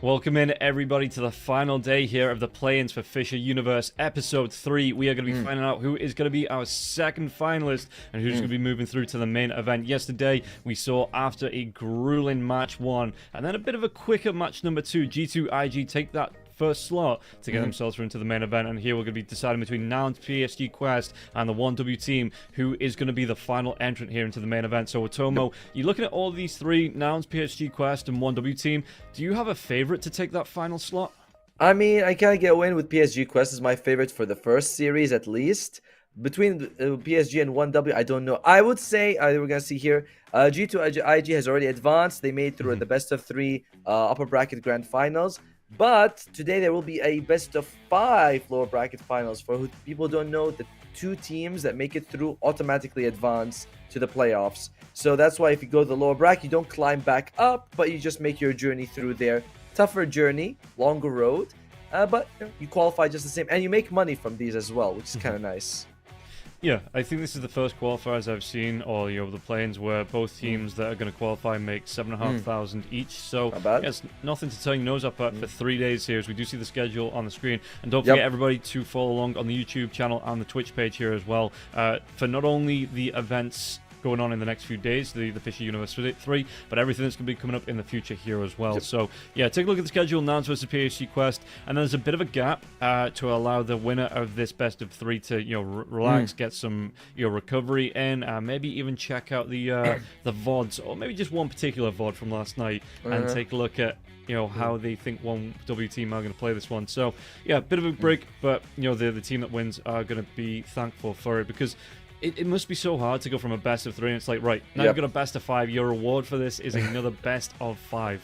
Welcome in, everybody, to the final day here of the play-ins for FISSURE Universe Episode 3. We are going to be finding out who is going to be our second finalist and who's going to be moving through to the main event. Yesterday, we saw, after a grueling match 1, and then a bit of a quicker match number 2, G2IG take that first slot to get themselves through into the main event, and here we're going to be deciding between Nouns, PSG Quest, and the 1W team, who is going to be the final entrant here into the main event. So, Otomo, you're looking at all these three, Nouns, PSG Quest, and 1W team. Do you have a favorite to take that final slot? I mean, I can't get away with PSG Quest as my favorite for the first series, at least. Between PSG and 1W, I don't know. I would say, we're going to see here, G2IG has already advanced. They made through the best of 3 upper bracket grand finals. But today there will be a best of 5 lower bracket finals. For who people don't know, the 2 teams that make it through automatically advance to the playoffs. So that's why if you go to the lower bracket, you don't climb back up, but you just make your journey through there. Tougher journey, longer road, but you qualify just the same. And you make money from these as well, which is kind of nice. Yeah, I think this is the first qualifiers I've seen, or the play-ins, where both teams that are going to qualify make 7,500 each. So yes, nothing to turn your nose up at for 3 days here, as we do see the schedule on the screen. And don't forget, everybody, to follow along on the YouTube channel and the Twitch page here as well, for not only the events going on in the next few days, the FISSURE Universe 3, but everything that's going to be coming up in the future here as well. So yeah, take a look at the schedule, Nouns versus PSG Quest, and there's a bit of a gap to allow the winner of this best of 3 to relax, get some recovery in, maybe even check out the VODs, or maybe just one particular VOD from last night, and take a look at how they think 1W team are going to play this one. So yeah, a bit of a break, but the team that wins are going to be thankful for it, because it must be so hard to go from a best of 3, and it's like, right, now you've got a best of 5, your reward for this is another best of 5.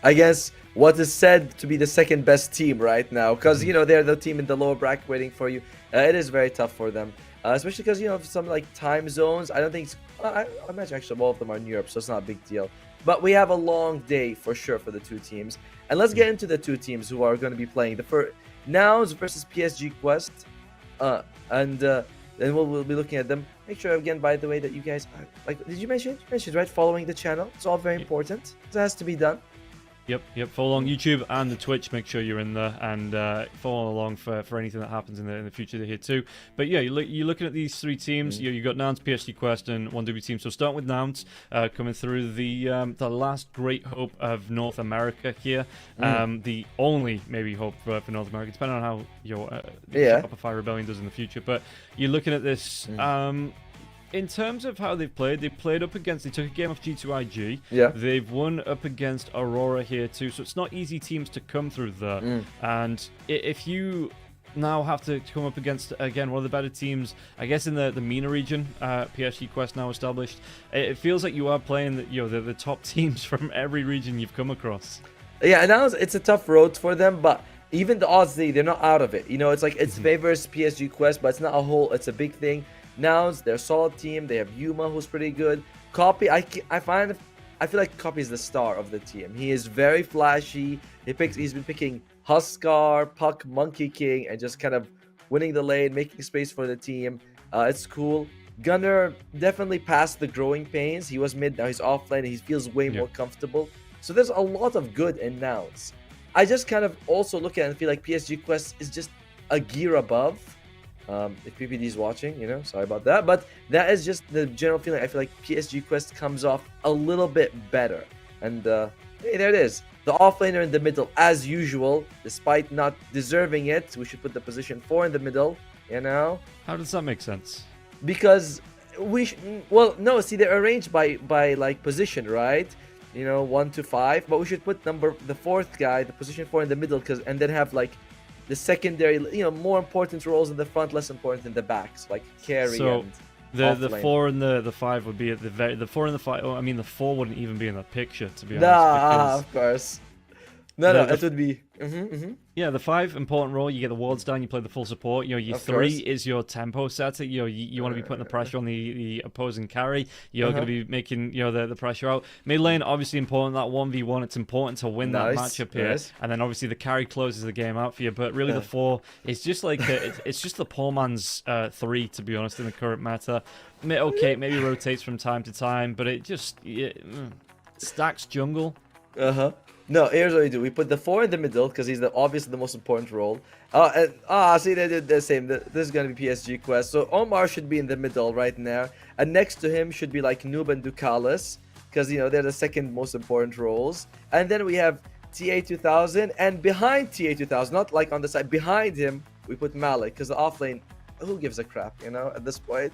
I guess what is said to be the second best team right now, because they're the team in the lower bracket waiting for you. It is very tough for them, especially because of some like time zones. I don't think I imagine actually all of them are in Europe, so it's not a big deal. But we have a long day for sure for the 2 teams, and let's get into the 2 teams who are going to be playing the first Nouns versus PSG Quest, then we'll be looking at them. Make sure again, by the way, that you guys are, like, did you mention right, following the channel? It's all very important. It has to be done. Yep. Follow along YouTube and the Twitch. Make sure you're in there, and follow along for anything that happens in the future here too. But yeah, you're looking at these 3 teams. You've got Nouns, PSG Quest, and 1W team. So start with Nouns, coming through the last great hope of North America here. The only maybe hope for North America, depending on how Shopify Rebellion does in the future. But you're looking at this. In terms of how they played up against, they took a game off G2IG. Yeah. They've won up against Aurora here too, so it's not easy teams to come through there. And if you now have to come up against, again, one of the better teams, I guess, in the MENA region, PSG Quest now established, it feels like you are playing the top teams from every region you've come across. Yeah, and now it's a tough road for them, but even the odds, they're not out of it. It's like it favors PSG Quest, but it's not a whole, it's a big thing. Nouns, they're a solid team. They have Yuma, who's pretty good. Copy, I feel like Copy is the star of the team. He is very flashy. He's been picking Huskar, Puck, Monkey King, and just kind of winning the lane, making space for the team. It's cool. Gunner definitely passed the growing pains. He was mid, now he's off lane, and he feels way more comfortable. So there's a lot of good in Nouns. I just kind of also look at it and feel like PSG Quest is just a gear above. If PPD is watching, sorry about that. But that is just the general feeling. I feel like PSG Quest comes off a little bit better. And hey, there it is. The offlaner in the middle, as usual, despite not deserving it. We should put the position 4 in the middle, How does that make sense? Because no, see, they're arranged by like position, right? 1 to 5. But we should put the 4th guy, the position 4 in the middle, and then have like the secondary, more important roles in the front, less important in the backs, like carry. So the 4 and the 5 would be at the 4 and the 5. Oh, I mean, the 4 wouldn't even be in the picture, to be honest. Nah, of course. No, it would be. Yeah, the 5, important role. You get the wards down, you play the full support. Your 3 is your tempo setter. You want to be putting the pressure on the opposing carry. You're going to be making the pressure out. Mid lane, obviously important, that 1v1. It's important to win that matchup here. And then obviously the carry closes the game out for you. But really the 4 is just like it's just the poor man's 3, to be honest, in the current meta. Okay, maybe rotates from time to time, but it just stacks jungle. No, here's what we do. We put the 4 in the middle because he's obviously the most important role. See, they did the same. This is going to be PSG Quest. So Omar should be in the middle right now. And next to him should be like Noob and Ducalis because, you know, they're the second most important roles. And then we have TA2000. And behind TA2000, not like on the side, behind him, we put Malik because the offlane, who gives a crap, you know, at this point?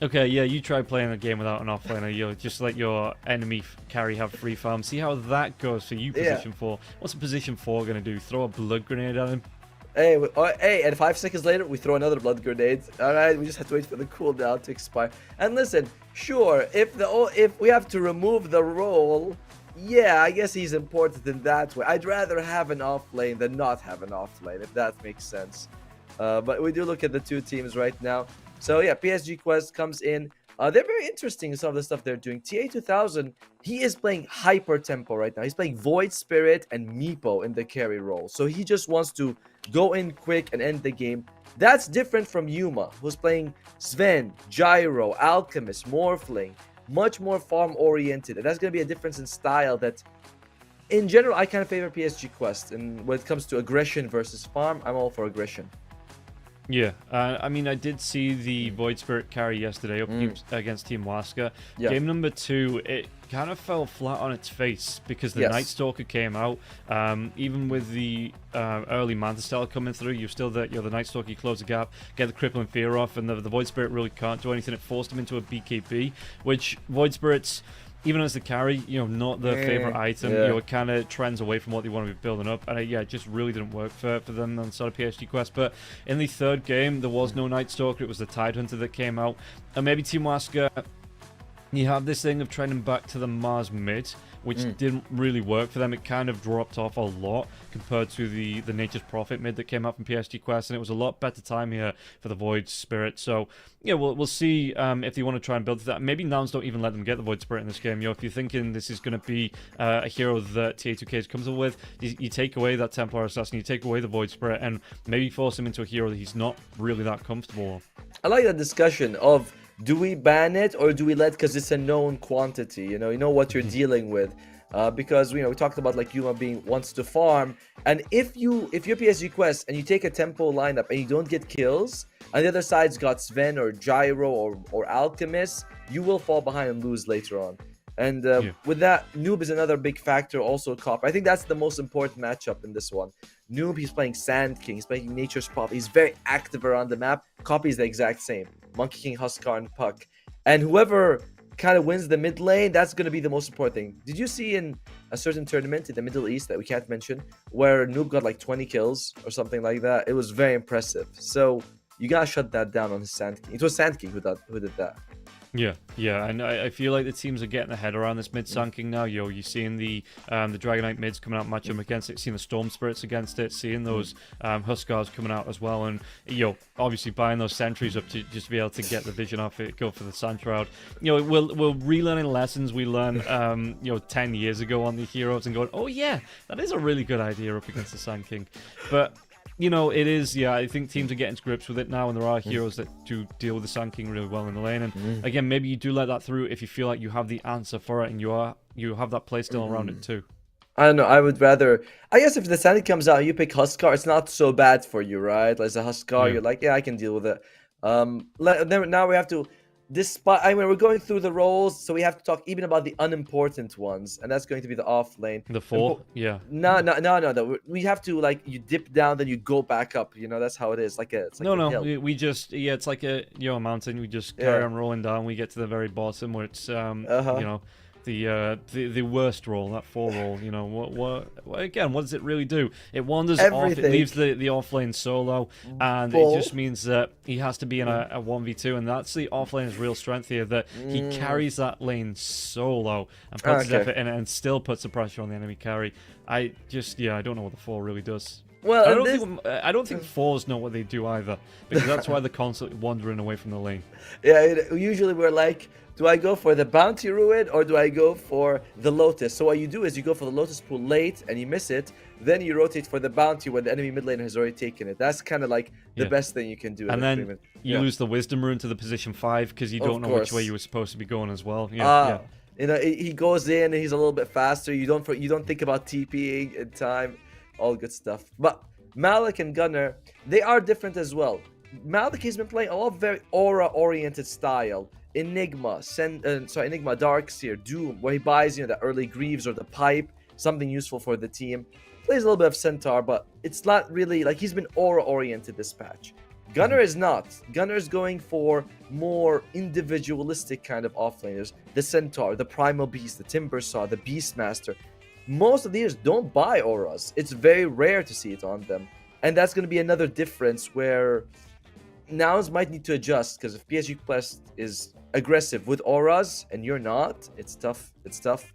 Okay, yeah, you try playing a game without an offlaner. You just let your enemy carry have free farm. See how that goes for you, position 4. What's a position 4 going to do? Throw a blood grenade at him? Hey, and 5 seconds later, we throw another blood grenade. All right, we just have to wait for the cooldown to expire. And listen, sure, if we have to remove the role, yeah, I guess he's important in that way. I'd rather have an offlane than not have an offlane, if that makes sense. But we do look at the two teams right now. So yeah, PSG Quest comes in. They're very interesting, some of the stuff they're doing. TA2000, he is playing hyper tempo right now. He's playing Void Spirit and Meepo in the carry role. So he just wants to go in quick and end the game. That's different from Yuma, who's playing Sven, Gyro, Alchemist, Morphling, much more farm oriented. And that's going to be a difference in style that, in general, I kind of favor PSG Quest. And when it comes to aggression versus farm, I'm all for aggression. Yeah, I mean, I did see the Void Spirit carry yesterday up against Team Waska. Yeah. Game number 2, it kind of fell flat on its face because the Night Stalker came out. Even with the early Manta Style coming through, you're the Night Stalker, you close the gap, get the Crippling Fear off, and the Void Spirit really can't do anything. It forced him into a BKB, which Void Spirit's, even as the carry, you know, not the favorite item. You know, it kind of trends away from what they want to be building up, and it just really didn't work for them on the side of PSG Quest. But in the third game, there was no Night Stalker. It was the Tidehunter that came out, and maybe Team Waska, you have this thing of trending back to the MOUZ mid, which didn't really work for them. It kind of dropped off a lot compared to the Nature's Prophet mid that came out from PSG Quest, and it was a lot better time here for the Void Spirit. So yeah, we'll see if they want to try and build that. Maybe Nouns don't even let them get the Void Spirit in this game. You know, if you're thinking this is going to be a hero that TA2K comes up with, you take away that Templar Assassin, you take away the Void Spirit, and maybe force him into a hero that he's not really that comfortable with. I like that discussion of, do we ban it or do we let, because it's a known quantity, you know what you're dealing with, because we talked about like Yuma wants to farm, and if you're PSG Quest and you take a tempo lineup and you don't get kills, and the other side's got Sven or Gyro or Alchemist, you will fall behind and lose later on. And with that, Noob is another big factor, also Cop. I think that's the most important matchup in this one. Noob, he's playing Sand King, he's playing Nature's Prophet, he's very active around the map. Copy is the exact same. Monkey King, Huskar, and Puck. And whoever kind of wins the mid lane, that's going to be the most important thing. Did you see in a certain tournament in the Middle East that we can't mention, where Noob got like 20 kills or something like that? It was very impressive. So you gotta shut that down on his Sand King. It was Sand King who did that. Yeah, and I feel like the teams are getting their head around this mid Sanking now. You're seeing the Dragonite mids coming out, match them against it, seeing the Storm Spirits against it, seeing those Huskars coming out as well, and obviously buying those sentries up to just be able to get the vision off it, go for the Sand Shroud. We're relearning lessons we learned 10 years ago on the heroes and going, oh yeah, that is a really good idea up against the Sand King. But it is, I think teams are getting to grips with it now, and there are heroes that do deal with the Sand King really well in the lane. And again, maybe you do let that through if you feel like you have the answer for it and you have that play still around it too. I don't know, I would rather, I guess if the Sand King comes out and you pick Huskar, it's not so bad for you, right? Like as a Huskar, you're like, yeah, I can deal with it. Now we have to, we're going through the roles, so we have to talk even about the unimportant ones, and that's going to be the off lane. The 4? No. We have to, like, you dip down, then you go back up. That's how it is. It's like a hill. We just, it's like a mountain. We just carry on rolling down. We get to the very bottom where it's the worst roll, that 4 roll. What does it really do? It wanders off, it leaves the off lane solo, and it just means that he has to be in a 1v2, and that's the off lane's real strength here, that he carries that lane solo and puts his effort in it and still puts the pressure on the enemy carry. I don't know what the 4 really does. Well, I don't think 4s know what they do either, because that's why they're constantly wandering away from the lane. Yeah, usually we're like, do I go for the bounty ruin or do I go for the lotus? So what you do is you go for the lotus pool late and you miss it, then you rotate for the bounty when the enemy mid laner has already taken it. That's kind of like the best thing you can do. And then you lose the wisdom rune to the position 5 because you don't know which way you were supposed to be going as well. You know, he goes in and he's a little bit faster. You don't think about TPing in time, all good stuff. But Malik and Gunnar, they are different as well. Malik has been playing a lot of very aura-oriented style. Enigma, Enigma, Darkseer, Doom, where he buys, you know, the early Greaves or the Pipe, something useful for the team. Plays a little bit of Centaur, but it's not really, like, he's been aura-oriented this patch. Gunnar is not. Gunnar is going for more individualistic kind of offlaners. The Centaur, the Primal Beast, the Timbersaw, the Beastmaster. Most of these don't buy auras. It's very rare to see it on them. And that's going to be another difference where Nouns might need to adjust, because if PSG Quest is aggressive with auras and you're not, it's tough. It's tough.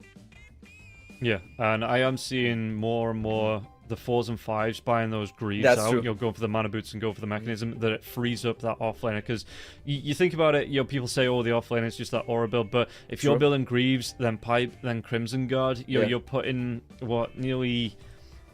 Yeah, and I am seeing more and more the 4s and 5s buying those Greaves That's out. true. You'll go for the mana boots and go for the mechanism, that it frees up that offlaner. Because you think about it, you know, people say, oh, the offlaner is just that aura build, but if you're building Greaves, then Pipe, then Crimson Guard, you're putting what, nearly,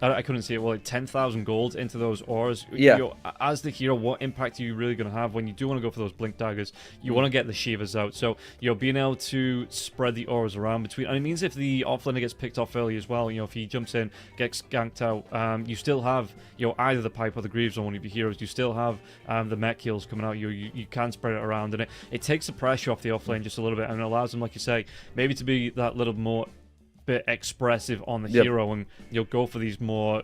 I couldn't see it, well, like 10,000 gold into those auras. Yeah. You know, as the hero, what impact are you really going to have when you do want to go for those blink daggers? You want to get the Shivas out. So, you know, being able to spread the auras around between, and it means if the offlaner gets picked off early as well, you know, if he jumps in, gets ganked out, you still have, you know, either the Pipe or the Greaves on one of your heroes. You still have the mech heals coming out. You can spread it around, and it takes the pressure off the offlane just a little bit, and it allows them, like you say, maybe to be that little more bit expressive on the hero, and you'll go for these more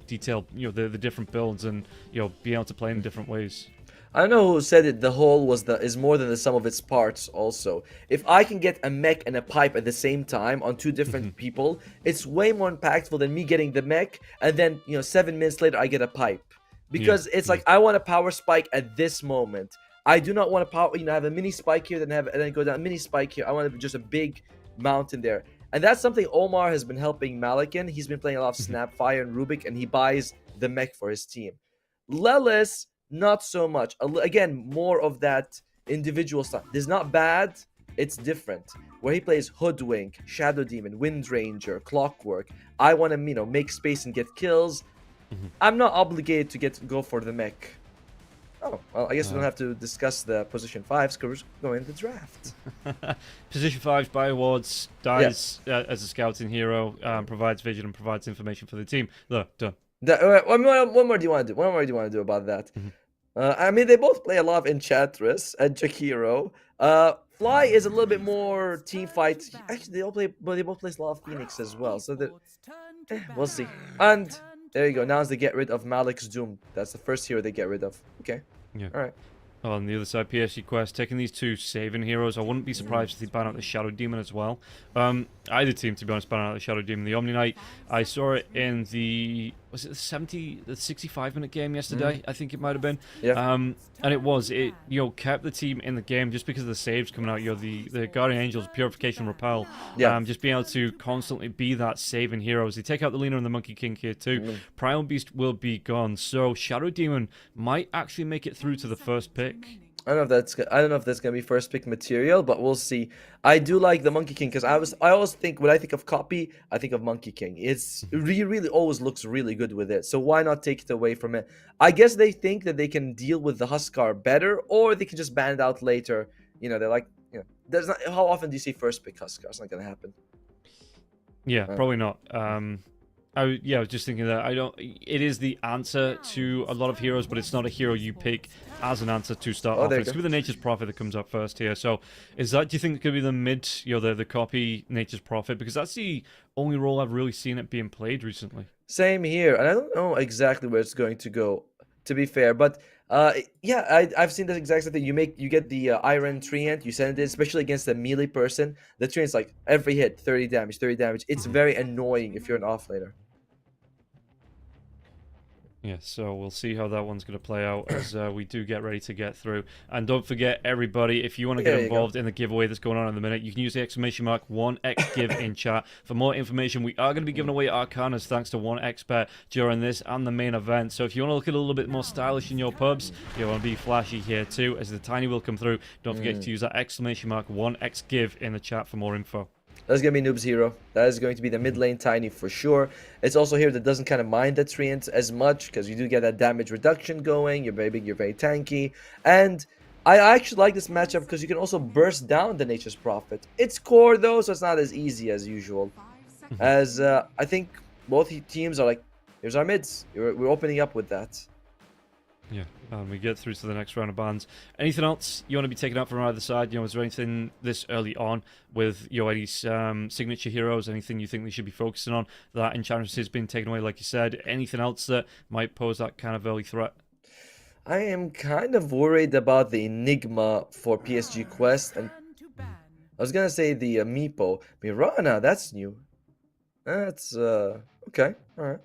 detailed, you know, the different builds, and you'll be able to play in different ways. I don't know who said it. The whole is more than the sum of its parts. Also, if I can get a mech and a pipe at the same time on two different people, it's way more impactful than me getting the mech and then, you know, 7 minutes later I get a pipe, because it's like I want a power spike at this moment. I do not want to power, you know, have a mini spike here, then go down, mini spike here. I want just a big mountain there. And that's something Omar has been helping Malik in. He's been playing a lot of Snapfire and Rubik, and he buys the mech for his team. Lelis, not so much. Again, more of that individual stuff. This is not bad, it's different. Where he plays Hoodwink, Shadow Demon, Wind Ranger, Clockwork. I want to, you know, make space and get kills. I'm not obligated to go for the mech. Oh, well, I guess we don't have to discuss the position 5s because we're going to the draft. Position 5 by awards, dies as a scouting hero, provides vision and provides information for the team. Look, done. What more do you want to do? What more do you want to do about that? I mean, they both play a lot of Enchantress and Jakiro. Fly is a little bit more team fight. Actually, they both play a lot of Phoenix as well. So we'll see. And there you go. Now they get rid of Malik's Doom. That's the first hero they get rid of. Okay. Yeah. All right. On the other side, PSG Quest, taking these two saving heroes. I wouldn't be surprised if they ban out the Shadow Demon as well. Either team, to be honest, ban out the Shadow Demon. The Omni Knight, I saw it in the, was it the 65-minute game yesterday? I think it might have been. Yeah. And it you know, kept the team in the game just because of the saves coming out. You know, the Guardian Angels, Purification, Repel. Just being able to constantly be that saving heroes. They take out the Leaner and the Monkey King here too. Primal Beast will be gone. So Shadow Demon might actually make it through to the first pick. I don't know if that's gonna be first pick material, but we'll see. I do like the Monkey King because I always think, when I think of copy, I think of Monkey King. It's really always looks really good with it. So why not take it away from it? I guess they think that they can deal with the Huskar better, or they can just ban it out later. You know, they're like, you know, there's not. How often do you see first pick Huskar? It's not gonna happen. Yeah, probably not. I was just thinking that it is the answer to a lot of heroes, but it's not a hero you pick as an answer to start off. It's going to be the Nature's Prophet that comes up first here. So do you think it's going to be the mid, you know, the copy Nature's Prophet? Because that's the only role I've really seen it being played recently. Same here, and I don't know exactly where it's going to go, to be fair, but I've seen this exact same thing. You get the Iron Treant, you send it, especially against a melee person. The Treant's like every hit 30 damage. It's very annoying if you're an offlaner. Yeah, so we'll see how that one's going to play out as we do get ready to get through. And don't forget, everybody, if you want to get involved in the giveaway that's going on in the minute, you can use the !mark 1xgive in chat. For more information, we are going to be giving away Arcanas thanks to 1xbet during this and the main event. So if you want to look a little bit more stylish in your pubs, you want to be flashy here too, as the tiny will come through. Don't forget to use that !mark 1xgive in the chat for more info. That's going to be Noob's hero. That is going to be the mid lane Tiny for sure. It's also here that doesn't kind of mind the Treant as much because you do get that damage reduction going. You're very big, you're very tanky. And I actually like this matchup because you can also burst down the Nature's Prophet. It's core though, so it's not as easy as usual. As I think both teams are like, here's our mids. We're opening up with that. Yeah, and we get through to the next round of bans. Anything else you want to be taking out from either side? Is there anything this early on with any signature heroes, anything you think they should be focusing on that Enchantress has been taken away, like you said? Anything else that might pose that kind of early threat? I am kind of worried about the Enigma for PSG Quest, and I was gonna say the Meepo. Mirana, that's new. That's okay, alright.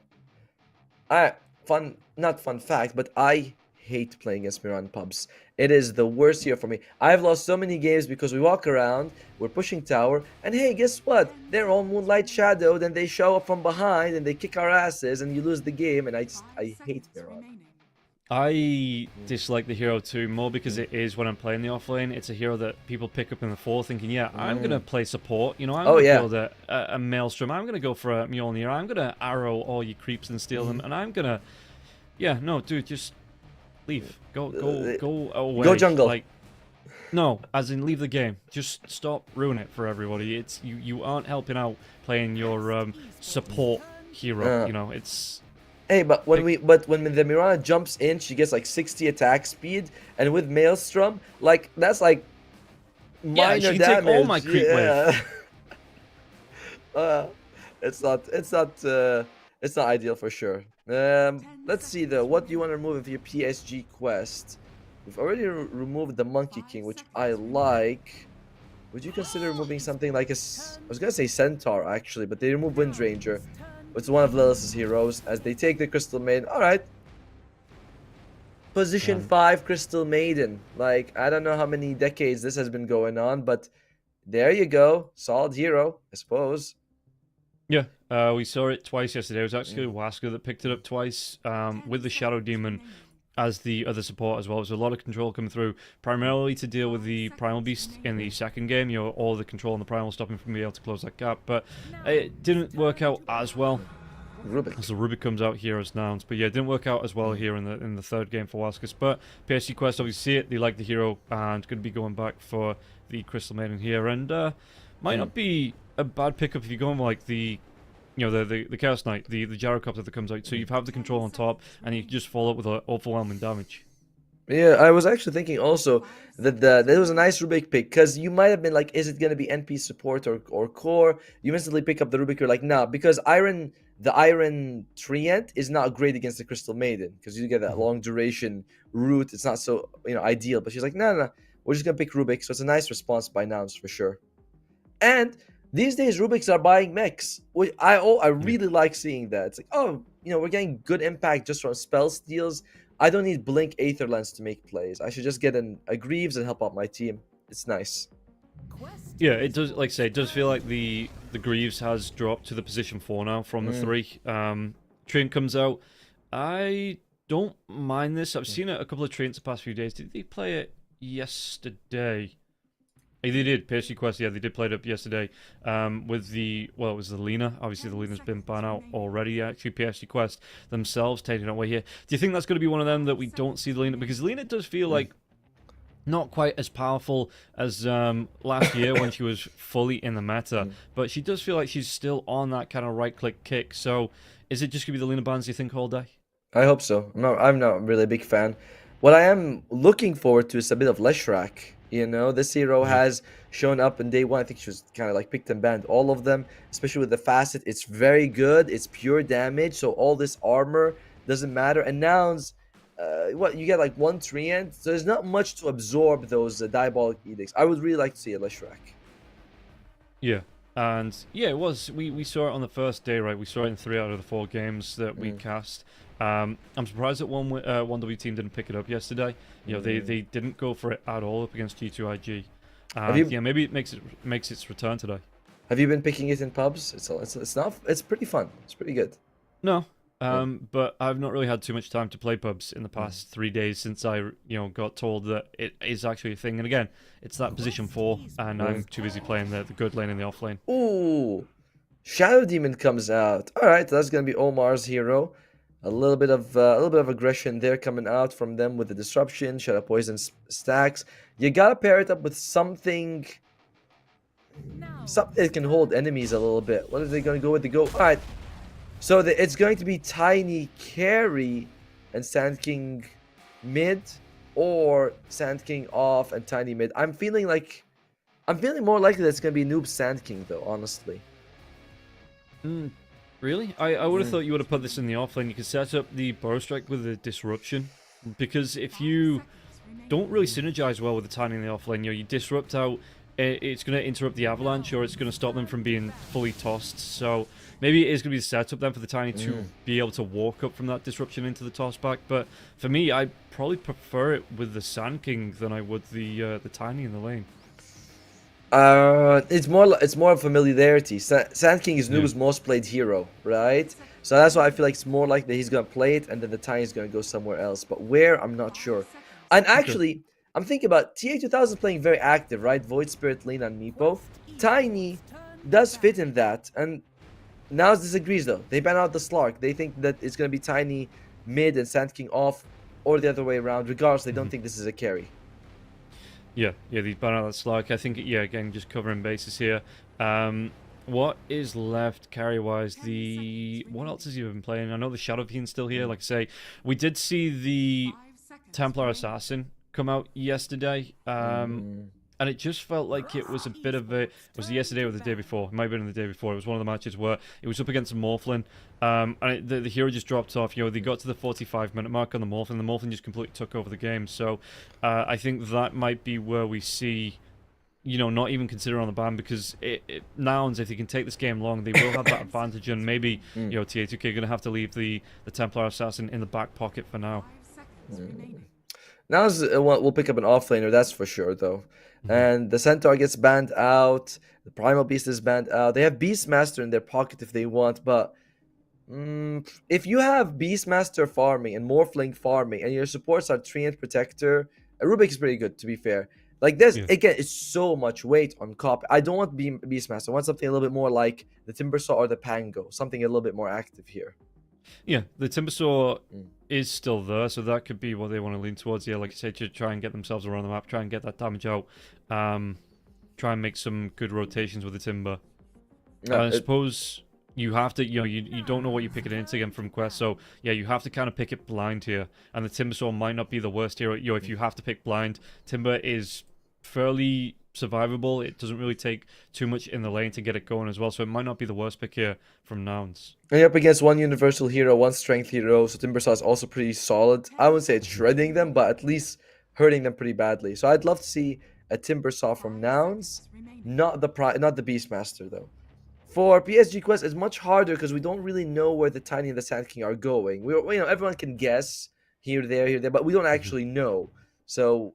Not fun fact, but I hate playing against Miran pubs. It is the worst year for me. I've lost so many games because we walk around, we're pushing tower, and hey, guess what? They're all Moonlight Shadow, then they show up from behind and they kick our asses and you lose the game, and I hate Miran. I dislike the hero too, more because it is when I'm playing the offlane. It's a hero that people pick up in the 4 thinking, yeah, I'm going to play support. I'm going to build a Maelstrom. I'm going to go for a Mjolnir. I'm going to arrow all your creeps and steal them. And I'm going to... Yeah, no, dude, just leave. Go away. Go jungle. Like, no, as in leave the game. Just stop ruining it for everybody. It's you aren't helping out playing your support hero. It's... Hey, but when the Mirana jumps in, she gets like 60 attack speed, and with Maelstrom, like that's like minor she can damage. Take all my creep wave. It's not ideal for sure. Let's see though. What do you want to remove of your PSG quest? We've already removed the Monkey King, which I like. Would you consider removing something like I was gonna say Centaur actually, but they remove Windranger. It's one of Lilith's heroes as they take the Crystal Maiden. Alright. Position 5 Crystal Maiden. Like, I don't know how many decades this has been going on, but there you go. Solid hero, I suppose. Yeah, we saw it twice yesterday. It was actually Wasker that picked it up twice with the Shadow Demon as the other support as well. There's a lot of control coming through, primarily to deal with the Primal Beast in the second game. All the control on the Primal stopping from being able to close that gap, but it didn't work out as well. Rubik. So Rubik comes out here as nouns, but yeah, it didn't work out as well here in the third game for Waskers. But PSG Quest obviously see it, they like the hero, and going to be going back for the Crystal Maiden here, and might not be a bad pickup if you're going like the Chaos Knight, the Gyrocopter that comes out. So you have the control on top, and you can just follow up with overwhelming damage. Yeah, I was actually thinking also that that was a nice Rubik pick, because you might have been like, is it going to be NP support or core? You instantly pick up the Rubik, you're like, nah, because the Iron Treant is not great against the Crystal Maiden, because you get that long duration route. It's not so ideal, but she's like, no, we're just going to pick Rubik, so it's a nice response by Nouns for sure. And these days, Rubiks are buying mechs, which I really like seeing that. It's like, we're getting good impact just from spell steals. I don't need Blink Aether Lens to make plays. I should just get a Greaves and help out my team. It's nice. Yeah, it does. Like I say, it does feel like the Greaves has dropped to the position 4 now from the 3. Train comes out. I don't mind this. I've seen a couple of trains the past few days. Did they play it yesterday? They did. PSG Quest, yeah, they did play it up yesterday with it was the Lena. Obviously, the Lena's been banned out already. Actually, PSG Quest themselves taking it away here. Do you think that's going to be one of them that we don't see the Lena? Because Lena does feel like not quite as powerful as last year when she was fully in the meta, but she does feel like she's still on that kind of right-click kick. So, is it just going to be the Lena bans, do you think, all day? I hope so. I'm not really a big fan. What I am looking forward to is a bit of Leshrac. This hero has shown up in day 1. I think she was kind of like picked and banned all of them, especially with the facet. It's very good. It's pure damage, so all this armor doesn't matter. And Nouns, you get like 1 Treant, so there's not much to absorb those Diabolic Edicts. I would really like to see a Leshrac. Yeah. And yeah, it was. We saw it on the first day, right? We saw it in 3 out of the 4 games that we cast. I'm surprised that one W team didn't pick it up yesterday. They didn't go for it at all up against G2IG. Yeah, maybe it makes its return today. Have you been picking it in pubs? It's pretty fun. It's pretty good. No, but I've not really had too much time to play pubs in the past 3 days since I got told that it is actually a thing. And again, it's that position 4, and I'm too busy playing the good lane and the off lane. Ooh, Shadow Demon comes out. All right, that's gonna be Omar's hero. A little bit of aggression there coming out from them with the disruption, Shadow Poison stacks. You gotta pair it up with something that can hold enemies a little bit. What are they gonna go with? All right. So it's going to be Tiny carry and Sand King mid, or Sand King off and Tiny mid. I'm feeling more likely that it's gonna be Noob Sand King though, honestly. Really? I would have thought you would have put this in the offlane. You could set up the Burrow Strike with the Disruption, because if you don't really synergize well with the Tiny in the offlane, you disrupt out, it's going to interrupt the Avalanche, or it's going to stop them from being fully tossed. So maybe it is going to be the setup then for the Tiny to be able to walk up from that Disruption into the toss back. But for me, I probably prefer it with the Sand King than I would the Tiny in the lane. It's more familiarity. Sand King is Noob's most played hero, right? So that's why I feel like it's more likely that he's gonna play it, and then the Tiny is gonna go somewhere else. But where, I'm not sure. And actually, I'm thinking about TA2000 playing very active, right? Void Spirit, Lane, and Meepo. Tiny does fit in that, and MOUZ disagrees though. They ban out the Slark. They think that it's gonna be Tiny mid and Sand King off, or the other way around. Regardless, they don't think this is a carry. Yeah, these ban out that Slark. I think, again, just covering bases here. What is left carry-wise? What else has he been playing? I know the Shadow Fiend's still here. Like I say, we did see the Templar Assassin come out yesterday. And it just felt like it was a bit of a... Was it yesterday or the day before? It might have been the day before. It was one of the matches where it was up against Morphlin. And the hero just dropped off. They got to the 45-minute mark on the Morphlin. The Morphlin just completely took over the game. So I think that might be where we see... not even consider on the ban, because Nouns, if they can take this game long, they will have that advantage, and maybe TA2K are going to have to leave the Templar Assassin in the back pocket for now. Nouns will pick up an offlaner, that's for sure, though. And the Centaur gets banned out. The Primal Beast is banned out. They have Beastmaster in their pocket if they want, but if you have Beastmaster farming and Morphling farming, and your supports are Treant Protector, Rubik is pretty good, to be fair. Like this, again, it's so much weight on copy. I don't want Beastmaster. I want something a little bit more like the Timbersaw or the Pango. Something a little bit more active here. Yeah, the Timbersaw is still there, so that could be what they want to lean towards. Yeah, like I said, to try and get themselves around the map, try and get that damage out, try and make some good rotations with the Timber. I suppose you have to, you don't know what you're picking into again from Quest, so yeah, you have to kind of pick it blind here. And the Timbersaw might not be the worst hero. If you have to pick blind, Timber is fairly survivable. It doesn't really take too much in the lane to get it going as well, so it might not be the worst pick here from Nouns. And you're up against one universal hero, one strength hero, so Timbersaw is also pretty solid. I wouldn't say it's shredding them, but at least hurting them pretty badly. So I'd love to see a Timbersaw from Nouns, not the Beastmaster though. For PSG Quest, it's much harder because we don't really know where the Tiny and the Sand King are going. Everyone can guess here, there, but we don't actually know. So,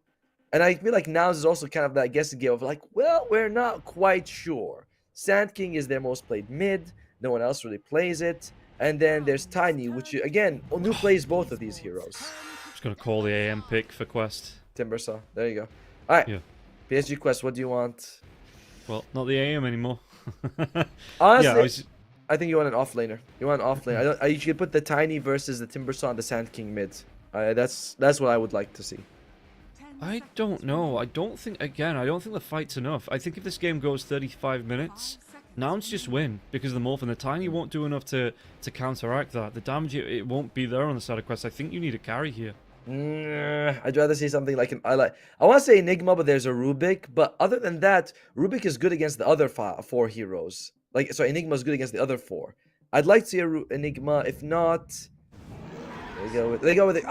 and I feel like Nouns is also kind of that guessing game of like, well, we're not quite sure. Sand King is their most played mid. No one else really plays it. And then there's Tiny, which, again, Onu plays both of these heroes. Just going to call the AM pick for Quest. Timbersaw. There you go. All right. Yeah. PSG Quest, what do you want? Well, not the AM anymore. Honestly, I think you want an offlaner. You want an offlaner. You should put the Tiny versus the Timbersaw and the Sand King mid. That's what I would like to see. I don't know. I don't think the fight's enough. I think if this game goes 35 minutes, Nouns just win, because the Morph and the Tiny won't do enough to counteract that. The damage, it won't be there on the side of Quest. I think you need a carry here. I'd rather see something like I want to say Enigma, but there's a Rubik. But other than that, Rubik is good against the other four heroes. Enigma is good against the other four. I'd like to see a Enigma. If not, they go with it.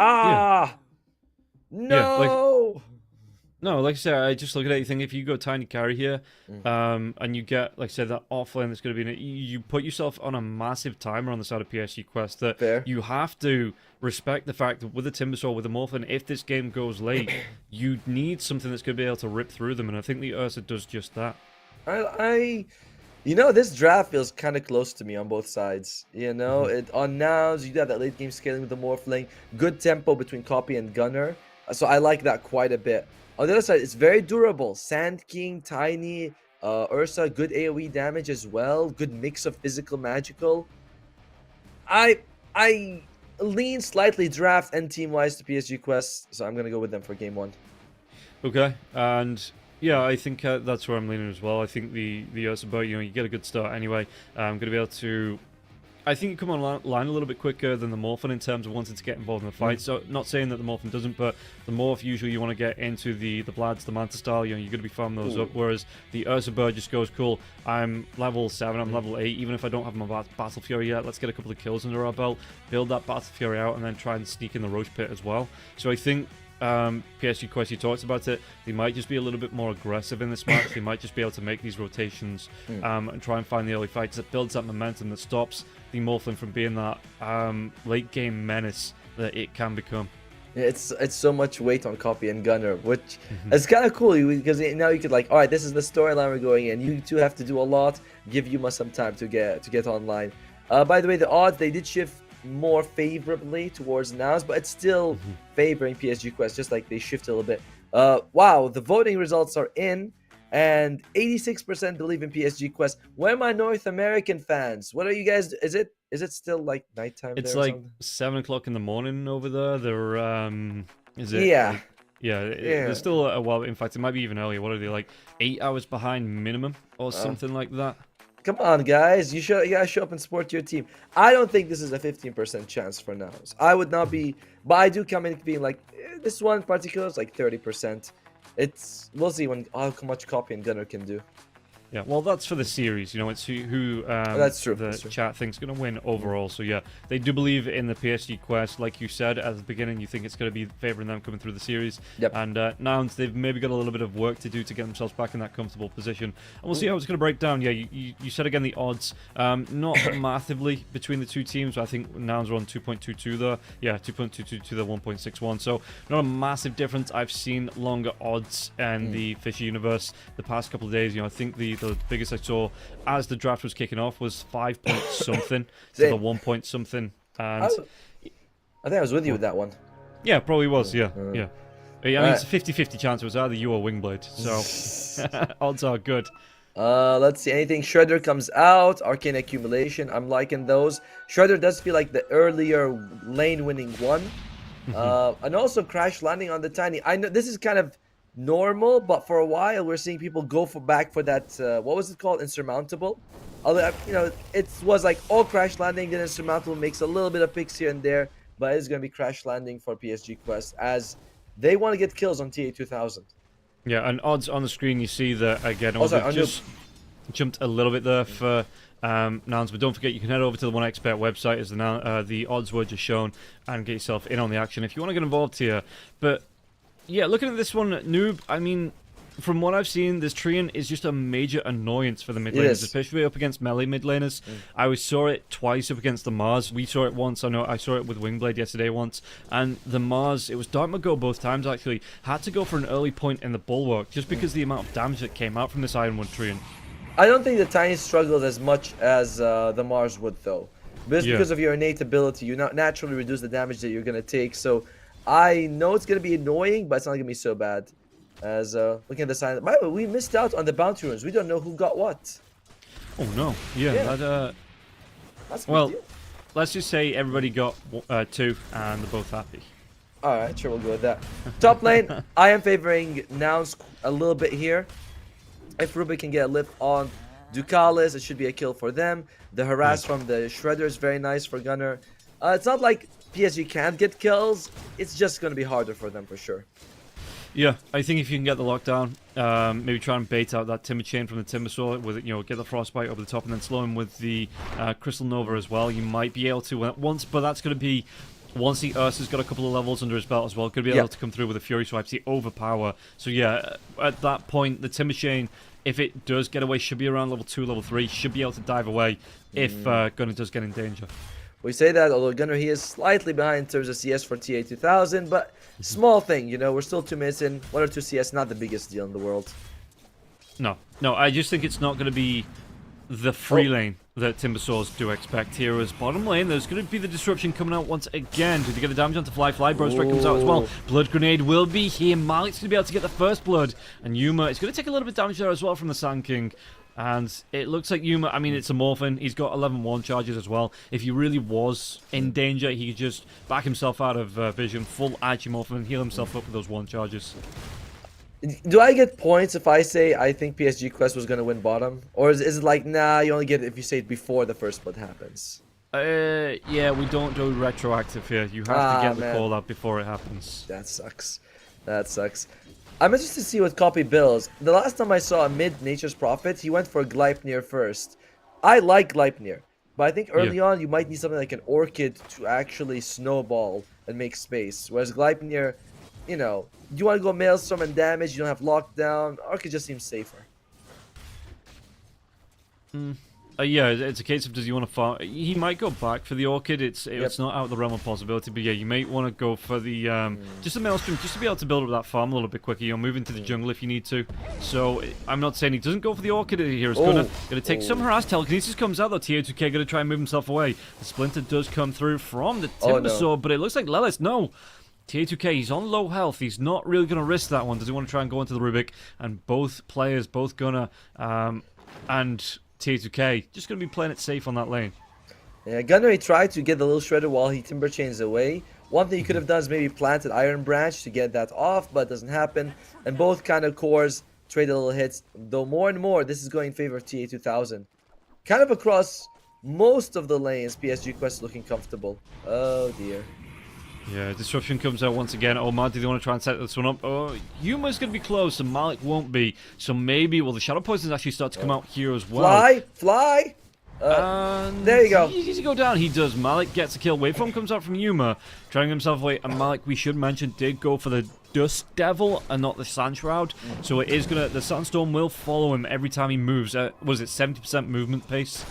No. No, like I said, I just look at it, you think if you go Tiny carry here, and you get, like I said, that offlane that's going to be you put yourself on a massive timer on the side of PSG Quest that you have to respect the fact that with the Timbersaw, with the Morphin, if this game goes late, you need something that's going to be able to rip through them, and I think the Ursa does just that. This draft feels kind of close to me on both sides. On Nouns, you have that late game scaling with the Morphling, good tempo between Copy and Gunner, so I like that quite a bit. On the other side, it's very durable. Sand King, Tiny, Ursa, good AoE damage as well. Good mix of physical, magical. I lean slightly draft and team-wise to PSG Quest, so I'm going to go with them for game 1. Okay, and yeah, I think that's where I'm leaning as well. I think the Ursa, you get a good start anyway. I'm going to be able to... I think you come online a little bit quicker than the Morphin in terms of wanting to get involved in the fight. So, not saying that the Morphin doesn't, but the Morph, usually you want to get into the Blads, the Manta style, you're going to be farming those up, whereas the Ursa Bird just goes, cool, I'm level 7, I'm level 8, even if I don't have my Battle Fury yet, let's get a couple of kills under our belt, build that Battle Fury out, and then try and sneak in the Roach Pit as well. So I think PSG Quest, you talked about it, they might just be a little bit more aggressive in this match. They might just be able to make these rotations and try and find the early fights that builds that momentum that stops the Morphlin from being that late game menace that it can become. Yeah, it's so much weight on Copy and Gunner, which is kind of cool because now you could like, all right, this is the storyline we're going in. You two have to do a lot. Give Yuma some time to get online. By the way, the odds, they did shift more favorably towards MOUZ, but it's still favoring PSG Quest, just like they shift a little bit. Wow, the voting results are in, and 86% believe in PSG Quest. Where are my North American fans? What are you guys? Is it still like nighttime? It's there like something? 7 o'clock in the morning over there. They're is it? Yeah. Yeah, there's still a while. In fact, it might be even earlier. What are they, like 8 hours behind minimum or something like that? Come on, guys. You gotta show up and support your team. I don't think this is a 15% chance for MOUZ. I would not be, but I do come in being like, this one in particular is like 30%. We'll see how much Copy and Gunner can do. Yeah, well, that's for the series. It's who that's true. The chat thinks going to win overall. So yeah, they do believe in the PSG Quest, like you said at the beginning. You think it's going to be favoring them coming through the series. Yep. And now they've maybe got a little bit of work to do to get themselves back in that comfortable position. And we'll see how it's going to break down. Yeah, you said again the odds, not massively between the two teams. I think Nouns are on 2.22 there. Yeah, 2.22 to the 1.61. So not a massive difference. I've seen longer odds in the FISSURE Universe the past couple of days. I think the biggest I saw as the draft was kicking off was 5 point something to the 1 point something. And I think I was with you with that one. Yeah, probably was. Yeah. I mean, it's a 50-50 chance. It was either you or Wingblade. So odds are good. Let's see. Anything Shredder comes out. Arcane Accumulation. I'm liking those. Shredder does feel like the earlier lane winning one. And also Crash Landing on the Tiny. I know this is kind of normal, but for a while we're seeing people go back for that what was it called, Insurmountable. Although it was like all Crash Landing, then Insurmountable makes a little bit of picks here and there, but it's going to be Crash Landing for PSG Quest as they want to get kills on TA 2000. Yeah, and odds on the screen, you see that again. Just jumped a little bit there for Nouns, but don't forget you can head over to the 1xBet website as the odds were just shown and get yourself in on the action if you want to get involved here. But yeah, looking at this one, Noob, I mean, from what I've seen, this Treant is just a major annoyance for the mid laners, especially up against melee mid laners. I saw it twice up against the MOUZ. We saw it once. I know I saw it with Wingblade yesterday once. And the MOUZ, it was Dartmouth both times actually, had to go for an early point in the bulwark just because the amount of damage that came out from this Iron 1 Treant. I don't think the Tiny struggled as much as the MOUZ would, though. Because of your innate ability, you naturally reduce the damage that you're going to take. So I know it's going to be annoying, but it's not going to be so bad. As looking at the sign, by the way, we missed out on the bounty runes. We don't know who got what. Oh no! Yeah. That's well, let's just say everybody got 2, and they're both happy. All right, sure, we'll go with that. Top lane, I am favoring Nouns a little bit here. If Ruby can get a lift on Ducalis, it should be a kill for them. The harass from the Shredder is very nice for Gunner. It's not like PSG can't get kills. It's just going to be harder for them for sure. Yeah, I think if you can get the lockdown, maybe try and bait out that Timber Chain from the Timbersaw with it, get the Frostbite over the top and then slow him with the Crystal Nova as well. You might be able to once, but that's going to be once the Ursa's got a couple of levels under his belt as well. Could be able to come through with a Fury Swipe, the overpower. So yeah, at that point, the Timber Chain, if it does get away, should be around level 2, level 3. Should be able to dive away if Gunner does get in danger. We say that, although Gunner, he is slightly behind in terms of CS for TA 2000, but small thing, we're still 2 minutes in. 1 or 2 CS, not the biggest deal in the world. No, I just think it's not going to be the free lane that Timbersaws do expect here as bottom lane. There's going to be the disruption coming out once again. Did you get the damage onto Fly? Bro Strike comes out as well. Blood Grenade will be here. Malik's going to be able to get the first blood. And Yuma is going to take a little bit of damage there as well from the Sand King. And it looks like Yuma, I mean, it's a Morphin. He's got 11 1 charges as well. If he really was in danger, he could just back himself out of vision, full Archimorphin, and heal himself up with those 1 charges. Do I get points if I say I think PSG Quest was going to win bottom? Or is it like, nah, you only get it if you say it before the first split happens? Yeah, we don't do retroactive here. You have to get the call out before it happens. That sucks. That sucks. I'm interested to see what Copy builds. The last time I saw a mid Nature's Prophet, he went for Gleipnir first. I like Gleipnir, but I think early on you might need something like an Orchid to actually snowball and make space. Whereas Gleipnir, you know, you want to go Maelstrom and damage, you don't have lockdown. Orchid just seems safer. Yeah, it's a case of does he want to farm? He might go back for the Orchid. It's not out of the realm of possibility, but yeah, you might want to go for the just the Maelstrom, just to be able to build up that farm a little bit quicker. Move into the jungle if you need to. So I'm not saying he doesn't go for the Orchid here. It's gonna take some harass. Telekinesis comes out though. TO2K gonna try and move himself away. The Splinter does come through from the Timber Sword, but it looks like Lelis. No. TO2K, he's on low health. He's not really going to risk that one. Does he want to try and go into the Rubik? And both players, both Gunnar and TO2K, just going to be playing it safe on that lane. Yeah, Gunnar, he tried to get the little shredder while he Timber Chains away. One thing he could have done is maybe planted Iron Branch to get that off, but it doesn't happen. And both kind of cores trade a little hits. Though more and more, this is going in favor of TA2000. Kind of across most of the lanes, PSG Quest looking comfortable. Oh dear. Yeah, Disruption comes out once again. Oh, man, do they want to try and set this one up? Oh, Yuma's going to be close, and Malik won't be. So maybe, well, the Shadow Poisons actually start to come out here as well. Fly! There you go. Easy to go down. He does. Malik gets a kill. Waveform comes out from Yuma, trying himself away. And Malik, we should mention, did go for the Dust Devil and not the Sand Shroud. So it is going to, the Sandstorm will follow him every time he moves. Was it 70% movement pace?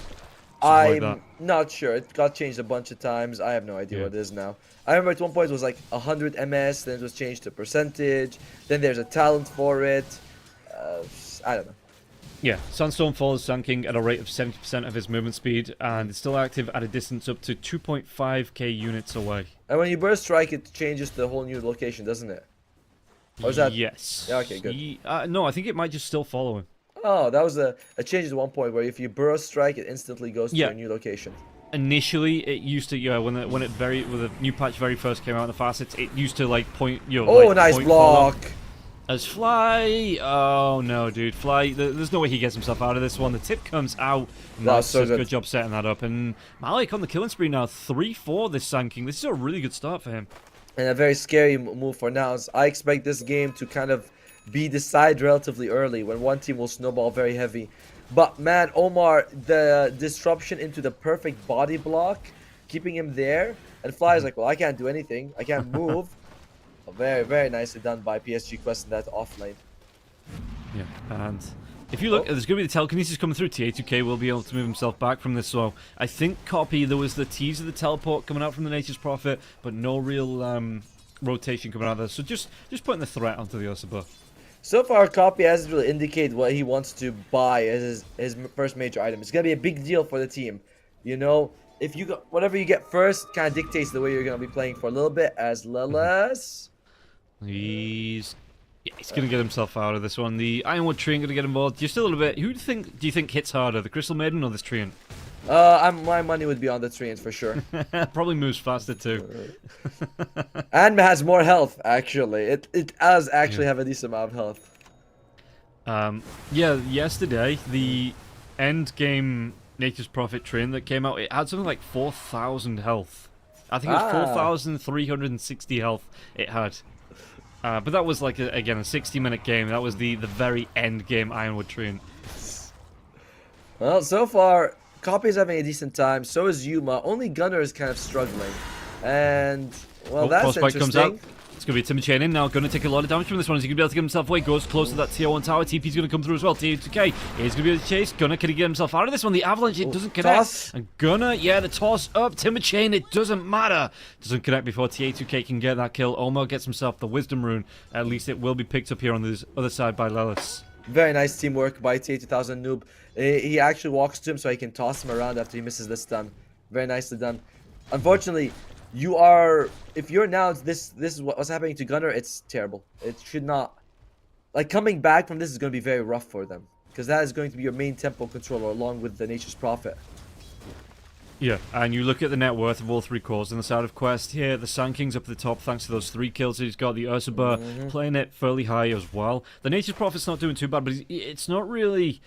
I'm not sure. It got changed a bunch of times. I have no idea what it is now. I remember at one point it was like 100 MS, then it was changed to percentage. Then there's a talent for it. I don't know. Yeah, Sandstorm follows Sand King at a rate of 70% of his movement speed, and it's still active at a distance up to 2.5k units away. And when you burst strike, it changes the whole new location, doesn't it? Or is that? Yes. Yeah, okay, good. No, I think it might just still follow him. Oh, that was a change at one point where if you burst strike, it instantly goes to a new location. Initially, it used to, when the new patch very first came out in the facets, it used to like point, nice block. As Fly, oh no, dude, Fly, there's no way he gets himself out of this one. The tip comes out. That's so good job setting that up. And Malik on the killing spree now, 3-4 this Sand King. This is a really good start for him. And a very scary move for NOUZ. I expect this game to kind of be decided relatively early when one team will snowball very heavy. But man, Omar, the disruption into the perfect body block, keeping him there, and Fly is like, well, I can't do anything, I can't move. Very, very nicely done by PSG Quest in that off lane. Yeah, and if you look, there's going to be the telekinesis coming through. TA2K will be able to move himself back from this. So I think Copy, there was the tease of the teleport coming out from the Nature's Prophet, but no real rotation coming out of there. So just putting the threat onto the Ursaba. So far, Copy hasn't really indicated what he wants to buy as his first major item. It's gonna be a big deal for the team. You know, if you got whatever you get first, kind of dictates the way you're gonna be playing for a little bit. As Lelis, he's gonna get himself out of this one. The Ironwood Treant gonna get involved just a little bit. Who do you think hits harder, the Crystal Maiden or this Treant? My money would be on the Treant for sure. Probably moves faster too. And has more health, actually. It does actually have a decent amount of health. Yeah, yesterday, the end game Nature's Prophet Treant that came out, it had something like 4,000 health. I think it was 4,360 health it had. But that was like, again, a 60-minute game. That was the very end game Ironwood Treant. Well, so far, Copy is having a decent time. So is Yuma. Only Gunnar is kind of struggling. And, well, that's interesting. Comes out. It's going to be Timber Chain in now. Going to take a lot of damage from this one. Is he going to be able to get himself away? Goes close to that tier 1 tower. TP's going to come through as well. TO2K is going to be able to chase. Gunnar, can he get himself out of this one? The avalanche, it doesn't connect. Toss. And Gunnar, yeah, the toss up. Timber Chain, it doesn't matter. Doesn't connect before TA2K can get that kill. Omar gets himself the Wisdom Rune. At least it will be picked up here on the other side by Lelis. Very nice teamwork by TA2000 Noob. He actually walks to him so he can toss him around after he misses the stun. Very nicely done. Unfortunately, if you're now, this is what's happening to Gunnar, it's terrible. It should not, like, coming back from this is going to be very rough for them. because that is going to be your main tempo controller along with the Nature's Prophet. Yeah, and you look at the net worth of all 3 cores in the side of Quest here. The Sand King's up at the top thanks to those 3 kills he's got. The Ursula playing it fairly high as well. The Nature's Prophet's not doing too bad, but it's not really...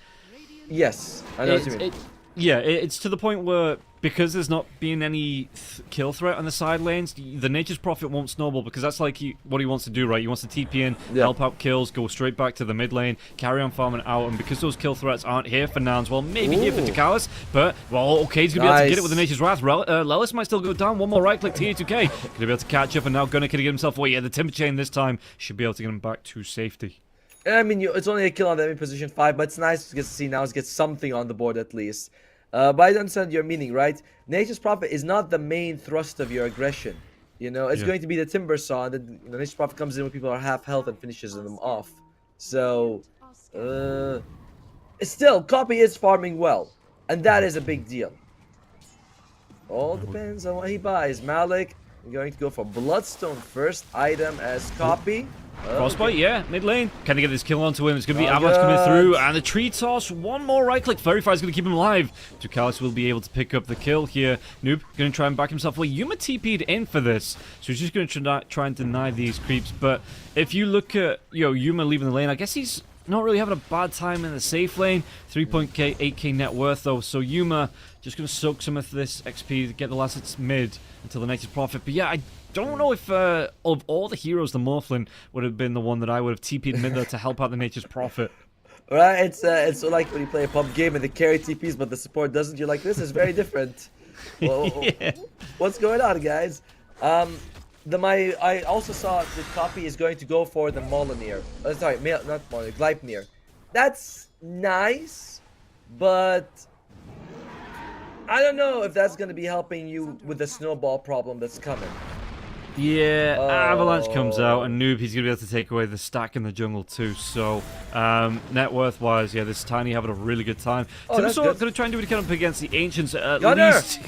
Yes, I know what you mean. Yeah, it's to the point where, because there's not been any kill threat on the side lanes, the Nature's Prophet won't snowball, because that's like what he wants to do, right? He wants to TP in, help out kills, go straight back to the mid lane, carry on farming out, and because those kill threats aren't here for Nouns, well, maybe here for Takalis, but, well, okay, he's going to be able to get it with the Nature's Wrath. Lelis might still go down, one more right-click, TA2K, going to be able to catch up, and now Gunnar can get himself away. Yeah, the Timber Chain this time should be able to get him back to safety. I mean, it's only a kill on the enemy position 5, but it's nice to get to see Nouns get something on the board at least. But I understand your meaning, right? Nature's Prophet is not the main thrust of your aggression. You know, it's going to be the Timber Saw, and then the Nature's Prophet comes in when people are half health and finishes them off. So, still, Copy is farming well, and that is a big deal. All depends on what he buys. Malik, going to go for Bloodstone first item as Copy. Frostbite, yeah, mid lane. Can he get this kill onto him? It's going to be Avalanche coming through, and the Tree Toss, one more right click. Verify is going to keep him alive. Tukalis will be able to pick up the kill here. Noob going to try and back himself away. Yuma TP'd in for this, so he's just going to try and deny these creeps. But if you look at Yuma leaving the lane, I guess he's not really having a bad time in the safe lane. 8k net worth though, so Yuma just going to soak some of this XP to get the last hits mid until the Nature's Prophet. But yeah, I don't know if of all the heroes, the Morphlin would have been the one that I would have TP'd mid there to help out the Nature's Prophet. Right, it's like when you play a pub game and the carry TPs but the support doesn't. You're like, this is very different. What's going on, guys? I also saw the Copy is going to go for the Molineer. Sorry, not Molineer, Gleipnir. That's nice, but I don't know if that's going to be helping you with the snowball problem that's coming. Yeah, Avalanche comes out, and Noob, he's going to be able to take away the stack in the jungle too. So, net worth wise, yeah, this Tiny having a really good time. Timbersaw going to try and do what he can up against the Ancients at least.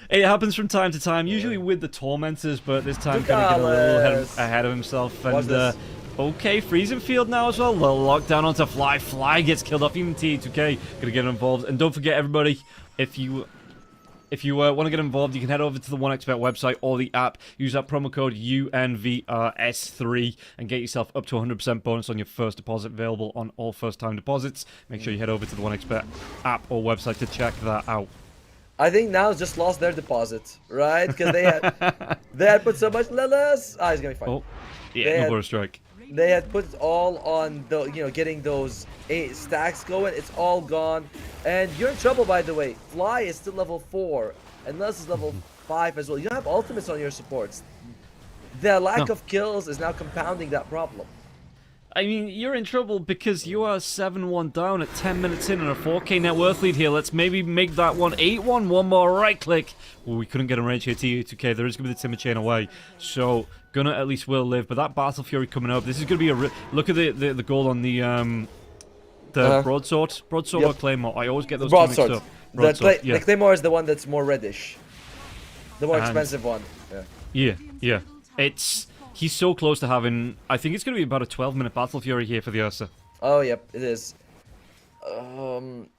It happens from time to time, usually with the Tormentors, but this time going to get a little ahead of himself. And okay, Freezing Field now as well. Little lockdown onto Fly. Fly gets killed off. Even TA2K going to get involved. And don't forget, everybody, if you want to get involved, you can head over to the 1xBet website or the app. Use that promo code UNVRS3 and get yourself up to 100% bonus on your first deposit, available on all first-time deposits. Make sure you head over to the 1xBet app or website to check that out. I think Nouns just lost their deposit, right? Because they had put so much Lilith. He's gonna be fine. Oh, yeah, no border strike. They had put it all on the getting those 8 stacks going. It's all gone, and you're in trouble. By the way, Fly is still level 4, and Lilith is level 5 as well. You don't have ultimates on your supports. The lack of kills is now compounding that problem. I mean, you're in trouble because you are 7-1 down at 10 minutes in and a 4k net worth lead here. Let's maybe make that one 8-1. One more right click. Well, we couldn't get a range here, TA2K. There is going to be the Timber Chain away. So, Gunnar at least will live. But that Battle Fury coming up, this is going to be a... Look at the goal on the Broadsword. Broadsword or Claymore. I always get those two mixed up. The Claymore is the one that's more reddish. The more expensive one. Yeah. He's so close to having... I think it's going to be about a 12-minute Battle Fury here for the Ursa. Oh, yep, it is.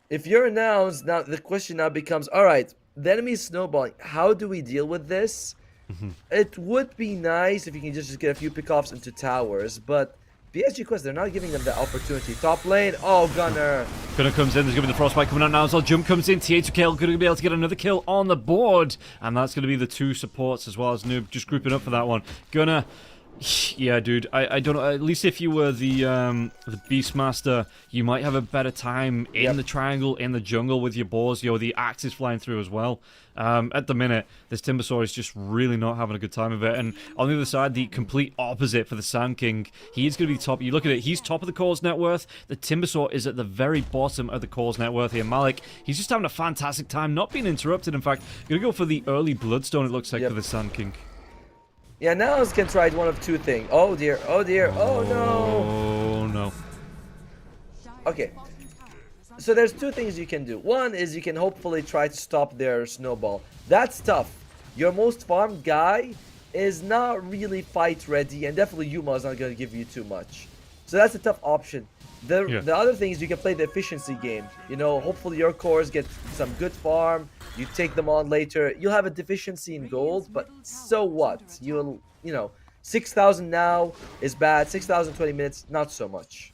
If you're announced, now the question now becomes, all right, the enemy is snowballing. How do we deal with this? It would be nice if you can just get a few pickoffs into towers, but PSG Quest, they're not giving them the opportunity. Top lane, Gunnar. Gunnar comes in, there's going to be the Frostbite coming out now as well. Jump comes in, TA2K going to be able to get another kill on the board. And that's going to be the 2 supports as well as Noob, just grouping up for that one. Gunnar, yeah, dude, I don't know, at least if you were the Beastmaster, you might have a better time in the triangle, in the jungle with your boars, the axes flying through as well. At the minute, this Timbersaw is just really not having a good time of it. And on the other side, the complete opposite for the Sand King. He is going to be top. You look at it, he's top of the core's net worth. The Timbersaw is at the very bottom of the core's net worth here. Malik, he's just having a fantastic time, not being interrupted. In fact, going to go for the early Bloodstone, it looks like, for the Sand King. Yeah, now can try one of 2 things. Oh dear, oh no. Oh no. Okay. So there's 2 things you can do. One is you can hopefully try to stop their snowball. That's tough. Your most farmed guy is not really fight ready, and definitely Yuma is not going to give you too much. So that's a tough option. The other thing is you can play the efficiency game. You know, hopefully your cores get some good farm. You take them on later. You'll have a deficiency in gold, but so what? You know, 6,000 now is bad. 6,000 20 minutes, not so much.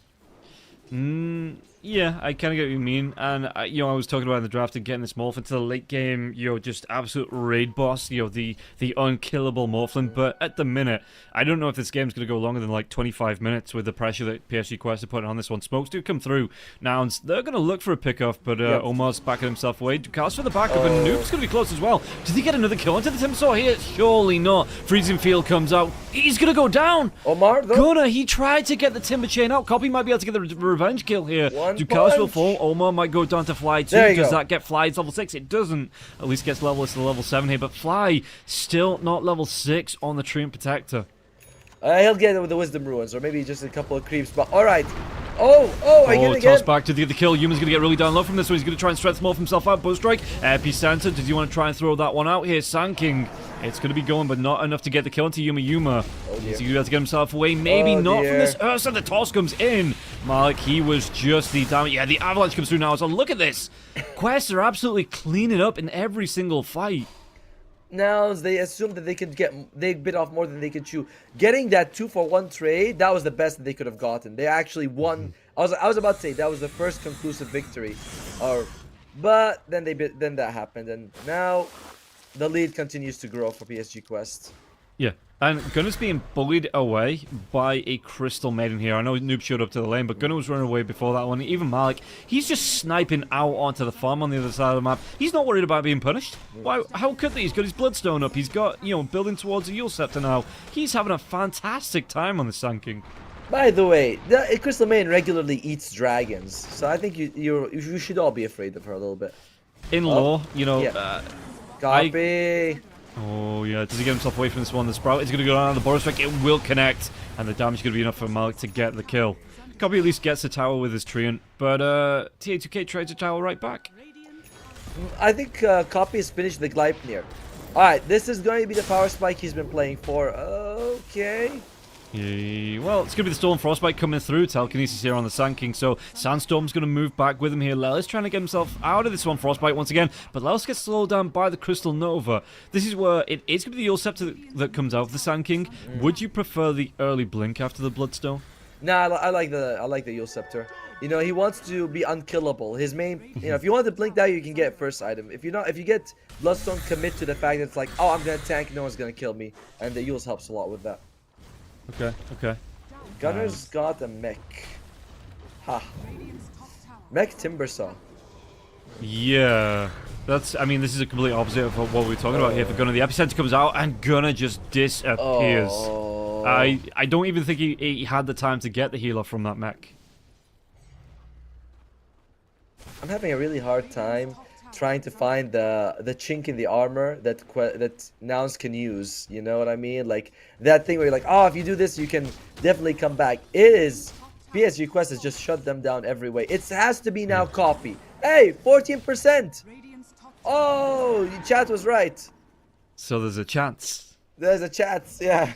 Yeah, I kind of get what you mean, and you know, I was talking about in the draft and getting this Morph into the late game, you know, just absolute raid boss, you know, the unkillable Morphling. But at the minute, I don't know if this game's going to go longer than like 25 minutes with the pressure that PSG Quest are putting on this one. Smokes do come through now, and they're going to look for a pickoff, but Omar's backing himself away. Ducats for the backup, and Noob's going to be close as well. Does he get another kill into the Timsaw here? Surely not. Freezing Field comes out. He's going to go down. Omar, though? Gunnar, he tried to get the Timber Chain out. Copy might be able to get the revenge kill here. Ducats will fall. Omar might go down to Fly 2. Does that get Fly to level 6? It doesn't. At least gets level to level 7 here. But Fly, still not level 6 on the Treant Protector. He'll get it with the Wisdom Ruins, or maybe just a couple of creeps. But alright. Toss back to get the kill. Yuma's going to get really down low from this, so he's going to try and strength morph himself out. Buzz Strike. Epicenter. Did you want to try and throw that one out here? Sand King. It's going to be going, but not enough to get the kill into Yuma. Is he going to be able to get himself away? Maybe not from this Ursa. The toss comes in. Malik, he was just the damage. Yeah, the avalanche comes through now. So look at this. Quests are absolutely cleaning up in every single fight. Now they assumed that they bit off more than they could chew. Getting that 2-for-1 trade, that was the best that they could have gotten. They actually won. I was about to say that was the first conclusive victory, but then that happened, and now the lead continues to grow for PSG Quest. Yeah, and Gunnar's being bullied away by a Crystal Maiden here. I know Noob showed up to the lane, but Gunnar was running away before that one. Even Malik, he's just sniping out onto the farm on the other side of the map. He's not worried about being punished. Why? How could they? He's got his Bloodstone up. He's got, you know, building towards a Yule Scepter now. He's having a fantastic time on the Sand King. By the way, the Crystal Maiden regularly eats dragons, so I think you should all be afraid of her a little bit. In lore, you know... Copy. Oh, yeah. Does he get himself away from this one? The Sprout is going to go down on the Boros Strike. It will connect. And the damage is going to be enough for Malik to get the kill. Copy at least gets the tower with his Treant. But TA2K trades the tower right back. I think Copy has finished the Gleipnir. Alright, this is going to be the power spike he's been playing for. Okay. Yeah, well, it's going to be the Storm Frostbite coming through. Telekinesis here on the Sand King, so Sandstorm's going to move back with him here. Lelis trying to get himself out of this one Frostbite once again, but Lelis gets slowed down by the Crystal Nova. This is where it is going to be the Yule Scepter that comes out of the Sand King. Would you prefer the early blink after the Bloodstone? Nah, I like the Yule Scepter. You know, he wants to be unkillable. His main, you know, if you want to blink that, you can get first item. If you get Bloodstone, commit to the fact that it's like, oh, I'm gonna tank, no one's gonna kill me, and the Yule's helps a lot with that. Okay. Gunnar's got a mech. Mech Timbersaw. Yeah. I mean, this is a complete opposite of what we're talking about here for Gunnar. The Epicenter comes out and Gunnar just disappears. I don't even think he had the time to get the healer from that mech. I'm having a really hard time trying to find the chink in the armor that Nouns can use. You know what I mean? Like that thing where you're like, oh, if you do this, you can definitely come back. PSG Quest has just shut them down every way. It has to be now Copy. Hey, 14%. Oh, chat was right. So there's a chance. There's a chance, yeah.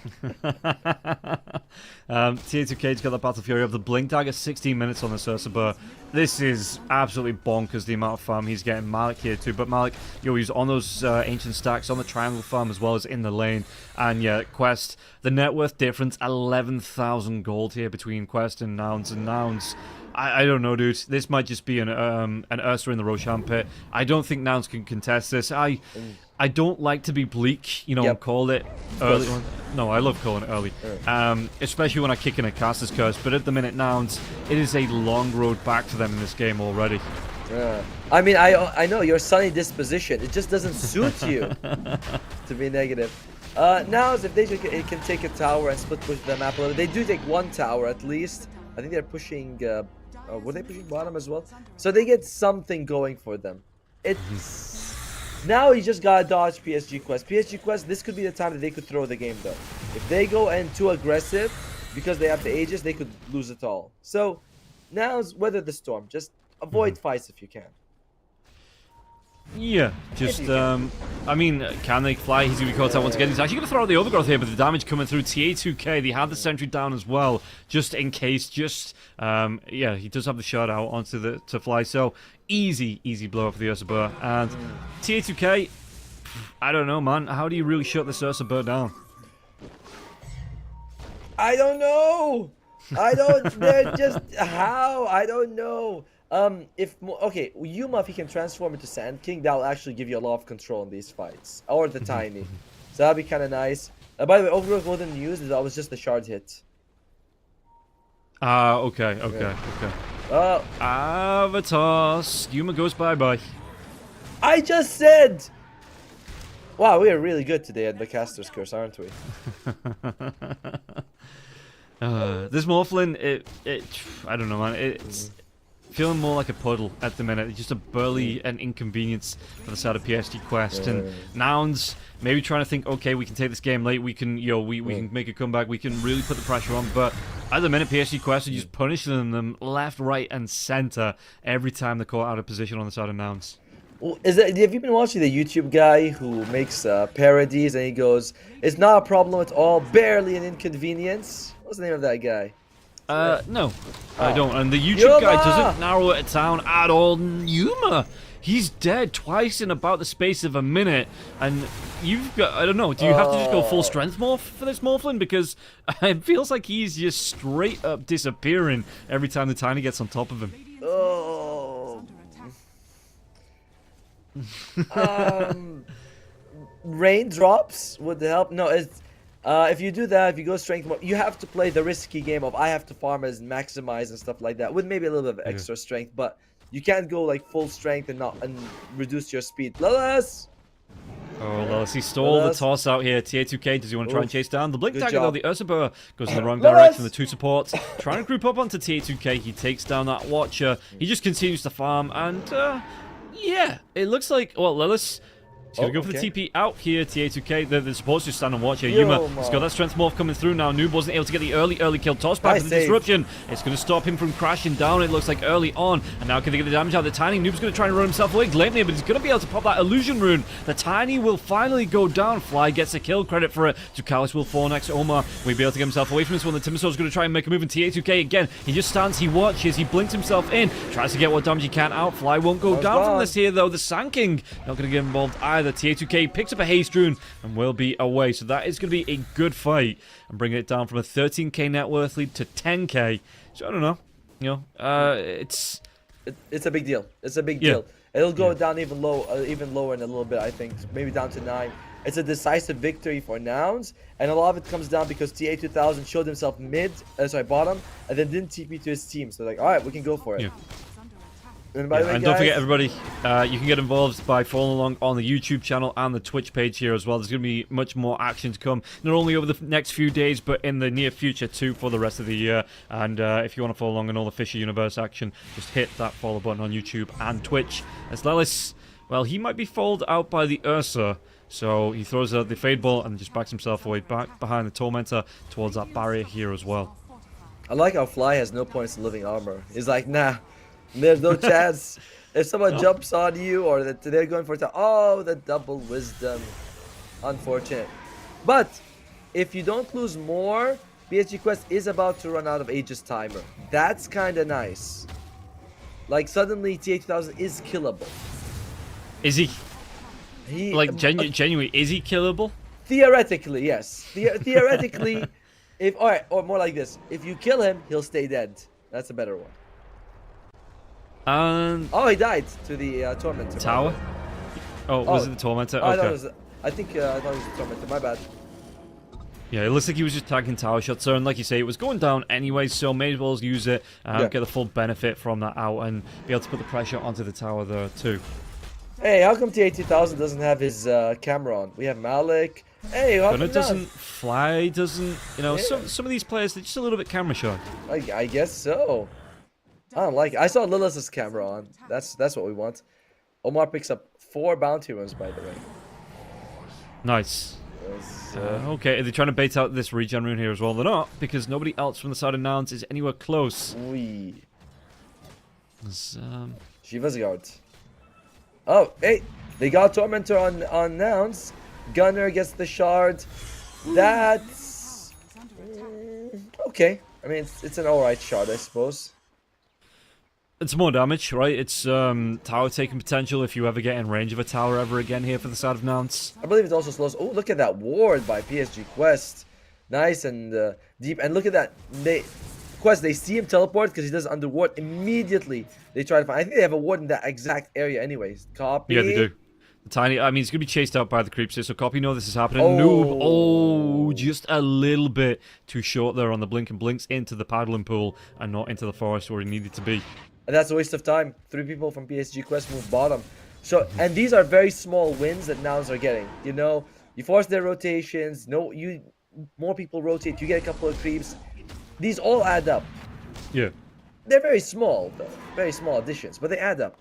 TA2K's got the Battle Fury of the Blink Dagger, 16 minutes on the Ursaba. This is absolutely bonkers, the amount of farm he's getting. Malik here too, but Malik, he's on those ancient stacks, on the triangle farm as well as in the lane. And yeah, Quest, the net worth difference, 11,000 gold here between Quest and Nouns. I don't know, dude. This might just be an Ursa in the Roshan pit. I don't think Nouns can contest this. I don't like to be bleak, and call it early. No, I love calling it early. Especially when I kick in a caster's curse. But at the minute, Nouns, it is a long road back to them in this game already. I mean, I know your sunny disposition. It just doesn't suit you to be negative. Nouns, if they can take a tower and split push the map a little, they do take one tower at least. I think they're pushing. Were they pushing bottom as well? So they get something going for them. Now he just gotta dodge PSG Quest. PSG Quest, this could be the time that they could throw the game though. If they go in too aggressive, because they have the Aegis, they could lose it all. So, now's weather the storm. Just avoid fights if you can. Yeah, just, I mean, can they fly? He's going to be caught out once again. He's actually going to throw out the overgrowth here, but the damage coming through. TA2K, they had the sentry down as well, just in case, yeah, he does have the shot out onto the, to fly, so easy blow for the Ursa Burr. And TA2K, I don't know, man, how do you really shut this Ursa Burr down? I don't know! They're just, how? I don't know. Okay, Yuma, if he can transform into Sand King, that'll actually give you a lot of control in these fights. Or the Tiny. So that'll be kind of nice. By the way, Overgrowth wasn't used, that was just the shard hit. Okay. Avatos. Yuma goes bye-bye. I just said! Wow, we are really good today at the Caster's Curse, aren't we? This Morphlin, I don't know, man. It's feeling more like a puddle at the minute. It's just a burly and inconvenience for the side of PSG Quest. And Nouns maybe trying to think, okay, we can take this game late. We can, we can make a comeback. We can really put the pressure on. But at the minute, PSG Quest are just punishing them left, right, and center every time they're caught out of position on the side of Nouns. Well, have you been watching the YouTube guy who makes parodies and he goes, "It's not a problem at all, barely an inconvenience"? What's the name of that guy? No, I don't. And the YouTube guy doesn't narrow it down at all. Yuma, he's dead twice in about the space of a minute. And you've got, I don't know, do you have to just go full strength morph for this Morphlin? Because it feels like he's just straight up disappearing every time the Tiny gets on top of him. Raindrops would help. No, it's if you do that, if you go strength mode, you have to play the risky game of I have to farm as maximize and stuff like that with maybe a little bit of extra strength, but you can't go like full strength and reduce your speed. Lilith! Oh, Lilith, he stole the toss out here. TA2K, does he want to try and chase down? The Blink Dagger, though, the Ursa Burr goes in the wrong direction. The two supports trying to group up onto TA2K. He takes down that Watcher. He just continues to farm, and yeah, it looks like, well, Lilith, he's going to go for the TP out here, TA2K. The supports just stand and watch here. Yuma has got that strength morph coming through now. Noob wasn't able to get the early kill. Toss back to the disruption. It's going to stop him from crashing down, it looks like, early on. And now can they get the damage out? The Tiny, Noob's going to try and run himself away. Gleipnir, but he's going to be able to pop that illusion rune. The Tiny will finally go down. Fly gets a kill credit for it. Ducalis will fall next. Omar will be able to get himself away from this one. The Timbersaw is going to try and make a move. And TA2K again, he just stands, he watches, he blinks himself in, tries to get what damage he can out. Fly won't go down from this here, though. The Sand King not going to get involved either. TA2K picks up a haste rune and will be away. So that is going to be a good fight and bringing it down from a 13k net worth lead to 10k. So I don't know, it's a big deal. It's a big deal. It'll go down even lower in a little bit. I think maybe down to 9. It's a decisive victory for Nouns, and a lot of it comes down because TA2000 showed himself bottom, and then didn't TP to his team. So like, all right, we can go for it. And by the way, and guys, don't forget, everybody, you can get involved by following along on the YouTube channel and the Twitch page here as well. There's going to be much more action to come, not only over the next few days, but in the near future too for the rest of the year. And if you want to follow along on all the FISSURE Universe action, just hit that follow button on YouTube and Twitch. As Lelis, well, he might be fouled out by the Ursa, so he throws out the Fade Ball and just backs himself away back behind the Tormentor towards that barrier here as well. I like how Fly has no points in living armor. He's like, nah. There's no chance. If someone jumps on you or that they're going for it, oh, the double wisdom. Unfortunate. But if you don't lose more, PSG Quest is about to run out of Aegis Timer. That's kind of nice. Like suddenly TA2000 is killable. Is he? Like genuinely, is he killable? Theoretically, yes. Theoretically, or more like this: if you kill him, he'll stay dead. That's a better one. Oh, he died to the Tormentor. Tower? Was it the Tormentor? Okay. I thought it was the Tormentor. My bad. Yeah, it looks like he was just tagging tower shots, sir, and like you say, it was going down anyway, so may as well use it, get the full benefit from that out, and be able to put the pressure onto the tower there too. Hey, how come TA2000 doesn't have his camera on? We have Malik. Hey, how come it doesn't? Fly doesn't. You know, some of these players, they're just a little bit camera shy. I guess so. I don't like it. I saw Lilith's camera on. That's what we want. Omar picks up 4 bounty runs, by the way. Nice. Okay, are they trying to bait out this regen rune here as well? They're not, because nobody else from the side of Nouns is anywhere close. Shiva's guard. Oh, hey, they got Tormentor on Nouns. Gunner gets the shard. That's okay. I mean, it's an alright shard, I suppose. It's more damage, right? It's tower taking potential if you ever get in range of a tower ever again here for the side of Nouns. I believe it also slows. Oh, look at that ward by PSG Quest. Nice and deep. And look at that. They see him teleport because he does under ward. Immediately, they try to find. I think they have a ward in that exact area anyways. Copy. Yeah, they do. The tiny, I mean, he's going to be chased out by the creeps here, so Copy know this is happening. Oh. Noob, oh, just a little bit too short there on the blink, and blinks into the paddling pool and not into the forest where he needed to be. And that's a waste of time. 3 people from PSG Quest move bottom. So, and these are very small wins that Nouns are getting. You know, you force their rotations. More people rotate. You get a couple of creeps. These all add up. Yeah. They're very small, though. Very small additions, but they add up.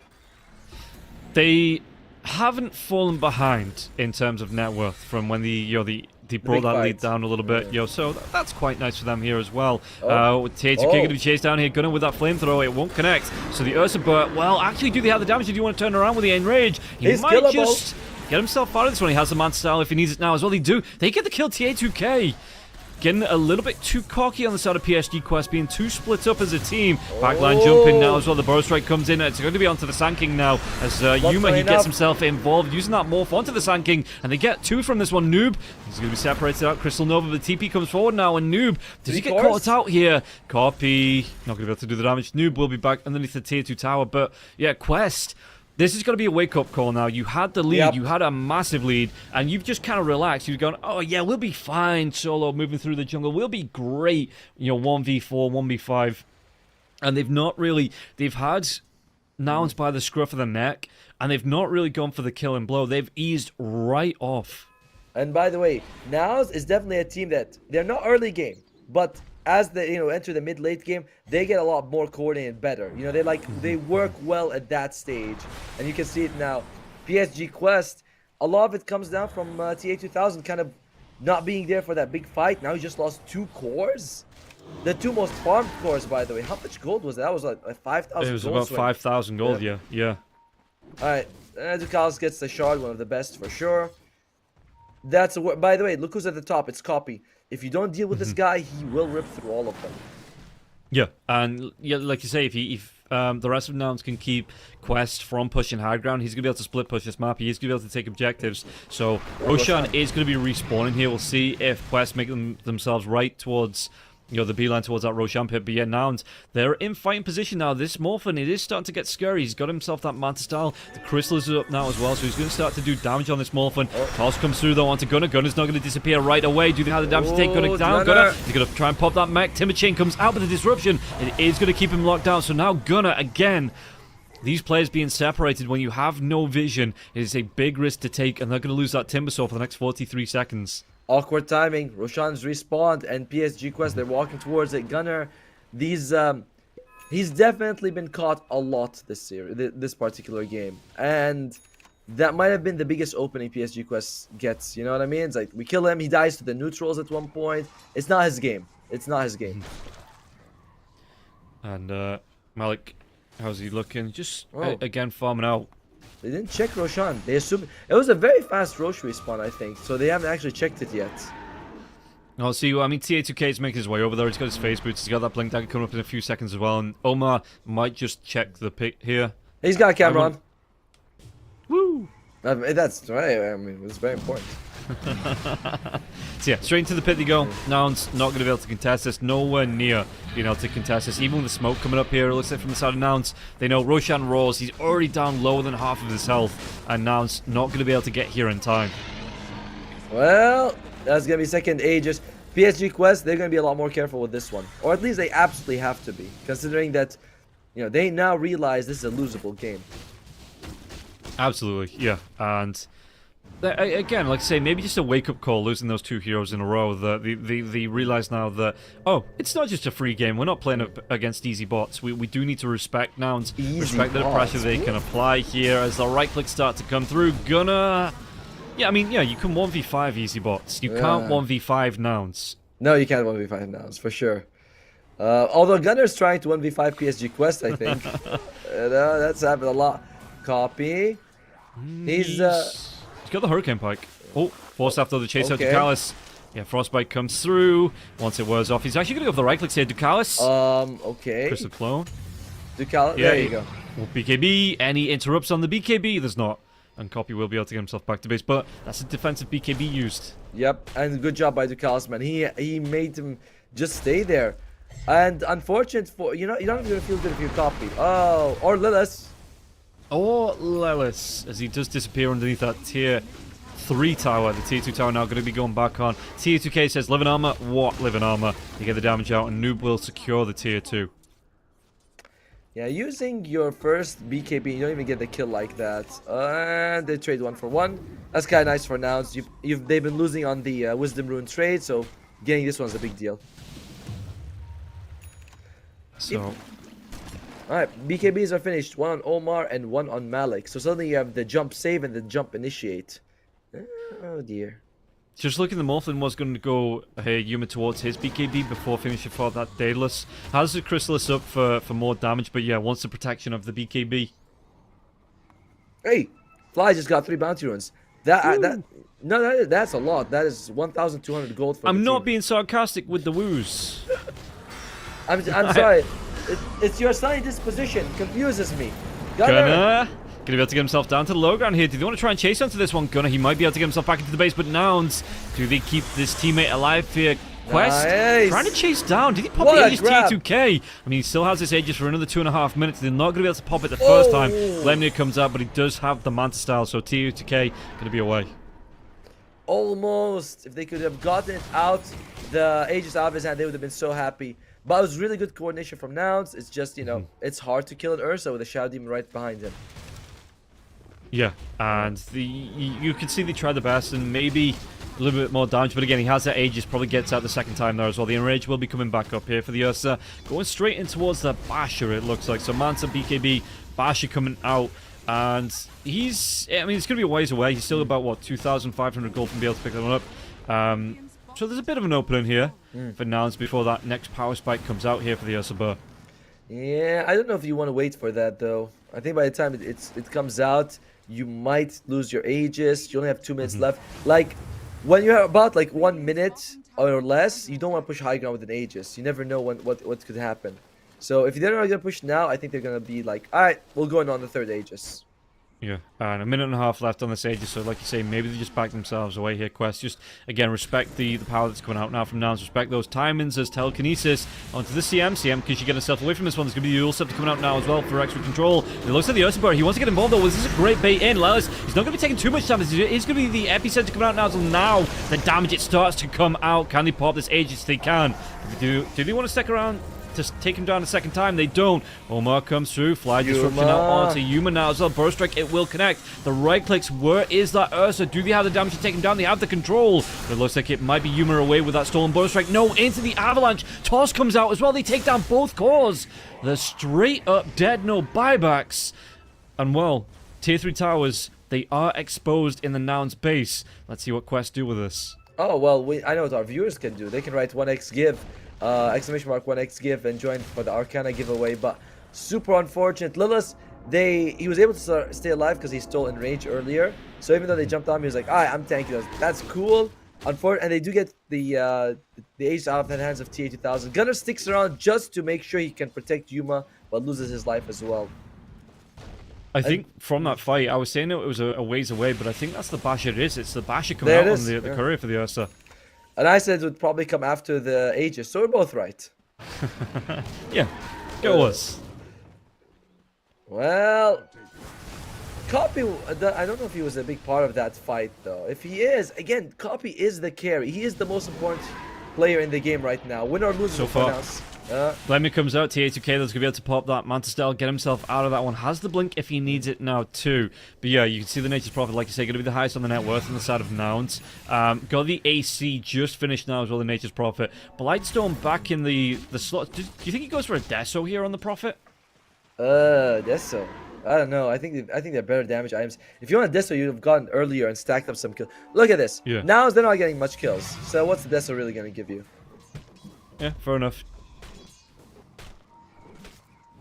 They haven't fallen behind in terms of net worth from when they brought that lead down a little bit, so that's quite nice for them here as well. T2K going to be chased down here, Gunner with that flamethrower, it won't connect. So the Ursa Burst, well, actually, do they have the damage if you want to turn around with the Enrage? He might killable. Just get himself out of this one. He has the man style if he needs it now as well. They do. They get the kill, T2K. Getting a little bit too cocky on the side of PSG Quest, being too split up as a team. Backline jumping now as well. The Burrow Strike comes in. It's going to be onto the Sand King now as Yuma, he gets himself involved, using that morph onto the Sand King. And they get 2 from this one. Noob, he's going to be separated out. Crystal Nova, the TP comes forward now. And Noob, does he get caught out here? Copy. Not going to be able to do the damage. Noob will be back underneath the tier 2 tower. But yeah, Quest, this is going to be a wake-up call now. You had the lead, you had a massive lead, and you've just kind of relaxed. You've gone, oh yeah, we'll be fine, solo, moving through the jungle. We'll be great, 1v4, 1v5. And they've had Nouns by the scruff of the neck, and they've not really gone for the kill and blow. They've eased right off. And by the way, Nouns is definitely a team that, they're not early game, but as they enter the mid-late game, they get a lot more coordinated better. They work well at that stage, and you can see it now. PSG Quest, a lot of it comes down from TA2000 kind of not being there for that big fight. Now he just lost 2 cores. The 2 most farmed cores, by the way. How much gold was that? That was like 5,000 gold. It was about 5,000 gold, yeah. All right, Educalis gets the shard, one of the best for sure. By the way, look who's at the top. It's Copy. If you don't deal with this guy, he will rip through all of them. Yeah, and like you say, if the rest of Nouns can keep Quest from pushing high ground, he's going to be able to split push this map. He is going to be able to take objectives. So Roshan is going to be respawning here. We'll see if Quest make themselves right towards the beeline towards that Roshan pit. But yeah, Nouns, they're in fighting position now. This Morphin, it is starting to get scary. He's got himself that Manta style. The Crystal is up now as well, so he's going to start to do damage on this Morphin. Toss comes through though onto Gunner. Gunner's not going to disappear right away. Do they have the damage to take Gunner down? Gunner, he's going to try and pop that mech. Timber Chain comes out with the disruption. It is going to keep him locked down. So now Gunner again. These players being separated when you have no vision is a big risk to take, and they're going to lose that Timber Saw for the next 43 seconds. Awkward timing. Roshan's respawned, and PSG Quest, they're walking towards it. Gunner, he's definitely been caught a lot this particular game, and that might have been the biggest opening PSG Quest gets. You know what I mean? It's like we kill him, he dies to the neutrals at one point. It's not his game. It's not his game. And Malik, how's he looking? Just again farming out. They didn't check Roshan. They assumed it was a very fast Roche respawn, I think. So they haven't actually checked it yet. Oh, see, I mean, TA2K is making his way over there. He's got his face boots. He's got that blink dagger coming up in a few seconds as well. And Omar might just check the pick here. He's got a camera on. Woo! That's right. I mean, it's very important. So yeah, straight into the pit they go. Nouns not going to be able to contest this. Nowhere near being able to contest this. Even with the smoke coming up here, it looks like from the side of Nouns, they know Roshan roars. He's already down lower than half of his health. And Nouns not going to be able to get here in time. Well, that's going to be second Aegis. PSG Quest, they're going to be a lot more careful with this one. Or at least they absolutely have to be. Considering that, they now realize this is a losable game. Absolutely, yeah. And again, like I say, maybe just a wake-up call losing those 2 heroes in a row. They realize now that, it's not just a free game. We're not playing against easy bots. We do need to respect Nouns, respect the pressure they can apply here as the right-click start to come through. Gunner, you can 1v5 easy bots. You can't 1v5 Nouns. No, you can't 1v5 Nouns, for sure. Although Gunner's trying to 1v5 PSG Quest, I think. That's happened a lot. Copy. He's got the Hurricane Pike. Oh, forced after the chase out Ducalis. Yeah, Frostbite comes through. Once it wears off, he's actually going to go for the right clicks here. Ducalis. Okay. Crystal Clone. Ducalis. Yeah, there you go. Well, BKB. Any interrupts on the BKB? There's not. And Copy will be able to get himself back to base, but that's a defensive BKB used. Yep, and good job by Ducalis, man. He made him just stay there. And unfortunate for you're not going to feel good if you Copy. Oh, or Lilith. Or Lilith, as he does disappear underneath that tier 3 tower. The tier 2 tower now going to be going back on. Tier 2K says living armor. What living armor? You get the damage out, and Noob will secure the tier 2. Yeah, using your first BKB, you don't even get the kill like that. And they trade 1 for 1. That's kind of nice for now. They've been losing on the Wisdom Rune trade, so getting this one's a big deal. So. Alright, BKBs are finished. 1 on Omar and 1 on Malik. So suddenly you have the jump save and the jump initiate. Oh dear. Just looking, the Morphlin was going to go Yuma towards his BKB before finishing for that Daedalus. Has the Chrysalis up for more damage, but yeah, wants the protection of the BKB. Hey, Fly just got 3 bounty runes. That's a lot. That is 1,200 gold for I'm the not team. being sarcastic with the woos. I'm sorry. It's your sunny disposition. Confuses me. Gunner. Gonna be able to get himself down to the low ground here. Do they want to try and chase onto this one? Gunner, he might be able to get himself back into the base, but Nouns, do they keep this teammate alive here? Quest, nice. Trying to chase down. Did he pop the Aegis T2K? I mean, he still has this Aegis for another 2.5 minutes. They're not going to be able to pop it the first time. Lemnir comes out, but he does have the Manta style, so T2K going to be away. Almost. If they could have gotten it out, the Aegis out of his hand, they would have been so happy. But it was really good coordination from Nouns. It's just, you know, it's hard to kill an Ursa with a Shadow Demon right behind him. Yeah, and you can see they tried the best and maybe a little bit more damage, but again, he has that Aegis, probably gets out the second time there as well. The Enrage will be coming back up here for the Ursa, going straight in towards the Basher, it looks like. So Manta, BKB, Basher coming out, and he's going to be a ways away. He's still about, what, 2,500 gold from being able to pick that one up. So there's a bit of an opening here for Nouns before that next power spike comes out here for the Ursa Burr. Yeah, I don't know if you want to wait for that, though. I think by the time it comes out, you might lose your Aegis. You only have 2 minutes left. Like, when you're about like 1 minute or less, you don't want to push high ground with an Aegis. You never know what could happen. So if they're not going to push now, I think they're going to be like, alright, we'll go in on the 3rd Aegis. Yeah, and 1.5 minutes left on this Aegis, so like you say, maybe they just back themselves away here, Quest. Just, again, respect the power that's coming out now from Nouns. Respect those timings as telekinesis onto the CM. CM, because you get himself away from this one. There's going to be the Dual Scepter coming out now as well for extra control. It looks like the Ursa Burr, he wants to get involved though. This is a great bait in. Lelis, he's not going to be taking too much damage. It's going to be the Epicenter coming out now. So now the damage, it starts to come out. Can they pop this Aegis? They can. Do they want to stick around to take him down a second time? They don't. Omar comes through. Fly disruption out onto Yuma now as well. Burst Strike, it will connect. The right clicks, where is that Ursa? Do they have the damage to take him down? They have the control. But it looks like it might be Yuma away with that stolen Burst Strike. No, into the Avalanche. Toss comes out as well. They take down both cores. They're straight up dead. No buybacks. And well, tier 3 towers, they are exposed in the Nouns base. Let's see what Quest do with this. Oh, well, I know what our viewers can do. They can write 1x give. Exclamation mark 1x give and join for the Arcana giveaway, but super unfortunate. Lilith, he was able to stay alive because he stole Enrage earlier, so even though they jumped on me, he was like, alright, I'm tanking. That's cool. And they do get the Ace out of the hands of TA2000. Gunner sticks around just to make sure he can protect Yuma, but loses his life as well. I think from that fight, I was saying it was a ways away, but I think that's the Basher it is. It's the Basher coming out on the courier for the Ursa. And I said it would probably come after the Aegis, so we're both right. Yeah, go us. Well, Copy, I don't know if he was a big part of that fight, though. If he is, again, Copy is the carry. He is the most important player in the game right now. Win or lose, so far. Lemmy comes out, TA2K, that's going to be able to pop that Manta style, get himself out of that one. Has the blink if he needs it now too. But yeah, you can see the Nature's Prophet, like you say, going to be the highest on the net worth on the side of Nouns. Got the AC just finished now as well, the Nature's Prophet. Blightstone back in the slot. Do you think he goes for a Deso here on the Prophet? Deso. I don't know. I think they're better damage items. If you want a Deso, you'd have gone earlier and stacked up some kills. Look at this. Yeah. Nouns, they're not getting much kills. So what's the Deso really going to give you? Yeah, fair enough.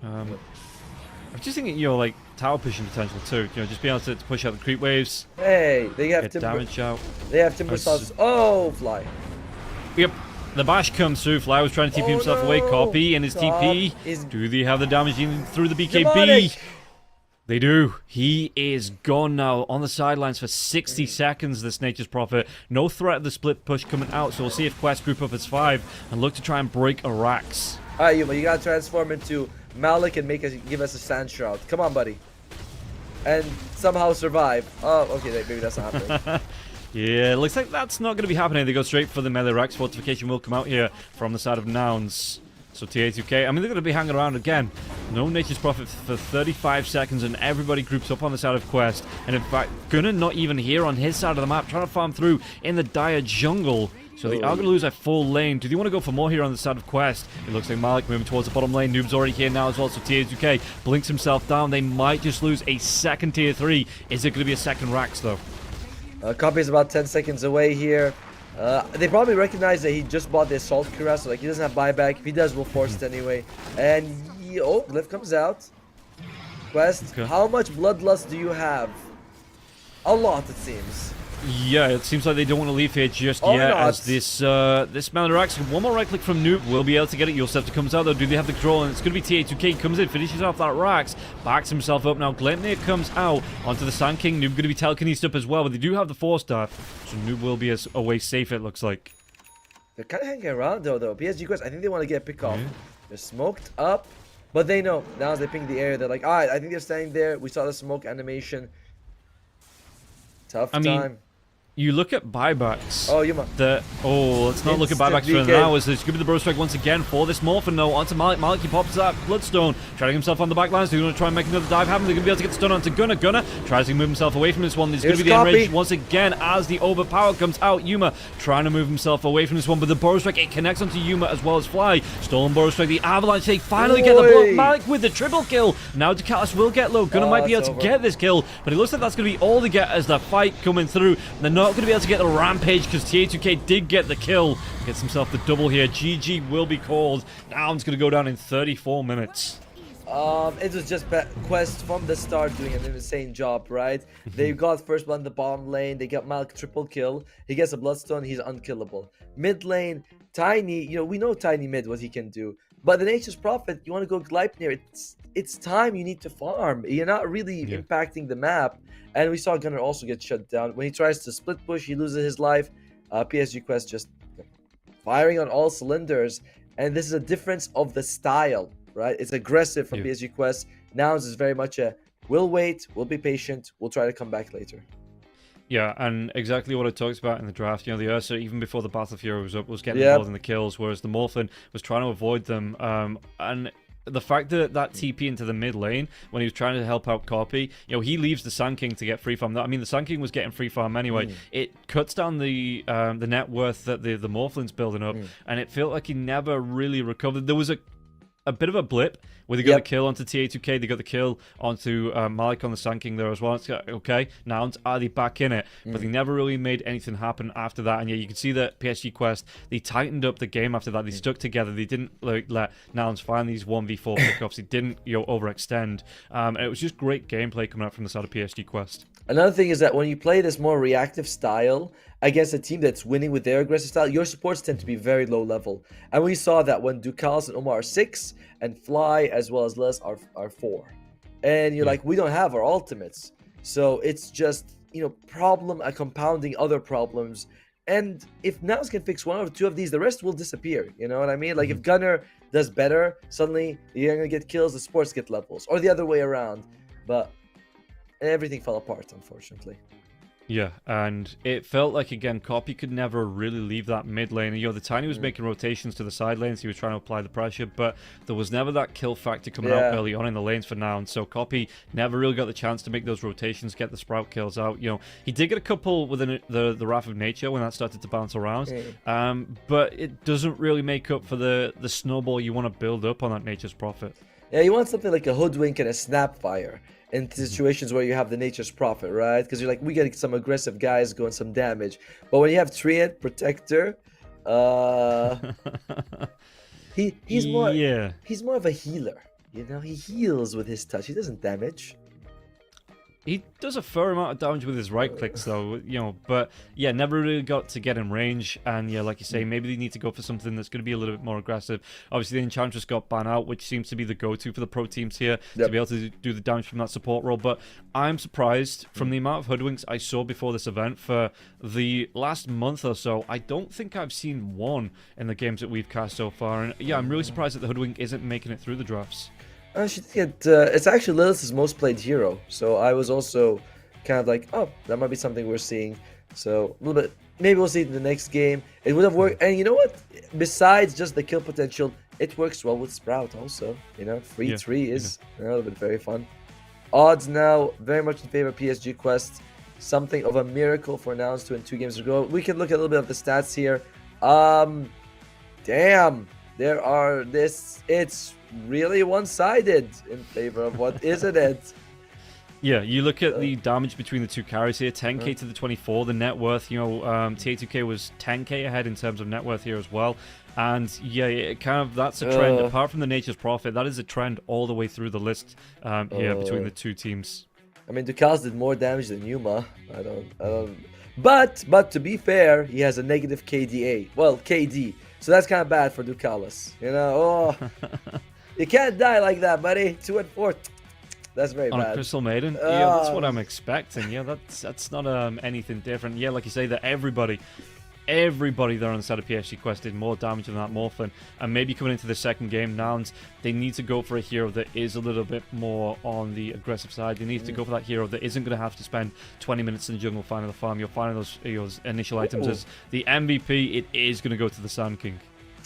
I'm just thinking, you know, like, tower pushing potential too. You know, just being able to push out the creep waves. Hey, they have get damage out. They have timber sauce. Oh, Fly. Yep. The bash comes through. Fly was trying to TP himself away. Copy and his TP. Do they have the damage in through the BKB? Demonic. They do. He is gone now on the sidelines for 60 seconds, this Nature's Prophet. No threat of the split push coming out, so we'll see if Quest group up as 5 and look to try and break Arax. Alright, Yuma, you gotta transform into Malik and give us a Sand Shroud. Come on, buddy. And somehow survive. Oh, okay, maybe that's not happening. Yeah, it looks like that's not going to be happening. They go straight for the melee Arax. Fortification will come out here from the side of Nouns. So TA2K, I mean, they're going to be hanging around again. No Nature's Prophet for 35 seconds, and everybody groups up on the side of Quest. And in fact, Gunnar not even here on his side of the map, trying to farm through in the dire jungle. So they are going to lose a full lane. Do they want to go for more here on the side of Quest? It looks like Malik moving towards the bottom lane. Noob's already here now as well, so TA2K blinks himself down. They might just lose a second tier 3. Is it going to be a second Rax, though? Copy is about 10 seconds away here. They probably recognize that he just bought the Assault Cuirass, so like he doesn't have buyback. If he does, we'll force it anyway. And oh, Glyph comes out. Quest, how much Bloodlust do you have? A lot, it seems. Yeah, it seems like they don't want to leave here just yet, as this Malarax, one more right click from Noob, will be able to get it. Yosef comes out though, do they have the control? And it's going to be TA2K, comes in, finishes off that Rax, backs himself up now. Gleipnir comes out onto the Sand King. Noob going to be telekinesed up as well, but they do have the Force Staff, so Noob will be away safe, it looks like. They're kind of hanging around though. PSG Quest, I think they want to get a pick off. They're smoked up, but they know. Now as they ping the area, they're like, alright, I think they're standing there. We saw the smoke animation. Tough time. You look at buybacks. Oh, Yuma. Let's not look at buybacks for now. As there's going to be the Bro Strike once again for this Morphin. No, onto Malik. Malik, he pops that Bloodstone. Trying himself on the back lines. They're going to try and make another dive happen. They're going to be able to get the stun onto Gunnar. Gunnar tries to move himself away from this one. There's going to be the enrage once again as the overpower comes out. Yuma trying to move himself away from this one. But the Bro Strike, it connects onto Yuma as well as Fly. Stolen Bro Strike. The Avalanche, they finally get the block. Malik with the triple kill. Now Ducalis will get low. Gunnar might be able to get this kill. But it looks like that's going to be all they get as the fight coming through. They're not going to be able to get the Rampage because TA2K did get the kill. Gets himself the double here. GG will be called. Now it's going to go down in 34 minutes. It was just Quest from the start doing an insane job, right? They got first blood in the bottom lane. They got Malik triple kill. He gets a Bloodstone. He's unkillable. Mid lane, Tiny. You know, we know Tiny mid what he can do. But the Nature's Prophet, you want to go Gleipnir. It's time you need to farm. You're not really impacting the map. And we saw Gunnar also get shut down. When he tries to split push, he loses his life. PSG Quest just firing on all cylinders. And this is a difference of the style, right? It's aggressive from PSG Quest. Nouns is very much a, we'll wait, we'll be patient, we'll try to come back later. Yeah, and exactly what I talked about in the draft. You know, the Ursa, even before the Battle Fury was up, was getting involved in the kills, whereas the Morphin was trying to avoid them. And the fact that TP into the mid lane when he was trying to help out Copy, you know, he leaves the Sand King to get free farm. I mean, the Sand King was getting free farm anyway. It cuts down the net worth that the Morphlin's building up, and it felt like he never really recovered. There was a bit of a blip where they got the kill onto TA2K, they got the kill onto Malik on the Sand King there as well. It's like, okay, now are they back in it? But they never really made anything happen after that. And yeah, you can see that PSG Quest, they tightened up the game after that. They stuck together. They didn't let Nouns find these 1v4 pickups. They didn't, you know, overextend. And it was just great gameplay coming out from the side of PSG Quest. Another thing is that when you play this more reactive style against a team that's winning with their aggressive style, your supports tend to be very low level. And we saw that when Ducalis and Omar are 6 and Fly as well as Les are 4. And you're like, we don't have our ultimates. So it's just, you know, compounding other problems. And if Nouns can fix one or two of these, the rest will disappear. You know what I mean? Like if Gunnar does better, suddenly you're going to get kills, the supports get levels. Or the other way around. But everything fell apart, unfortunately. Yeah, and it felt like, again, Copy could never really leave that mid lane. You know, the Tiny was making rotations to the side lanes. He was trying to apply the pressure, but there was never that kill factor coming out early on in the lanes for now. And so Copy never really got the chance to make those rotations, get the Sprout kills out. You know, he did get a couple with the Wrath of Nature when that started to bounce around. But it doesn't really make up for the snowball you want to build up on that Nature's Prophet. Yeah, you want something like a Hoodwink and a Snapfire in situations where you have the Nature's Prophet, right? Because you're like, we get some aggressive guys going some damage. But when you have Treant, Protector, he's more of a healer. You know, he heals with his touch. He doesn't damage. He does a fair amount of damage with his right clicks, though, but yeah, never really got to get in range. And yeah, like you say, maybe they need to go for something that's going to be a little bit more aggressive. Obviously, the Enchantress got banned out, which seems to be the go-to for the pro teams here to be able to do the damage from that support role. But I'm surprised from the amount of hoodwinks I saw before this event for the last month or so. I don't think I've seen one in the games that we've cast so far. And yeah, I'm really surprised that the hoodwink isn't making it through the drafts. It's actually Lilith's most played hero, so I was also kind of like, oh, that might be something we're seeing. So a little bit, maybe we'll see it in the next game. It would have worked, and you know what? Besides just the kill potential, it works well with Sprout also. Free 3 is a little bit very fun. Odds now very much in favor of PSG Quest. Something of a miracle for Nouns to win 2 games ago. We can look at a little bit of the stats here. Damn, it's really one-sided in favor of what isn't it? Yeah, you look at the damage between the two carries here, 10k to the 24. The net worth, TA2K was 10k ahead in terms of net worth here as well. And yeah, that's a trend. Apart from the Nature's Prophet, that is a trend all the way through the list here between the two teams. I mean, Ducalis did more damage than Yuma. I don't. But to be fair, he has a negative KDA. Well, KD. So that's kind of bad for Ducalis. You can't die like that, buddy. 2 and 4. That's very bad. On a Crystal Maiden? Yeah, that's what I'm expecting. Yeah, that's not anything different. Yeah, like you say, that everybody there on the side of PSG Quest did more damage than that Morphin. And maybe coming into the second game, Nouns, they need to go for a hero that is a little bit more on the aggressive side. They need to go for that hero that isn't going to have to spend 20 minutes in the jungle finding the farm. You're finding those initial items as the MVP. It is going to go to the Sand King.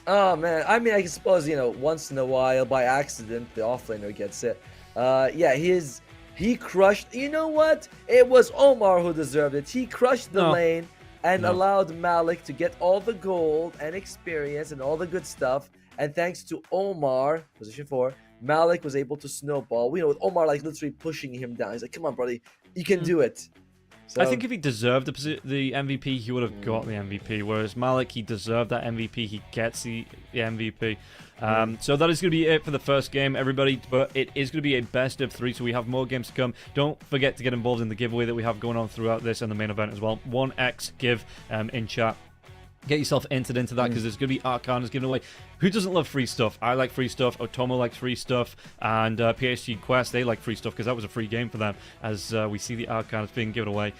Oh, man. I mean, I suppose, once in a while, by accident, the offlaner gets it. Yeah, he crushed. You know what? It was Omar who deserved it. He crushed the lane and allowed Malik to get all the gold and experience and all the good stuff. And thanks to Omar, position 4, Malik was able to snowball. With Omar literally pushing him down. He's like, come on, buddy, you can do it. So, I think if he deserved the MVP, he would have got the MVP. Whereas Malik, he deserved that MVP. He gets the MVP. So that is going to be it for the first game, everybody. But it is going to be a best of 3, so we have more games to come. Don't forget to get involved in the giveaway that we have going on throughout this and the main event as well. 1x give in chat. Get yourself entered into that because there's going to be Arcanas given away. Who doesn't love free stuff? I like free stuff. Otomo likes free stuff. And PSG Quest, they like free stuff because that was a free game for them as we see the Arcanas being given away.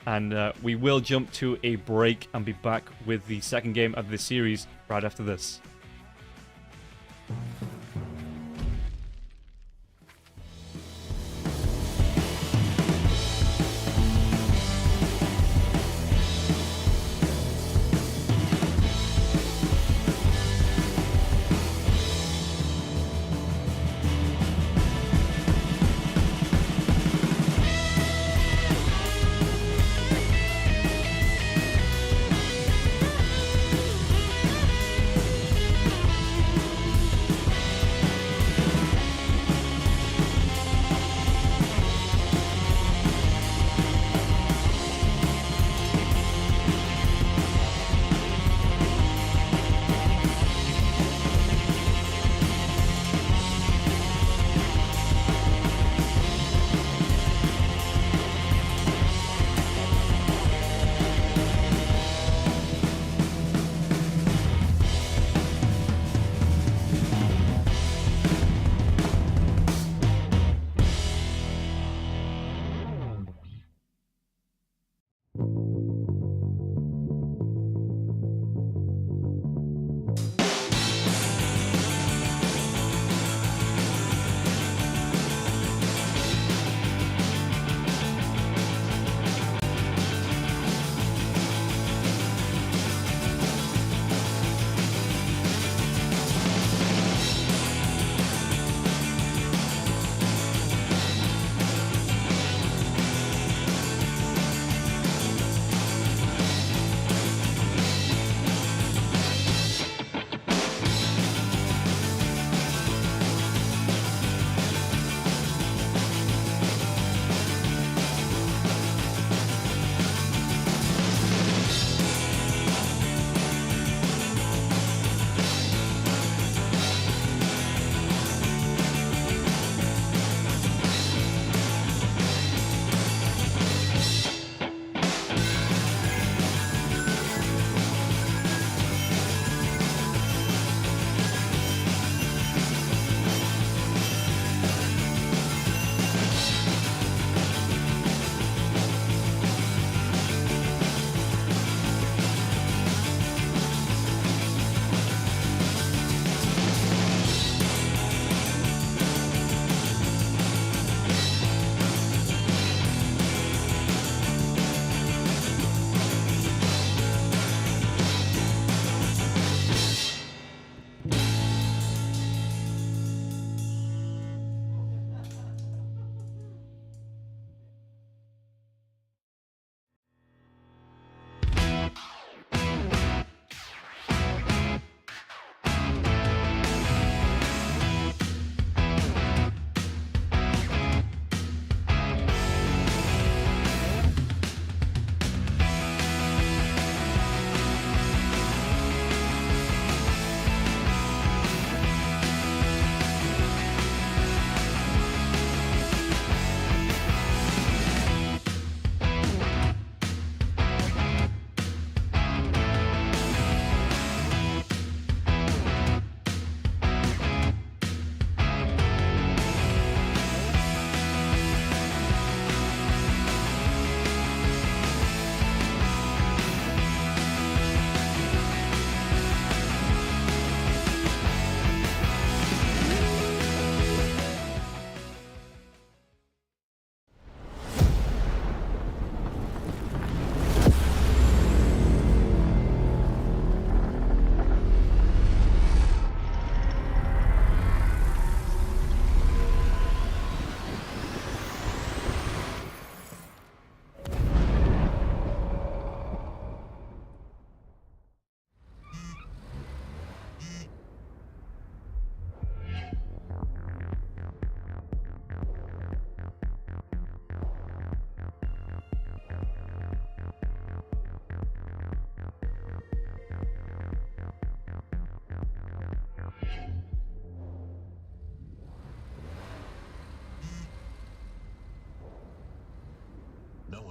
And we will jump to a break and be back with the second game of this series right after this.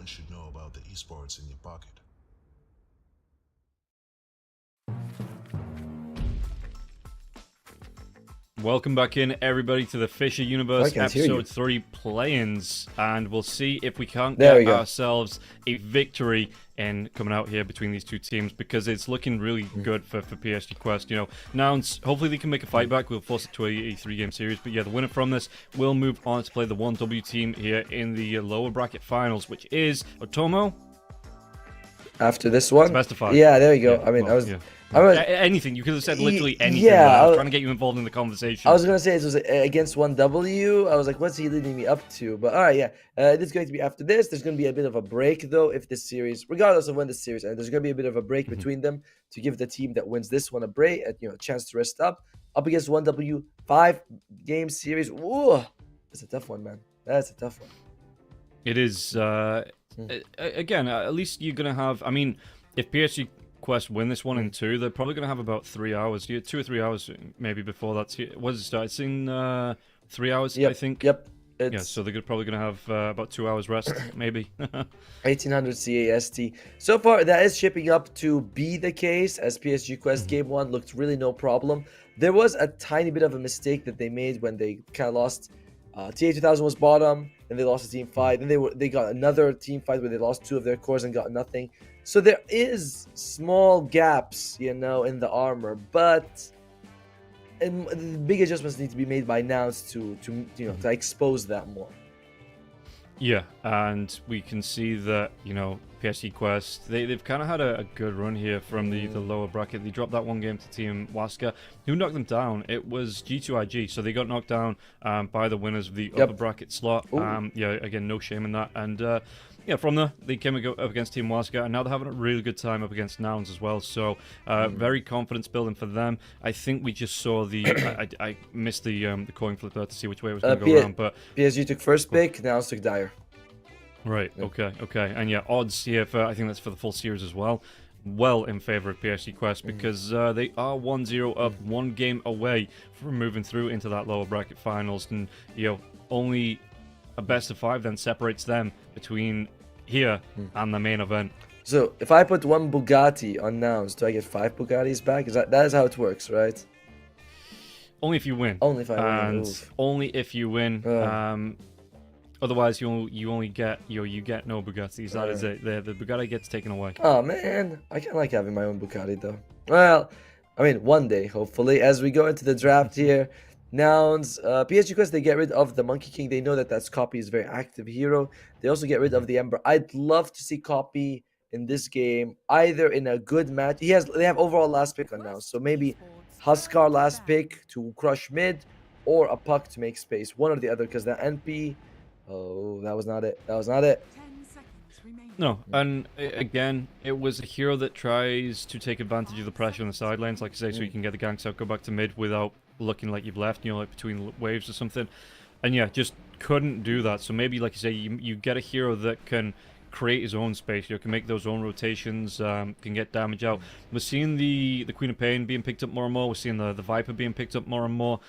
everyone should know about the esports in your pocket. Welcome back in, everybody, to the FISSURE Universe Episode 3 play-ins, and we'll see if we can't get ourselves a victory in coming out here between these two teams, because it's looking really good for PSG Quest. You know, Nouns, hopefully they can make a fight back. We'll force it to a 3-game series, but yeah, the winner from this will move on to play the 1W team here in the lower bracket finals, which is Otomo. After this one? It's best of 5. Yeah, there you go. Yeah, I mean, well, I was anything. You could have said literally anything. Yeah, I was trying to get you involved in the conversation. I was gonna say it was against 1W. I was like, what's he leading me up to? But all right, yeah, it is going to be after this. There's going to be a bit of a break though, if this series, regardless of when the series ends, there's going to be a bit of a break between them to give the team that wins this one a break, a chance to rest up against 1W 5-game series. Ooh, it's a tough one, man. That's a tough one. It is. Again, at least you're gonna have. I mean, if PSG Quest win this one in 2, they're probably going to have about 3 hours, 2 or 3 hours maybe before that. What does it start? It's in 3 hours, I think. Yep. Yeah, so they're probably going to have about 2 hours rest, maybe. 1800 CAST. So far, that is shipping up to be the case, as PSG Quest Game 1 looked really no problem. There was a tiny bit of a mistake that they made when they kind of lost. TA2000 was bottom, and they lost a team fight. Then they got another team fight where they lost 2 of their cores and got nothing. So there is small gaps, in the armor, but the big adjustments need to be made by Nouns to expose that more. Yeah, and we can see that, PSG Quest, they've kind of had a good run here from the lower bracket. They dropped that one game to Team Waska, who knocked them down. It was G2IG, so they got knocked down by the winners of the upper bracket slot. Yeah, again, no shame in that. And yeah, from there, they came up against Team Waska, and now they're having a really good time up against Nouns as well. So, very confidence building for them. I think we just saw the... I missed the coin flip there to see which way it was going to go around, but... PSG took first pick, Nouns took Dire. Right, okay. And yeah, odds here for, I think that's for the full series as well, well in favor of PSG Quest, because they are 1-0 up, 1 game away from moving through into that lower bracket finals, and, only a best of 5 then separates them between here and the main event. So, if I put 1 Bugatti on Nouns, do I get 5 Bugattis back? That is how it works, right? Only if you win. Only if I win. And only if you win. Otherwise, you only get you get no Bugattis. That is it. The Bugatti gets taken away. Oh man, I kind of like having my own Bugatti though. Well, I mean, one day hopefully. As we go into the draft here, Nouns, PSG Quest, they get rid of the Monkey King. They know that that's Copy is a very active hero. They also get rid of the Ember. I'd love to see Copy in this game, either in a good match. They have overall last pick on Nouns, so maybe Huskar last pick to crush mid, or a Puck to make space. One or the other, because that NP. Oh, that was not it. That was not it. No, and again, it was a hero that tries to take advantage of the pressure on the sidelines, like I say, so you can get the ganks out, go back to mid without looking like you've left, like between waves or something. And yeah, just couldn't do that. So maybe, like you say, you get a hero that can create his own space, can make those own rotations, can get damage out. We're seeing the Queen of Pain being picked up more and more. We're seeing the Viper being picked up more and more.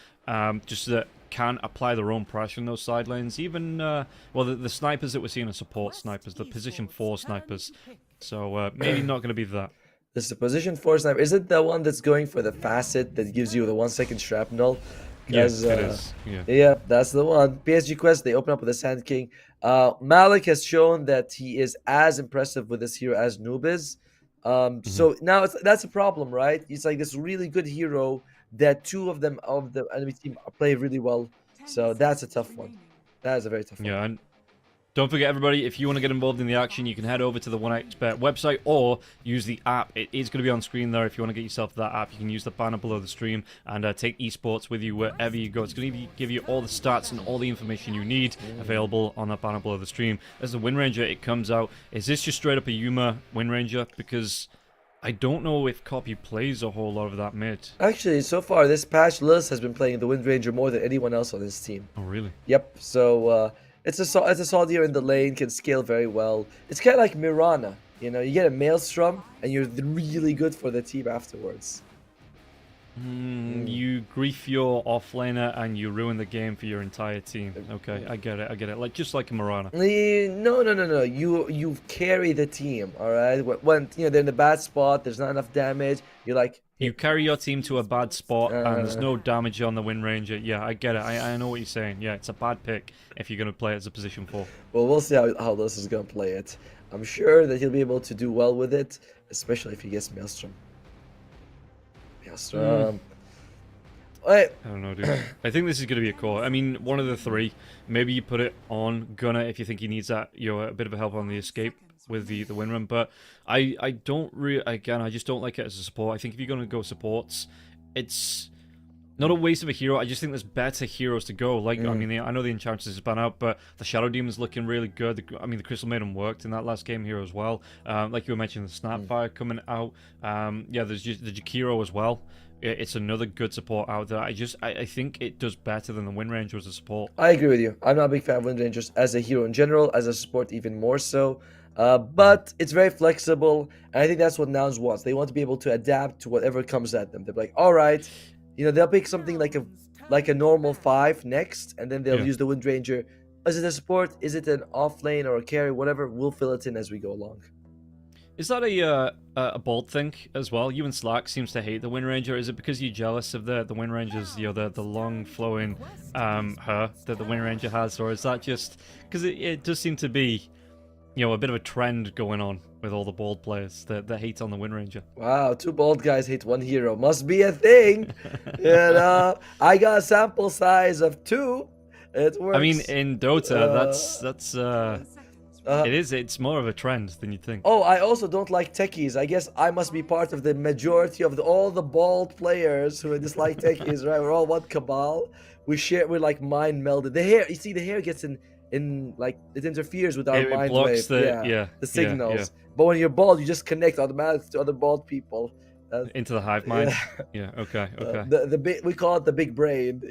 Just that can apply their own pressure in those sidelines. Even, well, the snipers that we're seeing are support snipers, the position 4 snipers. So maybe not going to be that. This is a position 4 sniper. Is it the one that's going for the facet that gives you the 1-second shrapnel? Yes, it is. Yeah, that's the one. PSG Quest, they open up with the Sand King. Malik has shown that he is as impressive with this hero as Noob is. So now that's a problem, right? He's like this really good hero that 2 of them of the enemy team play really well. So that's a tough one. That is a very tough one. Yeah, and don't forget, everybody, if you want to get involved in the action, you can head over to the 1xBet website or use the app. It is going to be on screen there. If you want to get yourself that app, you can use the banner below the stream and take eSports with you wherever you go. It's going to give you all the stats and all the information you need available on that banner below the stream. As the Wind Ranger, it comes out. Is this just straight up a Yuma Wind Ranger? Because I don't know if Copy plays a whole lot of that mid. Actually, so far this patch, Lilith has been playing the Wind Ranger more than anyone else on his team. Oh, really? Yep. So it's a solid hero in the lane, can scale very well. It's kind of like Mirana. You get a Maelstrom, and you're really good for the team afterwards. You grief your offlaner and you ruin the game for your entire team. Okay, I get it. Like just like a Mirana. No. You carry the team. All right. When they're in a bad spot, there's not enough damage. You're like you carry your team to a bad spot and there's no damage on the Wind Ranger. Yeah, I get it. I know what you're saying. Yeah, it's a bad pick if you're gonna play it as a position 4. Well, we'll see how this is gonna play it. I'm sure that he'll be able to do well with it, especially if he gets Maelstrom. I don't know, dude. I think this is going to be a core. I mean, one of the 3. Maybe you put it on Gunner if you think he needs that, a bit of a help on the escape with the win run. But I don't really, again, I just don't like it as a support. I think if you're going to go supports, it's not a waste of a hero. I just think there's better heroes to go. Like, I mean, I know the Enchantress has been out, but the Shadow Demon's looking really good. The Crystal Maiden worked in that last game here as well. Like you were mentioning, the Snapfire coming out. Yeah, there's just the Jakiro as well. It's another good support out there. I think it does better than the Wind Ranger as a support. I agree with you. I'm not a big fan of Wind Rangers as a hero in general, as a support even more so. But it's very flexible, and I think that's what MOUZ wants. They want to be able to adapt to whatever comes at them. They're like, all right, they'll pick something like a normal 5 next, and then they'll use the Wind Ranger. Is it a support? Is it an off lane or a carry? Whatever, we'll fill it in as we go along. Is that a bold thing as well? You and Slack seems to hate the Wind Ranger. Is it because you're jealous of the Wind Ranger's, the long flowing hair that the Wind Ranger has, or is that just because it does seem to be, a bit of a trend going on with all the bald players that hate on the Wind Ranger? Wow, 2 bald guys hate 1 hero. Must be a thing. I got a sample size of 2. It works. I mean, in Dota, that's. It's more of a trend than you'd think. Oh, I also don't like techies. I guess I must be part of the majority of all the bald players who dislike techies, right? We're all one cabal. We're like mind melded. The hair, you see, the hair gets in like, it interferes with our mind wave. The signals. Yeah. But when you're bald, you just connect automatically to other bald people. Into the hive mind. Yeah. Okay. We call it the big brain.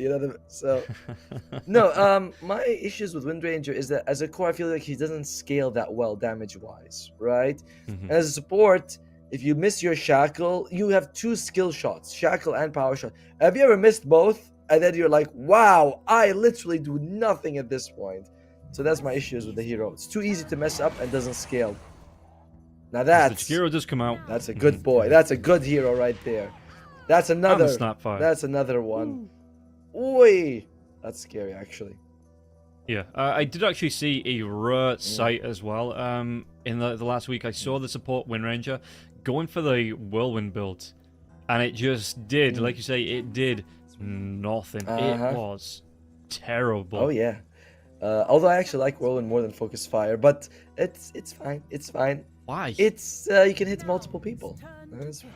No. My issues with Wind Ranger is that as a core, I feel like he doesn't scale that well damage wise, right? And as a support, if you miss your shackle, you have 2 skill shots, shackle and power shot. Have you ever missed both? And then you're like, wow, I literally do nothing at this point. So that's my issues with the hero. It's too easy to mess up and doesn't scale. Now that's the hero does come out. That's a good boy. That's a good hero right there. That's another. Snapfire. That's another one. Oi, that's scary actually. Yeah, I did actually see a rare sight as well. In the last week, I saw the support Wind Ranger going for the Whirlwind build, and it just did, like you say, it did nothing. It was terrible. Oh yeah. Although I actually like Whirlwind more than Focus Fire, but it's fine. It's fine. Why? It's you can hit multiple people.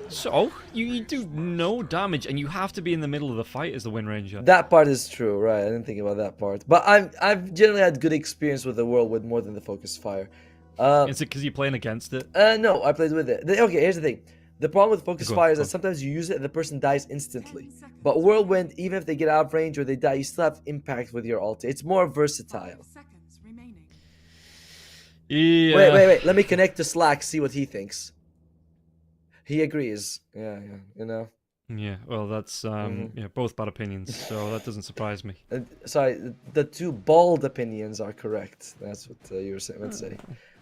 So you do no damage, and you have to be in the middle of the fight as the Wind Ranger. That part is true, right? I didn't think about that part. But I've generally had good experience with the Whirlwind more than the Focus Fire. Is it because you're playing against it? No, I played with it. Okay, here's the thing. The problem with Focus Fire is that sometimes you use it and the person dies instantly. But Whirlwind, even if they get out of range or they die, you still have impact with your ulti. It's more versatile. Yeah. Wait. Let me connect to Slack, see what he thinks. He agrees. Yeah, Yeah, well, that's both bad opinions, so that doesn't surprise me. Sorry, the 2 bald opinions are correct. That's what you were saying. Let's say.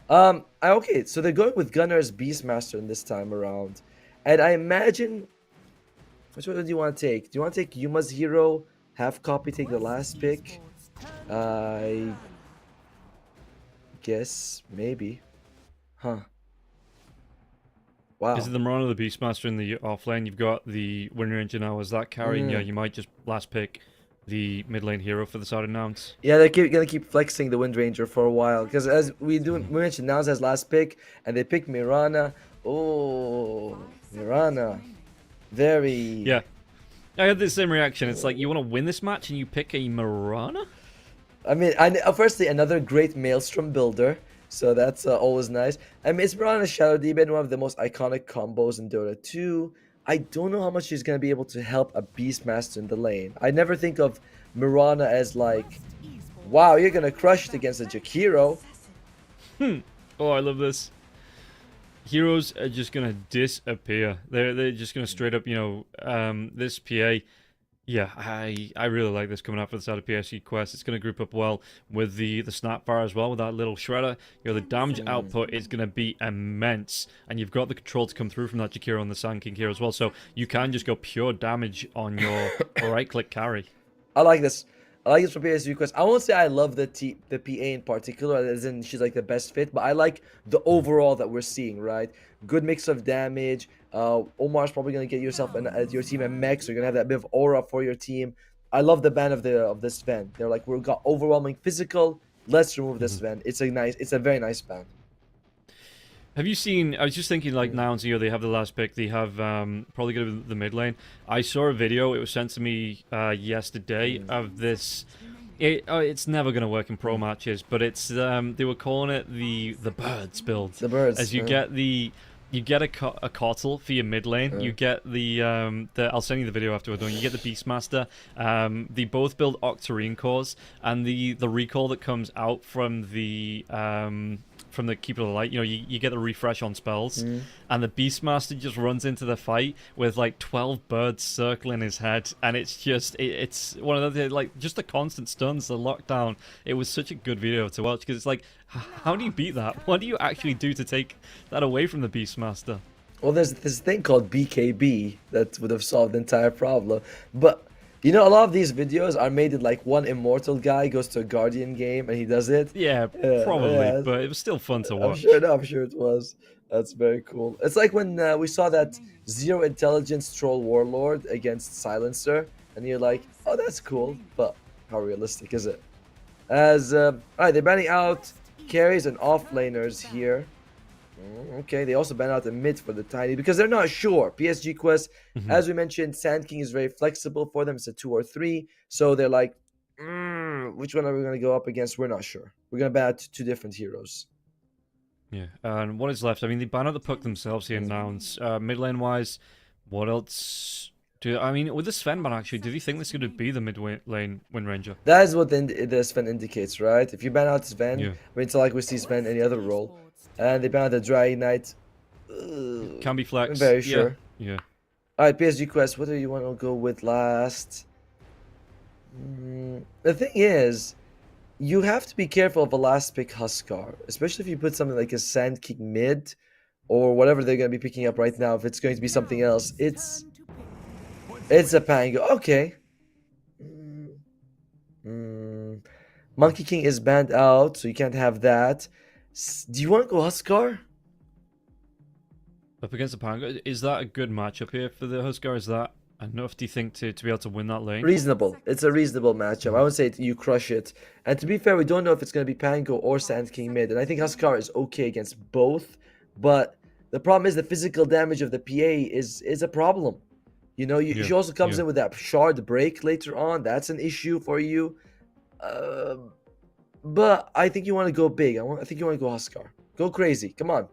Okay, so they're going with Gunner as Beastmaster in this time around, and I imagine. Which one do you want to take? Do you want to take Yuma's hero? Half copy, take the last pick. I guess maybe. Huh. Wow. Is it the Mirana, the Beastmaster in the offlane? You've got the Wind Ranger now as that carry, and yeah, you might just last pick the mid lane hero for the side of Nouns. Yeah, they're gonna keep flexing the Wind Ranger for a while, because as we mentioned, Nouns has last pick, and they pick Mirana. Oh, Mirana. Very... Yeah. I had the same reaction. It's like, you want to win this match and you pick a Mirana? I mean, firstly, another great Maelstrom builder, so that's always nice. I mean, it's Mirana Shadow Demon, one of the most iconic combos in Dota 2. I don't know how much she's going to be able to help a Beastmaster in the lane. I never think of Mirana as like, wow, you're going to crush it against a Jakiro. Oh, I love this. heroes are just gonna disappear. They're just gonna straight up, this PA. Yeah, I really like this coming out for the side of PSG Quest. It's going to group up well with the Snapfire as well, with that little shredder. The damage output is going to be immense, and you've got the control to come through from that Jakiro and the Sand King here as well, so you can just go pure damage on your right-click carry. I like this. I like this for PSG Quest. I won't say I love the PA in particular, as in she's like the best fit, but I like the overall that we're seeing, right? Good mix of damage. Omar's probably gonna get yourself your team a mech, so you're gonna have that bit of aura for your team. I love the ban of this Sven. They're like, we've got overwhelming physical. Let's remove this Sven. It's a very nice ban. Have you seen, I was just thinking, like, now and Zio, they have the last pick, they have probably going to be the mid lane. I saw a video, it was sent to me yesterday, of this. It's never going to work in pro matches, but it's, they were calling it the birds build. The birds. As you get you get a Cortal for your mid lane. You get the I'll send you the video afterward. You get the Beastmaster. They both build Octarine cores, and the recall that comes out from the Keeper of the Light. You get the refresh on spells, and the Beastmaster just runs into the fight with like 12 birds circling his head, and it's one of the just the constant stuns, the lockdown. It was such a good video to watch because it's like, how do you beat that? What do you actually do to take that away from the Beastmaster? Well, there's this thing called BKB that would have solved the entire problem. But, a lot of these videos are made in like one immortal guy goes to a Guardian game and he does it. Yeah, probably, but it was still fun to watch. I'm sure it was. That's very cool. It's like when we saw that Zero Intelligence Troll Warlord against Silencer, and you're like, oh, that's cool, but how realistic is it? Alright, they're banning out carries and offlaners here. Okay, they also ban out the mid for the tiny because they're not sure. PSG Quest, as we mentioned, Sand King is very flexible for them. It's a 2 or 3, so they're like, which one are we going to go up against? We're not sure. We're going to ban out 2 different heroes. Yeah, and what is left? I mean, they ban out the puck themselves here now. Mid lane wise, what else? With the Sven ban, actually, do you think this is going to be the mid lane Wind Ranger? That is what the Sven indicates, right? If you ban out Sven, wait until we see Sven any other role. And they ban out the Dry Ignite. Can be flex. I'm very sure. Yeah. Alright, PSG Quest, what do you want to go with last? The thing is, you have to be careful of a last pick Huskar, especially if you put something like a Sand King mid, or whatever they're going to be picking up right now. If it's going to be something else, it's a Pango. Okay. Monkey King is banned out, so you can't have that. Do you want to go Huskar? Up against the Pango, is that a good matchup here for the Huskar? Is that enough, do you think, to be able to win that lane? Reasonable. It's a reasonable matchup. I would say you crush it. And to be fair, we don't know if it's going to be Pango or Sand King mid. And I think Huskar is okay against both. But the problem is the physical damage of the PA is a problem. She also comes in with that shard break later on. That's an issue for you. But I think you want to go big. I think you want to go Huskar. Go crazy. Come on.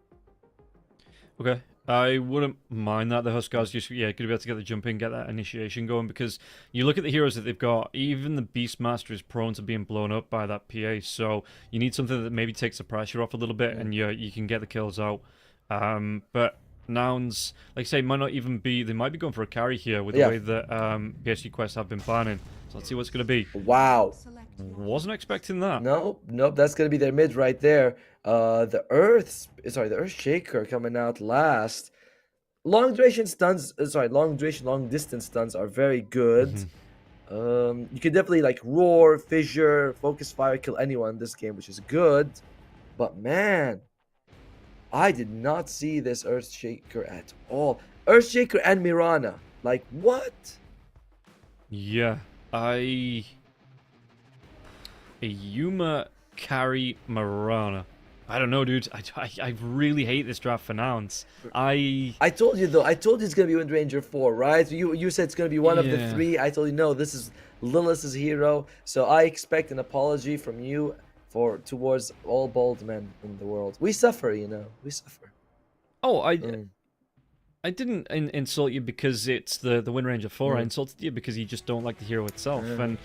Okay. I wouldn't mind that. The Huskars just, going to be able to get the jump in, get that initiation going, because you look at the heroes that they've got, even the Beastmaster is prone to being blown up by that PA, so you need something that maybe takes the pressure off a little bit, and you can get the kills out. But Nouns, like I say, might not even be, they might be going for a carry here with the way that PSG Quest have been banning. So let's see what's going to be. Wow. Wasn't expecting that. Nope, that's going to be their mid right there. The Earth Shaker coming out last. Long distance stuns are very good. You can definitely like roar, fissure, focus fire, kill anyone in this game, which is good. But man, I did not see this Earthshaker at all. Earthshaker and Mirana. Like, what? Yeah, a Yuma carry Mirana. I don't know, dude. I really hate this draft for Nouns. I told you, though. I told you it's going to be Wind Ranger 4, right? You said it's going to be one of the 3. I told you, no, this is Lilith's hero. So I expect an apology from you towards all bald men in the world. We suffer, we suffer. Oh, I didn't insult you because it's the Wind Ranger 4. I insulted you because you just don't like the hero itself. And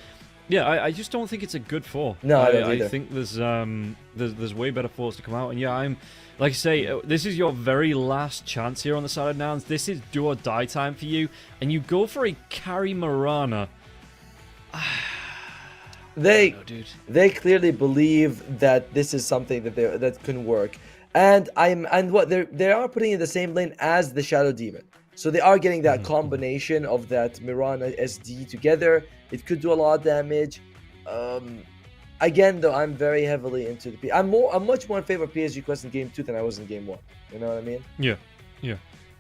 Yeah, I just don't think it's a good 4. No, I don't either. I think there's way better 4s to come out, and yeah, I'm like I say, this is your very last chance here on the side of Nouns. This is do or die time for you, and you go for a carry Mirana. They dude. They clearly believe that this is something that can work, and they are putting in the same lane as the Shadow Demon. So they are getting that combination of that Mirana SD together. It could do a lot of damage. Again, though, I'm very heavily into the I'm much more in favor of PSG Quest in Game 2 than I was in Game 1. You know what I mean? Yeah.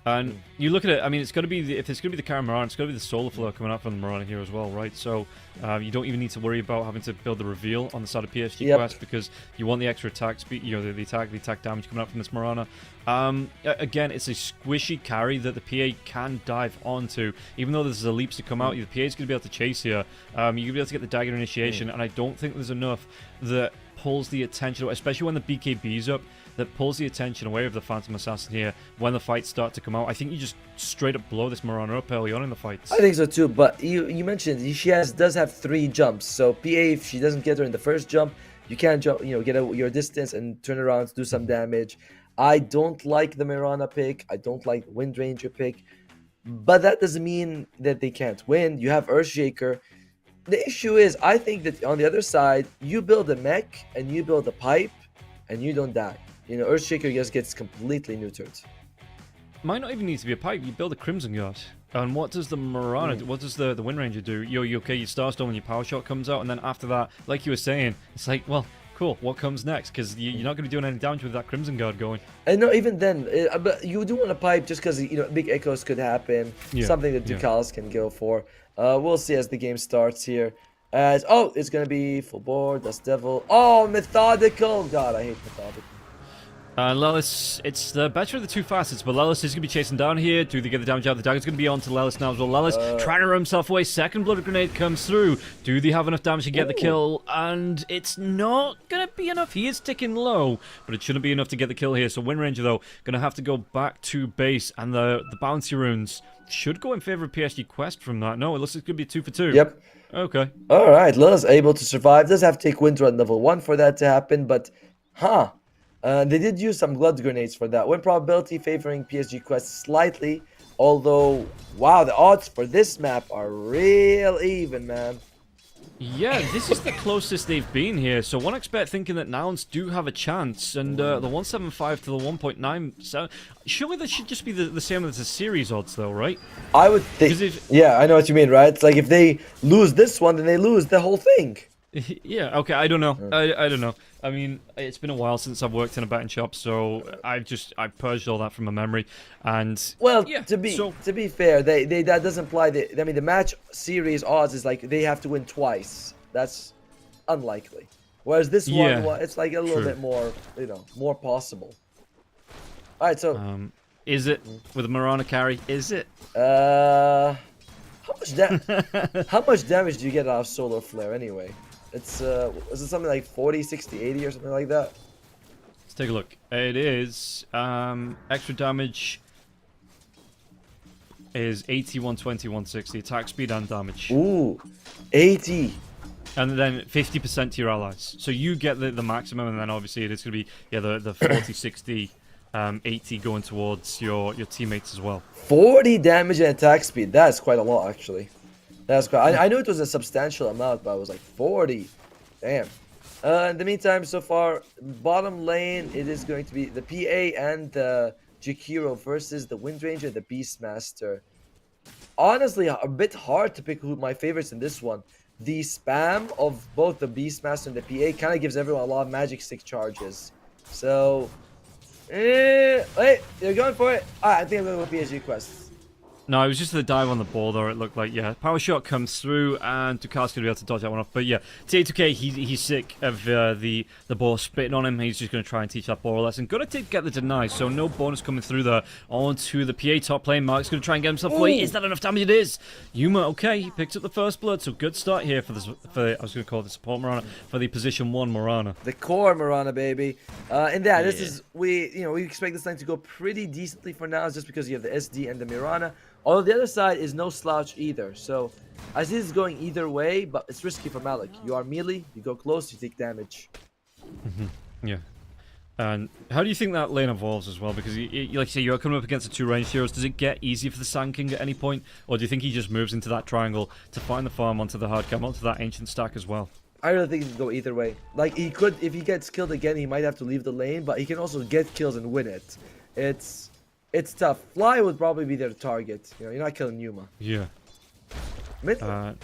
And you look at it, I mean, it's going to be if it's going to be the Karen Mirana, it's going to be the Solar Flow coming out from the Mirana here as well, right? So you don't even need to worry about having to build the reveal on the side of PSG Quest because you want the extra attack speed, you know, the attack damage coming out from this Mirana. Again, it's a squishy carry that the PA can dive onto. Even though there's a leaps to come out, the PA is going to be able to chase here. You're going to be able to get the dagger initiation, and I don't think there's enough that pulls the attention, especially when the BKB's up, that pulls the attention away of the Phantom Assassin here when the fights start to come out. I think you just straight up blow this Mirana up early on in the fights. I think so too, but you mentioned she does have 3 jumps, so PA, if she doesn't get her in the first jump, you can jump, get your distance and turn around to do some damage. I don't like the Mirana pick, I don't like the Wind Ranger pick, but that doesn't mean that they can't win. You have Earthshaker. The issue is, I think that on the other side, you build a mech and you build a pipe and you don't die. Earthshaker just gets completely neutered. Might not even need to be a pipe. You build a Crimson Guard. And what does the Mirana do? What does the Wind Ranger do? You Starstone when your Power Shot comes out, and then after that, like you were saying, it's like, well, cool, what comes next? Because you're not going to be doing any damage with that Crimson Guard going. And no, even then, but you do want a pipe just because, big echoes could happen. Yeah, something that Ducalis can go for. We'll see as the game starts here. It's going to be full board, Dust Devil. Oh, Methodical! God, I hate Methodical. Lelis, it's the better of the 2 facets, but Lelis is going to be chasing down here. Do they get the damage out? The dagger's going to be on to Lelis now as well. Lelis trying to run himself away. Second Blood Grenade comes through. Do they have enough damage to get the kill? And it's not going to be enough. He is ticking low, but it shouldn't be enough to get the kill here. So Wind Ranger, though, going to have to go back to base, and the bouncy runes should go in favor of PSG Quest from that. No, it looks like it's going to be a 2 for 2. Yep. Okay. All right, Lelis able to survive. Does have to take Wind Run level 1 for that to happen, but they did use some Blood Grenades for that. Win probability favoring PSG Quest slightly, although, wow, the odds for this map are real even, man. Yeah, this is the closest they've been here, so one expect thinking that Nouns do have a chance, and the 175 to the 1.9, surely that should just be the same as the series odds, though, right? I would think, yeah, I know what you mean, right? It's like if they lose this one, then they lose the whole thing. Yeah, okay, I don't know. I don't know. I mean, it's been a while since I've worked in a betting shop, so I've purged all that from my memory. And well, yeah, to be fair, that doesn't apply. The match series odds is like they have to win twice. That's unlikely. Whereas this one, it's like a little bit more, more possible. All right, so is it with a Mirana carry? Is it? How much damage do you get out of Solar Flare anyway? It's is it something like 40, 60, 80 or something like that? Let's take a look. It is extra damage is 80, 120, 160 attack speed and damage. Ooh, 80. And then 50% to your allies. So you get the maximum, and then obviously it is going to be the 40, 60, 80 going towards your teammates as well. 40 damage and attack speed. That's quite a lot, actually. That's quite. I knew it was a substantial amount, but I was like 40. Damn. In the meantime, so far, bottom lane, it is going to be the PA and the Jakiro versus the Wind Ranger, the Beastmaster. Honestly, a bit hard to pick who my favorites in this one. The spam of both the Beastmaster and the PA kind of gives everyone a lot of magic stick charges. So, wait, you're going for it? Alright, I think I'm going to go with PSG Quest. No, it was just the dive on the ball, though. It looked like, yeah, Power Shot comes through, and Ducalis going to be able to dodge that one off. But yeah, T2K, he's sick of the ball spitting on him. He's just going to try and teach that ball a lesson. Going to get the deny, so no bonus coming through there. Onto the PA top lane. Mark's going to try and get himself away. Is that enough damage? It is. Yuma, okay, he picks up the first blood, so good start here for I was going to call it the support Mirana, for the position 1 Mirana. The core Mirana, baby. And this is, we expect this lane to go pretty decently for now, just because you have the SD and the Mirana. Although the other side is no slouch either. So Aziz is going either way, but it's risky for Malik. You are melee, you go close, you take damage. Yeah. And how do you think that lane evolves as well? Because, like you say, you're coming up against the two ranged heroes. Does it get easy for the Sand King at any point? Or do you think he just moves into that triangle to find the farm onto the hard cam, onto that ancient stack as well? I really think he can go either way. Like, he could, if he gets killed again, he might have to leave the lane, but he can also get kills and win it. It's tough. Fly would probably be their target. You know, you're not killing Yuma. Yeah. Mid lane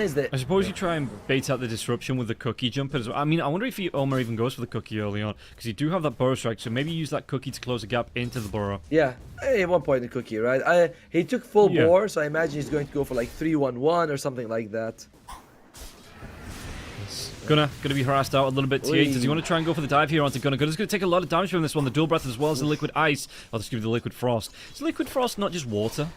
is the... I suppose you try and bait out the disruption with the cookie jump as well. I mean, I wonder if Omar even goes for the cookie early on, because you do have that burrow strike, so maybe use that cookie to close the gap into the burrow. Yeah, at one point the cookie, right? He took full bore, so I imagine he's going to go for like 3-1-1 or something like that. Gonna be harassed out a little bit. TH, does he want to try and go for the dive here onto Gunnar? Gunner's going to take a lot of damage from this one. The dual breath as well as the liquid ice. I'll just give you the liquid frost. Is liquid frost not just water?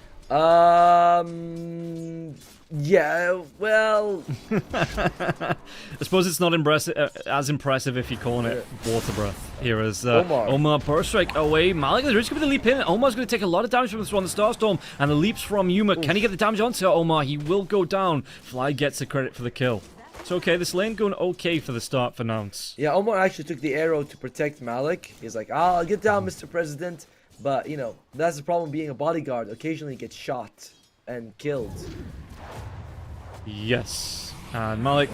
Yeah, well... I suppose it's not as impressive if you're calling it water breath. Here is Omar burst strike away. Malik, there is going to be the leap in. Omar's going to take a lot of damage from this one, the Starstorm, and the leaps from Yuma. Oof. Can he get the damage onto Omar? He will go down. Fly gets the credit for the kill. It's okay, this lane going okay for the start for Nouns. Yeah, Omar actually took the arrow to protect Malik. He's like, I'll get down, Mr. President. But, you know, that's the problem being a bodyguard. Occasionally he gets shot and killed. Yes. And Malik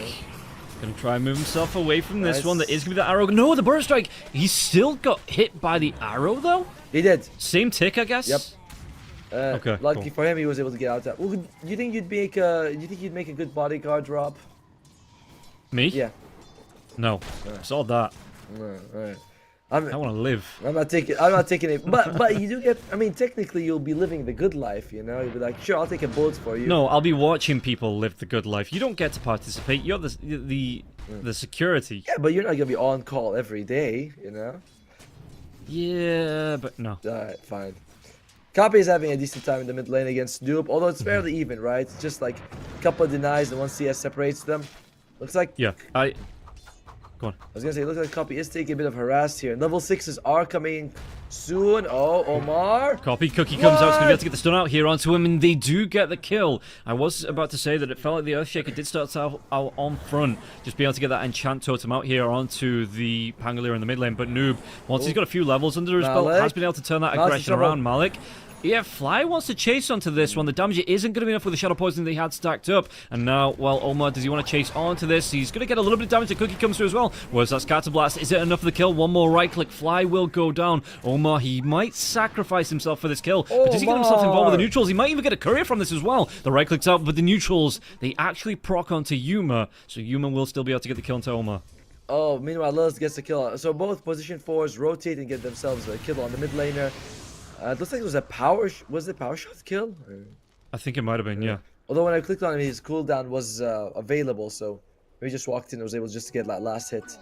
gonna try and move himself away from this one. There is gonna be the arrow. No, the burst strike. He still got hit by the arrow, though? He did. Same tick, I guess? Yep. Okay, lucky for him, he was able to get out that. Well, do you think you'd make a good bodyguard, Rob? Me? Yeah. No. I saw that. Alright. I want to live. I'm not taking it. But you do get. I mean, technically, you'll be living the good life. You know, you'll be like, sure, I'll take a bullet for you. No, I'll be watching people live the good life. You don't get to participate. You're the security. Yeah, but you're not gonna be on call every day. You know. Yeah, but no. Alright, fine. Copy is having a decent time in the mid lane against Noob, although it's fairly even, right? It's just like a couple of denies and one CS separates them. Looks like. Yeah, Go on. I was gonna say, it looks like Copy is taking a bit of harass here. Level 6s are coming soon. Oh, Omar. Copy Cookie comes out. He's gonna be able to get the stun out here onto him, and they do get the kill. I was about to say that it felt like the Earthshaker did start out on front, just be able to get that enchant totem out here onto the Pangolier in the mid lane. But Noob, once he's got a few levels under his belt, has been able to turn that aggression around. Malik. Yeah, Fly wants to chase onto this one. The damage isn't going to be enough with the Shadow Poison that he had stacked up. And now, well, Omar, does he want to chase onto this? He's going to get a little bit of damage. The Cookie comes through as well. Where's that Scatter Blast? Is it enough for the kill? One more right click. Fly will go down. Omar, he might sacrifice himself for this kill. But does he get himself involved with the neutrals? He might even get a courier from this as well. The right click's out, but the neutrals, they actually proc onto Yuma. So Yuma will still be able to get the kill onto Omar. Oh, meanwhile, Lilith gets the kill. So both position 4s rotate and get themselves a kill on the mid laner. It looks like it was a power. Was it power shot kill? I think it might have been, yeah. Although when I clicked on him, his cooldown was available, so maybe just walked in and was able just to get that last hit.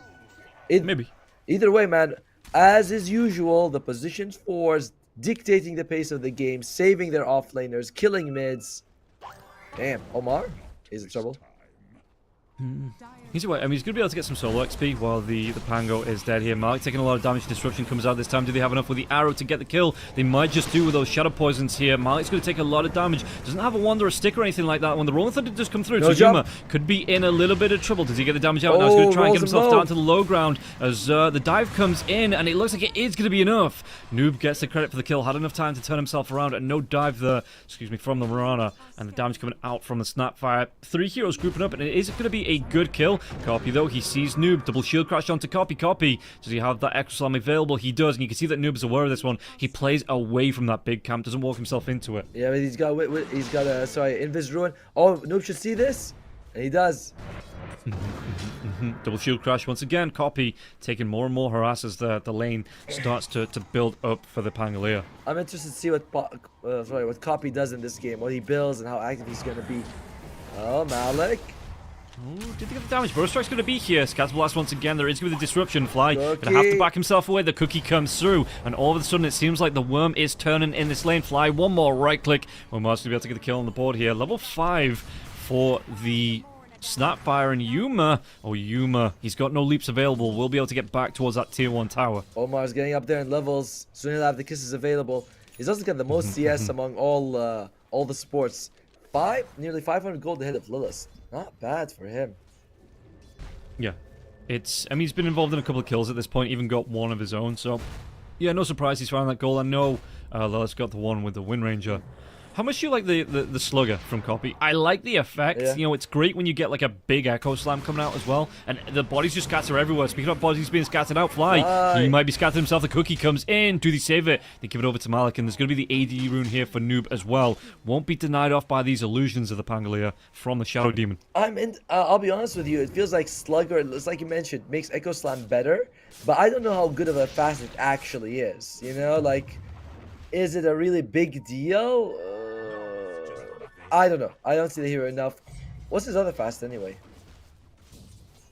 Maybe. Either way, man, as is usual, the positions 4s dictating the pace of the game, saving their offlaners, killing mids. Damn, Omar is in trouble. He's away. I mean, he's going to be able to get some solo XP while the Pango is dead here. Malik taking a lot of damage. Disruption comes out this time. Do they have enough with the arrow to get the kill? They might just do with those Shadow Poisons here. Malik's going to take a lot of damage. Doesn't have a wand or a stick or anything like that. When the Rolling Thunder does come through, Yuma could be in a little bit of trouble. Does he get the damage out? Now he's going to try and get himself down to the low ground as the dive comes in, and it looks like it is going to be enough. Noob gets the credit for the kill. Had enough time to turn himself around, and no dive there, from the Marana, and the damage coming out from the Snapfire. 3 heroes grouping up, and it is going to be a good kill. Copy, though. He sees Noob. Double shield crash onto Copy. Copy. Does he have that extra slam available? He does, and you can see that Noob is aware of this one. He plays away from that big camp, doesn't walk himself into it. Yeah, but he's got Invis Ruin. Oh, Noob should see this, and he does. Double shield crash once again. Copy taking more and more harass as the lane starts to build up for the Pangolier. I'm interested to see what Copy does in this game, what he builds, and how active he's going to be. Oh, Malik. Ooh, did they get the damage? Burst Strike's going to be here. Scatter Blast once again. There is going to be the disruption. Fly going to have to back himself away. The Cookie comes through, and all of a sudden it seems like the worm is turning in this lane. Fly, one more right click. We're going to be able to get the kill on the board here. Level 5 for the Snapfire and Yuma. Oh, Yuma. He's got no leaps available. We'll be able to get back towards that tier 1 tower. Omar's getting up there in levels. Soon he'll have the kisses available. He's also got the most CS among all the sports. Nearly 500 gold ahead of Lilith. Not bad for him. Yeah. I mean, he's been involved in a couple of kills at this point, even got one of his own, so... Yeah, no surprise he's found that goal. I know Lilith's got the one with the Wind Ranger. How much do you like the Slugger from Copy? I like the effect. Yeah. You know, it's great when you get like a big Echo Slam coming out as well, and the bodies just scatter everywhere. Speaking of bodies being scattered out, Fly. He might be scattered himself. The Cookie comes in. Do they save it? They give it over to Malik, and there's going to be the AD rune here for Noob as well. Won't be denied off by these illusions of the Pangolier from the Shadow Demon. I'll be honest with you. It feels like Slugger, it's like you mentioned, makes Echo Slam better, but I don't know how good of a fast it actually is. You know, like, is it a really big deal? I don't know. I don't see the hero enough. What's his other fast anyway?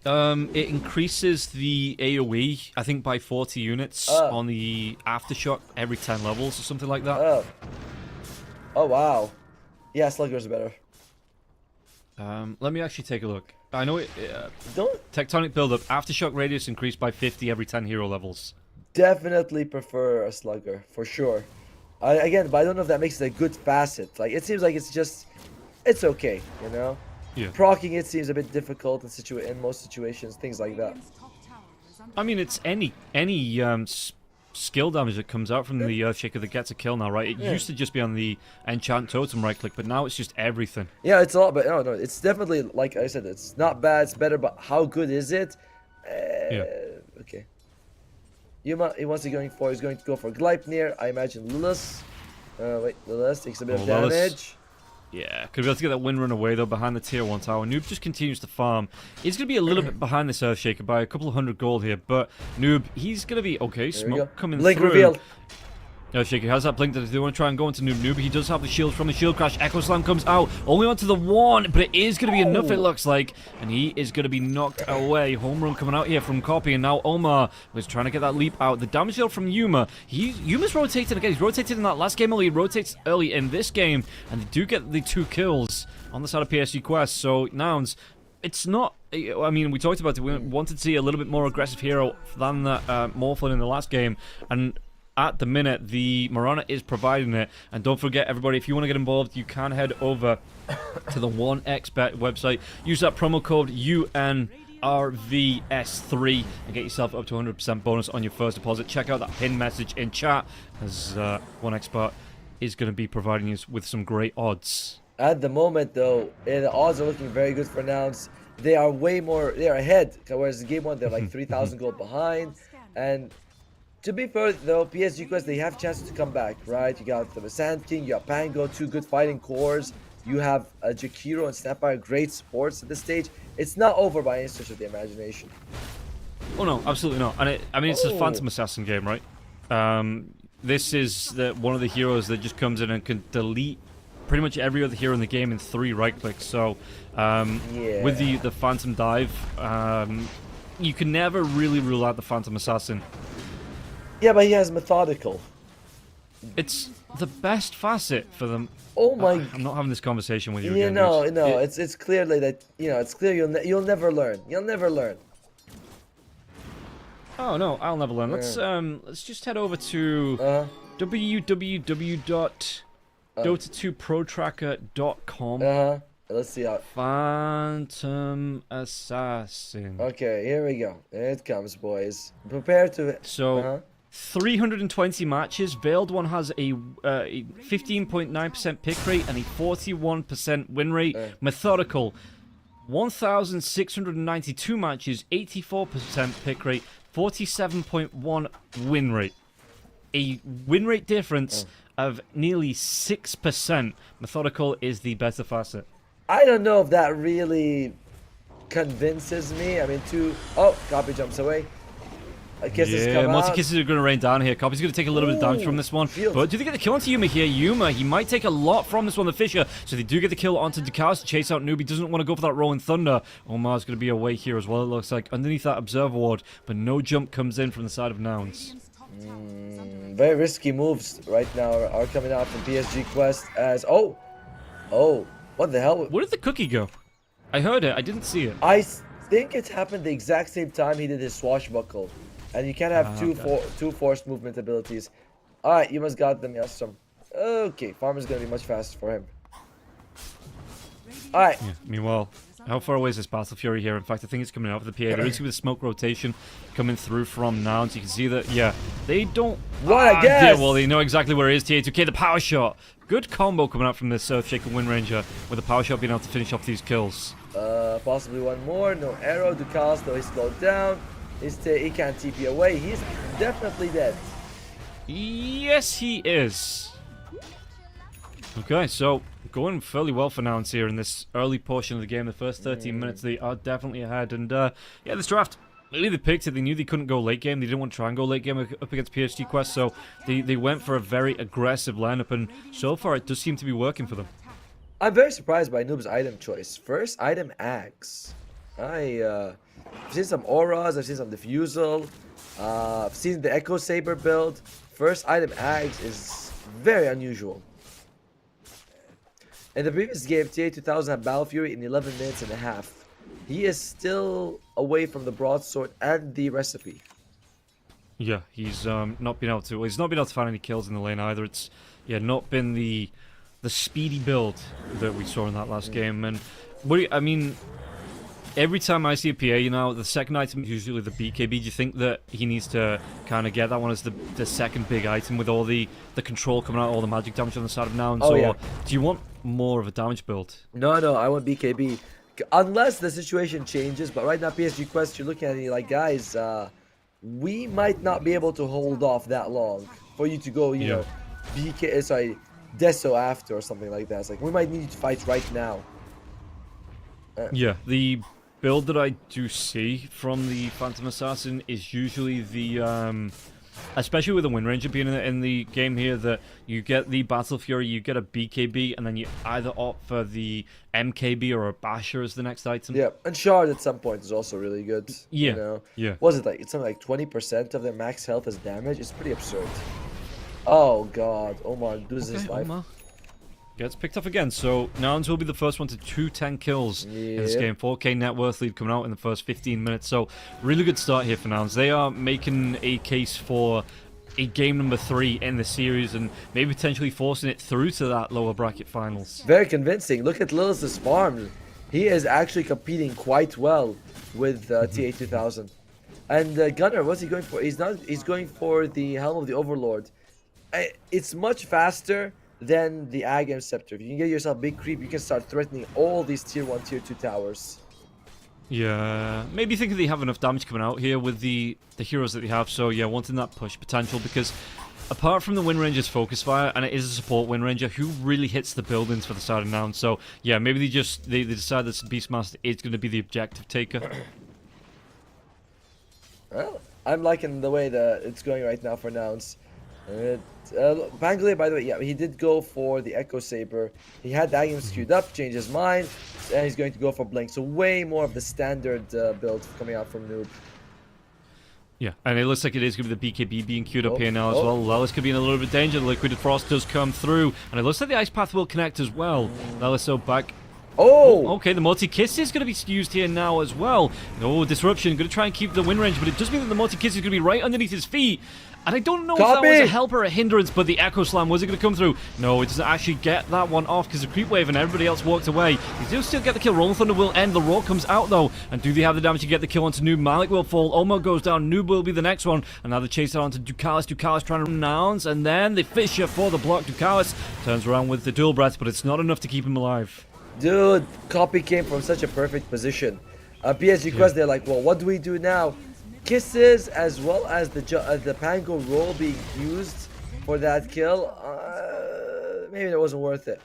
It increases the AoE, I think, by 40 units on the Aftershock every 10 levels or something like that. Oh, wow. Yeah, Slugger's better. Let me actually take a look. I know it... Don't... Tectonic build-up. Aftershock radius increased by 50 every 10 hero levels. Definitely prefer a Slugger, for sure. Again, but I don't know if that makes it a good facet. Like, it seems like it's just... It's okay, you know? Yeah. Procking it seems a bit difficult in most situations, things like that. I mean, it's any skill damage that comes out from the Earthshaker that gets a kill now, right? It used to just be on the Enchant Totem right-click, but now it's just everything. Yeah, it's a lot, but no, it's definitely, like I said, it's not bad, it's better, but how good is it? Yeah. Okay. Yuma, he's going to go for Gleipnir. I imagine Lilith. Wait, Lilith takes a bit of damage. Yeah, could be able to get that wind run away though behind the tier 1 tower. Noob just continues to farm. He's going to be a little bit behind this Earthshaker by a couple of hundred gold here, but Noob, he's going to be okay. Smoke coming Blink through. Revealed. Earthshaker has that blink that they want to try and go into Noob. He does have the shield from the shield crash. Echo Slam comes out, only onto the one, but it is going to be enough, it looks like. And he is going to be knocked away. Home run coming out here from Copy, and now Omar was trying to get that leap out. The damage deal from Yuma. Yuma's rotated again. He's rotated in that last game early. He rotates early in this game, and they do get the 2 kills on the side of PSG Quest. So, Nouns, it's not... I mean, we talked about it. We wanted to see a little bit more aggressive hero than that Morphlin in the last game, and... At the minute, the Mirana is providing it. And don't forget, everybody, if you want to get involved, you can head over to the 1xBet website. Use that promo code UNRVS3 and get yourself up to 100% bonus on your first deposit. Check out that pinned message in chat, as 1xBet is going to be providing you with some great odds. At the moment, though, the odds are looking very good for Nouns. They are ahead, whereas in game 1, they're like 3,000 gold behind. And... to be fair, though, PSG Quest, they have chances to come back, right? You got the Sand King, you got Pango, 2 good fighting cores. You have Jakiro and Snapfire, great supports at this stage. It's not over by any stretch of the imagination. Oh, no, absolutely not. And I mean, it's a Phantom Assassin game, right? This is one of the heroes that just comes in and can delete pretty much every other hero in the game in 3 right-clicks. So, with the Phantom Dive, you can never really rule out the Phantom Assassin. Yeah, but he has Methodical. It's the best facet for them. Oh my! I'm not having this conversation with you again. No, dude. it's clearly that it's clear you'll never learn. You'll never learn. Oh no, I'll never learn. Let's just head over to www.dota2protracker.com. Let's see how. Phantom Assassin. Okay, here we go. Here it comes, boys. Prepare to. So. 320 matches. Veiled One has a 15.9% pick rate and a 41% win rate. Methodical, 1,692 matches, 84% pick rate, 47.1 win rate. A win rate difference of nearly 6%. Methodical is the better facet. I don't know if that really convinces me. I mean, Copy jumps away. Multi-kisses are going to rain down here. Copy's going to take a little bit of damage from this one. But do they get the kill onto Yuma here? Yuma, he might take a lot from this one, the Fissure. So they do get the kill onto Dekaz to chase out Noob. He doesn't want to go for that Rolling Thunder. Omar's going to be away here as well, it looks like, underneath that Observer Ward. But no jump comes in from the side of Nouns. Very risky moves right now are coming out from PSG Quest as... Oh, what the hell? Where did the Cookie go? I heard it. I didn't see it. I think it happened the exact same time he did his swashbuckle. And you can't have two forced movement abilities. Alright, you must got them, Yastrom. Okay, Farmer's gonna be much faster for him. Alright. Yeah, meanwhile, how far away is this Battle Fury here? In fact, I think it's coming out of the PA. There is with smoke rotation coming through from now. So you can see that, yeah, they don't... What I guess! Well, they know exactly where it is, TA2K. The power shot. Good combo coming out from this Earthshaker Wind Ranger, with the power shot being able to finish off these kills. Possibly one more. No arrow. Ducalis, though, he's slowed down. He can't TP away. He's definitely dead. Yes, he is. Okay, so going fairly well for Nouns here in this early portion of the game. The first 13 minutes, they are definitely ahead. And yeah, this draft, maybe they picked it. They knew they couldn't go late game. They didn't want to try and go late game up against PSG Quest. So they went for a very aggressive lineup. And so far, it does seem to be working for them. I'm very surprised by Noob's item choice. First item, Axe. I've seen some auras. I've seen some diffusal. I've seen the Echo Saber build. First item, Axe, is very unusual. In the previous game, TA2000 had Battle Fury in 11 minutes and a half. He is still away from the broadsword and the recipe. Yeah, he's not been able to. Well, he's not been able to find any kills in the lane either. It's not been the speedy build that we saw in that last game. And I mean, every time I see a PA, the second item is usually the BKB. Do you think that he needs to kind of get that one as the second big item with all the control coming out, all the magic damage on the side of Nouns? Oh, or yeah. do you want more of a damage build? No, I want BKB. Unless the situation changes, but right now PSG Quest, you're looking at it like, guys, we might not be able to hold off that long for you to go, you know, Deso after or something like that. It's like, we might need you to fight right now. Yeah, the build that I do see from the Phantom Assassin is usually the, especially with the Wind Ranger being in the game here, that you get the Battle Fury, you get a BKB, and then you either opt for the MKB or a Basher as the next item. Yeah, and Shard at some point is also really good. Yeah, you know? yeah. Was it like, it's something like 20% of their max health as damage? It's pretty absurd. Oh god, Omar loses his life. Omar gets picked up again, so Nouns will be the first one to 210 kills in this game. 4k net worth lead coming out in the first 15 minutes, so really good start here for Nouns. They are making a case for a game number 3 in the series and maybe potentially forcing it through to that lower bracket finals. Very convincing. Look at Lilith's farm. He is actually competing quite well with TA2000. And Gunner, what's he going for? He's going for the Helm of the Overlord. It's much faster than the Agam Scepter. If you can get yourself big creep, you can start threatening all these tier 1, tier 2 towers. Yeah, maybe think they have enough damage coming out here with the heroes that they have. So yeah, wanting that push potential, because apart from the Wind Ranger's focus fire, and it is a support Wind Ranger, who really hits the buildings for the side of Nouns. So yeah, maybe they decide that Beastmaster is going to be the objective taker. Well, I'm liking the way that it's going right now for Nouns. Pangolier, by the way, yeah, he did go for the Echo Saber. He had Agam queued up, changed his mind, and he's going to go for Blink. So way more of the standard build coming out from Noob. Yeah, and it looks like it is going to be the BKB being queued up here now as well. Lelis could be in a little bit of danger. The Liquid Frost does come through, and it looks like the Ice Path will connect as well. Lelis so back. Oh! Okay, the multi-kiss is going to be used here now as well. No, Disruption, going to try and keep the Wind Range, but it does mean that the multi-kiss is going to be right underneath his feet. And I don't know if that was a help or a hindrance, but the Echo Slam, was it going to come through? No, it doesn't actually get that one off because the Creep Wave and everybody else walked away. They do still get the kill. Rolling Thunder will end. The Roar comes out though. And do they have the damage to get the kill onto Noob? Malik will fall. Omar goes down. Noob will be the next one. And now they chase it onto Ducalis. Ducalis trying to Nouns. And then the Fissure for the block. Ducalis turns around with the dual breath, but it's not enough to keep him alive. Dude, Copy came from such a perfect position. PSG Quest, they're like, well, what do we do now? Kisses as well as the Pango roll being used for that kill. Maybe it wasn't worth it.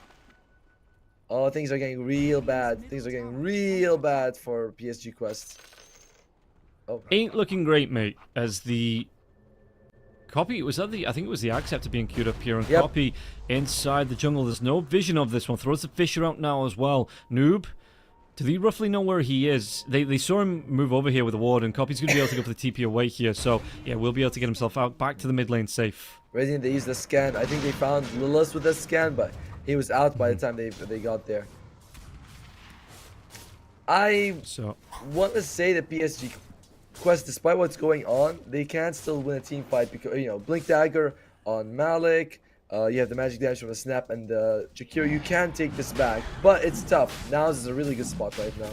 Oh, things are getting real bad. Things are getting real bad for PSG Quest. Oh, ain't looking great, mate. As the Copy, was that I think it was the Acceptor being queued up here, and Copy inside the jungle. There's no vision of this one. Throws the Fissure out now as well. Noob, do they roughly know where he is? They saw him move over here with the ward, and Copy's going to be able to go for the TP away here. So, yeah, we'll be able to get himself out back to the mid lane safe. Radiant, they used the scan. I think they found Lilith with the scan, but he was out by the time they got there. I want to say that PSG Quest, despite what's going on, they can still win a team fight because, you know, Blink Dagger on Malik. You have the magic damage from the snap and the Jakiro. You can take this back, but it's tough. Now this is a really good spot right now.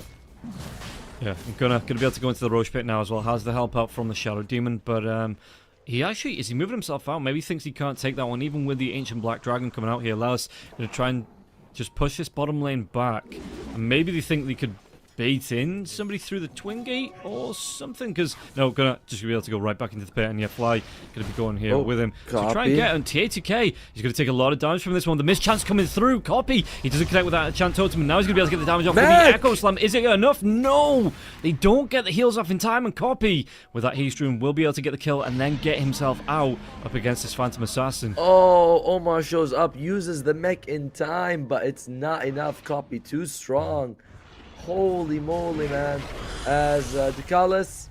Yeah, I'm gonna be able to go into the Roche pit now as well. Has the help out from the Shadow Demon, but he actually is he moving himself out? Maybe he thinks he can't take that one, even with the Ancient Black Dragon coming out here. Laos gonna try and just push this bottom lane back, and maybe they think they could bait in somebody through the twin gate or something, because no, gonna be able to go right back into the pit, and yeah, Fly gonna be going here with him to try and get on TA2K. He's gonna take a lot of damage from this one. The mischance coming through. Copy. He doesn't connect with that Chant Totem, and now he's gonna be able to get the damage off with the Echo Slam. Is it enough? No! They don't get the heals off in time, and Copy with that haste rune will be able to get the kill and then get himself out up against this Phantom Assassin. Oh, Omar shows up, uses the mech in time, but it's not enough. Copy too strong. Holy moly, man. As Ducalis.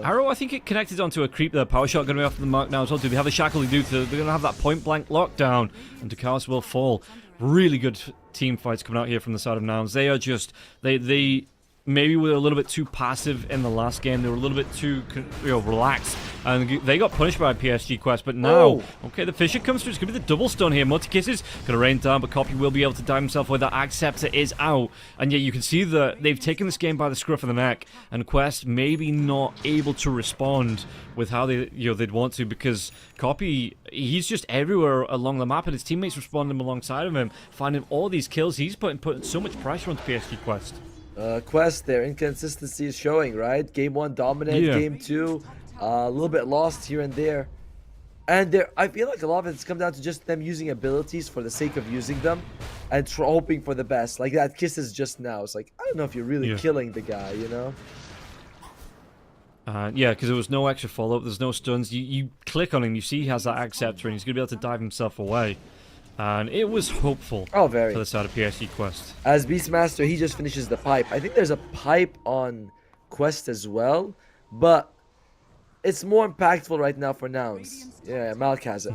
Arrow, I think it connected onto a creep there. Power shot going to be off the mark now as well. Do they have a shackle? They do. They're going to have that point blank lockdown, and Ducalis will fall. Really good team fights coming out here from the side of Nouns. They are just they maybe were a little bit too passive in the last game. They were a little bit too relaxed, and they got punished by PSG Quest. But now, okay, the Fissure comes through. It's going to be the double stun here. Multi Kisses going to rain down, but Copy will be able to dive himself away. That Acceptor is out, and yet you can see that they've taken this game by the scruff of the neck, and Quest maybe not able to respond with how they'd want to, because Copy, he's just everywhere along the map, and his teammates responding alongside of him, finding all these kills. He's putting so much pressure onto PSG Quest. Quest, their inconsistency is showing, right? Game 1 dominant, Game 2 a little bit lost here and there. And I feel like a lot of it's come down to just them using abilities for the sake of using them and hoping for the best. Like that Kisses just now. It's like, I don't know if you're really killing the guy, you know? Yeah, because there was no extra follow-up, there's no stuns. You click on him, you see he has that Acceptor, and he's going to be able to dive himself away. And it was hopeful for the side of PSG Quest. As Beastmaster, he just finishes the pipe. I think there's a pipe on Quest as well, but it's more impactful right now for Nouns. Yeah, Malik has it.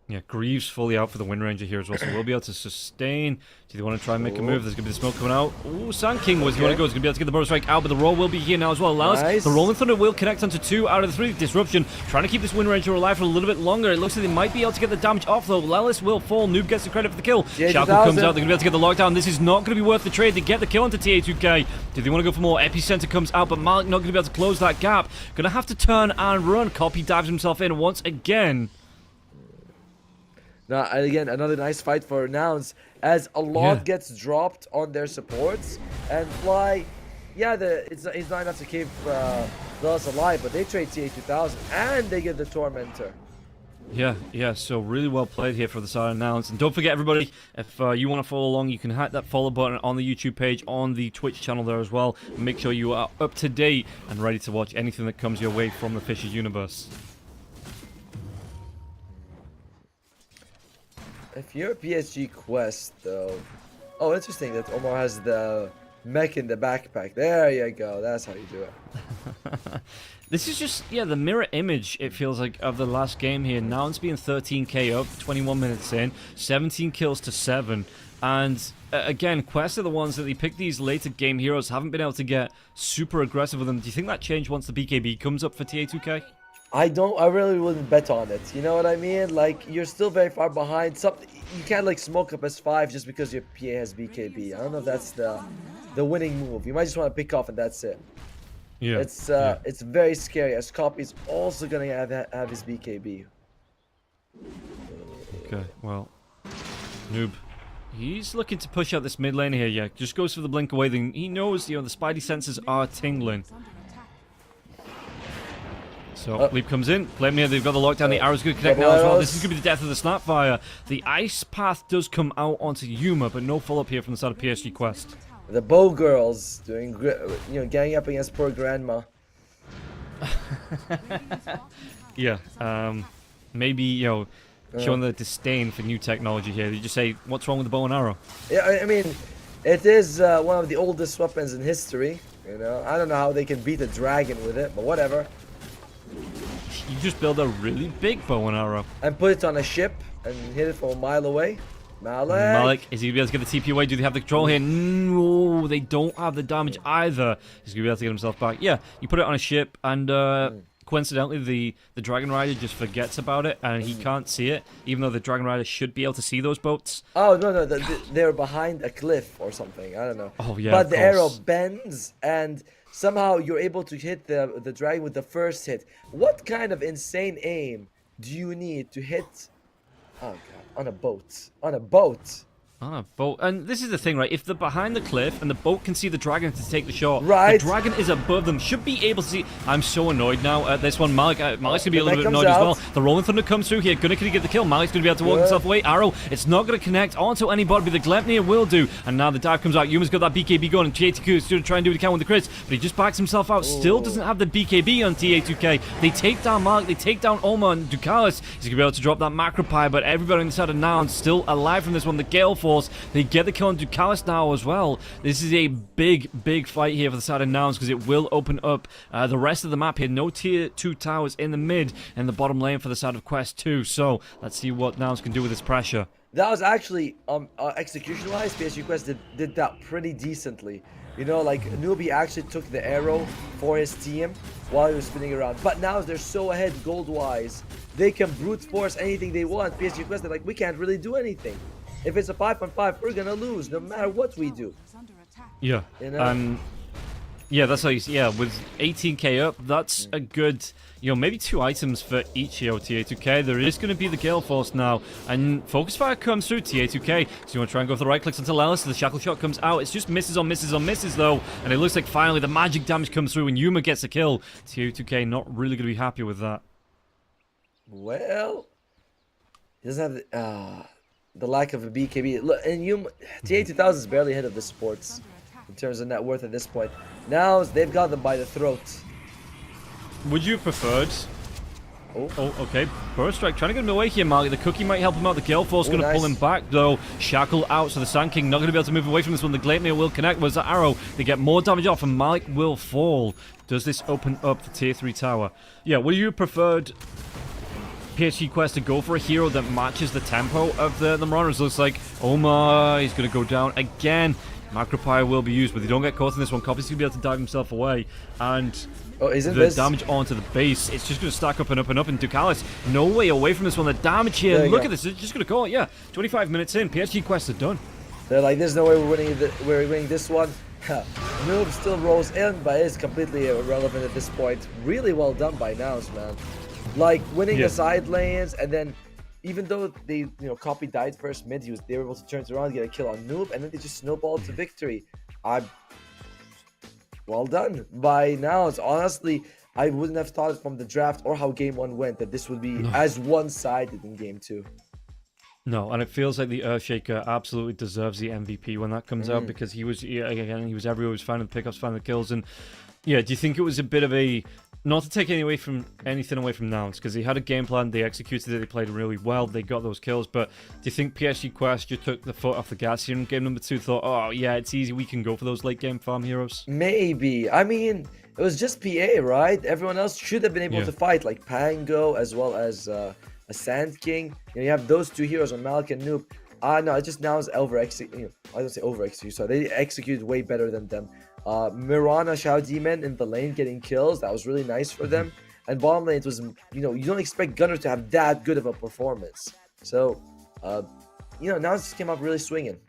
Yeah, Greaves fully out for the Wind Ranger here as well, so we'll be able to sustain. Do they want to try and make a move? There's going to be the smoke coming out. Ooh, Sand King was going to go. He's going to be able to get the Burrow Strike out, but the roll will be here now as well. Nice. The Rolling Thunder will connect onto 2 out of the 3. Disruption, trying to keep this Wind Ranger alive for a little bit longer. It looks like they might be able to get the damage off, though. Lelis will fall. Noob gets the credit for the kill. Shackle comes out. They're going to be able to get the lockdown. This is not going to be worth the trade. They get the kill onto TA2K. Do they want to go for more? Epicenter comes out, but Malik not going to be able to close that gap. Going to have to turn and run. Copy dives himself in once again. Now, again, another nice fight for Nouns as a lot gets dropped on their supports. And Fly, it's not enough to keep Velas alive, but they trade TA2000 and they get the Tormentor. Yeah, so really well played here for the side of Nouns. And don't forget, everybody, if you want to follow along, you can hit that follow button on the YouTube page, on the Twitch channel there as well. And make sure you are up to date and ready to watch anything that comes your way from the FISSURE Universe. If you're a PSG Quest, though... Oh, interesting that Omar has the mech in the backpack. There you go. That's how you do it. This is just, the mirror image, it feels like, of the last game here. Now it's being 13k up, 21 minutes in, 17 kills to 7. And, again, Quest are the ones that they pick these later game heroes, haven't been able to get super aggressive with them. Do you think that change once the BKB comes up for TA2K? I really wouldn't bet on it. You know what I mean? Like, you're still very far behind. You can't, like, smoke up S5 just because your PA has BKB. I don't know if that's the winning move. You might just want to pick off and that's it. Yeah. It's very scary, as Copy's also going to have his BKB. Okay, well, Noob. He's looking to push out this mid lane here, just goes for the blink away. Then he knows, the Spidey senses are tingling. So, Leap comes in. Blame here, they've got the lockdown. The arrow's going to connect now as well. This is going to be the death of the Snapfire. The Ice Path does come out onto Yuma, but no follow-up here from the side of PSG Quest. The Bow Girls doing, ganging up against poor Grandma. Maybe, showing the disdain for new technology here. You just say, what's wrong with the bow and arrow? Yeah, I mean, it is one of the oldest weapons in history. I don't know how they can beat a dragon with it, but whatever. You just build a really big bow and arrow. And put it on a ship and hit it from a mile away. Malik, is he going to be able to get the TP away? Do they have the control here? No, they don't have the damage either. He's going to be able to get himself back. Yeah, you put it on a ship and coincidentally, the Dragon Rider just forgets about it, and he can't see it, even though the Dragon Rider should be able to see those boats. Oh, no, they're behind a cliff or something. I don't know. Oh, yeah, but the arrow bends, and somehow you're able to hit the dragon with the first hit. What kind of insane aim do you need to hit... Oh, God. On a boat. On a boat. On a boat. And this is the thing, right? If they're behind the cliff and the boat can see the dragon to take the shot, right, the dragon is above them, should be able to see. I'm so annoyed now at this one. Malik's going to be a little bit annoyed as well. The Rolling Thunder comes through here. Gonna get the kill. Malik's going to be able to walk himself away. Arrow, it's not going to connect onto anybody, but the Gleipnir will do. And now the dive comes out. Yuma's got that BKB going, and TA2K is going to try and do what he can with the crits, but he just backs himself out. Still doesn't have the BKB on TA2K. They take down Malik, they take down Oma and Ducalis. He's going to be able to drop that Macropie, but everybody on the side of Noun still alive from this one. The Gale Force, they get the kill on Ducalis now as well. This is a big fight here for the side of Nouns, because it will open up the rest of the map here. No tier 2 towers in the mid and the bottom lane for the side of Quest 2. So let's see what Nouns can do with this pressure. That was actually execution-wise, PSG Quest did that pretty decently. You know, like Newbie actually took the arrow for his team while he was spinning around. But now they're so ahead gold-wise, they can brute force anything they want. PSG Quest, they're like, we can't really do anything. If it's a 5-on-5, we're gonna lose no matter what we do. Yeah. You know? Yeah, that's how you see. Yeah, with 18k up, that's a good, you know, maybe 2 items for each TA2K. There is going to be the Gale Force now, and Focus Fire comes through TA2K. So you want to try and go for the right clicks until Ellis. The Shackle Shot comes out. It's just misses on misses on misses though, and it looks like finally the magic damage comes through and Yuma gets a kill. TA2K not really going to be happy with that. Well, he doesn't have the lack of a BKB. Look, and TA2000 is barely ahead of the sports in terms of net worth at this point. Now they've got them by the throat. Would you have preferred? Oh, okay. Burst Strike trying to get him away here, Marley. The Cookie might help him out. The Gale Force going to pull him back, though. Shackle out, so the Sand King not going to be able to move away from this one. The Gleipnir will connect. Was that arrow? They get more damage off, and Malik will fall. Does this open up the tier 3 tower? Yeah, would you have preferred PSG Quest to go for a hero that matches the tempo of the Marauders? Looks like Oma is going to go down again. Macropire will be used, but they don't get caught in this one. Copy's going to be able to dive himself away, and the damage onto the base, it's just going to stack up and up and up. And Ducalis, no way away from this one. The damage here, look at this, it's just going to go. Yeah, 25 minutes in, PSG Quest are done. They're like, there's no way we're winning this one. Noob still rolls in, but it's completely irrelevant at this point. Really well done by Nouns, man. Like winning the side lanes, and then even though they, Copy died first mid, they were able to turn it around, get a kill on Noob, and then they just snowballed to victory. Well done by Nouns. Honestly, I wouldn't have thought from the draft or how game 1 went that this would be as one-sided in game 2. No, and it feels like the Earthshaker absolutely deserves the MVP when that comes out, because he was everywhere. He was finding the pickups, finding the kills, and yeah, do you think it was a bit of a, not to take anything away from Nouns, because they had a game plan, they executed it, they played really well, they got those kills, but do you think PSG Quest just took the foot off the gas here in game number 2, thought, oh yeah, it's easy, we can go for those late game farm heroes? Maybe. I mean, it was just PA, right? Everyone else should have been able to fight, like Pango, as well as a Sand King. You have those 2 heroes on Malik and Noob. No, it's just Nouns over-execute. I don't say over-execute, so they executed way better than them. Mirana, Shao Demon in the lane getting kills. That was really nice for them. And bottom lane, it was, you don't expect Gunner to have that good of a performance. So, Nouns just came up really swinging,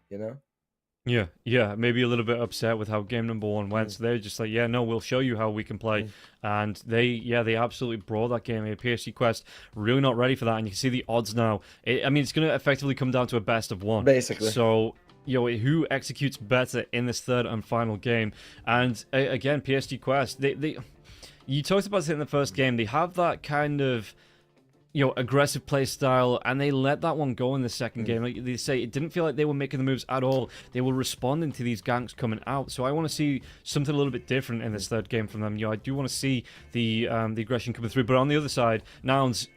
Yeah, maybe a little bit upset with how game number 1 went. So they're just like, yeah, no, we'll show you how we can play. And they absolutely brought that game. PSG Quest really not ready for that. And you can see the odds now. It's going to effectively come down to a best of 1. Basically. So, who executes better in this third and final game? And again, PSG Quest, you talked about it in the first game. They have that kind of, aggressive play style, and they let that one go in the second game. Like they say, it didn't feel like they were making the moves at all. They were responding to these ganks coming out. So I want to see something a little bit different in this third game from them. I do want to see the aggression coming through. But on the other side, Nouns,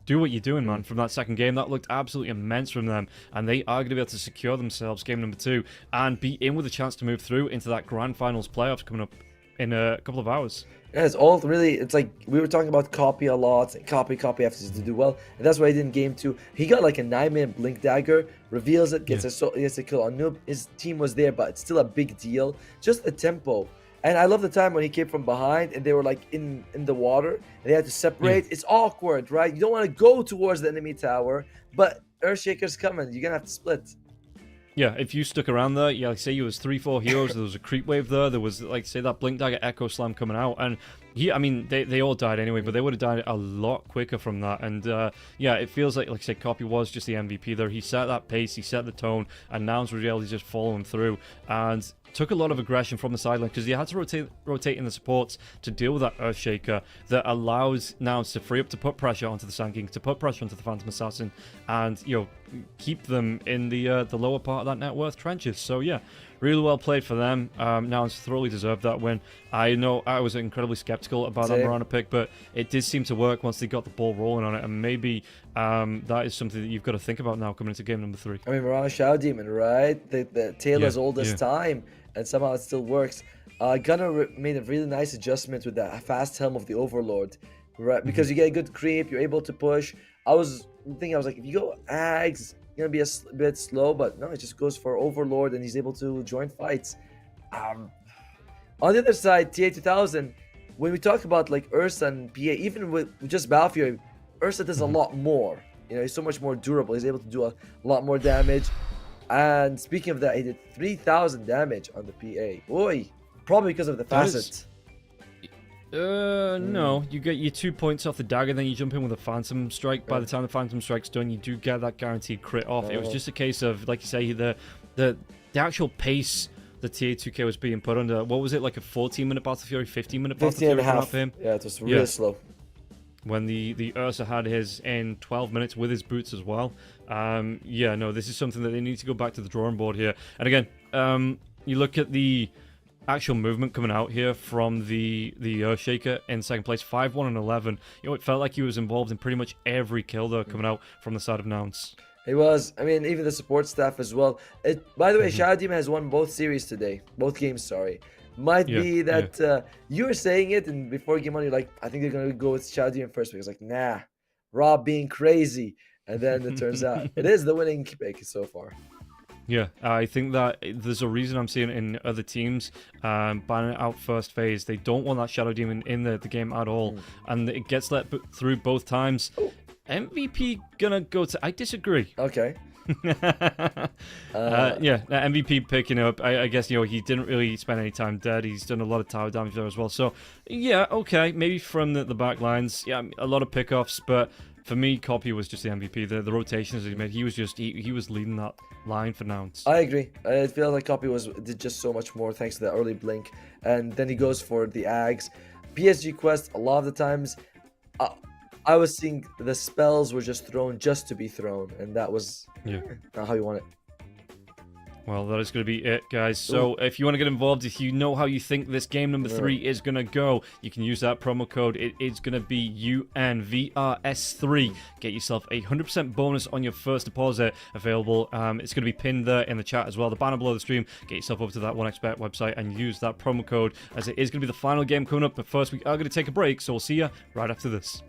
do what you're doing, man. From that second game, that looked absolutely immense from them, and they are going to be able to secure themselves game number 2 and be in with a chance to move through into that grand finals playoffs coming up in a couple of hours. Yeah, it's like we were talking about Copy a lot. Copy has to do well, and that's what he did in game 2. He got like a 9-minute blink dagger, reveals it, gets a kill on Noob. His team was there, but it's still a big deal. Just the tempo And I love the time when he came from behind and they were like in the water and they had to separate. It's awkward, right? You don't want to go towards the enemy tower, but Earthshaker's coming. You're gonna have to split. Yeah, if you stuck around there, like say you was 3-4 heroes, there was a creep wave there, there was like say that Blink Dagger Echo Slam coming out, and I mean they all died anyway, but they would have died a lot quicker from that. And yeah, it feels like I said, Copy was just the MVP there. He set that pace, he set the tone, and Nouns was really just following through and took a lot of aggression from the sideline because he had to rotate in the supports to deal with that Earthshaker that allows Nouns to free up to put pressure onto the Sand King, to put pressure onto the Phantom Assassin, and keep them in the lower part of that net worth trenches. So yeah, really well played for them. Nouns thoroughly deserved that win. I know I was incredibly skeptical about that Mirana pick, but it did seem to work once they got the ball rolling on it, and maybe that is something that you've got to think about now coming into game number 3. I mean, Mirana Shadow Demon, right? The tail as old as time, and somehow it still works. Gunnar made a really nice adjustment with that fast helm of the Overlord, right? Because you get a good creep, you're able to push. I was like, if you go Ags, you're gonna be a bit slow, but no, it just goes for Overlord, and he's able to join fights. On the other side, TA 2000, when we talk about like Ursa and PA, even with just Balfury, Ursa does a lot more. He's so much more durable. He's able to do a lot more damage. And speaking of that, he did 3,000 damage on the PA. Oi, probably because of the facet. No, you get your 2 points off the dagger, then you jump in with a Phantom Strike. By the time the Phantom Strike's done, you do get that guaranteed crit off. It was just a case of, like you say, the actual pace the TA2K was being put under. What was it, like a 14-minute Battle Fury, 15-minute Battle Fury for him? Yeah, it was really slow. When the Ursa had his in 12 minutes with his boots as well. Yeah, no, this is something that they need to go back to the drawing board here. And again, you look at the actual movement coming out here from the Earthshaker in second place, 5-1 and 11. It felt like he was involved in pretty much every kill there coming out from the side of Nouns. He was. I mean, even the support staff as well. By the way, Shadow Demon has won both series today. Both games, sorry. Might be that you were saying it, and before game on, you're like, I think they're going to go with Shadow Demon first. Because like, nah, Rob being crazy. And then it turns out it is the winning pick so far. Yeah, I think that there's a reason I'm seeing it in other teams banning out first phase. They don't want that Shadow Demon in the game at all. And it gets let through both times. MVP gonna go to... I disagree. Okay. Yeah, MVP picking up. I guess, he didn't really spend any time dead. He's done a lot of tower damage there as well. So, yeah, okay. Maybe from the back lines. Yeah, a lot of pickoffs, but... For me, Copy was just the MVP. The rotations that he made, he was leading that line for Nouns. I agree. I feel like Copy did just so much more thanks to the early blink, and then he goes for the Ags. PSG Quest, a lot of the times, I was seeing the spells were just thrown just to be thrown, and that was not how you want it. Well, that is going to be it, guys. So if you want to get involved, if you know how you think this game number 3 is going to go, you can use that promo code. It is going to be UNVRS3. Get yourself a 100% bonus on your first deposit available. It's going to be pinned there in the chat as well. The banner below the stream. Get yourself over to that 1xBet website and use that promo code, as it is going to be the final game coming up. But first, we are going to take a break, so we'll see you right after this.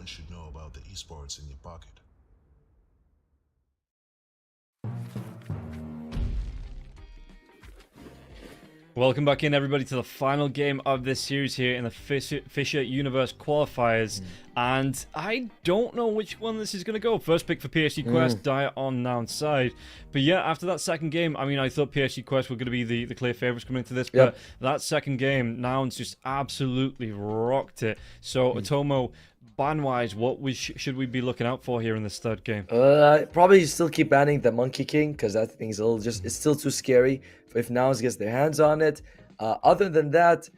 everyone should know about the esports in your pocket. Welcome back in, everybody, to the final game of this series here in the FISSURE Universe qualifiers. And I don't know which one this is going to go. First pick for PSG Quest, Dire on Noun's side. But yeah, after that second game, I mean, I thought PSG Quest were going to be the clear favorites coming into this. But that second game, Noun's just absolutely rocked it. So, Atomo, ban-wise, what should we be looking out for here in this third game? Probably still keep banning the Monkey King, because that thing's a little it's still too scary if Nouns gets their hands on it. Other than that,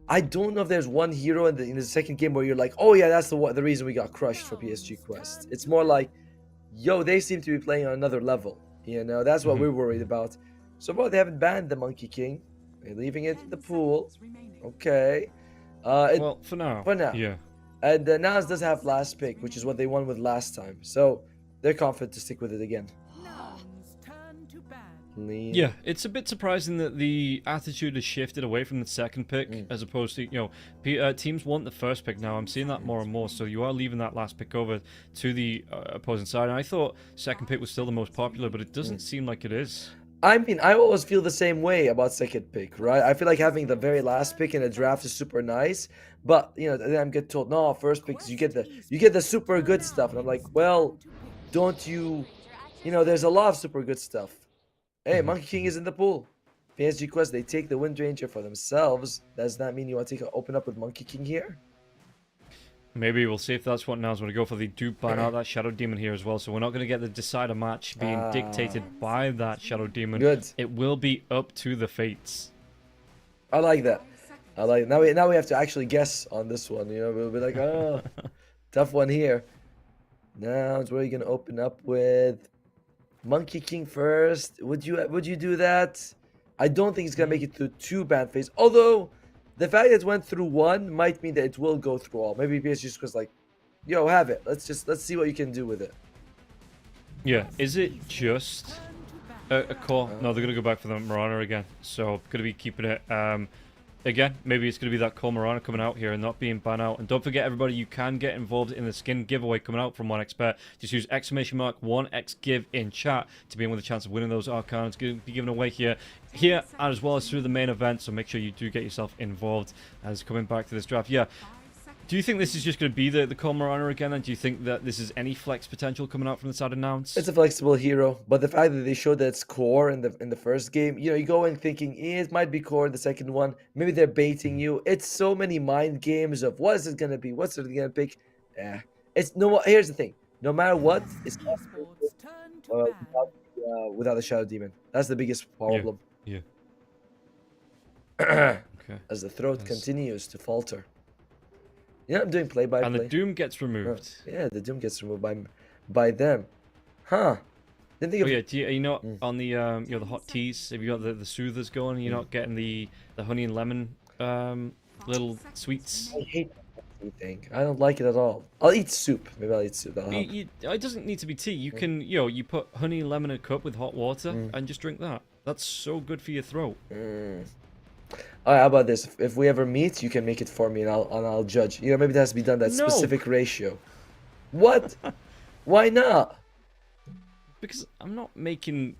I don't know if there's one hero in the second game where you're like, oh yeah, that's the reason we got crushed for PSG Quest. It's more like, yo, they seem to be playing on another level. You know, that's what we're worried about. So far, they haven't banned the Monkey King. They're leaving it in the pool. Okay. Well, for now. For now. Yeah. And Nas does have last pick, which is what they won with last time. So they're confident to stick with it again. Yeah, it's a bit surprising that the attitude has shifted away from the second pick as opposed to, you know, teams want the first pick now. I'm seeing that more and more. So you are leaving that last pick over to the opposing side. And I thought second pick was still the most popular, but it doesn't seem like it is. I mean, I always feel the same way about second pick, right? I feel like having the very last pick in a draft is super nice, but you know, then I'm get told, no, first picks you get the super good stuff, and I'm like, well, don't you? You know, there's a lot of super good stuff. Hey, Monkey King is in the pool. PSG Quest, they take the Wind Ranger for themselves. Does that mean you want to open up with Monkey King here? Maybe we'll see if that's what Now's going to go for. They do ban out that Shadow Demon here as well, so we're not going to get the decider match being dictated by that Shadow Demon. Good. It will be up to the fates. I like that. I like it. Now we have to actually guess on this one. You know, we'll be like, oh, tough one here. Now, where are you going to open up with? Monkey King first. Would you do that? I don't think it's gonna make it through 2 ban phase. Although the fact that it went through 1 might mean that it will go through all. Maybe PSG just was like, yo, have it. Let's see what you can do with it. Yeah. Is it just a core? No, they're gonna go back for the Marana again. So gonna be keeping it. Again, maybe it's going to be that Core Marana coming out here and not being banned out. And don't forget, everybody, you can get involved in the skin giveaway coming out from 1xBet. Just use !1xGive in chat to be in with a chance of winning those Arcanas. It's going to be given away here as well as through the main event. So make sure you do get yourself involved as coming back to this draft. Yeah. Do you think this is just going to be the Core Marana again? And do you think that this is any flex potential coming out from the side of Nouns? It's a flexible hero, but the fact that they showed that it's Core in the first game, you know, you go in thinking it might be Core in the second one. Maybe they're baiting you. It's so many mind games of what is it going to be? What's it going to pick? Yeah. It's no. Here's the thing. No matter what, it's not without the Shadow Demon. That's the biggest problem. Yeah. Okay. As the throat continues to falter. Yeah, I'm doing play-by-play. And the Doom gets removed. Yeah, the Doom gets removed by them. Huh. Didn't think of... yeah, you know, on the you know, the hot teas, have you got the soothers going? You're not getting the honey and lemon little sweets. I hate that thing. I don't like it at all. I'll eat soup. Maybe I'll eat soup. It doesn't need to be tea. You can, you know, you put honey and lemon in a cup with hot water and just drink that. That's so good for your throat. All right, how about this? If we ever meet, you can make it for me, and I'll judge. You know, maybe it has to be done that specific ratio. What? Why not? Because I'm not making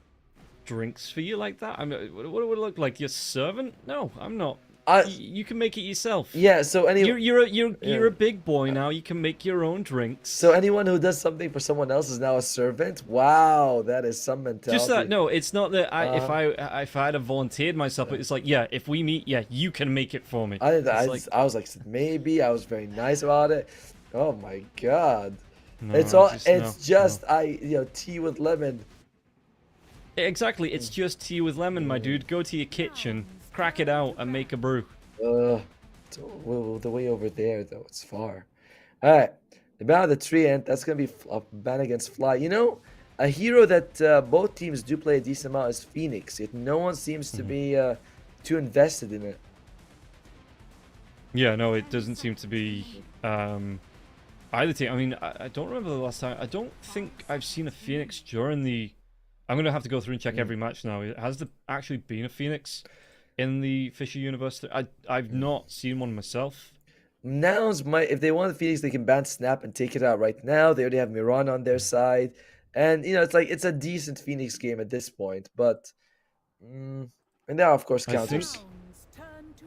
drinks for you like that. What would it look like? Your servant? No, I'm not. You can make it yourself. Yeah. So you're a big boy now. You can make your own drinks. So anyone who does something for someone else is now a servant. Wow, that is some mentality. Just that. No, it's not that. If I had volunteered myself, it's like, yeah, if we meet, yeah, you can make it for me. I was like, maybe. I was very nice about it. Oh my god. No, it's just tea with lemon. Exactly. It's just tea with lemon, my dude. Go to your kitchen. Crack it out and make a brew. The way over there though, it's far. All right, the ban of the treant. That's gonna be a ban against Fly. You know, a hero that both teams do play a decent amount is Phoenix. Yet no one seems to be too invested in it. Yeah, no, it doesn't seem to be either team. I mean, I don't remember the last time. I don't think I've seen a Phoenix during the. I'm gonna have to go through and check every match now. Has there actually been a Phoenix in the FISSURE Universe? I've not seen one myself. Nouns might, if they want the Phoenix, they can ban Snap and take it out right now. They already have Miran on their side, and it's like it's a decent Phoenix game at this point. But and there are of course I think counters.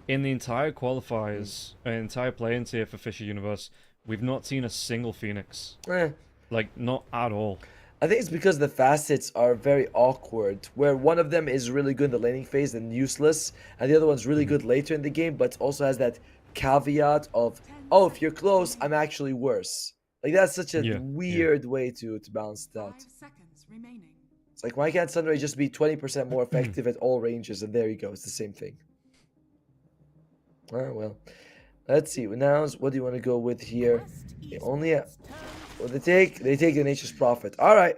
in the entire qualifiers, entire playing tier for FISSURE Universe, we've not seen a single Phoenix. Like, not at all. I think it's because the facets are very awkward, where one of them is really good in the laning phase and useless, and the other one's really good later in the game, but also has that caveat of, oh, if you're close, I'm actually worse. Like, that's such a weird way to balance it out. It's like, why can't Sunray just be 20% more effective at all ranges? And there you go, it's the same thing. Oh, well. Let's see. Now, what do you want to go with here? They only have... Well, they take the Nature's Prophet. All right.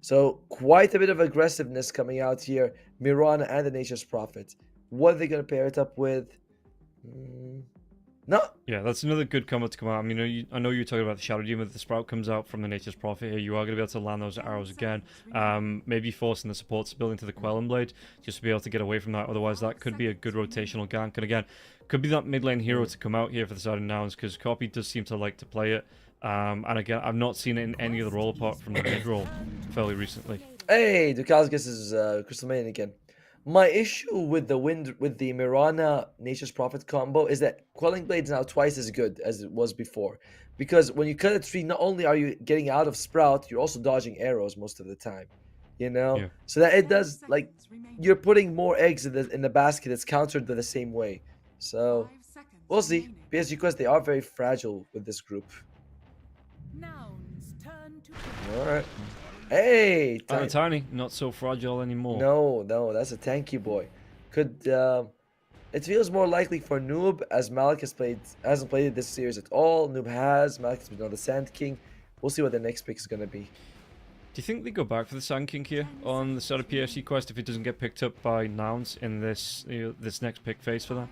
So quite a bit of aggressiveness coming out here. Mirana and the Nature's Prophet. What are they going to pair it up with? No. Yeah, that's another good combo to come out. I mean, I know you're talking about the Shadow Demon. If the Sprout comes out from the Nature's Prophet here, you are going to be able to land those arrows again. Maybe forcing the supports to build into the Quelling Blade just to be able to get away from that. Otherwise, that could be a good rotational gank. And again, could be that mid lane hero to come out here for the side of Nouns, because Copy does seem to like to play it. And again, I've not seen it in any other role apart from the mid role fairly recently. Hey, Dukasgus is Crystal Maiden again. My issue with the Mirana Nature's Prophet combo is that Quelling Blade is now twice as good as it was before. Because when you cut a tree, not only are you getting out of Sprout, you're also dodging arrows most of the time. Yeah. So that it does, like, you're putting more eggs in the basket that's countered the same way. So we'll see. PSG Quest, they are very fragile with this group. Alright. Hey! Tiny, not so fragile anymore. No, that's a tanky boy. It feels more likely for Noob, as Malik hasn't played it this series at all. Noob has. Malik has been on the Sand King. We'll see what the next pick is going to be. Do you think they go back for the Sand King here on the start of PSG Quest if it doesn't get picked up by Nouns in this next pick phase for them?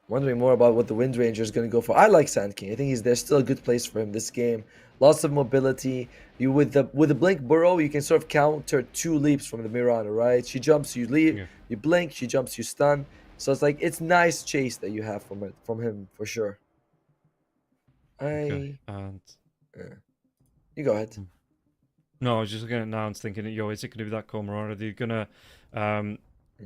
Wondering more about what the Wind Ranger is going to go for. I like Sand King. I think there's still a good place for him this game. Lots of mobility. With the Blink Burrow, you can sort of counter 2 leaps from the Mirana, right? She jumps, you leap. Yeah. You blink, she jumps, you stun. So it's like, it's nice chase that you have from him for sure. Okay. You go ahead. No, I was just looking at Nouns thinking, yo, is it going to be that Cormorant? Are they going to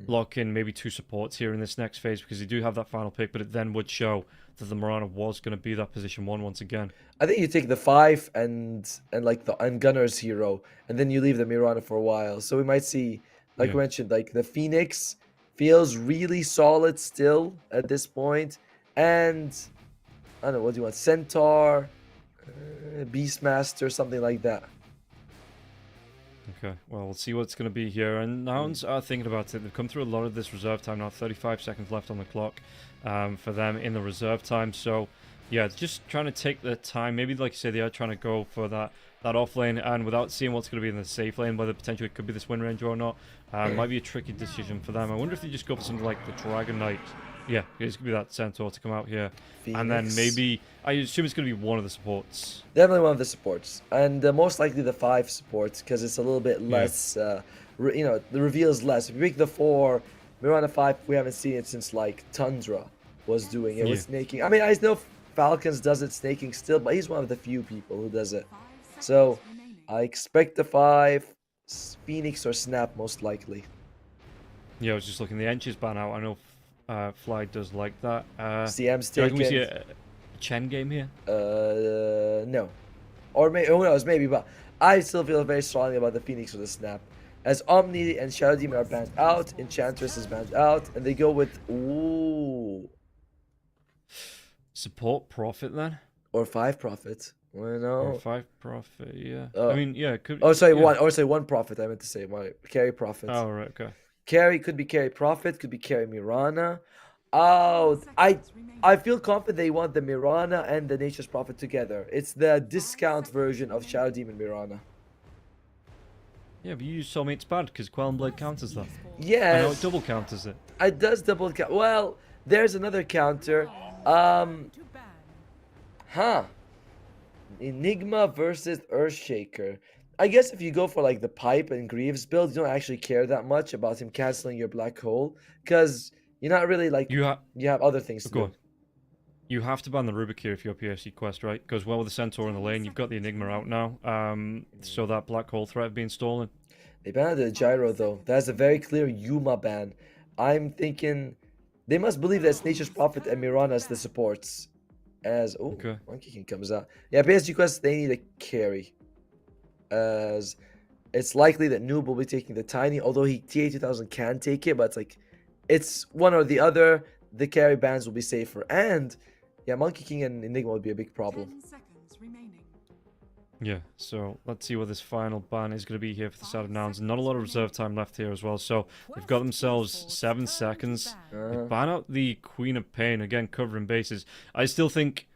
lock in maybe 2 supports here in this next phase, because they do have that final pick, but it then would show that the Mirana was going to be that position 1 once again. I think you take the 5 and Gunner's hero, and then you leave the Mirana for a while. So we might see, like I mentioned, like the Phoenix feels really solid still at this point, and I don't know, what do you want? Centaur, Beastmaster, something like that. Okay, well, we'll see what it's going to be here. And Nouns are thinking about it. They've come through a lot of this reserve time now. 35 seconds left on the clock for them in the reserve time. So, yeah, just trying to take the time. Maybe, like you said, they are trying to go for that off lane. And without seeing what's going to be in the safe lane, whether potentially it could be this Wind Ranger or not, might be a tricky decision for them. I wonder if they just go for something like the Dragon Knight. Yeah, it's going to be that Centaur to come out here. Phoenix. And then maybe, I assume it's going to be one of the supports. Definitely one of the supports. And most likely the 5 supports, because it's a little bit less, the reveal is less. If you pick the 4, Mirana 5, we haven't seen it since, like, Tundra was doing it with snaking. I mean, I know Falcons does it snaking still, but he's one of the few people who does it. So, I expect the 5, Phoenix or Snap most likely. Yeah, I was just looking. The Enches ban out. I know Fly does like that. CM's taken. Can we see a Chen game here? No. Or maybe, who knows, maybe, but I still feel very strongly about the Phoenix or the Snap. As Omni and Shadow Demon are banned out, Enchantress is banned out, and they go with, Support Prophet then? Or 5 Prophet. Well, no. Or 5 Prophet, yeah. I mean, yeah, it could. Oh, sorry, yeah. 1 Prophet, I meant to say. Carry Prophet. Oh, right, okay. Carry could be Carry Prophet, could be Carry Mirana. Oh, I feel confident they want the Mirana and the Nature's Prophet together. It's the discount version of Shadow Demon Mirana. Yeah, but you use Soulmate's bad because Quelling Blade counters that. Yes. I know it double counters it. It does double count. Well, there's another counter. Enigma versus Earthshaker. I guess if you go for like the Pipe and Greaves build, you don't actually care that much about him canceling your Black Hole, because You're not really like you have other things to do. You have to ban the Rubik here if you're PSG Quest, right? Because well with the Centaur in the lane, you've got the Enigma out now. So that black hole threat being stolen. They banned the Gyro though. That's a very clear Yuma ban. I'm thinking they must believe that it's Nature's Prophet and Mirana as the supports. As Monkey King comes out. Yeah, PSG Quest they need a carry. As it's likely that Noob will be taking the Tiny, although TA2000 can take it, but it's like it's one or the other. The carry bans will be safer, and yeah, Monkey King and Enigma would be a big problem. 10 seconds remaining. Yeah, so let's see what this final ban is going to be here for the side of Nouns. Not a lot of reserve time left here as well, so they've got themselves 7 seconds. They ban out the Queen of Pain, again covering bases. I still think,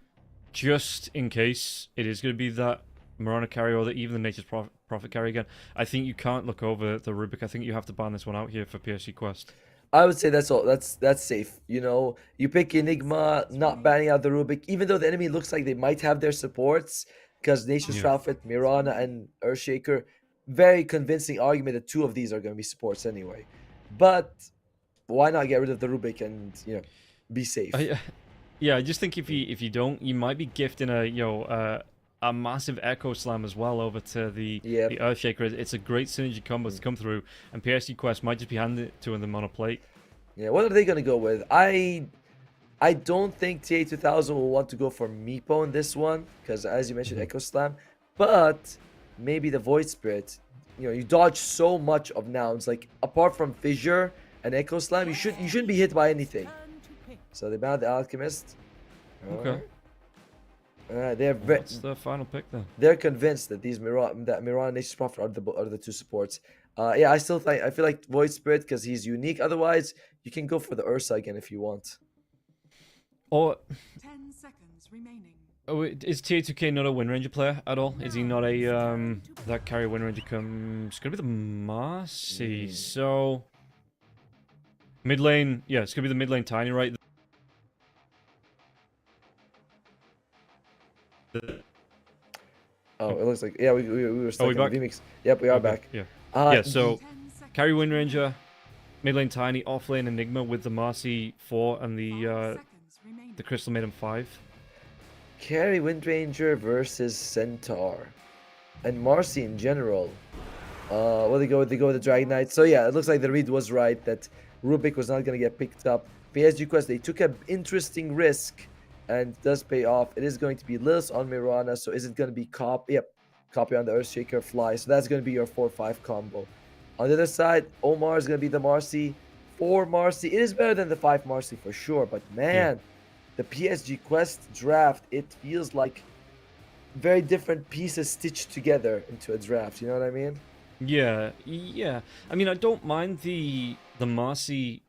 just in case it is going to be that Mirana carry or even the Nature's Prophet carry again, I think you can't look over the Rubik. I think you have to ban this one out here for PSG Quest. I would say that's all. That's safe. You know, you pick Enigma, not banning out the Rubik, even though the enemy looks like they might have their supports, because Nature's Prophet, Mirana, and Earthshaker, very convincing argument that 2 of these are going to be supports anyway. But why not get rid of the Rubik and be safe? Yeah, I just think if you don't, you might be gifting a massive Echo Slam as well over to the Earthshaker. It's a great synergy combo to come through, and PSG Quest might just be handed it to them on a plate. Yeah, what are they going to go with? I don't think TA2000 will want to go for Meepo in this one, because as you mentioned, Echo Slam, but maybe the Void Spirit. You dodge so much of Nouns, like apart from Fissure and Echo Slam, you shouldn't be hit by anything. So they banned the Alchemist. Okay. What's the final pick then? They're convinced that Mirana and Nature's Prophet are the 2 supports. Yeah, I feel like Void Spirit because he's unique. Otherwise, you can go for the Ursa again if you want. Or 10 seconds remaining. Oh, is TA2K not a Wind Ranger player at all? Is he not a that carry Wind Ranger it's gonna be the Marcy. So mid lane, yeah, it's gonna be the mid lane Tiny, right? Oh, it looks like we were stuck in back? the VMix. Yep, we are back. Yeah. So carry Wind Ranger, mid lane Tiny, off lane Enigma with the Marcy 4 and the Crystal Maiden 5. Carry Wind Ranger versus Centaur, and Marcy in general. Well, they go with the Dragon Knight. So yeah, it looks like the read was right that Rubik was not gonna get picked up. PSG Quest, they took an interesting risk. And it does pay off. It is going to be Lilith on Mirana. So is it going to be copy? Yep. Copy on the Earthshaker Fly. So that's going to be your 4-5 combo. On the other side, Omar is going to be the Marcy. 4 Marcy. It is better than the 5 Marcy for sure. But man, the PSG Quest draft, it feels like very different pieces stitched together into a draft. You know what I mean? Yeah. I mean, I don't mind the Marcy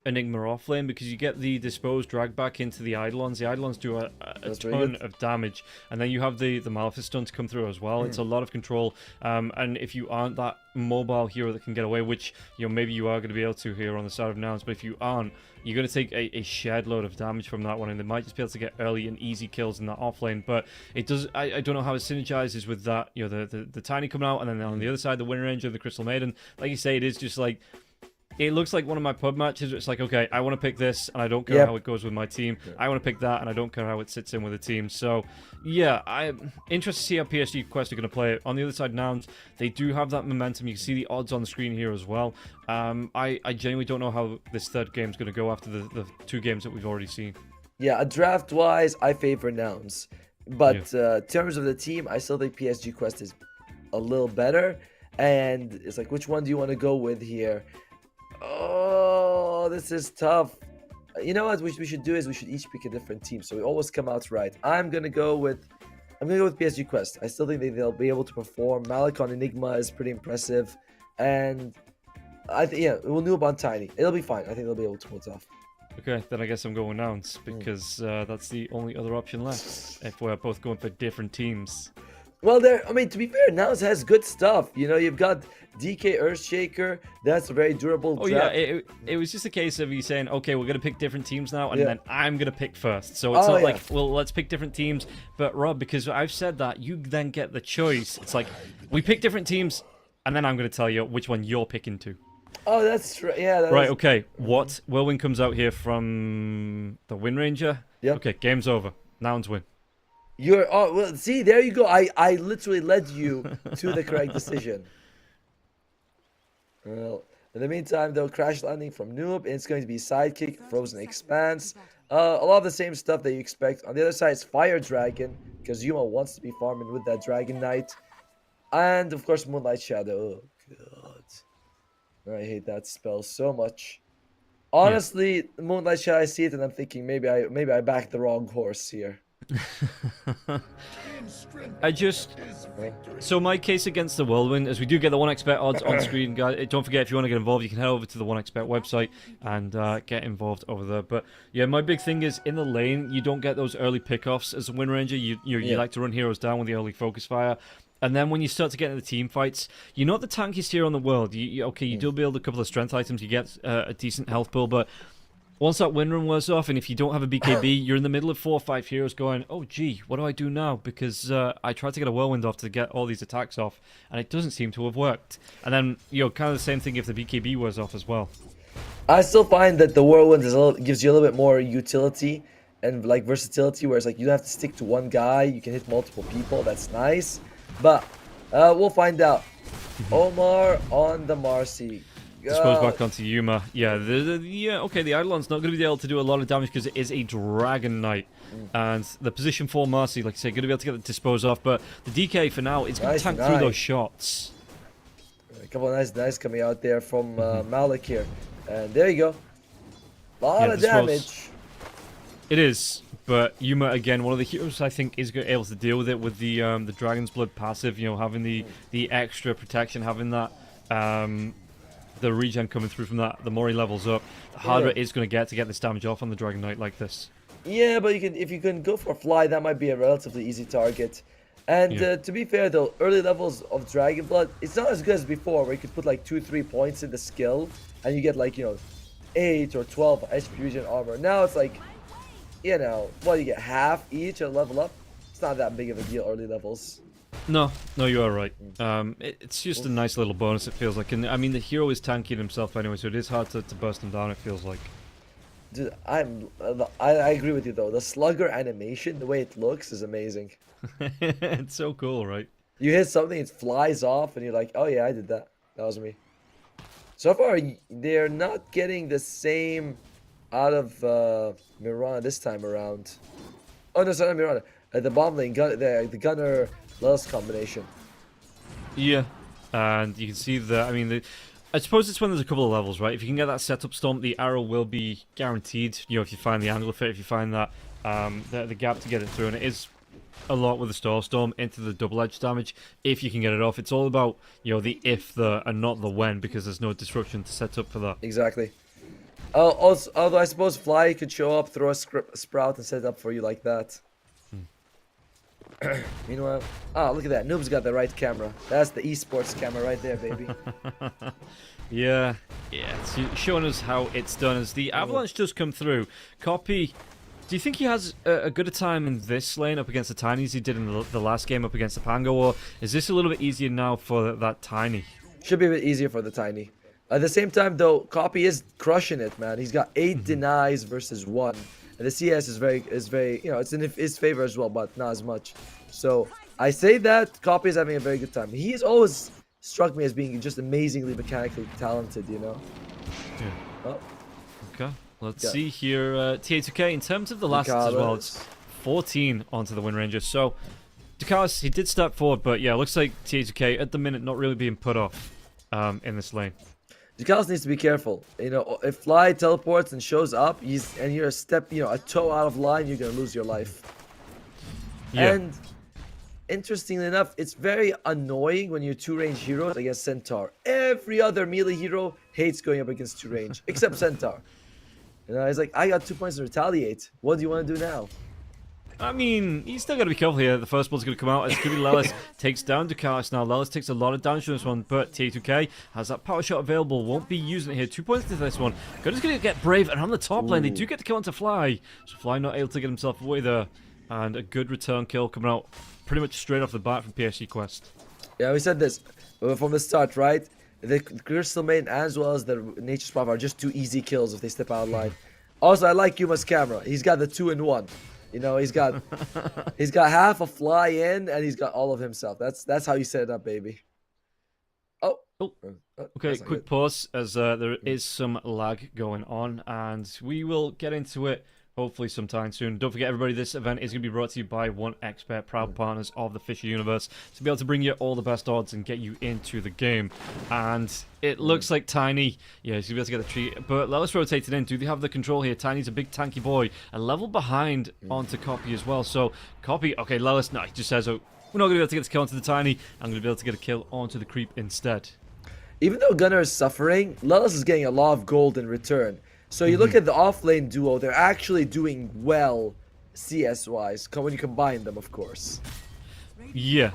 Enigma offlane because you get the disposed drag back into the Eidolons. The Eidolons do a ton of damage, and then you have the Maleficent stun to come through as well. It's a lot of control, and if you aren't that mobile hero that can get away, which maybe you are going to be able to here on the side of Nouns, but if you aren't, you're going to take a shed load of damage from that one, and they might just be able to get early and easy kills in that offlane. But it does. I don't know how it synergizes with that. The Tiny coming out, and then on the other side, the Wind Ranger, the Crystal Maiden. Like you say, it is just like. It looks like one of my pub matches. It's like, okay, I want to pick this, and I don't care how it goes with my team. I want to pick that, and I don't care how it sits in with the team. So, yeah, I'm interested to see how PSG Quest are going to play it. On the other side, Nouns, they do have that momentum. You can see the odds on the screen here as well. I genuinely don't know how this third game is going to go after the 2 games that we've already seen. Yeah, draft-wise, I favor Nouns. But in terms of the team, I still think PSG Quest is a little better. And it's like, which one do you want to go with here? Oh, this is tough. You know what we should do is we should each pick a different team, so we always come out right. I'm gonna go with PSG Quest. I still think they'll be able to perform. Malik on Enigma is pretty impressive, and we'll Noob on Tiny. It'll be fine. I think they'll be able to pull it off. Okay, then I guess I'm going Nouns because that's the only other option left if we're both going for different teams. Well, to be fair, Nouns has good stuff. You've got DK Earthshaker. That's a very durable draft. Yeah, it was just a case of you saying, okay, we're going to pick different teams now, and then I'm going to pick first. So it's not like, well, let's pick different teams. But Rob, because I've said that, you then get the choice. It's like, we pick different teams, and then I'm going to tell you which one you're picking to. Oh, that's right. Yeah. Right, okay. What? Whirlwind comes out here from the Wind Ranger. Yep. Okay, game's over. Nouns win. Oh, well, see, there you go. I literally led you to the correct decision. Well, in the meantime, though, crash landing from Noob, and it's going to be sidekick, frozen expanse. A lot of the same stuff that you expect. On the other side, it's Fire Dragon, because Yuma wants to be farming with that Dragon Knight. And, of course, Moonlight Shadow. Oh, God. I hate that spell so much. Honestly, Moonlight Shadow, I see it, and I'm thinking maybe I backed the wrong horse here. So my case against the Whirlwind is we do get the 1xbet odds on screen, guys. Don't forget, if you want to get involved, you can head over to the 1xbet website and get involved over there. But yeah, my big thing is in the lane, you don't get those early pickoffs as a Wind Ranger. You like to run heroes down with the early focus fire. And then when you start to get into the team fights, you're not the tankiest hero in the world. You do build a couple of strength items, you get a decent health pool, but once that win run wears off, and if you don't have a BKB, you're in the middle of 4 or 5 heroes going, oh gee, what do I do now? Because I tried to get a whirlwind off to get all these attacks off, and it doesn't seem to have worked. And then, kind of the same thing if the BKB wears off as well. I still find that the whirlwind gives you a little bit more utility and like versatility, whereas like you don't have to stick to one guy, you can hit multiple people, that's nice. But we'll find out. Omar on the Marcy. Dispose back onto Yuma. Yeah, okay, the Eidolon's not going to be able to do a lot of damage because it is a Dragon Knight. And the position for Marcy, like I say, going to be able to get the Dispose off, but the DK for now is going to tank through those shots. A couple of nice knives coming out there from Malik here. And there you go. A lot of damage. It is, but Yuma, again, one of the heroes I think is able to deal with it with the Dragon's Blood passive, having the extra protection, having that... the regen coming through from that, the more he levels up, the harder it is going to get this damage off on the Dragon Knight like this. Yeah, but if you can go for a fly, that might be a relatively easy target. And to be fair though, early levels of Dragon Blood, it's not as good as before, where you could put like 2-3 points in the skill, and you get like 8 or 12 HP regen armor. Now it's like, you get half each at level up. It's not that big of a deal early levels. No, you are right. It's just a nice little bonus, it feels like. And I mean, the hero is tanking himself anyway, so it is hard to burst him down, it feels like. Dude, I agree with you though. The slugger animation, the way it looks, is amazing. It's so cool, right? You hit something, it flies off, and you're like, oh yeah, I did that. That was me. So far, they're not getting the same out of Mirana this time around. Oh no, sorry, not Mirana. The bomb lane, the gunner Lilith combination. Yeah, and you can see that. I mean, I suppose it's when there's a couple of levels, right? If you can get that setup stomp, the arrow will be guaranteed. If you find the angle of it, if you find that the gap to get it through, and it is a lot with the Star Storm into the double-edged damage. If you can get it off, it's all about the if, the, and not the when, because there's no disruption to set up for that. Exactly. Also, although I suppose Fly could show up, throw a sprout, and set it up for you like that. Meanwhile, look at that. Noob's got the right camera. That's the eSports camera right there, baby. Yeah, it's showing us how it's done as the Avalanche does come through. Copy, do you think he has a good a time in this lane up against the Tiny as he did in the last game up against the Pango, or is this a little bit easier now for that Tiny? Should be a bit easier for the Tiny. At the same time, though, Copy is crushing it, man. He's got 8 denies versus 1. And the CS is very, it's in his favor as well, but not as much. So I say that Copy is having a very good time. He's always struck me as being just amazingly mechanically talented, Yeah. Oh. Okay, let's see here. TA2K, in terms of the last as well, it's 14 onto the Wind Ranger. So Ducalis, he did step forward, but yeah, looks like TA2K at the minute not really being put off in this lane. Ducalis needs to be careful. If Fly teleports and shows up, and you're a toe out of line, you're gonna lose your life. Yeah. And interestingly enough, it's very annoying when you're 2-range heroes against Centaur. Every other melee hero hates going up against 2-range, except Centaur. It's like, I got 2 points to retaliate. What do you want to do now? I mean, you still got to be careful here. The first ball's going to come out as Kubi Lelis takes down Ducalis now. Lelis takes a lot of damage from this one, but TA2K has that power shot available. Won't be using it here. 2 points to this one. God's going to get Brave, and on the top lane, they do get to kill onto Fly. So Fly not able to get himself away there. And a good return kill coming out pretty much straight off the bat from PSG Quest. Yeah, we said this from the start, right? The Crystal Maiden as well as the Nature's Prophet are just too easy kills if they step out of line. Also, I like Yuma's camera. He's got the 2-in-1. You know, he's got half a fly in and he's got all of himself. That's how you set it up, baby. Oh. Okay, quick pause as there is some lag going on, and we will get into it hopefully sometime soon. Don't forget, everybody, this event is going to be brought to you by 1xBet, proud partners of the FISSURE Universe, to be able to bring you all the best odds and get you into the game. And it looks like Tiny, yeah, he's going to be able to get the tree, but let's rotate it in. Do they have the control here? Tiny's a big tanky boy, a level behind onto Copy as well. So, Copy, okay, Lelis, no, he just says, oh, we're not going to be able to get this kill onto the Tiny. I'm going to be able to get a kill onto the Creep instead. Even though Gunnar is suffering, Lelis is getting a lot of gold in return. So you look at the off-lane duo, they're actually doing well CS-wise, when you combine them, of course. Yeah,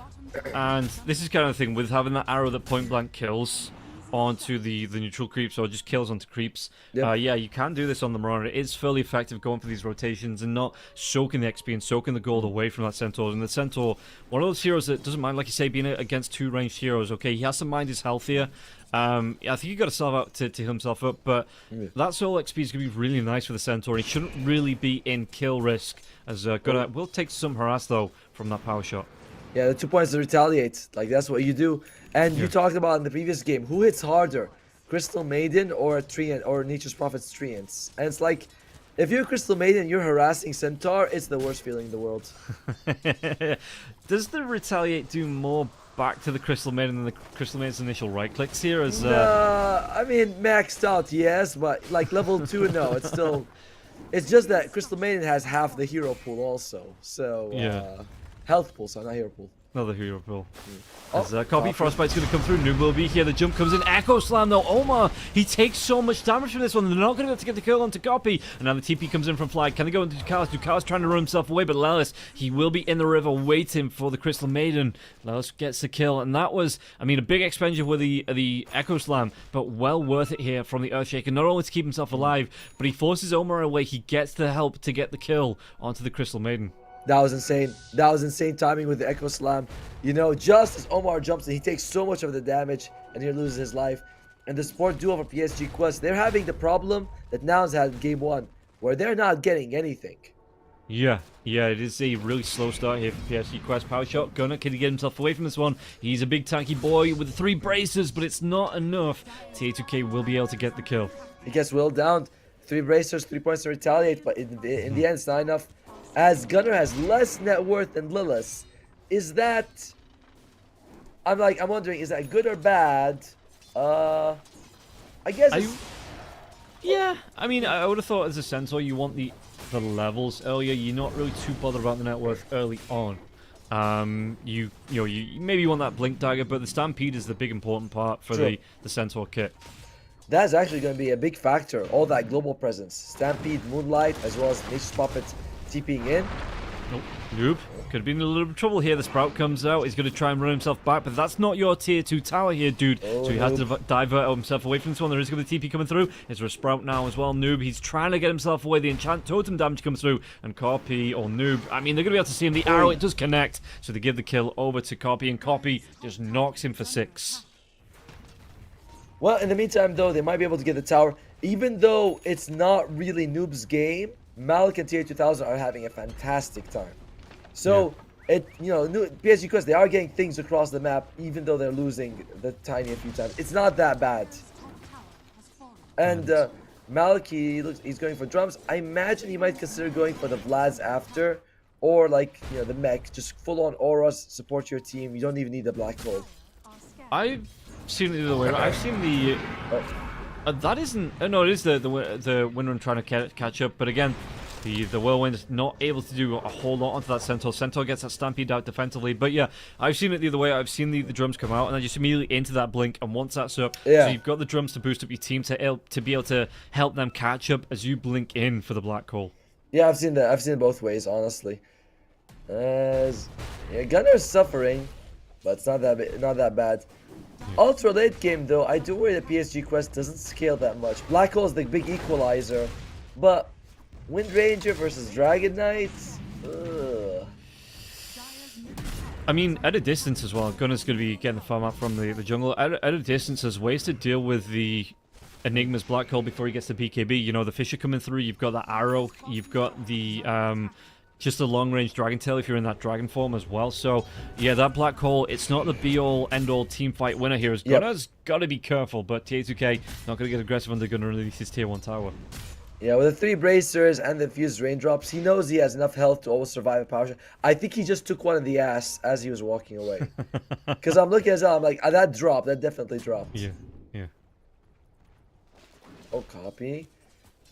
and this is kind of the thing, with having that arrow that point-blank kills onto the neutral creeps, or just kills onto creeps. Yep. Yeah, you can do this on the Marauder. It is fairly effective going for these rotations and not soaking the XP and soaking the gold away from that Centaur. And the Centaur, one of those heroes that doesn't mind, like you say, being against two ranged heroes. Okay, he has to mind his health here. I think you got to sell out to heal himself up, but that solo XP is going to be really nice for the Centaur. He shouldn't really be in kill risk, as Gunnar will take some harass, though, from that power shot. Yeah, the 2 points to retaliate. Like, that's what you do. And you talked about in the previous game, who hits harder? Crystal Maiden or Treant or Nature's Prophet's Treants? And it's like, if you're Crystal Maiden, you're harassing Centaur, it's the worst feeling in the world. Does the retaliate do more back to the Crystal Maiden than the Crystal Maiden's initial right clicks here? As I mean, maxed out, yes, but like level 2, no. It's still, it's just that Crystal Maiden has half the hero pool also. So, health pool, so not hero pool. Another hero pool. As Copy Frostbite's going to come through. Noob will be here. The jump comes in. Echo Slam though. Omar, he takes so much damage from this one. They're not going to be able to get the kill onto Copy. And now the TP comes in from Flag. Can they go into Ducalis? Ducalis trying to run himself away, but Lelis, he will be in the river waiting for the Crystal Maiden. Lelis gets the kill, and that was, I mean, a big expenditure with the Echo Slam, but well worth it here from the Earthshaker. Not only to keep himself alive, but he forces Omar away. He gets the help to get the kill onto the Crystal Maiden. That was insane. That was insane timing with the Echo Slam. You know, just as Omar jumps in, he takes so much of the damage and he loses his life. And the support duo for PSG Quest, they're having the problem that MOUZ had in Game 1, where they're not getting anything. Yeah, it is a really slow start here for PSG Quest. Power shot, Gunnar, can he get himself away from this one? He's a big tanky boy with 3 braces, but it's not enough. TA2K will be able to get the kill. He gets Will down. 3 bracers, 3 points to retaliate, but in the end, it's not enough. As Gunnar has less net worth than Lilith. Is that... I'm wondering, is that good or bad? I guess yeah, I mean, I would have thought as a Centaur, you want the levels earlier. You're not really too bothered about the net worth early on. You maybe want that Blink Dagger, but the Stampede is the big important part for the Centaur kit. That's actually going to be a big factor. All that global presence. Stampede, Moonlight, as well as Nature's Prophet TPing in. Nope. Noob. Could have been in a little bit of trouble here. The Sprout comes out. He's going to try and run himself back, but that's not your tier 2 tower here, dude. So he has to divert himself away from this one. There is going to be TP coming through. Is there a Sprout now as well? Noob. He's trying to get himself away. The enchant totem damage comes through, and Copy or Noob. I mean, they're going to be able to see him. The arrow, it does connect. So they give the kill over to Copy, and Copy just knocks him for 6. Well, in the meantime, though, they might be able to get the tower. Even though it's not really Noob's game, Malik and Tier 2000 are having a fantastic time. So, PSG Quest, they are getting things across the map, even though they're losing the Tiny a few times. It's not that bad. And Malik, he's going for drums. I imagine he might consider going for the Vlads after, or the mech, just full on auras, support your team. You don't even need the black hole. I've seen it the other way. I've seen the. That isn't. No, it is the Windrun trying to catch up, but again, the Whirlwind is not able to do a whole lot onto that Centaur. Centaur gets that Stampede out defensively, but yeah, I've seen it the other way. I've seen the drums come out and then just immediately into that blink, and once that's up, so you've got the drums to boost up your team to be able to help them catch up as you blink in for the black hole. Yeah, I've seen that. I've seen it both ways, honestly. Gunner's suffering, but it's not that bad. Ultra late game though, I do worry that PSG Quest doesn't scale that much. Black Hole is the big equalizer, but Wind Ranger versus Dragon Knight, I mean, at a distance as well, Gunner's going to be getting the farm out from the jungle. At a distance, there's ways to deal with the Enigma's black hole before he gets the BKB. You know, the Fissure coming through, you've got that arrow, you've got the, just the long-range Dragon Tail if you're in that Dragon form as well. So, yeah, that black hole, it's not the be-all, end-all team fight winner here. Gunner's got to be careful, but TA2K not going to get aggressive when they're going to release his tier 1 tower. Yeah, with the 3 bracers and the fused raindrops, he knows he has enough health to always survive a power shot. I think he just took one in the ass as he was walking away. Because I'm looking at it, I'm like, that dropped. That definitely dropped. Yeah, yeah. Oh, copy.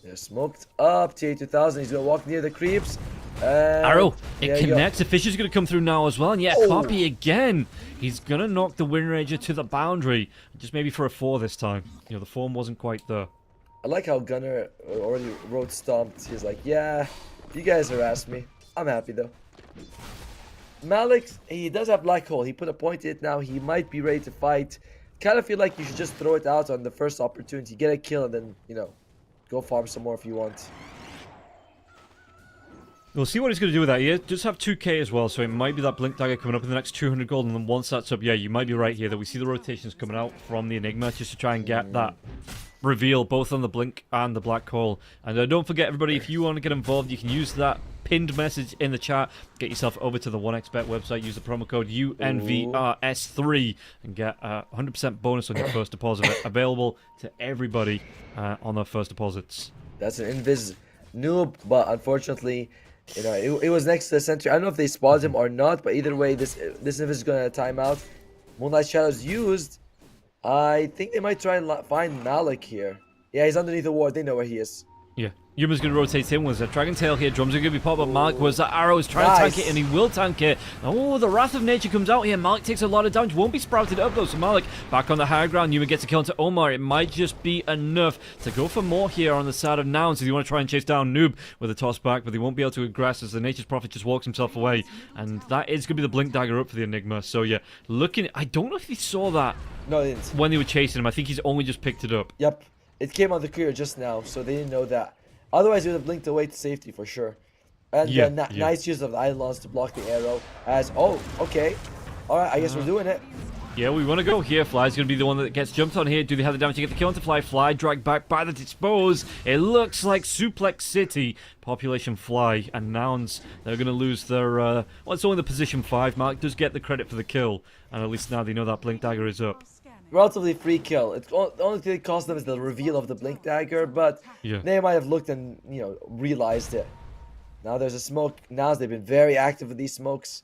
They're smoked up. TA2000, he's going to walk near the creeps. Arrow, it connects. The Fissure's going to come through now as well. And yeah, copy again. He's going to knock the Wind Ranger to the boundary. Just maybe for a 4 this time. You know, the form wasn't quite there. I like how Gunner already road stomped. He's like, yeah, you guys harassed me. I'm happy though. Malik, he does have black hole. He put a point in it now. He might be ready to fight. Kind of feel like you should just throw it out on the first opportunity. Get a kill and then, you know, go farm some more if you want. We'll see what he's going to do with that. He does have 2k as well, so it might be that Blink Dagger coming up in the next 200 gold, and then once that's up, yeah, you might be right here that we see the rotations coming out from the Enigma just to try and get that reveal both on the Blink and the Black Hole. And don't forget, everybody, if you want to get involved, you can use that pinned message in the chat. Get yourself over to the 1xBet website, use the promo code UNVRS3 and get a 100% bonus on your first deposit. Available to everybody on their first deposits. That's an invis noob, but unfortunately, you know, it was next to the center. I don't know if they spawned him or not, but either way, this invis is going to time out. Moonlight Shadow's used. I think they might try and find Malik here. Yeah, he's underneath the ward. They know where he is. Yeah. Yuma's going to rotate in with a Dragon Tail here. Drums are going to be popped up. Malik was that arrow. Is trying to tank it, and he will tank it. Oh, the Wrath of Nature comes out here. Malik takes a lot of damage. Won't be sprouted up, though. So Malik back on the higher ground. Yuma gets a kill into Omar. It might just be enough to go for more here on the side of Nouns. If you want to try and chase down Noob with a toss back, but they won't be able to aggress as the Nature's Prophet just walks himself away. And that is going to be the Blink Dagger up for the Enigma. So, yeah, looking... I don't know if he saw that no, they didn't. When they were chasing him. I think he's only just picked it up. Yep. It came on the career just now, so they didn't know that. Otherwise, he would have blinked away to safety for sure. And nice use of the Eidolons to block the arrow. Okay. Alright, I guess we're doing it. Yeah, we want to go here. Fly's going to be the one that gets jumped on here. Do they have the damage to get the kill into Fly? Fly dragged back by the Dispose. It looks like Suplex City. Population Fly and Nouns. They're going to lose their... well, it's only the position 5. Malik does get the credit for the kill. And at least now they know that Blink Dagger is up. Relatively free kill. The only thing that cost them is the reveal of the Blink Dagger, but they might have looked and, you know, realized it. Now there's a smoke. Now they've been very active with these smokes.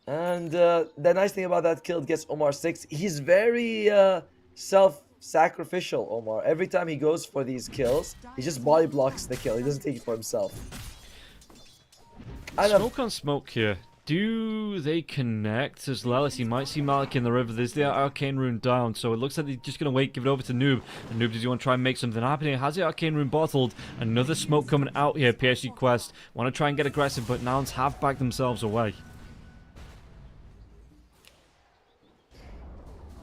And the nice thing about that kill gets Omar 6. He's very self-sacrificial, Omar. Every time he goes for these kills, he just body blocks the kill. He doesn't take it for himself. Smoke on smoke here. Do they connect as Lelis? You might see Malik in the river. There's the Arcane Rune down, so it looks like they're just going to wait, give it over to Noob. And Noob, does he want to try and make something happen here? Has the Arcane Rune bottled? Another smoke coming out here, PSG Quest. Want to try and get aggressive, but Nouns have backed themselves away.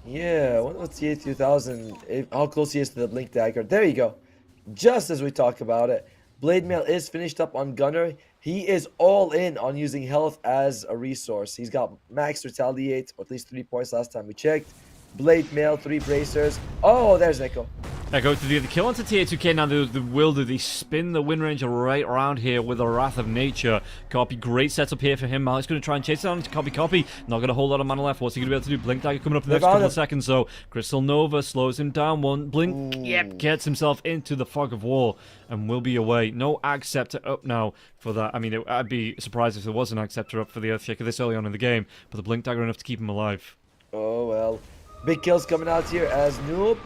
Yeah, what about TA2000? How close he is to the Blink Dagger. There you go. Just as we talked about it. Blade Mail is finished up on Gunner. He is all in on using health as a resource. He's got max Retaliate, or at least 3 points last time we checked. Blade Mail, 3 bracers. Oh, there's Echo. Echo to the kill onto TA2K. Now the will do. They spin the Wind Ranger right around here with a Wrath of Nature. Copy, great setup here for him. Malik's going to try and chase it down to copy. Not got a whole lot of mana left. What's he going to be able to do? Blink Dagger coming up in the next couple of seconds, though. Crystal Nova slows him down. One blink, gets himself into the Fog of War and will be away. No Acceptor up now for that. I mean, I'd be surprised if there was an Acceptor up for the Earthshaker this early on in the game, but the Blink Dagger enough to keep him alive. Oh, well. Big kills coming out here as Noob.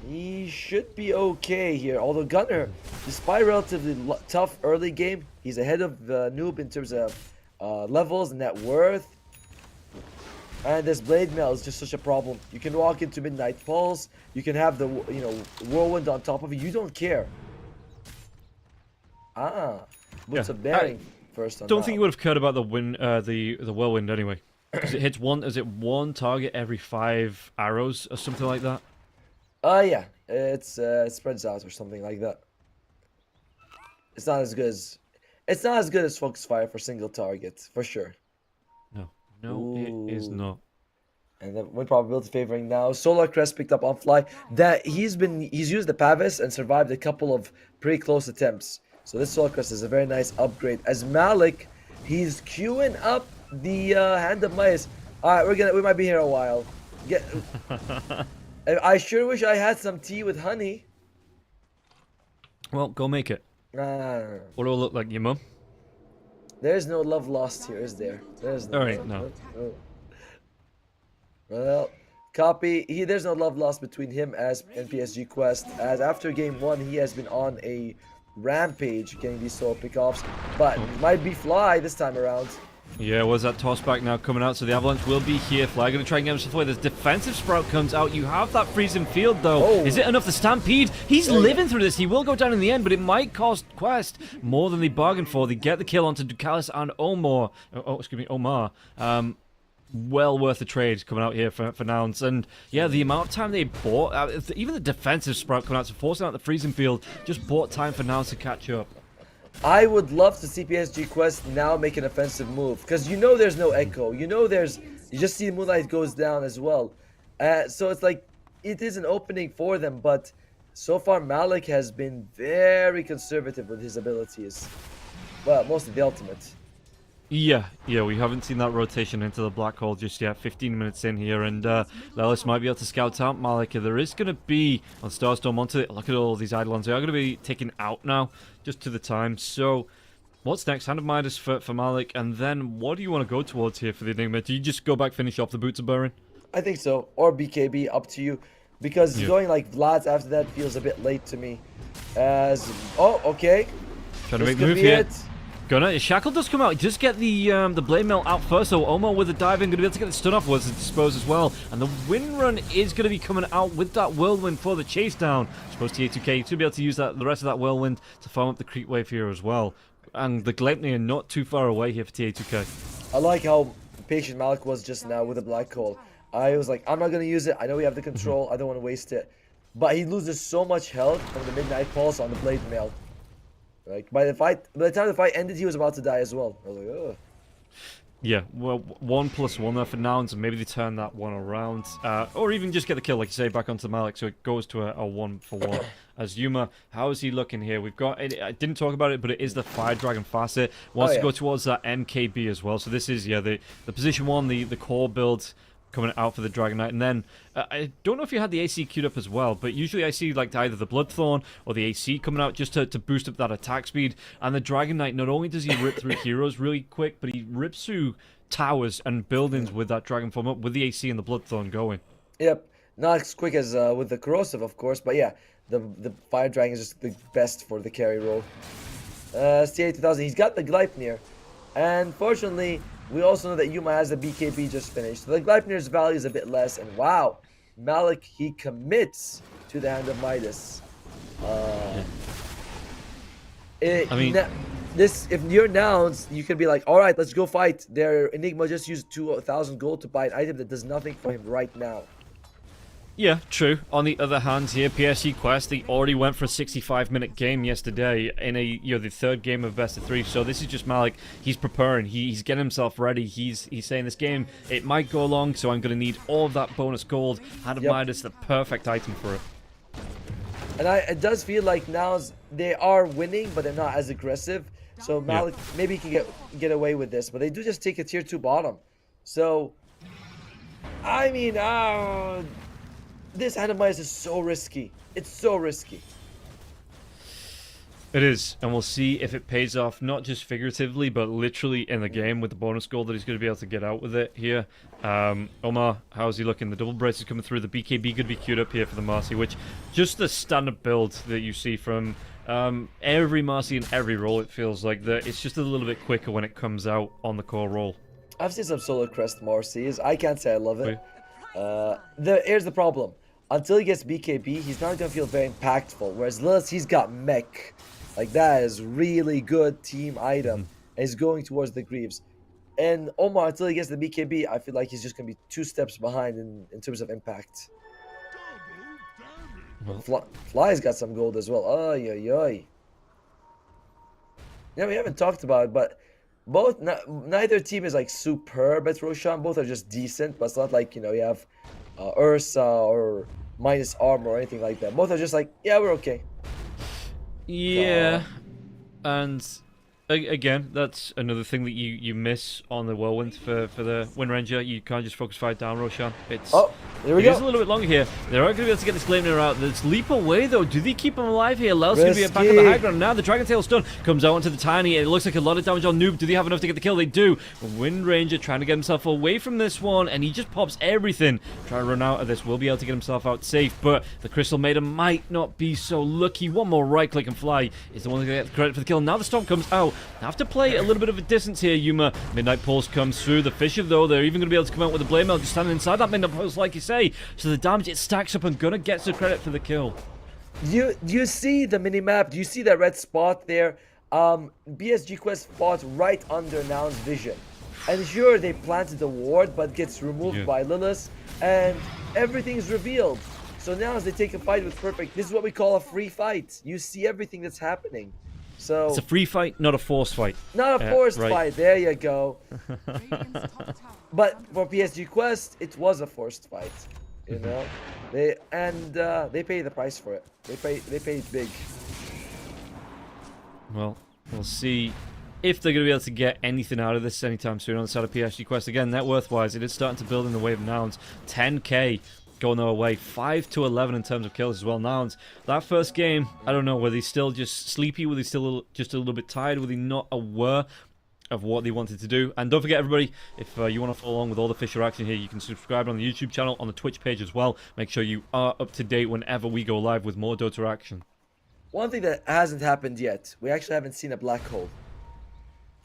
He should be okay here. Although Gunner, despite relatively tough early game, he's ahead of Noob in terms of levels, net worth. And this Blade Mail is just such a problem. You can walk into Midnight Pulse. You can have the Whirlwind on top of you. You don't care. Boots of Bearing first on Don't think you would have cared about the the Whirlwind anyway. Because it hits one target every 5 arrows or something like that? Yeah. It spreads out or something like that. It's not as good as Focus Fire for single target, for sure. No. No, it is not. And the win probability favoring now. Solar Crest picked up on fly. That he's used the Pavis and survived a couple of pretty close attempts. So this Solar Crest is a very nice upgrade. As Malik, he's queuing up the Hand of Mice. All right, we might be here a while. I sure wish I had some tea with honey. Well, go make it. Nah. What do I look like, your mum? There's no love lost here, is there? There's no. All right, no. Well, copy. There's no love lost between him and PSG Quest. As after game 1, he has been on a rampage getting these solo pickoffs, but might be Fly this time around. Yeah, was that toss back now coming out? So the Avalanche will be here. Fly going to try and get himself away. This defensive sprout comes out. You have that freezing field though. Oh. Is it enough? The Stampede. He's living through this. He will go down in the end, but it might cost Quest more than they bargained for. They get the kill onto Ducalis and Omar. Well worth the trade coming out here for Nouns. And yeah, the amount of time they bought, even the defensive sprout coming out, so forcing out the freezing field, just bought time for Nouns to catch up. I would love to see PSG Quest now make an offensive move, because you know there's no echo. You know you just see Moonlight goes down as well. So it's like, it is an opening for them, but so far Malik has been very conservative with his abilities. Well, mostly the ultimate. Yeah, we haven't seen that rotation into the black hole just yet. 15 minutes in here, and Lelis might be able to scout out Malik. There is going to be, on Starstorm, onto it. Look at all these Eidolons. They are going to be taken out now, just to the time. So, what's next? Hand of Midas for Malik, and then what do you want to go towards here for the Enigma? Do you just go back, finish off the Boots of Burin? I think so, or BKB, up to you. Because going like Vlad's after that feels a bit late to me. Okay. Trying to make move here. His Shackle does come out. He does get the Blade Mail out first, so Omar with the dive in, going to be able to get the stun off, was to dispose as well. And the Wind Run is going to be coming out with that Whirlwind for the chase down. I suppose TA2K to be able to use the rest of that Whirlwind to farm up the creep wave here as well. And the Gleipnir not too far away here for TA2K. I like how patient Malik was just now with the Black Hole. I was like, I'm not going to use it. I know we have the control. I don't want to waste it. But he loses so much health from the Midnight Pulse on the Blade Mail. Like, by the time the fight ended, he was about to die as well. I was like, ugh. Yeah, well, 1+1 there for Nouns, and maybe they turn that one around. Or even just get the kill, like you say, back onto Malik, so it goes to a 1-for-1. As Yuma, how is he looking here? We've got, I didn't talk about it, but it is the Fire Dragon facet. Wants to go towards that MKB as well. So this is, the position 1, the core build coming out for the Dragon Knight. And then, I don't know if you had the AC queued up as well, but usually I see like either the Bloodthorn or the AC coming out just to boost up that attack speed. And the Dragon Knight, not only does he rip through heroes really quick, but he rips through towers and buildings with that Dragon Form up, with the AC and the Bloodthorn going. Yep, not as quick as with the Corrosive, of course, but yeah, the Fire Dragon is just the best for the carry role. CA2000, he's got the Gleipnir, and fortunately, we also know that Yuma has the BKB just finished. So the Gleipnir's value is a bit less. And wow, Malik, he commits to the Hand of Midas. If you're Nouns, you can be like, all right, let's go fight. Their Enigma just used 2,000 gold to buy an item that does nothing for him right now. Yeah, true. On the other hand here, PSG Quest, they already went for a 65-minute game yesterday in the third game of best of 3. So this is just Malik. He's preparing. He's getting himself ready. He's saying this game, it might go long, so I'm going to need all of that bonus gold. Hand of Midas, the perfect item for it. And it does feel like now they are winning, but they're not as aggressive. So Malik maybe he can get away with this, but they do just take a tier 2 bottom. So, I mean, this Hand of Midas is so risky. It's so risky. It is, and we'll see if it pays off, not just figuratively, but literally in the game with the bonus gold that he's going to be able to get out with it here. Omar, how's he looking? The double brace is coming through. The BKB going to be queued up here for the Marcy, which just the standard build that you see from every Marcy in every role, it feels like that it's just a little bit quicker when it comes out on the core role. I've seen some Solar Crest Marcy's. I can't say I love it. Here's the problem. Until he gets BKB, he's not going to feel very impactful. Whereas Lilith, he's got mech. Like, that is really good team item. And he's going towards the Greaves. And Omar, until he gets the BKB, I feel like he's just going to be 2 steps behind in terms of impact. Fly's got some gold as well. Oy, oy, oy. Yeah, we haven't talked about it, but Neither team is like superb at Roshan. Both are just decent, but it's not like, you know, you have Ursa or minus armor or anything like that. Both are just like, yeah, we're okay. Yeah, and again, that's another thing that you miss on the Whirlwind for the Wind Ranger. You can't just focus fire down Roshan. It's there we go. It is a little bit longer here. They're not going to be able to get this Gleamner out. Let's leap away, though. Do they keep him alive here? Lel's going to be back on the high ground now. The Dragon Tail stun comes out onto the Tiny. It looks like a lot of damage on Noob. Do they have enough to get the kill? They do. Wind Ranger trying to get himself away from this one, and he just pops everything. Trying to run out of this. Will be able to get himself out safe, but the Crystal Maiden might not be so lucky. One more right click and fly is the one that gets the credit for the kill. Now the Storm comes out. They have to play a little bit of a distance here, Yuma. Midnight Pulse comes through. The Fissure, though, they're even going to be able to come out with a Blade Mail just standing inside that Midnight Pulse, like you say. So the damage, it stacks up and Gunnar gets the credit for the kill. You see the minimap? Do you see that red spot there? BSG Quest fought right under Noun's vision. And sure, they planted the ward, but gets removed by Lilith, and everything's revealed. So now as they take a fight with Perfect, this is what we call a free fight. You see everything that's happening. So it's a free fight, not a forced fight. Not a forced fight. There you go. But for PSG Quest, it was a forced fight. You know, they pay the price for it. They paid big. Well, we'll see if they're going to be able to get anything out of this anytime soon on the side of PSG Quest. Again, net worth-wise, it is starting to build in the wave of Nouns. 10k going their way. 5 to 11 in terms of kills as well. Nouns, that first game, I don't know, were they still just sleepy? Were they still just a little bit tired? Were they not aware of what they wanted to do? And don't forget, everybody, if you want to follow along with all the Fissure action here, you can subscribe on the YouTube channel, on the Twitch page as well. Make sure you are up to date whenever we go live with more Dota action. One thing that hasn't happened yet, we actually haven't seen a black hole.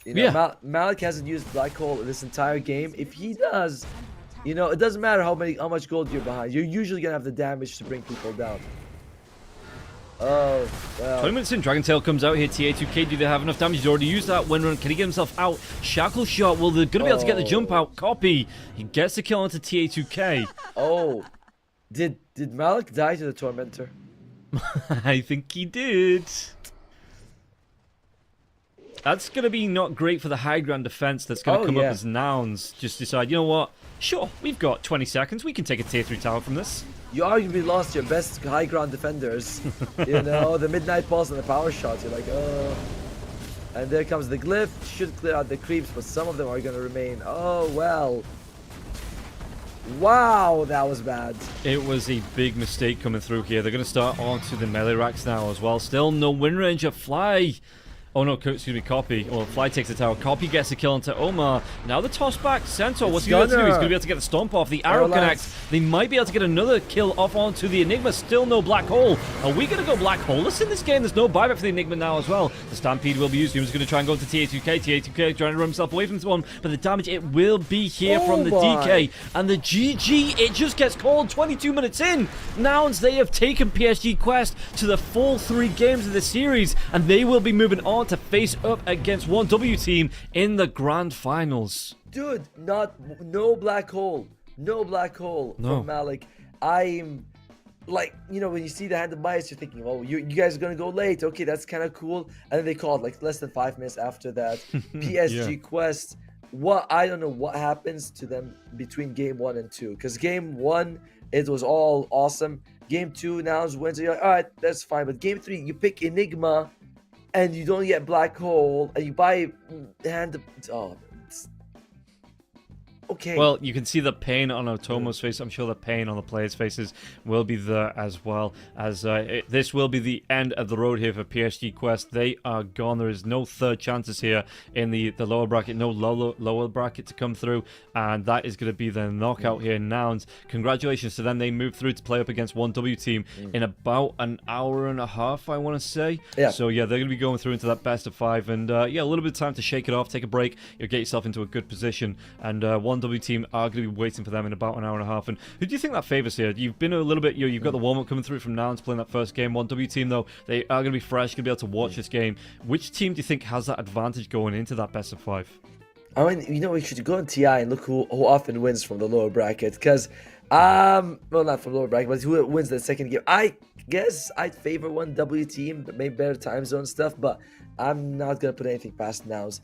You know, Malik hasn't used black hole this entire game. If he does, you know, it doesn't matter how much gold you're behind. You're usually gonna have the damage to bring people down. Oh, well. 20 minutes in, Dragon Tail comes out here. TA2K, do they have enough damage? He's already used that. Windrun, can he get himself out? Shackle shot, well, they're going to be able to get the jump out. Copy, he gets the kill onto TA2K. Oh, did Malik die to the Tormentor? I think he did. That's going to be not great for the high ground defense that's going to come up as Nouns. Just decide, you know what? Sure, we've got 20 seconds. We can take a tier 3 tower from this. You arguably lost your best high ground defenders. You know, the Midnight Pulse and the power shots. You're like, oh. And there comes the glyph. Should clear out the creeps, but some of them are going to remain. Oh, well. Wow, that was bad. It was a big mistake coming through here. They're going to start onto the melee racks now as well. Still no Wind Ranger. Fly. Oh no, excuse me, Copy. Well, Fly takes the tower. Copy gets the kill onto Omar. Now the toss back. Centaur, what's he going to do? He's going to be able to get the stomp off. The arrow connects. They might be able to get another kill off onto the Enigma. Still no black hole. Are we going to go black hole-less in this game? There's no buyback for the Enigma now as well. The Stampede will be used. He was going to try and go to TA2K. TA2K trying to run himself away from this one. But the damage, it will be here from the DK. And the GG, it just gets called 22 minutes in. Nouns, they have taken PSG Quest to the full 3 games of the series. And they will be moving on to face up against 1W team in the grand finals. Dude, no black hole. No black hole from Malik. I'm like, you know, when you see the hand of bias, you're thinking, oh, you guys are gonna go late. Okay, that's kind of cool. And then they called like less than 5 minutes after that. PSG Quest. I don't know what happens to them between game 1 and 2. Because game 1, it was all awesome. Game 2, now is Wednesday. You're like, all right, that's fine. But game 3, you pick Enigma. And you don't get black hole, and you buy hand. Oh, okay. Well, you can see the pain on Otomo's face. I'm sure the pain on the players' faces will be there as well. As this will be the end of the road here for PSG Quest. They are gone. There is no third chances here in the lower bracket. No lower bracket to come through, and that is going to be the knockout here in Nouns. Congratulations to them. They moved through to play up against 1W team in about an hour and a half, I want to say. Yeah. So yeah, they're going to be going through into that best of 5, and yeah, a little bit of time to shake it off, take a break. You'll get yourself into a good position, and 1W team are going to be waiting for them in about an hour and a half. And who do you think that favors here? You've been a little bit, you've got the warm-up coming through from Nouns playing that first game. 1W team, though, they are going to be fresh, going to be able to watch this game. Which team do you think has that advantage going into that best of 5? I mean, you know, we should go on TI and look who often wins from the lower bracket. Because, well, not from lower bracket, but who wins the second game. I guess I'd favor 1W team, maybe better time zone stuff, but I'm not going to put anything past Nouns.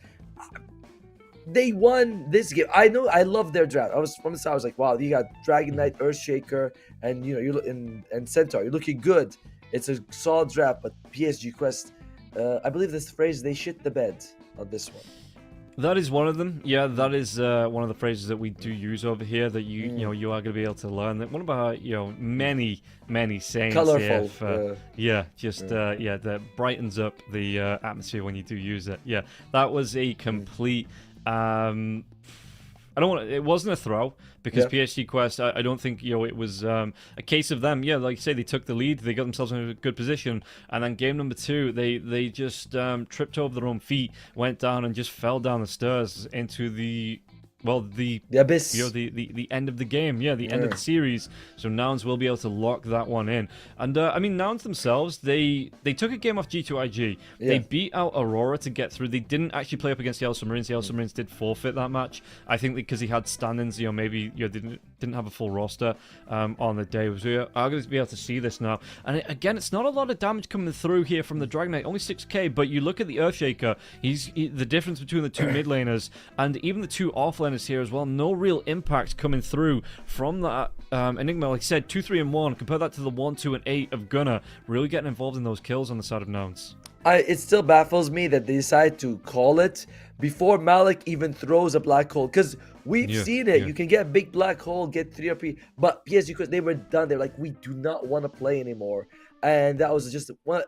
they won this game. I know, I love their draft. I was from the start. I was like, wow, you got Dragon Knight, Earthshaker, and you're in Centaur. You're looking good. It's a solid draft, but PSG Quest, I believe this phrase, they shit the bed on this one. That is one of them. Yeah, that is one of the phrases that we do use over here that you are going to be able to learn. That one of our many sayings colorful. Here, that brightens up the atmosphere when you do use it. Yeah, that was a complete. It wasn't a throw because PSG Quest, I don't think it was a case of them. Yeah, like you say, they took the lead, they got themselves in a good position, and then game number 2, they just tripped over their own feet, went down, and just fell down the stairs into the abyss. The end of the game, the end of the series. So Nouns will be able to lock that one in. And Nouns themselves, they took a game off G2IG. They beat out Aurora to get through. They didn't actually play up against the Yellow Submarines. The Yellow Submarines did forfeit that match. I think because he had stand-ins, maybe didn't have a full roster on the day. So we are going to be able to see this now. And again, it's not a lot of damage coming through here from the Dragon Knight, only 6k. But you look at the Earthshaker, the difference between the two mid laners and even the two off laners here as well. No real impact coming through from that Enigma. Like I said, 2, 3, and 1. Compare that to the 1, 2, and 8 of Gunnar. Really getting involved in those kills on the side of Nouns. It still baffles me that they decide to call it before Malik even throws a black hole. Because we've seen it. You can get a big black hole, get 3 RP. But PSG, because they were done. They're like, we do not want to play anymore. And that was just one.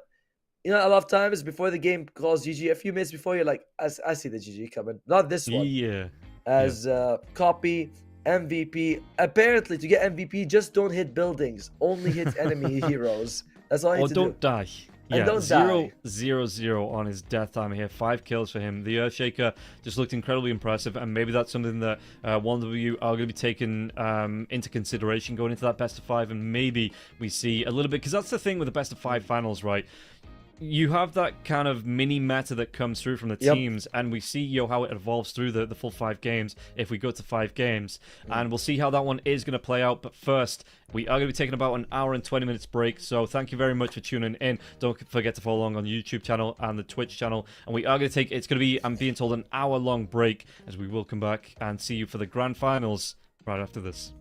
A lot of times before the game calls GG, a few minutes before, you're like, I see the GG coming. Not this one. Yeah. As copy MVP. Apparently, to get MVP, just don't hit buildings. Only hit enemy heroes. That's all you need to do. Or don't die. And don't 0-0-0 on his death time here. 5 kills for him. The Earthshaker just looked incredibly impressive, and maybe that's something that 1W are going to be taking into consideration going into that best of 5, and maybe we see a little bit, because that's the thing with the best of 5 finals, right? You have that kind of mini meta that comes through from the teams, and we see how it evolves through the full 5 games if we go to 5 games. And we'll see how that one is going to play out. But first, we are going to be taking about an hour and 20 minutes break. So thank you very much for tuning in. Don't forget to follow along on the YouTube channel and the Twitch channel. And we are going to take, it's going to be, I'm being told, an hour-long break, as we will come back and see you for the grand finals right after this.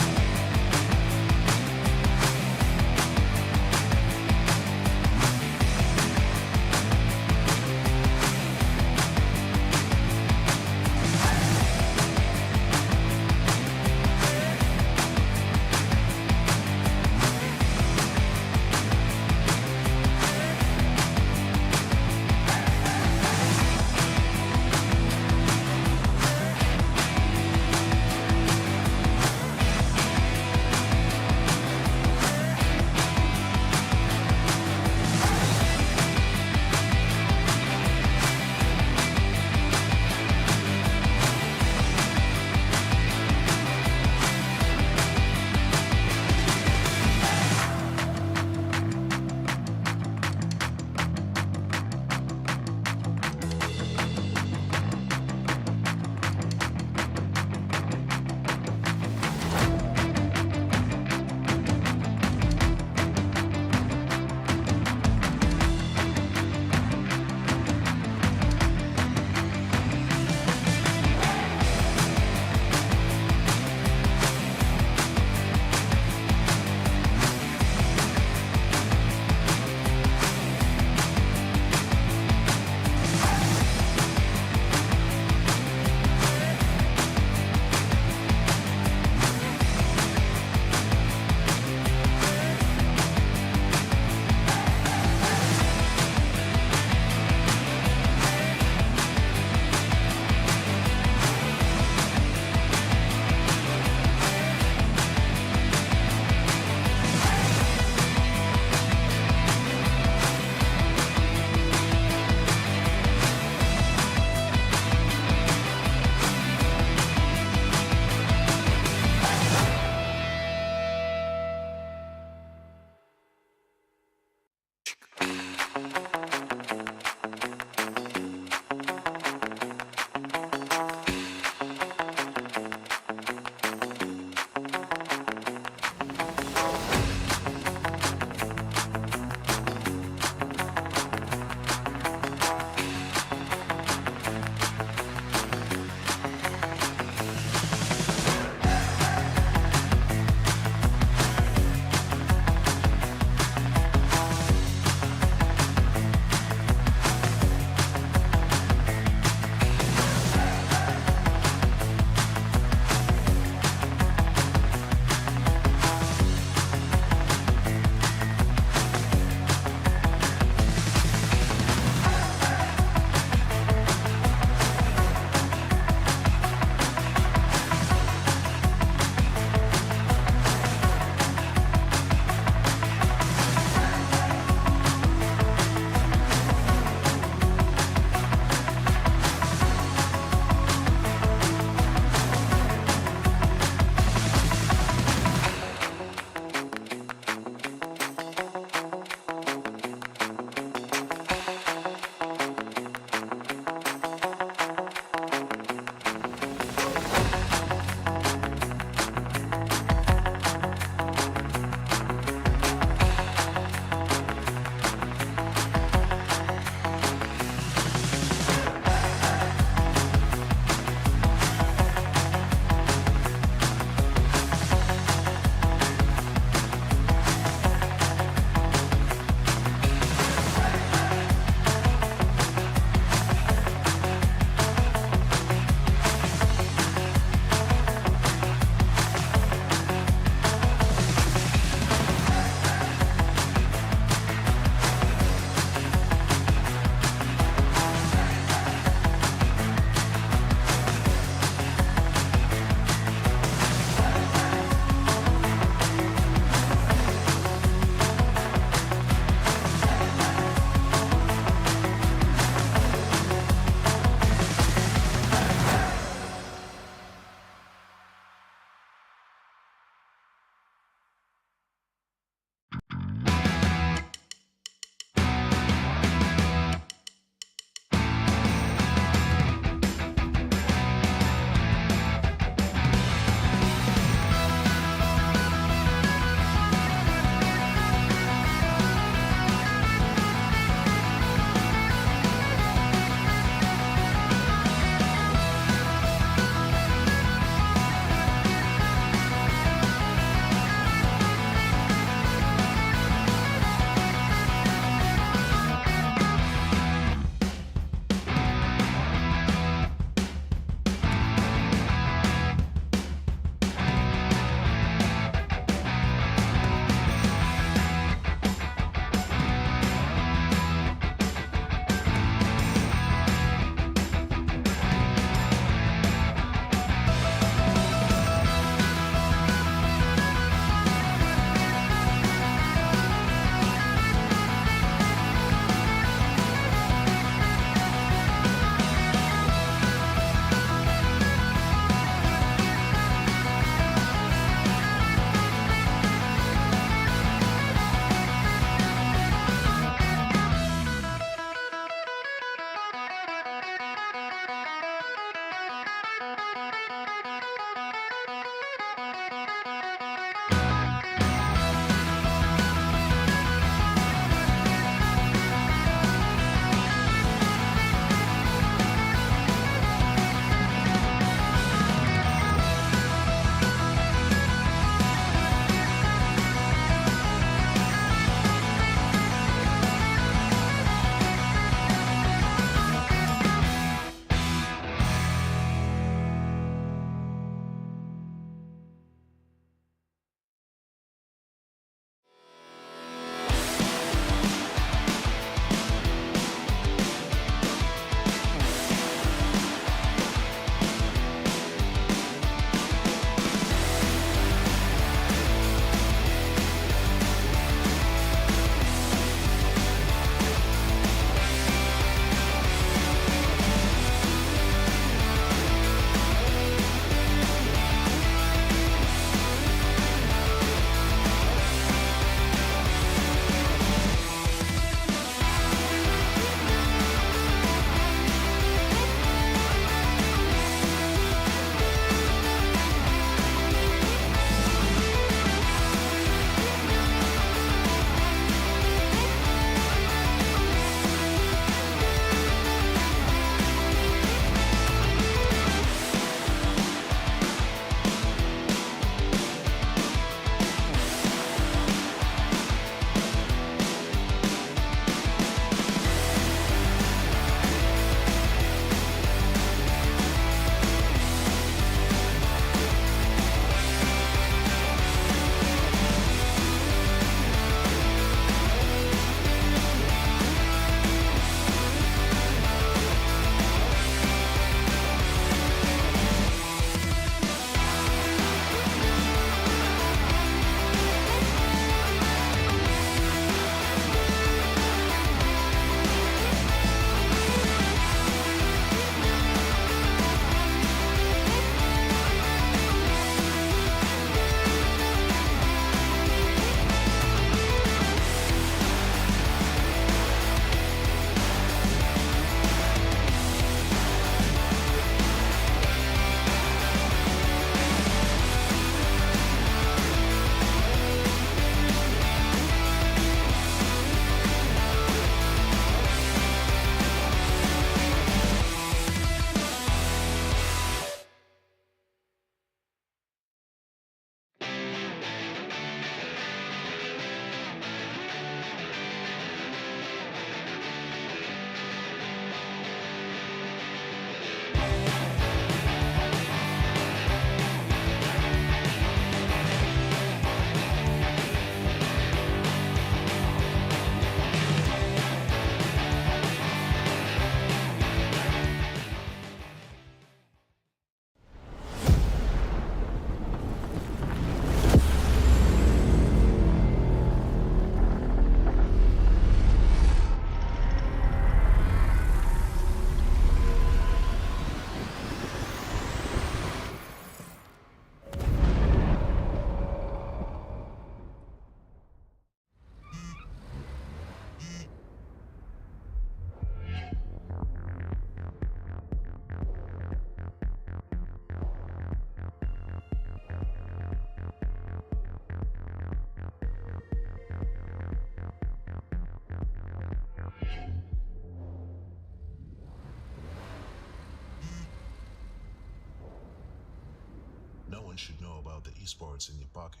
No one should know about the esports in your pocket.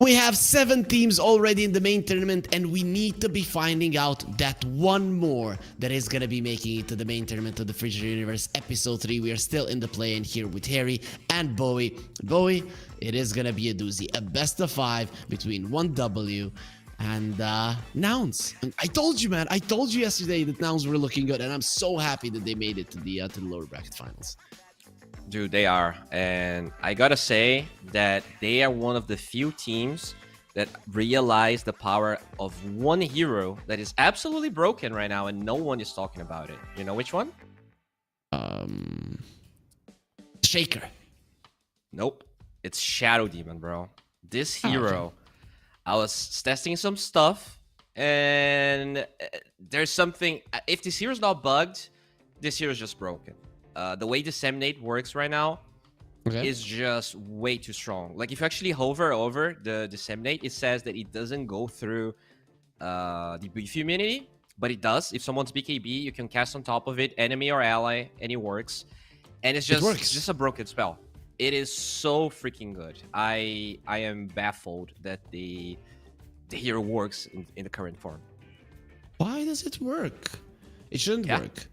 We have 7 teams already in the main tournament, and we need to be finding out that one more that is going to be making it to the main tournament of the FISSURE Universe Episode 3. We are still in the play-in here with Harry and Bowie. Bowie, it is going to be a doozy. A best of 5 between 1W and Nouns. And I told you, man. I told you yesterday that Nouns were looking good, and I'm so happy that they made it to the lower bracket finals. Dude, they are. And I gotta say that they are one of the few teams that realize the power of one hero that is absolutely broken right now and no one is talking about it. You know which one? Shaker. Nope. It's Shadow Demon, bro. This hero, I was testing some stuff and there's something... If this hero's not bugged, this hero's just broken. The way Disseminate works right now is just way too strong. Like, if you actually hover over the Disseminate, it says that it doesn't go through the brief immunity, but it does. If someone's BKB, you can cast on top of it, enemy or ally, and it works. And it's just a broken spell. It is so freaking good. I am baffled that the hero works in the current form. Why does it work? It shouldn't work.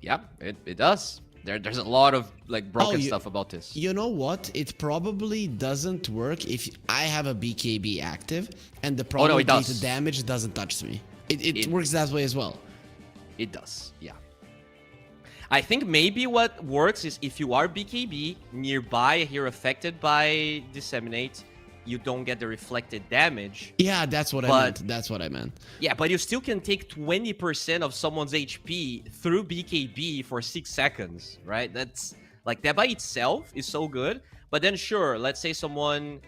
Yeah, it does. There's a lot of like broken stuff about this. You know what? It probably doesn't work if I have a BKB active and the problem the damage doesn't touch me. It works that way as well. It does, yeah. I think maybe what works is if you are BKB nearby a hero affected by Disseminate, you don't get the reflected damage. Yeah, that's what I meant. That's what I meant. Yeah, but you still can take 20% of someone's HP through BKB for 6 seconds, right? That's like that by itself is so good. But then sure, let's say someone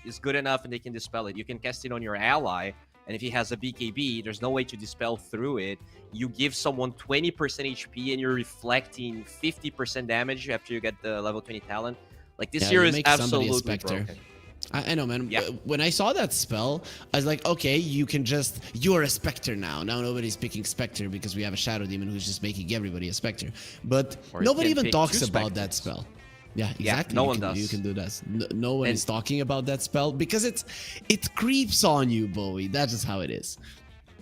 is good enough and they can dispel it. You can cast it on your ally, and if he has a BKB, there's no way to dispel through it. You give someone 20% HP and you're reflecting 50% damage after you get the level 20 talent. Like this hero is absolutely broken. I know, man. Yeah. When I saw that spell, I was like, okay, you're a Spectre now. Now nobody's picking Spectre because we have a Shadow Demon who's just making everybody a Spectre. But nobody even talks about that spell. Yeah, exactly. Yeah, no one does. You can do that. No one is talking about that spell because it creeps on you, Bowie. That's just how it is.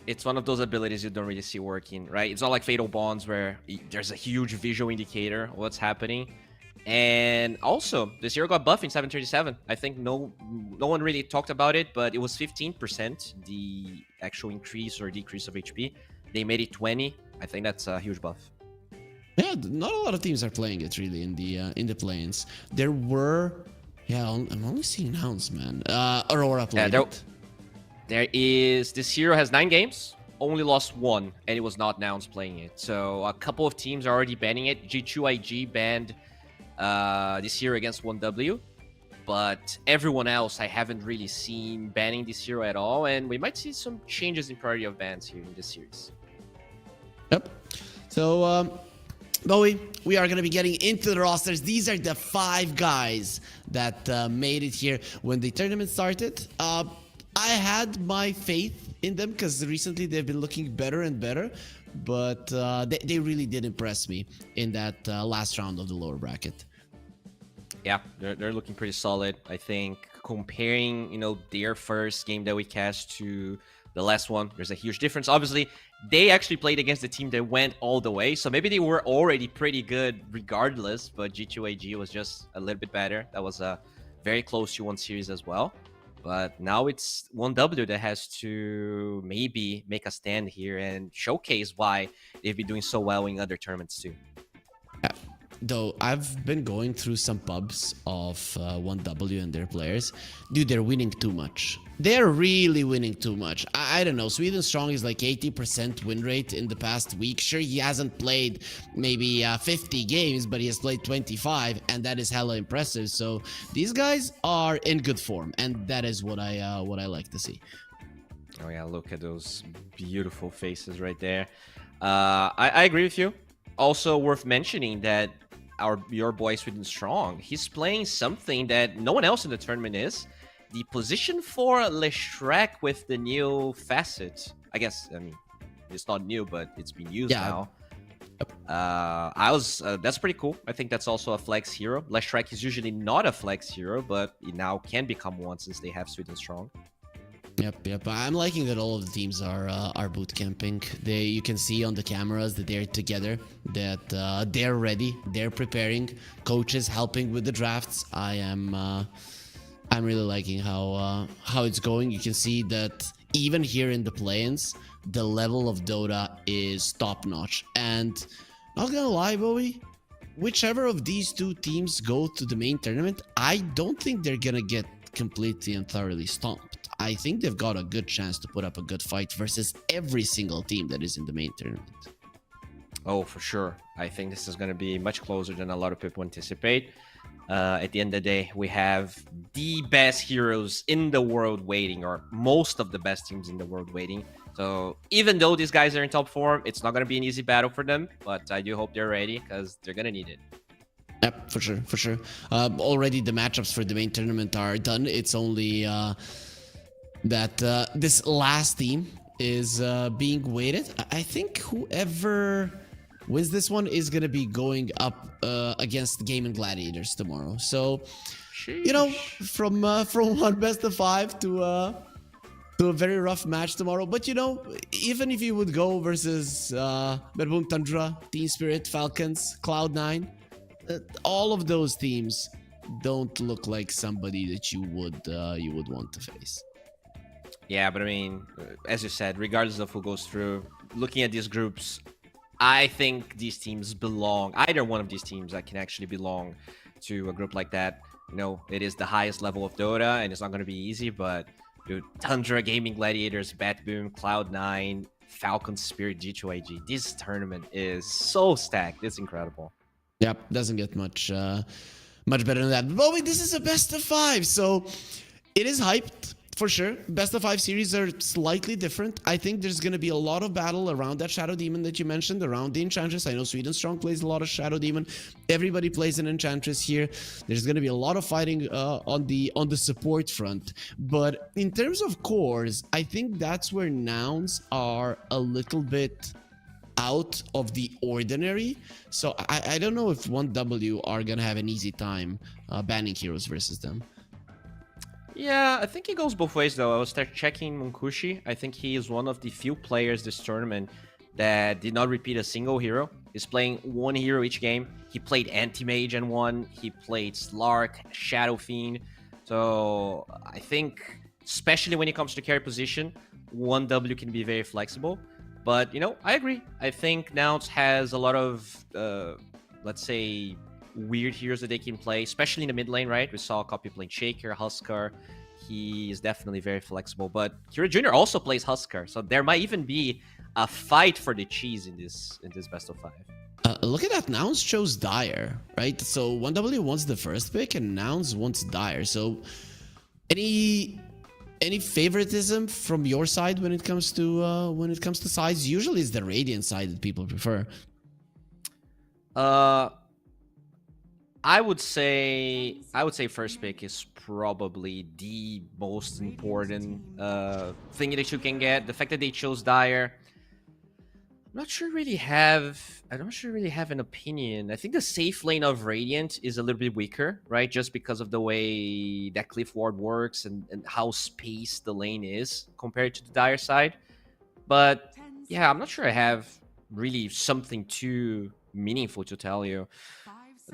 It's one of those abilities you don't really see working, right? It's not like Fatal Bonds where there's a huge visual indicator of what's happening. And also, this hero got buffed in 737. I think no one really talked about it, but it was 15% the actual increase or decrease of HP. They made it 20. I think that's a huge buff. Yeah, not a lot of teams are playing it really in the play-ins. There were, I'm only seeing Nouns, man. Aurora played it. There is, this hero has 9 games, only lost 1, and it was not Nouns playing it. So a couple of teams are already banning it. G2IG banned this hero against 1W, but everyone else I haven't really seen banning this hero at all, and we might see some changes in priority of bans here in this series. Yep. So Bowie, we are going to be getting into the rosters. These are the 5 guys that made it here when the tournament started. I had my faith in them because recently they've been looking better and better, but they really did impress me in that last round of the lower bracket. Yeah, they're looking pretty solid. I think comparing, their first game that we cast to the last one, there's a huge difference. Obviously, they actually played against the team that went all the way, so maybe they were already pretty good regardless, but G2AG was just a little bit better. That was a very close to 1 series as well. But now it's 1W that has to maybe make a stand here and showcase why they've been doing so well in other tournaments too. Yeah. Though I've been going through some pubs of 1W and their players. Dude, they're winning too much. They're really winning too much. I don't know. Sweden Strong is like 80% win rate in the past week. Sure, he hasn't played maybe 50 games, but he has played 25, and that is hella impressive. So these guys are in good form, and that is what I like to see. Oh yeah, look at those beautiful faces right there. I agree with you. Also worth mentioning that your boy Sweden Strong, he's playing something that no one else in the tournament is. The position for Leshrac with the new facet. I It's not new, but it's been used now. That's pretty cool. I think that's also a flex hero. Leshrac is usually not a flex hero, but it now can become one since they have Sweet and Strong. Yep. I'm liking that all of the teams are boot camping. You can see on the cameras that they're together, that they're ready, they're preparing. Coaches helping with the drafts. I'm really liking how it's going. You can see that even here in the play-ins, the level of Dota is top notch. And not gonna lie, Bowie, whichever of these two teams go to the main tournament, I don't think they're gonna get completely and thoroughly stomped. I think they've got a good chance to put up a good fight versus every single team that is in the main tournament. Oh, for sure. I think this is going to be much closer than a lot of people anticipate. At the end of the day, we have the best heroes in the world waiting, or most of the best teams in the world waiting. So even though these guys are in top form, it's not going to be an easy battle for them, but I do hope they're ready because they're going to need it. Yep, for sure. Already the matchups for the main tournament are done. It's only that this last team is being weighted. I think whoever wins this one is going to be going up against Gaimin Gladiators tomorrow. So, you know, from one best of 5 to a very rough match tomorrow. But, you know, even if you would go versus BetBoom, Tundra, Team Spirit, Falcons, Cloud9, all of those teams don't look like somebody that you would want to face. Yeah, but I mean, as you said, regardless of who goes through, looking at these groups, I think these teams belong. Either one of these teams that can actually belong to a group like that. You know, it is the highest level of Dota, and it's not going to be easy. But dude, Tundra, Gaimin Gladiators, BetBoom, Cloud9, Falcon, Spirit, G2IG. This tournament is so stacked. It's incredible. Yep, doesn't get much better than that. But wait, this is a best of 5, so it is hyped. For sure, best of 5 series are slightly different. I think there's going to be a lot of battle around that Shadow Demon that you mentioned, around the Enchantress. I know Sweden Strong plays a lot of Shadow Demon. Everybody plays an Enchantress here. There's going to be a lot of fighting on the support front. But in terms of cores, I think that's where nouns are a little bit out of the ordinary. So I don't know if 1W are going to have an easy time banning heroes versus them. Yeah, I think it goes both ways, though. I was checking Munkushi. I think he is one of the few players this tournament that did not repeat a single hero. He's playing one hero each game. He played Anti-Mage and won. He played Slark, Shadow Fiend. So I think, especially when it comes to carry position, 1W can be very flexible. But, you know, I agree. I think Nouns has a lot of, let's say, weird heroes that they can play, especially in the mid lane, right? We saw Copy playing Shaker, Huskar. He is definitely very flexible. But Kira Jr. also plays Huskar, so there might even be a fight for the cheese in this best of 5. Look at that. Nouns chose Dire, right? So 1W wants the first pick, and Nouns wants Dire. So any favoritism from your side when it comes to sides? Usually it's the Radiant side that people prefer. I would say first pick is probably the most important thing that you can get. The fact that they chose Dire, I'm not sure really have an opinion. I think the safe lane of Radiant is a little bit weaker, right? Just because of the way that Cliff Ward works and how spaced the lane is compared to the Dire side. But yeah, I'm not sure I have really something too meaningful to tell you.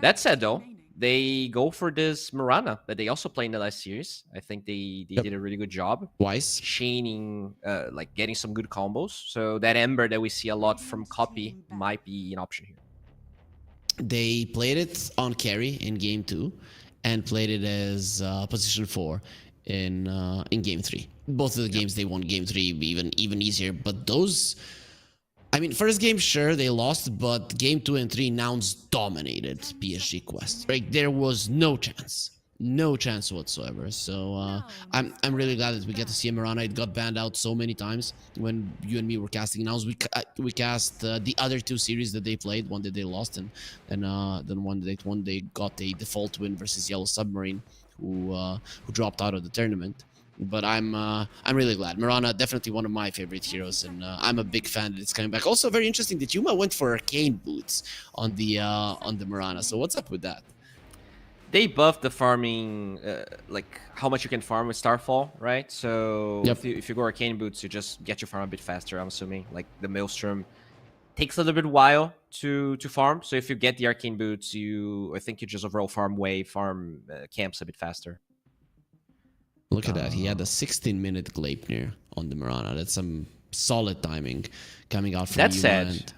That said, though, they go for this Mirana that they also played in the last series. I think they did a really good job. Wise. Chaining, like getting some good combos. So that Ember that we see a lot from Copy might be an option here. They played it on carry in game 2 and played it as position 4 in game 3. Both of the games they won game 3 even easier. But those... I mean, first game, sure, they lost, but game 2 and 3, Nouns dominated PSG Quest. Right? There was no chance whatsoever. So I'm really glad that we get to see Mirana. It got banned out so many times when you and me were casting Nouns. We cast the other 2 series that they played, one that they lost, and then one that they got a default win versus Yellow Submarine, who dropped out of the tournament. But I'm really glad. Mirana, definitely one of my favorite heroes, and I'm a big fan that it's coming back. Also, very interesting that Yuma went for arcane boots on the Mirana. So what's up with that? They buffed the farming, like how much you can farm with Starfall, right? So if you go arcane boots, you just get your farm a bit faster. I'm assuming like the Maelstrom takes a little bit while to farm. So if you get the arcane boots, I think you just overall farm camps a bit faster. Look at that. He had a 16-minute Gleipnir on the Mirana. That's some solid timing coming out from Yuma. That said,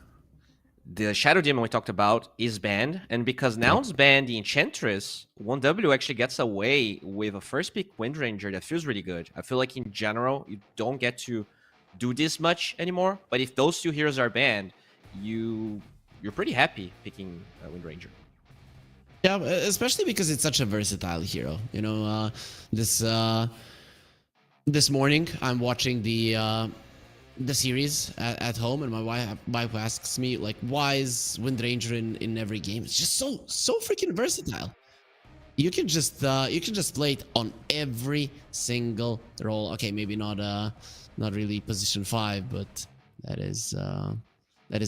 the Shadow Demon we talked about is banned, and because now it's banned, the Enchantress 1W actually gets away with a first pick Windranger that feels really good. I feel like in general, you don't get to do this much anymore, but if those two heroes are banned, you're pretty happy picking Windranger. Yeah, especially because it's such a versatile hero. You know, this morning I'm watching the series at home, and my wife asks me like, "Why is Windranger in every game?" It's just so freaking versatile. You can just play it on every single role. Okay, maybe not really position 5, but that is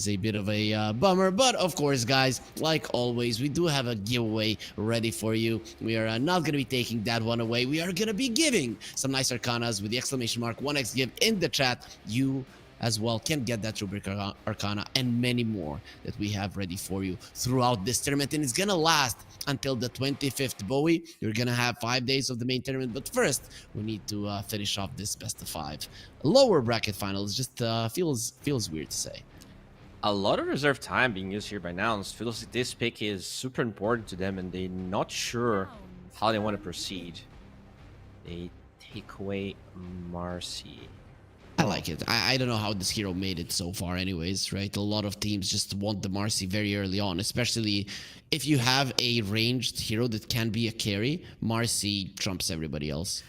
a bit of a bummer. But of course, guys, like always, we do have a giveaway ready for you. We are not going to be taking that one away. We are going to be giving some nice Arcanas with the exclamation mark 1x give in the chat. You as well can get that Rubric Arcana and many more that we have ready for you throughout this tournament. And it's going to last until the 25th, Bowie. You're going to have 5 days of the main tournament. But first, we need to finish off this best of 5. Lower bracket finals just feels weird to say. A lot of reserve time being used here by Nouns. Feels like this pick is super important to them, and they're not sure how they want to proceed. They take away Marcy. I like it. I don't know how this hero made it so far anyways, right? A lot of teams just want the Marcy very early on, especially if you have a ranged hero that can be a carry. Marcy trumps everybody else.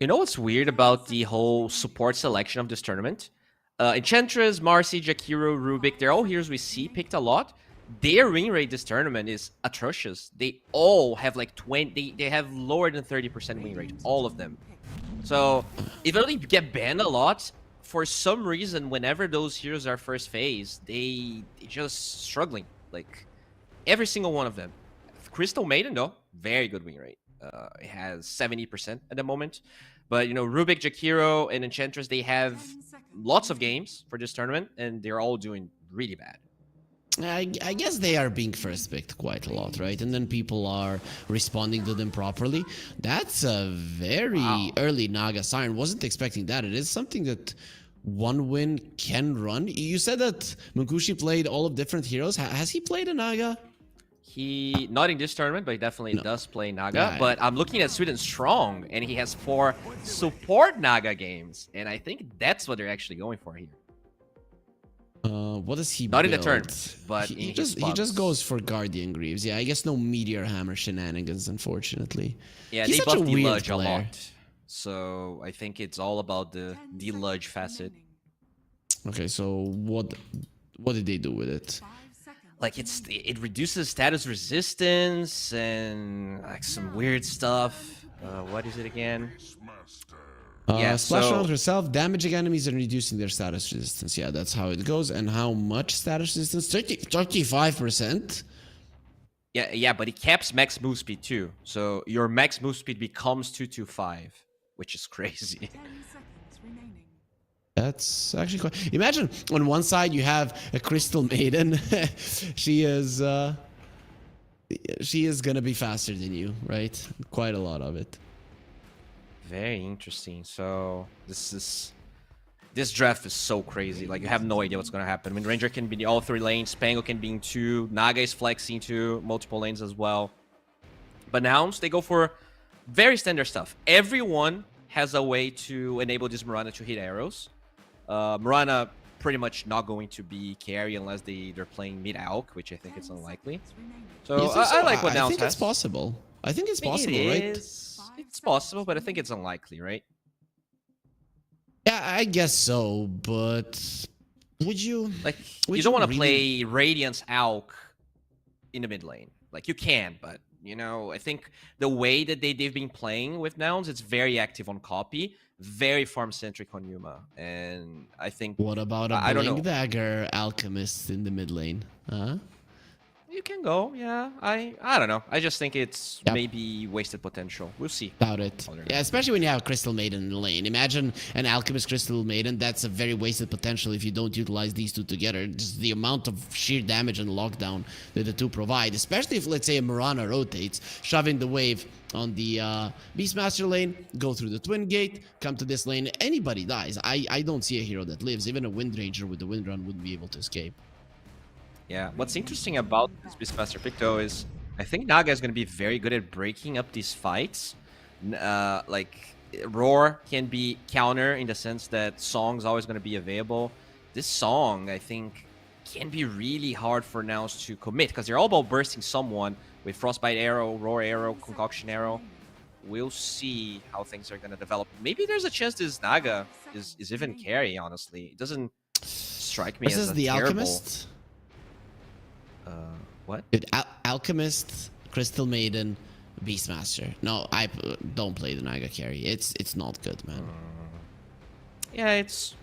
You know what's weird about the whole support selection of this tournament? Enchantress, Marcy, Jakiro, Rubik, they're all heroes we see picked a lot. Their win rate this tournament is atrocious. They all have like 20, they have lower than 30% win rate, all of them. So even though they get banned a lot, for some reason, whenever those heroes are first phase, they just struggling. Like every single one of them. Crystal Maiden though, very good win rate. It has 70% at the moment. But you know, Rubik, Jakiro, and Enchantress, they have lots of games for this tournament, and they're all doing really bad. I guess they are being first picked quite a lot, right? And then people are responding to them properly. That's a very early Naga Siren. Wasn't expecting that. It is something that one win can run. You said that Munkushi played all of different heroes. Has he played a Naga? He, not in this tournament, but he definitely does play Naga. But I'm looking at Sweden Strong, and he has 4 support Naga games. And I think that's what they're actually going for here. What does he Not build? in the tournament, but he just goes for Guardian Greaves. Yeah, I guess no Meteor Hammer shenanigans, unfortunately. Yeah, He's they such buffed a the weird Ludge a player. lot. So I think it's all about the Ludge facet. Okay, so what did they do with it? Like it reduces status resistance and like some weird stuff. What is it again? Yeah, Splash so, around herself, damaging enemies and reducing their status resistance. Yeah, that's how it goes. And how much status resistance? 35%? Yeah, but it caps max move speed too. So your max move speed becomes 225, which is crazy. 10 seconds remaining. That's actually quite... Imagine on one side you have a Crystal Maiden. She is gonna be faster than you, right? Quite a lot of it. Very interesting. So this draft is so crazy. Like you have no idea what's gonna happen. I mean, Ranger can be in all 3 lanes, Spango can be in 2, Naga is flexing to multiple lanes as well. But now they go for very standard stuff. Everyone has a way to enable this Mirana to hit arrows. Mirana pretty much not going to be carry unless they're playing mid alk, which I think is unlikely. So I like what Nouns has. I think it's possible. I think it's possible, right? It's possible, but I think it's unlikely, right? Yeah, I guess so, but would you... Like, you don't want to play Radiance Alk in the mid lane. Like, you can, but You know, I think the way that they've been playing with Nouns, it's very active on copy, very farm-centric on Yuma. And I think... What about a I don't Blink know. Dagger Alchemist in the mid lane? Huh? You can go, yeah. I don't know. I just think it's Yep. maybe wasted potential. We'll see. Doubt it. Other than Yeah, especially when you have Crystal Maiden in the lane. Imagine an Alchemist Crystal Maiden. That's a very wasted potential if you don't utilize these two together. Just the amount of sheer damage and lockdown that the two provide, especially if, let's say, a Mirana rotates, shoving the wave on the Beastmaster lane, go through the Twin Gate, come to this lane, anybody dies. I don't see a hero that lives. Even a Wind Ranger with the Wind Run wouldn't be able to escape. Yeah, what's interesting about this Beastmaster pick, though, is I think Naga is going to be very good at breaking up these fights. Like, Roar can be counter in the sense that Song's always going to be available. This Song, I think, can be really hard for Nouns to commit, because they're all about bursting someone with Frostbite Arrow, Roar Arrow, Concoction Arrow. We'll see how things are going to develop. Maybe there's a chance this Naga is even carry, honestly. It doesn't strike me This as is a the terrible... Alchemist. What? Dude, Alchemist, Crystal Maiden, Beastmaster. No, I don't play the Naga carry. It's not good, man. Yeah, it's...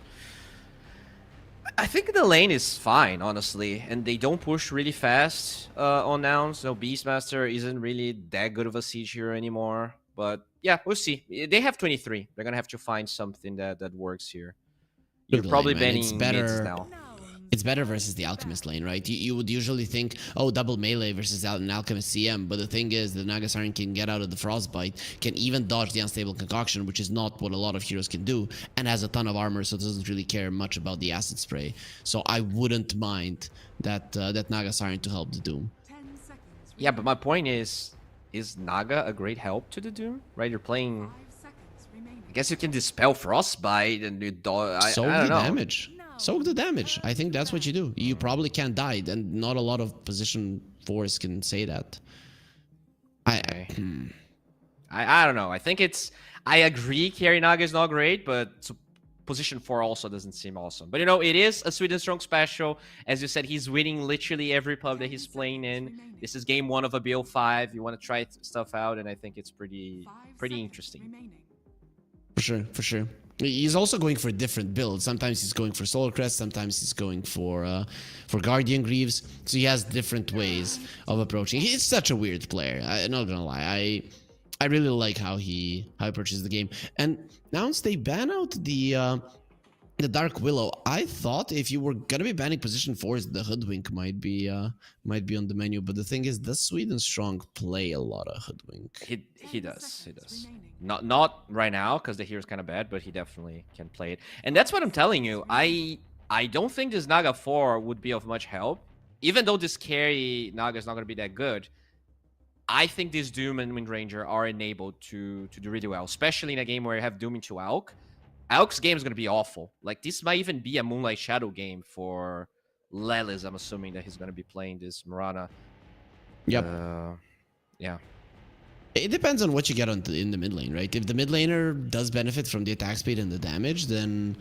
I think the lane is fine, honestly, and they don't push really fast on Nouns. So Beastmaster isn't really that good of a siege hero anymore. But yeah, we'll see. They have 23. They're gonna have to find something that works here. You're Good probably lane, man. banning mids now. It's better versus the Alchemist lane, right? You would usually think, oh, double melee versus an Alchemist CM, but the thing is, the Naga Siren can get out of the Frostbite, can even dodge the Unstable Concoction, which is not what a lot of heroes can do, and has a ton of armor, so it doesn't really care much about the Acid Spray. So I wouldn't mind that Naga Siren to help the Doom. 10 seconds. Yeah, but my point is Naga a great help to the Doom? Right, you're playing... 5 seconds remaining. I guess you can dispel Frostbite and you I Soak don't the know. damage. Soak the damage. I think that's what you do. You probably can't die, and not a lot of position 4s can say that. Okay. I don't know. I think it's... I agree carry Naga is not great, but position 4 also doesn't seem awesome. But, you know, it is a Sweden Strong special. As you said, he's winning literally every pub that he's playing in. This is game 1 of a BO5. You want to try stuff out, and I think it's pretty interesting. Remaining. For sure, for sure. He's also going for different builds. Sometimes he's going for Solar Crest, sometimes he's going for Guardian Greaves. So he has different ways of approaching. He's such a weird player. I'm not gonna lie. I really like how he approaches the game. And now they ban out the Dark Willow. I thought if you were gonna be banning position 4s, the Hoodwink might be on the menu. But the thing is, does Sweden Strong play a lot of Hoodwink? He does. Not right now because the hero's kind of bad, but he definitely can play it. And that's what I'm telling you. I don't think this Naga 4 would be of much help, even though this carry Naga is not going to be that good. I think this Doom and Wind Ranger are enabled to do really well, especially in a game where you have Doom into Alk. Alk's game is going to be awful. Like, this might even be a Moonlight Shadow game for Lelis. I'm assuming that he's going to be playing this Mirana. Yep. Yeah. It depends on what you get in the mid lane, right? If the mid laner does benefit from the attack speed and the damage, then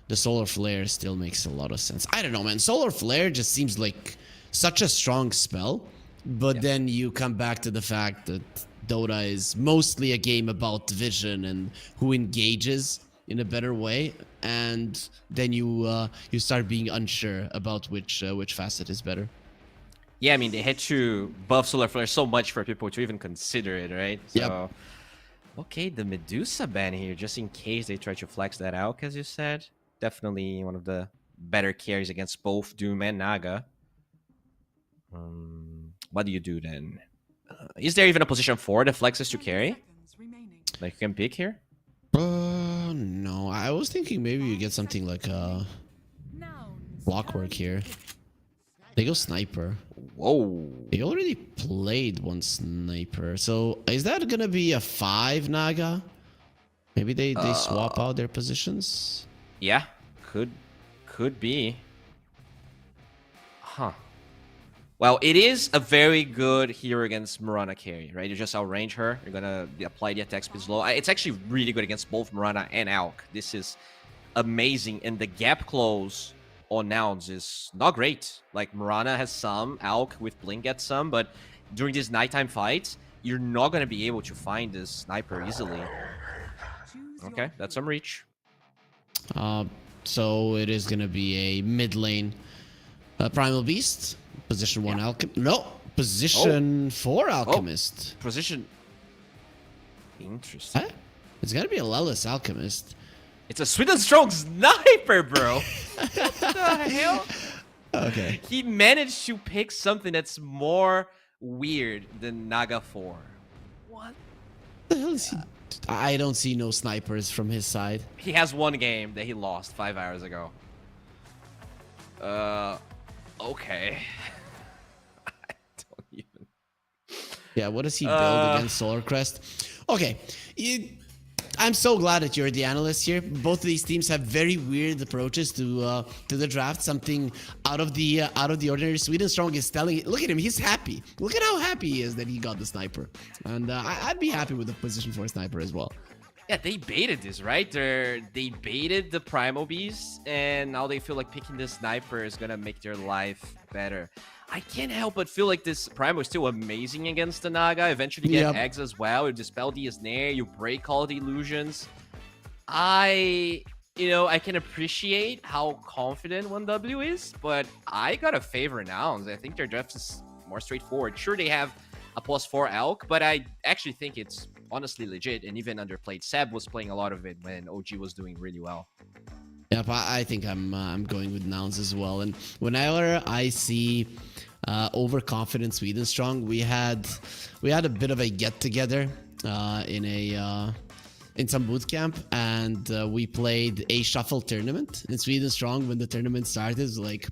the Solar Flare still makes a lot of sense. I don't know, man. Solar Flare just seems like such a strong spell, but then you come back to the fact that Dota is mostly a game about vision and who engages in a better way, and then you start being unsure about which facet is better. Yeah, I mean, they had to buff Solar Flare so much for people to even consider it, right? So, Yep. Okay, the Medusa ban here, just in case they try to flex that out, as you said. Definitely one of the better carries against both Doom and Naga. What do you do then? Is there even a position 4 that flexes to carry? Like, you can pick here? No. I was thinking maybe you get something like Clockwork here. They go Sniper. Whoa. They already played one Sniper. So is that gonna be a 5 Naga? Maybe they swap out their positions? Yeah, could be. Huh. Well, it is a very good hero against Mirana carry, right? You just outrange her. You're gonna apply the attack speed low. It's actually really good against both Mirana and Alk. This is amazing. And the gap close on Nouns is not great. Like, Mirana has some, Alk with Blink gets some, but during these nighttime fights, you're not going to be able to find this sniper easily. Okay, that's some reach. So it is going to be a mid lane Primal Beast. Position 1 Alchemist. No, position 4 Alchemist. Position. Interesting. Huh? It's going to be a Lelis Alchemist. It's a sweet and strong sniper, bro. What the hell? Okay. He managed to pick something that's more weird than Naga 4. What The hell is he? I don't see no snipers from his side. He has one game that he lost 5 hours ago. Okay. I don't even. Yeah, what does he build against Solar Crest? Okay, I'm so glad that you're the analyst here. Both of these teams have very weird approaches to the draft. Something out of the ordinary. Sweden Strong is telling. Look at him. He's happy. Look at how happy he is that he got the sniper. And I'd be happy with the position for a sniper as well. Yeah, they baited this, right? They baited the Primal Beast, and now they feel like picking this sniper is gonna make their life better. I can't help but feel like this Primal is still amazing against the Naga. Eventually you get eggs as well. You dispel the snare, you break all the illusions. I can appreciate how confident 1W is, but I gotta favor Nouns. I think their draft is more straightforward. Sure, they have a +4 Elk, but I actually think it's honestly legit and even underplayed. Seb was playing a lot of it when OG was doing really well. Yep, I think I'm going with Nouns as well. And whenever I see overconfident Sweden Strong, we had a bit of a get together in some boot camp, and we played a shuffle tournament in Sweden Strong. When the tournament started, it was like,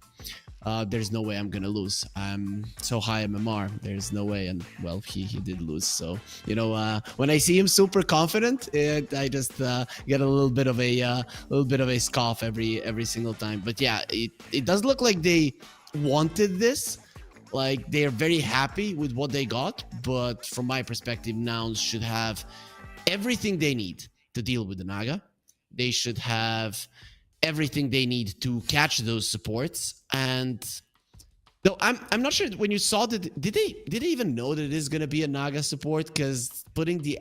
there's no way I'm gonna lose. I'm so high MMR. There's no way. And well, he did lose. So when I see him super confident, I just get a little bit of a scoff every single time. But yeah, it does look like they wanted this. Like they are very happy with what they got. But from my perspective, Nouns should have everything they need to deal with the Naga. They should have everything they need to catch those supports. And though I'm not sure when you saw that, did they even know that it is gonna be a Naga support? Because putting the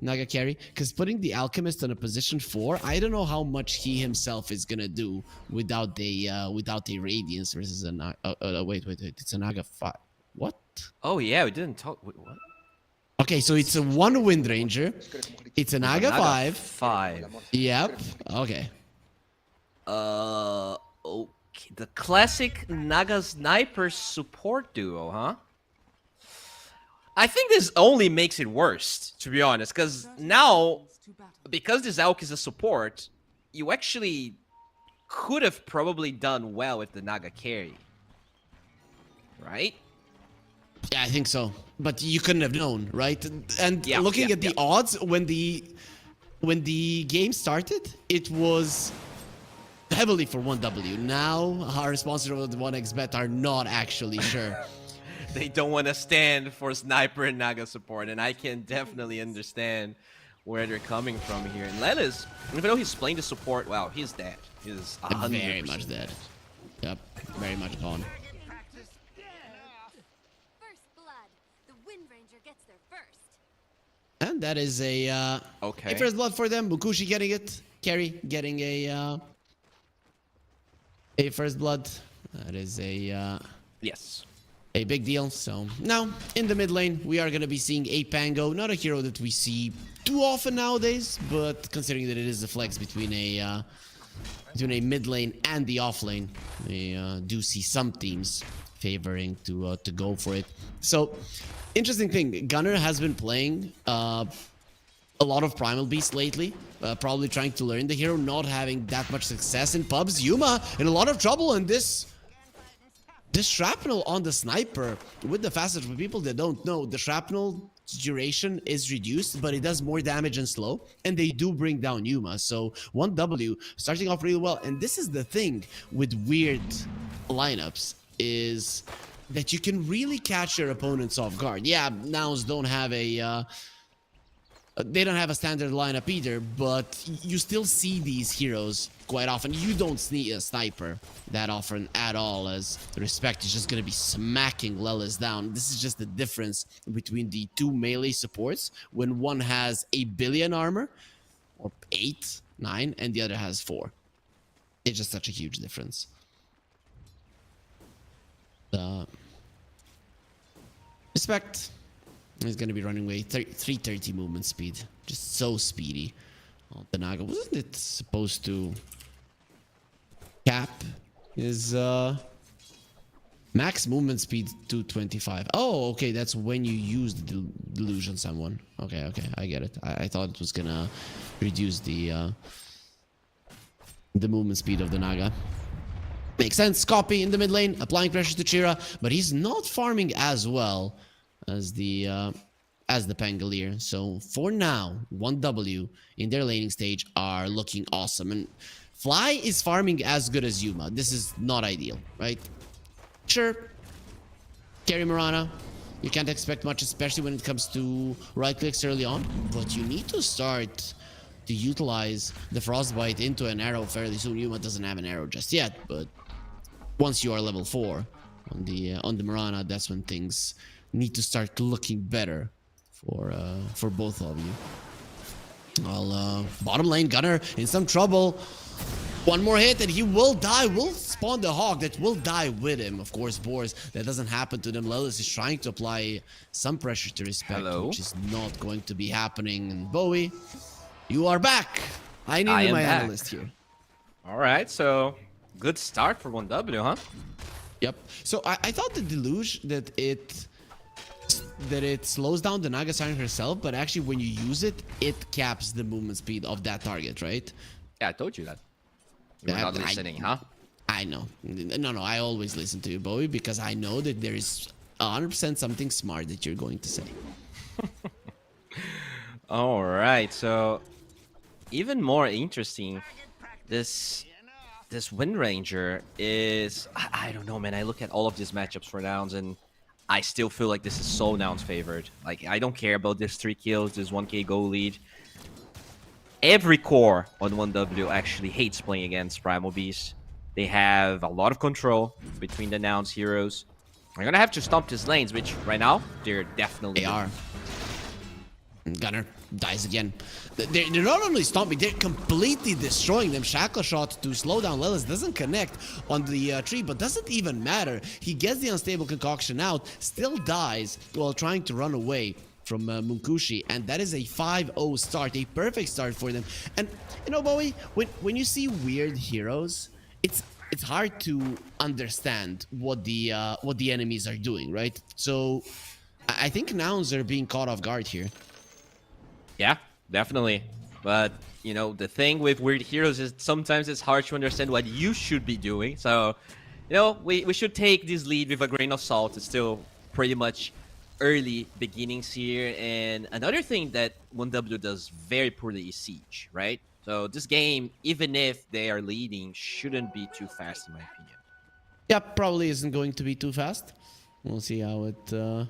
Naga carry, because putting the Alchemist on a position 4, I don't know how much he himself is gonna do without a Radiance versus a Naga. Wait, it's a Naga 5. What? Oh yeah, we didn't talk. Wait, what? Okay, so it's a 1 Wind Ranger. It's a Naga 5. 5. Yep. Okay. Okay. The classic Naga Sniper support duo, huh? I think this only makes it worse, to be honest, because now, because this Elk is a support, you actually could have probably done well with the Naga carry. Right? Yeah, I think so. But you couldn't have known, right? And looking at the odds when the game started, it was heavily for 1W. Now, our sponsors of the 1xBet are not actually sure. They don't want to stand for Sniper and Naga support, and I can definitely understand where they're coming from here. And Lelis, even though he's playing the support, wow, he's dead. He's 100% very much dead. Yep, very much gone. And that is a first blood for them. Mukushi getting it. Carry getting a first blood. That is a big deal. So now in the mid lane, we are going to be seeing a Pango, not a hero that we see too often nowadays, but considering that it is the flex between a mid lane and the off lane, we do see some teams favoring to go for it. So interesting thing, Gunnar has been playing a lot of Primal Beast lately, probably trying to learn the hero, not having that much success in pubs. Yuma in a lot of trouble, and this shrapnel on the sniper, with the fastest, for people that don't know, the shrapnel duration is reduced, but it does more damage and slow, and they do bring down Yuma. So 1W starting off really well. And this is the thing with weird lineups, is that you can really catch your opponents off guard. Yeah, Nows don't have a They don't have a standard lineup either, but you still see these heroes quite often. You don't see a sniper that often at all, as Respect is just going to be smacking Lelis down. This is just the difference between the two melee supports when one has 1 billion armor, or 8, 9, and the other has 4. It's just such a huge difference. Respect is going to be running away. 330 movement speed. Just so speedy. Oh, the Naga. Wasn't it supposed to cap his max movement speed 225? Oh, okay. That's when you use the delusion someone. Okay, I get it. I thought it was going to reduce the movement speed of the Naga. Makes sense. Copy in the mid lane, applying pressure to Chira, but he's not farming as well as the Pangolier. So for now, 1W in their laning stage are looking awesome. And Fly is farming as good as Yuma. This is not ideal, right? Sure. Carry Mirana. You can't expect much, especially when it comes to right clicks early on. But you need to start to utilize the Frostbite into an arrow fairly soon. Yuma doesn't have an arrow just yet, but once you are level 4 on the Mirana, that's when things need to start looking better for both of you. Well, bottom lane, Gunner in some trouble. One more hit and he will die. Will spawn the Hawk that will die with him. Of course, Boars, that doesn't happen to them. Lelis is trying to apply some pressure to Respect, which is not going to be happening. And Bowie, you are back. I needed my analyst here. All right, so good start for 1W, huh? Yep. So I thought the Deluge that it slows down the Naga Siren herself, but actually when you use it, it caps the movement speed of that target, right? Yeah, I told you that. You're not listening, huh? I know. No, I always listen to you, Bowie, because I know that there is 100% something smart that you're going to say. All right, so even more interesting, this Wind Ranger is, I don't know, man. I look at all of these matchups for Nouns and I still feel like this is so Nouns favored. Like, I don't care about this 3 kills, this 1k goal lead. Every core on 1W actually hates playing against Primal Beast. They have a lot of control between the Nouns heroes. They're gonna have to stomp these lanes, which right now, they're definitely... They are. Gunner dies again. They're not only stomping, they're completely destroying them. Shackle shot to slow down Lelis doesn't connect on the tree, but doesn't even matter. He gets the unstable concoction out, still dies while trying to run away from Munkushi, and that is a 5-0 start, a perfect start for them. And you know, Bowie, when you see weird heroes, it's hard to understand what the enemies are doing, right? So I think Nouns are being caught off guard here. Yeah, definitely. But, you know, the thing with weird heroes is sometimes it's hard to understand what you should be doing. So, you know, we should take this lead with a grain of salt. It's still pretty much early beginnings here. And another thing that 1W does very poorly is Siege, right? So this game, even if they are leading, shouldn't be too fast in my opinion. Yeah, probably isn't going to be too fast. We'll see how it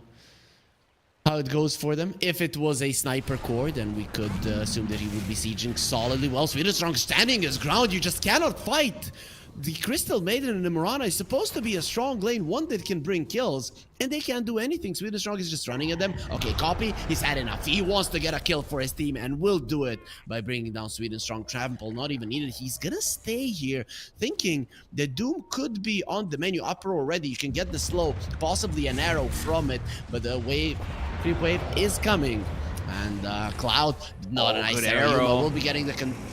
goes for them. If it was a sniper core, then we could assume that he would be sieging solidly well. Swedish Strong standing his ground. You just cannot fight. The Crystal Maiden and the Mirana is supposed to be a strong lane, one that can bring kills, and they can't do anything. Swedish Strong is just running at them. Okay, copy. He's had enough. He wants to get a kill for his team and will do it by bringing down Sweden Strong. Trample not even needed. He's gonna stay here, thinking the Doom could be on the menu. Upper already. You can get the slow, possibly an arrow from it, but the creep wave is coming. And Cloud, not a nice arrow. We'll be getting the connection.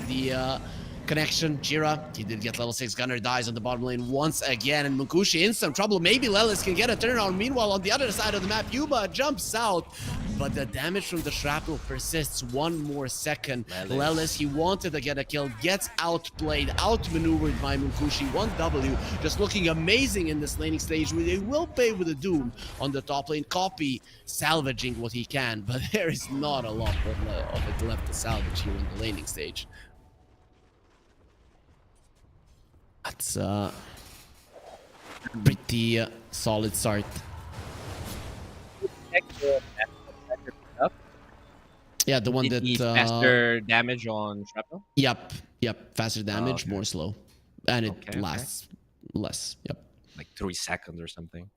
Jira, he did get level 6. Gunner dies on the bottom lane once again, and Munkushi in some trouble. Maybe Lelis can get a turnaround. Meanwhile, on the other side of the map, Yuba jumps out, but the damage from the shrapnel persists. One more second. Lelis, he wanted to get a kill, gets outplayed, outmaneuvered by Munkushi. 1W, just looking amazing in this laning stage. They will pay with a Doom on the top lane. Copy salvaging what he can, but there is not a lot of it left to salvage here in the laning stage. That's a pretty solid start. Yeah, the one Did that he faster damage on shrapnel? Yep, faster damage, okay. more slow, and it Okay, lasts less. Yep. Like 3 seconds or something.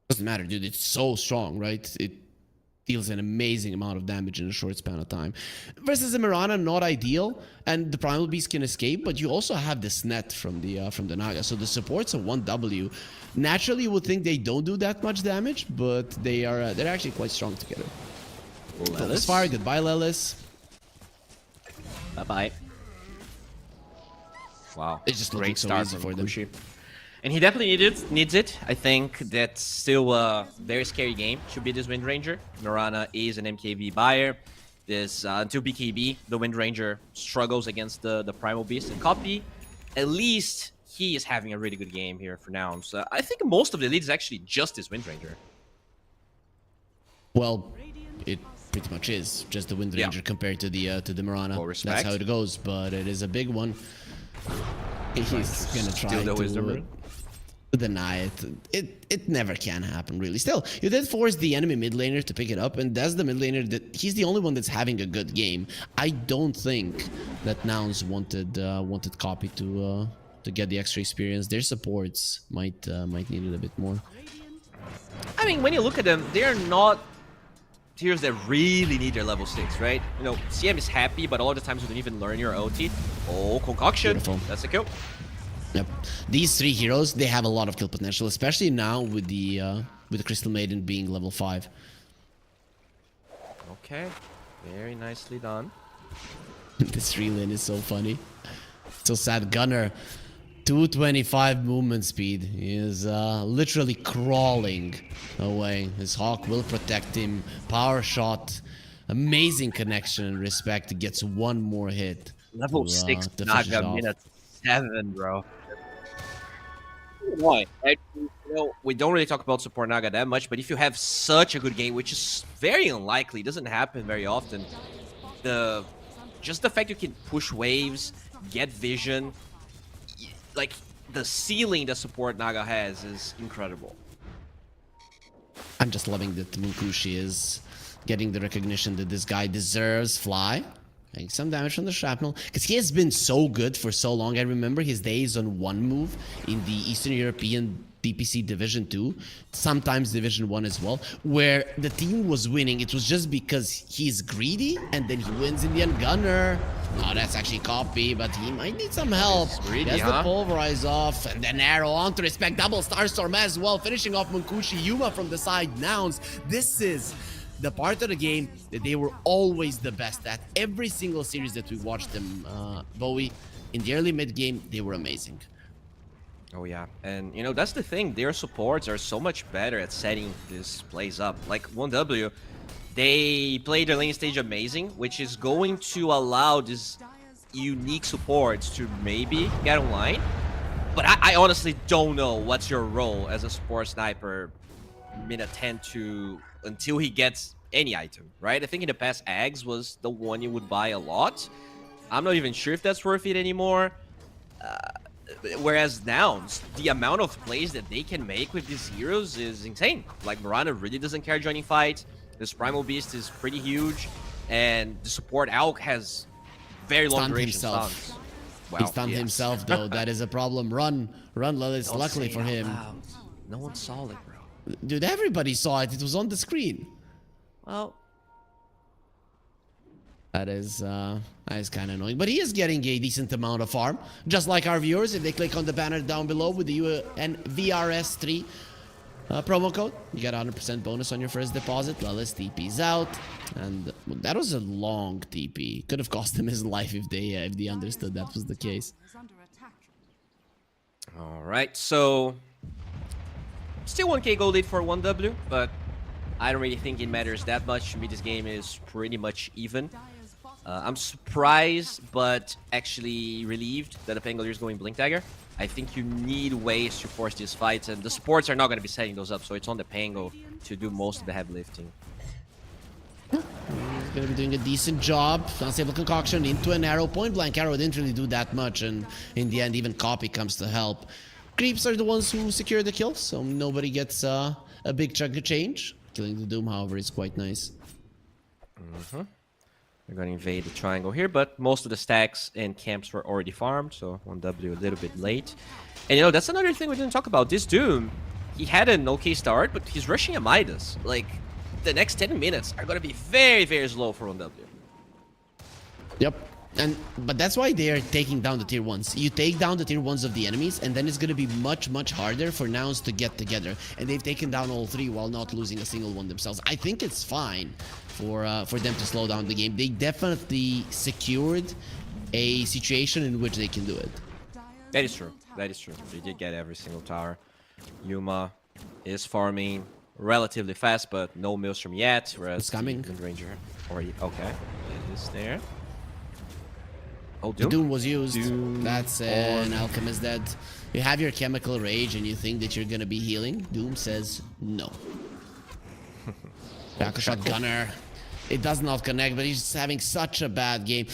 Doesn't matter, dude. It's so strong, right? It deals an amazing amount of damage in a short span of time. Versus the Mirana, not ideal, and the Primal Beast can escape, but you also have this net from the Naga. So the supports of 1W. Naturally, you would think they don't do that much damage, but they're actually quite strong together. Focus fire, goodbye, Lelis. Bye-bye. Wow. It's just great so start easy from for them. Kushi. And he definitely needs it. I think that's still a very scary game to be this Wind Ranger. Mirana is an MKV buyer. This until BKB, the Wind Ranger struggles against the Primal Beast. And Copy, at least he is having a really good game here for now. So I think most of the lead is actually just this Wind Ranger. Well, it pretty much is just the Wind Ranger compared to the Mirana. That's how it goes, but it is a big one. He's gonna try to deny it. It never can happen, really. Still, you did force the enemy mid laner to pick it up, and that's the mid laner that he's the only one that's having a good game. I don't think that MOUZ wanted Copy to get the extra experience. Their supports might need it a bit more. I mean, when you look at them, they're not tiers that really need their level 6, right? You know, CM is happy, but a lot of times you don't even learn your OT. Oh, Concoction. Beautiful. That's a kill. Yep. These 3 heroes, they have a lot of kill potential, especially now with the Crystal Maiden being level 5. Okay. Very nicely done. This relay is so funny. So sad. Gunner, 225 movement speed. He is literally crawling away. His Hawk will protect him. Power shot. Amazing connection and respect. Gets one more hit. Level 6 Naga minute 7, bro. Why? You know, we don't really talk about support Naga that much, but if you have such a good game, which is very unlikely, doesn't happen very often, just the fact you can push waves, get vision, like the ceiling that support Naga has is incredible. I'm just loving that Munkushi is getting the recognition that this guy deserves. Fly. Take some damage from the shrapnel, because he has been so good for so long. I remember his days on one move in the Eastern European DPC Division 2, sometimes Division 1 as well, where the team was winning. It was just because he's greedy, and then he wins in the end. Gunner. Oh, that's actually Copy, but he might need some help. Greedy, he has the Pulverize off, and then arrow on to respect. Double Starstorm as well, finishing off Munkushi. Yuma from the side. Nouns. This is the part of the game that they were always the best at. Every single series that we watched them, Bowie, in the early mid game, they were amazing. Oh yeah, and you know, that's the thing, their supports are so much better at setting this plays up. Like 1W, they play their lane stage amazing, which is going to allow these unique supports to maybe get online. But I honestly don't know what's your role as a support sniper minute 10 to until he gets any item, right? I think in the past, Ags was the one you would buy a lot. I'm not even sure if that's worth it anymore. Whereas now, the amount of plays that they can make with these heroes is insane. Like, Mirana really doesn't care joining fights. This Primal Beast is pretty huge. And the support Alk has very long duration stuns. Well, he stunned himself, though. That is a problem. Run, Lilith. Luckily for him. Loud. No one saw it, bro. Dude, everybody saw it. It was on the screen. Well, that is kind of annoying. But he is getting a decent amount of farm. Just like our viewers, if they click on the banner down below with the VRS3 promo code, you get 100% bonus on your first deposit. Lilith TP's out. And that was a long TP. Could have cost him his life if they understood that was the case. all right, so still 1k gold lead for 1W, but I don't really think it matters that much. To me, this game is pretty much even. I'm surprised, but actually relieved that the Pangolier is going Blink Dagger. I think you need ways to force these fights, and the supports are not going to be setting those up, so it's on the Pango to do most of the heavy lifting. He's going to be doing a decent job. Unstable Concoction into an arrow. Point blank arrow didn't really do that much, and in the end, even Copy comes to help. Creeps are the ones who secure the kills, so nobody gets a big chunk of change. Killing the Doom, however, is quite nice. They're going to invade the triangle here, but most of the stacks and camps were already farmed, so 1W a little bit late. And you know, that's another thing we didn't talk about. This Doom, he had an okay start, but he's rushing a MOUZ. Like, the next 10 minutes are going to be very, very slow for 1W. Yep. But that's why they are taking down the tier 1s. You take down the tier 1s of the enemies, and then it's going to be much, much harder for Nouns to get together. And they've taken down all 3 while not losing a single one themselves. I think it's fine for them to slow down the game. They definitely secured a situation in which they can do it. That is true. That is true. They did get every single tower. Yuma is farming relatively fast, but no Maelstrom yet. Whereas it's coming. The Ranger already... Okay. It is there. Oh, The Doom was used. Doom That's an Alchemist dead. You have your Chemical Rage and you think that you're gonna be healing. Doom says no. Back a shot Gunner. It does not connect, but he's having such a bad game.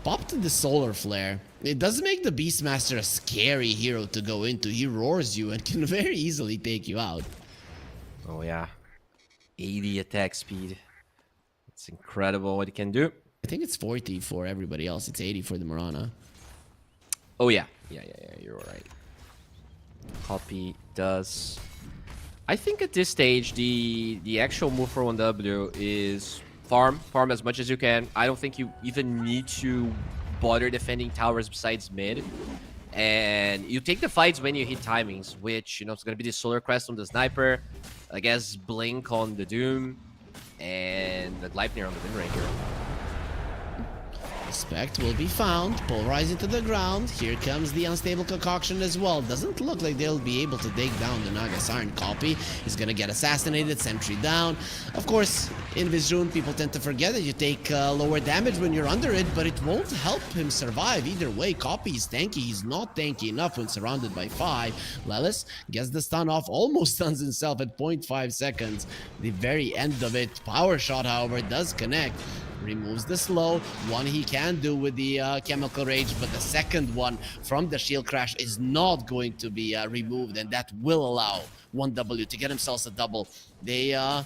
Popped the Solar Flare. It does make the Beastmaster a scary hero to go into. He roars you and can very easily take you out. Oh, yeah. 80 attack speed. It's incredible what he can do. I think it's 40 for everybody else. It's 80 for the Mirana. Oh, yeah. Yeah, you're right. Copy does... I think at this stage, the actual move for 1W is farm as much as you can. I don't think you even need to bother defending towers besides mid. And you take the fights when you hit timings, which, you know, it's going to be the Solar Crest on the Sniper, I guess Blink on the Doom, and the Gleipnir on the Wind Ranger. Spect will be found, pulverizing to the ground. Here comes the unstable concoction as well. Doesn't look like they'll be able to take down the Naga Siren copy. He's gonna get assassinated, sentry down. Of course, in this rune, people tend to forget that you take lower damage when you're under it, but it won't help him survive either way. Copy is tanky, he's not tanky enough when surrounded by 5. Lelis gets the stun off, almost stuns himself at 0.5 seconds. The very end of it, power shot, however, does connect. Removes the slow. One he can do with the Chemical Rage, but the second one from the shield crash is not going to be removed, and that will allow 1W to get themselves a double. They are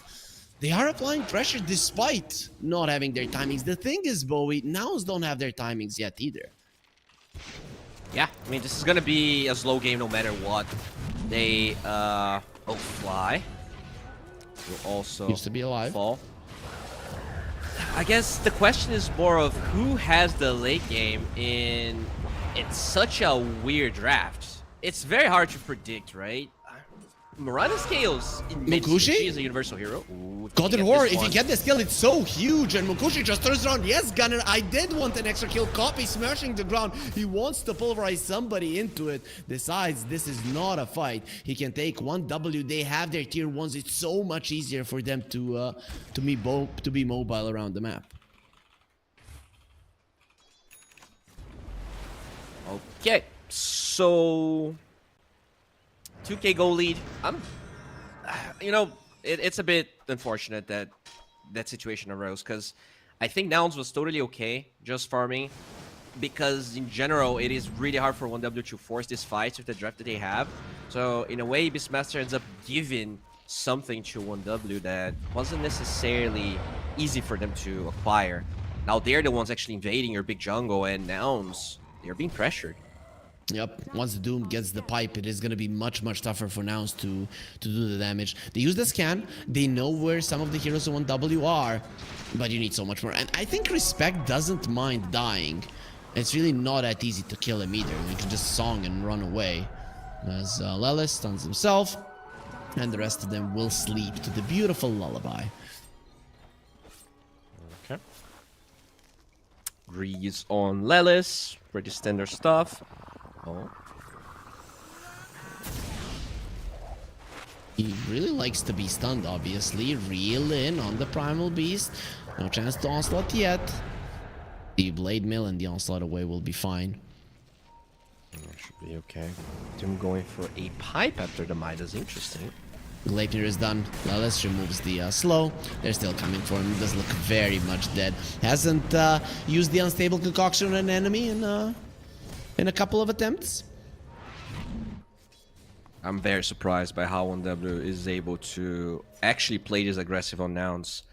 applying pressure despite not having their timings. The thing is, Bowie, Nows don't have their timings yet either. Yeah, I mean, this is gonna be a slow game no matter what. They, oh, Fly will also Used to be alive. fall. I guess the question is more of who has the late game in such a weird draft. It's very hard to predict, right? Mirana scales in mid. She is a universal hero. Ooh, God of Horror, if you get this kill, it's so huge. And Mukushi just turns around. Yes, Gunner, I did want an extra kill. Copy smashing the ground. He wants to pulverize somebody into it. Decides this is not a fight. He can take 1W. They have their tier 1s. It's so much easier for them to be mobile around the map. Okay, so 2K goal lead. You know, it's a bit unfortunate that that situation arose, because I think Nouns was totally okay just farming, because in general it is really hard for 1W to force these fights with the draft that they have. So in a way, Beastmaster ends up giving something to 1W that wasn't necessarily easy for them to acquire. Now they're the ones actually invading your big jungle, and Nouns, they're being pressured. Yep, once the Doom gets the pipe, it is going to be much, much tougher for Nouns to do the damage. They use the scan, they know where some of the heroes of 1W are, but you need so much more. And I think Respect doesn't mind dying. It's really not that easy to kill him either. You can just song and run away. As Lelis stuns himself, and the rest of them will sleep to the beautiful lullaby. Okay. Grease on Lelis, pretty standard stuff. Oh. He really likes to be stunned, obviously. Reel in on the Primal Beast. No chance to Onslaught yet. The Blade Mill and the Onslaught away will be fine. Should be okay. Doom going for a pipe after the MOUZ. Interesting. Gleipnir is done. Lelis removes the slow. They're still coming for him. He does look very much dead. Hasn't used the unstable concoction on an enemy in a couple of attempts. I'm very surprised by how 1W is able to actually play this aggressive on Nouns.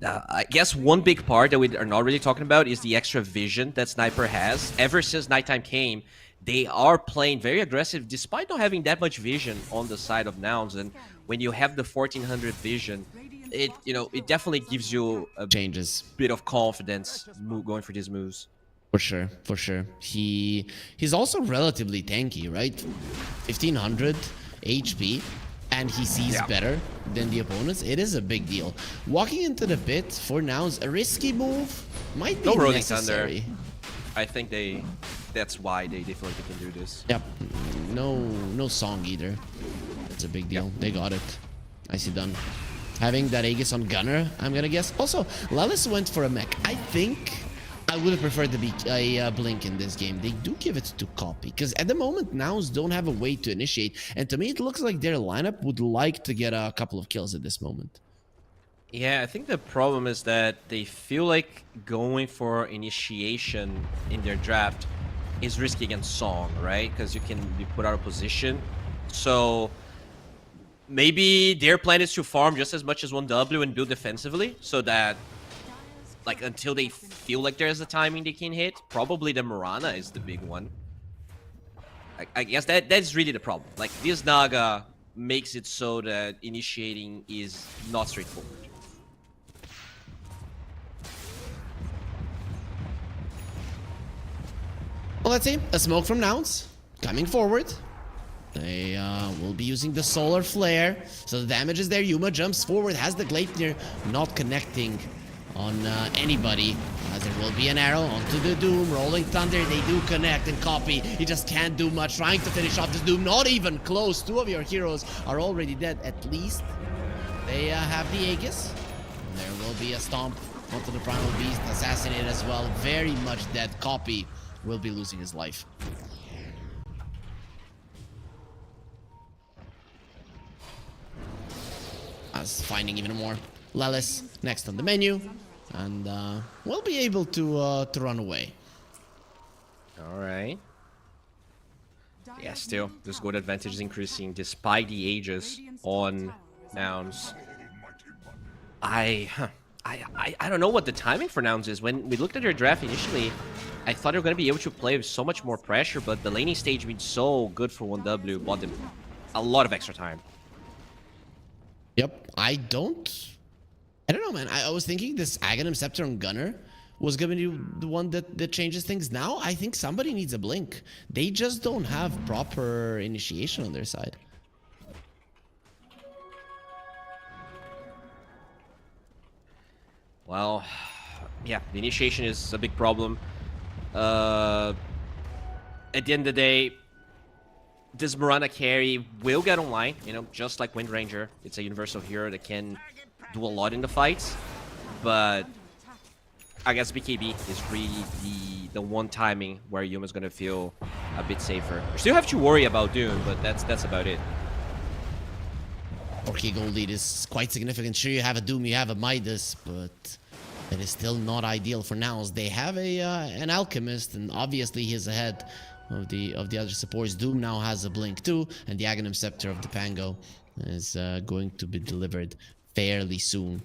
I guess one big part that we are not really talking about is the extra vision that Sniper has. Ever since nighttime came, they are playing very aggressive despite not having that much vision on the side of Nouns. And when you have the 1400 vision, it definitely gives you a bit of confidence going for these moves. For sure, for sure. He's also relatively tanky, right? 1500 HP, and he sees better than the opponents. It is a big deal. Walking into the pit for now is a risky move. Might be necessary. Thunder. I think that's why they feel like they can do this. Yep. No song either. That's a big deal. They got it. Nicely done. Having that Aegis on Gunner, I'm gonna guess. Also, Lelis went for a mech. I think I would have preferred to be a Blink in this game. They do give it to Copy, because at the moment, Nows don't have a way to initiate. And to me, it looks like their lineup would like to get a couple of kills at this moment. Yeah, I think the problem is that they feel like going for initiation in their draft is risky against Song, right? Because you can be put out of position. So maybe their plan is to farm just as much as 1W and build defensively, so that like until they feel like there's a timing they can hit. Probably the Mirana is the big one. I guess that's really the problem. Like, this Naga makes it so that initiating is not straightforward. Well, let's see. A smoke from Nouns coming forward. They will be using the Solar Flare. So the damage is there. Yuma jumps forward, has the Gleipnir, not connecting on anybody. As there will be an arrow onto the Doom. Rolling Thunder, they do connect and Copy. He just can't do much. Trying to finish off this Doom. Not even close. Two of your heroes are already dead. At least they have the Aegis. And there will be a stomp onto the Primal Beast. Assassinated as well. Very much dead. Copy will be losing his life. As finding even more. Lelis next on the menu, and we'll be able to run away. All right. Yeah, still, this gold advantage is increasing despite the ages on Nouns. I don't know what the timing for Nouns is. When we looked at their draft initially, I thought they were going to be able to play with so much more pressure, but the laning stage being so good for 1W bought them a lot of extra time. Yep, I don't know, man. I was thinking this Aghanim Scepter on Gunner was going to be the one that changes things. Now, I think somebody needs a Blink. They just don't have proper initiation on their side. Well, yeah, the initiation is a big problem. At the end of the day, this Mirana carry will get online, just like Wind Ranger. It's a universal hero that can do a lot in the fights, but I guess BKB is really the one timing where Yuma's gonna feel a bit safer. We still have to worry about Doom, but that's about it. Okay, gold lead is quite significant. Sure, you have a Doom, you have a Midas, but it is still not ideal for now. As they have an Alchemist, and obviously he's ahead of the other supports. Doom now has a Blink too, and the Aghanim Scepter of the Pango is going to be delivered fairly soon.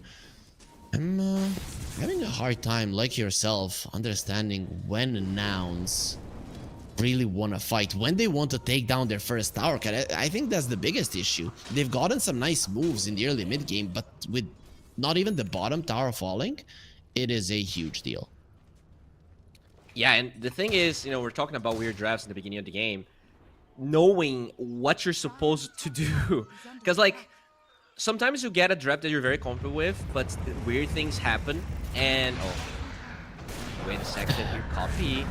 I'm having a hard time, like yourself, understanding when Nouns really want to fight, when they want to take down their first tower. I think that's the biggest issue. They've gotten some nice moves in the early mid game, but with not even the bottom tower falling, it is a huge deal. Yeah, and the thing is, we're talking about weird drafts in the beginning of the game. Knowing what you're supposed to do. Because, like, sometimes you get a draft that you're very comfortable with, but weird things happen. And, wait a second, your Copy.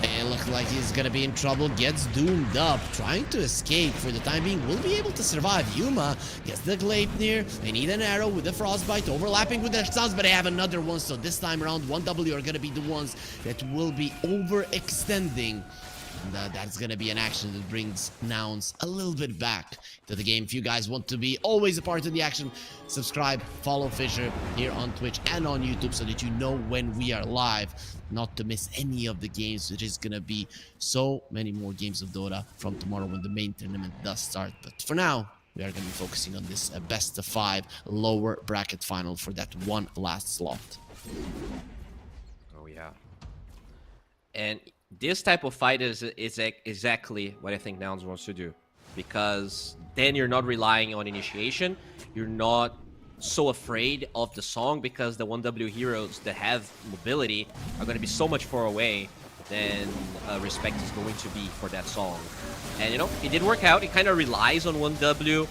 It looks like he's gonna be in trouble. Gets doomed up, trying to escape for the time being. Will be able to survive. Yuma gets the Gleipnir. They need an arrow with the Frostbite, overlapping with their stuns, but they have another one. So this time around, 1W are gonna be the ones that will be overextending. And that's gonna be an action that brings Nouns a little bit back to the game. If you guys want to be always a part of the action, subscribe, follow Fissure here on Twitch and on YouTube so that you know when we are live, not to miss any of the games. There is gonna be so many more games of Dota from tomorrow when the main tournament does start. But for now, we are going to be focusing on this best of 5 lower bracket final for that one last slot. Oh yeah. And this type of fight is exactly what I think Nouns wants to do, because then you're not relying on initiation. You're not so afraid of the song, because the 1W heroes that have mobility are going to be so much far away than Respect is going to be for that song. And you know, it did work out. It kind of relies on 1W,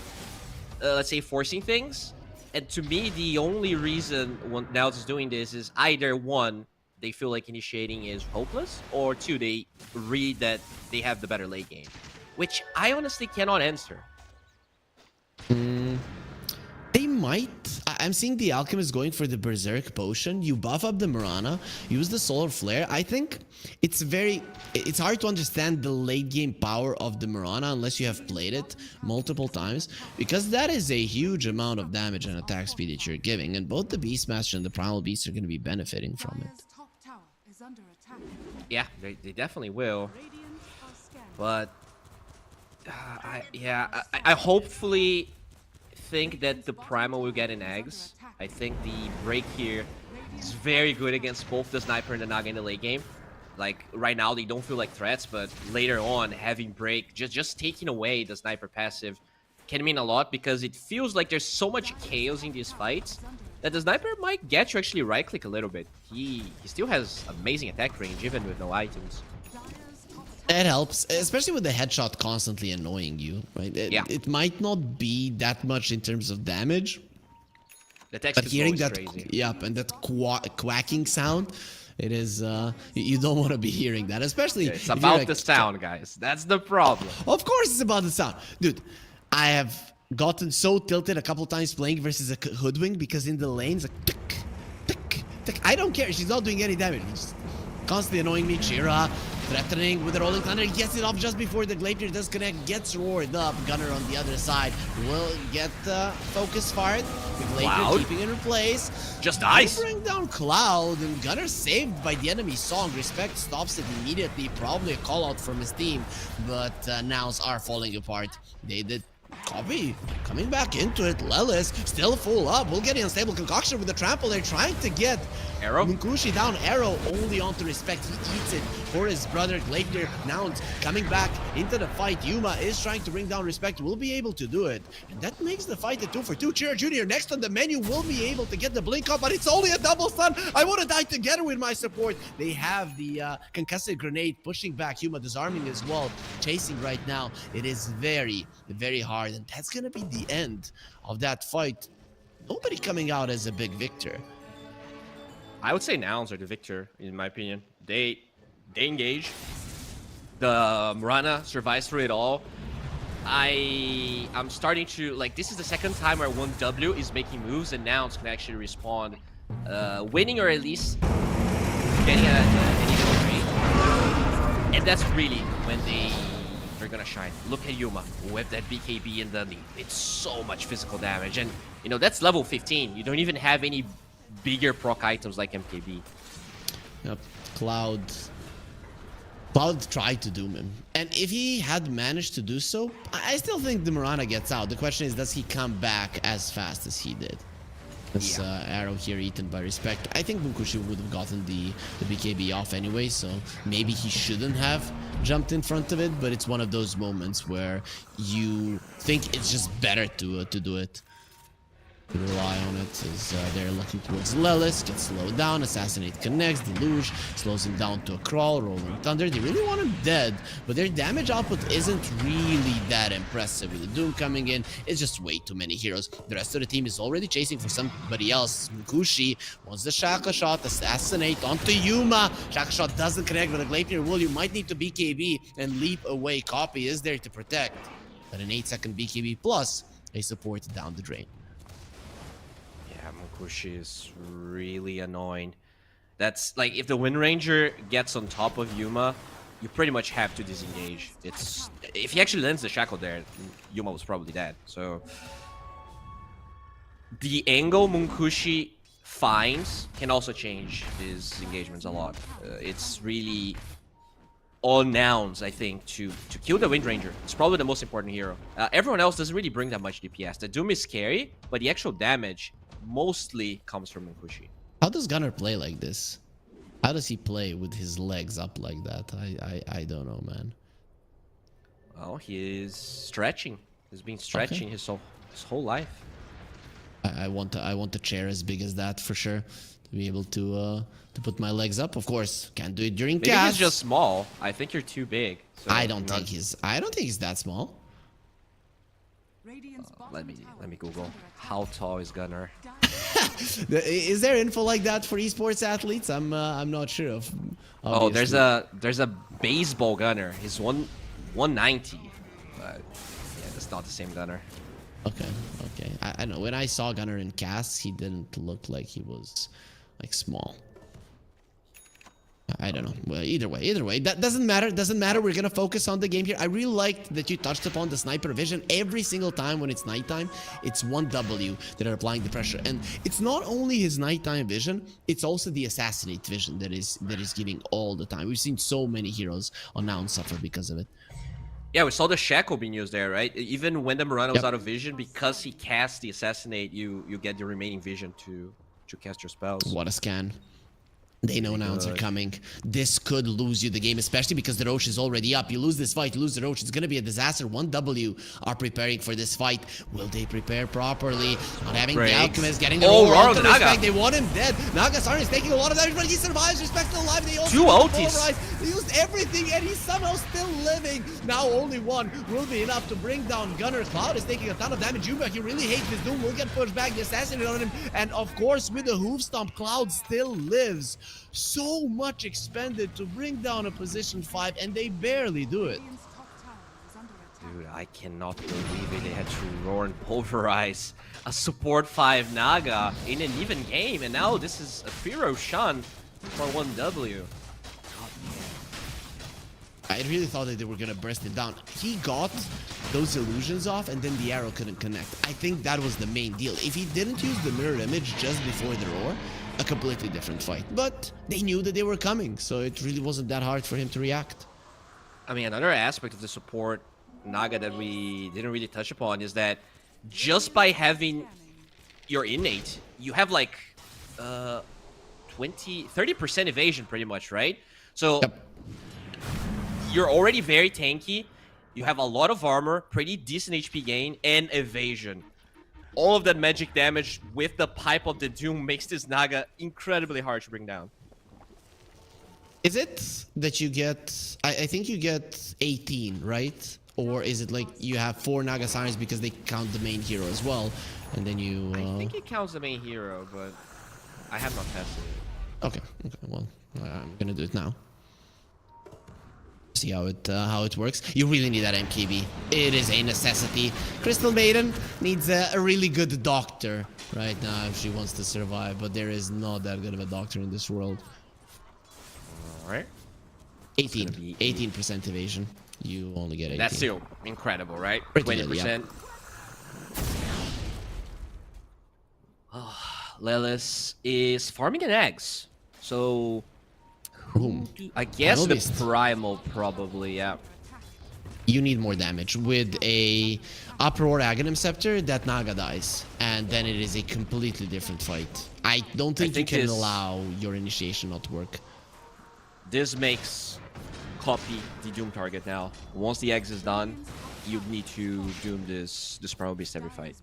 let's say, forcing things. And to me, the only reason Nouns is doing this is either one, they feel like initiating is hopeless, or two, they read that they have the better late game, which I honestly cannot answer. They might. I'm seeing the Alchemist going for the Berserk Potion. You buff up the Mirana, use the Solar Flare. I think it's hard to understand the late game power of the Mirana unless you have played it multiple times, because that is a huge amount of damage and attack speed that you're giving, and both the Beastmaster and the Primal Beast are going to be benefiting from it. Dire's top tower is under attack. Yeah, they definitely will. Radiant are scared. But I hopefully think that the Primal will get an eggs. I think the break here is very good against both the Sniper and the Naga in the late game. Like right now they don't feel like threats, but later on having break, just taking away the Sniper passive can mean a lot, because it feels like there's so much chaos in these fights that the Sniper might get you actually right click a little bit. He still has amazing attack range even with no items. It helps, especially with the headshot constantly annoying you, right? It might not be that much in terms of damage, The text but is hearing always that, crazy. yep, and that quacking sound, it is, you don't want to be hearing that, especially It's if you're about like, the sound, guys. That's the problem. Of course it's about the sound. Dude, I have gotten so tilted a couple times playing versus a Hoodwink, because in the lanes, like, tick, tick, tick. I don't care, she's not doing any damage. She's constantly annoying me. Chira threatening with the Rolling Thunder, gets it off just before the Gladiator does connect, gets roared up. Gunner on the other side will get focus fired. The Gladiator Cloud? keeping it in place. Just dies. Bring down Cloud, and Gunner saved by the enemy song. Respect stops it immediately, probably a call out from his team, but Nows are falling apart. They did copy, coming back into it. Lelis still full up. We'll get an unstable concoction with the trample. They're trying to get Arrow? Munkushi down. Arrow only onto Respect. He eats it for his brother Gladiator. Now coming back into the fight. Yuma is trying to bring down Respect. Will be able to do it, and that makes the fight a 2-for-2. Chira Jr. next on the menu will be able to get the blink up, but it's only a double stun. I want to die together with my support. They have the concussive grenade pushing back. Yuma disarming as well, chasing right now. It is very, very hard, and that's gonna be the end of that fight. Nobody coming out as a big victor. I would say Nouns are the victor, in my opinion. They engage. The Mirana survives through it all. I'm starting to, like, this is the second time where 1W is making moves and Nouns can actually respond, winning or at least getting an initial trade. And that's really when they're gonna shine. Look at Yuma with that BKB in the lead. It's so much physical damage, and you know that's level 15. You don't even have any bigger proc items like MKB. Yep. Cloud tried to doom him, and if he had managed to do so, I still think the Mirana gets out. The question is, does he come back as fast as he did? This arrow here eaten by Respect. I think Munkushi would have gotten the BKB off anyway, so maybe he shouldn't have jumped in front of it, but it's one of those moments where you think it's just better to do it. To rely on it as they're looking towards Lelis, gets slowed down, Assassinate connects, Deluge slows him down to a crawl, Rolling Thunder. They really want him dead, but their damage output isn't really that impressive. With the Doom coming in, it's just way too many heroes. The rest of the team is already chasing for somebody else. Mukushi wants the Shaka Shot, Assassinate onto Yuma. Shaka Shot doesn't connect with a Gladiator. You might need to BKB and leap away. Copy is there to protect, but an 8-second BKB plus a support down the drain. Munkushi is really annoying. That's like, if the Wind Ranger gets on top of Yuma, you pretty much have to disengage. It's, if he actually lands the shackle there, Yuma was probably dead. So the angle Munkushi finds can also change his engagements a lot. It's really on Nouns, I think, to kill the Wind Ranger. It's probably the most important hero. Everyone else doesn't really bring that much DPS. The Doom is scary, but the actual damage mostly comes from Nkushi. How does Gunnar play like this? How does he play with his legs up like that? I don't know, man. Well, he is stretching. He's been stretching his whole life. I want a chair as big as that for sure to be able to put my legs up. Of course, can't do it during Maybe cast. he's just small. I think you're too big. So I don't think he's that small. Let me Google. How tall is Gunnar? Is there info like that for esports athletes? I'm not sure of. Oh, Obviously. there's a baseball Gunnar. He's 190, but yeah, that's not the same Gunnar. Okay. I know when I saw Gunnar in cast, he didn't look like he was like small. I don't know. Well, either way, that doesn't matter. We're gonna focus on the game here. I really liked that you touched upon the sniper vision. Every single time when it's nighttime, it's 1W that are applying the pressure, and it's not only his nighttime vision, it's also the assassinate vision that is giving all the time. We've seen so many heroes on Noun suffer because of it. Yeah, we saw the shackle being used there, right? Even when the Murano was out of vision, because he casts the assassinate, you get the remaining vision to cast your spells. What a scan. They know Nouns are coming. This could lose you the game, especially because the Roche is already up. You lose this fight, you lose the Roche. It's going to be a disaster. 1W are preparing for this fight. Will they prepare properly? Not having the Alchemist, getting the Aurora to respect. They want him dead. Nagasarn is taking a lot of damage, but he survives. Respect still alive. They also 2 ultis. They used everything, and he's somehow still living. Now only one will be enough to bring down Gunnar. Cloud is taking a ton of damage. Yuma, he really hates this Doom. Will get pushed back. The assassinate on him. And of course, with the hoof stomp, Cloud still lives. So much expended to bring down a position 5, and they barely do it. Dude, I cannot believe it. They had to roar and pulverize a support 5 Naga in an even game, and now this is a Firo Shan for 1W. I really thought that they were gonna burst it down. He got those illusions off, and then the arrow couldn't connect. I think that was the main deal. If he didn't use the mirror image just before the roar, a completely different fight. But they knew that they were coming, so it really wasn't that hard for him to react. I mean, another aspect of the support Naga that we didn't really touch upon is that just by having your innate, you have like 30% evasion pretty much, right? So you're already very tanky, you have a lot of armor, pretty decent HP gain, and evasion. All of that magic damage with the Pipe of the Doom makes this Naga incredibly hard to bring down. Is it that you get... I think you get 18, right? Or is it like you have 4 Naga Sirens because they count the main hero as well, and then you... I think it counts the main hero, but I have not tested it. Okay, well, I'm gonna do it now. See how it works. You really need that MKB. It is a necessity. Crystal Maiden needs a really good doctor right now if she wants to survive, but there is not that good of a doctor in this world. All right. 18% evasion. You only get 18. That's still incredible, right? Pretty 20%. good, Yeah. Lelis is farming an eggs, so I guess the primal probably, yeah. You need more damage. With a Uproar Aghanim Scepter, that Naga dies, and then it is a completely different fight. I don't think you can allow your initiation not to work. This makes copy the Doom target now. Once the eggs is done, you need to Doom this Primal Beast every fight.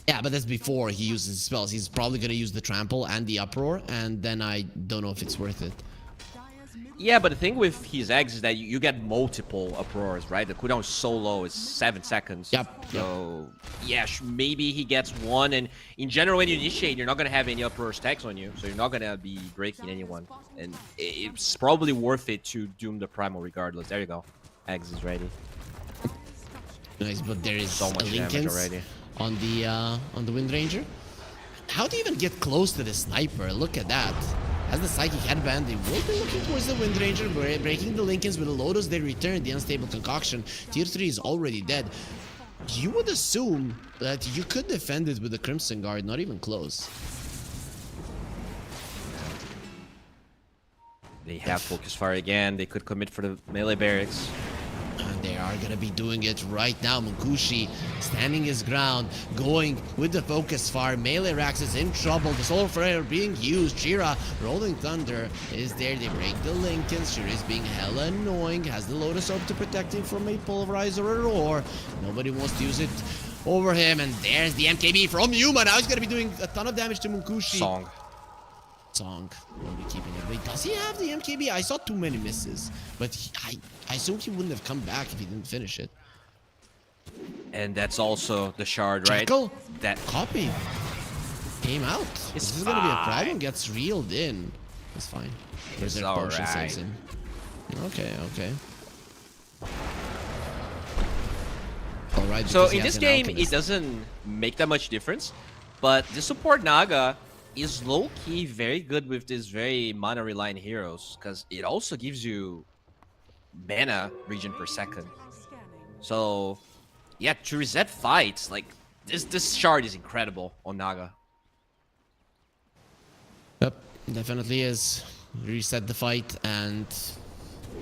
Yeah, but that's before he uses his spells. He's probably gonna use the Trample and the Uproar, and then I don't know if it's worth it. Yeah, but the thing with his eggs is that you get multiple uproars, right? The cooldown is so low, it's 7 seconds. Yep. So, yeah, maybe he gets one, and in general, when you initiate, you're not going to have any uproar stacks on you, so you're not going to be breaking anyone. And it's probably worth it to Doom the Primal regardless. There you go. Eggs is ready. Nice, but there is so much damage already on the Wind Ranger. How do you even get close to the sniper? Look at that. As the Psychic Headband, they will be looking towards the Wind Ranger, breaking the Linkens with the Lotus. They return the Unstable Concoction. Tier 3 is already dead. You would assume that you could defend it with the Crimson Guard, not even close. They have Focus Fire again. They could commit for the melee barracks. And they are gonna be doing it right now. Munkushi standing his ground, going with the focus fire. Melee Rax is in trouble. The Solar Flare being used. Shira, Rolling Thunder is there. They break the Lincolns. Shira is being hella annoying. Has the Lotus Orb to protect him from a Pulverizer Aurora. Nobody wants to use it over him. And there's the MKB from Yuma. Now he's gonna be doing a ton of damage to Munkushi. Song will be keeping it. Wait, does he have the MKB? I saw too many misses, but I assumed he wouldn't have come back if he didn't finish it. And that's also the shard, right? Jackal, That copy came out. It's This is gonna be a fine. problem. Gets reeled in. It's fine. There's their potion alright. saves him. Okay, okay. All right. So because he in has this an game, alchemist. it doesn't make that much difference, but the support Naga is low-key very good with these very mana-reliant heroes, because it also gives you mana regen per second. Scanning. So, yeah, to reset fights, like, this shard is incredible on Naga. Yep, definitely is. Reset the fight, and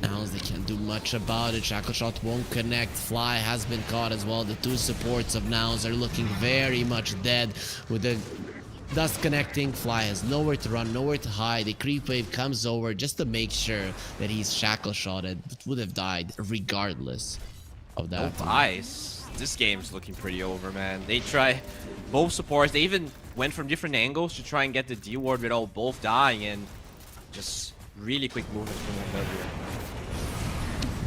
now they can't do much about it. Shackle Shot won't connect. Fly has been caught as well. The two supports of Nows are looking very much dead with the dust connecting. Fly has nowhere to run, nowhere to hide. The creep wave comes over just to make sure that he's shackle shotted. But would have died regardless of No that. ice. This game's looking pretty over, man. They try both supports. They even went from different angles to try and get the D ward without both dying, and just really quick movement from MW.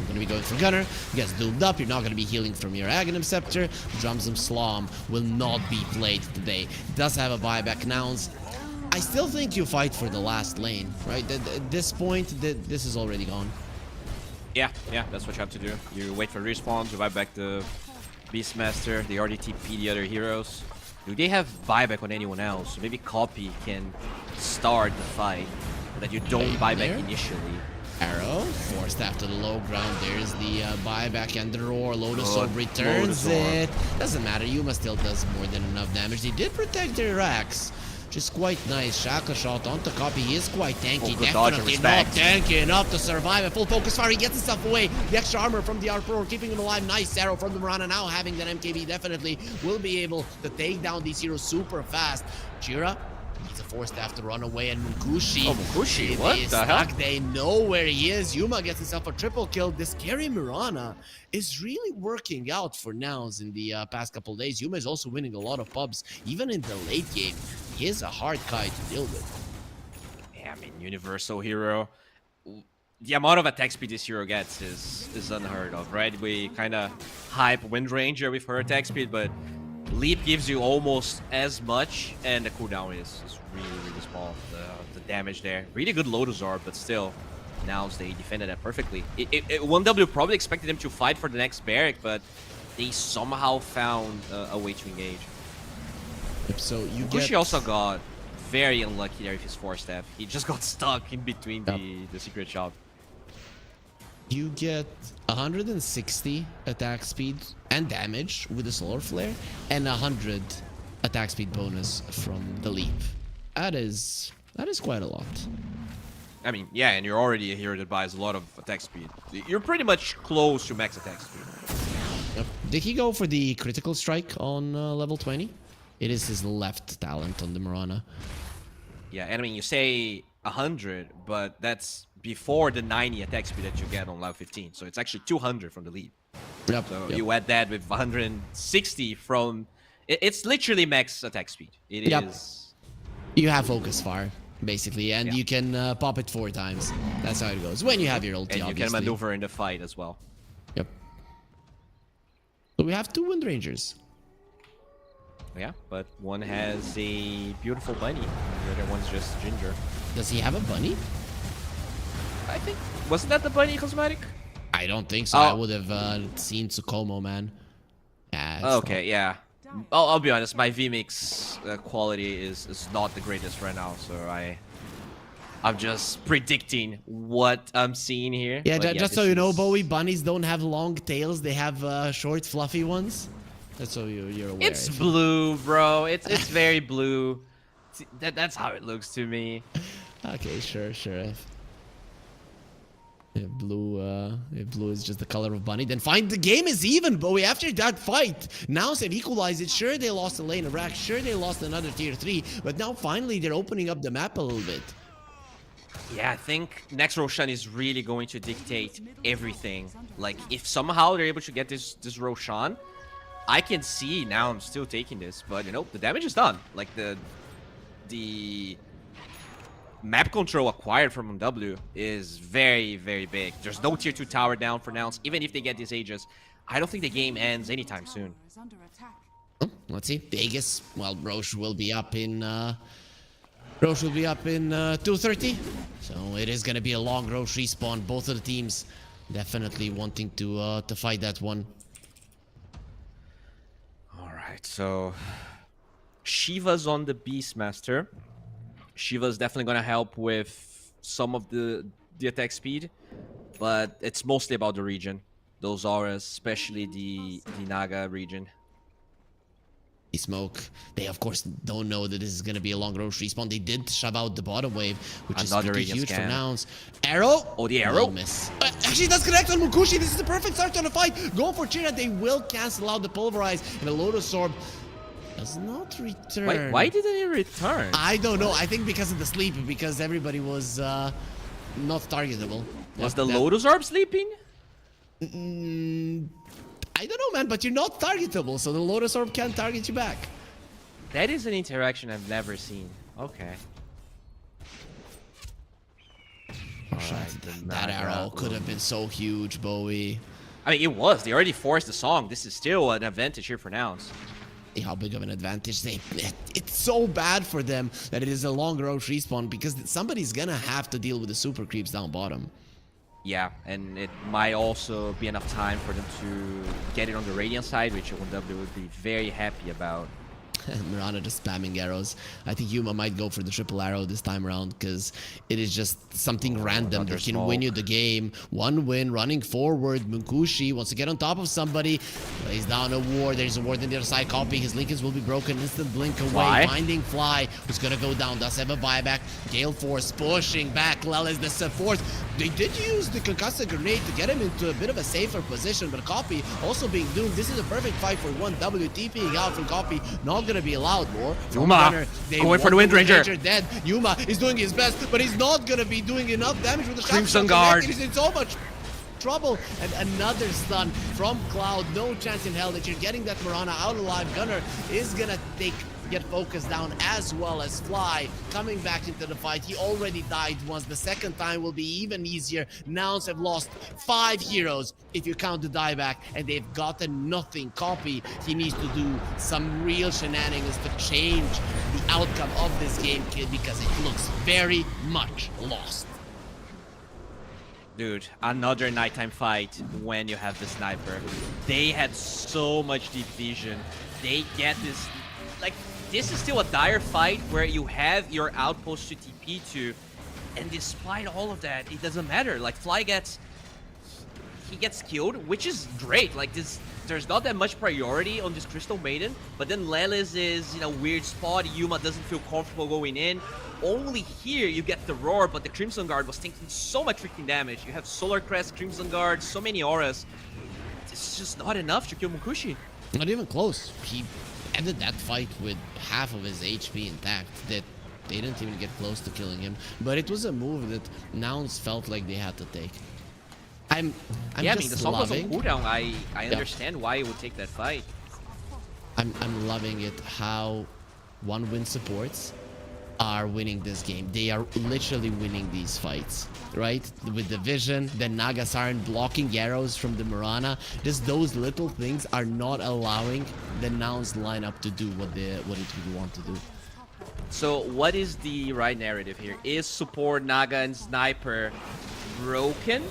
Gonna be going for Gunner. He gets doomed up. You're not gonna be healing from your Aghanim Scepter. Drums and Slom will not be played today. It does have a buyback now. I still think you fight for the last lane, right? At this point, this is already gone. Yeah, that's what you have to do. You wait for respawns, you buy back the Beastmaster, they already TP the other heroes. Do they have buyback on anyone else? So maybe Copy can start the fight, so that you don't buy back initially. Arrow, forced after the low ground. There's the buyback and the roar. Lotus Orb returns Lotus Orb. it. Doesn't matter. Yuma still does more than enough damage. They did protect their racks. Just quite nice. Shackle Shot onto Copy. He is quite tanky. good dodge and Definitely not respect. tanky enough to survive. A full focus fire. He gets himself away. The extra armor from the Aurora keeping him alive. Nice arrow from the Mirana. Now having that MKB definitely will be able to take down these heroes super fast. Jira needs a force staff to run away, and Munkushi. Oh, Munkushi, it what is the hell? stuck. They know where he is. Yuma gets himself a triple kill. This scary Mirana is really working out for Nows in the past couple days. Yuma is also winning a lot of pubs, even in the late game. He is a hard guy to deal with. Yeah, I mean, universal hero. The amount of attack speed this hero gets is unheard of, right? We kind of hype Wind Ranger with her attack speed, but Leap gives you almost as much, and the cooldown is really, really small. The damage there. Really good Lotus Orb, but still, Nows they defended that perfectly. 1W probably expected them to fight for the next barrack, but they somehow found a way to engage. So you Kushi get also got very unlucky there with his force staff. He just got stuck in between the secret shop. You get 160 attack speed and damage with the Solar Flare, and 100 attack speed bonus from the Leap. That is quite a lot. I mean, yeah, and you're already a hero that buys a lot of attack speed. You're pretty much close to max attack speed. Yep. Did he go for the critical strike on level 20? It is his left talent on the Mirana. Yeah, and I mean, you say 100, but that's before the 90 attack speed that you get on level 15. So it's actually 200 from the lead. Yep. So yep. you add that with 160 from... It's literally max attack speed. It Yep. is... You have focus fire, basically, and Yeah. you can pop it 4 times. That's how it goes. When you have your ulti, And you obviously. can maneuver in the fight as well. Yep. So we have 2 Wind Rangers. Yeah, but one has a beautiful bunny, and the other one's just ginger. Does he have a bunny? I think... Wasn't that the bunny cosmetic? I don't think so. Oh. I would have seen Tsukomo, man. Yeah. it's Okay, yeah. I'll be honest, my VMix quality is not the greatest right now, so I'm just predicting what I'm seeing here. Yeah, But just so this you know, is- Bowie, bunnies don't have long tails. They have short, fluffy ones. That's so you're aware. It's blue, bro. It's very blue. That's how it looks to me. Okay, sure. If blue is just the color of bunny, then fine. The game is even, Bowie. After that fight, now they've equalized it. Sure, they lost a lane of rack. Sure, they lost another tier 3. But now finally they're opening up the map a little bit. Yeah, I think next Roshan is really going to dictate everything. Like, if somehow they're able to get this Roshan, I can see now I'm still taking this, but you know, the damage is done. Like the map control acquired from MW is very, very big. There's no tier 2 tower down for now. Even if they get these Aegis, I don't think the game ends anytime soon. Is under attack. Let's see. Vegas. Well, Roche will be up in 2:30. So it is gonna be a long Roche respawn. Both of the teams definitely wanting to fight that one. All right, so Shiva's on the Beastmaster. Shiva's definitely gonna help with some of the attack speed, but it's mostly about the region. Those auras, especially the Naga region. Smoke. They of course don't know that this is gonna be a long Roche respawn. They did shove out the bottom wave, which is pretty huge for Nouns. Arrow. Oh, the arrow. No miss. Actually, that's correct on Mukushi. This is the perfect start on the fight. Go for Chira. They will cancel out the pulverize, and the Lotus Orb does not return. Wait, why didn't he return? I don't know. I think because of the sleep, because everybody was not targetable. Was the Lotus Orb sleeping? I don't know, man, but you're not targetable, so the Lotus Orb can't target you back. That is an interaction I've never seen. Okay. That arrow could have been so huge, Bowie. I mean, it was. They already forced the song. This is still an advantage here for Nouns. How big of an advantage it's so bad for them that it is a long Roche respawn, because somebody's gonna have to deal with the super creeps down bottom. Yeah, and it might also be enough time for them to get it on the Radiant side, which 1W would be very happy about. Mirana just spamming arrows. I think Yuma might go for the triple arrow this time around, because it is just something random that can win you the game. One win, running forward. Munkushi wants to get on top of somebody. Lays down a ward. There's a ward on the other side. Copy. His Linkens will be broken. Instant blink away. Finding Fly, who's going to go down. Does have a buyback. Gale Force pushing back. Lel is the support. They did use the concussive grenade to get him into a bit of a safer position, but Copy also being doomed. This is a perfect fight for 1W. TPing out from Copy. Not going to be allowed more. Yuma going for the Wind Ranger. Dead. Yuma is doing his best, but he's not going to be doing enough damage with the Crimson Guard. He's in so much trouble. And another stun from Cloud. No chance in hell that you're getting that Mirana out alive. Gunner is going to get focused down, as well as Fly coming back into the fight. He already died once. The second time will be even easier. Nouns have lost 5 heroes if you count the dieback, and they've gotten nothing. Copy, he needs to do some real shenanigans to change the outcome of this game, kid, because it looks very much lost. Dude, another nighttime fight when you have the sniper. They had so much deep vision. They get this, like, this is still a dire fight where you have your outpost to TP to, and despite all of that, it doesn't matter. Like, Fly gets killed, which is great. Like, there's not that much priority on this Crystal Maiden, but then Lelis is in a weird spot. Yuma doesn't feel comfortable going in. Only here you get the roar, but the Crimson Guard was taking so much freaking damage. You have Solar Crest, Crimson Guard, so many auras. This is just not enough to kill Mukushi. Not even close. He ended that fight with half of his HP intact. That they didn't even get close to killing him. But it was a move that Nouns felt like they had to take. I'm yeah, just I mean, the song was on loving. cooldown. I understand why he would take that fight. I'm loving it how 1-win supports are winning this game. They are literally winning these fights, right? With the vision, the Nagasaran blocking arrows from the Mirana. Just those little things are not allowing the Nouns lineup to do what it would want to do. So what is the right narrative here? Is support Naga and Sniper broken?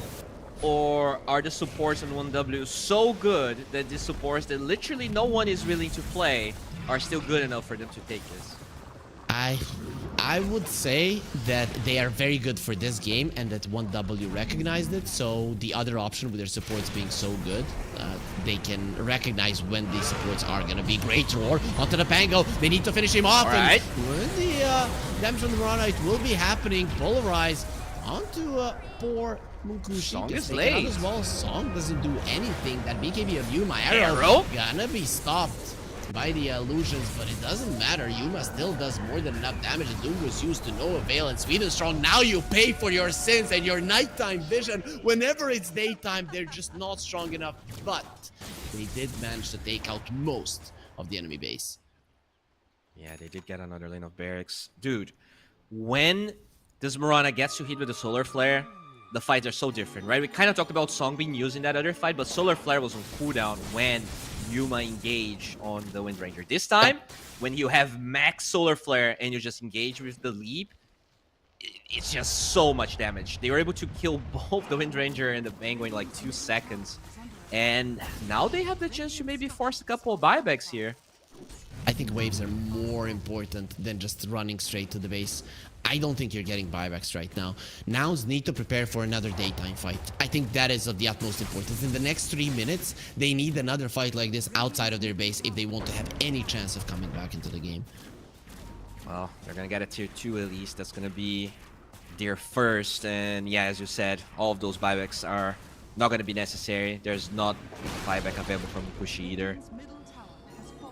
Or are the supports on 1W so good that the supports that literally no one is willing to play are still good enough for them to take this? I would say that they are very good for this game, and that 1W recognized it. So the other option with their supports being so good, they can recognize when these supports are going to be great. Roar onto the Pango. They need to finish him off. Right. And when the damage on the Mirana, it will be happening. Polarize onto poor Munkushi Song gets is taken out late. as well. Song doesn't do anything. That BKB of Yuma arrow Arrow? gonna be stopped by the illusions, but it doesn't matter. Yuma still does more than enough damage. The Doom was used to no avail, and Sweden Strong, now you pay for your sins and your nighttime vision. Whenever it's daytime, they're just not strong enough, but they did manage to take out most of the enemy base. Yeah, they did get another lane of barracks. Dude, when this Mirana gets to hit with the Solar Flare, the fights are so different, right? We kind of talked about Song being used in that other fight, but Solar Flare was on cooldown when Yuma engaged on the Wind Ranger. This time, when you have max Solar Flare and you just engage with the leap, it's just so much damage. They were able to kill both the Wind Ranger and the Mango in like 2 seconds. And now they have the chance to maybe force a couple of buybacks here. I think waves are more important than just running straight to the base. I don't think you're getting buybacks right now. Nows need to prepare for another daytime fight. I think that is of the utmost importance. In the next 3 minutes, they need another fight like this outside of their base if they want to have any chance of coming back into the game. Well, they're gonna get a tier 2 at least. That's gonna be their first. And yeah, as you said, all of those buybacks are not gonna be necessary. There's not buyback available from Kushi either.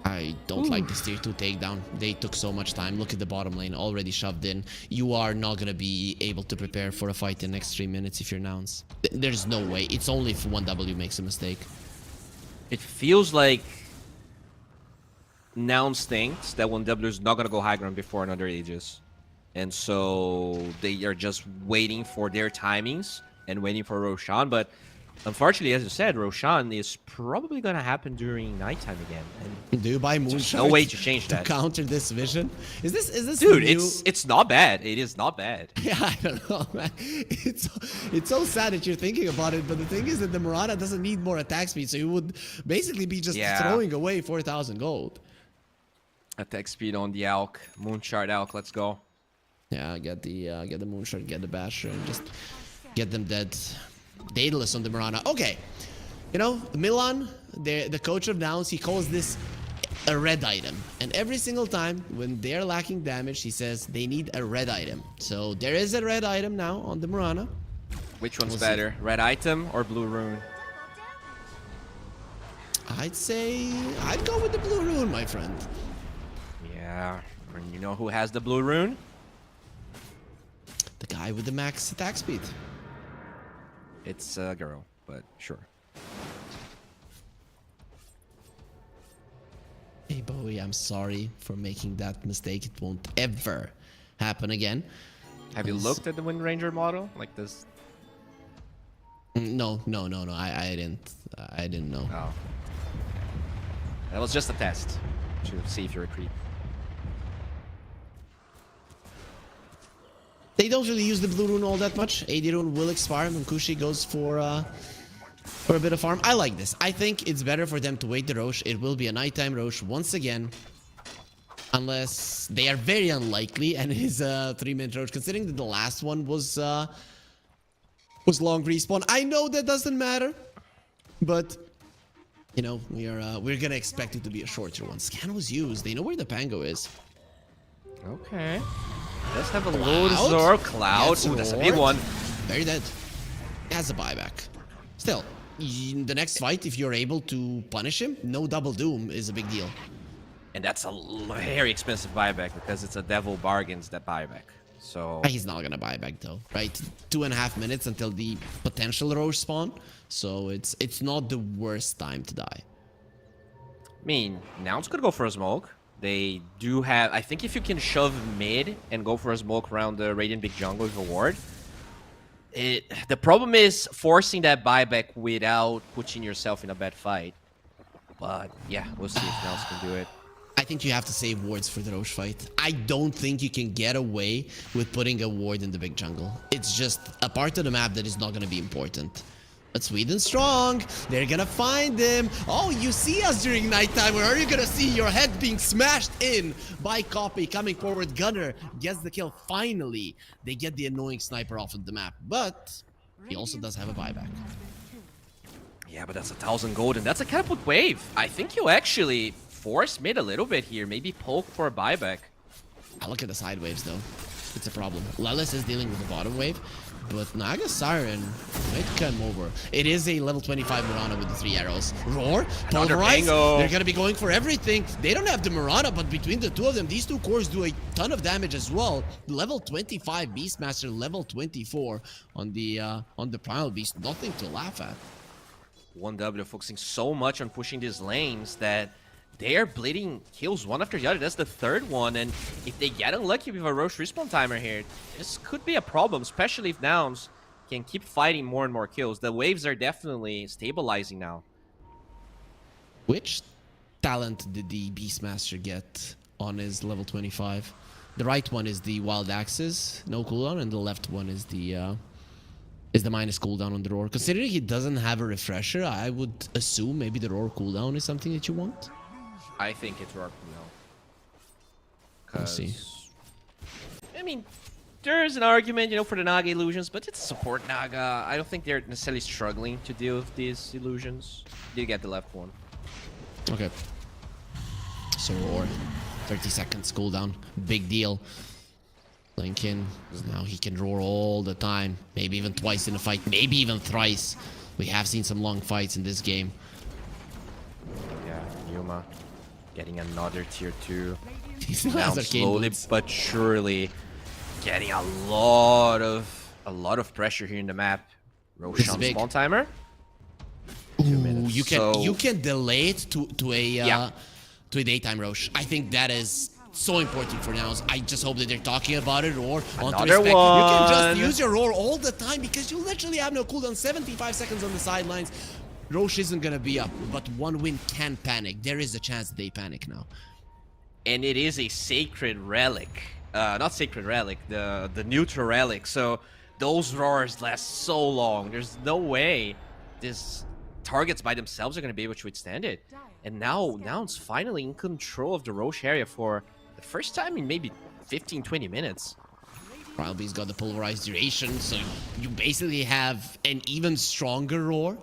I don't like this tier 2 takedown. They took so much time. Look at the bottom lane, already shoved in. You are not going to be able to prepare for a fight in the next 3 minutes if you're Nouns. There's no way. It's only if 1W makes a mistake. It feels like Nouns thinks that 1W is not going to go high ground before another Aegis. And so they are just waiting for their timings and waiting for Roshan. But unfortunately, as you said, Roshan is probably going to happen during nighttime again. And do you buy Moonshot? No way to change that. To counter this vision? Is this dude? new? It's not bad. It is not bad. Yeah, I don't know, man. It's so sad that you're thinking about it, but the thing is that the Murata doesn't need more attack speed, so you would basically be just throwing away 4,000 gold. Attack speed on the Alk, Moonshard Alk. Let's go. Yeah, get the Moonshard, get the Basher, and just get them dead. Daedalus on the Mirana. Okay. You know, Milan, the coach of Nouns, he calls this a red item. And every single time when they're lacking damage, he says they need a red item. So there is a red item now on the Mirana. Which one's better? Red item or blue rune? I'd say I'd go with the blue rune, my friend. Yeah. And you know who has the blue rune? The guy with the max attack speed. It's a girl, but sure. Hey Bowie, I'm sorry for making that mistake. It won't ever happen again. Have you looked at the Wind Ranger model like this? No. I didn't know. Oh. That was just a test to see if you're a creep. They don't really use the blue rune all that much. AD rune will expire when Kushi goes for a bit of farm. I like this. I think it's better for them to wait the Rosh. It will be a nighttime Rosh once again. Unless they are very unlikely and it is a 3-minute Rosh. Considering that the last one was long respawn. I know that doesn't matter. But you know, we're gonna expect it to be a shorter one. Scan was used. They know where the Pango is. Okay. Let's have a load Zor Cloud. Ooh, that's a big one. Very dead. Has a buyback. Still, in the next fight, if you're able to punish him, no double doom is a big deal. And that's a very expensive buyback because it's a devil bargains that buyback. So he's not gonna buy back though, right? 2.5 minutes until the potential Roche spawn. So it's not the worst time to die. I mean, now it's gonna go for a smoke. They do have, I think if you can shove mid and go for a smoke around the Radiant Big Jungle with a ward, the problem is forcing that buyback without putting yourself in a bad fight. But yeah, we'll see if Nels can do it. I think you have to save wards for the Roche fight. I don't think you can get away with putting a ward in the big jungle. It's just a part of the map that is not going to be important. But Sweden strong. They're going to find him. Oh, you see us during nighttime. Where are you going to see your head being smashed in by Copy coming forward? Gunner gets the kill. Finally, they get the annoying sniper off of the map. But he also does have a buyback. Yeah, but that's 1,000 gold and that's a catapult wave. I think you actually force mid a little bit here. Maybe poke for a buyback. I look at the side waves though. It's a problem. Lelis is dealing with the bottom wave. but Naga Siren might come over. It is a level 25 Mirana with the 3 arrows. Roar, Pulverize, they're gonna be going for everything. They don't have the Mirana, but between the two of them, these two cores do a ton of damage as well. Level 25 Beastmaster, level 24 on the Primal Beast, nothing to laugh at. 1W focusing so much on pushing these lanes that they are bleeding kills one after the other. That's the third one, and if they get unlucky with a Roche respawn timer here, this could be a problem, especially if Nouns can keep fighting more and more kills. The waves are definitely stabilizing now. Which talent did the Beastmaster get on his level 25? The right one is the Wild Axes, no cooldown, and the left one is the minus cooldown on the Roar. Considering he doesn't have a refresher, I would assume maybe the Roar cooldown is something that you want. I think it's Roar cooldown. We'll see. I mean, there's an argument, you know, for the Naga illusions, but it's a support Naga. I don't think they're necessarily struggling to deal with these illusions. You get the left one. Okay. So Roar, 30 seconds cooldown, big deal. Lincoln, now he can roar all the time, maybe even twice in a fight, maybe even thrice. We have seen some long fights in this game. Yeah, Yuma getting another tier 2. Now slowly but surely getting a lot of pressure here in the map. Roshan spawn timer. Ooh, you can delay it to a daytime Roche. I think that is so important for now. I just hope that they're talking about it, or on to respect. You can just use your roar all the time because you literally have no cooldown. 75 seconds on the sidelines. Roche isn't gonna be up, but one win can panic. There is a chance they panic now. And it is a sacred relic. Not sacred relic, the neutral relic. So those roars last so long. There's no way these targets by themselves are gonna be able to withstand it. And now it's finally in control of the Roche area for the first time in maybe 15-20 minutes. Primalbeast got the pulverized duration, so you basically have an even stronger roar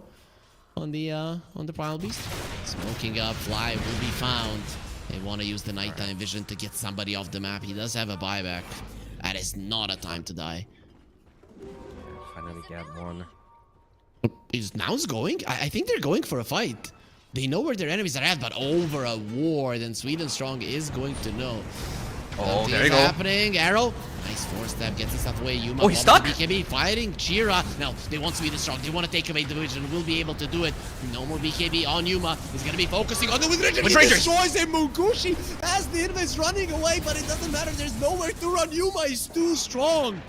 on the Primalbeast. Smoking up, Fly will be found. They want to use the nighttime vision to get somebody off the map. He does have a buyback. That is not a time to die. Finally get one. Is Nouns going? I think they're going for a fight. They know where their enemies are at, but over a war, then Sweden Strong is going to know. Oh, there you go. Happening. Arrow. Nice 4-step. Gets himself away. Yuma. Oh, he's stuck. BKB fighting Chira. Now, they want Sweden Strong. They want to take away the vision. Will be able to do it. No more BKB on Yuma. He's going to be focusing on the Wind Ranger. He destroys him. Mungushi as the enemy is running away, but it doesn't matter. There's nowhere to run. Yuma is too strong.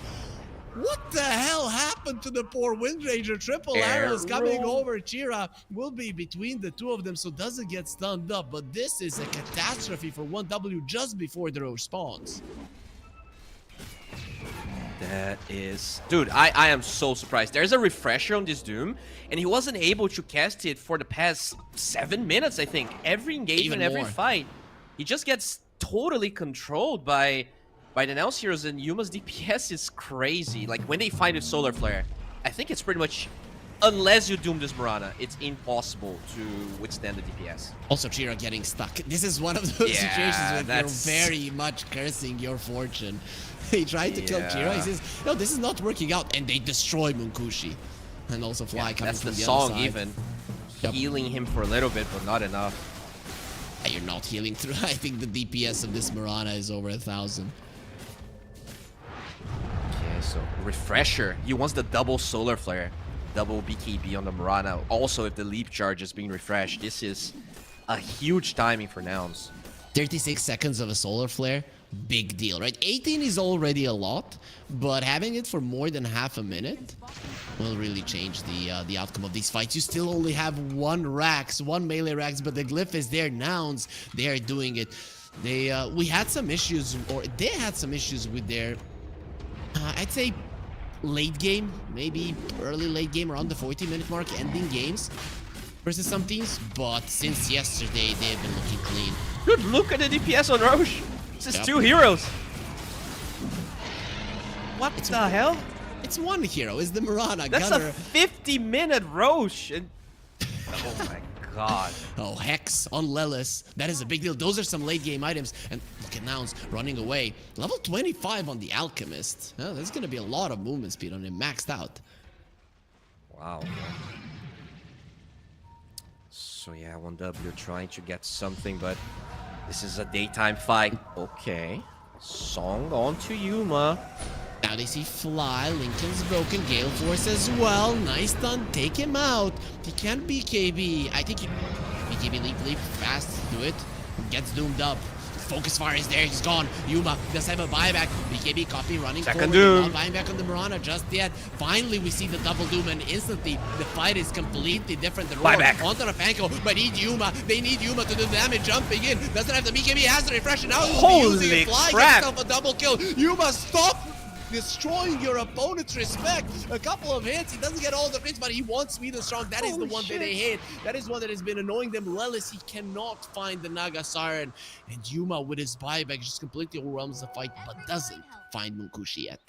What the hell happened to the poor Wind Ranger? Triple arrows coming over. Chira will be between the two of them, so doesn't get stunned up. But this is a catastrophe for 1W just before the Roche spawns. That is... Dude, I am so surprised. There's a refresher on this Doom, and he wasn't able to cast it for the past 7 minutes, I think. Every engagement, every fight. He just gets totally controlled by the Nels heroes, and Yuma's DPS is crazy. Like, when they find a Solar Flare, I think it's pretty much, unless you Doom this Mirana, it's impossible to withstand the DPS. Also, Chira getting stuck. This is one of those situations where you're very much cursing your fortune. He tried to kill Chira. He says, no, this is not working out. And they destroy Munkushi. And also Fly coming from the other side. That's the song even. Healing him for a little bit, but not enough. You're not healing through. I think the DPS of this Mirana is over 1,000. Okay, so refresher. He wants the double Solar Flare, double BKB on the Mirana. Also, if the leap charge is being refreshed, this is a huge timing for Nouns. 36 seconds of a Solar Flare, big deal, right? 18 is already a lot, but having it for more than half a minute will really change the outcome of these fights. You still only have one melee Rax, but the glyph is there. Nouns, they are doing it. We had some issues, or they had some issues with their I'd say late game, maybe early late game, around the 40-minute mark, ending games versus some teams. But since yesterday, they've been looking clean. Dude, look at the DPS on Roche. This is 2 heroes. What the hell? It's 1 hero. It's the Mirana. That's a 50-minute Roche. And... oh my God. Oh, Hex on Lelis. That is a big deal. Those are some late game items. And look at Nouns running away. Level 25 on the Alchemist. Oh, there's going to be a lot of movement speed on him. Maxed out. Wow. So yeah, 1W trying to get something, but this is a daytime fight. Okay. Song on to Yuma. Now they see Fly, Lincoln's broken, Gale Force as well. Nice stun, take him out. He can't BKB. I think he... BKB leap, fast, do it. Gets doomed up. Focus fire is there, he's gone. Yuma does have a buyback. BKB copy running Second forward. doom. Not buying back on the Mirana just yet. Finally, we see the double doom, and instantly the fight is completely different. The Buyback. onto the Panko, but need Yuma. They need Yuma to do the damage. Jumping in. Doesn't have the BKB, has the refresh, and now he's Holy using it. Fly crap. gets himself a double kill. Yuma, stop destroying your opponent's respect. A couple of hits. He doesn't get all the hits, but he wants me the strong. That is the one that they hit. That is one that has been annoying them. Lelis, he cannot find the Naga Siren. And Yuma with his buyback just completely overwhelms the fight, but doesn't find Munkushi yet.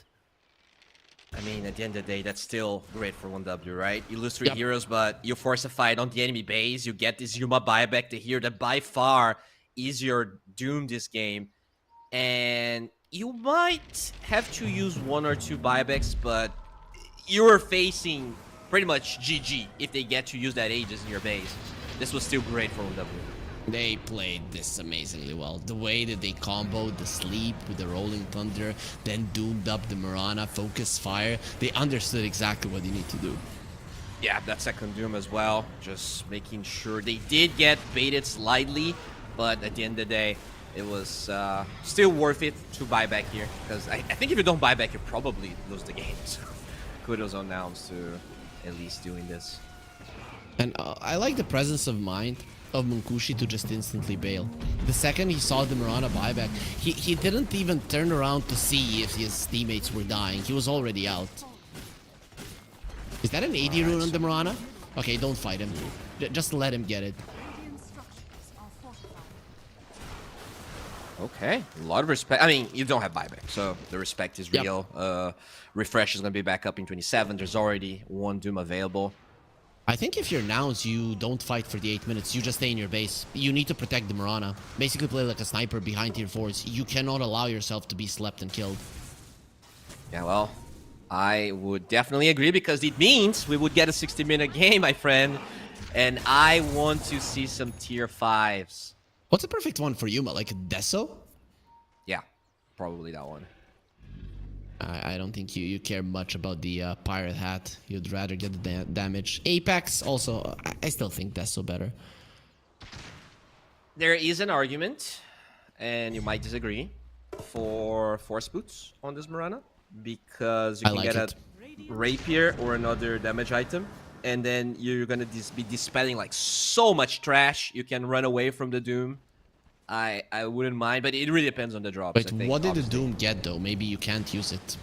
I mean, at the end of the day, that's still great for 1W, right? You lose 3 Yep. heroes, but you force a fight on the enemy base. You get this Yuma buyback to hero that by far is your doom this game. And you might have to use 1 or 2 buybacks, but you're facing pretty much GG if they get to use that Aegis in your base. This was still great for 1W. They played this amazingly well. The way that they comboed the sleep with the Rolling Thunder, then doomed up the Mirana, focus fire. They understood exactly what they need to do. Yeah, that second doom as well. Just making sure they did get baited slightly, but at the end of the day, it was still worth it to buy back here. Because I think if you don't buy back, you probably lose the game. So kudos on Nouns to at least doing this. And I like the presence of mind of Munkushi to just instantly bail. The second he saw the Mirana buyback, he didn't even turn around to see if his teammates were dying. He was already out. Is that an AD rune on the Mirana? Okay, don't fight him. Just let him get it. Radiant structures are fortified. Okay, a lot of respect. I mean, you don't have buyback, so the respect is Yep. real. Refresh is going to be back up in 27. There's already 1 doom available. I think if you're Nouns, you don't fight for the 8 minutes. You just stay in your base. You need to protect the Mirana. Basically play like a sniper behind tier 4s. You cannot allow yourself to be slept and killed. Yeah, well, I would definitely agree because it means we would get a 60-minute game, my friend. And I want to see some tier 5s. What's a perfect one for Yuma? Like a Deso? Yeah, probably that one. I don't think you care much about the pirate hat. You'd rather get the damage. Apex also, I still think Deso better. There is an argument, and you might disagree, for Force Boots on this Mirana. Because you I can like get a Rapier or another damage item. And then you're going to be dispelling like so much trash. You can run away from the Doom. I wouldn't mind, but it really depends on the drops. Wait, I think, what did the obviously. Doom get though? Maybe you can't use it.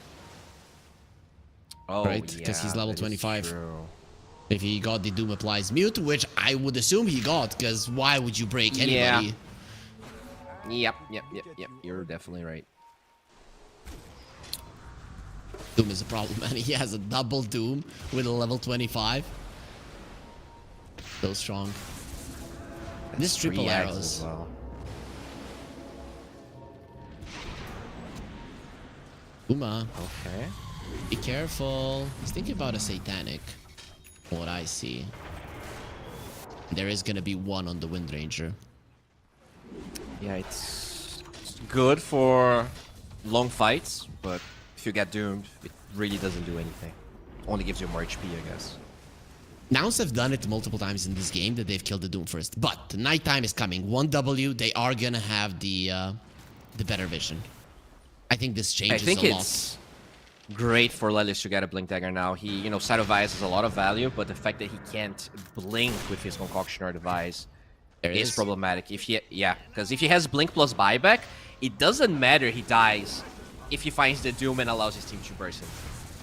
Oh, right? 'Cause he's level that is 25. true. If he got the Doom applies mute, which I would assume he got, because why would you break anybody? Yep. You're definitely right. Doom is a problem, man. He has a double Doom with a level 25. So strong. This triple 3x arrows. as well. Uma, Okay. be careful. He's thinking about a satanic. From what I see. There is gonna be 1 on the Wind Ranger. Yeah, it's good for long fights, but if you get doomed, it really doesn't do anything. Only gives you more HP, I guess. Nouns have done it multiple times in this game that they've killed the Doom first. But nighttime is coming. 1W, they are gonna have the better vision. I think this I changes think a lot. it's great for Lelis to get a Blink Dagger now. He, Side of Vice has a lot of value, but the fact that he can't blink with his Concoction or Device is problematic. Because if he has Blink plus Buyback, it doesn't matter he dies if he finds the Doom and allows his team to burst him.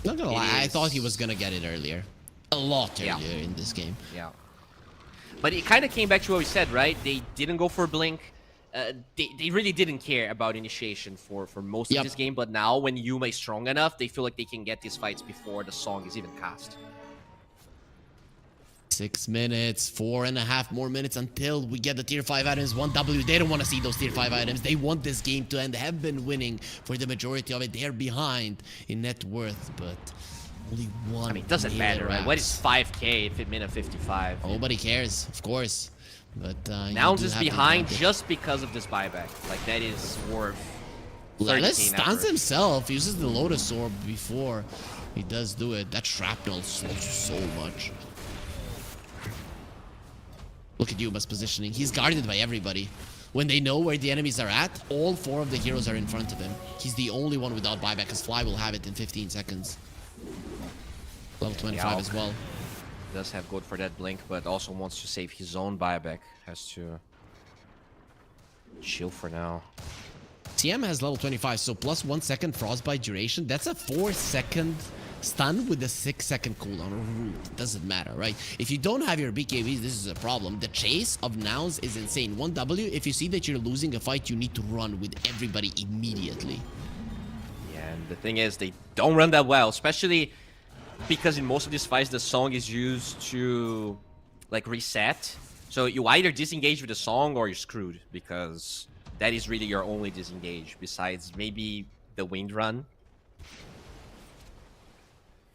Not gonna lie, I is- thought he was gonna get it earlier. A lot Yeah. earlier in this game. Yeah. But it kind of came back to what we said, right? They didn't go for Blink. They really didn't care about initiation for most Yep. of this game, but now when Yuma is strong enough, they feel like they can get these fights before the song is even cast. 6 minutes, 4.5 more minutes until we get the tier 5 items. 1W, they don't want to see those tier 5 items. They want this game to end. They have been winning for the majority of it. They're behind in net worth, but only one. I mean, it doesn't matter, right? What is 5K if it minute 55? Nobody cares, of course. But MOUZ is behind just because of this buyback. Like, that is worth 30K stuns himself, uses the Lotus Orb before he does do it. That shrapnel slows you so much. Look at Yuma's positioning. He's guarded by everybody. When they know where the enemies are at, all 4 of the heroes are in front of him. He's the only one without buyback, because Fly will have it in 15 seconds. Level 25 as well. Does have gold for that blink, but also wants to save his own buyback. Has to chill for now. TM has level 25, so plus 1 second frostbite duration. That's a 4-second stun with a 6-second cooldown. Root. Doesn't matter, right? If you don't have your BKBs, this is a problem. The chase of MOUZ is insane. 1W, if you see that you're losing a fight, you need to run with everybody immediately. Yeah, and the thing is, they don't run that well, especially because in most of these fights, the song is used to, like, reset. So you either disengage with the song or you're screwed, because that is really your only disengage, besides maybe the wind run.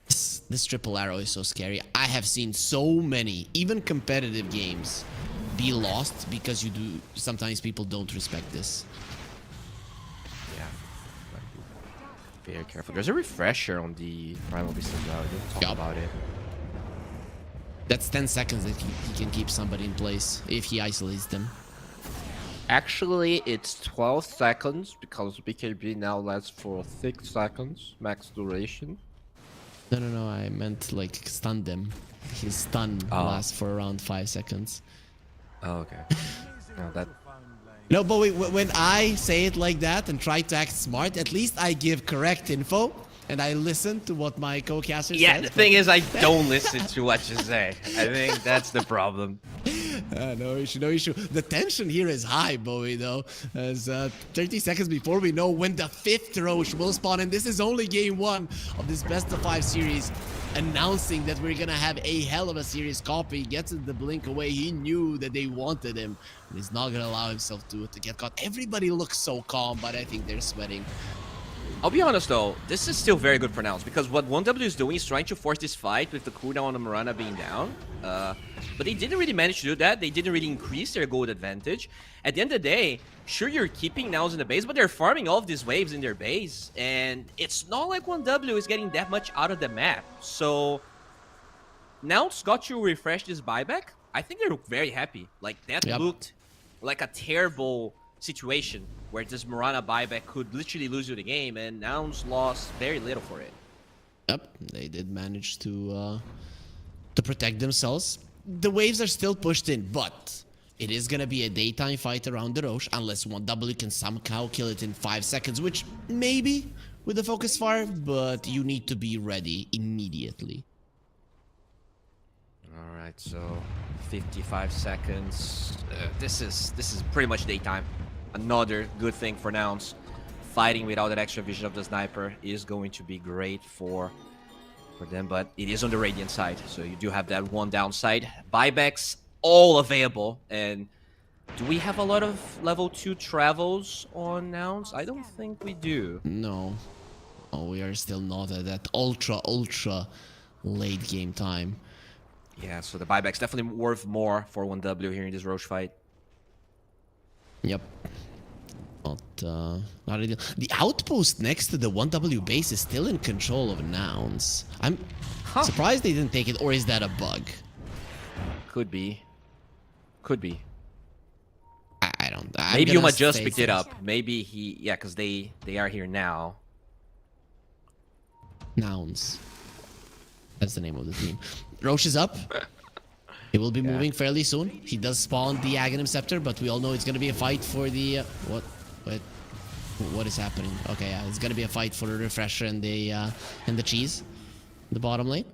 This triple arrow is so scary. I have seen so many, even competitive games, be lost because sometimes people don't respect this. Yeah. Very careful. There's a refresher on the Primal Beast as well. I didn't talk about it. That's 10 seconds that he can keep somebody in place if he isolates them. Actually, it's 12 seconds because BKB now lasts for 6 seconds, max duration. No, I meant like stun them. His stun lasts for around 5 seconds. Oh, okay. No, that... No, but wait, when I say it like that and try to act smart, at least I give correct info and I listen to what my co-caster says. Yeah, the thing is, I don't listen to what you say. I think that's the problem. No issue, no issue. The tension here is high, Bowie, though. As 30 seconds before we know when the 5th Roche will spawn, and this is only game 1 of this best of 5 series, announcing that we're gonna have a hell of a series copy. Gets the blink away. He knew that they wanted him, and he's not gonna allow himself to get caught. Everybody looks so calm, but I think they're sweating. I'll be honest though, this is still very good for MOUZ, because what 1W is doing is trying to force this fight with the cooldown on the Mirana being down. But they didn't really manage to do that. They didn't really increase their gold advantage. At the end of the day, sure, you're keeping MOUZ in the base, but they're farming all of these waves in their base. And it's not like 1W is getting that much out of the map. So now got to refresh this buyback. I think they're very happy. Like, that looked like a terrible situation where this Mirana buyback could literally lose you the game, and MOUZ lost very little for it. Yep, they did manage to protect themselves. The waves are still pushed in, but it is gonna be a daytime fight around the Roche unless 1W can somehow kill it in 5 seconds, which maybe with the focus fire, but you need to be ready immediately. All right, so 55 seconds. This is pretty much daytime. Another good thing for MOUZ. Fighting without that extra vision of the sniper is going to be great for them, but it is on the Radiant side, so you do have that one downside. Buybacks all available, and do we have a lot of level 2 travels on MOUZ? I don't think we do. No. Oh, we are still not at that ultra late game time. Yeah, so the buyback's definitely worth more for 1W here in this Roche fight. Yep. Not ideal. The outpost next to the 1W base is still in control of MOUZ. I'm surprised they didn't take it, or is that a bug? Could be. Could be. I don't... Maybe Yuma just picked it up. Maybe he... Yeah, because they are here now. MOUZ. That's the name of the team. Roche is up. He will be moving fairly soon. He does spawn the Aghanim Scepter, but we all know it's going to be a fight for the... What is happening? Okay, yeah, it's going to be a fight for the Refresher and the cheese. The bottom lane.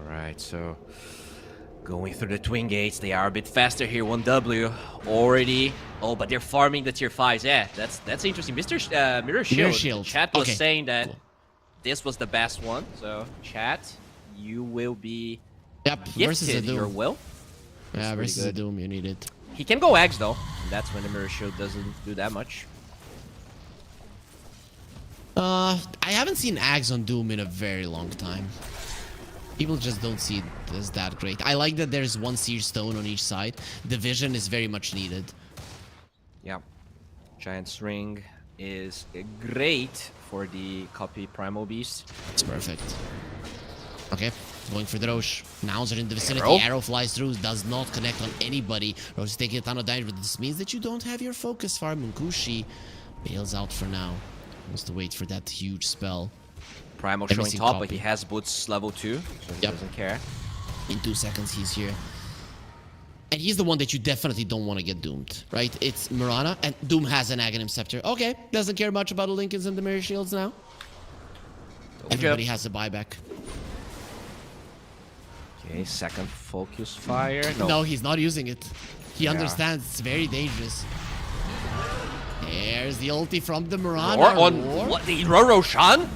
Alright, so... Going through the Twin Gates, they are a bit faster here. 1W already... Oh, but they're farming the tier 5s. Yeah, that's interesting. Mr. Mirror Shield. Chat was saying that this was the best one. So, chat, you will be... Yep, versus the gifted Doom. your will. Yeah, pretty versus the good. Doom, you need it. He can go Axe though. And that's when the Mirror Shield doesn't do that much. I haven't seen Ags on Doom in a very long time. People just don't see it as that great. I like that there's one Seer Stone on each side. The vision is very much needed. Yeah. Giant's Ring is great for the copy Primal Beast. It's perfect. Okay, going for the Roche. Nouns are in the vicinity. Arrow. Arrow flies through, does not connect on anybody. Roche is taking a ton of damage, but this means that you don't have your focus farm. Munkushi bails out for now. Wants to wait for that huge spell. Primal Let me showing see top, copy. but he has boots level 2, so he Yep. doesn't care. In 2 seconds, he's here. And he's the one that you definitely don't want to get doomed, right? It's Mirana, and Doom has an Aghanim Scepter. Okay, doesn't care much about the Lincolns and the Mirror Shields now. Everybody has a buyback. Okay, second focus fire. No, he's not using it. He Yeah. understands it's very dangerous. There's the ulti from the Mirana. Roar on Roar? what? The Roshan?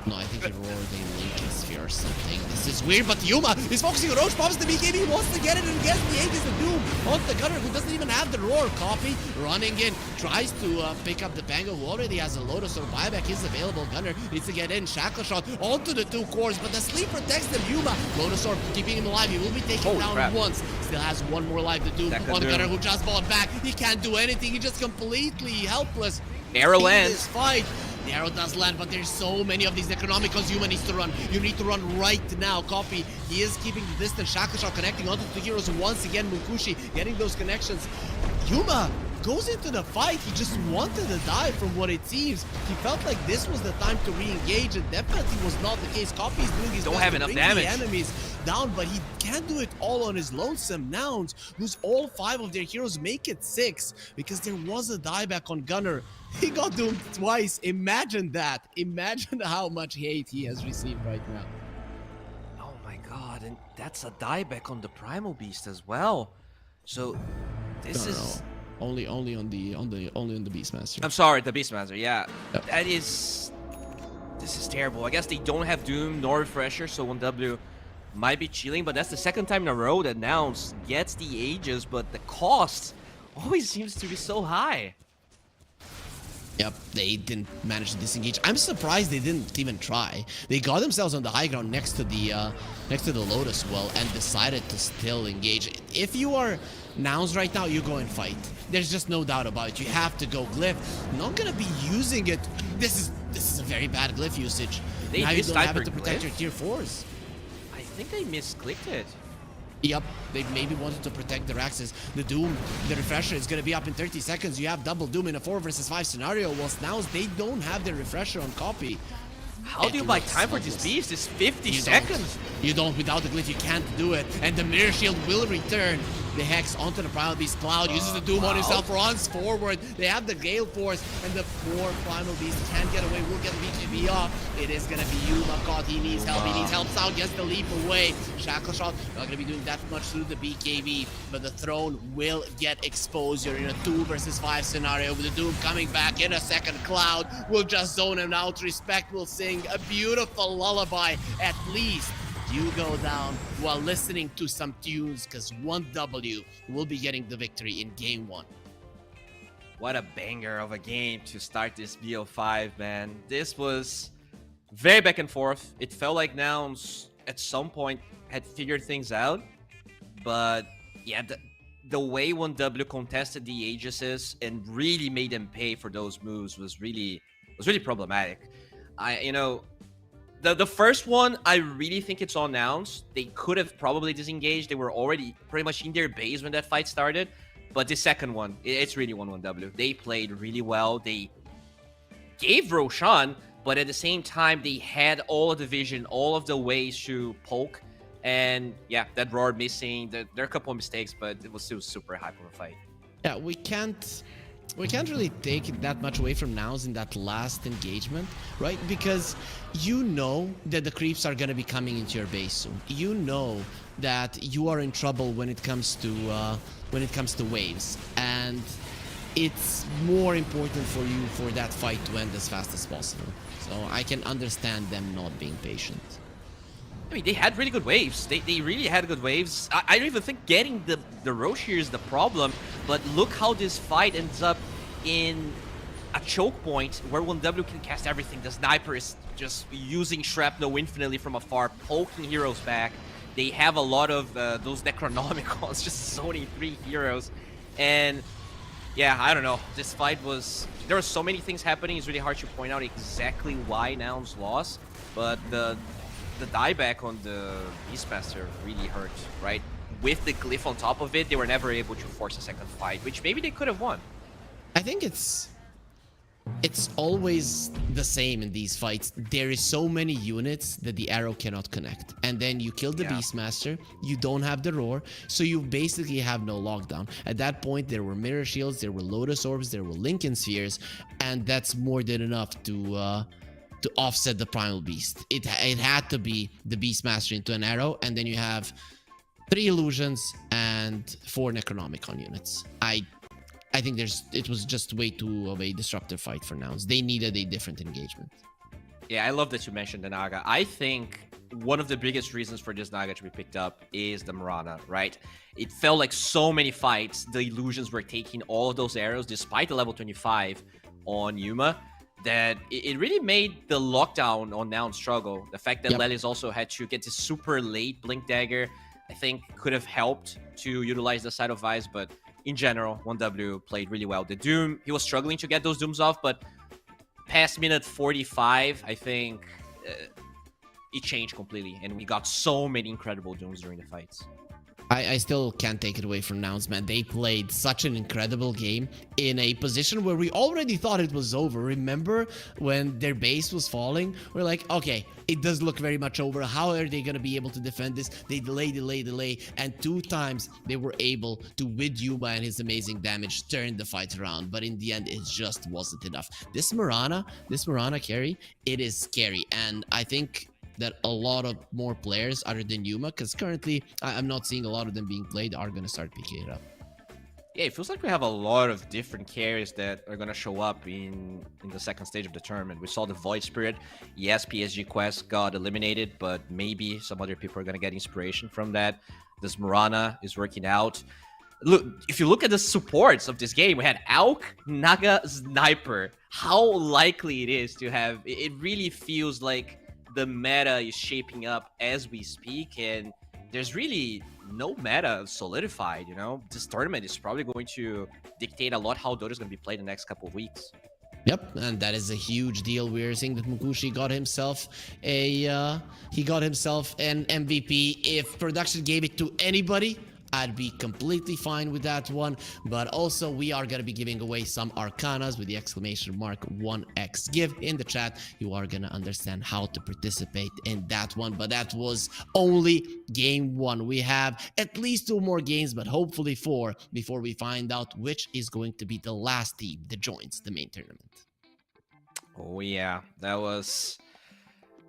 No, I think it roared a Lincoln Sphere or something. This is weird, but Yuma is focusing on Roche, pops the BKB, wants to get it, and gets the Aegis of Doom on the Gunner, who doesn't even have the Roar. Copy, running in, tries to pick up the Pango, who already has a Lotus, or buyback is available. Gunner needs to get in, Shackle Shot onto the 2 cores, but the sleep protects them. Yuma, Lotus Orb keeping him alive. He will be taken Holy down crap. once. Still has 1 more life to do That on could do. Gunner, who just bought back. He can't do anything. He's just completely helpless. Arrow in lands. this fight. The arrow does land, but there's so many of these Necronomicons. Yuma needs to run. You need to run right now. Copy. He is keeping the distance. Shackle connecting onto the heroes once again. Munkushi getting those connections. Yuma goes into the fight. He just wanted to die from what it seems. He felt like this was the time to re-engage, and definitely was not the case. Copy is doing his Don't best have to enough bring damage. the enemies down, but he can't do it all on his lonesome. Nouns lose all 5 of their heroes, make it 6, because there was a dieback on Gunner. He got doomed twice. Imagine that. Imagine how much hate he has received right now. Oh my god, and that's a dieback on the Primal Beast as well. So this is Only on the Beastmaster. I'm sorry, the Beastmaster, yeah. Yep. That is this is terrible. I guess they don't have Doom nor Refresher, so 1W might be chilling, but that's the second time in a row that Nouns gets the Aegis, but the cost always seems to be so high. Yep, they didn't manage to disengage. I'm surprised they didn't even try. They got themselves on the high ground next to the Lotus well and decided to still engage. If you are Nouns right now, you go and fight. There's just no doubt about it. You have to go Glyph. Not gonna be using it. This is a very bad Glyph usage. They now you don't have it to mistyped protect Glyph? your tier 4s. I think they misclicked it. Yep, they maybe wanted to protect the Raxes. The Doom, the Refresher is going to be up in 30 seconds. You have double Doom in a 4 versus 5 scenario, whilst now they don't have their Refresher on copy. How do you buy time for this beast? It's 50 seconds. You don't. Without the Glyph, you can't do it. And the Mirror Shield will return. The Hex onto the Primal Beast. Cloud uses the Doom on himself, runs forward. They have the Gale Force, and the 4 Primal Beasts can't get away. Will get the BKB off. It is going to be Yuma. God, he needs help. He needs help. Sound gets the leap away. Shackle Shot not going to be doing that much through the BKB, but the Throne will get exposed. You're in a 2 versus 5 scenario with the Doom coming back in a second. Cloud will just zone him out. Respect will sing a beautiful lullaby. At least you go down while listening to some tunes, because 1W will be getting the victory in game 1. What a banger of a game to start this BO5, man. This was very back and forth. It felt like Nouns at some point had figured things out, but yeah, the way 1W contested the Aegises and really made them pay for those moves was really problematic. The first one, I really think it's on Nouns. They could have probably disengaged. They were already pretty much in their base when that fight started. But the second one, it's really 1-1W. They played really well. They gave Roshan, but at the same time, they had all of the vision, all of the ways to poke. And yeah, that Roar missing. There are a couple of mistakes, but it was still super hype of a fight. Yeah, we can't really take that much away from Nouns in that last engagement, right? Because you know that the creeps are gonna be coming into your base soon. You know that you are in trouble when it comes to waves, and it's more important for you for that fight to end as fast as possible. So I can understand them not being patient. I mean, they had really good waves. They really had good waves. I don't even think getting the Roche here is the problem, but look how this fight ends up in a choke point where 1W can cast everything. The sniper is just using shrapnel infinitely from afar, poking heroes back. They have a lot of those Necronomicons just zoning 3 heroes. And yeah, I don't know. This fight was... There were so many things happening. It's really hard to point out exactly why Nouns lost, but the dieback on the Beastmaster really hurt, right? With the glyph on top of it, they were never able to force a second fight, which maybe they could have won. I think it's always the same in these fights. There is so many units that the arrow cannot connect. And then you kill the Beastmaster, you don't have the roar, so you basically have no lockdown. At that point, there were mirror shields, there were Lotus Orbs, there were Lincoln Spheres, and that's more than enough to offset the Primal Beast. It had to be the Beastmaster into an arrow, and then you have 3 Illusions and 4 Necronomicon units. I think it was just way too of a disruptive fight for Nouns. They needed a different engagement. Yeah, I love that you mentioned the Naga. I think one of the biggest reasons for this Naga to be picked up is the Mirana, right? It felt like so many fights, the Illusions were taking all of those arrows, despite the level 25 on Yuma, that it really made the lockdown on Noun struggle. The fact that Lelis also had to get this super late Blink Dagger, I think could have helped to utilize the side of Vice, but in general, 1W played really well. The Doom, he was struggling to get those Dooms off, but past minute 45, I think it changed completely, and we got so many incredible Dooms during the fights. I still can't take it away from Nouns, man. They played such an incredible game in a position where we already thought it was over. Remember when their base was falling? We're like, okay, it does look very much over. How are they going to be able to defend this? They delay. And 2 times they were able to, with Yuma and his amazing damage, turn the fight around. But in the end, it just wasn't enough. This Mirana carry, it is scary. And I think that a lot of more players other than Yuma, because currently I'm not seeing a lot of them being played, are going to start picking it up. Yeah, it feels like we have a lot of different carries that are going to show up in the second stage of the tournament. We saw the Void Spirit. Yes, PSG Quest got eliminated, but maybe some other people are going to get inspiration from that. This Mirana is working out. Look, if you look at the supports of this game, we had Auk, Naga, Sniper. How likely it is to have... It really feels like the meta is shaping up as we speak, and there's really no meta solidified, you know? This tournament is probably going to dictate a lot how Dota is going to be played in the next couple of weeks. Yep, and that is a huge deal. We're seeing that Mukushi got himself an MVP. If production gave it to anybody, I'd be completely fine with that one. But also, we are going to be giving away some Arcanas with the exclamation mark 1x give in the chat. You are going to understand how to participate in that one. But that was only game 1. We have at least 2 more games, but hopefully 4 before we find out which is going to be the last team that joins the main tournament. Oh, yeah. That was...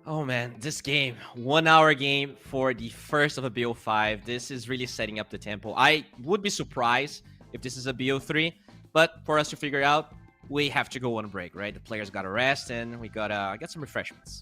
Oh man, this game, 1 hour game for the first of a BO5. This is really setting up the tempo. I would be surprised if this is a BO3, but for us to figure out, we have to go on a break, right? The players gotta rest and we gotta get some refreshments.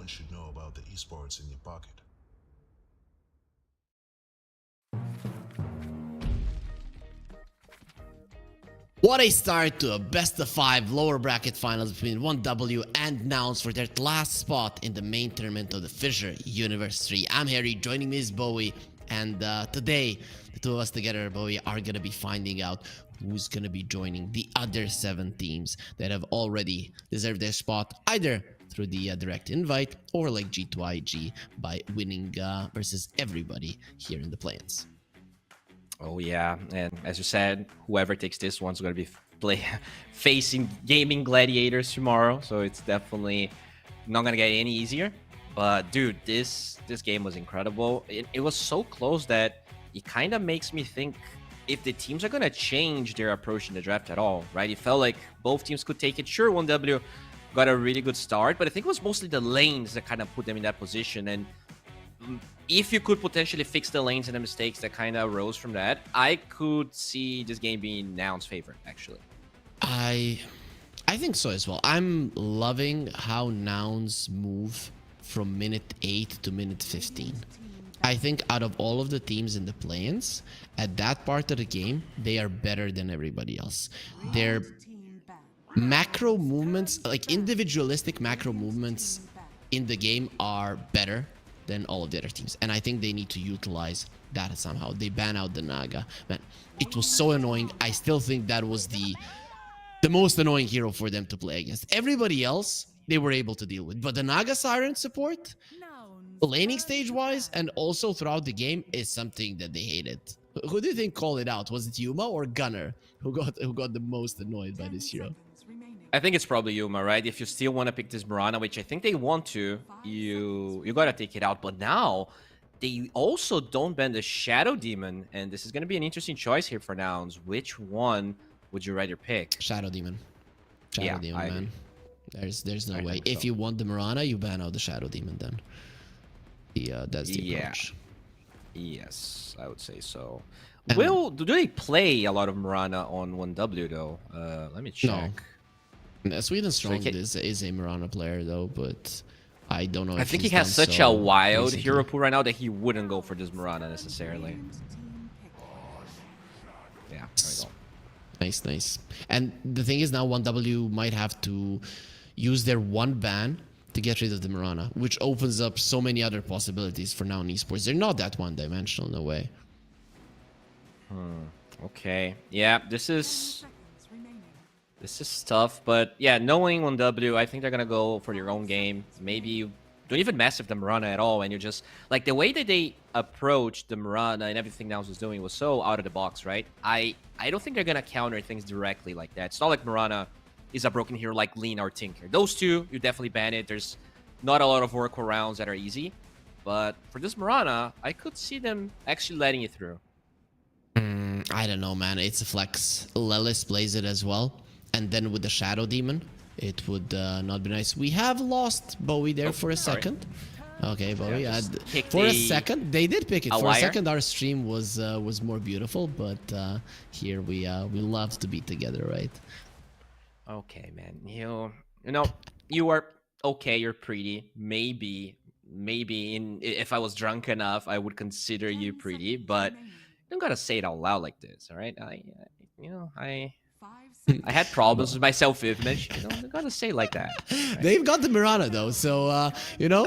everyone should know about the esports in your pocket. What a start to a best-of-5 lower bracket finals between 1W and MOUZ for their last spot in the main tournament of the FISSURE Universe 3. I'm Harry, joining me is Bowie, and today, the two of us together, Bowie, are going to be finding out who's going to be joining the other 7 teams that have already deserved their spot, either through the direct invite or like G2IG by winning versus everybody here in the play-ins. Oh yeah, and as you said, whoever takes this one's going to be facing Gaimin Gladiators tomorrow, so it's definitely not going to get any easier. But dude, this game was incredible. It was so close that it kind of makes me think if the teams are going to change their approach in the draft at all, right? It felt like both teams could take it. Sure, 1W got a really good start, but I think it was mostly the lanes that kind of put them in that position. And if you could potentially fix the lanes and the mistakes that kind of arose from that, I could see this game being MOUZ's favorite, actually. I think so as well. I'm loving how MOUZ move from minute 8 to minute 15. I think out of all of the teams in the play-ins, at that part of the game, they are better than everybody else. Their macro movements, like individualistic macro movements in the game, are better than all of the other teams, and I think they need to utilize that somehow. They ban out the Naga. Man, it was so annoying. I still think that was the most annoying hero for them to play against. Everybody else they were able to deal with, but the Naga Siren support, laning stage wise and also throughout the game, is something that they hated. Who do you think called it out? Was it Yuma or Gunner who got the most annoyed by this hero? I think it's probably Yuma, right? If you still want to pick this Mirana, which I think they want to, you gotta take it out. But now, they also don't ban the Shadow Demon, and this is gonna be an interesting choice here for MOUZ. Which one would you rather pick? Shadow Demon. Shadow Demon, man. There's no way. If so. you want the Mirana, you ban out the Shadow Demon then. That's the approach. Yes, I would say so. Do they play a lot of Mirana on 1W though? Let me check. No. Sweden Strong is a Mirana player though, but I don't know. I think he has such a wild hero pool right now that he wouldn't go for this Mirana necessarily. Yeah, there we go. Nice. And the thing is now 1W might have to use their one ban to get rid of the Mirana, which opens up so many other possibilities for now in esports. They're not that one-dimensional, no way. Okay. Yeah, this is tough, but yeah, knowing 1W, I think they're gonna go for their own game. Maybe you don't even mess with the Mirana at all, and you're just like the way that they approached the Mirana and everything MOUZ was doing was so out of the box, right? I don't think they're gonna counter things directly like that. It's not like Mirana is a broken hero like Lean or Tinker. Those two, you definitely ban it. There's not a lot of workarounds that are easy, but for this Mirana, I could see them actually letting it through. I don't know, man. It's a flex. Lelis plays it as well. And then with the Shadow Demon, it would not be nice. We have lost Bowie there for a second. Okay, Bowie. For a second, they did pick it. For a second, our stream was more beautiful, but here we love to be together, right? Okay, man. You know, you are okay. You're pretty. Maybe if I was drunk enough, I would consider you pretty, but you don't gotta say it out loud like this, all right? I had problems with my self-image. You know, I gotta say it like that. Right? They've got the Mirana though, so you know,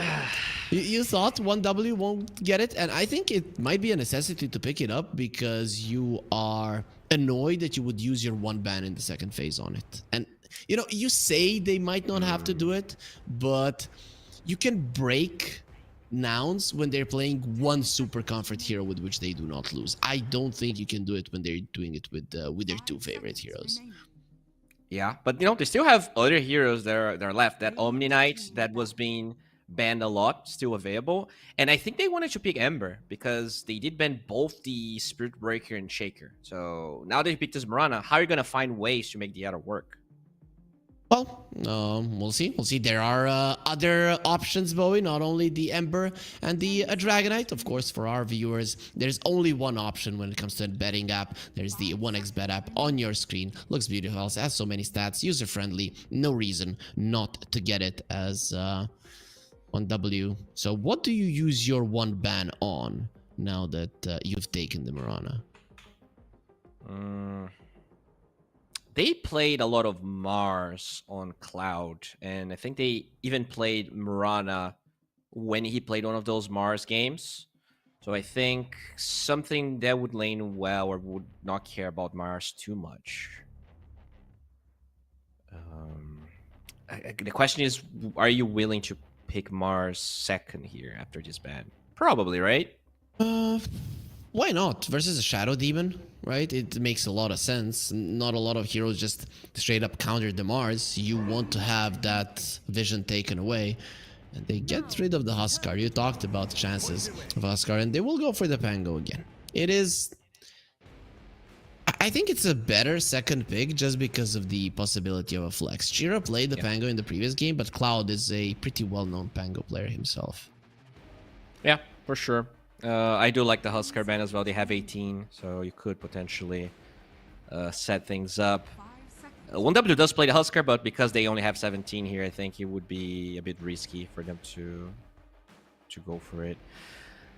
you thought 1W won't get it, and I think it might be a necessity to pick it up because you are annoyed that you would use your one ban in the second phase on it. And you know, you say they might not have to do it, but you can break nouns when they're playing one super comfort hero with which they do not lose. I don't think you can do it when they're doing it with their two favorite heroes. Yeah, but you know, they still have other heroes that are left. That Omni Knight that was being banned a lot, still available. And I think they wanted to pick Ember because they did ban both the Spirit Breaker and Shaker. So now they picked this Mirana. How are you going to find ways to make the other work? Well, we'll see. We'll see. There are other options, Bowie, not only the Ember and the Dragonite. Of course, for our viewers, there's only one option when it comes to a betting app. There's the 1xBet app on your screen. Looks beautiful, has so many stats, user-friendly. No reason not to get it as... 1W. So what do you use your 1 ban on now that you've taken the Mirana? They played a lot of Mars on Cloud, and I think they even played Mirana when he played one of those Mars games. So I think something that would lane well or would not care about Mars too much. The question is, are you willing to pick Mars second here after this ban? Probably, right? Why not? Versus a Shadow Demon, right? It makes a lot of sense. Not a lot of heroes just straight up counter the Mars. You want to have that vision taken away. And they get rid of the Huskar. You talked about the chances of Huskar, and they will go for the Pango again. It is... I think it's a better second pick just because of the possibility of a flex. Chira played the Pango in the previous game, but Cloud is a pretty well-known Pango player himself. Yeah, for sure. I do like the Huskar ban as well. They have 18, so you could potentially set things up. 1W does play the Huskar, but because they only have 17 here, I think it would be a bit risky for them to go for it.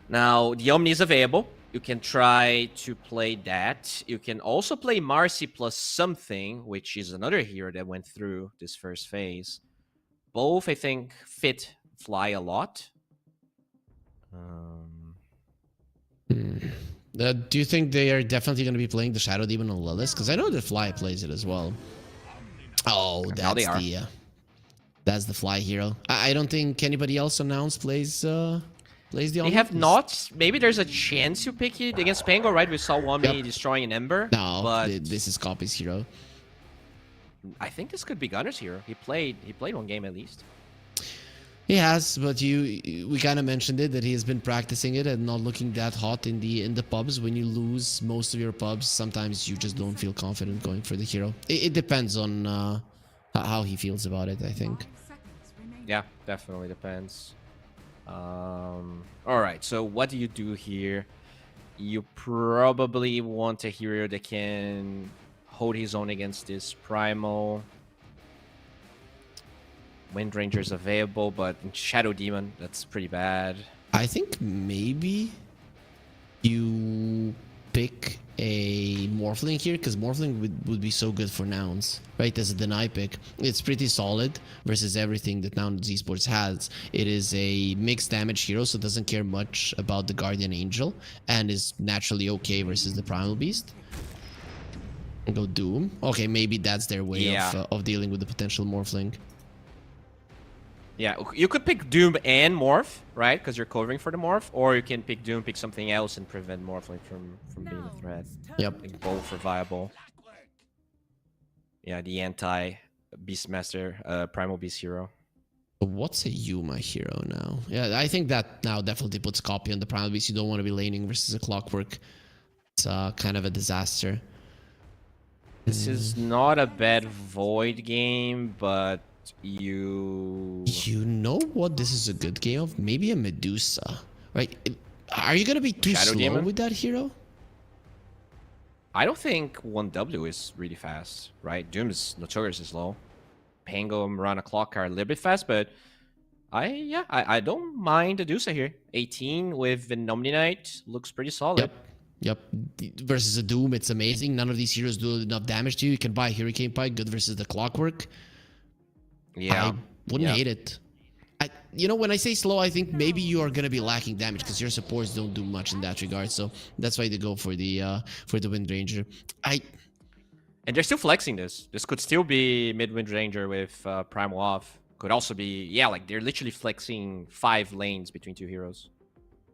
Now, the Omni is available. You can try to play that. You can also play Marcy plus something, which is another hero that went through this first phase. Both, I think, fit Fly a lot. Do you think they are definitely going to be playing the Shadow Demon on Lilith? Because I know that Fly plays it as well. Oh, that's the Fly hero. I don't think anybody else announced plays the Omni. They have not. Maybe there's a chance you pick it against Pango, right? We saw Omni destroying an Ember. No, but this is Copy's hero. I think this could be Gunner's hero. He played one game at least. He has, but we kind of mentioned it that he has been practicing it and not looking that hot in the pubs. When you lose most of your pubs, sometimes you just don't feel confident going for the hero. It depends on how he feels about it, I think. Yeah, definitely depends. All right, so what do you do here? You probably want a hero that can hold his own against this Primal. Windranger is available, but Shadow Demon, that's pretty bad. I think maybe you pick a Morphling here, because Morphling would be so good for Nouns, right? As a deny pick. It's pretty solid versus everything that Nouns eSports has. It is a mixed damage hero, so doesn't care much about the Guardian Angel, and is naturally okay versus the Primal Beast. Go Doom. Okay, maybe that's their way of dealing with the potential Morphling. Yeah, you could pick Doom and Morph, right? Because you're covering for the Morph. Or you can pick Doom, pick something else, and prevent Morphling from being a threat. Yep. I think both are viable. Yeah, the anti-Beastmaster, Primal Beast hero. What's a Yuma hero now? Yeah, I think that now definitely puts Copy on the Primal Beast. You don't want to be laning versus a Clockwork. It's kind of a disaster. This is not a bad Void game, but... You know what this is a good game of? Maybe a Medusa, right? Are you gonna be too Shadow slow Demon? with that hero? I don't think 1W is really fast, right? Doom is notoriously slow. Pango and Mirana Clock are a little bit fast, but I don't mind Medusa here. 18 with the Omni Knight looks pretty solid. Yep. Versus a Doom, it's amazing. None of these heroes do enough damage to you. You can buy Hurricane Pike, good versus the Clockwork. Yeah, I wouldn't hate it. When I say slow, I think maybe you are gonna be lacking damage because your supports don't do much in that regard. So that's why they go for the Windranger. And they're still flexing this. This could still be mid Windranger with Primal off. Could also be like they're literally flexing 5 lanes between 2 heroes.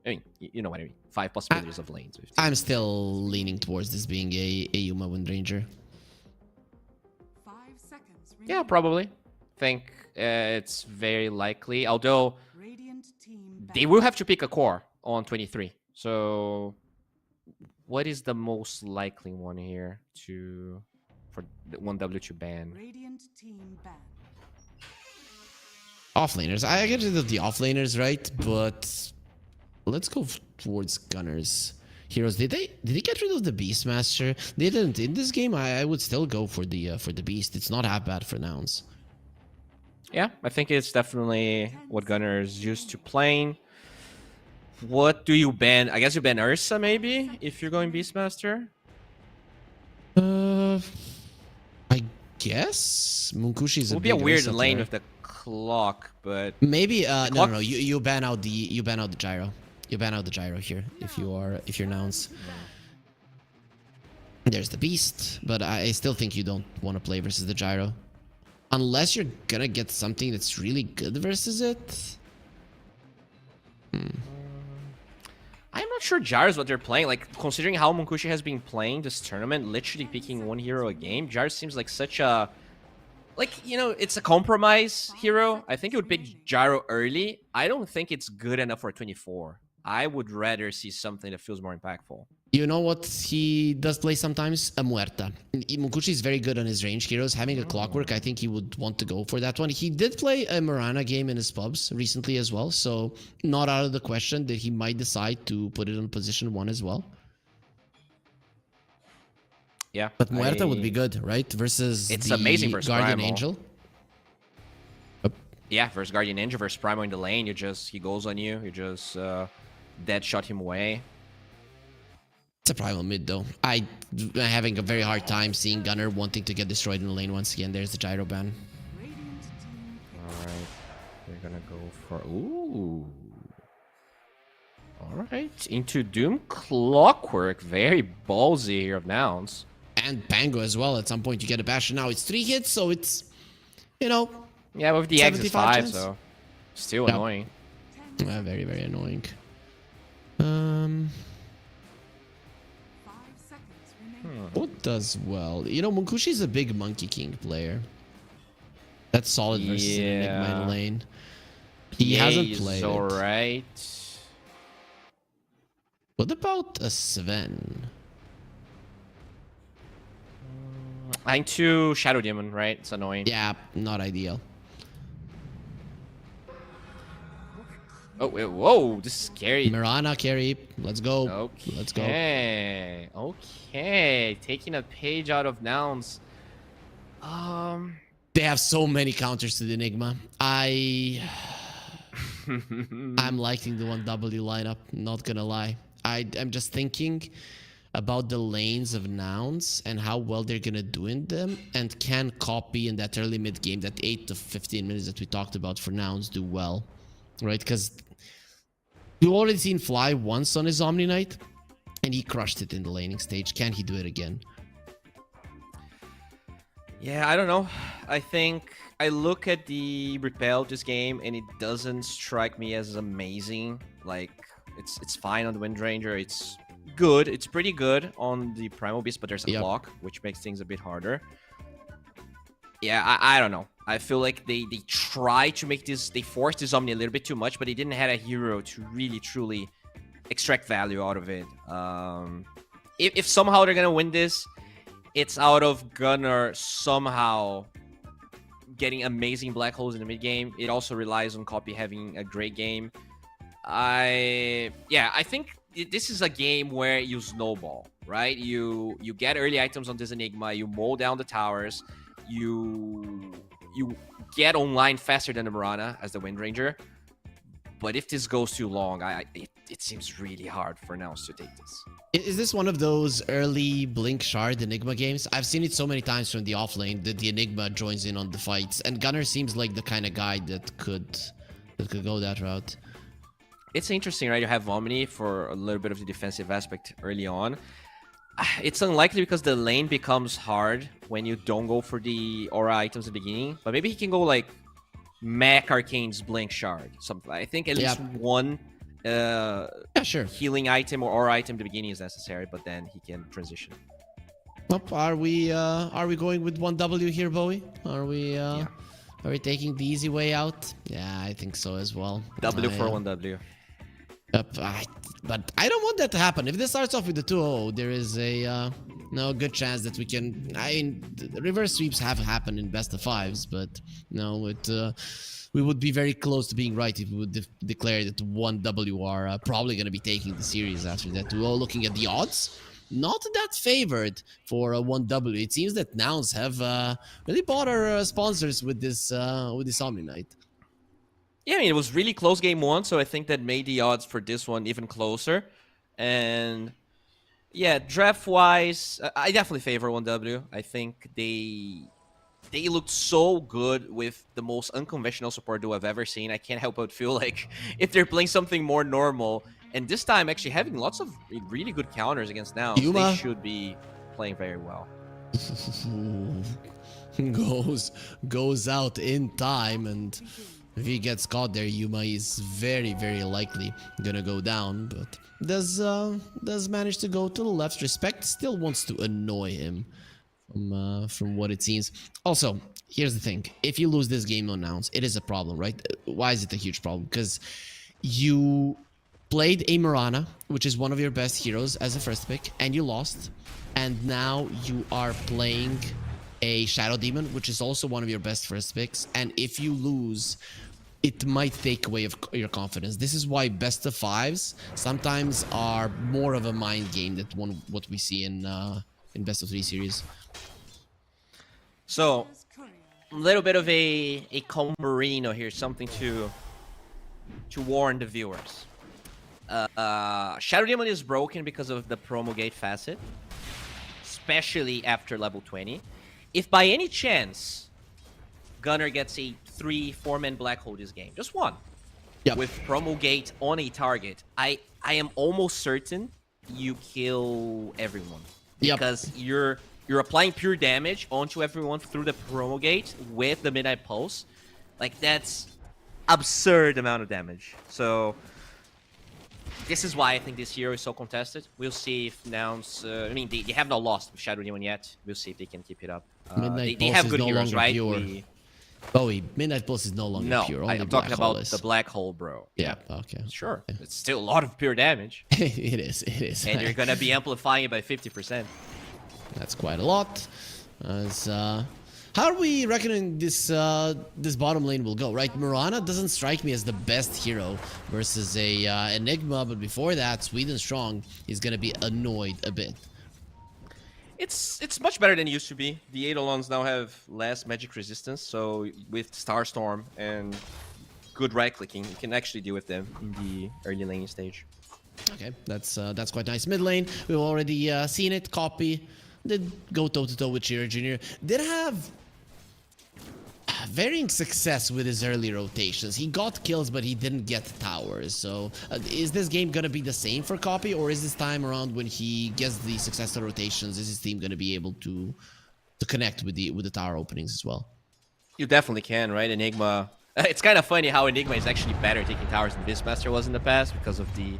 I mean, you know what I mean. 5 possibilities of lanes. I'm still leaning towards this being a Yuma Windranger. 5 seconds. Yeah, probably. Think it's very likely, although they will have to pick a core on 23. So what is the most likely one here for the 1W to ban? Offlaners. I get rid of the offlaners, right? But let's go towards Gunners. Heroes. Did they get rid of the Beastmaster? They didn't. In this game, I would still go for the Beast. It's not that bad for Nouns. Yeah, I think it's definitely what Gunnar is used to playing. What do you ban? I guess you ban Ursa maybe if you're going Beastmaster. I guess Munkushi is It a would be a big weird Ursa lane player. with the clock, but Maybe clock- no. You ban out the gyro. You ban out the gyro here if you're nouns. There's the beast, but I still think you don't want to play versus the gyro. Unless you're gonna get something that's really good versus it. I'm not sure Gyro is what they're playing. Like, considering how Munkushi has been playing this tournament, literally picking one hero a game, Gyro seems like such a... Like, you know, it's a compromise hero. I think it would pick Gyro early. I don't think it's good enough for 24. I would rather see something that feels more impactful. You know what he does play sometimes? A Muerta. Munkushi is very good on his range heroes. Having a Clockwork, I think he would want to go for that one. He did play a Mirana game in his pubs recently as well, so not out of the question that he might decide to put it on position 1 as well. Yeah. But Muerta would be good, right? Versus It's the amazing versus Guardian Primal. Angel. Yeah, versus Guardian Ninja versus Primo in the lane, he goes on you, you just dead shot him away. It's a Primal mid though. I'm having a very hard time seeing Gunnar wanting to get destroyed in the lane once again. There's the gyro ban. Alright, we're gonna go for... Ooh. Alright, into Doom Clockwork. Very ballsy here of Nouns. And Pango as well. At some point you get a bash. Now it's 3 hits, so it's, you know... Yeah, with the X is 75 5, chance? so still Yeah. annoying. Very, very annoying. 5 seconds remaining. What does well? You know, Munkushi is a big Monkey King player. That's solid versus an Enigma in Yeah. lane. He hasn't is played it. alright. What about a Sven? I think to Shadow Demon, right? It's annoying. Yeah, not ideal. Oh, whoa, this is scary. Mirana carry. Let's go. Okay. Let's go. Okay. Taking a page out of Nouns. They have so many counters to the Enigma. I'm liking the 1W lineup, not gonna lie. I'm just thinking about the lanes of Nouns and how well they're gonna do in them, and can copy in that early mid game, that 8 to 15 minutes that we talked about for Nouns, do well, right? Because we've already seen Fly once on his Omni Knight, and he crushed it in the laning stage. Can he do it again? Yeah, I don't know. I think I look at the Repel this game and it doesn't strike me as amazing. Like, it's fine on the Windranger. It's good. It's pretty good on the Primal Beast, but there's a block, which makes things a bit harder. Yeah, I don't know. I feel like they try to make this... They forced this Omni a little bit too much, but they didn't have a hero to really, truly extract value out of it. If somehow they're going to win this, it's out of Gunnar somehow getting amazing black holes in the mid game. It also relies on Copy having a great game. I think this is a game where you snowball, right? You get early items on this Enigma, you mow down the towers, you get online faster than the Mirana as the Windranger. But if this goes too long, it seems really hard for Nouns to take this. Is this one of those early Blink Shard Enigma games? I've seen it so many times from the off lane that the Enigma joins in on the fights, and Gunnar seems like the kind of guy that could go that route. It's interesting, right? You have Omni for a little bit of the defensive aspect early on. It's unlikely because the lane becomes hard when you don't go for the aura items at the beginning. But maybe he can go like Mac Arcane's Blink Shard. Something. I think at least one healing item or aura item at the beginning is necessary, but then he can transition. Are we going with 1W here, Bowie? Are we taking the easy way out? Yeah, I think so as well. W for 1W. But I don't want that to happen. If this starts off with the 2-0, there is a good chance that we can... the reverse sweeps have happened in best of 5s, but no, we would be very close to being right if we would declare that 1W are probably going to be taking the series after that 2-0. Looking at the odds, not that favored for a 1W. It seems that Nouns have really bought our sponsors with this Omni Knight. Yeah, I mean, it was really close game one, so I think that made the odds for this one even closer. And yeah, draft-wise, I definitely favor 1W. I think they looked so good with the most unconventional support duo I've ever seen. I can't help but feel like if they're playing something more normal, and this time actually having lots of really good counters against Nouns, they should be playing very well. goes out in time, and if he gets caught there, Yuma is very, very likely gonna go down, but does manage to go to the left. Respect still wants to annoy him from what it seems. Also, here's the thing. If you lose this game on Nouns, it is a problem, right? Why is it a huge problem? Because you played a Mirana, which is one of your best heroes as a first pick, and you lost. And now you are playing a Shadow Demon, which is also one of your best first picks. And if you lose, it might take away of your confidence. This is why best of fives sometimes are more of a mind game than what we see in best of 3 series. So, a little bit of a comparino here, something to warn the viewers. Shadow Demon is broken because of the promulgate facet, especially after level 20. If by any chance Gunner gets a 3-4-man black hole this game, just one, with promulgate on a target, I am almost certain you kill everyone, because you're applying pure damage onto everyone through the promulgate with the Midnight Pulse. Like, that's absurd amount of damage. So this is why I think this hero is so contested. We'll see if Nouns... I mean, they have not lost with Shadow Demon yet. We'll see if they can keep it up. They have good heroes, right? Midnight Pulse is no longer pure. Only I'm talking about the black hole, bro. Yeah, okay. Sure. It's still a lot of pure damage. It is. And you're going to be amplifying it by 50%. That's quite a lot. How are we reckoning this bottom lane will go, right? Mirana doesn't strike me as the best hero versus a Enigma, but before that, Sweden Strong is gonna be annoyed a bit. It's much better than it used to be. The Eidolons now have less magic resistance, so with Starstorm and good right-clicking, you can actually deal with them in the early laning stage. Okay, that's quite nice. Mid lane, we've already seen it. Copy did go toe-to-toe with Shearer Jr. Did have varying success with his early rotations. He got kills, but he didn't get towers. So is this game gonna be the same for Copy, or is this time around when he gets the successful rotations, is his team gonna be able to connect with the tower openings as well? You definitely can, right? Enigma. It's kind of funny how Enigma is actually better taking towers than Beastmaster was in the past because of the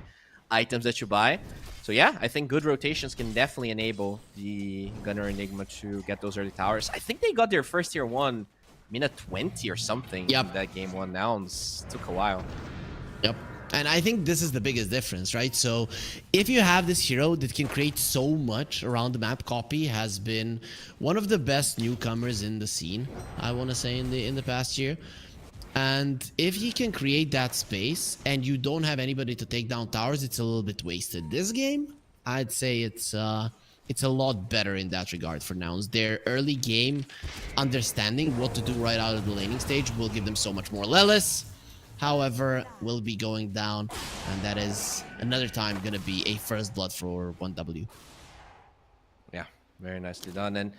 items that you buy. So yeah, I think good rotations can definitely enable the Gunner Enigma to get those early towers. I think they got their first tier 1 minute 20 or something in that game 1 Nouns. Took a while. Yep. And I think this is the biggest difference, right? So if you have this hero that can create so much around the map, Copy has been one of the best newcomers in the scene, I want to say, in the past year. And if he can create that space and you don't have anybody to take down towers, it's a little bit wasted. This game, I'd say it's a lot better in that regard for Nouns. Their early game understanding what to do right out of the laning stage will give them so much more. Lelis, however, will be going down, and that is another time going to be a first blood for 1W. Yeah, very nicely done. And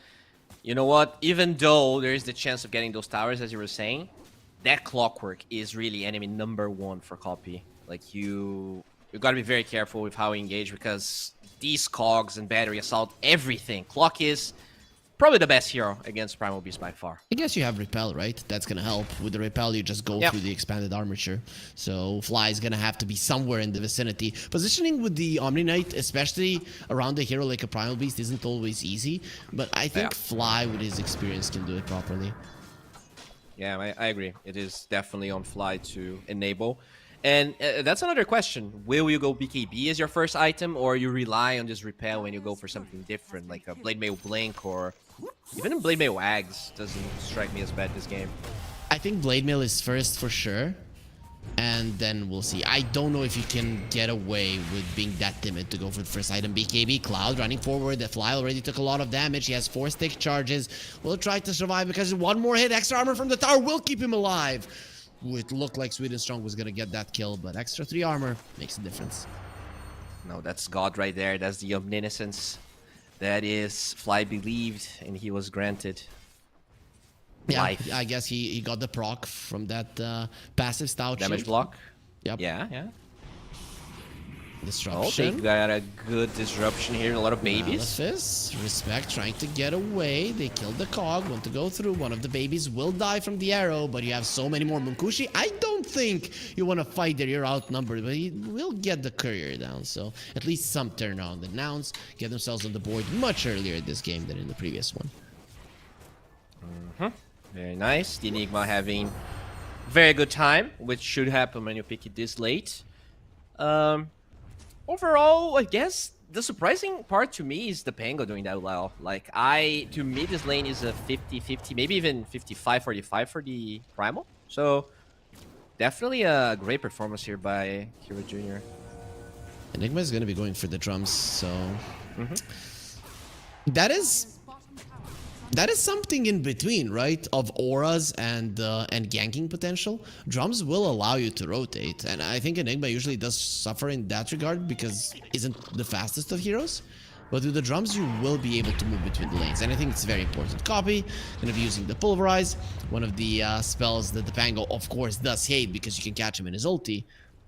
you know what? Even though there is the chance of getting those towers, as you were saying, that clockwork is really enemy number 1 for Copy. Like, you got to be very careful with how you engage, because these cogs and battery assault, everything. Clock is probably the best hero against Primal Beast by far. I guess you have Repel, right? That's going to help. With the Repel, you just go through the expanded armature. So Fly is going to have to be somewhere in the vicinity. Positioning with the Omni Knight, especially around a hero like a Primal Beast, isn't always easy. But I think Fly, with his experience, can do it properly. Yeah, I agree. It is definitely on Fly to enable. And that's another question. Will you go BKB as your first item, or you rely on this Repel when you go for something different, like a Blade Mail Blink, or even a Blade Mail Ags doesn't strike me as bad this game. I think Blade Mail is first for sure. And then we'll see. I don't know if you can get away with being that timid to go for the first item. BKB, Cloud running forward. The Fly already took a lot of damage. He has 4 stick charges. Will try to survive because one more hit. Extra armor from the tower will keep him alive. It looked like Sweden Strong was going to get that kill, but extra 3 armor makes a difference. No, that's God right there. That's the omniscience. That is Fly believed, and he was granted Yeah, life. I guess he got the proc from that passive stout Damage shield. block. Yep. Yeah. Oh, Disruption. they got a good disruption here. A lot of babies. Analysis. Respect trying to get away. They killed the cog. Want to go through. One of the babies will die from the arrow, but you have so many more. Munkushi, I don't think you want to fight there. You're outnumbered, but he will get the courier down. So at least some turnaround. The Nouns get themselves on the board much earlier this game than in the previous one. Very nice. The Enigma having very good time, which should happen when you pick it this late. Overall, I guess the surprising part to me is the Pango doing that well. Like, to me, this lane is a 50-50, maybe even 55-45 for the Primal. So, definitely a great performance here by Hero Jr. Enigma is going to be going for the drums, so... That is something in between, right? Of auras and ganking potential. Drums will allow you to rotate, and I think Enigma usually does suffer in that regard because isn't the fastest of heroes. But with the drums, you will be able to move between the lanes, and I think it's very important. Copy, gonna be using the Pulverize, one of the spells that the Pango, of course, does hate because you can catch him in his ulti.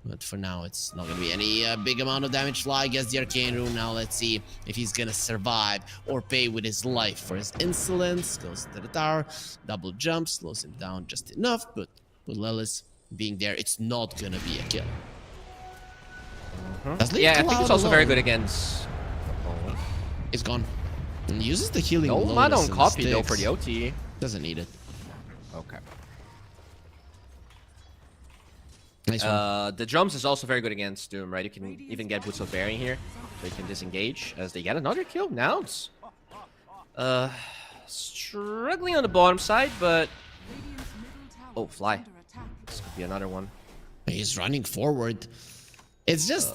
But for now, it's not going to be any big amount of damage. Fly gets the Arcane Rune. Now let's see if he's going to survive or pay with his life for his insolence. Goes to the tower. Double jump. Slows him down just enough. But with Lelis being there, it's not going to be a kill. Yeah, I think it's also very good against... It's gone. And uses the healing. No mana on Copy, though, for the OT. Doesn't need it. Okay. Nice one. The drums is also very good against Doom, right? You can even get Boots of Bearing here, so you can disengage as they get another kill. Nouns. Struggling on the bottom side, but... Oh, Fly. This could be another one. He's running forward. It's just...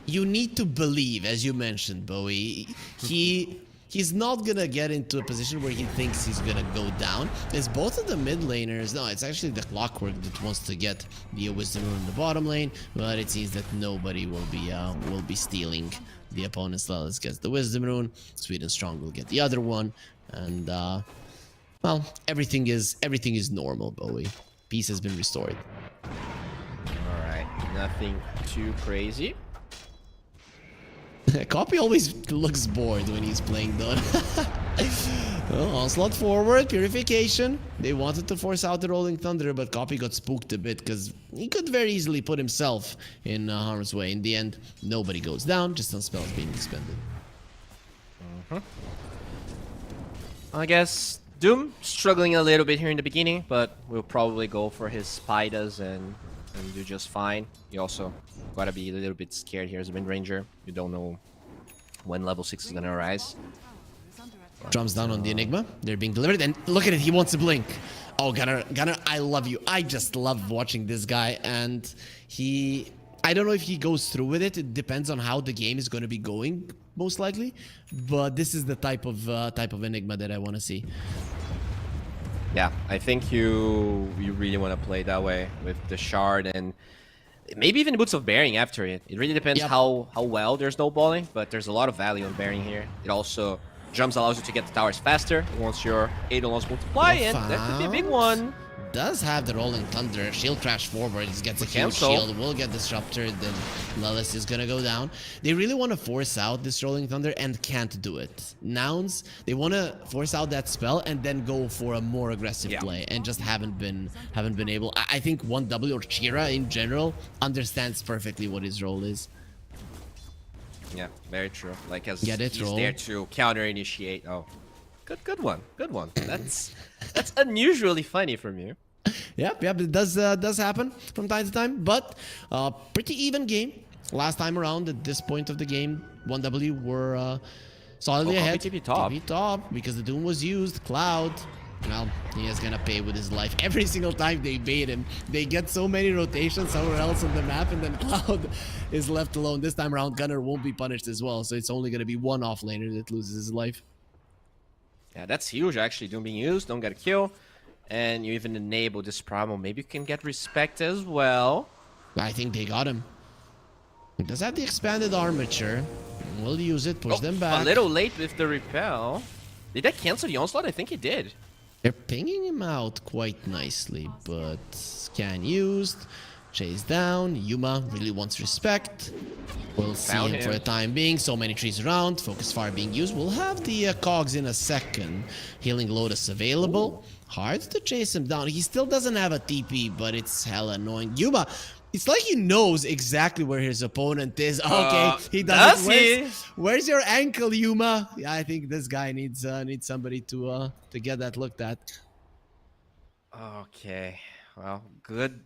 You need to believe, as you mentioned, Bowie. He's not gonna get into a position where he thinks he's gonna go down. It's both of the mid laners. No, it's actually the Clockwork that wants to get the Wisdom Rune in the bottom lane, but it seems that nobody will be stealing the opponent's Lelis gets the Wisdom Rune. Sweden Strong will get the other one, and well, everything is normal, Bowie. Peace has been restored. All right, nothing too crazy. Copy always looks bored when he's playing Dota. Oh, Onslaught forward, Purification. They wanted to force out the Rolling Thunder, but Copy got spooked a bit because he could very easily put himself in harm's way. In the end, nobody goes down, just some spells being expended. I guess Doom struggling a little bit here in the beginning, but we'll probably go for his Spidas and do just fine. You also gotta be a little bit scared here as a mid-ranger. You don't know when level 6 is gonna arise. Drums down on the Enigma. They're being delivered, and look at it, he wants to blink. Oh, Gunner, I love you. I just love watching this guy, and I don't know if he goes through with it. It depends on how the game is going to be going, most likely. But this is the type of Enigma that I want to see. Yeah, I think you really want to play that way with the Shard and maybe even Boots of Bearing after it. It really depends how well they're snowballing, but there's a lot of value in Bearing here. It also... Drums allows you to get the towers faster once your Eidolons multiply, and that could be a big one. Does have the Rolling Thunder. Shield crash forward. He gets a huge Cancel. shield. Will get disrupted. Then Lelis is gonna go down. They really want to force out this Rolling Thunder and can't do it. Nouns, they want to force out that spell and then go for a more aggressive play, and just haven't been able. I think 1W or Chira in general understands perfectly what his role is. Yeah, very true. Like, as Get it, he's roll. there to counter-initiate. Oh, good one. That's unusually funny from you. Yep, it does happen from time to time, but pretty even game. Last time around, at this point of the game, 1W were solidly ahead. TP top. TP top, because the Doom was used. Cloud Well, he is gonna pay with his life. Every single time they bait him, they get so many rotations somewhere else on the map, and then Cloud is left alone. This time around, Gunner won't be punished as well, so it's only gonna be one offlaner that loses his life. Yeah, that's huge, actually. Don't being used, don't get a kill. And you even enable this promo. Maybe you can get respect as well. I think they got him. He does have the expanded armature. We'll use it, push them back. A little late with the repel. Did that cancel the onslaught? I think it did. They're pinging him out quite nicely, but scan used. Chase down. Yuma really wants respect. We'll see him for the time being. So many trees around. Focus fire being used. We'll have the cogs in a second. Healing Lotus available. Hard to chase him down. He still doesn't have a TP, but it's hella annoying. Yuma, it's like he knows exactly where his opponent is. Okay, he doesn't. Where's your ankle, Yuma? Yeah, I think this guy needs somebody to get that looked at. Okay, well, good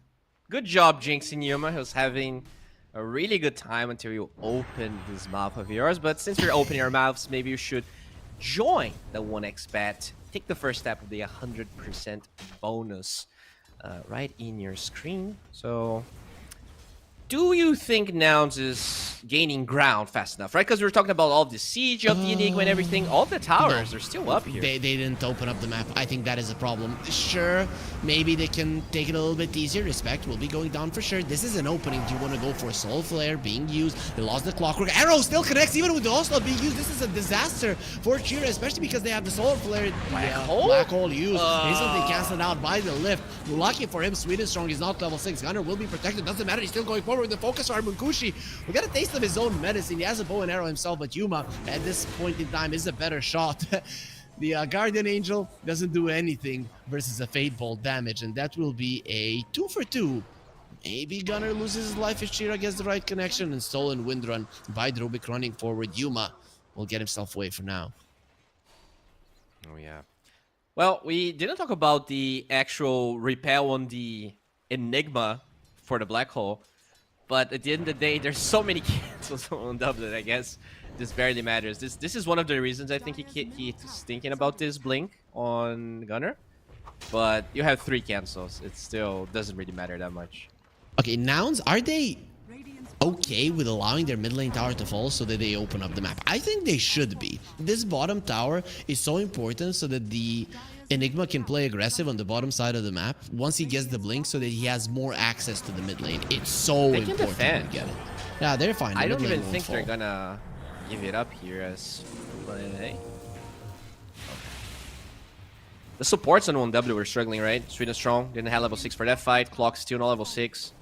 job, jinxing Yuma. He was having a really good time until you opened this mouth of yours. But since you're opening your mouths, maybe you should join the 1xBet. Take the first step of the 100% bonus right in your screen. So, do you think MOUZ is gaining ground fast enough, right? Because we were talking about all the siege of the Enigma and everything. All the towers are still up here. They didn't open up the map. I think that is a problem. Sure, maybe they can take it a little bit easier. Respect will be going down for sure. This is an opening. Do you want to go for Soul Flare being used? They lost the Clockwork. Arrow still connects even with the Onslaught being used. This is a disaster for Chira, especially because they have the Soul Flare. Black Hole used. Instantly canceled out by the lift. Lucky for him, Sweden Strong is not level 6. Gunner will be protected. Doesn't matter. He's still going forward with the focus arm. Munkushi, we got a taste of his own medicine. He has a bow and arrow himself, but Yuma at this point in time is a better shot. The Guardian Angel doesn't do anything versus a Fate Bolt damage, and that will be a 2 for 2. Maybe Gunner loses his life if Chira gets the right connection, and stolen wind run by Drubik running forward. Yuma will get himself away for now. Oh yeah. Well, we didn't talk about the actual repel on the Enigma for the black hole, but at the end of the day, there's so many cancels on W that I guess this barely matters. This is one of the reasons I think he's thinking about this blink on Gunner, but you have 3 cancels. It still doesn't really matter that much. Okay, Nouns, are they okay with allowing their mid lane tower to fall so that they open up the map? I think they should be. This bottom tower is so important so that the Enigma can play aggressive on the bottom side of the map once he gets the blink so that he has more access to the mid lane. It's so important to get it. Yeah, they're fine. I don't even think they're gonna give it up here as the supports on 1W were struggling, right? Sweden Strong didn't have level 6 for that fight. Clock still not level 6.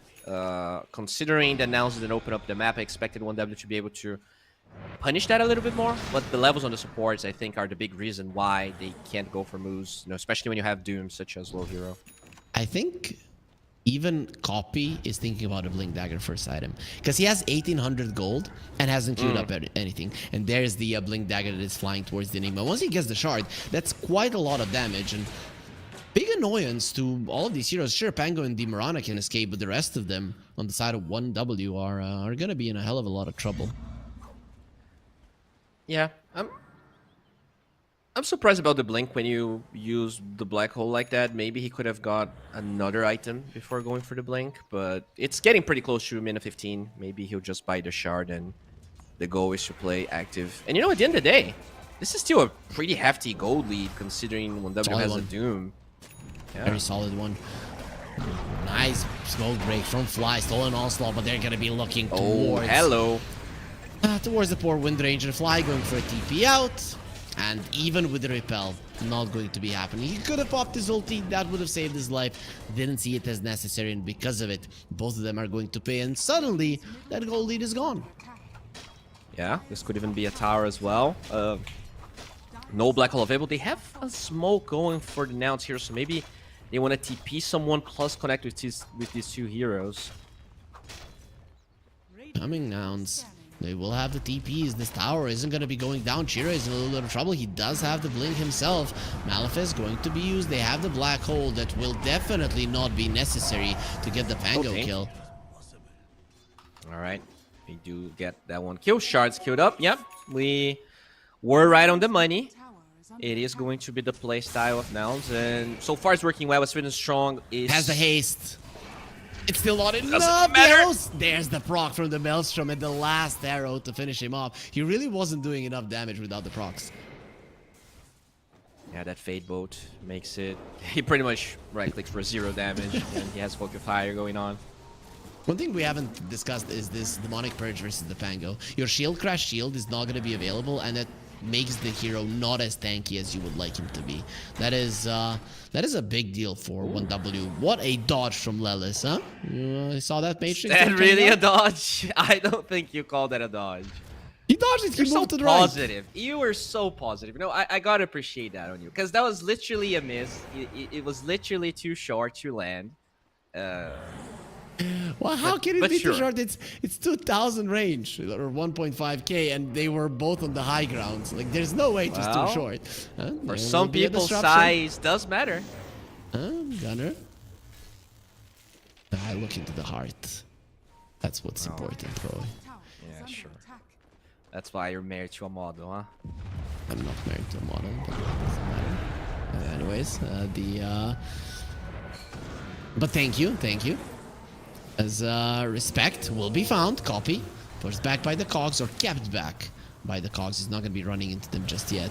Considering that MOUZ didn't open up the map, I expected 1W to be able to punish that a little bit more, but the levels on the supports I think are the big reason why they can't go for MOUZ, you know, especially when you have Doom such as low hero. I think even Copy is thinking about a Blink Dagger first item because he has 1800 gold and hasn't queued up anything, and there's the Blink Dagger that is flying towards the Enigma. Once he gets the shard, that's quite a lot of damage and big annoyance to all of these heroes. Sure, Pango and Demarana can escape, but the rest of them on the side of 1W are gonna be in a hell of a lot of trouble. Yeah, I'm surprised about the blink when you use the black hole like that. Maybe he could have got another item before going for the blink, but it's getting pretty close to minute 15. Maybe he'll just buy the shard and the goal is to play active. And you know, at the end of the day, this is still a pretty hefty gold lead considering 1W has a Doom. Yeah. Very solid one. Nice smoke break from Fly, stolen onslaught, but they're gonna be looking towards. Oh, hello. Towards the poor Wind Ranger. Fly going for a TP out, and even with the repel, not going to be happening. He could have popped his ulti, that would have saved his life. Didn't see it as necessary, and because of it, both of them are going to pay, and suddenly that gold lead is gone. Yeah, this could even be a tower as well. No black hole available. They have a smoke going for the Nouns here, so maybe they want to TP someone plus connect with these 2 heroes. Coming Nouns. They will have the TPs. This tower isn't going to be going down. Chira is in a little bit of trouble. He does have the blink himself. Malefist going to be used. They have the black hole that will definitely not be necessary to get the Pango kill. All right. We do get that one kill. Shards queued up. Yep. We were right on the money. it is going to be the play style of MOUZ, and so far it's working well. Sweden strong is Has the haste. It's still not Doesn't enough. matter. Yes! There's the proc from the Maelstrom and the last arrow to finish him off. He really wasn't doing enough damage without the procs. Yeah, that Fade Boat makes it. He pretty much right-clicks for 0 damage, and he has Focus Fire going on. One thing we haven't discussed is this Demonic Purge versus the Pango. Your Shield Crash Shield is not going to be available, and that makes the hero not as tanky as you would like him to be. That is a big deal for 1W. What a dodge from Lelis, huh? You saw that Matrix? Is that really a dodge? I don't think you call that a dodge. He dodged it. He You're so moved to the right. positive. You were so positive. You know, I gotta appreciate that on you, because that was literally a miss. It was literally too short to land. Well, how can it but be sure. too short? It's 2,000 range or 1.5k, and they were both on the high grounds. Like, there's no way it's Well, too short. Huh? For There some will be a people, disruption. size does matter. Gunner. I look into the heart. That's what's important, probably. Tower Yeah, is under sure. attack. That's why you're married to a model, huh? I'm not married to a model, but it doesn't matter. Anyways, but thank you. As respect will be found. Copy. Pushed back by the cogs, or kept back by the cogs. He's not gonna be running into them just yet.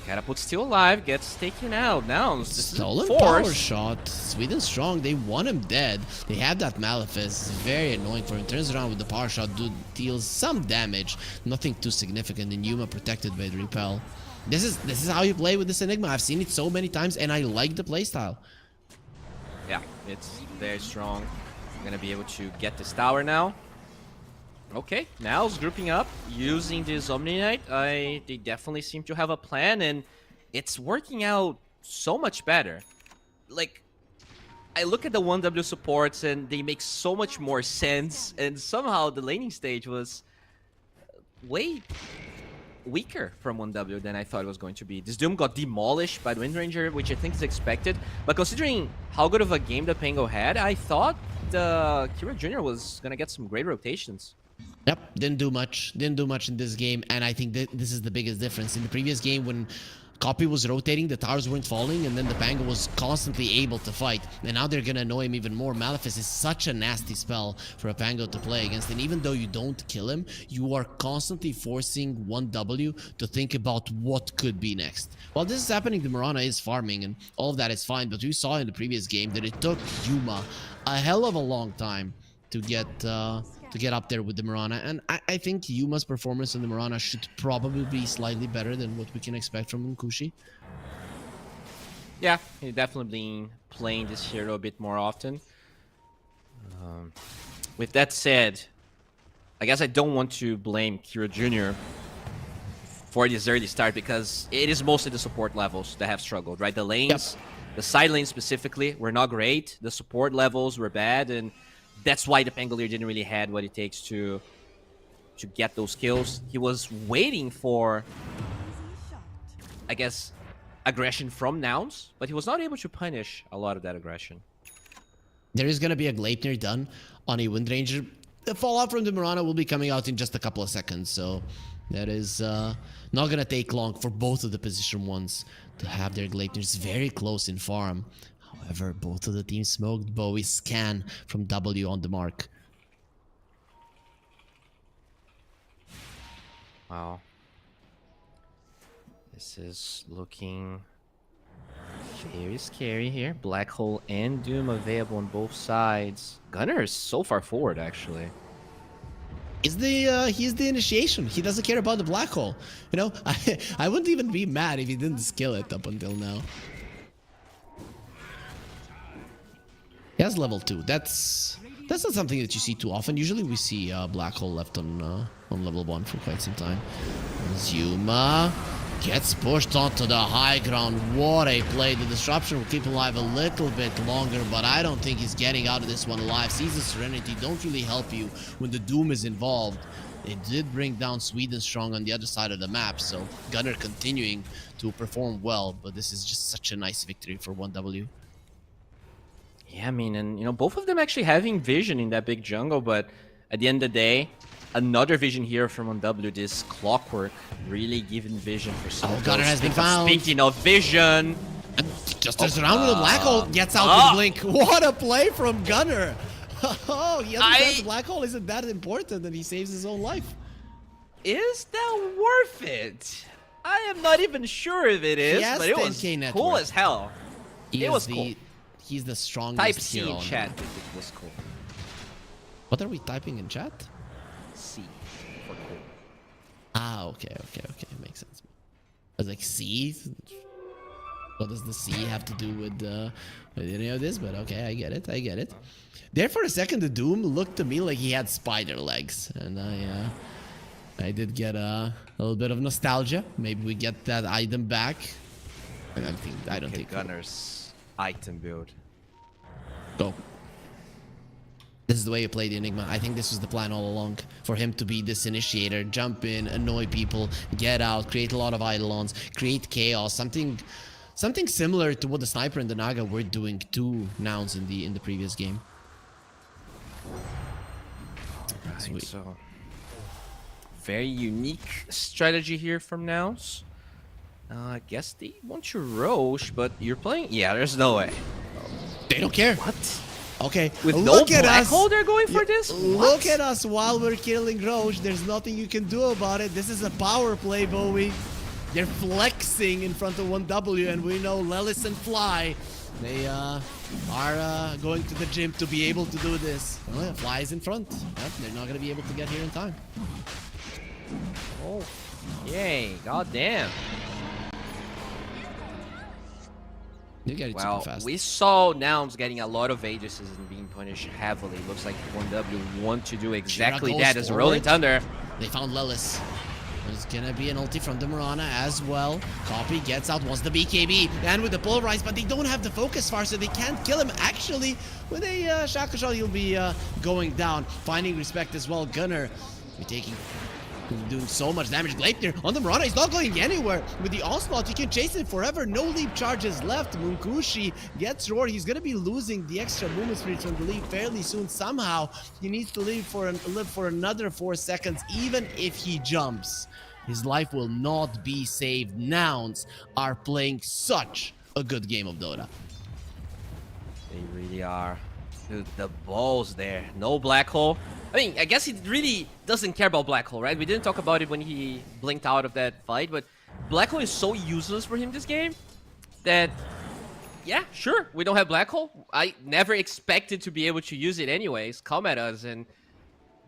Catapult's still alive, gets taken out. Now, this is Stolen force. power shot. Sweden strong. They want him dead. They have that Malefice. It's very annoying for him. Turns around with the power shot. Deals some damage. Nothing too significant. And Yuma protected by the repel. This is how you play with this Enigma. I've seen it so many times, and I like the playstyle. Yeah, it's very strong. Gonna be able to get this tower now. Okay, now it's grouping up, using this Omni Knight. They definitely seem to have a plan, and it's working out so much better. Like, I look at the 1W supports, and they make so much more sense, and somehow the laning stage was way weaker from 1W than I thought it was going to be. This Doom got demolished by the Wind Ranger, which I think is expected, but considering how good of a game the Pango had, I thought the Kira Jr. was gonna get some great rotations. Yep, didn't do much in this game, and I think that this is the biggest difference. In the previous game, when Copy was rotating, the towers weren't falling, and then the Pango was constantly able to fight, and now they're gonna annoy him even more. Malefice is such a nasty spell for a Pango to play against, and even though you don't kill him, you are constantly forcing 1W to think about what could be next. While this is happening, the Mirana is farming, and all of that is fine, but we saw in the previous game that it took Yuma a hell of a long time to get up there with the Mirana, and I think Yuma's performance in the Mirana should probably be slightly better than what we can expect from Nkushi. Yeah, he's definitely been playing this hero a bit more often. With that said, I guess I don't want to blame Kira Jr. for this early start, because it is mostly the support levels that have struggled, right? The lanes, the side lanes specifically, were not great. The support levels were bad, and that's why the Pangolier didn't really had what it takes to get those kills. He was waiting for, I guess, aggression from Nouns, but he was not able to punish a lot of that aggression. There is going to be a Gleipnir done on a Wind Ranger. The fallout from the Mirana will be coming out in just a couple of seconds, so that is not going to take long for both of the position ones to have their Gleipnirs very close in farm. However, both of the teams smoked. Bowie scan from W on the mark. Wow. This is looking very scary here. Black Hole and Doom available on both sides. Gunner is so far forward, actually. He's the initiation. He doesn't care about the Black Hole. You know, I wouldn't even be mad if he didn't skill it up until now. He has level 2. That's not something that you see too often. Usually we see Black Hole left on level 1 for quite some time. Yuma gets pushed onto the high ground. What a play. The disruption will keep him alive a little bit longer, but I don't think he's getting out of this one alive. Season Serenity don't really help you when the Doom is involved. It did bring down Sweden strong on the other side of the map, so Gunner continuing to perform well, but this is just such a nice victory for 1W. Yeah, I mean, and, you know, both of them actually having vision in that big jungle, but at the end of the day, Another vision here from OneW. This clockwork really giving vision for some. Oh, Gunner has been found. Speaking of vision, And just turns around with a black hole, gets out with blink. What a play from Gunner! Oh, he understands the black hole isn't that important, and he saves his own life. is that worth it? I am not even sure if it is, but it was 10K net cool worth. as hell. It was cool. He's the strongest Type C hero in on chat the- if it was cool. What are we typing in chat? C for cool. Ah, okay, makes sense. I was like, C? What does the C have to do with any of this? But okay, I get it. There for a second, the Doom looked to me like he had spider legs, and I did get a little bit of nostalgia. Maybe we get that item back. I don't think. Gunner's item build. Go. This is the way you play the Enigma. I think this was the plan all along. For him to be this initiator, jump in, annoy people, get out, create a lot of eidolons, create chaos, something similar to what the Sniper and the Naga were doing to Nouns in the previous game. Right, Sweet. so very unique strategy here from Nouns. I guess they want you Roche, but you're playing. Yeah, there's no way. They don't care. What? Okay, With no look at black us. hole, they're going for this. Look at us while we're killing Roche. There's nothing you can do about it. This is a power play, Bowie. They're flexing in front of 1W, and we know Lelis and Fly, they are going to the gym to be able to do this. Oh, yeah, Fly is in front. Yep, they're not going to be able to get here in time. Oh, yay! Goddamn. You get it Well, super fast. we saw Nouns getting a lot of Aegises and being punished heavily. Looks like 1W want to do exactly goes that as a forward. Rolling Thunder. They found Lelis. There's gonna be an ulti from the Mirana as well. Copy gets out, wants the BKB, and with the Polarize, but they don't have the focus far, so they can't kill him. Actually, with a Shaka Shot, he'll be going down. Finding respect as well. Gunner doing so much damage. Gleipnir on the Mirana, he's not going anywhere. With the Onslaught, you can chase it forever. No leap charges left. Munkushi gets Roar. He's gonna be losing the extra movement speed from the leap fairly soon. Somehow, he needs to live for another 4 seconds. Even if he jumps, his life will not be saved. Nouns are playing such a good game of Dota. They really are. Dude, the balls there. No black hole. I mean, I guess he really doesn't care about black hole, right? We didn't talk about it when he blinked out of that fight, but black hole is so useless for him this game that, yeah, sure, we don't have black hole. I never expected to be able to use it anyways. Come at us, and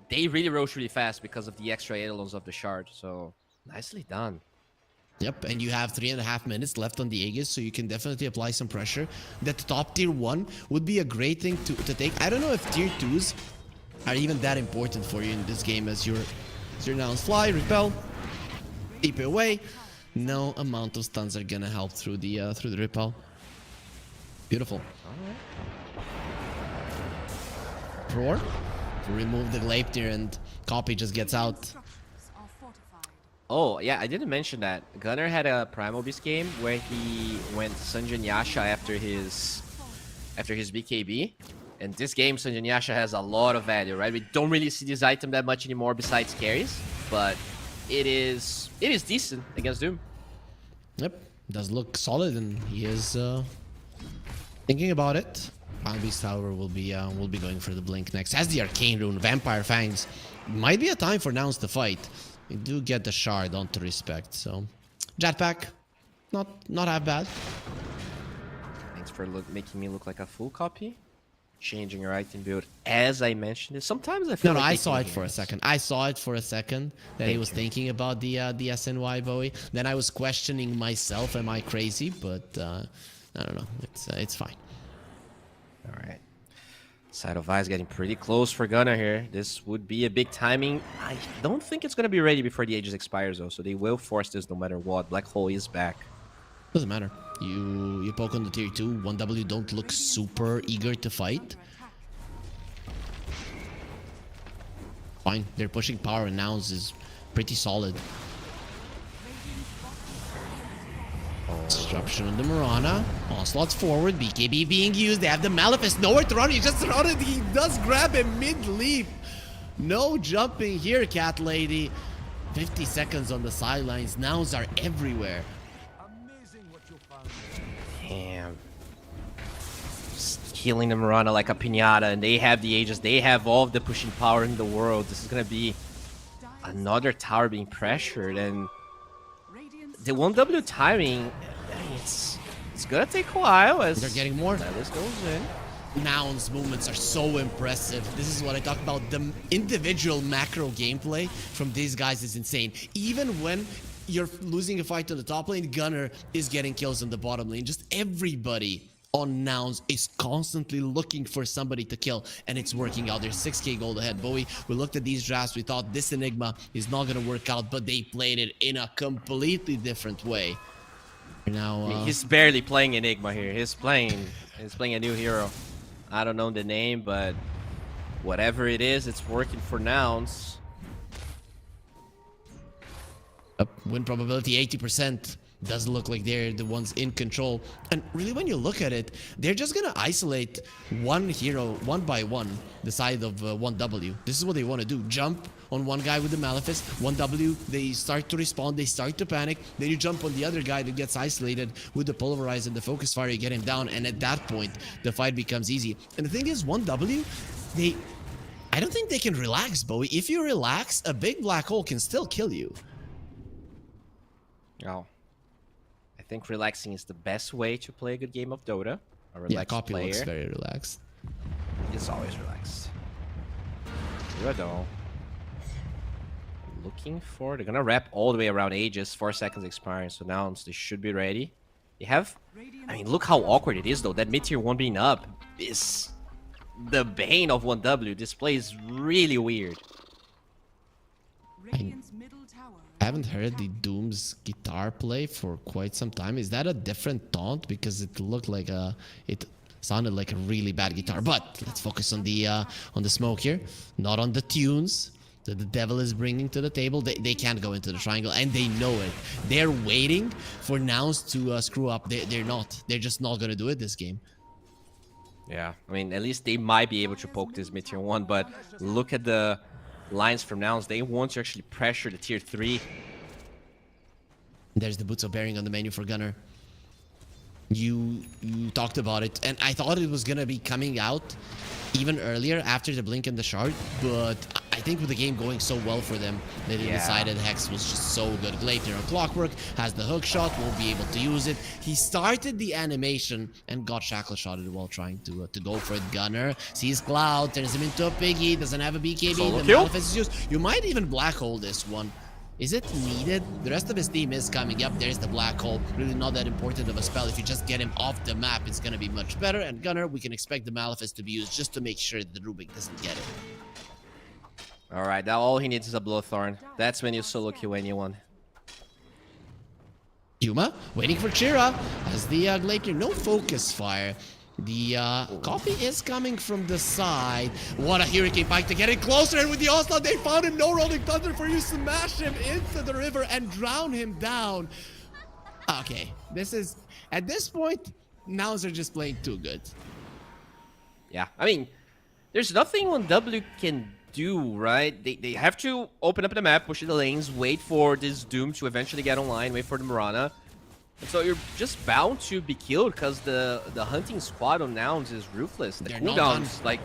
they really rose really fast because of the extra eidolons of the shard. So, nicely done. Yep, and you have 3.5 minutes left on the Aegis, so you can definitely apply some pressure. That top tier 1 would be a great thing to take. I don't know if tier 2s are even that important for you in this game as your Nouns fly, repel, keep it away. No amount of stuns are gonna help through the repel. Beautiful. Roar to remove the Gleipnir, and Copy just gets out. Structures are fortified. Oh, yeah, I didn't mention that. Gunner had a Primal Beast game where he went Sanjin Yasha after his BKB. And this game, Sanjin Yasha has a lot of value, right? We don't really see this item that much anymore besides carries, but it is decent against Doom. Yep, does look solid, and he is thinking about it. Primal Beast, however, will be going for the blink next. Has the Arcane Rune, Vampire Fangs. Might be a time for Nouns to fight. We do get the shard onto respect, so Jetpack, not half bad. Thanks for making me look like a full copy. Changing your item build, as I mentioned it. Sometimes I feel No, like I they saw can it for a hear us. second. I saw it for a second that he was thinking about the SNY Bowie. Then I was questioning myself, am I crazy? But I don't know. It's fine. All right. Side of Ice getting pretty close for Gunner here. This would be a big timing. I don't think it's going to be ready before the Aegis expires, though, so they will force this no matter what. Black Hole is back. Doesn't matter. You poke on the tier 2. 1W don't look super eager to fight. Fine. They're pushing power, and Nouns is pretty solid. Disruption on the Mirana. Onslaught's forward. BKB being used. They have the Malefice. Nowhere to run. He just surrounded. He does grab him mid-leap. No jumping here, cat lady. 50 seconds on the sidelines. Nows are everywhere. Damn. Just killing the Mirana like a pinata, and they have the Aegis. They have all of the pushing power in the world. This is gonna be another tower being pressured, and the 1W timing, it's gonna take a while as they're getting more. this goes in. Noun's movements are so impressive. This is what I talk about. The individual macro gameplay from these guys is insane. Even when you're losing a fight on the top lane, Gunner is getting kills on the bottom lane. Just everybody on Nouns is constantly looking for somebody to kill, and it's working out. There's 6k gold ahead. Bowie, we looked at these drafts, we thought this Enigma is not going to work out, but they played it in a completely different way. Now, he's barely playing Enigma here. He's playing a new hero. I don't know the name, but whatever it is, it's working for Nouns. Win probability 80%. Doesn't look like they're the ones in control. And really, when you look at it, they're just gonna isolate one hero one by one, the side of 1W. This is what they want to do. Jump on one guy with the Malefice, 1W, they start to respawn, they start to panic, then you jump on the other guy that gets isolated with the Pulverize and the Focus Fire, you get him down, and at that point, the fight becomes easy. And the thing is, 1W, I don't think they can relax, Bowie. If you relax, a big black hole can still kill you. Oh. I think relaxing is the best way to play a good game of Dota. A relaxed Yeah, Copy player looks very relaxed. is always relaxed. Though. Looking for... They're gonna wrap all the way around Aegis. 4 seconds expiring, so now they should be ready. They have... I mean, look how awkward it is, though. That mid-tier 1 being up is the bane of 1W. This play is really weird. I haven't heard the Doom's guitar play for quite some time. Is that a different taunt? Because it looked like it sounded like a really bad guitar. But let's focus on the smoke here, not on the tunes that the devil is bringing to the table. They can't go into the triangle, and they know it. They're waiting for Nouns to screw up. They're not. They're just not gonna do it this game. Yeah, I mean, at least they might be able to poke this mid-tier 1, but look at the lines from Nouns. They want to actually pressure the tier 3. There's the Boots of Bearing on the menu for Gunner. You talked about it, and I thought it was gonna be coming out even earlier after the Blink and the Shard, but I think with the game going so well for them, they decided Hex was just so good. Gladiator on Clockwork has the hook shot, won't be able to use it. He started the animation and got shackle shotted while trying to go for it. Gunner sees Cloud, turns him into a piggy, doesn't have a BKB, the Malefice is used. You might even black hole this one. Is it needed? The rest of his team is coming up. There's the black hole. Really not that important of a spell. If you just get him off the map, it's going to be much better. And Gunner, we can expect the Malefice to be used just to make sure that the Rubik doesn't get it. Alright, now all he needs is a Blowthorn. That's when you solo kill anyone. Yuma waiting for Chira as the Gladiator. No focus fire. The copy is coming from the side. What a Hurricane Pike to get it closer, and with the onslaught they found him. No Rolling Thunder for you. Smash him into the river and drown him down. Okay, this is, at this point, Nows are just playing too good. Yeah, I mean, there's nothing 1W can do, right? They have to open up the map, push the lanes, wait for this Doom to eventually get online, wait for the Mirana. So you're just bound to be killed because the hunting squad on Nouns is ruthless. The cooldowns, like...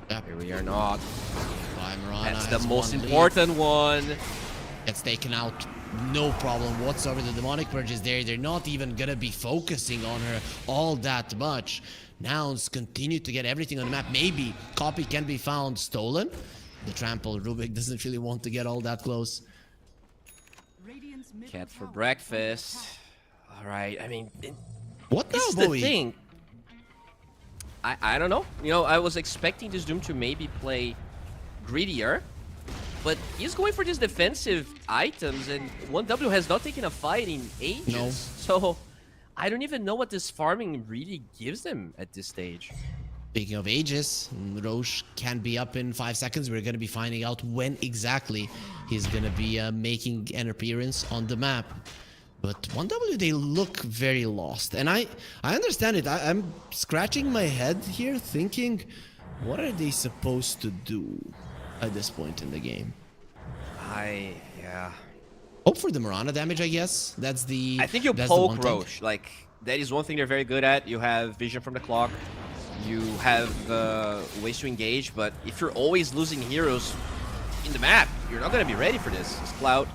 Yep. Here we are not. That's the most important one. Gets taken out. No problem whatsoever. The Demonic Purge is there. They're not even gonna be focusing on her all that much. Nouns continue to get everything on the map. Maybe copy can be found stolen. The Trample Rubik doesn't really want to get all that close. Cat for breakfast. Alright, I mean... What now, this is Bowie? the thing. I don't know. You know, I was expecting this Doom to maybe play greedier. But he's going for these defensive items, and 1W has not taken a fight in ages. No. So, I don't even know what this farming really gives them at this stage. Speaking of ages, Roche can be up in 5 seconds. We're going to be finding out when exactly he's going to be making an appearance on the map. But 1W, they look very lost. And I understand it. I'm scratching my head here thinking, What are they supposed to do at this point in the game? Yeah. Hope for the Mirana damage, I guess. That's the. I think you that's the one poke thing. Roche. Like, that is one thing they're very good at. You have vision from the clock. You have ways to engage, but if you're always losing heroes in the map, you're not going to be ready for this. This Cloud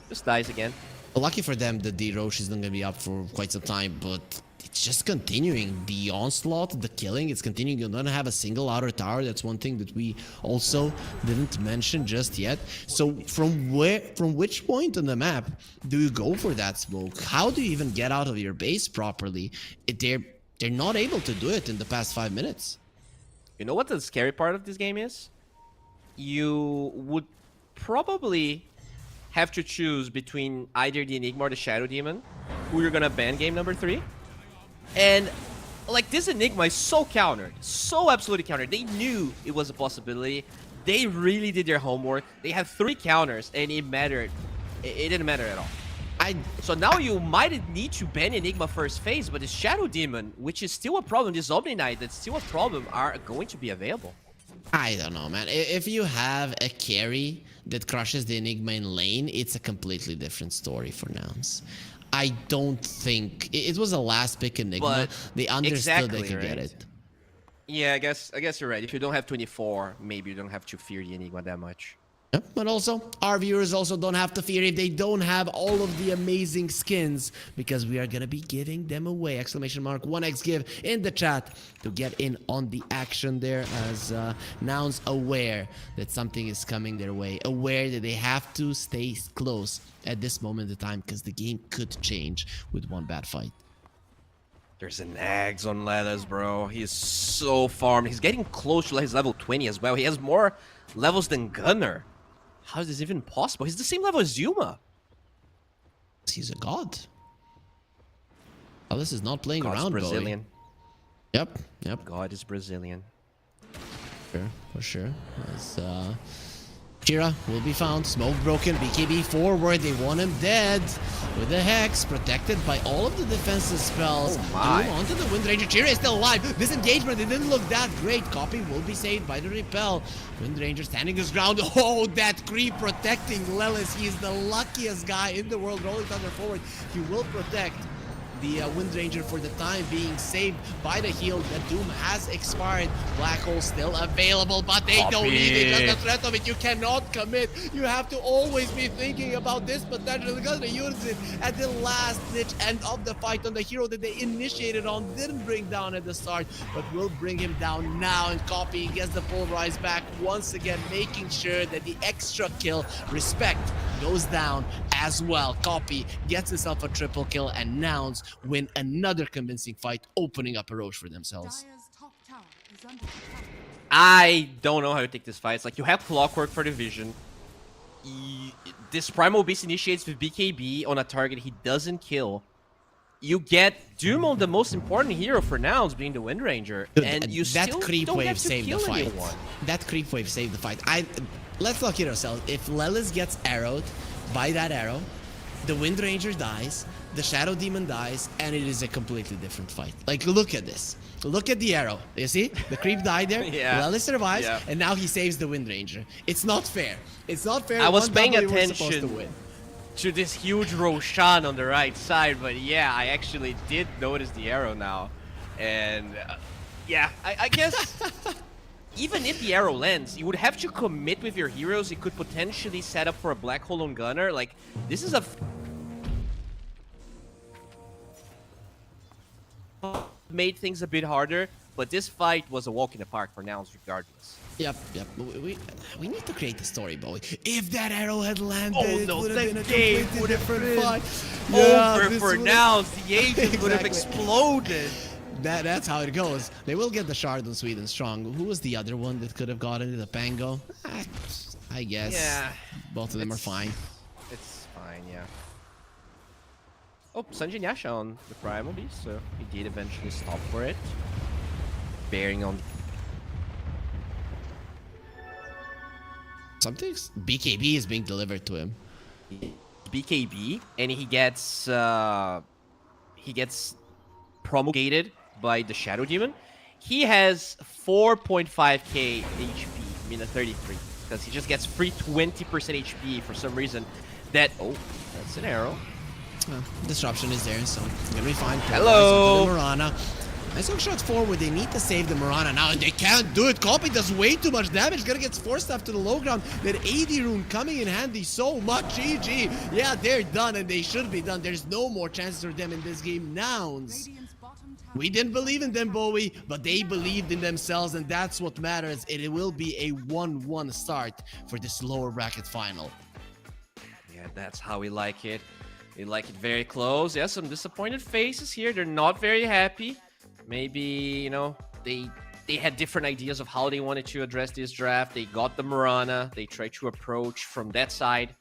just dies again. Lucky for them that the Roche is not going to be up for quite some time, but it's just continuing. The onslaught, the killing, it's continuing. You don't have a single outer tower. That's one thing that we also didn't mention just yet. So from which point on the map do you go for that smoke? How do you even get out of your base properly? They're not able to do it in the past 5 minutes. You know what the scary part of this game is? You would probably have to choose between either the Enigma or the Shadow Demon, who you're gonna ban game number 3. And like, this Enigma is so countered, so absolutely countered. They knew it was a possibility. They really did their homework. They had 3 counters, and it mattered. It didn't matter at all. So now you might need to ban Enigma first phase, but the Shadow Demon, which is still a problem, this Omni Knight, that's still a problem, are going to be available. I don't know, man. If you have a carry that crushes the Enigma in lane, it's a completely different story for Nouns. I don't think it was a last pick Enigma. But they understood they could right? get it. Yeah, I guess you're right. If you don't have 24, maybe you don't have to fear the Enigma that much. Yep, but also, our viewers also don't have to fear if they don't have all of the amazing skins, because we are gonna be giving them away. Exclamation mark 1x give in the chat to get in on the action there, as Nouns aware that something is coming their way, aware that they have to stay close at this moment in time, because the game could change with one bad fight. There's an Ags on Lelis, bro. He's so farmed. He's getting close to his level 20 as well. He has more levels than Gunner. How is this even possible? He's the same level as Yuma. He's a god. Alice is not playing God's around, Brazilian. Bowie. Yep. God is Brazilian. Sure, for sure. As Kira will be found. Smoke broken. BKB forward. They want him dead. With the Hex, protected by all of the defensive spells. Oh my. Move on to the Wind Ranger. Kira is still alive. This engagement, it didn't look that great. Copy will be saved by the repel. Wind Ranger standing his ground. Oh, that creep protecting Lelis. He is the luckiest guy in the world. Rolling Thunder forward. He will protect the Wind Ranger for the time being, saved by the heal. The Doom has expired. Black Hole still available, but they don't need it. Just the threat of it. You cannot commit. You have to always be thinking about this potential. They're gonna use it at the last ditch end of the fight on the hero that they initiated on. Didn't bring down at the start, but will bring him down now. And Copy gets the pulverize back once again, making sure that the extra kill respect goes down as well. Copy gets himself a triple kill, and Nouns win another convincing fight, opening up a Roche for themselves. Dire's top tower is under attack. I don't know how to take this fight. It's like, you have Clockwork for the vision. This Primal Beast initiates with BKB on a target he doesn't kill. You get Doom on the most important hero for Nouns, being the Wind Ranger, and you that still creep don't wave have to saved the kill fight. anyone. That creep wave saved the fight. Let's not kid ourselves. If Lelis gets arrowed by that arrow, the Wind Ranger dies, the Shadow Demon dies, and it is a completely different fight. Like, look at this. Look at the arrow. You see? The creep died there. Yeah. Lelis survives, Yeah. and now he saves the Wind Ranger. It's not fair. It's not fair. I was One paying W we're supposed to attention win. to this huge Roshan on the right side, but yeah, I actually did notice the arrow now. And yeah, I guess even if the arrow lands, you would have to commit with your heroes. You could potentially set up for a Black Hole on Gunner. Like, this is a made things a bit harder, but this fight was a walk in the park for Nouns regardless. Yep. We need to create the story, Bowie. If that arrow had landed, Oh, it no, would have that been a game completely would have different been fight. Over this for would've- Nouns. The agent would have Exactly. exploded. That's how it goes. They will get the shard on Sweden strong. Who was the other one that could have gotten it? The Pango? I guess. Yeah. Both of them are It's- fine. It's fine, yeah. Oh, Sanjin Yasha on the Primal Beast, so he did eventually stop for it. Bearing on. Something's BKB is being delivered to him. BKB, and he gets promulgated by the Shadow Demon. He has 4.5k HP, Mina 33, because he just gets free 20% HP for some reason. That's an arrow. Disruption is there, so gonna be fine. Hello. Mirana. Nice hook shots forward. They need to save the Mirana now, and they can't do it. Copy does way too much damage. Gonna get forced up to the low ground. That AD rune coming in handy so much. GG. Yeah, they're done, and they should be done. There's no more chances for them in this game. Nouns. We didn't believe in them, Bowie, but they believed in themselves, and that's what matters. It will be a 1-1 start for this lower bracket final. Yeah, that's how we like it. We like it very close. Yeah, some disappointed faces here. They're not very happy. Maybe, you know, they had different ideas of how they wanted to address this draft. They got the Mirana. They tried to approach from that side,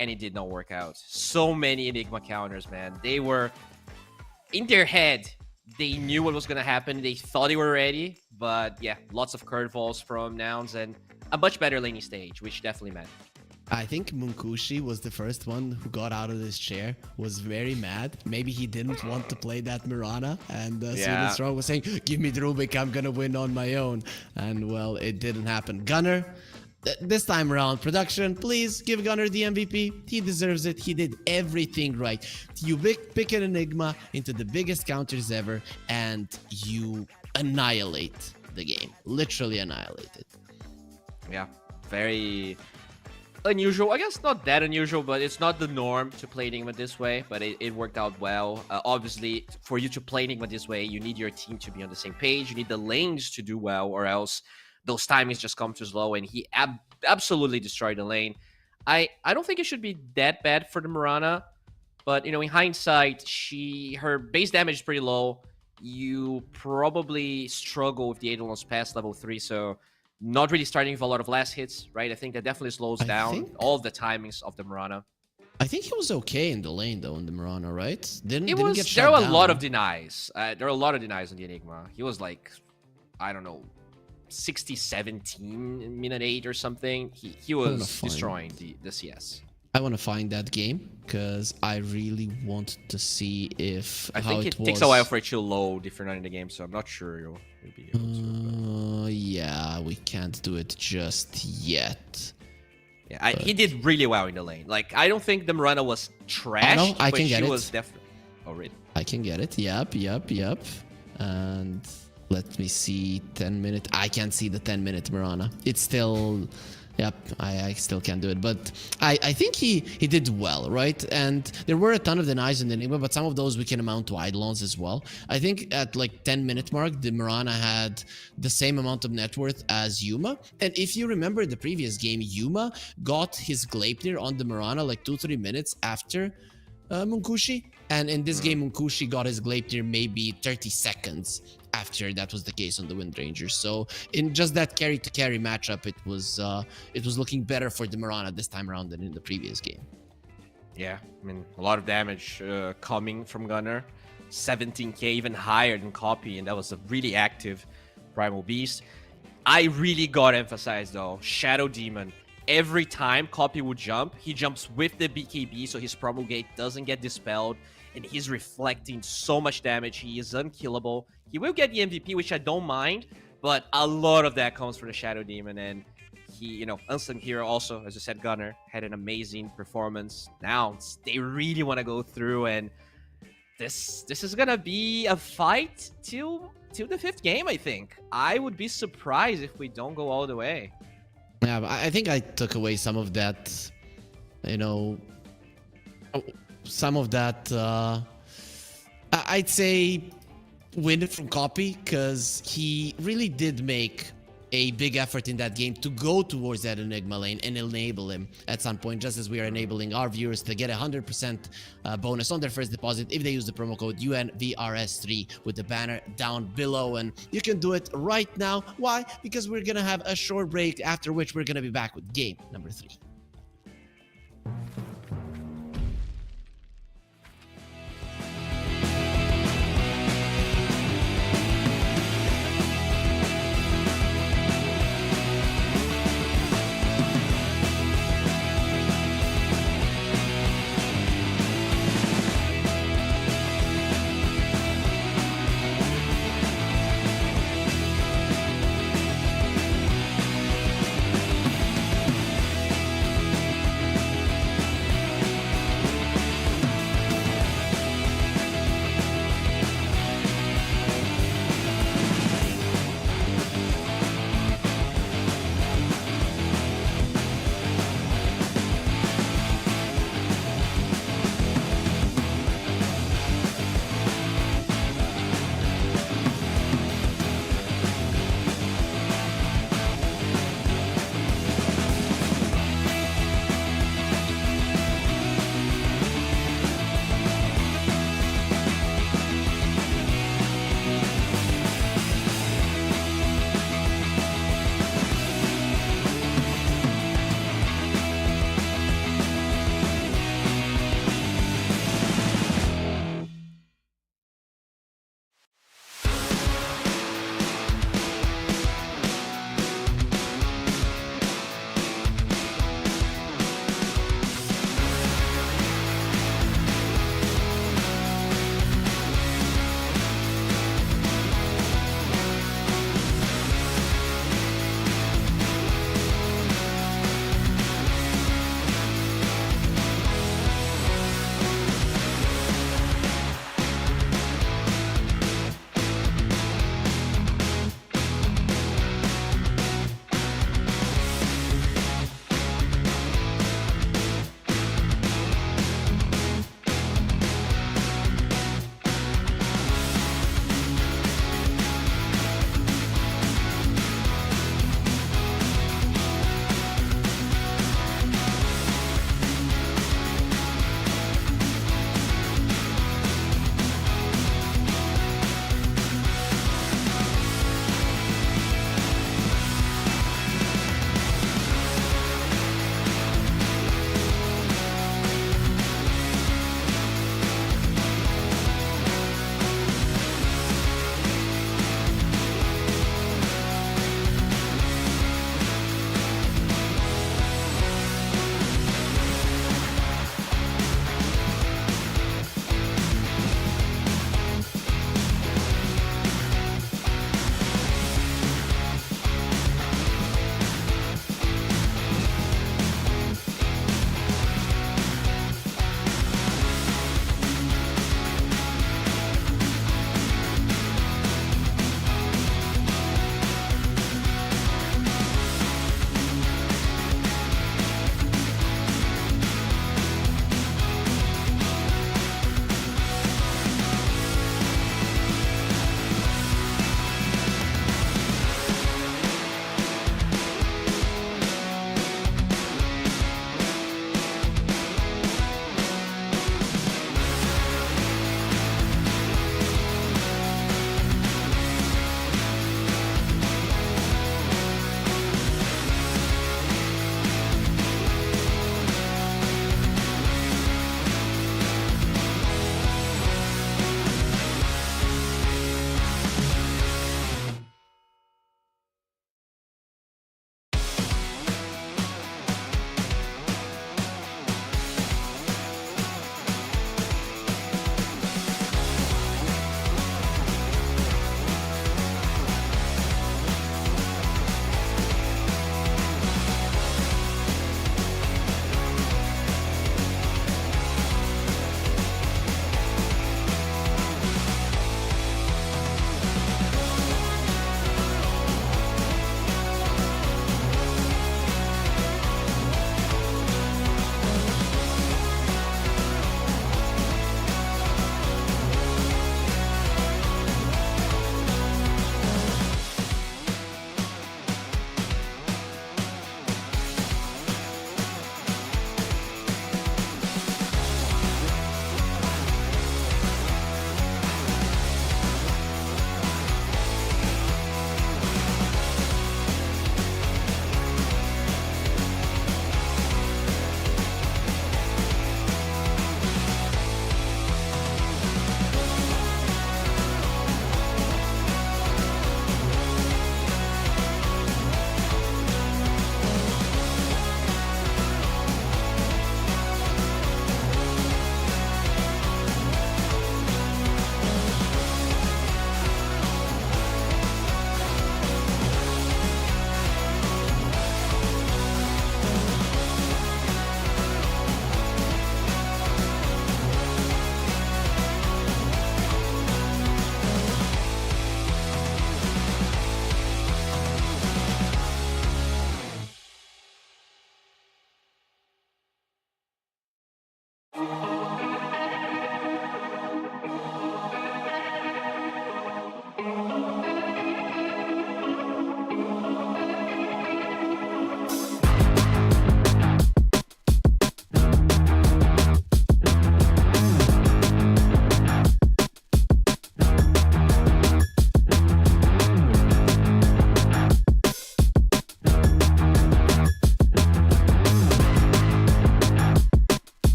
and it did not work out. So many Enigma counters, man. They were in their head. They knew what was going to happen. They thought they were ready. But yeah, lots of curveballs from Nouns and a much better laning stage, which definitely mattered. I think Munkushi was the first one who got out of this chair, was very mad. Maybe he didn't want to play that Mirana, and Sweden Strong was saying, give me the Rubik, I'm gonna win on my own. And well, it didn't happen. Gunner, this time around, production, please give Gunner the MVP. He deserves it. He did everything right. You pick an Enigma into the biggest counters ever, and you annihilate the game. Literally annihilate it. Yeah, very unusual. I guess not that unusual, but it's not the norm to play Enigma this way, but it worked out well. Obviously, for you to play Enigma this way, you need your team to be on the same page. You need the lanes to do well, or else those timings just come too slow, and he absolutely destroyed the lane. I don't think it should be that bad for the Mirana, but, you know, in hindsight, her base damage is pretty low. You probably struggle with the Eidolon's past level 3, so not really starting with a lot of last hits, right? I think that definitely slows down all of the timings of the Mirana. I think he was okay in the lane, though, in the Mirana, right? There were a lot of denies. There were a lot of denies on the Enigma. He was like, I don't know, 60-17 in minute 8 or something. He was destroying the CS. I want to find that game because I really want to see if I think it takes a while for it to load if you're not in the game, so I'm not sure you'll be able to. Yeah, we can't do it just yet. Yeah, he did really well in the lane. Like, I don't think the Mirana was trash. No, I can get it. Was definitely. Oh, really? I can get it. Yep. And let me see. 10-minute. I can't see the 10-minute Mirana. It's still. Yep, I still can't do it, but I think he did well, right? And there were a ton of denies in the Enigma, but some of those we can amount to Eidolons as well. I think at like 10-minute mark, the Mirana had the same amount of net worth as Yuma. And if you remember the previous game, Yuma got his Gleipnir on the Mirana like 2-3 minutes after Munkushi. And in this game, Munkushi got his Gleipnir maybe 30 seconds after that was the case on the Wind Rangers. So in just that carry-to-carry matchup, it was looking better for the Mirana this time around than in the previous game. Yeah, I mean, a lot of damage coming from Gunner. 17k, even higher than Copy, and that was a really active Primal Beast. I really got to emphasize, though, Shadow Demon. Every time Copy would jump, he jumps with the BKB, so his Promulgate doesn't get dispelled, and he's reflecting so much damage. He is unkillable. He will get the MVP, which I don't mind, but a lot of that comes from the Shadow Demon, and he, you know, Unsung Hero also, as I said, Gunner, had an amazing performance. Now, they really want to go through, and this is going to be a fight till the 5th game, I think. I would be surprised if we don't go all the way. Yeah, I think I took away some of that, you know, some of that, I'd say win from Copy, because he really did make a big effort in that game to go towards that Enigma lane and enable him at some point, just as we are enabling our viewers to get a 100% bonus on their first deposit if they use the promo code UNVRS3 with the banner down below. And you can do it right now. Why? Because we're gonna have a short break, after which we're gonna be back with game number 3.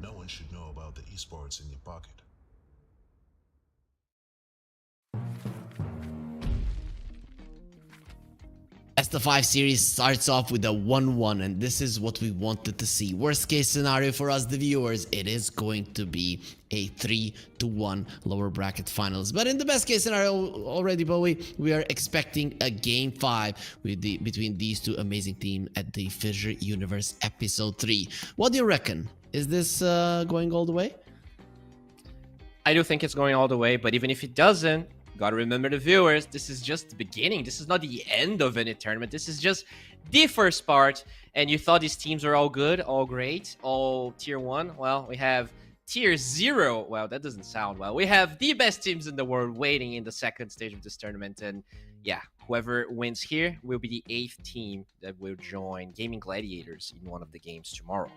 No one should know about the esports in your pocket. As the 5 series starts off with a 1-1, and this is what we wanted to see. Worst case scenario for us, the viewers, it is going to be a 3-1 lower bracket finals. But in the best case scenario already, Bowie, we are expecting a game 5 with between these two amazing teams at the FISSURE Universe Episode 3. What do you reckon? Is this going all the way? I do think it's going all the way, but even if it doesn't, gotta remember the viewers, this is just the beginning. This is not the end of any tournament. This is just the first part. And you thought these teams are all good, all great, all tier 1. Well, we have tier 0. Well, that doesn't sound well. We have the best teams in the world waiting in the second stage of this tournament. And yeah, whoever wins here will be the 8th team that will join Gaimin Gladiators in one of the games tomorrow.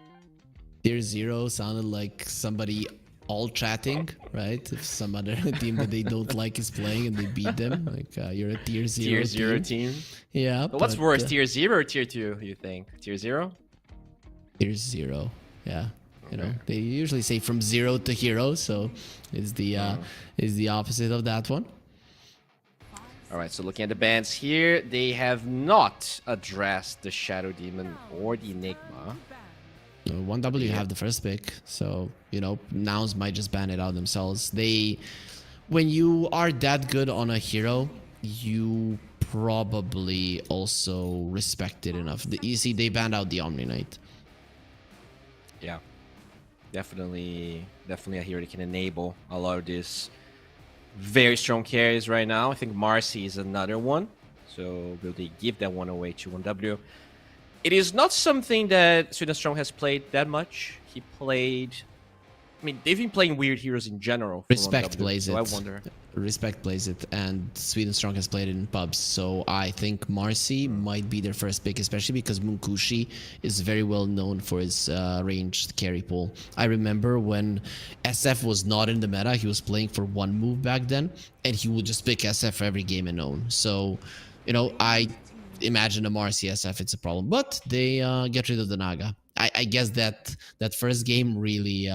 Tier 0 sounded like somebody all chatting, right? If some other team that they don't like is playing and they beat them, like you're a tier 0 Tier 0 team? Yeah. But what's worse, tier 0 or tier 2, you think? Tier 0? Tier 0, yeah. You know, they usually say from 0 to hero, so it's the opposite of that one. All right, so looking at the bans here, they have not addressed the Shadow Demon or the Enigma. 1W have the first pick, so you know, MOUZ might just ban it out themselves. When you are that good on a hero, you probably also respect it enough. You see, they banned out the Omni Knight. Yeah, definitely a hero that can enable a lot of this very strong carries right now. I think Marcy is another one, so will they give that one away to 1W? It is not something that Sweden Strong has played that much. He played... I mean, they've been playing weird heroes in general. Respect plays it. I wonder. Respect plays it, and Sweden Strong has played it in pubs. So I think Marcy might be their first pick, especially because Munkushi is very well known for his ranged carry pool. I remember when SF was not in the meta, he was playing for one move back then, and he would just pick SF for every game and own. So, you know, I imagine a Marcy SF, it's a problem. But they get rid of the Naga. I guess that first game really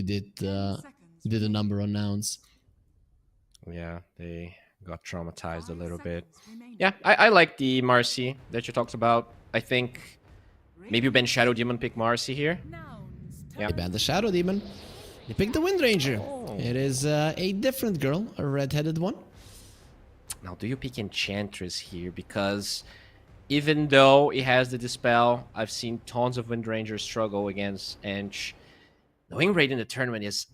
did a number on Nouns. Yeah, they got traumatized a little bit. Yeah, I like the Marcy that you talked about. I think maybe you ban Shadow Demon, pick Marcy here. Yeah. They banned the Shadow Demon. They picked the Wind Ranger. Oh. It is a different girl, a red-headed one. Now, do you pick Enchantress here? Because Even though it has the Dispel, I've seen tons of Wind Rangers struggle against Ench. The win rate in the tournament is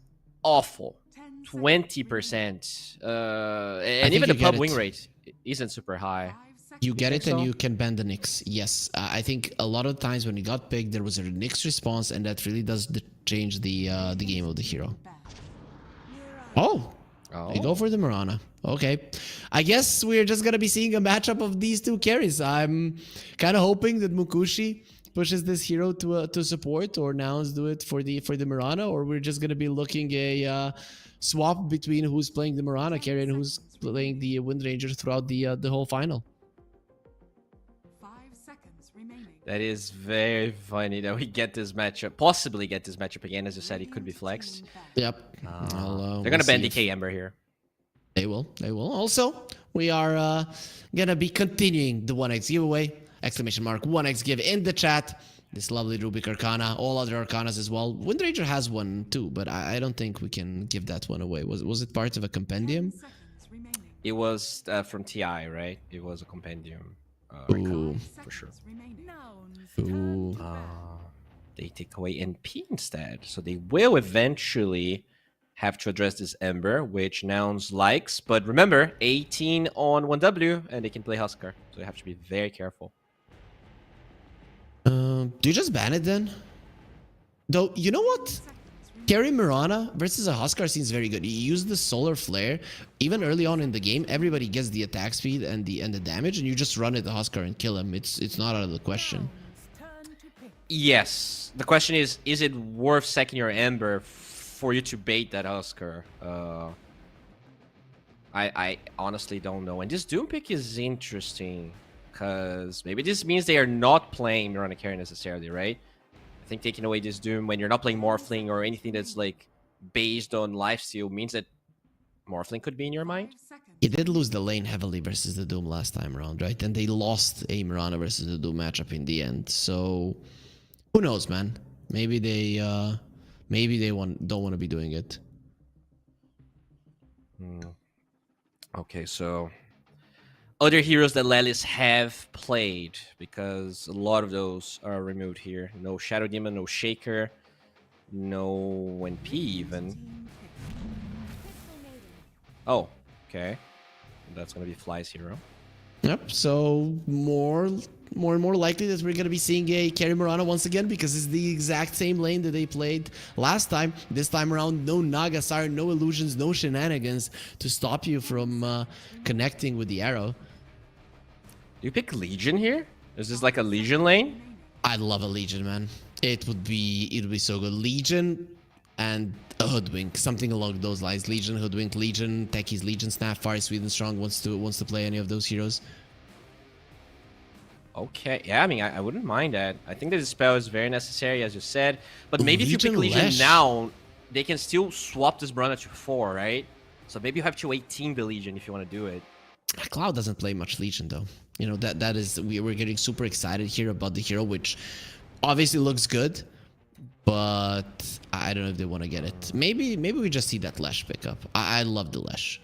awful. 20%. And even the pub win rate isn't super high. You get it, and you can ban the Nyx. Yes, I think a lot of times when it got picked, there was a Nyx response, and that really does change the game of the hero. Oh, they go for the Mirana. Okay, I guess we're just gonna be seeing a matchup of these two carries. I'm kind of hoping that Mukushi pushes this hero to support, or Nouns do it for the Mirana, or we're just gonna be looking a swap between who's playing the Mirana carry and who's playing the Wind Ranger throughout the whole final. That is very funny that we get this matchup, possibly get this matchup again. As you said, it could be flexed. Yep. They're gonna ban DK Ember here. They will. They will. Also, we are gonna be continuing the 1x giveaway. Exclamation mark 1x give in the chat. This lovely Rubik Arcana, all other Arcanas as well. Wind Ranger has one too, but I don't think we can give that one away. Was it part of a compendium? It was from TI, right? It was a compendium. Ooh, for sure. Ooh. They take away NP instead, so they will eventually have to address this Ember, which Nouns likes. But remember, 18 on 1W, and they can play Huskar, so they have to be very careful. Do you just ban it then? Though, you know what? Carry Mirana versus a Huskar seems very good. You use the Solar Flare. Even early on in the game, everybody gets the attack speed and the damage, and you just run at the Huskar and kill him. It's not out of the question. Yes. The question is it worth second your Ember for you to bait that Huskar? I honestly don't know. And this Doom pick is interesting, because maybe this means they are not playing Mirana carry necessarily, right? I think taking away this Doom when you're not playing Morphling or anything that's like based on lifesteal means that Morphling could be in your mind. He did lose the lane heavily versus the Doom last time around, right? And they lost a Mirana versus the Doom matchup in the end. So who knows, man? Maybe they don't want to be doing it. Okay, so other heroes that Lelis have played, because a lot of those are removed here. No Shadow Demon, no Shaker, no NP even. Oh, okay. That's gonna be Fly's hero. Yep, so more and more likely that we're going to be seeing a carry Mirana once again, because it's the exact same lane that they played last time. This time around, no Nagasar, no illusions, no shenanigans to stop you from connecting with the arrow. Do you pick Legion here? Is this like a Legion lane? I'd love a Legion, man. It would be so good. Legion and a Hoodwink, something along those lines. Legion, Hoodwink, Legion, Techies, Legion, Snap, Fire, Sweden Strong wants to play any of those heroes. Okay, yeah, I mean, I wouldn't mind that. I think the Dispel is very necessary, as you said. But maybe if you pick Legion now, they can still swap this Brana to 4, right? So maybe you have to 18 the Legion if you want to do it. Cloud doesn't play much Legion, though. You know, that is, we're getting super excited here about the hero, which obviously looks good, but I don't know if they want to get it. Maybe we just see that Lesh pickup. I love the Lesh.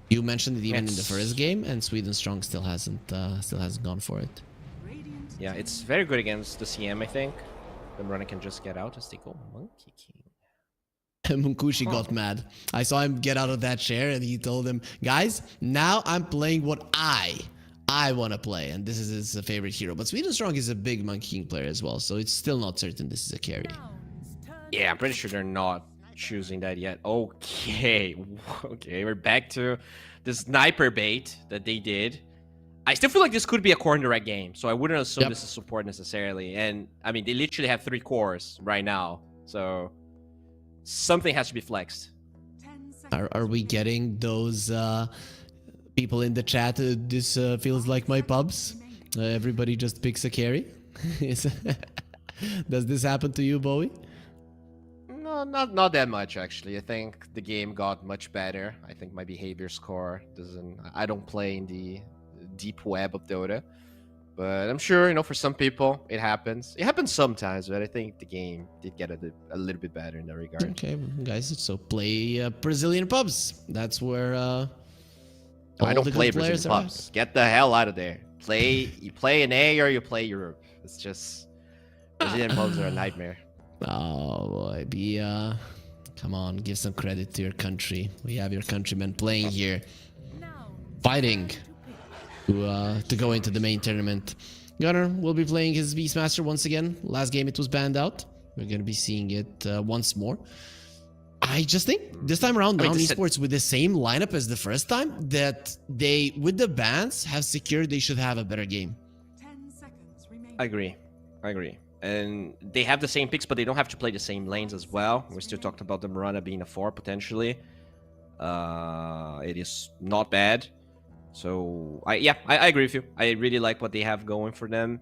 You mentioned it even in the first game, and Sweden Strong still hasn't gone for it. Yeah, it's very good against the CM, I think. The Mirana can just get out as they go Monkey King. Munkushi got mad. I saw him get out of that chair, and he told him, guys, now I'm playing what I want to play, and this is his favorite hero. But Sweden Strong is a big Monkey King player as well, so it's still not certain this is a carry. Yeah, I'm pretty sure they're not choosing that yet. Okay, we're back to the sniper bait that they did. I still feel like this could be a core in direct game, so I wouldn't assume this is support necessarily. And I mean, they literally have 3 cores right now, so something has to be flexed. Are we getting those people in the chat? This feels like my pubs. Everybody just picks a carry. Does this happen to you, Bowie? No, not that much actually. I think the game got much better. I think my behavior score doesn't. I don't play in the deep web of Dota, but I'm sure, you know, for some people it happens. It happens sometimes, but I think the game did get a little bit better in that regard. Okay, guys, so play Brazilian pubs. That's where I don't play Brazilian pubs. Get the hell out of there. You play an A or you play Europe. It's just Brazilian pubs are a nightmare. Oh boy, come on, give some credit to your country. We have your countrymen playing here, fighting to go into the main tournament. Gunnar will be playing his Beastmaster once again. Last game it was banned out. We're going to be seeing it once more. I just think this time around, now eSports with the same lineup as the first time, that they, with the bans, have secured they should have a better game. 10 seconds remaining. I agree. And they have the same picks, but they don't have to play the same lanes as well. We still talked about the Mirana being a 4 potentially. It is not bad. So, I agree with you. I really like what they have going for them.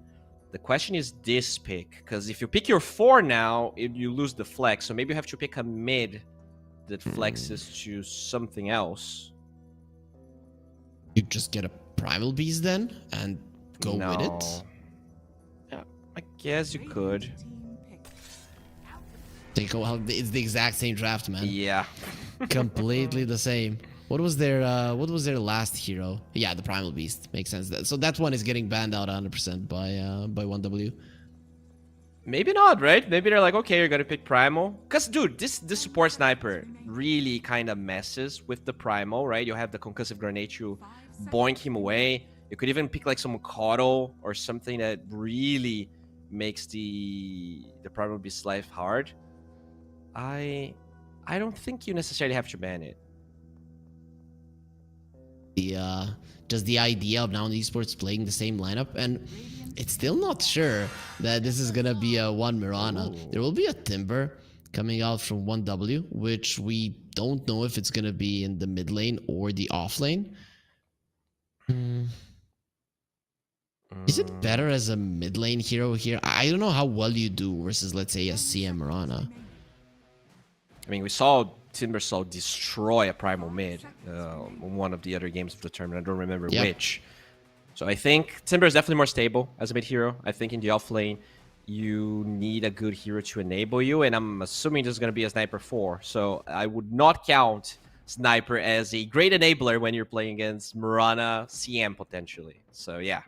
The question is this pick, because if you pick your 4 now, you lose the flex. So maybe you have to pick a mid that flexes to something else. You just get a Primal Beast then and go with it? Yeah, I guess you could. It's the exact same draft, man. Yeah. Completely the same. What was their last hero? Yeah, the Primal Beast. Makes sense. So that one is getting banned out 100% by 1W. Maybe not, right? Maybe they're like, okay, you're gonna pick Primal. Because, dude, this support sniper really kind of messes with the Primal, right? You have the concussive grenade to boink him away. You could even pick like some Coddle or something that really makes the Primal Beast's life hard. I don't think you necessarily have to ban it. Just the idea of now eSports playing the same lineup, and it's still not sure that this is gonna be a one Mirana. Ooh. There will be a Timber coming out from 1W, which we don't know if it's gonna be in the mid lane or the off lane. Is it better as a mid lane hero here? I don't know how well you do versus, let's say, a CM Mirana. I mean, we saw Timbersaw destroy a Primal mid in one of the other games of the tournament. I don't remember which. So I think Timber is definitely more stable as a mid hero. I think in the off lane, you need a good hero to enable you, and I'm assuming there's going to be a Sniper 4. So I would not count Sniper as a great enabler when you're playing against Mirana CM potentially. So yeah,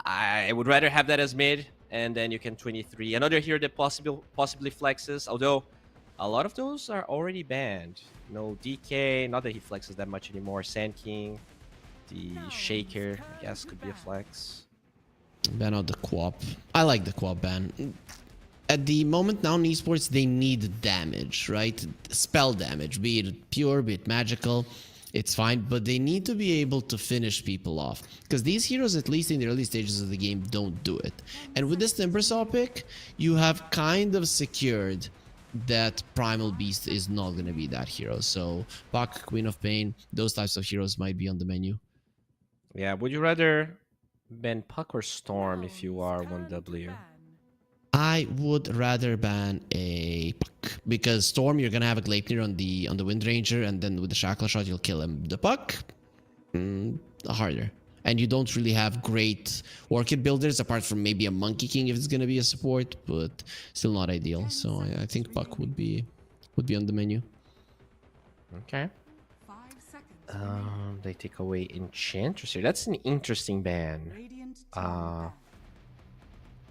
I would rather have that as mid, and then you can 23. Another hero that possibly flexes, although a lot of those are already banned. No DK, not that he flexes that much anymore. Sand King, the Shaker, I guess could be a flex. Ban out the Quap. I like the Quap ban. At the moment now in esports, they need damage, right? Spell damage, be it pure, be it magical. It's fine, but they need to be able to finish people off. Because these heroes, at least in the early stages of the game, don't do it. And with this Timbersaw pick, you have kind of secured that Primal Beast is not going to be that hero. So Puck, Queen of Pain, those types of heroes might be on the menu. Yeah, would you rather ban Puck or Storm if you are 1W? I would rather ban a Puck, because Storm, you're going to have a Gleipnir on the Wind Ranger, and then with the Shackle Shot, you'll kill him. The Puck, harder. And you don't really have great Orchid builders, apart from maybe a Monkey King if it's going to be a support, but still not ideal. So I think Puck would be on the menu. Okay. They take away Enchanters here. That's an interesting ban.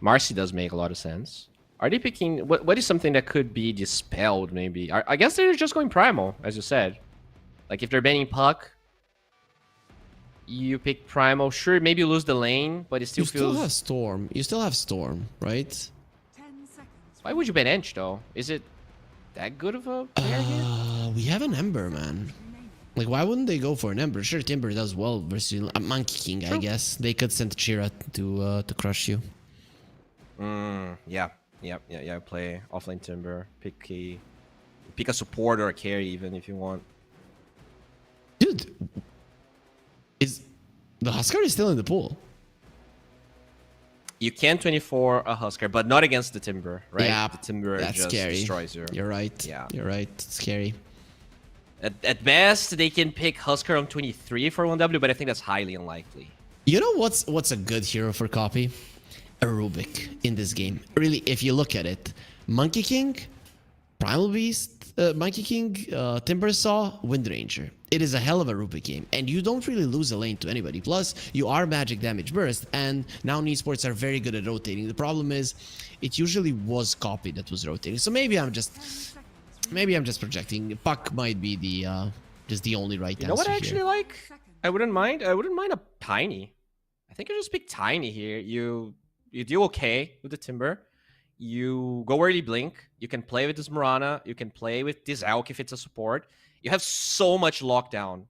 Marcy does make a lot of sense. Are they picking... What is something that could be dispelled, maybe? I guess they're just going Primal, as you said. Like, if they're banning Puck, you pick Primal. Sure, maybe you lose the lane, but it still feels... You still have Storm. You still have Storm, right? Why would you ban Ench, though? Is it that good of a player here? We have an Ember, man. Like, why wouldn't they go for an Ember? Sure, Timber does well versus a Monkey King, I guess. They could send Chira to crush you. Yeah. Play offlane Timber. Pick a support or a carry, even, if you want. Dude, the Huskar is still in the pool. You can 24 a Huskar, but not against the Timber, right? Yeah, the Timber that's just scary. Destroys you. You're right. Yeah, you're right. It's scary. At best, they can pick Huskar on 23 for 1W, but I think that's highly unlikely. You know what's a good hero for copy? A Rubik in this game. Really, if you look at it, Monkey King, Primal Beast, Monkey King, Timbersaw, Wind Ranger. It is a hell of a Rupee game, and you don't really lose a lane to anybody. Plus, you are magic damage burst, and now eSports are very good at rotating. The problem is, it usually was copy that was rotating. So maybe I'm just projecting. Puck might be the just the only right answer. You know what I actually here. like? I wouldn't mind a Tiny. I think I just pick Tiny here. You do okay with the Timber. You go early Blink. You can play with this Mirana. You can play with this Elk if it's a support. You have so much lockdown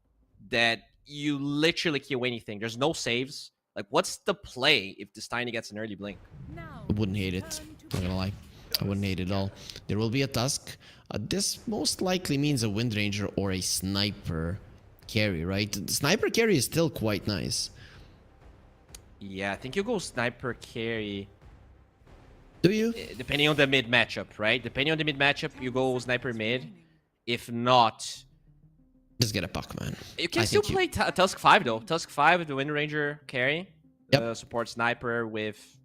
that you literally kill anything. There's no saves. Like, what's the play if this Tiny gets an early Blink? I wouldn't hate it. Not gonna lie. I wouldn't hate it at all. There will be a Tusk. This most likely means a Wind Ranger or a Sniper carry, right? The Sniper carry is still quite nice. Yeah, I think you go Sniper carry. Do you? Depending on the mid matchup, right? Depending on the mid matchup, you go Sniper mid. If not, just get a Puck, man. You can still play Tusk 5 though. Tusk 5 with the Wind Ranger carry. Yep. Support Sniper with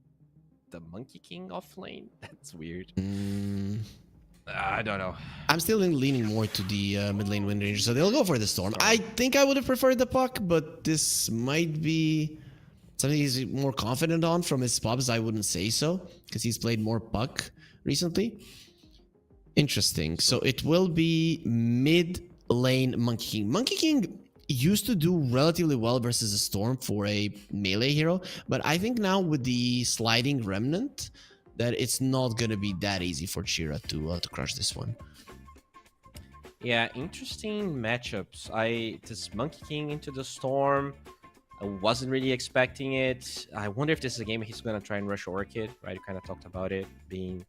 the Monkey King off lane. That's weird. I don't know. I'm still leaning more to the mid lane Wind Ranger, so they'll go for the Storm. I think I would have preferred the Puck, but this might be something he's more confident on from his pubs. I wouldn't say so, because he's played more Puck recently. Interesting. So it will be mid lane Monkey King. Monkey King used to do relatively well versus a Storm for a melee hero, but I think now with the sliding Remnant, that it's not gonna be that easy for Chira to crush this one. Yeah, interesting matchups. This Monkey King into the Storm, I wasn't really expecting it. I wonder if this is a game he's gonna try and rush Orchid, right? You kind of talked about it being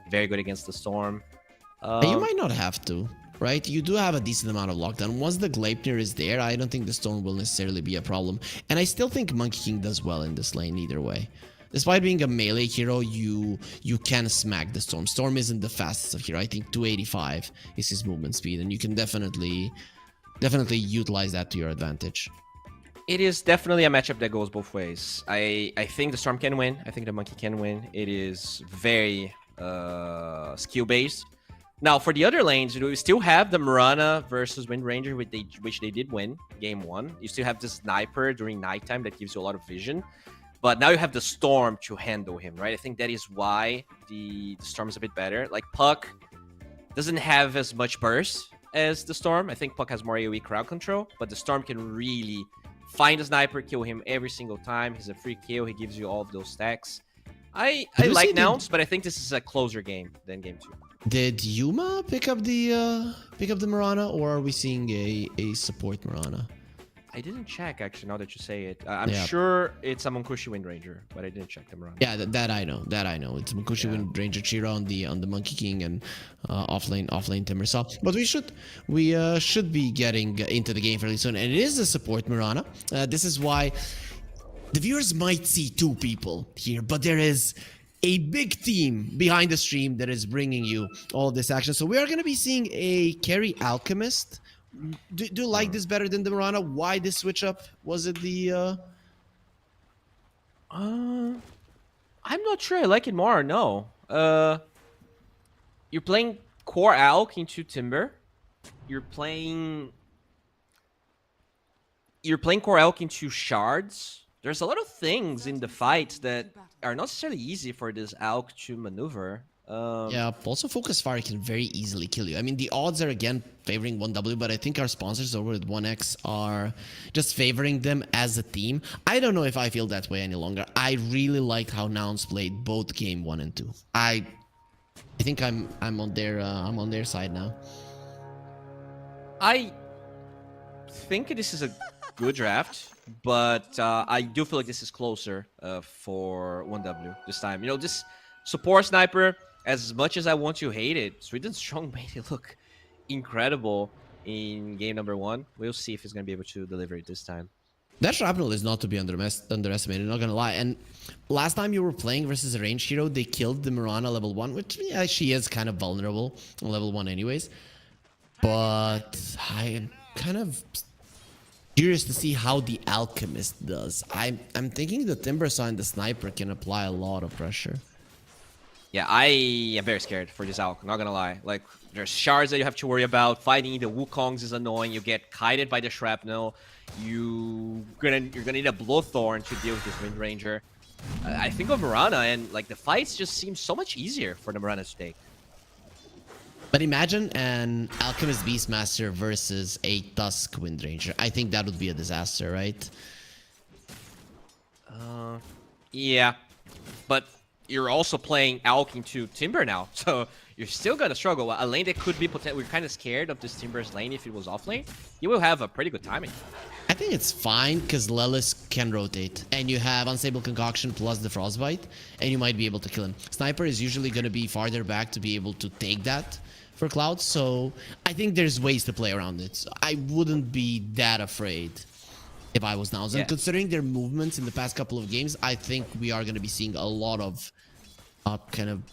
very good against the Storm. You might not have to, right? You do have a decent amount of lockdown. Once the Gleipnir is there, I don't think the Storm will necessarily be a problem. And I still think Monkey King does well in this lane either way. Despite being a melee hero, you can smack the Storm. Storm isn't the fastest of hero. I think 285 is his movement speed, and you can definitely utilize that to your advantage. It is definitely a matchup that goes both ways. I think the Storm can win. I think the Monkey can win. It is very skill-based. Now, for the other lanes, we still have the Mirana versus Wind Ranger, which they did win game 1. You still have the Sniper during nighttime that gives you a lot of vision. But now you have the Storm to handle him, right? I think that is why the Storm is a bit better. Like, Puck doesn't have as much burst as the Storm. I think Puck has more AoE crowd control, but the Storm can really find a Sniper, kill him every single time. He's a free kill. He gives you all of those stacks. I like Nouns, but I think this is a closer game than game 2. Did Yuma pick up the Mirana, or are we seeing a support Mirana? I didn't check, actually, now that you say it. I'm sure it's a Munkushi Wind Ranger, but I didn't check them around. Yeah, that I know. It's Munkushi Wind Ranger Chira on the Monkey King and offlane Timbersaw. But we should be getting into the game fairly soon, and it is a support Mirana. This is why the viewers might see 2 people here, but there is a big team behind the stream that is bringing you all this action. So we are going to be seeing a carry Alchemist. Do you like this better than the Mirana? Why this switch up? Was it the I'm not sure I like it more. No. You're playing Core Alk into Timber. You're playing Core Alk into Shards. There's a lot of things in the fight that are not necessarily easy for this Alk to maneuver. Yeah, also Focus Fire can very easily kill you. I mean, the odds are again favoring 1W, but I think our sponsors over at 1x are just favoring them as a team. I don't know if I feel that way any longer. I really liked how Nouns played both game 1 and 2. I think I'm on their side now. I think this is a good draft, but I do feel like this is closer for 1W this time. You know, this support Sniper, as much as I want to hate it, Sweden's Strong made it look incredible in game number 1. We'll see if he's going to be able to deliver it this time. That Shrapnel is not to be underestimated, not gonna lie. And last time you were playing versus a ranged hero, they killed the Mirana level 1, which yeah, she is kind of vulnerable on level 1 anyways. But I'm kind of curious to see how the Alchemist does. I'm thinking the Timbersaw and the Sniper can apply a lot of pressure. Yeah, I am very scared for this Alk, not gonna lie. Like, there's shards that you have to worry about. Fighting the Wukongs is annoying. You get kited by the shrapnel. You're gonna need a Blowthorn to deal with this Wind Ranger. I think of Mirana, and like the fights just seem so much easier for the Mirana to take. But imagine an Alchemist Beastmaster versus a Tusk Wind Ranger. I think that would be a disaster, right? Yeah, but you're also playing Alk into Timber now, so you're still gonna struggle. A lane that could be potential. We're kind of scared of this Timber's lane if it was off lane. You will have a pretty good timing. I think it's fine because Lelis can rotate, and you have Unstable Concoction plus the Frostbite, and you might be able to kill him. Sniper is usually going to be farther back to be able to take that for Cloud, so I think there's ways to play around it. So I wouldn't be that afraid if I was MOUZ. And considering their movements in the past couple of games, I think we are going to be seeing a lot of kind of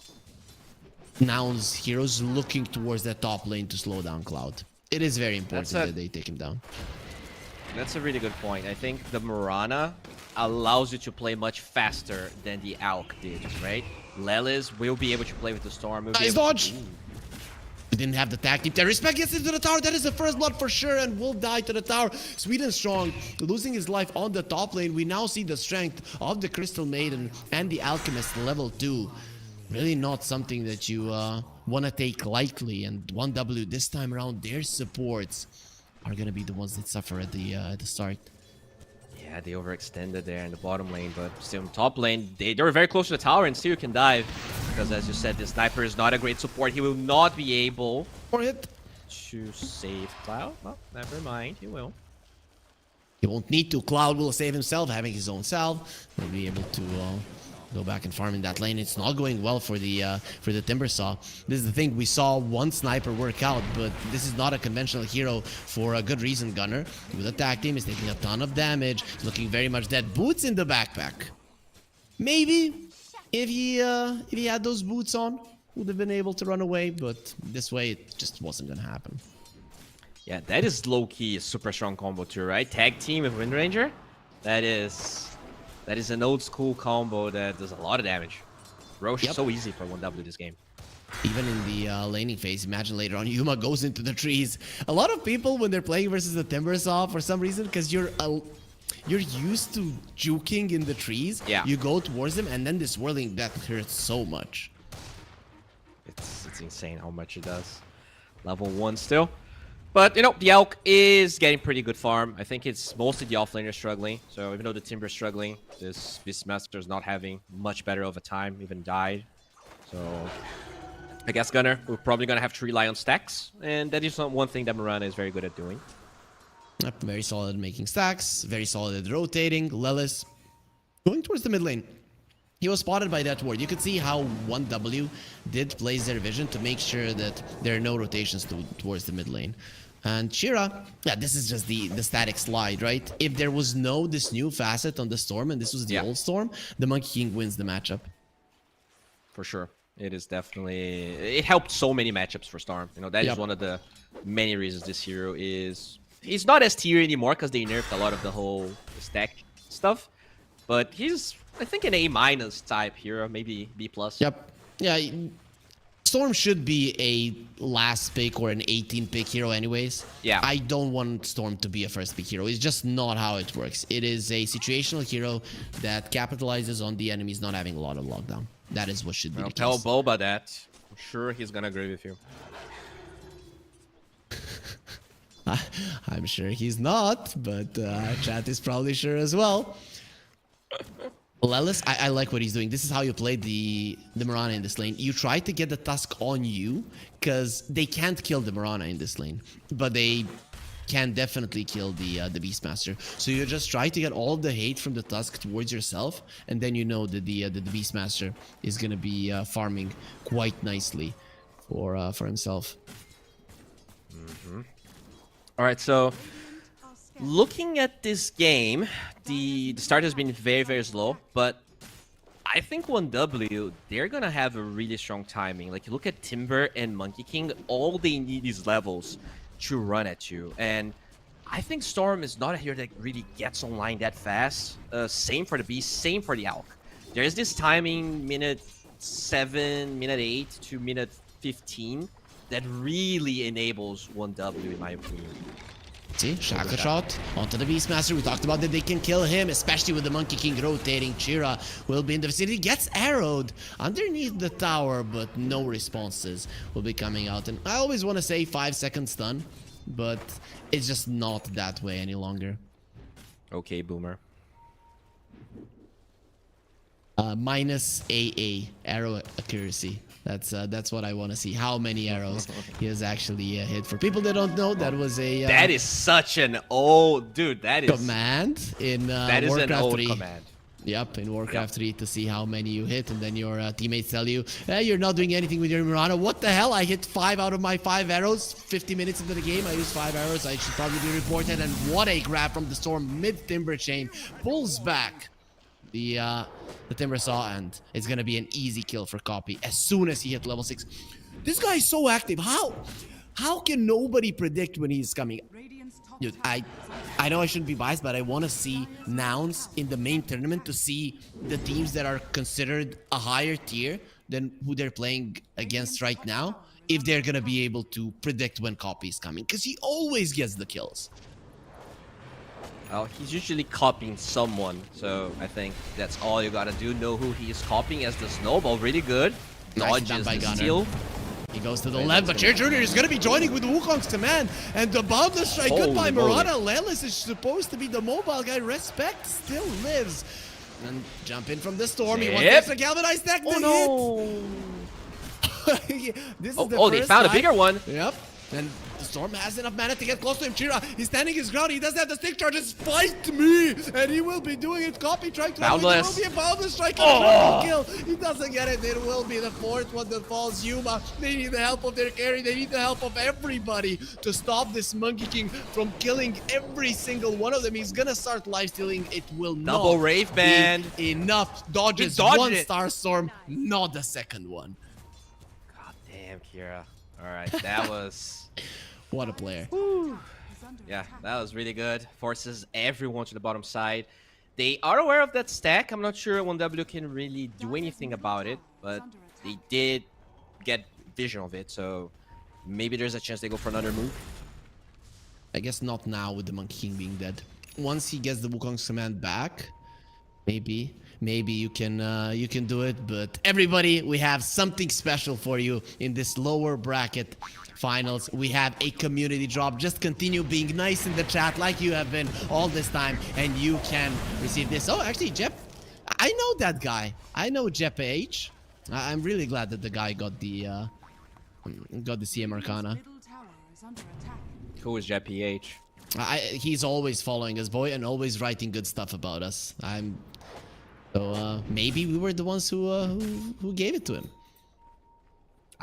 MOUZ heroes looking towards that top lane to slow down Cloud. It is very important that they take him down. That's a really good point. I think the Mirana allows you to play much faster than the Alk did, right? Lelis will be able to play with the Storm. Nice dodge! We didn't have the tag team. Respect gets into the tower. That is the first blood for sure and will die to the tower. Sweden Strong losing his life on the top lane. We now see the strength of the Crystal Maiden and the Alchemist level 2. Really not something that you want to take lightly. And 1W this time around, their supports are going to be the ones that suffer at the start. Yeah, they overextended there in the bottom lane, but still in top lane, they were very close to the tower and still can dive. Because as you said, the Sniper is not a great support. He will not be able to save Cloud. Well, never mind, he will. He won't need to. Cloud will save himself, having his own self. He'll be able to go back and farm in that lane. It's not going well for the Timbersaw. This is the thing. We saw one Sniper work out, but this is not a conventional hero for a good reason. Gunner with a tag team is taking a ton of damage. He's looking very much dead. Boots in the backpack. Maybe if he had those boots on, would have been able to run away, but this way it just wasn't gonna happen. Yeah, that is low-key a super strong combo too, right? Tag team with Wind Ranger. That is an old school combo that does a lot of damage. Roche is so easy for 1W this game. Even in the laning phase, imagine later on Yuma goes into the trees. A lot of people when they're playing versus the Timbersaw for some reason, because you're used to juking in the trees. Yeah. You go towards them and then this whirling death hurts so much. It's insane how much it does. Level 1 still. But, you know, the Alk is getting pretty good farm. I think it's mostly the offlaner struggling. So even though the Timber is struggling, this Beastmaster is not having much better of a time, even died. So I guess Gunner, we're probably going to have to rely on stacks. And that is one thing that Mirana is very good at doing. Yep, very solid at making stacks, very solid at rotating. Lelis going towards the mid lane. He was spotted by that ward. You could see how 1W did place their vision to make sure that there are no rotations towards the mid lane. And Shira, yeah, this is just the static slide, right? If there was this new facet on the Storm and this was the old Storm, the Monkey King wins the matchup. For sure. It is definitely... It helped so many matchups for Storm. You know, that is one of the many reasons this hero is... He's not S tier anymore because they nerfed a lot of the whole stack stuff. But he's, I think, an A- type hero, maybe B+. Yep. Yeah, Storm should be a last pick or an 18 pick hero anyways. Yeah. I don't want Storm to be a first pick hero. It's just not how it works. It is a situational hero that capitalizes on the enemies not having a lot of lockdown. That is what should be the case. Tell Boba that. I'm sure he's gonna agree with you. I'm sure he's not, but chat is probably sure as well. Lelis, I like what he's doing. This is how you play the Mirana in this lane. You try to get the Tusk on you, because they can't kill the Mirana in this lane, but they can definitely kill the Beastmaster. So you just try to get all the hate from the Tusk towards yourself, and then you know that the Beastmaster is going to be farming quite nicely for himself. All right, so looking at this game, the start has been very, very slow, but I think 1W, they're going to have a really strong timing. Like, you look at Timber and Monkey King, all they need is levels to run at you. And I think Storm is not a hero that really gets online that fast. Same for the Beast, same for the Alk. There's this timing minute 7, minute 8 to minute 15 that really enables 1W in my opinion. See, Shackle shot onto the Beastmaster. We talked about that they can kill him, especially with the Monkey King rotating. Chira will be in the vicinity, gets arrowed underneath the tower, but no responses will be coming out. And I always want to say 5-second stun, but it's just not that way any longer. Okay, Boomer. Minus AA arrow accuracy. That's what I want to see. How many arrows he has actually hit. For people that don't know, that was a that is such an old dude. That is command in that is Warcraft an old 3. command. Yep, in Warcraft 3 to see how many you hit, and then your teammates tell you, hey, you're not doing anything with your Mirana. What the hell? I hit 5 out of my 5 arrows. 50 minutes into the game, I used 5 arrows. I should probably be reported. And what a grab from the Storm mid-Timber Chain. Pulls back the Timber Saw, and it's gonna be an easy kill for Copy as soon as he hit level 6. This guy is so active. How can nobody predict when he's coming? Dude, I know I shouldn't be biased, but I want to see Nouns in the main tournament to see the teams that are considered a higher tier than who they're playing against right now, if they're gonna be able to predict when Copy is coming, because he always gets the kills. Well, he's usually copying someone, so I think that's all you gotta do. Know who he is copying as the Snowball. Really good. Dodges the steal. He goes to the left, but Chair Jr. is going to be joining with Wukong's command. And the Boundless Strike, goodbye Murata. Lelis is supposed to be the mobile guy. Respect still lives. And jump in from the Storm. He wants a Galvanized Stack to hit. This is the first they found time. a bigger one. Yep. And the Storm has enough mana to get close to him. Chira, he's standing his ground. He doesn't have the stick charges. Fight me! And he will be doing it. Copy trying to Boundless. There will be a Boundless Strike. Kill. He doesn't get it. There will be the 4th one that falls. Yuma, they need the help of their carry. They need the help of everybody to stop this Monkey King from killing every single one of them. He's gonna start lifestealing. It will Double not Rave Band. be enough. Dodges dodged one it. Star Storm, not the second one. God damn, Kira. Alright, that was... What a player. Yeah, that was really good. Forces everyone to the bottom side. They are aware of that stack. I'm not sure 1W can really do anything about it, but they did get vision of it, so maybe there's a chance they go for another move. I guess not now with the Monkey King being dead. Once he gets the Wukong's command back, maybe you can do it. But everybody, we have something special for you in this lower bracket finals. We have a community drop. Just continue being nice in the chat like you have been all this time, and you can receive this. Oh, actually, Jep, I know that guy. I know Jep H. I'm really glad that the guy got the CM Arcana. Who is Jet PH? He's always following us, boy, and always writing good stuff about us. So maybe we were the ones who gave it to him.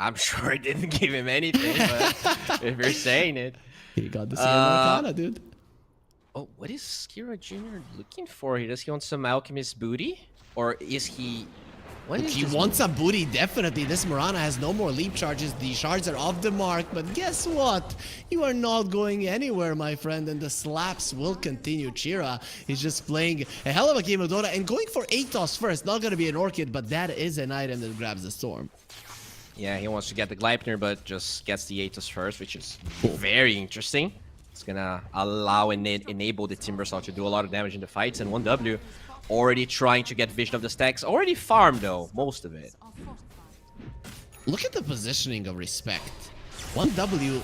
I'm sure it didn't give him anything, but if you're saying it. He got the CM Arcana, dude. Oh, what is Skira Jr. looking for here? Does he want some Alchemist booty? Or is he... What is he wants a booty, definitely. This Mirana has no more leap charges. The shards are off the mark, but guess what? You are not going anywhere, my friend, and the slaps will continue. Chira is just playing a hell of a game of Dota and going for Atos first. Not going to be an Orchid, but that is an item that grabs the Storm. Yeah, he wants to get the Gleipnir, but just gets the Atos first, which is very interesting. It's gonna allow and enable the Timbersaw to do a lot of damage in the fights, and 1W already trying to get vision of the stacks. Already farmed, though, most of it. Look at the positioning of Respect. 1W...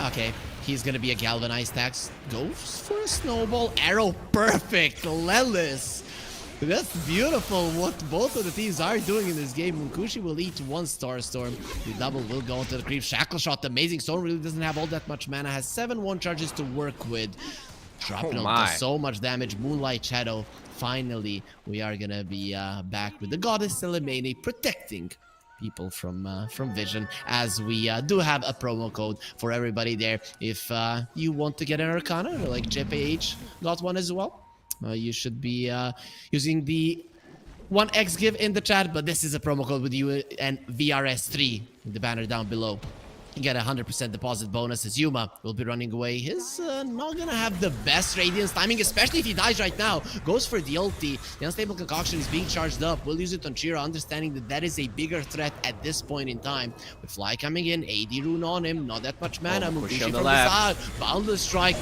Okay, he's gonna be a Galvanized Axe. Goes for a Snowball. Arrow, perfect! Lelis! That's beautiful what both of the teams are doing in this game. Munkushi will eat one Star Storm. The double will go into the creep. Shackle Shot, amazing. Storm really doesn't have all that much mana. Has 7-1 charges to work with. Dropping does so much damage. Moonlight Shadow. Finally, we are gonna be back with the Goddess Selemene protecting people from vision, as we do have a promo code for everybody there. If you want to get an Arcana, or like JPH got one as well. You should be using the 1x give in the chat, but this is a promo code with you and VRS3, the banner down below. You get a 100% deposit bonus as Yuma will be running away. He's not gonna have the best Radiance timing, especially if he dies right now. Goes for the ulti. The Unstable Concoction is being charged up. We'll use it on Chira, understanding that that is a bigger threat at this point in time. With Fly coming in, AD rune on him, not that much mana. Mukushi from the side, Boundless Strike,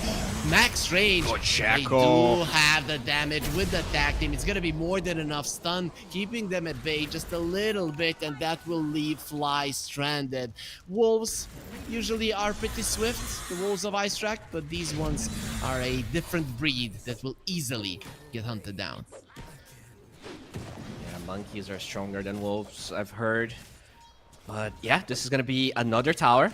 max range. They do have the damage with the tag team. It's gonna be more than enough stun, keeping them at bay just a little bit, and that will leave Fly stranded. Wolves usually are pretty swift, the Wolves of Ice Track, but these ones are a different breed that will easily get hunted down. Yeah, monkeys are stronger than wolves, I've heard. But yeah, this is gonna be another tower.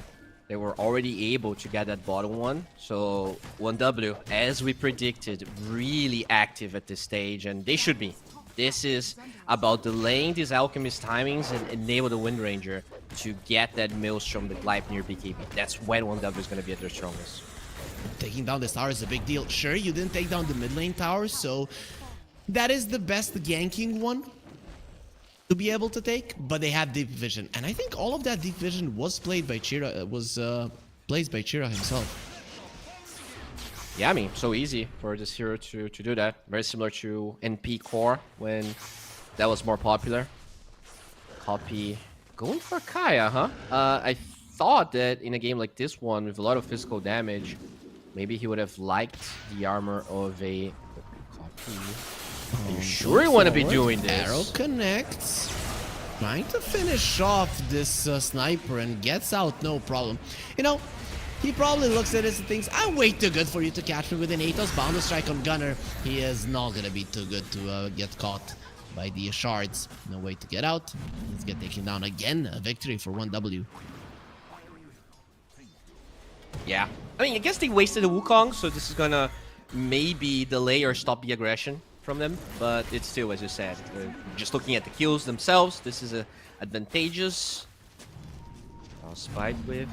They were already able to get that bottom one. So 1W, as we predicted, really active at this stage, and they should be. This is about delaying these Alchemist timings and enable the Wind Ranger to get that Maelstrom, the Glype near BKB. That's when 1W is going to be at their strongest. Taking down this tower is a big deal. Sure, you didn't take down the mid lane tower, so that is the best ganking one to be able to take, but they have deep vision. And I think all of that deep vision was played by Chira, placed by Chira himself. Yeah, I mean, so easy for this hero to do that. Very similar to NP Core when that was more popular. Copy. Going for Kaya, huh? I thought that in a game like this one, with a lot of physical damage, maybe he would have liked the armor of a Copy. Are you sure you want to be doing this? Arrow connects. Trying to finish off this sniper and gets out, no problem. You know, he probably looks at this and thinks, I'm way too good for you to catch me with an Atos. Boundless Strike on Gunner. He is not going to be too good to get caught by the shards. No way to get out. Let's get taken down again. A victory for 1W. Yeah. I mean, I guess they wasted the Wukong, so this is going to maybe delay or stop the aggression from them. But it's still, as you said, just looking at the kills themselves, this is advantageous. Spied with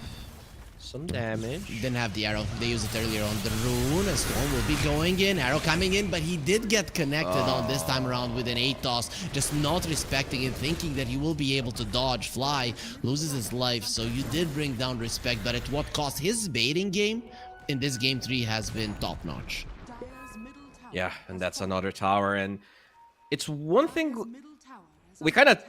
some damage. Didn't have the arrow. They used it earlier on the rune. A storm will be going in. Arrow coming in, but he did get connected on this time around with an Atos. Just not respecting it, thinking that he will be able to dodge. Fly loses his life, so you did bring down respect, but at what cost? His baiting game in this game 3 has been top notch. Yeah, and that's another tower, and it's one thing we kind of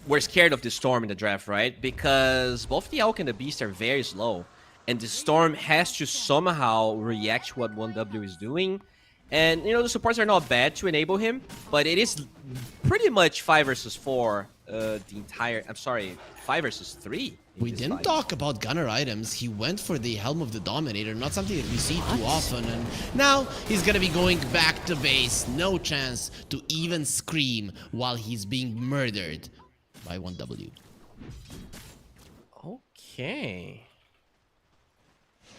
were scared of the Storm in the draft, right? Because both the Elk and the Beast are very slow. And the Storm has to somehow react to what 1W is doing. And, you know, the supports are not bad to enable him, but it is pretty much 5 versus 4 the entire... I'm sorry, 5 versus 3. We didn't talk about Gunner items. He went for the Helm of the Dominator, not something that we see too often. And now he's going to be going back to base. No chance to even scream while he's being murdered by 1W. Okay.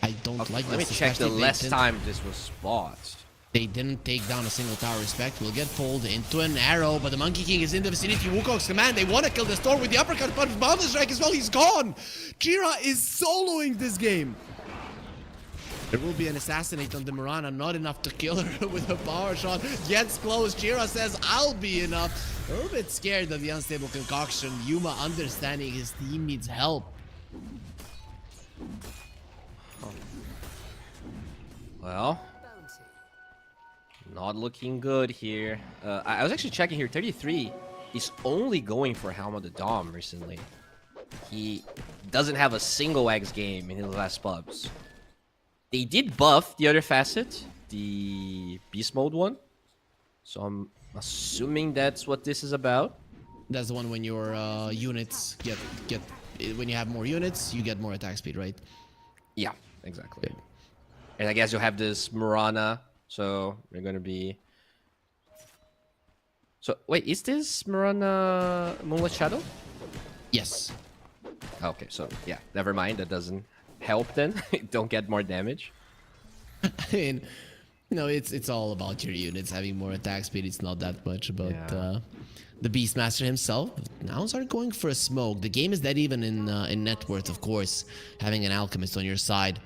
I don't like this. Let me check the last time this was fought. They didn't take down a single tower. Respect will get pulled into an arrow, but the Monkey King is in the vicinity. Wukong's command. They want to kill the Storm with the uppercut, but Boundless Strike as well. He's gone. Chira is soloing this game. There will be an assassinate on the Mirana, not enough to kill her with a power shot. Gets close. Chira says, I'll be enough. A little bit scared of the Unstable Concoction. Yuma understanding his team needs help. Well, not looking good here. I was actually checking here. 33 is only going for Helm of the Dom recently. He doesn't have a single X game in his last pubs. They did buff the other facet, the Beast Mode one. So I'm assuming that's what this is about. That's the one when your units get when you have more units, you get more attack speed, right? Yeah, exactly. Okay. And I guess you'll have this Mirana, so you're gonna be... So, wait, is this Mirana Moonlit Shadow? Yes. Okay, so, yeah, never mind, that doesn't help then. Don't get more damage. I mean, you know, it's all about your units having more attack speed. It's not that much about the Beastmaster himself. Nows are going for a smoke. The game is that even in net worth, of course. Having an Alchemist on your side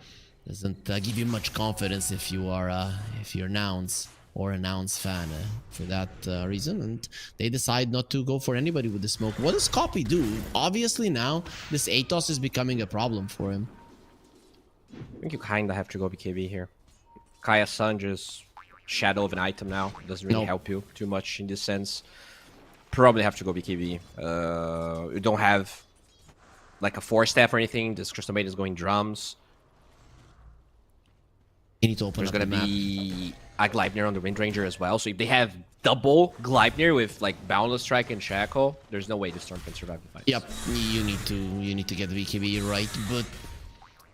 doesn't give you much confidence if you're Nouns. or a Nouns fan for that reason, and they decide not to go for anybody with the smoke. What does Copy do? Obviously now this Atos is becoming a problem for him. I think you kind of have to go BKB here. Kaya Sun just shadow of an item now. Doesn't really help you too much in this sense. Probably have to go BKB. You don't have like a 4-step or anything. This Crystal Maiden is going drums. You need to open There's up gonna be a Gleipnir on the Windranger as well. So if they have double Gleipnir with like Boundless Strike and Shackle, there's no way the Storm can survive the fight. Yep, you need to get the BKB right, but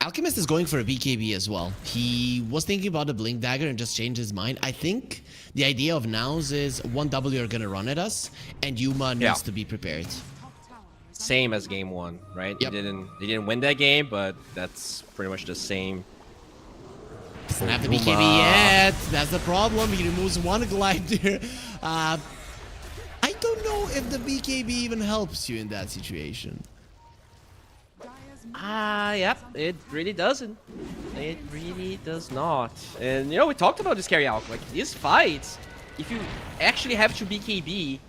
Alchemist is going for a BKB as well. He was thinking about the Blink Dagger and just changed his mind. I think the idea of Nouns is 1W are gonna run at us, and Yuma needs to be prepared. Same as game 1, right? Yep. They didn't win that game, but that's pretty much the same. Doesn't have the BKB yet. That's the problem. He removes one Gleipnir. I don't know if the BKB even helps you in that situation. Yep, it really doesn't. It really does not. And you know, we talked about this carry out. Like these fights, if you actually have to BKB,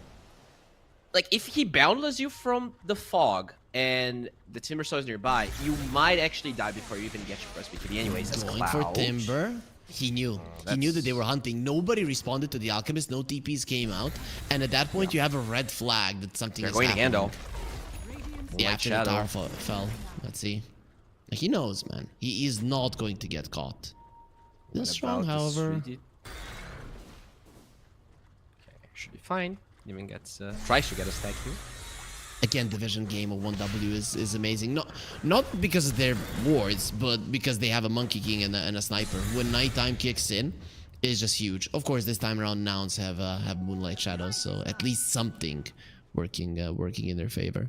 like if he boundless you from the fog and the Timber Saw is nearby, you might actually die before you even get your first BKB anyways. That's Going for Timber. He knew. He knew that they were hunting. Nobody responded to the Alchemist. No TPs came out. And at that point, you have a red flag that something is happening. They're going again, though. Yeah, after the tower fell. Let's see. He knows, man. He is not going to get caught. Still strong, however. Okay, should be fine. Even gets tries to get a stack here. Again, division game of 1W is amazing. Not because of their wards, but because they have a Monkey King and a sniper. When nighttime kicks in, it's just huge. Of course, this time around, Nouns have Moonlight Shadows, so at least something working in their favor.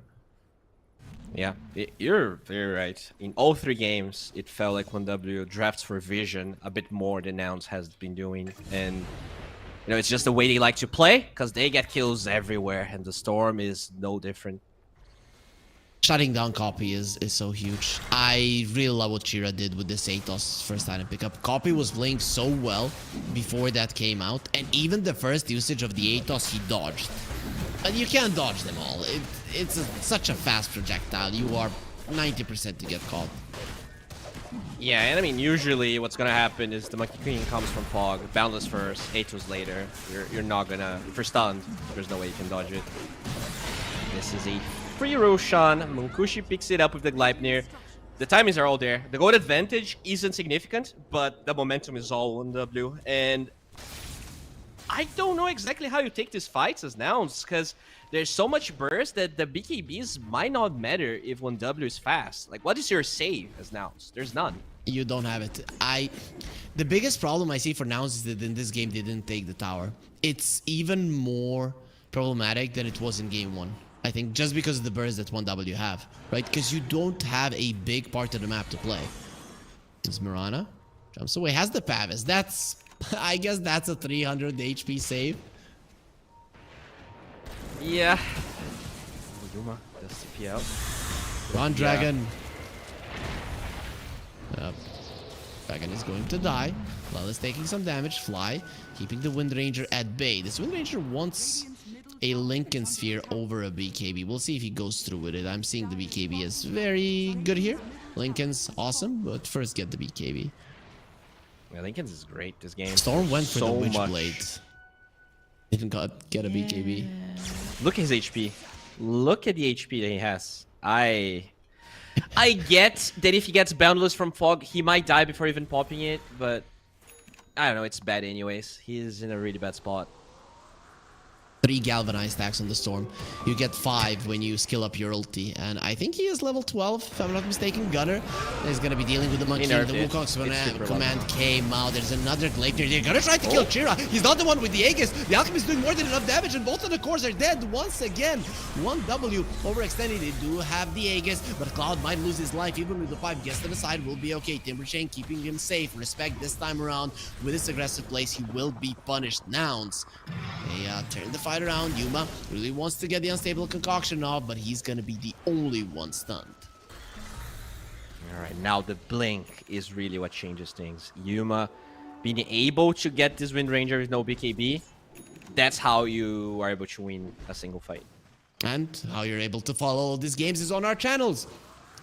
Yeah, you're very right. In all 3 games, it felt like 1W drafts for vision a bit more than Nouns has been doing, and you know, it's just the way they like to play, because they get kills everywhere, and the Storm is no different. Shutting down Copy is so huge. I really love what Chira did with this Atos first item pickup. Copy was playing so well before that came out, and even the first usage of the Atos, he dodged. And you can't dodge them all. It's such a fast projectile. You are 90% to get caught. Yeah, and I mean, usually what's gonna happen is the Monkey Queen comes from Fog, Boundless first, Atos later. You're not gonna... For stunned, there's no way you can dodge it. This is a free Roshan. Munkushi picks it up with the Gleipnir. The timings are all there. The gold advantage isn't significant, but the momentum is all on W. And I don't know exactly how you take these fights as Nouns, because there's so much burst that the BKBs might not matter if 1W is fast. Like, what is your save as Nouns? There's none. You don't have it. The biggest problem I see for Nouns is that in this game they didn't take the tower. It's even more problematic than it was in game 1. I think just because of the burst that 1W have, right? Because you don't have a big part of the map to play. Is Mirana jumps away, has the Pavis. That's... I guess that's a 300 HP save. Yeah. Yuma does TP out. Run, Dragon. Dragon is going to die. Lel is taking some damage. Fly, keeping the Windranger at bay. This Windranger wants a Lincoln Sphere over a BKB. We'll see if he goes through with it. I'm seeing the BKB is very good here. Lincoln's awesome, but first get the BKB. Yeah, Lincoln's is great this game. Storm went for so the much. Witchblade. Didn't get a BKB. Look at his HP. Look at the HP that he has. I get that if he gets Boundless from Fog, he might die before even popping it, but I don't know, it's bad anyways. He's in a really bad spot. 3 galvanized stacks on the Storm. You get 5 when you skill up your ulti. And I think he is level 12, if I'm not mistaken. Gunner is going to be dealing with the Monkey. The Wukong's command came out. There's another Gleipnir. They're going to try to kill Chira. He's not the one with the Aegis. The Alchemist is doing more than enough damage, and both of the cores are dead once again. 1W overextended. They do have the Aegis, but Cloud might lose his life. Even with the 5 gets to the side, will be okay. Timberchain keeping him safe. Respect this time around. With his aggressive plays, he will be punished. Nouns. They turn the fight around. Yuma really wants to get the unstable concoction off, but he's gonna be the only one stunned. All right, now the blink is really what changes things. Yuma being able to get this Wind Ranger with no BKB, that's how you are able to win a single fight. And how you're able to follow all these games is on our channels.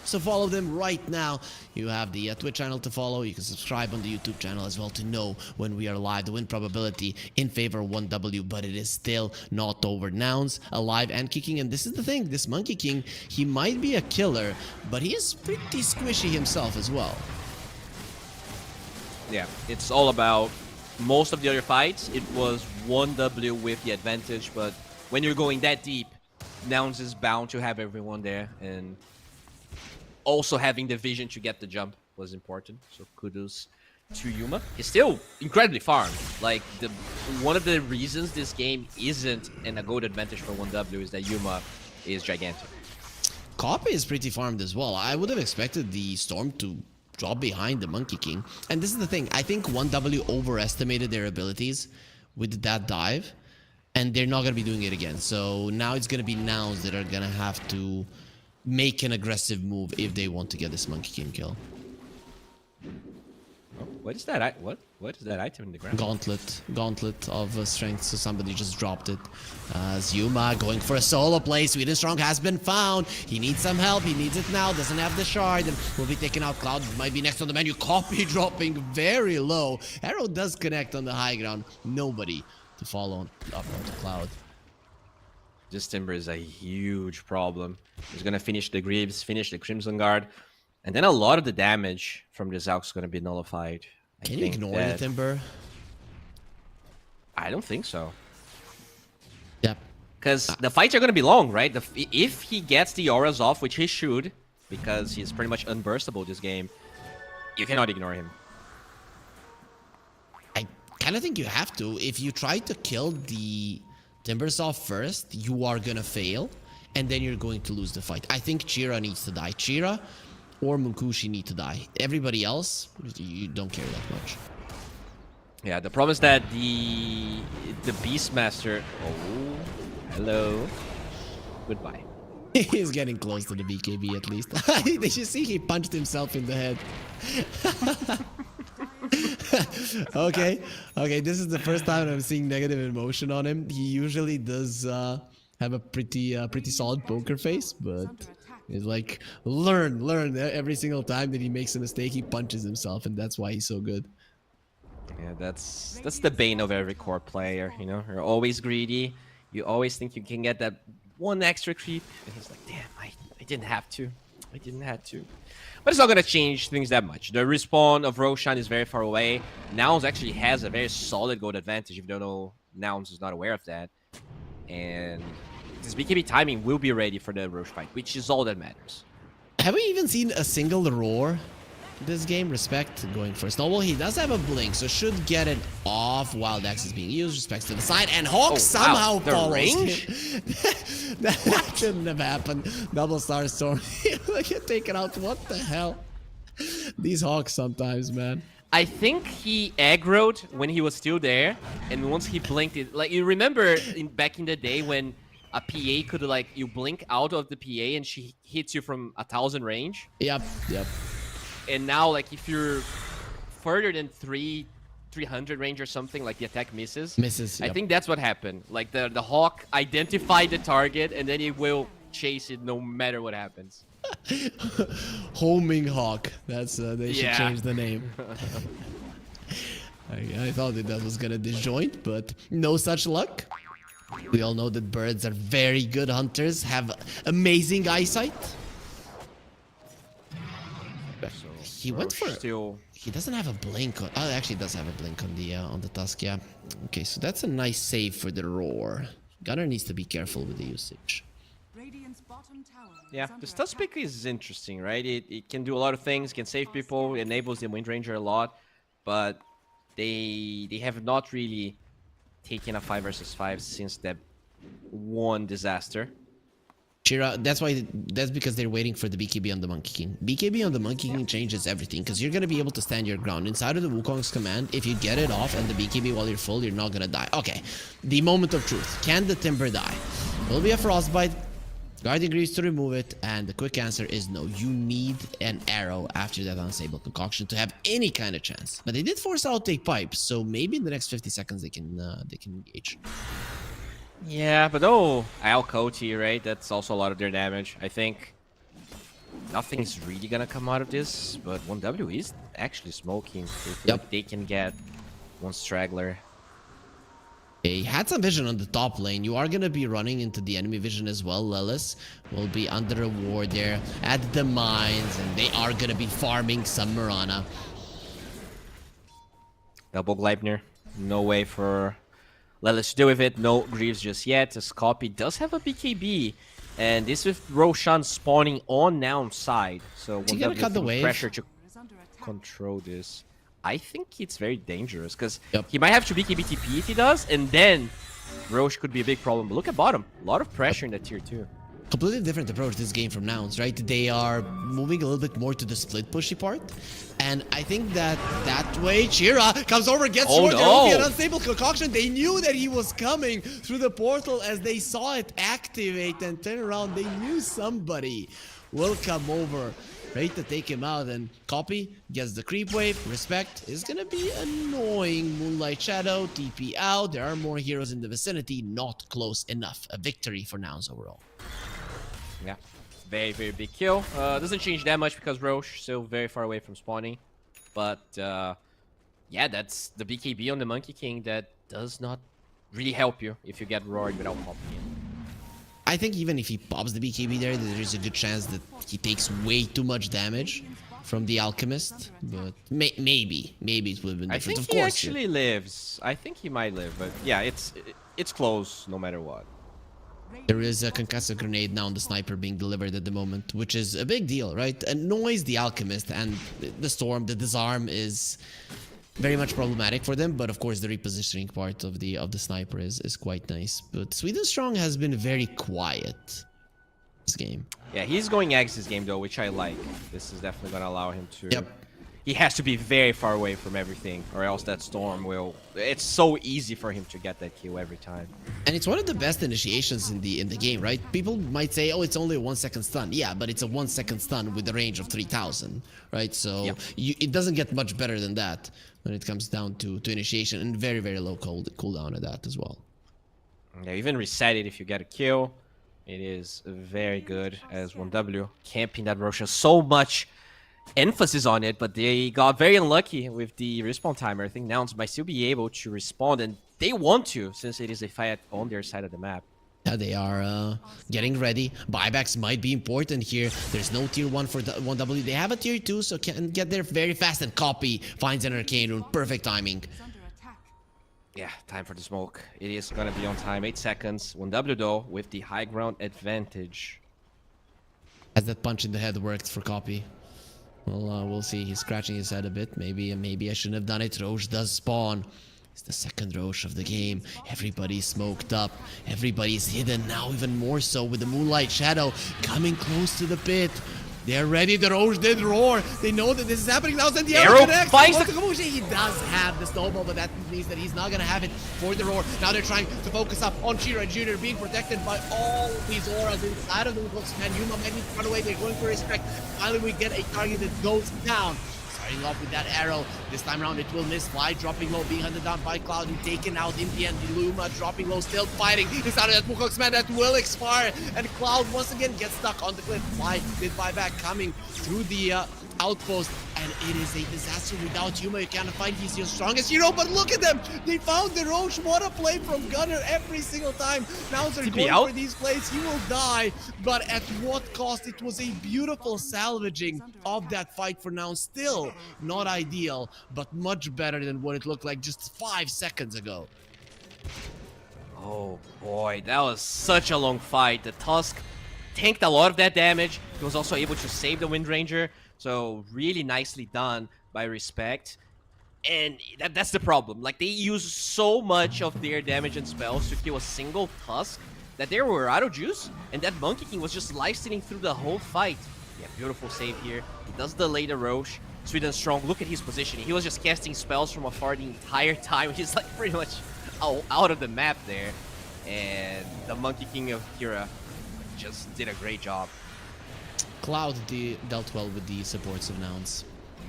So follow them right now. You have the Twitch channel to follow. You can subscribe on the YouTube channel as well to know when we are live. The win probability in favor of 1W, but it is still not over. Nouns alive and kicking. And this is the thing. This Monkey King, he might be a killer, but he is pretty squishy himself as well. Yeah, it's all about most of the other fights. It was 1W with the advantage, but when you're going that deep, Nouns is bound to have everyone there, and also having the vision to get the jump was important. So kudos to Yuma. He's still incredibly farmed. Like, one of the reasons this game isn't a gold advantage for 1W is that Yuma is gigantic. Copy is pretty farmed as well. I would have expected the Storm to drop behind the Monkey King. And this is the thing. I think 1W overestimated their abilities with that dive, and they're not going to be doing it again. So now it's going to be Nouns that are going to have to make an aggressive move if they want to get this Monkey King kill. Oh, what is that? What is that item in the ground? Gauntlet of strength. So somebody just dropped it. Yuma going for a solo play. Sweden Strong has been found. He needs some help. He needs it now. Doesn't have the shard, and will be taken out. Cloud might be next on the menu. Copy dropping very low. Arrow does connect on the high ground. Nobody to follow up onto Cloud. This Timber is a huge problem. He's gonna finish the Greaves, finish the Crimson Guard, and then a lot of the damage from the Zauk is gonna be nullified. Can you ignore the Timber? I don't think so. Yep. Because the fights are gonna be long, right? If he gets the auras off, which he should, because he's pretty much unburstable this game, you cannot ignore him. I kind of think you have to. If you try to kill the Timbersaw first, you are gonna fail, and then you're going to lose the fight. I think Chira needs to die. Chira or Munkushi need to die. Everybody else, you don't care that much. Yeah, the problem is that the Beastmaster... Oh, hello. Goodbye. He's getting close to the BKB at least. Did you see he punched himself in the head? Okay, this is the first time I'm seeing negative emotion on him. He usually does have a pretty solid poker face, but it's like learn every single time that he makes a mistake, he punches himself, and that's why he's so good. Yeah, that's the bane of every core player, you know? You're always greedy. You always think you can get that one extra creep, and he's like, damn, I didn't have to. I didn't have to. But it's not going to change things that much. The respawn of Roshan is very far away. Nouns actually has a very solid gold advantage. If you don't know, Nouns is not aware of that. And this BKB timing will be ready for the Roche fight, which is all that matters. Have we even seen a single roar this game? Respect going for Snowball. He does have a blink, so should get it off while Dex is being used. Respects to the side, and Hawk somehow follows range? him. that shouldn't have happened. Double Star Storm. Get taken out. What the hell? These Hawks sometimes, man. I think he aggroed when he was still there, and once he blinked it, like you remember back in the day when a PA could like you blink out of the PA and she hits you from 1,000 range. Yep. And now, like, if you're further than 300 range or something, like the attack misses. Yep. I think that's what happened. Like the Hawk identified the target, and then it will chase it no matter what happens. Homing Hawk. That's they should change the name. I thought that was gonna disjoint, but no such luck. We all know that birds are very good hunters, have amazing eyesight. He went for... He doesn't have a blink on... Oh, actually does have a blink on the Tusk, yeah. Okay, so that's a nice save for the Roar. Gunner needs to be careful with the usage. Yeah, the Tusk pick is interesting, right? It can do a lot of things, can save people, enables the Wind Ranger a lot, but they have not really taken a 5 versus 5 since that one disaster. Chira, that's because they're waiting for the BKB on the Monkey King. BKB on the Monkey King changes everything, because you're going to be able to stand your ground. Inside of the Wukong's command, if you get it off and the BKB while you're full, you're not going to die. Okay, the moment of truth. Can the Timber die? Will be a Frostbite. Guardian Greaves to remove it, and the quick answer is no. You need an arrow after that Unstable Concoction to have any kind of chance. But they did force out take pipes, so maybe in the next 50 seconds they can engage. Yeah, but no Alcoti, right? That's also a lot of their damage. I think nothing's really gonna come out of this, but 1W is actually smoking. They feel like they can get one straggler. He had some vision on the top lane. You are going to be running into the enemy vision as well. Lelis will be under a ward there at the mines, and they are going to be farming some Mirana. Double Gleipnir. No way for Lelis to deal with it. No Greaves just yet. As Copy does have a BKB. And this with Roshan spawning on Noun's side. So Is he gonna cut the wave? Pressure to control this. I think it's very dangerous because he might have to BKB TP if he does, and then Roche could be a big problem. But look at bottom. A lot of pressure in the tier 2. Completely different approach this game from Nouns, right? They are moving a little bit more to the split pushy part. And I think that way, Chira comes over, gets short. There will be an Unstable Concoction. They knew that he was coming through the portal as they saw it activate and turn around. They knew somebody will come over, ready to take him out. And Copy gets the creep wave. Respect is gonna be annoying. Moonlight Shadow, TP out. There are more heroes in the vicinity. Not close enough. A victory for Nouns overall. Yeah, very, very big kill. Doesn't change that much because Roche still very far away from spawning. But yeah, that's the BKB on the Monkey King that does not really help you if you get roared without popping in. I think even if he pops the BKB there is a good chance that he takes way too much damage from the Alchemist. But maybe it would have been different. I think he actually lives. I think he might live, but yeah, it's close no matter what. There is a concussive grenade now on the sniper being delivered at the moment, which is a big deal, right? Annoys the Alchemist, and the Storm, the disarm is very much problematic for them. But of course, the repositioning part of the sniper is quite nice. But Sweden Strong has been very quiet this game. Yeah, he's going Axe this game though, which I like. This is definitely going to allow him to. He has to be very far away from everything, or else that Storm will... It's so easy for him to get that kill every time. And it's one of the best initiations in the game, right? People might say, oh, it's only a 1 second stun. Yeah, but it's a 1 second stun with a range of 3000, right? So it doesn't get much better than that when it comes down to initiation, and very, very low cooldown at that as well. Yeah, even reset it if you get a kill. It is very good as 1W. Camping that Roche has so much emphasis on it, but they got very unlucky with the respawn timer. I think Nouns might still be able to respawn, and they want to since it is a fight on their side of the map. Yeah, they are getting ready. Buybacks might be important here. There's no tier 1 for the 1W. They have a tier 2, so can get there very fast, and Copy finds an Arcane Rune. Perfect timing. Yeah, time for the smoke. It is gonna be on time. 8 seconds. 1W though with the high ground advantage. Has that punch in the head worked for Copy? Well, we'll see. He's scratching his head a bit. Maybe I shouldn't have done it. Roche does spawn. It's the second Roche of the game. Everybody's smoked up. Everybody's hidden now, even more so with the Moonlight Shadow coming close to the pit. They're ready. The Roche did roar. They know that this is happening now. Then the arrow finds the... He does have the snowball, but that means that he's not going to have it for the roar. Now they're trying to focus up on Chira Jr. being protected by all these auras inside of the man. Yuma might need to run away. They're going for respect. Finally, we get a target that goes down. Starting off with that arrow. This time around, it will miss. Fly dropping low, being hunted down by Cloud and taken out in the end. Luma dropping low, still fighting. Inside of that Mukok's man that will expire. And Cloud once again gets stuck on the cliff. Fly did buyback coming through the outpost, and it is a disaster without Yuma. You can't find he's your strongest hero, but look at them. They found the Roche. What a play from Gunner every single time. Now they're going for these plays. He will die, but at what cost? It was a beautiful salvaging of that fight for now. Still not ideal, but much better than what it looked like just 5 seconds ago. Oh boy, that was such a long fight. The Tusk tanked a lot of that damage. He was also able to save the Wind Ranger. So really nicely done by Respect. And that's the problem. Like, they use so much of their damage and spells to kill a single Tusk that they were out of juice. And that Monkey King was just life-stealing through the whole fight. Yeah, beautiful save here. He does delay the Roche. Sweden Strong, look at his positioning. He was just casting spells from afar the entire time. He's like pretty much out of the map there. And the Monkey King of Kira just did a great job. Cloud dealt well with the supports of Nouns.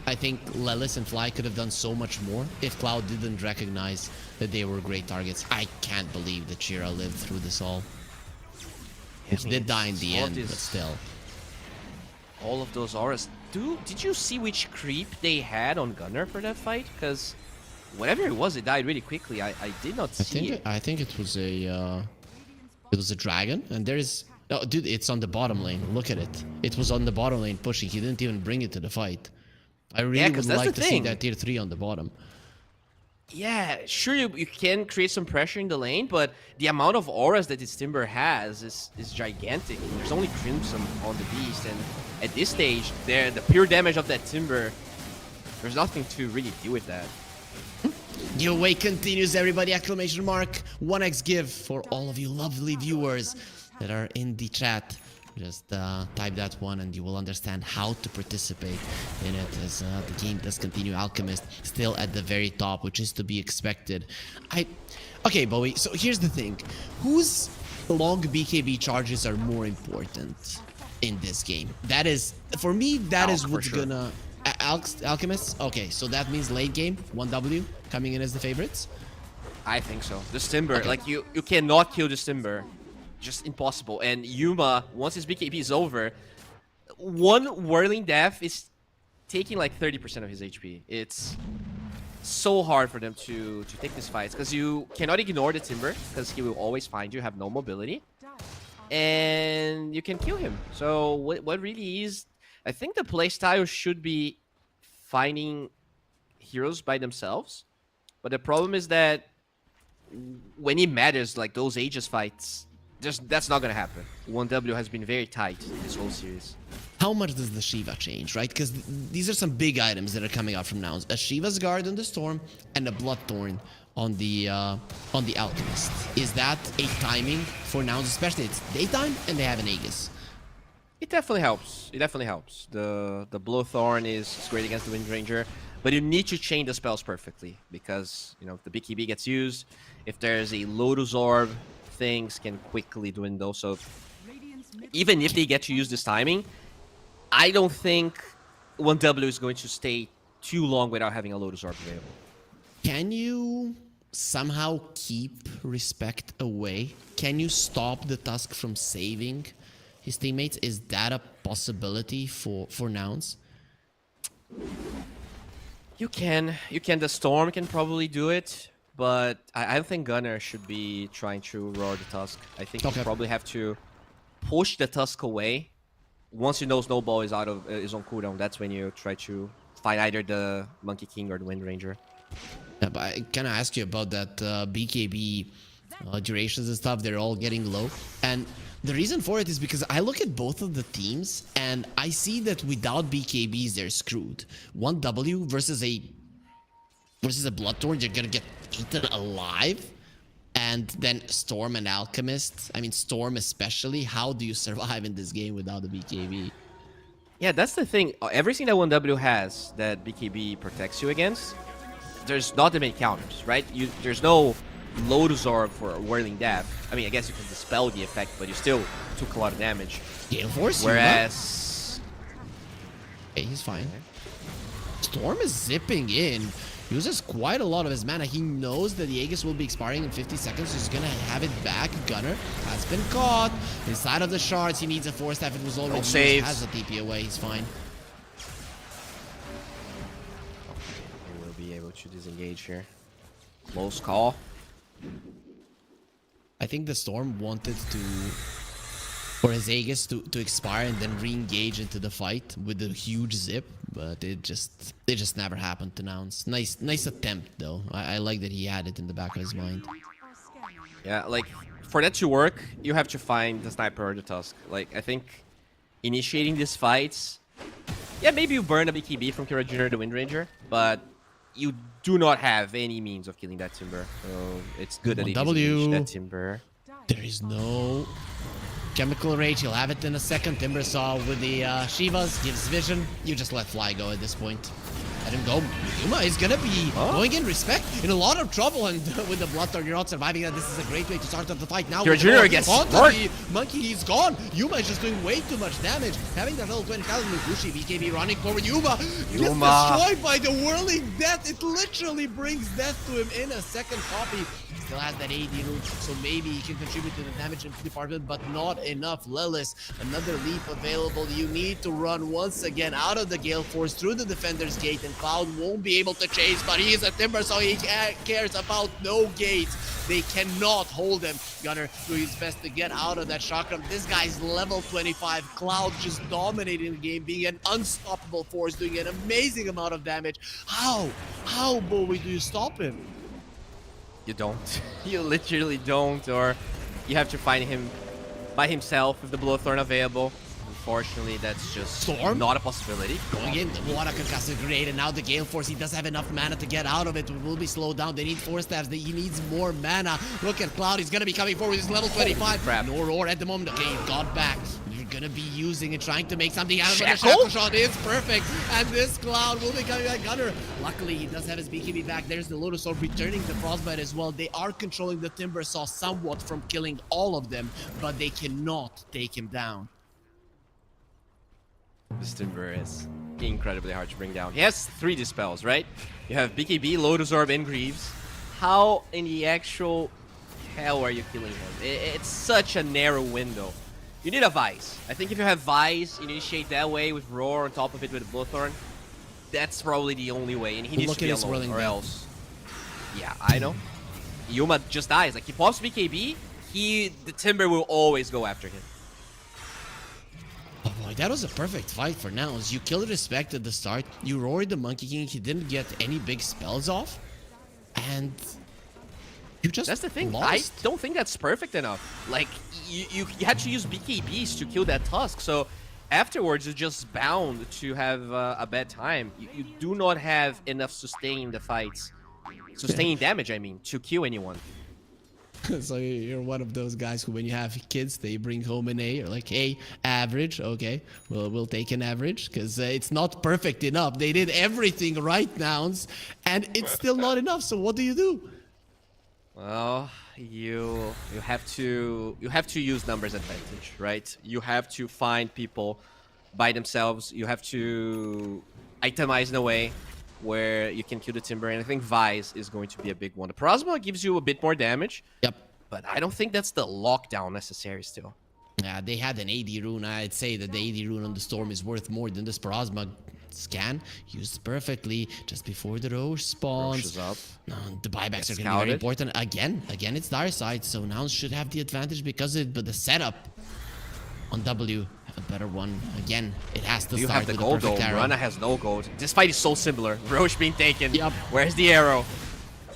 I think Lelis and Fly could have done so much more if Cloud didn't recognize that they were great targets. I can't believe that Shira lived through this all. Which did die in the end, but still. All of those auras. Did you see which creep they had on Gunner for that fight? Because whatever it was, it died really quickly. I did not see it. I think it was a dragon, and there is... Oh, dude, it's on the bottom lane. Look at it. It was on the bottom lane pushing. He didn't even bring it to the fight. I really would like to see that tier 3 on the bottom. Yeah, sure, you can create some pressure in the lane, but the amount of auras that this Timber has is gigantic. There's only Crimson on the Beast, and at this stage, the pure damage of that Timber, there's nothing to really do with that. Giveaway continues, everybody! Exclamation mark! 1x give for all of you lovely viewers that are in the chat. Just type that one and you will understand how to participate in it, as the game does continue. Alchemist still at the very top, which is to be expected. Okay, Bowie, so here's the thing. Whose long BKB charges are more important in this game? That is, for me, that is what's gonna... Alchemists? Okay, so that means late game, 1W coming in as the favorites? I think so. This Timber, okay. Like, you cannot kill this Timber. Just impossible. And Yuma, once his BKB is over, one Whirling Death is taking like 30% of his HP. It's so hard for them to take these fights, because you cannot ignore the Timber, because he will always find you, have no mobility, and you can kill him. So what really is... I think the playstyle should be finding heroes by themselves, but the problem is that when it matters, like those Aegis fights, that's not gonna happen. 1W has been very tight in this whole series. How much does the Shiva change, right? Because these are some big items that are coming out from now. A Shiva's Guard on the Storm and a Bloodthorn on the Alchemist. Is that a timing for now? Especially it's daytime and they have an Aegis. It definitely helps. It definitely helps. The Blowthorn is great against the Wind Ranger, but you need to chain the spells perfectly, because you know if the BKB gets used, if there's a Lotus Orb, things can quickly dwindle. So even if they get to use this timing, I don't think 1W is going to stay too long without having a Lotus Orb available. Can you somehow keep Respect away? Can you stop the Tusk from saving his teammates? Is that a possibility for Nouns? You can. The Storm can probably do it. But I don't think Gunner should be trying to roar the Tusk. I think you probably have to push the Tusk away. Once you know Snowball is on cooldown, that's when you try to find either the Monkey King or the Wind Ranger. Yeah, but I kind of asked you about that BKB durations and stuff. They're all getting low. And the reason for it is because I look at both of the teams and I see that without BKBs, they're screwed. 1W versus a Bloodthorn, you're gonna get eaten alive. And then Storm and Alchemist, I mean Storm especially, how do you survive in this game without the BKB? Yeah, that's the thing. Everything that 1W has that BKB protects you against, there's not that many counters, right? There's no Lotus Orb for Whirling Death. I mean, I guess you can dispel the effect, but you still took a lot of damage. Gale Force? Whereas... Okay, he's fine. Storm is zipping in. Uses quite a lot of his mana. He knows that the Aegis will be expiring in 50 seconds. So he's gonna have it back. Gunner has been caught. Inside of the shards, he needs a Force Staff. It was already used. Has a TP away. He's fine. He will be able to disengage here. Close call. I think the Storm wanted for his Aegis to expire and then re-engage into the fight with a huge zip, but it just never happened to Nouns. Nice attempt though. I like that he had it in the back of his mind. Yeah, like for that to work, you have to find the Sniper or the Tusk. Like I think initiating these fights, yeah, maybe you burn a BKB from Kira Jr. the Wind Ranger, but you do not have any means of killing that Timber. So it's good that he disengaged that Timber. There is no Chemical Rage. He'll have it in a second. Timber Saw with the Shivas gives vision. You just let Fly go at this point. Let him go. Yuma is gonna be going in respect, in a lot of trouble, and with the Bloodthorn, you're not surviving that. This is a great way to start off the fight. Now Junior gets onto smart. the monkey, he's gone. Yuma is just doing way too much damage. Having that level 20,000 Munkushi, BKB running forward. Yuma gets destroyed by the whirling death. It literally brings death to him in a second copy. He still has that AD root, so maybe he can contribute to the damage department, but not enough. Lilith, another leap available. You need to run once again out of the Gale Force through the Defender's Gate, and Cloud won't be able to chase, but he is a Timber, so he cares about no gates. They cannot hold him. Gunner doing his best to get out of that chakram. This guy's level 25. Cloud just dominating the game, being an unstoppable force, doing an amazing amount of damage. How, Bowie, do you stop him? You don't. You literally don't, or you have to find him by himself with the Bloodthorn available. Unfortunately, that's just not a possibility. Going in, the water concussive grenade, and now the Gale Force, he does have enough mana to get out of it. It will be slowed down. They need 4 stabs. He needs more mana. Look at Cloud. He's going to be coming forward. He's level 25. No Aurora at the moment. Okay, he got back. You're going to be using it, trying to make something out of it. The Shackle Shot is perfect. And this Cloud will be coming back. Gunner, luckily, he does have his BKB back. There's the Lotus Orb returning the Frostbite as well. They are controlling the Timber Saw somewhat from killing all of them, but they cannot take him down. This Timber is incredibly hard to bring down. He has 3 dispels, right? You have BKB, Lotus Orb, and Greaves. How in the actual hell are you killing him? It's such a narrow window. You need a Vice. I think if you have Vice, you initiate that way with Roar on top of it with Bloodthorn. That's probably the only way, and he needs to be alone, or else. Yeah, I know. Yuma just dies. Like, he pops BKB, the Timber will always go after him. Oh boy, that was a perfect fight for now. As you killed Respect at the start, you roared the Monkey King, he didn't get any big spells off, and you just That's the thing, lost. I don't think that's perfect enough. Like, you had to use BKBs to kill that Tusk, so afterwards you're just bound to have a bad time. You do not have enough sustain in the fights. Sustaining damage, I mean, to kill anyone. So you're one of those guys who, when you have kids, they bring home an A. You're like, hey, average, okay, well, we'll take an average, because it's not perfect enough. They did everything right now, and it's still not enough. So what do you do? Well, you have to use numbers advantage, right? You have to find people by themselves. You have to itemize in a way where you can kill the Timber, and I think Vice is going to be a big one. The Prosma gives you a bit more damage. Yep. But I don't think that's the lockdown necessary still. Yeah, they had an AD rune. I'd say that the AD rune on the Storm is worth more than this Prosma scan. Used perfectly just before the Roche spawns. Roche is up. The buybacks are going to be very important. Again, it's Dire Side, so now should have the advantage because of it, but the setup on W, have a better one. Again, it has to you start have the with gold a perfect though. arrow. Rana has no gold. This fight is so similar. Roche being taken. Yep. Where's the arrow?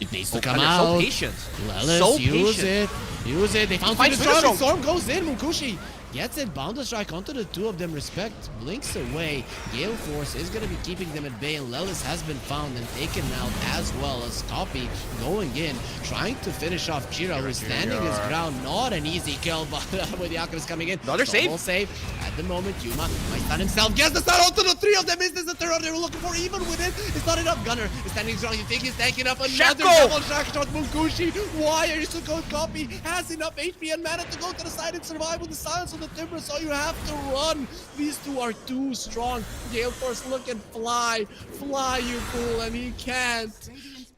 It needs to come They're out. so patient. Lilith, So use patient. it. Use it. They found Fight Finisher Strong. Storm goes in. Munkushi gets it. Bound to strike onto the 2 of them. Respect blinks away. Gale Force is going to be keeping them at bay, and Lelis has been found and taken out as well as Copy going in, trying to finish off Jira, who's standing his ground. Not an easy kill, but with the Alchemist coming in. Another save. Save. At the moment, Yuma might stun himself. Gets the stun onto the 3 of them. Is this the third they were looking for? Even with it, it's not enough. Gunner is standing strong. You think he's tanking up another double shack shot. Munkushi, why are you so good? Copy has enough HP and mana to go to the side and survive with the silence of the Timber, so you have to run. These 2 are too strong. Gale Force, look and fly. Fly, you fool, and he can't.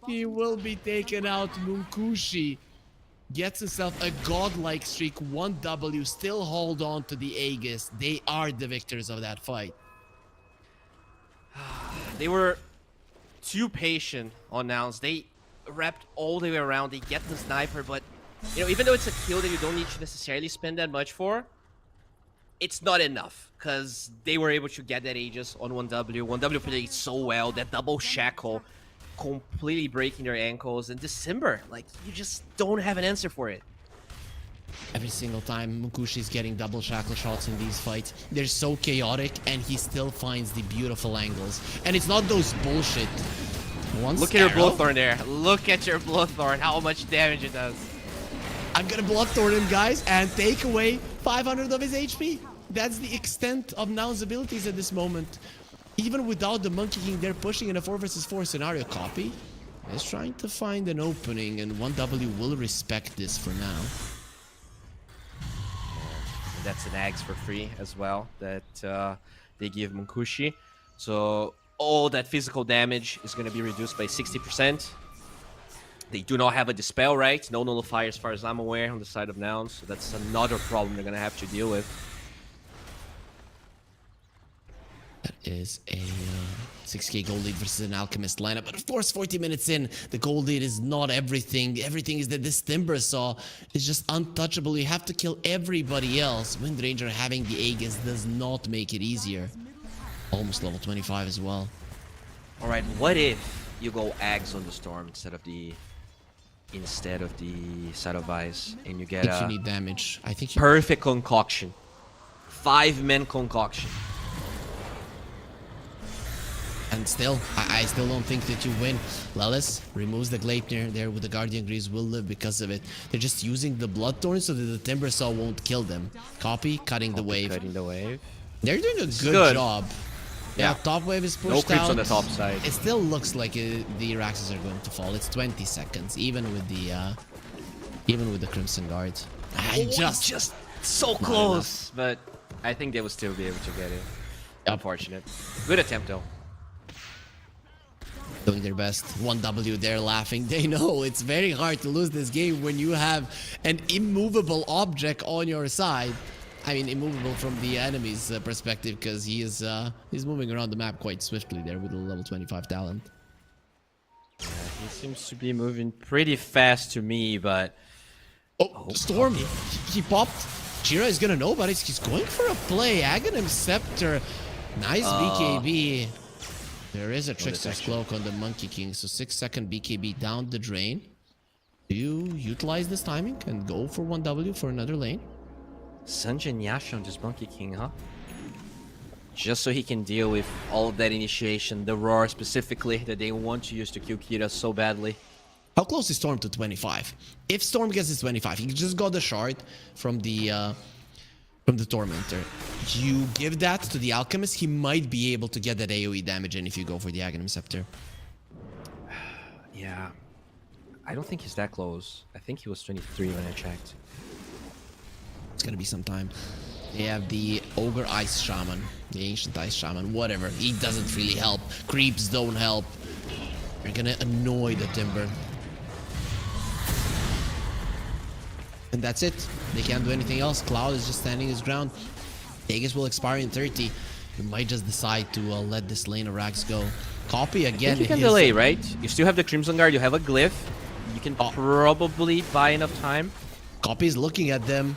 He will be taken out. Munkushi gets himself a godlike streak. 1W, still hold on to the Aegis. They are the victors of that fight. They were too patient on Nouns. They wrapped all the way around. They get the sniper, but you know, even though it's a kill that you don't need to necessarily spend that much for, it's not enough because they were able to get that Aegis on 1W. 1W played so well. That double shackle completely breaking their ankles, and December, like, you just don't have an answer for it. Every single time Munkushi's getting double shackle shots in these fights, they're so chaotic, and he still finds the beautiful angles. And it's not those bullshit ones. Look at your Bloodthorn there. Look at your Bloodthorn, how much damage it does. I'm gonna Bloodthorn him, guys, and take away 500 of his HP. That's the extent of Noun's abilities at this moment. Even without the Monkey King, they're pushing in a 4 versus 4 scenario. Copy is trying to find an opening, and 1W will respect this for now. And that's an Axe for free as well that they give Munkushi. So all that physical damage is going to be reduced by 60%. They do not have a Dispel, right? No Nullifier as far as I'm aware on the side of Nouns. So that's another problem they're going to have to deal with. That is a 6k gold lead versus an Alchemist lineup. But of course, 40 minutes in, the gold lead is not everything. Everything is that this Timbersaw is just untouchable. You have to kill everybody else. Windranger having the Aegis does not make it easier. Almost level 25 as well. All right, what if you go Ags on the Storm instead of the Side of Ice, and you get I think you need damage. I think you perfect concoction, 5-man concoction. And still, I still don't think that you win. Lelis removes the Gleipnir there with the Guardian Greaves, will live because of it. They're just using the Bloodthorn so that the Timbersaw won't kill them. Copy, cutting the wave. Cutting the wave. They're doing a good job. Yeah, top wave is pushed out. No creeps on the top side. It still looks like the Iraxes are going to fall. It's 20 seconds, even with the Crimson Guard. Just so close, but I think they will still be able to get it. Unfortunate. Good attempt though. Doing their best. 1W there laughing. They know it's very hard to lose this game when you have an immovable object on your side. I mean, immovable from the enemy's perspective, because he's moving around the map quite swiftly there with a level 25 talent. Yeah, he seems to be moving pretty fast to me, but... Oh, Storm! He popped. Chira is gonna know about it. He's going for a play. Aghanim Scepter. Nice BKB. There is a Trickster's Cloak on the Monkey King, so 6-second BKB down the drain. Do you utilize this timing and go for 1W for another lane? Sanjin Yasha on this Monkey King, huh? Just so he can deal with all of that initiation, the roar specifically that they want to use to kill Kira so badly. How close is Storm to 25? If Storm gets his 25, he just got the shard from the Tormentor. You give that to the Alchemist, he might be able to get that AoE damage in if you go for the Aghanim Scepter. Yeah. I don't think he's that close. I think he was 23 when I checked. It's gonna be some time. They have the Ogre Ice Shaman, the Ancient Ice Shaman, whatever. He doesn't really help. Creeps don't help. They're gonna annoy the Timber. And that's it. They can't do anything else. Cloud is just standing his ground. Aegis will expire in 30. You might just decide to let this lane of Rags go. Copy again. You can delay, right? You still have the Crimson Guard. You have a Glyph. You can probably buy enough time. Copy is looking at them.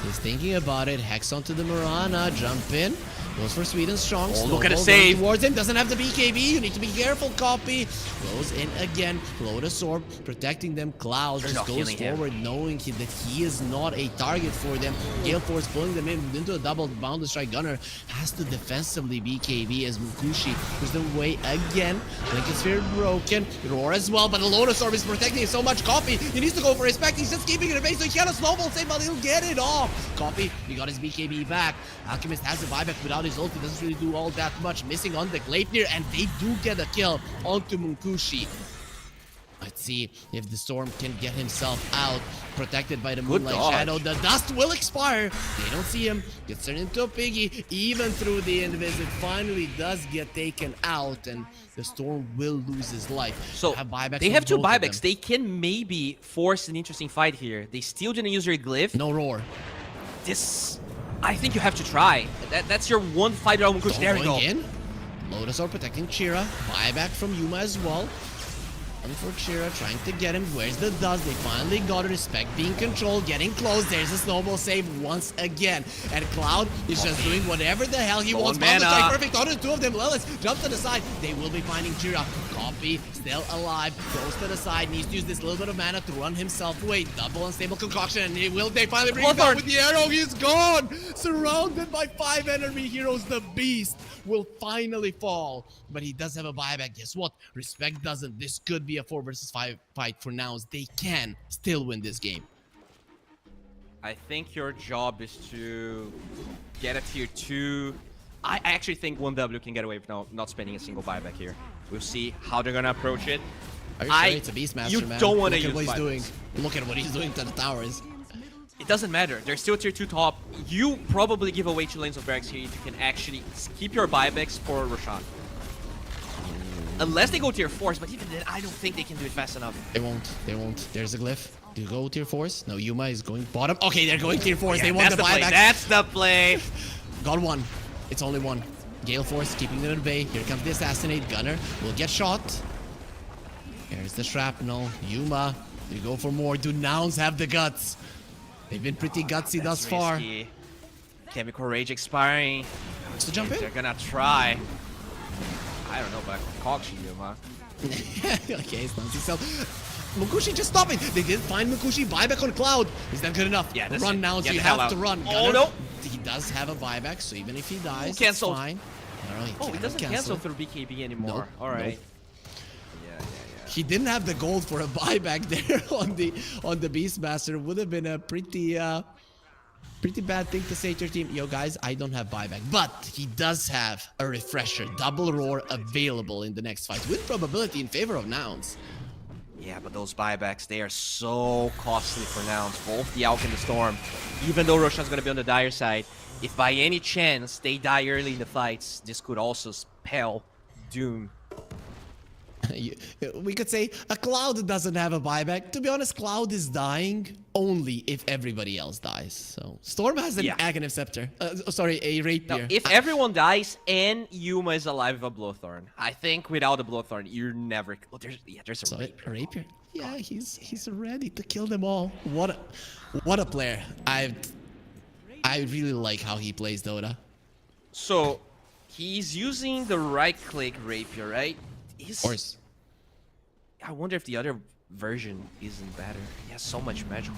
He's thinking about it. Hex onto the Mirana. Jump in. Goes for Sweden Strong. Oh, look at the save. Towards him. Doesn't have the BKB. You need to be careful, Copy. Goes in again. Float Orb. Protecting them. Cloud just goes forward knowing that he is not a target for them. Gale Force pulling them in into a double Boundless Strike. Gunner has to defensively BKB as Munkushi goes the way again. Lincoln Sphere broken. Aurora as well, but the Lotus Orb is protecting him so much. Copy. He needs to go for respect. He's just keeping it in base so he cannot snowball save, but he'll get it off. Copy. He got his BKB back. Alchemist has a buyback without his ult. He doesn't really do all that much. Missing on the Gleipnir, and they do get a kill onto Munkushi. Let's see if the Storm can get himself out. Protected by the Moonlight Shadow. The dust will expire. They don't see him. Gets turned into a piggy. Even through the Invis, it finally does get taken out, and the Storm will lose his life. So they have two buybacks. They can maybe force an interesting fight here. They still didn't use their Glyph. No roar. This, I think you have to try. That's your one fight around Munkushi. There we go. In. Lotus Orb protecting Chira. Buyback from Yuma as well. One for Chira, trying to get him. Where's the dust? They finally got it. Respect being controlled, getting close. There's a snowball save once again. And Cloud is just doing whatever the hell he wants. Perfect on the two of them. Lelis jumps to the side. They will be finding Chira. Copy, still alive. Goes to the side. Needs to use this little bit of mana to run himself away. Double unstable concoction. And they finally bring him down with the arrow. He's gone. Surrounded by 5 enemy heroes. The beast will finally fall. But he does have a buyback. Guess what? Respect doesn't. This could be a 4 versus 5 fight for Nouns. They can still win this game. I think your job is to get a tier 2 I actually think 1W can get away with not spending a single buyback here. We'll see how they're gonna approach it. Are you sure it's a Beastmaster, You man? don't want to Look use at what he's doing. buybacks. Look at what he's doing to the towers. It doesn't matter. They're still tier 2 top. You probably give away 2 lanes of barracks here if you can actually keep your buybacks for Roshan. Unless they go tier 4s, but even then, I don't think they can do it fast enough. They won't. They won't. There's a glyph. Do you go tier 4s? No, Yuma is going bottom. Okay, they're going tier 4s. Yeah, they want that's the play. buyback. That's the play. Got one. It's only one. Gale Force keeping them at bay. Here comes the assassinate. Gunner will get shot. Here's the shrapnel. Yuma, you go for more. Do Nouns have the guts? They've been pretty gutsy thus far. Risky. Chemical Rage expiring. Wants to jump in? They're gonna try. I don't know, but Kokshu Yuma. Okay, it's not himself. Mukushi just stopping. They did find Mukushi. Buyback on Cloud. Is that good enough? Yeah, that's run it. now, so Get you the hell have out. to run. Oh, Gunner, no. He does have a buyback, so even if he dies, it's cancel. fine. No, he Oh, he cannot doesn't cancel through BKB anymore. Nope, All right. nope. Yeah. He didn't have the gold for a buyback there on the Beastmaster. Would have been a pretty bad thing to say to your team. Yo guys, I don't have buyback, but he does have a refresher, double roar available in the next fight. Win probability in favor of Nouns. Yeah, but those buybacks, they are so costly for Nouns. Both the Alk and the Storm. Even though Roshan's gonna be on the dire side, if by any chance they die early in the fights, this could also spell doom. We could say a Cloud doesn't have a buyback. To be honest, Cloud is dying only if everybody else dies. So Storm has an Aghanim Scepter. Sorry, a Rapier. Now, if everyone dies and Yuma is alive with a Blowthorn, I think without a Blowthorn, you're never... Oh, there's a So Rapier. a Rapier. Yeah, he's ready to kill them all. What a player. I really like how he plays Dota. So, he's using the right-click Rapier, right? Of course. I wonder if the other version isn't better. He has so much magic.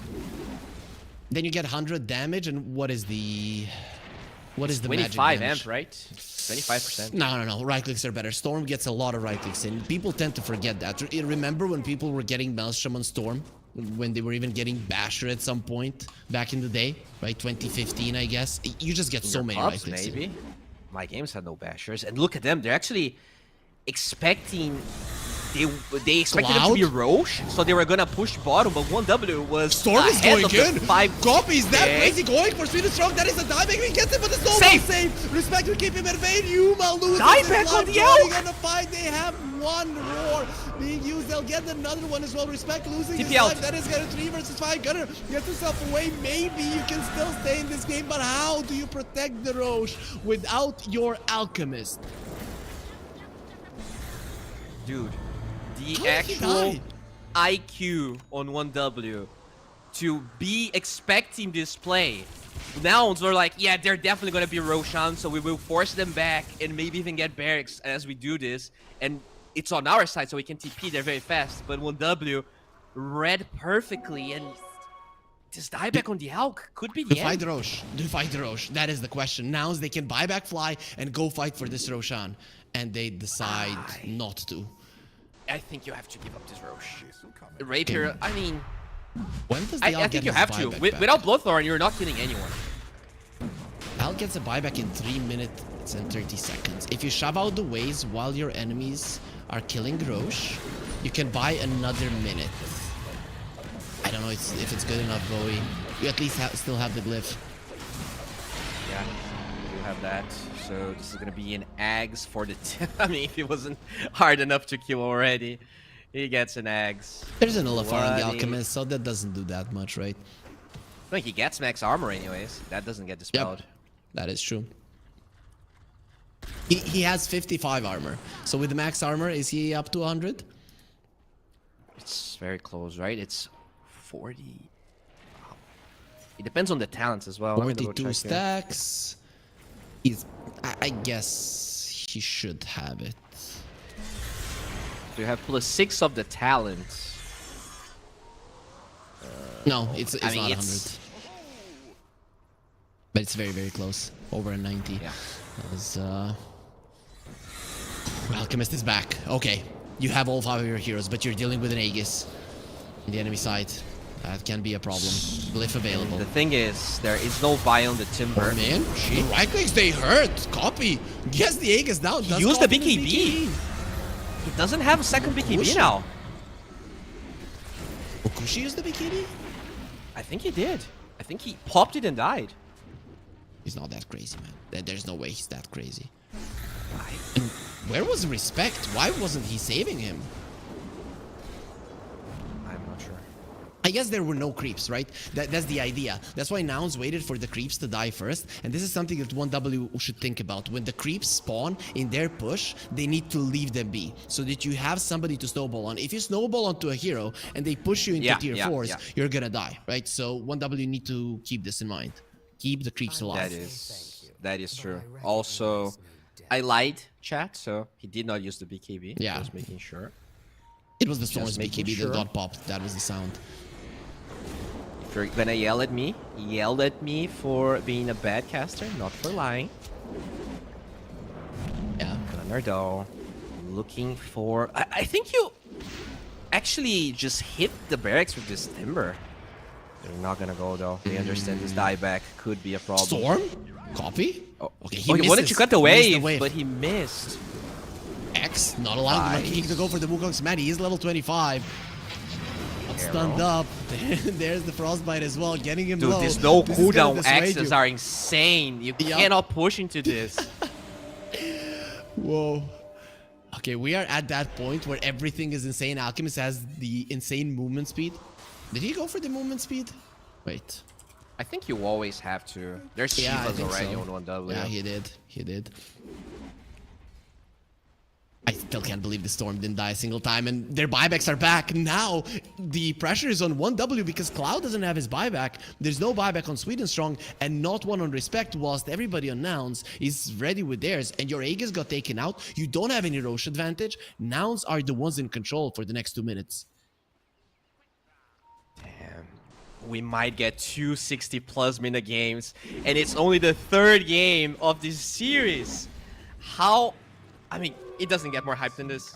Then you get 100 damage, and what is the magic 25 damage? amp, right? 25%. No. Right clicks are better. Storm gets a lot of right clicks in. People tend to forget that. Remember when people were getting Maelstrom on Storm? When they were even getting Basher at some point back in the day, right? 2015, I guess. You just get so many right clicks. Maybe. My games had no Bashers, and look at them. They're actually expecting. They expected them to be Roche, so they were gonna push bottom, but 1W was Storm is ahead going of the in. 5 Copies that pick. crazy going for Sweden Strong. That is a dieback. He gets it, but the snowball Safe. save. Respect to keep him at bay. Yuma loses Dieback his on life. the Joining Elk. on the fight. They have one roar being used. They'll get another one as well. Respect losing his TP out. life. That is gonna 3 versus 5. Gunner gets himself away. Maybe you can still stay in this game, but how do you protect the Roche without your Alchemist? Dude, the How did he actual die? IQ on 1W to be expecting this play. Nouns were like, yeah, they're definitely going to be Roshan, so we will force them back and maybe even get barracks as we do this. And it's on our side, so we can TP there very fast. But 1W read perfectly, and this dieback on the Alk could be the Do fight end. the Roche. Do fight the Roche. That is the question. Now they can buy back Fly and go fight for this Roshan. And they decide not to. I think you have to give up this Roche. Rapier, I mean... When does the Al I get think you his have to. buyback back? Without Bloodthorn, you're not killing anyone. Al gets a buyback in 3 minutes and 30 seconds. If you shove out the ways while your enemies are killing Roche, you can buy another minute. I don't know if it's good enough, Bowie. You at least still have the glyph. Yeah, you have that. So this is gonna be an Ags for the... I mean, if it wasn't hard enough to kill already, he gets an Ags. There's an Olafar on the Bloody. Alchemist, so that doesn't do that much, right? I think he gets max armor anyways. That doesn't get dispelled. Yep, that is true. He has 55 armor. So with the max armor, is he up to 100? It's very close, right? It's 40. Wow. It depends on the talents as well. Let me double 42 check here. stacks. He's, I guess he should have it. So you have +6 of the talents. No, it's I mean, not 100. it's- But it's very, very close. Over a 90. Yeah. That was, Alchemist is back. Okay. You have all 5 of your heroes, but you're dealing with an Aegis on the enemy side. That can be a problem. Glyph available. The thing is, there is no buy on the Timber. Oh, man, the right clicks, they hurt. Copy. Guess the Aegis down. Use the BKB. He doesn't have a second BKB now. Okushi used the BKB? I think he did. I think he popped it and died. He's not that crazy, man. There's no way he's that crazy. And where was Respect? Why wasn't he saving him? I'm not sure. I guess there were no creeps, right? That's the idea. That's why Nouns waited for the creeps to die first. And this is something that 1W should think about. When the creeps spawn in their push, they need to leave them be so that you have somebody to snowball on. If you snowball onto a hero and they push you into tier 4s, you're gonna die, right? So 1W need to keep this in mind. Keep the creeps alive. That is true. Also, I lied, chat, so he did not use the BKB. Yeah. Just making sure. It was the Storm's BKB that got popped. That was the sound. If you're gonna yell at me for being a bad caster, not for lying. Yeah. Gunnar though, looking for... I think you actually just hit the barracks with this Timber. They're not gonna go though. They understand this dieback could be a problem. Storm? Copy? Oh, okay, he wanted to cut the wave, but he missed. X, not allowed Monkey King to go for the Wukong's man. He is level 25. Stunned up. There's the Frostbite as well, getting him low. Dude, these no cooldown X's are insane. You cannot push into this. Whoa. Okay, we are at that point where everything is insane. Alchemist has the insane movement speed. Did he go for the movement speed? Wait. I think you always have to. There's Shivas already on 1W. Yeah, he did. He did. I still can't believe the Storm didn't die a single time, and their buybacks are back. Now, the pressure is on 1W because Cloud doesn't have his buyback. There's no buyback on Sweden Strong, and not one on Respect, whilst everybody on Nouns is ready with theirs, and your Aegis got taken out. You don't have any Roche advantage. Nouns are the ones in control for the next 2 minutes. Damn. We might get 260+ minute games, and it's only the 3rd game of this series. How... I mean, it doesn't get more hype than this.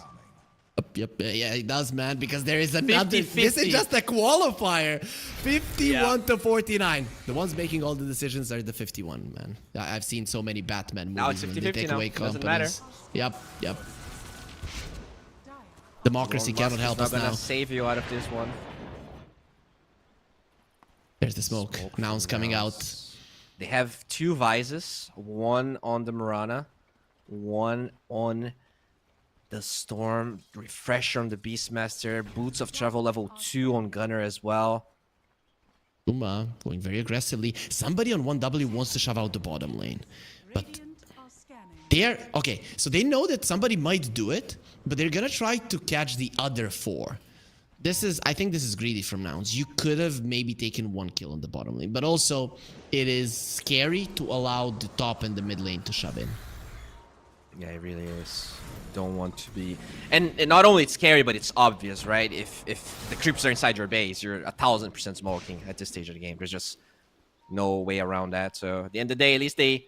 Yep, yeah, it does, man, because there is another... 50-50. This is just a qualifier. 51 to 49. The ones making all the decisions are the 51, man. I've seen so many Batman movies. Now it's 50-50 now. Doesn't matter. Yep. Democracy cannot help us now. Not gonna save you out of this one. There's the smoke. Nouns coming out. They have 2 Vises. One on the Mirana. One on the Storm. Refresher on the Beastmaster. Boots of Travel level 2 on Gunner as well. Uma going very aggressively. Somebody on 1W wants to shove out the bottom lane. But they're... Okay, so they know that somebody might do it, but they're gonna try to catch the other 4. I think this is greedy from Nouns. You could have maybe taken 1 kill on the bottom lane, but also it is scary to allow the top and the mid lane to shove in. Yeah, it really is. Don't want to be... And not only it's scary, but it's obvious, right? If the creeps are inside your base, you're 1000% smoking at this stage of the game. There's just no way around that. So at the end of the day, at least they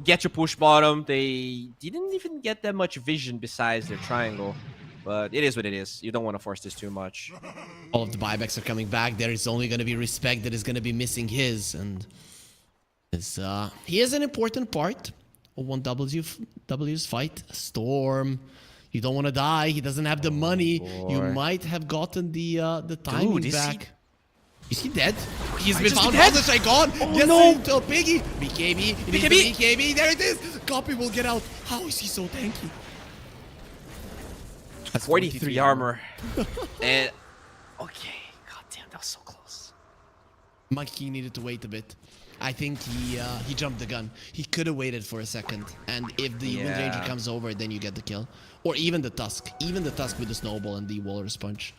get your push bottom. They didn't even get that much vision besides their triangle. But it is what it is. You don't want to force this too much. All of the buybacks are coming back. There is only going to be Respect that is going to be missing his. And he is an important part of 1W's fight. Storm. You don't want to die. He doesn't have the money. Boy. You might have gotten the timing back. Is he dead? He's been found. Dead? All the gone. Oh, yes, no. to Piggy. BKB. BKB. There it is. Copy will get out. How is he so tanky? That's 43 armor. And okay, goddamn, that was so close. Monkey King needed to wait a bit. I think he jumped the gun. He could have waited for a second, and if the Wind Ranger comes over, then you get the kill, or even the Tusk with the snowball and the Walrus Punch.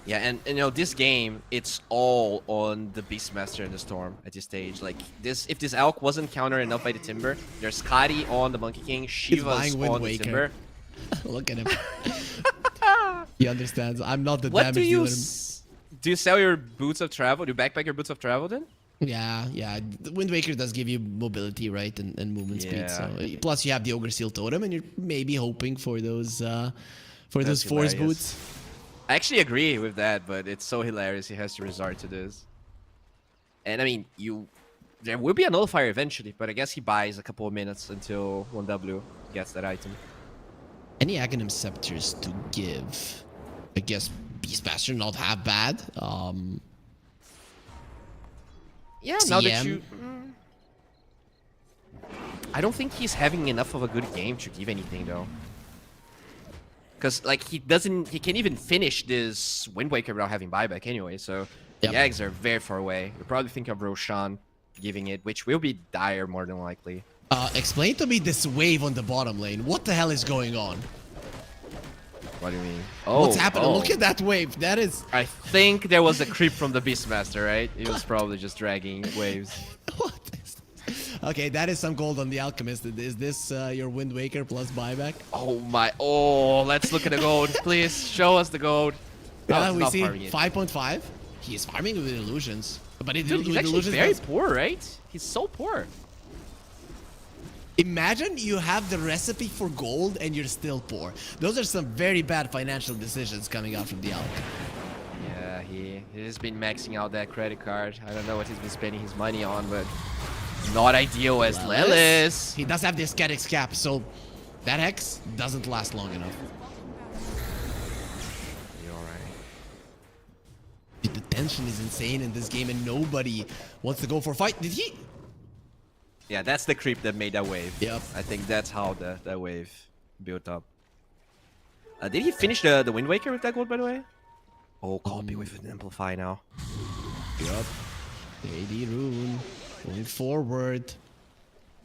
Yeah, and you know, this game, it's all on the Beastmaster and the Storm at this stage. Like this, if this Elk wasn't countered enough by the Timber, there's Scotty on the Monkey King, Shiva's on the Timber. Look at him. He understands. I'm not the What damage do you dealer. do? You sell your boots of travel? Do you backpack your boots of travel then? Yeah. The Wind Waker does give you mobility, right, and movement speed. So plus you have the Ogre Seal Totem, and you're maybe hoping for those force boots. I actually agree with that, but it's so hilarious he has to resort to this. And I mean, there will be a nullifier eventually, but I guess he buys a couple of minutes until 1W gets that item. Any Aghanim Scepters to give? I guess Beastmaster not half bad. Yeah, TM. now that you... I don't think he's having enough of a good game to give anything, though. Because, like, he can't even finish this Wind Waker without having buyback anyway, so the eggs are very far away. You'll probably think of Roshan giving it, which will be dire more than likely. Explain to me this wave on the bottom lane. What the hell is going on? What do you mean? Oh, what's happening? Look at that wave. That is... I think there was a creep from the Beastmaster, right? He was probably just dragging waves. What is this? Okay, that is some gold on the Alchemist. Is this your Wind Waker plus buyback? Oh my... Oh, let's look at the gold. Please, show us the gold. We see 5.5. He is farming with illusions. But Dude, he's actually very poor, right? He's so poor. Imagine you have the recipe for gold and you're still poor. Those are some very bad financial decisions coming out from the Alch. Yeah, he has been maxing out that credit card. I don't know what he's been spending his money on, but not ideal as Lelis. He does have the Aesthetics cap, so that Hex doesn't last long enough. You're alright. The tension is insane in this game and nobody wants to go for a fight. Did he? Yeah, that's the creep that made that wave. Yep. I think that's how that wave built up. Did he finish the Wind Waker with that gold, by the way? Oh, copy with an Amplify now. Yup. AD Rune. Going forward.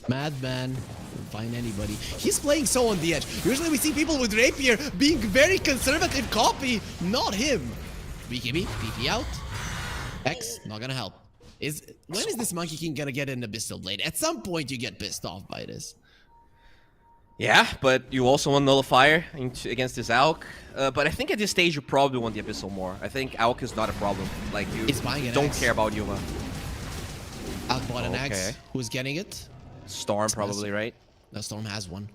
Madman. Can find anybody. He's playing so on the edge. Usually we see people with Rapier being very conservative copy. Not him. BKB, TP out. X, not gonna help. When is this Monkey King gonna get an Abyssal Blade? At some point you get pissed off by this. Yeah, but you also want Nullifier against this Alk. But I think at this stage you probably want the Abyssal more. I think Alk is not a problem. Like, you don't care about Yuma. Alk bought an axe. Who's getting it? Storm probably, right? No, Storm has one.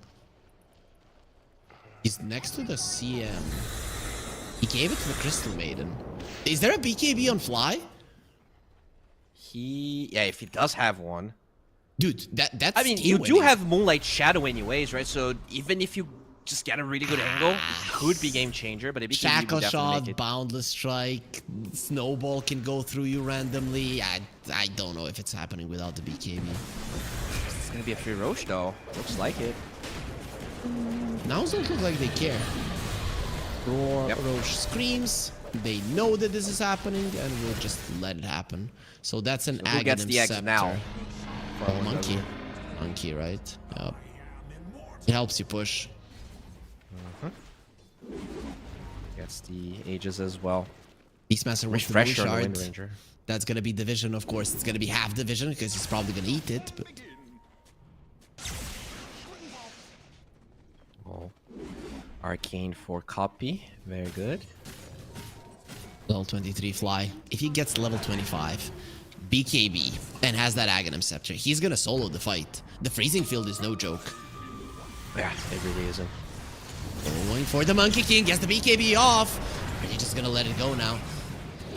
He's next to the CM. He gave it to the Crystal Maiden. Is there a BKB on Fly? Yeah, if he does have one. Dude, that's... I mean, you do have Moonlight Shadow anyways, right? So even if you just get a really good angle, it could be game changer, but it Shackle Shot, Boundless Strike, Snowball can go through you randomly. I don't know if it's happening without the BKB. It's gonna be a free Roche though. Looks like it. Now it doesn't look like they care. Roche screams. They know that this is happening, and we'll just let it happen. So that's an Aghanim who gets the X now? Monkey. Monkey, right? Yep. It helps you push. Gets the Aegis as well. Beastmaster with the Refresher on the Wind Wind Ranger. That's gonna be division, of course. It's gonna be half division because he's probably gonna eat it. But Oh, Arcane for copy. Very good. level 23 Fly. If he gets level 25, BKB, and has that Aghanim Scepter, he's gonna solo the fight. The freezing field is no joke. Yeah, it really isn't. Going for the Monkey King, gets the BKB off. Are you just gonna let it go now?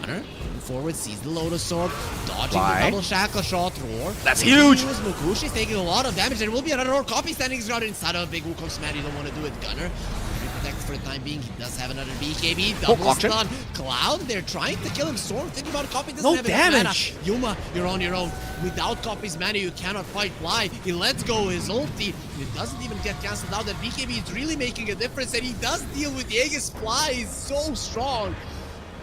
Hunter, moving forward, sees the Lotus Sword, dodging the double Shackle Shot, Roar. That's huge! Mukushi's taking a lot of damage. There will be another Roar copy standing ground inside of a big Wukong Smash. You don't want to do it, Gunner. Protected for the time being. He does have another BKB. Double stun. Cloud, they're trying to kill him. Storm, thinking about copy. Doesn't have damage. Mana. Yuma, you're on your own. Without copy's mana, you cannot fight Fly. He lets go his ulti. It doesn't even get cancelled out. That BKB is really making a difference, and he does deal with the Aegis. Fly is so strong.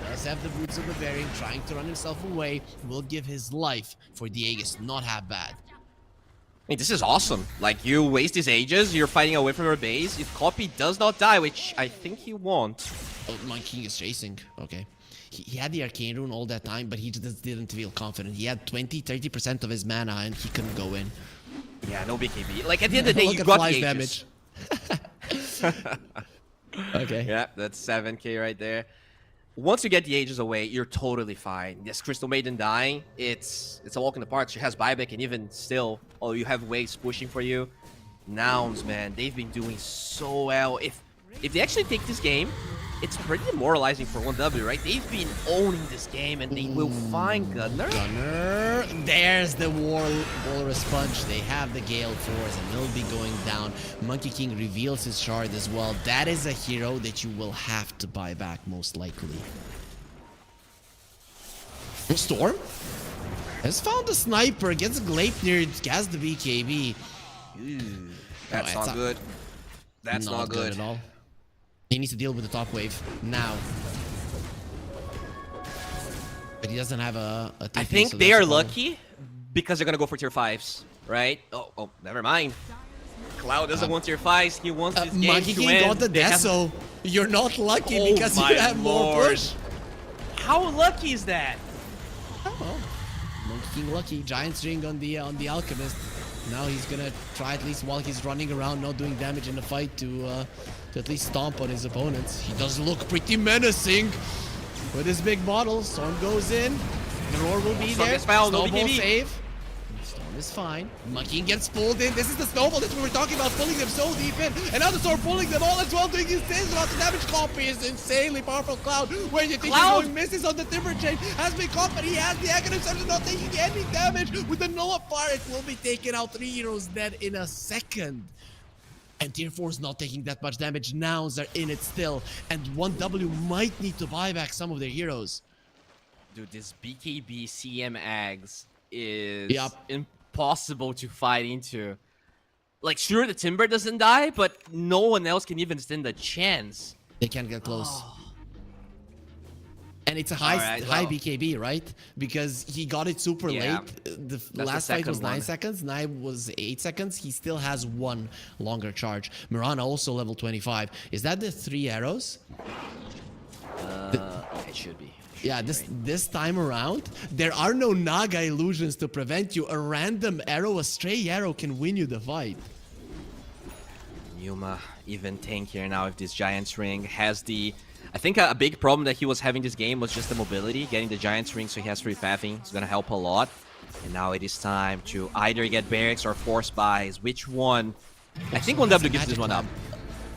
Does have the Boots of the Bearing, trying to run himself away. Will give his life for the Aegis. Not half bad. I mean, this is awesome. Like, you waste his Aegis, you're fighting away from your base. If Copy does not die, which I think he won't. Oh, Monkey King is chasing. Okay. He had the Arcane Rune all that time, but he just didn't feel confident. He had 20-30% of his mana, and he couldn't go in. Yeah, no BKB. Like, at the end of the day, you got the Aegis. Okay. Yeah, that's 7k right there. Once you get the Aegis away, you're totally fine. This Crystal Maiden dying, it's a walk in the park. She has buyback, and even still, you have waves pushing for you. Nouns, man, they've been doing so well. If they actually take this game it's pretty demoralizing for 1W, right? They've been owning this game, and they will find Gunner. Gunner. There's the Walrus Punch. They have the Gale Force, and they'll be going down. Monkey King reveals his shard as well. That is a hero that you will have to buy back, most likely. Storm has found a sniper, gets Gleipnir, has the BKB. That's not good. That's not good at all. He needs to deal with the top wave now. But he doesn't have a TP, I think so they that's are a problem. lucky because they're gonna go for tier 5s, right? Oh, never mind. Cloud doesn't want tier 5s. He wants his game Monkey to King win. got the They have- Deso. You're not lucky Oh because you my have more lord. push. How lucky is that? Oh, Monkey King lucky. Giant String on the Alchemist. Now he's gonna try at least while he's running around, not doing damage in the fight to at least stomp on his opponents. He does look pretty menacing with his big model. Storm goes in. The roar will be Storm there. is foul, no Snowball BKB. save. Storm is fine. Monkey King gets pulled in. This is the snowball that we were talking about, pulling them so deep in. And now the Storm pulling them all as well, doing insane amounts of damage. Copy is insanely powerful. Cloud, where you think he's going, misses on the Timber Chain, has been caught, but he has the Aghanim Scepter, not taking any damage. With the Nullifier, it will be taken out. 3 heroes dead in a second. And tier 4 is not taking that much damage. Nouns are in it still. And 1W might need to buy back some of their heroes. Dude, this BKB CM Ags is Yep. impossible to fight into. Like, sure, the Timber doesn't die, but no one else can even stand a chance. They can't get close. Oh. And it's a high Alright, high well. BKB, right? Because he got it super Yeah, late. The the last fight was second 9 one. seconds. 9 was 8 seconds. He still has one longer charge. Mirana also level 25. Is that the 3 arrows? It should be. Yeah, this time around, there are no Naga illusions to prevent you. A random arrow, a stray arrow can win you the fight. Yuma even tankier now if this Giant's Ring has the... I think a big problem that he was having this game was just the mobility. Getting the Giant's Ring so he has free pathing is going to help a lot. And now it is time to either get barracks or force buys. Which one? I think 1W gives this one up.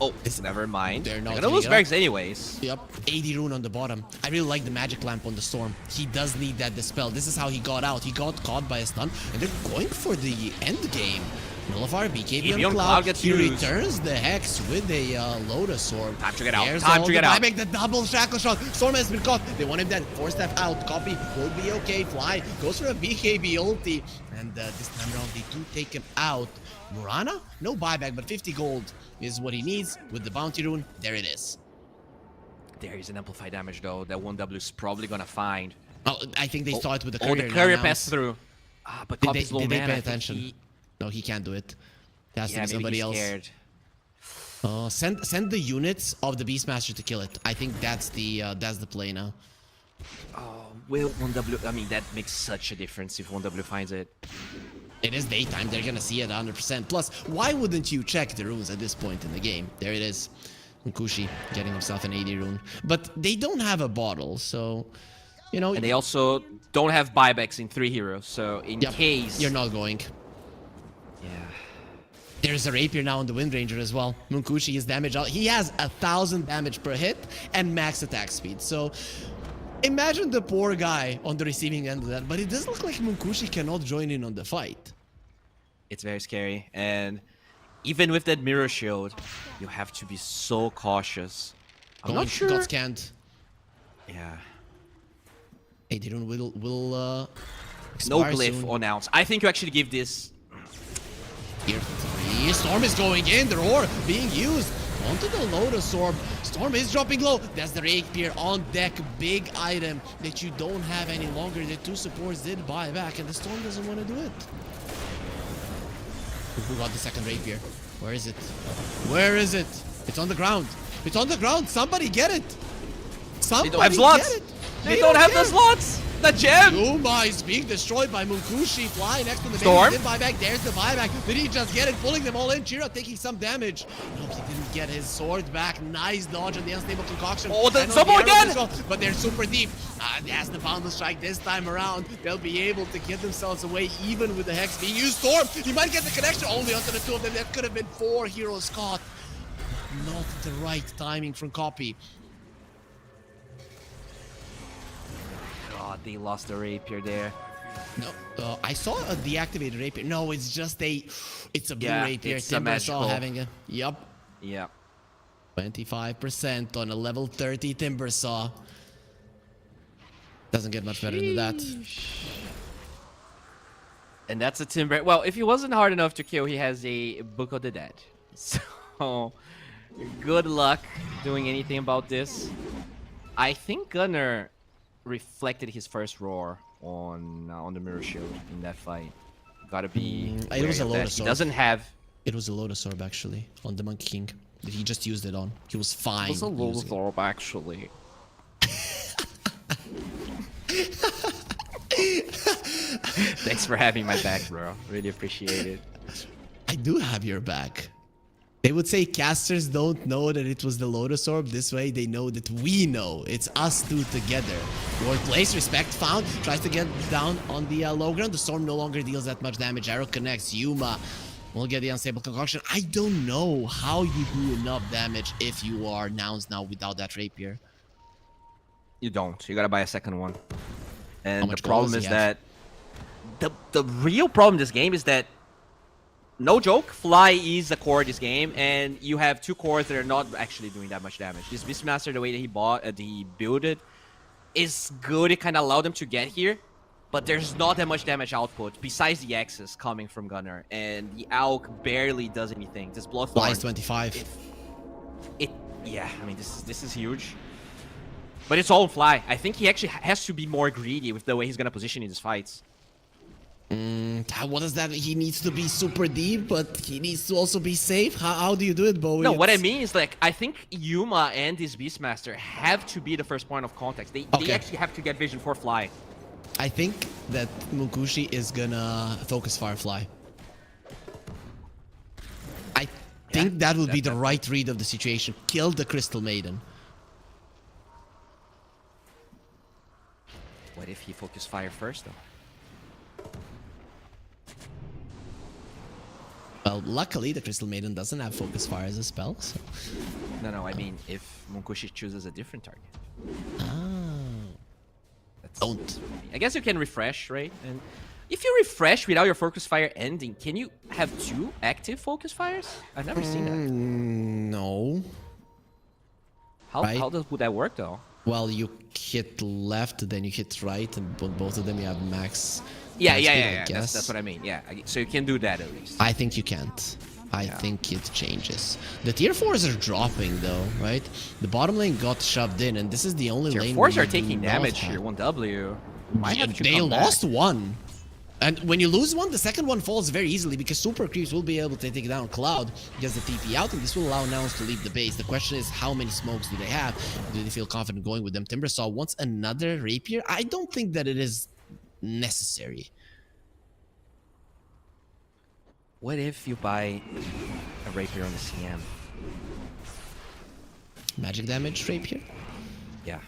Oh, never mind. They're not gonna lose giving it up. barracks anyways. Yep, 80 rune on the bottom. I really like the magic lamp on the Storm. He does need that dispel. This is how he got out. He got caught by a stun, and they're going for the end game. Nullifier, BKB on Cloud. gets He used. returns the Hex with a Lotus Orb. Time to get out. There's Time all to the get out. buyback, the double shackle shot. Storm has been caught. They want him dead. 4-step out. Copy will be okay. Fly goes for a BKB ulti. And this time around, they do take him out. Murana? No buyback, but 50 gold is what he needs with the bounty rune. There it is. There is an amplified damage though that 1W is probably gonna find. Oh, I think they saw it with the courier. Oh, the courier now. passed through. Ah, but Did Copy's low they mana. pay I think attention? No, he can't do it. It has to Yeah, be maybe somebody he's else. scared. Send the units of the Beastmaster to kill it. I think that's the play now. Oh, will 1W... I mean, that makes such a difference if 1W finds it. It is daytime. They're gonna see it 100%. Plus, why wouldn't you check the runes at this point in the game? There it is. Nkushi getting himself an 80 rune. But they don't have a bottle, so... You know... And they also don't have buybacks in 3 heroes, so in case... You're not going. Yeah. There's a rapier now on the Wind Ranger as well. Munkushi is damage out. He has 1,000 damage per hit and max attack speed. So imagine the poor guy on the receiving end of that. But it does look like Munkushi cannot join in on the fight. It's very scary. And even with that mirror shield, you have to be so cautious. I'm not sure. Got scanned. Yeah. Hey, they don't will No expire glyph soon. on ounce. I think you actually give this... Tier 3. Storm is going in. The roar being used onto the Lotus Orb. Storm is dropping low. That's the rapier on deck. Big item that you don't have any longer. The 2 supports did buy back, and the Storm doesn't want to do it. Who got the second rapier? Where is it? Where is it? It's on the ground. It's on the ground. Somebody get it. Somebody They don't have slots. get it. They don't have the slots. The gem. Yuma is being destroyed by Munkushi. Fly next to the Storm. base. Did buyback. There's the buyback. Did he just get it? Pulling them all in. Chira taking some damage. No, he didn't get his sword back. Nice dodge on the unstable concoction. Oh, the And on Zobo arrows again! as well, but they're super deep. That's the boundless strike this time around. They'll be able to get themselves away even with the Hex being used. Storm. He might get the connection only onto the 2 of them. That could have been 4 heroes caught. Not the right timing from Copy. they lost the rapier there. No, I saw a deactivated rapier. No, it's just it's a blue rapier. It's a Timbersaw magical. having a, yep. Yeah. 25% on a level 30 Timbersaw. Doesn't get much better than that. And that's a Timber. Well, if he wasn't hard enough to kill, he has a Book of the Dead. So, good luck doing anything about this. I think Gunnar reflected his first roar on the mirror shield in that fight. Gotta be. It was a wary of that. Lotus He Orb. doesn't have. It was a Lotus Orb actually on the Monkey King that he just used it on. He was fine. It was a Lotus using it. Orb actually. Thanks for having my back, bro. Really appreciate it. I do have your back. They would say casters don't know that it was the Lotus Orb. This way they know that we know. It's us two together. Ward plays, respect found. Tries to get down on the low ground. The Storm no longer deals that much damage. Arrow connects. Yuma will get the Unstable Concoction. I don't know how you do enough damage if you are Nouns now without that rapier. You don't. You gotta buy a second one. And the much gold problem does is he have? that the real problem in this game is that, no joke, Fly is the core of this game, and you have two cores that are not actually doing that much damage. This Beastmaster, the way that he built it, is good. It kind of allowed them to get here, but there's not that much damage output besides the X's coming from Gunnar, and the Alk barely does anything. This Bloodthorn, Flies 25. yeah, I mean this is huge. But it's all on Fly. I think he actually has to be more greedy with the way he's gonna position in his fights. What is that? He needs to be super deep, but he needs to also be safe. How do you do it, Bowie? No, what I mean is, like, I think Yuma and this Beastmaster have to be the first point of contact. They actually have to get vision for Fly. I think that Mukushi is gonna focus Firefly. I think that would be the right read of the situation. Kill the Crystal Maiden. What if he focused Fire first, though? Well, luckily the Crystal Maiden doesn't have Focus Fire as a spell, so... No, I mean, if Munkushi chooses a different target. That's, Don't. I guess you can refresh, right? And if you refresh without your Focus Fire ending, can you have two active Focus Fires? I've never seen that. No. How would that work, though? Well, you hit left, then you hit right, and both of them you have max. Yeah. I guess. That's what I mean. Yeah, so you can do that at least. I think you can't. I think it changes. The tier 4s are dropping though, right? The bottom lane got shoved in, and this is the only Tier lane. 4s where are you taking do not damage have- here. 1W. Might have to They come lost back. one. And when you lose one, the second one falls very easily because Super Creeps will be able to take down Cloud, gets the TP out, and this will allow Nouns to leave the base. The question is, how many smokes do they have? Do they feel confident going with them? Timbersaw wants another Rapier. I don't think that it is necessary. What if you buy a Rapier on the CM? Magic damage Rapier? Yeah.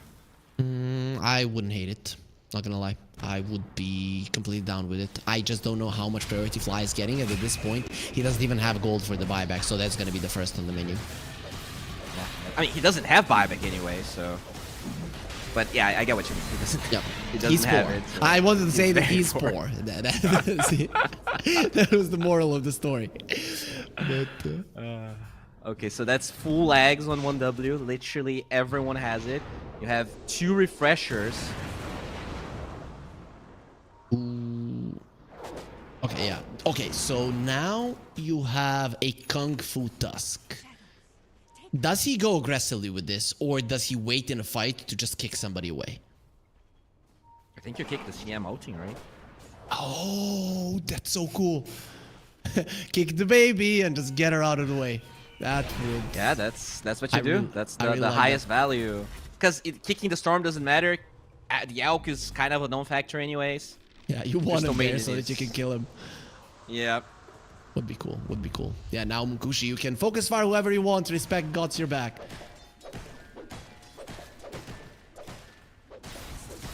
I wouldn't hate it. Not gonna lie. I would be completely down with it. I just don't know how much priority Fly is getting, and at this point, he doesn't even have gold for the buyback, so that's gonna be the first on the menu. Yeah. I mean, he doesn't have buyback anyway, so... But yeah, I get what you mean. He doesn't, Yep. he doesn't He's have poor. it. So I wanted to say that very he's poor. That was the moral of the story. But, Okay, so that's full lags on 1W. Literally everyone has it. You have 2 refreshers. okay, yeah. Okay, so now you have a Kung Fu Tusk. Does he go aggressively with this, or does he wait in a fight to just kick somebody away? I think you kick the CM outing, right? Oh, that's so cool. Kick the baby and just get her out of the way. That would... Yeah, that's what you do. really- That's I the, really the like highest value. Because kicking the storm doesn't matter. The Elk is kind of a known factor anyways. Yeah, you want Crystal him there Maiden so that you is- can kill him. Yeah. Would be cool, would be cool. Yeah, now Mukushi, you can focus fire whoever you want. Respect God's your back.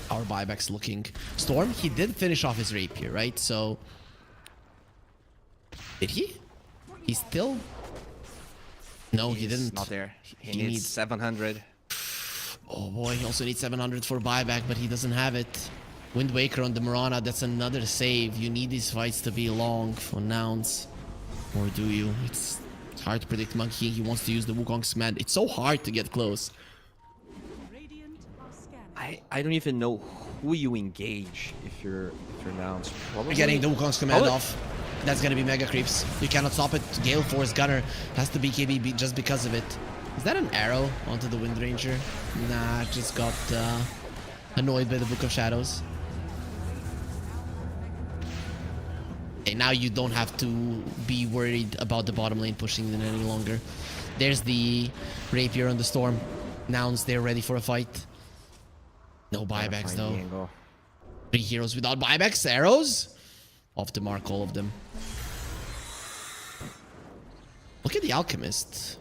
Our buyback's looking... Storm, he did finish off his rapier, right? So... Did he? He's still... No, he He's didn't. not there. He He needs needs- 700. Oh boy, he also needs 700 for buyback, but he doesn't have it. Wind Waker on the Mirana, that's another save. You need these fights to be long for Nouns. Or do you? It's hard to predict Monkey. He wants to use the Wukong's command. It's so hard to get close. Radiant are scanning. I don't even know who you engage if you're Nouns. Probably You're getting the Wukong's command off. That's gonna be Mega Creeps. You cannot stop it. Gale Force Gunner has to be KB just because of it. Is that an arrow onto the Wind Ranger? Nah, just got annoyed by the Book of Shadows. And now you don't have to be worried about the bottom lane pushing in any longer. There's the Rapier on the Storm. Nouns, they're ready for a fight. No buybacks though. 3 heroes without buybacks. Arrows? Off the mark, all of them. Look at the Alchemist.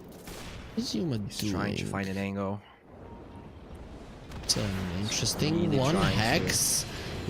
What's Yuma doing? Trying to find an angle. It's an interesting Really one. trying Hex.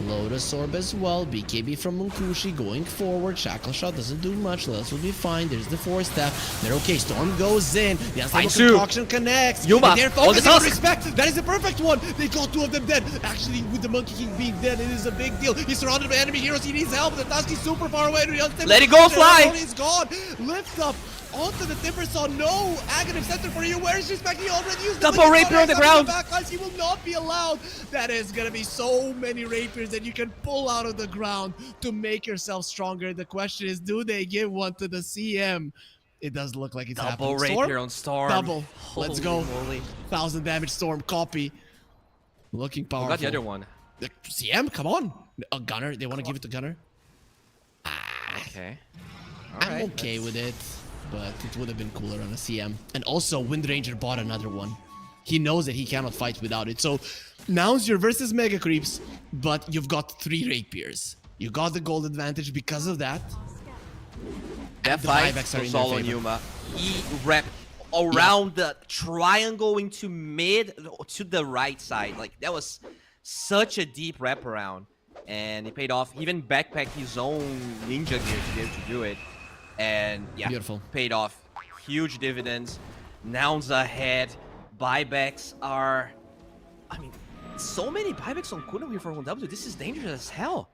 Lotus Orb as well. BKB from Munkushi going forward. Shackle Shot doesn't do much. Lils will be fine. There's the 4-step. They're okay. Storm goes in. The Unstable Concoction connects. Yuma, And they're on the focusing on tusk. respect. That is the perfect one. They got 2 of them dead. Actually, with the Monkey King being dead, it is a big deal. He's surrounded by enemy heroes. He needs help. The Tusk is super far away. Let it go, fly. He's gone. Lift up. Onto the Timbersaw, no! Aghanim Center for you, where is respect? He already used the Double Rapier on the ground! Back, guys. He will not be allowed! That is gonna be so many Rapiers that you can pull out of the ground to make yourself stronger. The question is, do they give one to the CM? It does look like it's happening. Double Rapier on Storm. Double. Let's go. Holy. 1000 damage Storm, copy. Looking powerful. Got the other one. The CM, come on! A Gunner, they want to give it to Gunner? Okay. I'm okay with it, but it would have been cooler on a CM. And also, Wind Ranger bought another one. He knows that he cannot fight without it. So, now's your versus Mega Creeps, but you've got 3 Rapiers. You got the gold advantage because of that. That the fight buybacks are in was their all on favor. Yuma. He wrapped around the triangle into mid to the right side. Like, that was such a deep wraparound. And it paid off. He even backpacked his own ninja gear to be able to do it. And yeah, Beautiful. Paid off. Huge dividends. Nouns ahead. Buybacks are... I mean, so many buybacks on Kuno here for 1W. This is dangerous as hell.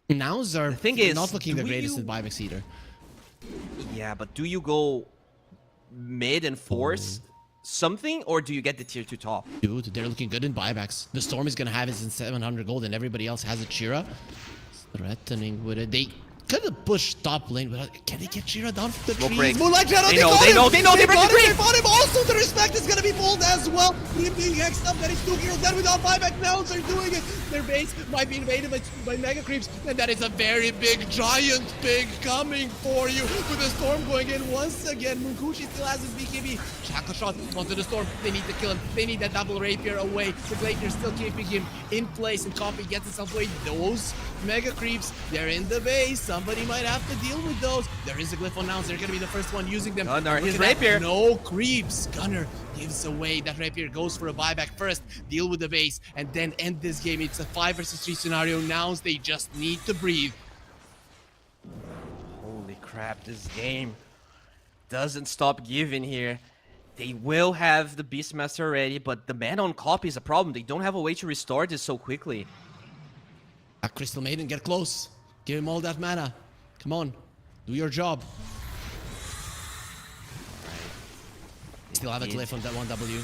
Nows are The thing is, not looking the do greatest you- in buybacks either. Yeah, but do you go mid and force something, or do you get the tier 2 top? Dude, they're looking good in buybacks. The Storm is gonna have his in 700 gold and everybody else has a Chira. Threatening with it. They could have pushed top lane, but can they get Chira down from the Smoke trees? break. Moonlight Shadow, They they know, got they him! know, they know, they break got the him, tree! they fought him! Also, the respect is gonna be pulled as well. Him being hexed up, that is 2 heroes dead without buyback. Now they're doing it. Their base might be invaded by Mega Creeps, and that is a very big, giant pig coming for you. With the Storm going in once again. Munkushi still has his BKB. Shackle Shot onto the Storm. They need to kill him. They need that double Rapier away. The Gladiator still keeping him in place, and Coffee gets himself away. Those Mega Creeps, they're in the base. Somebody might have to deal with those. There is a glyph on now, so they're gonna be the first one using them. Gunner, Look his at that. Rapier. No creeps. Gunner gives away that Rapier, goes for a buyback first, deal with the base, and then end this game. It's a 5 versus 3 scenario. Now they just need to breathe. Holy crap, this game doesn't stop giving here. They will have the Beastmaster ready, but the mana on copy is a problem. They don't have a way to restore this so quickly. Crystal Maiden, get close. Give him all that mana. Come on, do your job. Still have a glyph on that 1W.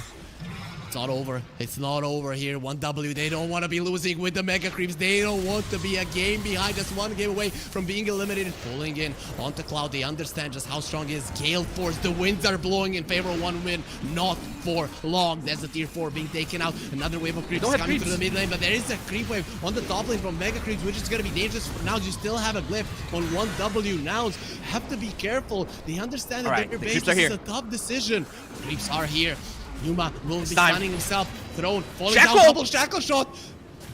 It's not over. It's not over here. 1W, they don't want to be losing with the Mega Creeps. They don't want to be a game behind. Just 1 game away from being eliminated. Pulling in onto Cloud. They understand just how strong he is. Gale Force. The winds are blowing in favor of 1 win. Not for long. There's the tier 4 being taken out. Another wave of creeps Don't have coming creeps. through the mid lane. But there is a creep wave on the top lane from Mega Creeps, which is going to be dangerous for now. You still have a glyph on 1W. Now have to be careful. They understand that Alright, their the base creeps are is here. a tough decision. Creeps are here. Yuma will be time. stunning himself. Thrown, falling Shackle! down, double shackle shot.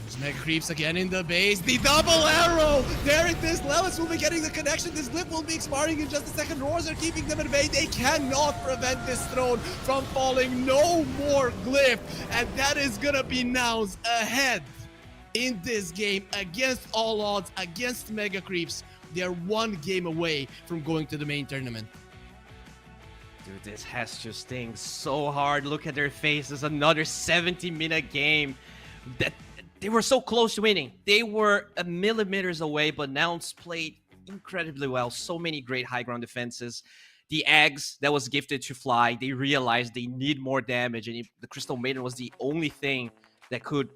There's Mega Creeps again in the base. The double arrow. There it is. Lelis will be getting the connection. This glyph will be expiring in just a second. Roars are keeping them at bay. They cannot prevent this throne from falling. No more glyph. And that is gonna be Nouns ahead in this game against all odds, against Mega Creeps. They're 1 game away from going to the main tournament. Dude, this has to sting so hard. Look at their faces. Another 70-minute game. they were so close to winning. They were a millimeters away, but Nouns played incredibly well. So many great high ground defenses. The eggs that was gifted to Fly, they realized they need more damage, and the Crystal Maiden was the only thing that could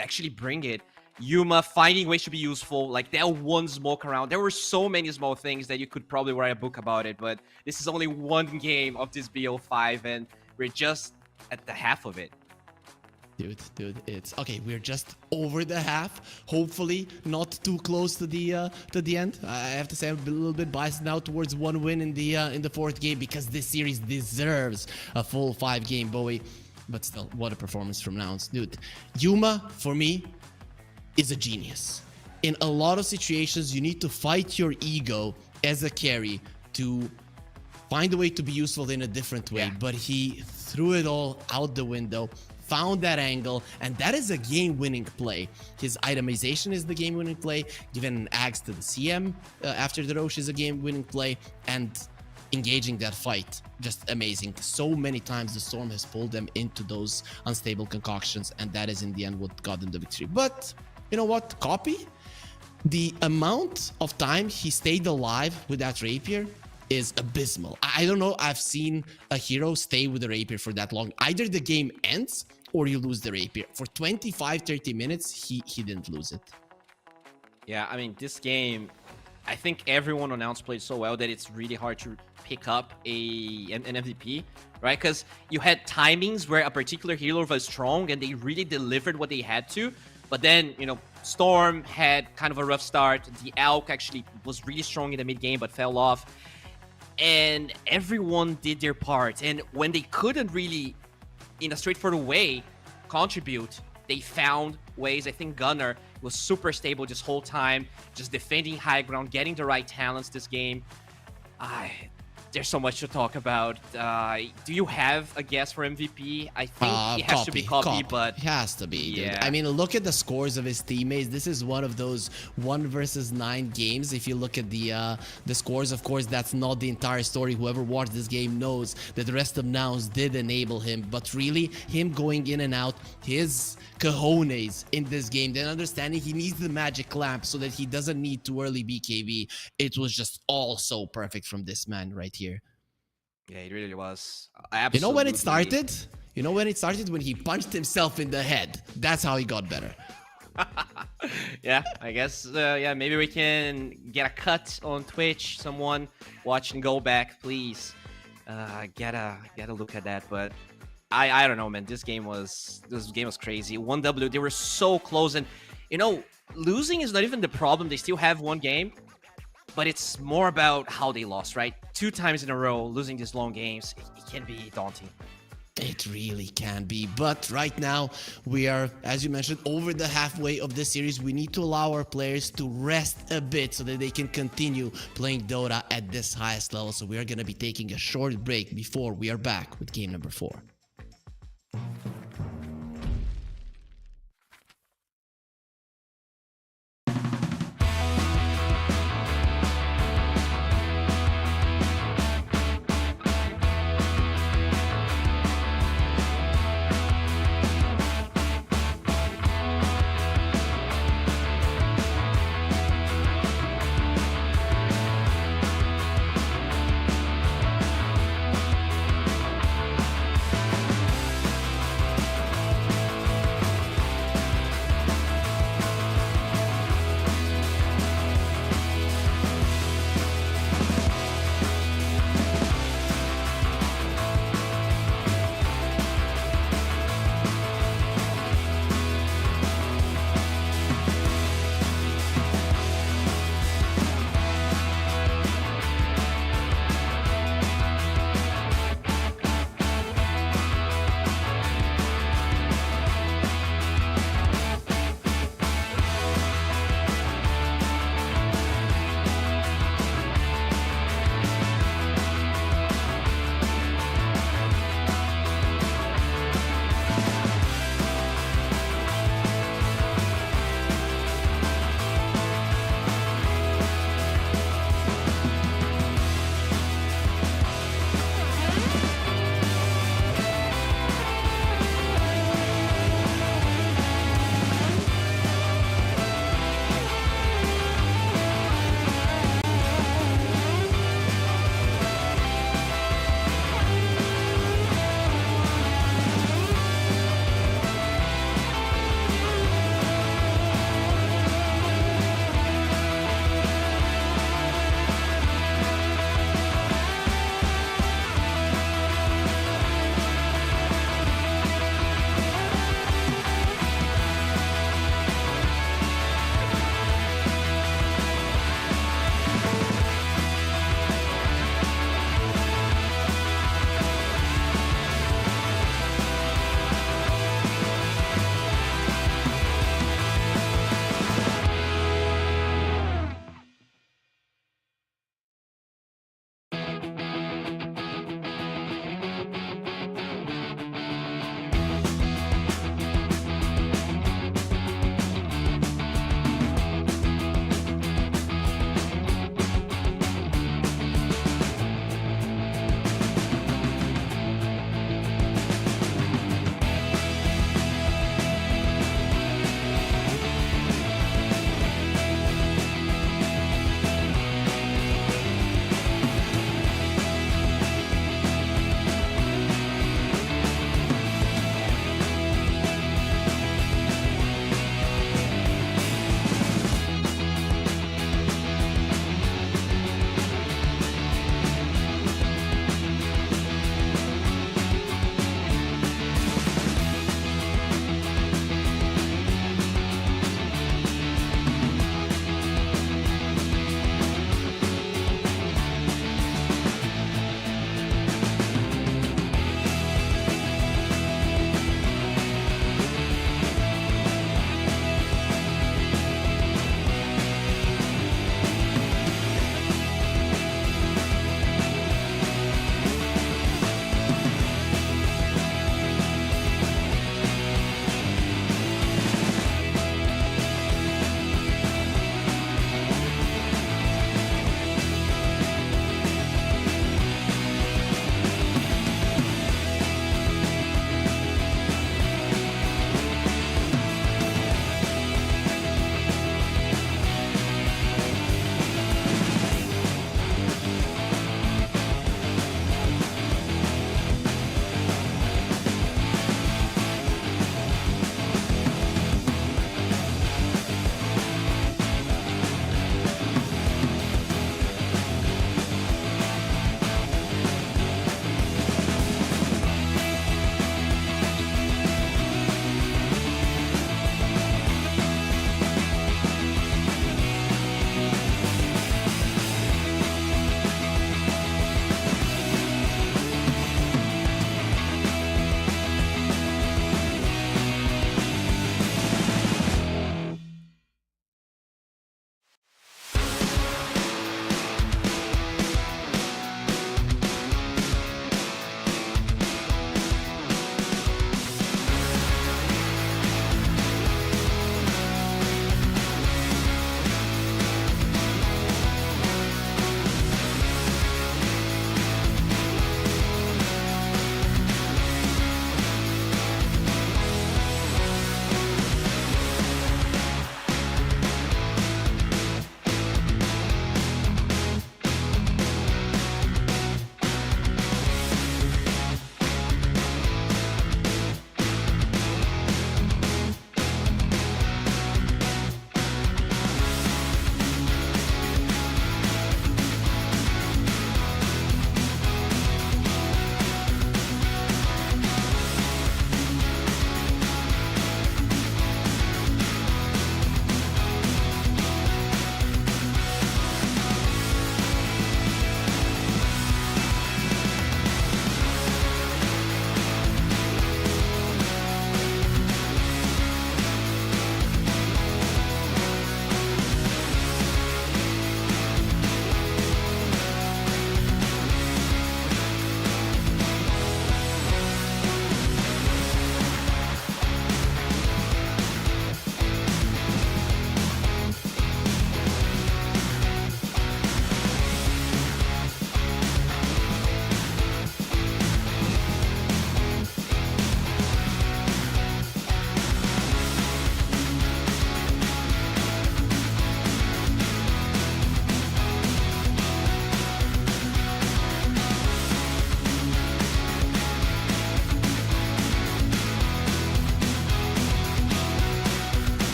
actually bring it. Yuma finding ways to be useful, like that one smoke around. There were so many small things that you could probably write a book about it, but this is only one game of this BO5, and we're just at the half of it. Dude, it's okay. We're just over the half. Hopefully, not too close to the end. I have to say I'm a little bit biased now towards one win in the fourth game because this series deserves a full 5-game Bowie. But still, what a performance from Nouns, dude. Yuma, for me, is a genius. In a lot of situations, you need to fight your ego as a carry to find a way to be useful in a different way. But he threw it all out the window, found that angle, and that is a game-winning play. His itemization is the game-winning play, giving an axe to the CM after the Roche is a game-winning play, and engaging that fight, just amazing. So many times the Storm has pulled them into those unstable concoctions, and that is in the end what got them the victory. But you know what, Copy? The amount of time he stayed alive with that rapier is abysmal. I don't know I've seen a hero stay with the rapier for that long. Either the game ends or you lose the rapier. For 25-30 minutes, he didn't lose it. Yeah, I mean, this game, I think everyone on Nouns played so well that it's really hard to pick up an MVP, right? Because you had timings where a particular hero was strong and they really delivered what they had to. But then, you know, Storm had kind of a rough start. The Elk actually was really strong in the mid game but fell off. And everyone did their part. And when they couldn't really, in a straightforward way, contribute, they found ways. I think Gunnar was super stable this whole time, just defending high ground, getting the right talents this game. There's so much to talk about. Do you have a guess for MVP? I think it has to be Copy, but... It has to be, dude. Yeah. I mean, look at the scores of his teammates. This is one of those 1 versus 9 games. If you look at the scores, of course, that's not the entire story. Whoever watched this game knows that the rest of Nouns did enable him. But really, him going in and out, his cojones in this game, then understanding he needs the magic lamp so that he doesn't need too early BKB. It was just all so perfect from this man right here. Yeah, it really was. Absolutely. You know when it started? You know when it started? When he punched himself in the head. That's how he got better. Yeah, I guess, yeah, maybe we can get a cut on Twitch. Someone watch and go back, please. Get a look at that, but I don't know, man. This game was crazy. 1W, they were so close, and you know, losing is not even the problem. They still have one game, but it's more about how they lost, right? 2 times in a row, losing these long games, it can be daunting. It really can be, but right now we are, as you mentioned, over the halfway of this series. We need to allow our players to rest a bit so that they can continue playing Dota at this highest level. So we are going to be taking a short break before we are back with game number 4.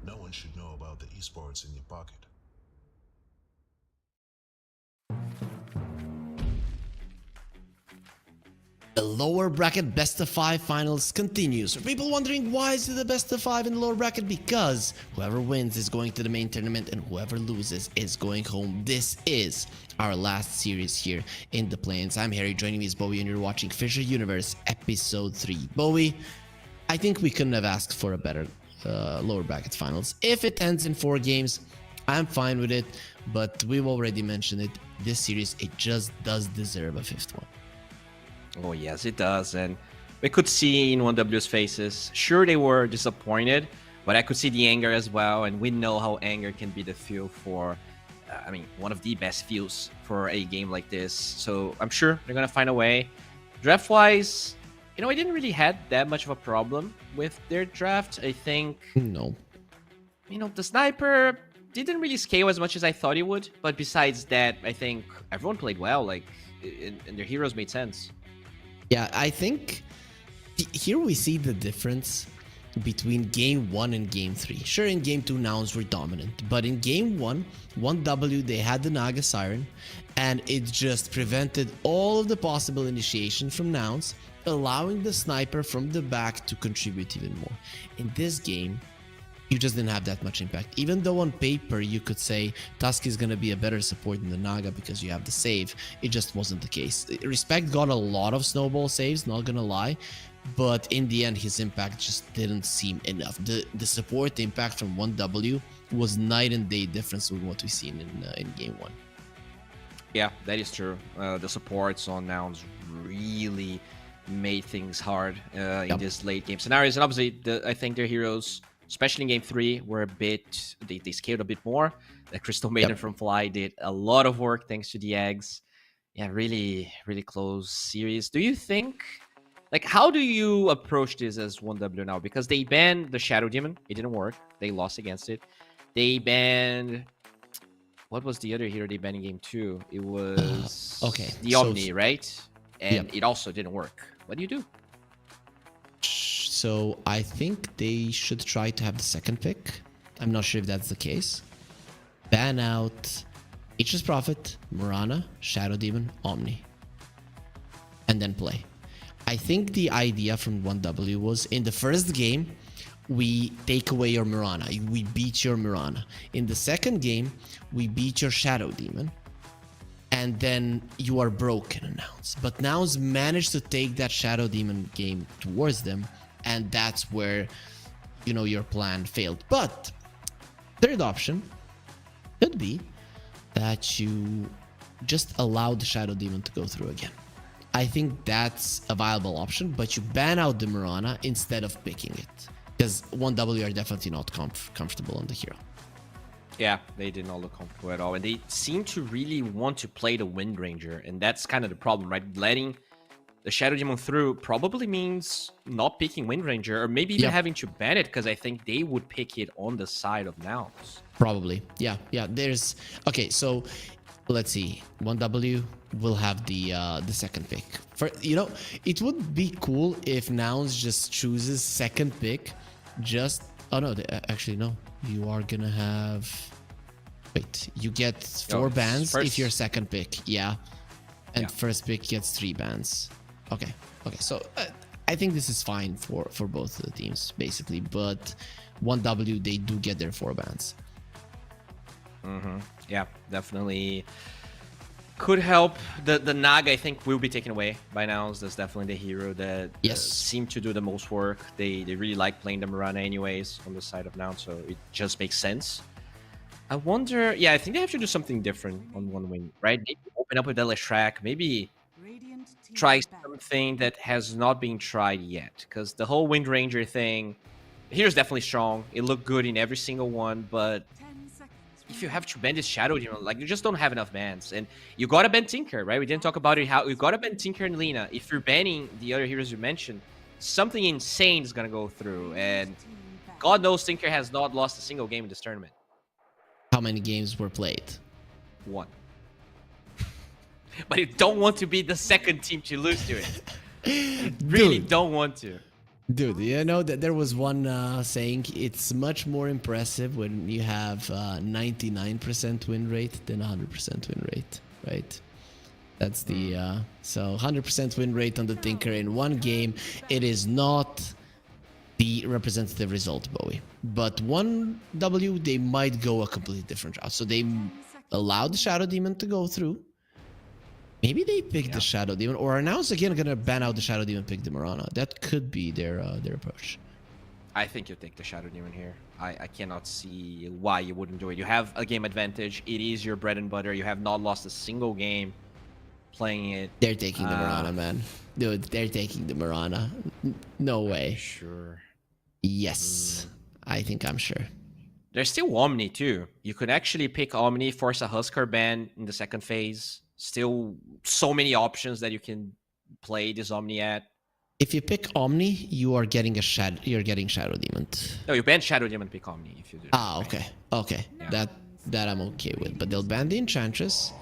No one should know about the eSports in your pocket. The lower bracket best of 5 finals continues. For people wondering why is it the best of 5 in the lower bracket? Because whoever wins is going to the main tournament and whoever loses is going home. This is our last series here in the plains. I'm Harry, joining me is Bowie, and you're watching FISSURE Universe Episode 3. Bowie, I think we couldn't have asked for a better lower bracket finals. If it ends in 4 games, I'm fine with it, but we've already mentioned it. This series, it just does deserve a 5th one. Oh, yes, it does. And we could see in 1W's faces, sure, they were disappointed, but I could see the anger as well. And we know how anger can be the fuel for, one of the best fuels for a game like this. So I'm sure they're going to find a way. Draft-wise, I didn't really had that much of a problem with their draft. I think, No. The sniper didn't really scale as much as I thought it would. But besides that, I think everyone played well. And their heroes made sense. Yeah, I think here we see the difference between game 1 and game 3. Sure, in game 2, Nouns were dominant, but in game 1, 1W, they had the Naga Siren, and it just prevented all of the possible initiation from Nouns, allowing the sniper from the back to contribute even more. In this game, you just didn't have that much impact. Even though on paper you could say Tusk is going to be a better support than the Naga because you have the save, it just wasn't the case. Respect got a lot of snowball saves, not gonna lie, but in the end his impact just didn't seem enough. The support impact from 1W was night and day difference with what we've seen in game 1. Yeah, that is true. The supports on Nouns really made things hard in this late game scenarios. And obviously, I think their heroes, especially in game 3, were a bit, they scaled a bit more. The Crystal Maiden from Fly did a lot of work thanks to the eggs. Yeah, really, really close series. Do you think, like, how do you approach this as 1W now? Because they banned the Shadow Demon. It didn't work. They lost against it. They banned, what was the other hero they banned in game 2? It was the Omni, right? And it also didn't work. What do you do? So I think they should try to have the second pick. I'm not sure if that's the case. Ban out Aegis Prophet, Mirana, Shadow Demon, Omni. And then play. I think the idea from 1W was in the first game, we take away your Mirana. We beat your Mirana. In the second game, we beat your Shadow Demon. And then you are broken, announce. But NOUZ managed to take that Shadow Demon game towards them. And that's where, you know, your plan failed. But third option could be that you just allow the Shadow Demon to go through again. I think that's a viable option, but you ban out the Mirana instead of picking it. Because 1W are definitely not comfortable on the hero. Yeah, they did not look comfortable at all. And they seem to really want to play the Wind Ranger. And that's kind of the problem, right? Letting the Shadow Demon through probably means not picking Wind Ranger, or maybe even having to ban it, because I think they would pick it on the side of NOUZ. Probably. Yeah. There's... Okay, so let's see. 1W will have the second pick. For, you know, it would be cool if NOUZ just chooses second pick. Just... Oh, no. Actually, no. You are gonna have... Wait. You get 4 bans if you're second pick. Yeah. And first pick gets 3 bans. Okay. So I think this is fine for both of the teams, basically. But 1W, they do get their 4 bans. Yeah, definitely could help. The Nag, I think, will be taken away by NOUZ. That's definitely the hero that seemed to do the most work. They really like playing the Mirana anyways on the side of NOUZ, so it just makes sense. I wonder... Yeah, I think they have to do something different on 1W, right? Maybe open up with the Leshrac. Maybe try something that has not been tried yet. Because the whole Wind Ranger thing, here's definitely strong. It looked good in every single one, but if you have to ban this Shadow Demon, like, you just don't have enough bans. And you gotta ban Tinker, right? We didn't talk about it. How you gotta ban Tinker and Lina. If you're banning the other heroes you mentioned, something insane is gonna go through. And God knows Tinker has not lost a single game in this tournament. How many games were played? 1. But you don't want to be the second team to lose to it. You really don't want to. Dude, you know that there was one saying it's much more impressive when you have 99% win rate than 100% win rate, right? That's the so 100% win rate on the Tinker in one game. It is not the representative result, Bowie. But 1W, they might go a completely different route. So they allowed the Shadow Demon to go through. Maybe they pick the Shadow Demon, or are NOUZ again gonna ban out the Shadow Demon, pick the Mirana. That could be their approach. I think you take the Shadow Demon here. I cannot see why you wouldn't do it. You have a game advantage. It is your bread and butter. You have not lost a single game playing it. They're taking the Mirana, man. Dude, they're taking the Mirana. No way. Sure. Yes. I think I'm sure. There's still Omni too. You could actually pick Omni, force a Husker ban in the second phase. Still so many options that you can play this Omni at. If you pick Omni, you are getting you're getting Shadow Demon. No, you ban Shadow Demon, pick Omni if you do. Okay. Okay. Yeah. That I'm okay with. But they'll ban the Enchantress.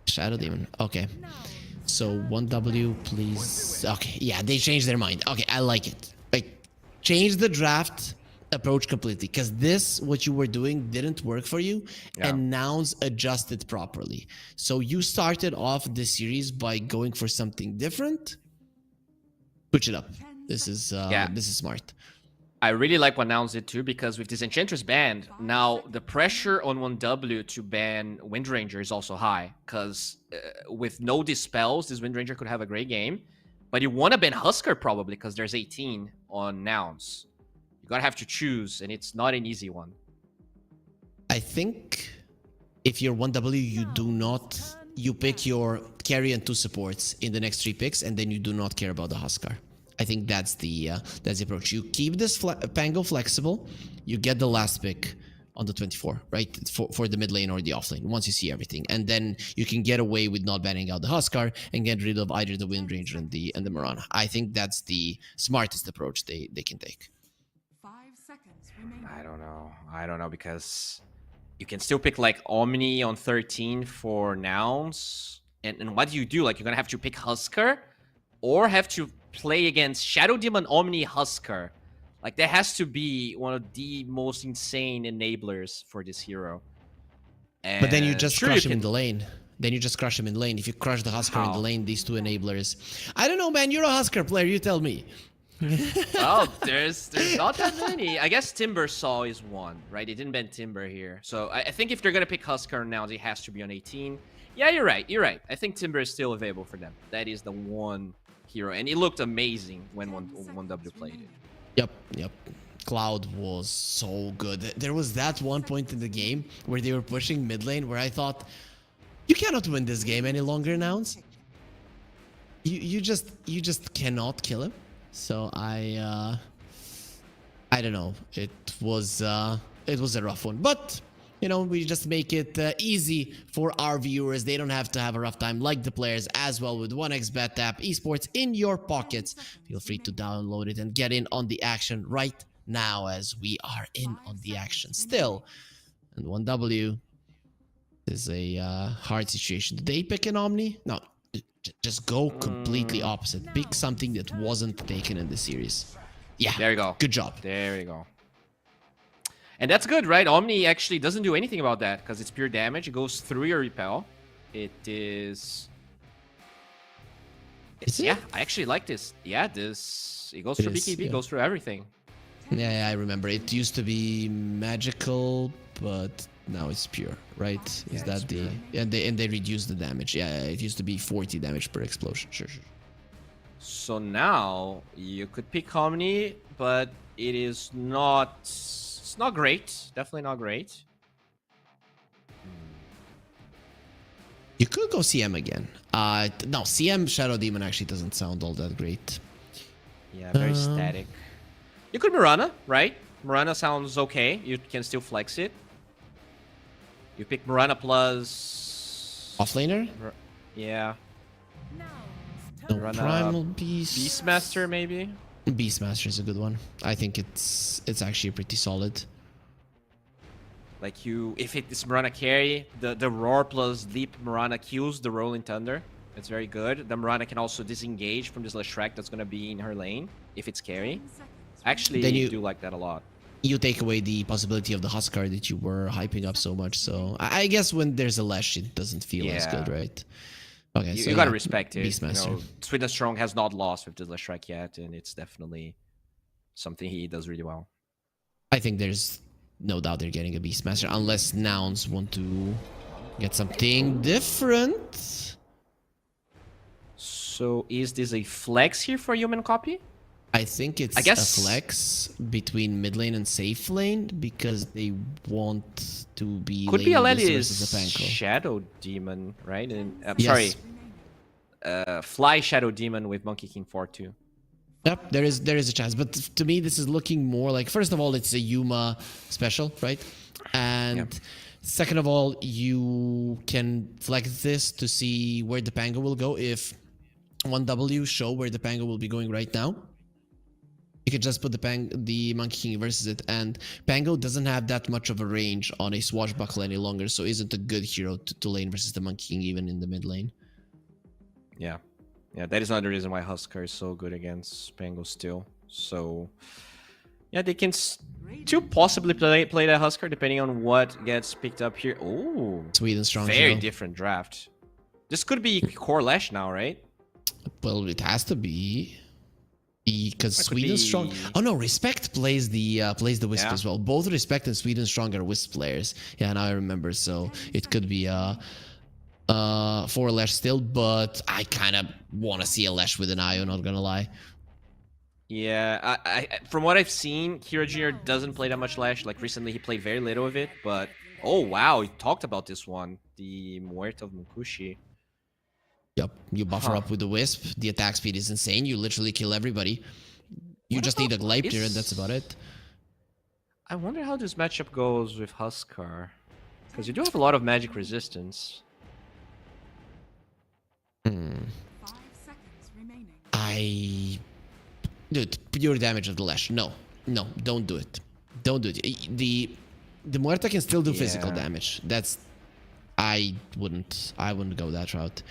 Shadow Demon. Okay. So 1W, please. Okay. Yeah, they changed their mind. Okay, I like it. Like, change the draft approach completely, because what you were doing didn't work for you, and NOUZ adjusted properly. So you started off this series by going for something different. Switch it up. This is smart. I really like what NOUZ did too, because with this Enchantress banned, now the pressure on 1W to ban Wind Ranger is also high, because with no dispels, this Wind Ranger could have a great game. But you want to ban Husker probably, because there's 18 on NOUZ. You gotta have to choose, and it's not an easy one. I think if you're 1W, you pick your carry and 2 supports in the next 3 picks, and then you do not care about the Huskar. I think that's the approach. You keep this Pango flexible, you get the last pick on the 24, right? For the mid lane or the off lane, once you see everything. And then you can get away with not banning out the Huskar and get rid of either the Wind Ranger and the Mirana. I think that's the smartest approach they can take. 5 seconds remaining. I don't know, because you can still pick like Omni on 13 for Nouns. And what do you do? Like, you're gonna have to pick Huskar or have to play against Shadow Demon, Omni, Huskar. Like, there has to be one of the most insane enablers for this hero. And but then you just sure, crush him in the lane. Then you just crush him in lane. If you crush the Huskar in the lane, these 2 enablers. I don't know, man. You're a Huskar player. You tell me. Well, there's not that many. I guess Timbersaw is one, right? They didn't ban Timber here. So I think if they're going to pick Huskar now, it has to be on 18. Yeah, you're right. You're right. I think Timber is still available for them. That is the one hero. And it looked amazing when 1W played it. Yep. Cloud was so good. There was that one point in the game where they were pushing mid lane where I thought, you cannot win this game any longer, Nouns. You just cannot kill him. So I don't know. It was a rough one, but you know, we just make it easy for our viewers. They don't have to have a rough time like the players as well with 1xBet app, esports in your pockets. Feel free to download it and get in on the action right now, as we are in on the action still. And 1W is a hard situation. Did they pick an Omni? No, just go completely opposite. Pick something that wasn't taken in the series. Yeah, there you go. Good job. There you go. And that's good, right? Omni actually doesn't do anything about that because it's pure damage. It goes through your repel. It is... Yeah, I actually like this. Yeah, it goes through BKB, goes through everything. Yeah, I remember. It used to be magical, but now it's pure, right? Is that the... And they reduced the damage. Yeah, it used to be 40 damage per explosion. Sure. So now you could pick Omni, but it is not... It's not great. Definitely not great. You could go CM again. No, CM Shadow Demon actually doesn't sound all that great. Yeah, very static. You could Mirana, right? Mirana sounds okay. You can still flex it. You pick Mirana plus... Offlaner? Yeah. No, Primal Beast. Beastmaster, maybe? Beastmaster is a good one. I think it's actually pretty solid. Like if it is Mirana carry, the Roar plus Leap Mirana kills the Rolling Thunder. It's very good. The Mirana can also disengage from this Leshrac that's going to be in her lane if it's carry. Actually, I do like that a lot. You take away the possibility of the Huskar that you were hyping up so much. So I guess when there's a Lesh, it doesn't feel as good, right? Okay, you gotta respect it. Beastmaster. You know, Sweet and Strong has not lost with the Leshrac yet, and it's definitely something he does really well. I think there's no doubt they're getting a Beastmaster, unless Nouns want to get something different. So is this a flex here for human copy? I think it's a flex between mid lane and safe lane because they want to be could be versus a Panko. Shadow Demon, right? And yes. Sorry, Fly Shadow Demon with Monkey King 4-2. Yep, there is a chance, but to me this is looking more like, first of all, it's a Yuma special, right? And second of all, you can flex this to see where the Pango will go. If 1W show where the Pango will be going right now, you could just put the Monkey King versus it, and Pango doesn't have that much of a range on a Swashbuckler any longer, so isn't a good hero to lane versus the Monkey King even in the mid lane. Yeah, that is another reason why Huskar is so good against Pango still. So, yeah, they can still possibly play that Huskar depending on what gets picked up here. Oh, Sweden strong. Very different draft. This could be Core Lash now, right? Well, it has to be. Because Sweden Strong... Oh no, Respect plays the Wisp as well. Both Respect and Sweden Strong are Wisp players. Yeah, now I remember. So it could be for Lash still, but I kind of want to see a Lash with an IO, not gonna lie. Yeah, I from what I've seen, Hero Jr. doesn't play that much Lash. Like recently he played very little of it, but... Oh wow, he talked about this one. The Muerte of Mukushi. Yep, you buffer up with the Wisp. The attack speed is insane. You literally kill everybody. You just need a Gladiator and that's about it. I wonder how this matchup goes with Huskar. Because you do have a lot of magic resistance. 5 seconds remaining. Dude, pure damage of the Lash. No, don't do it. Don't do it. The Muerta can still do physical damage. That's... I wouldn't go that route.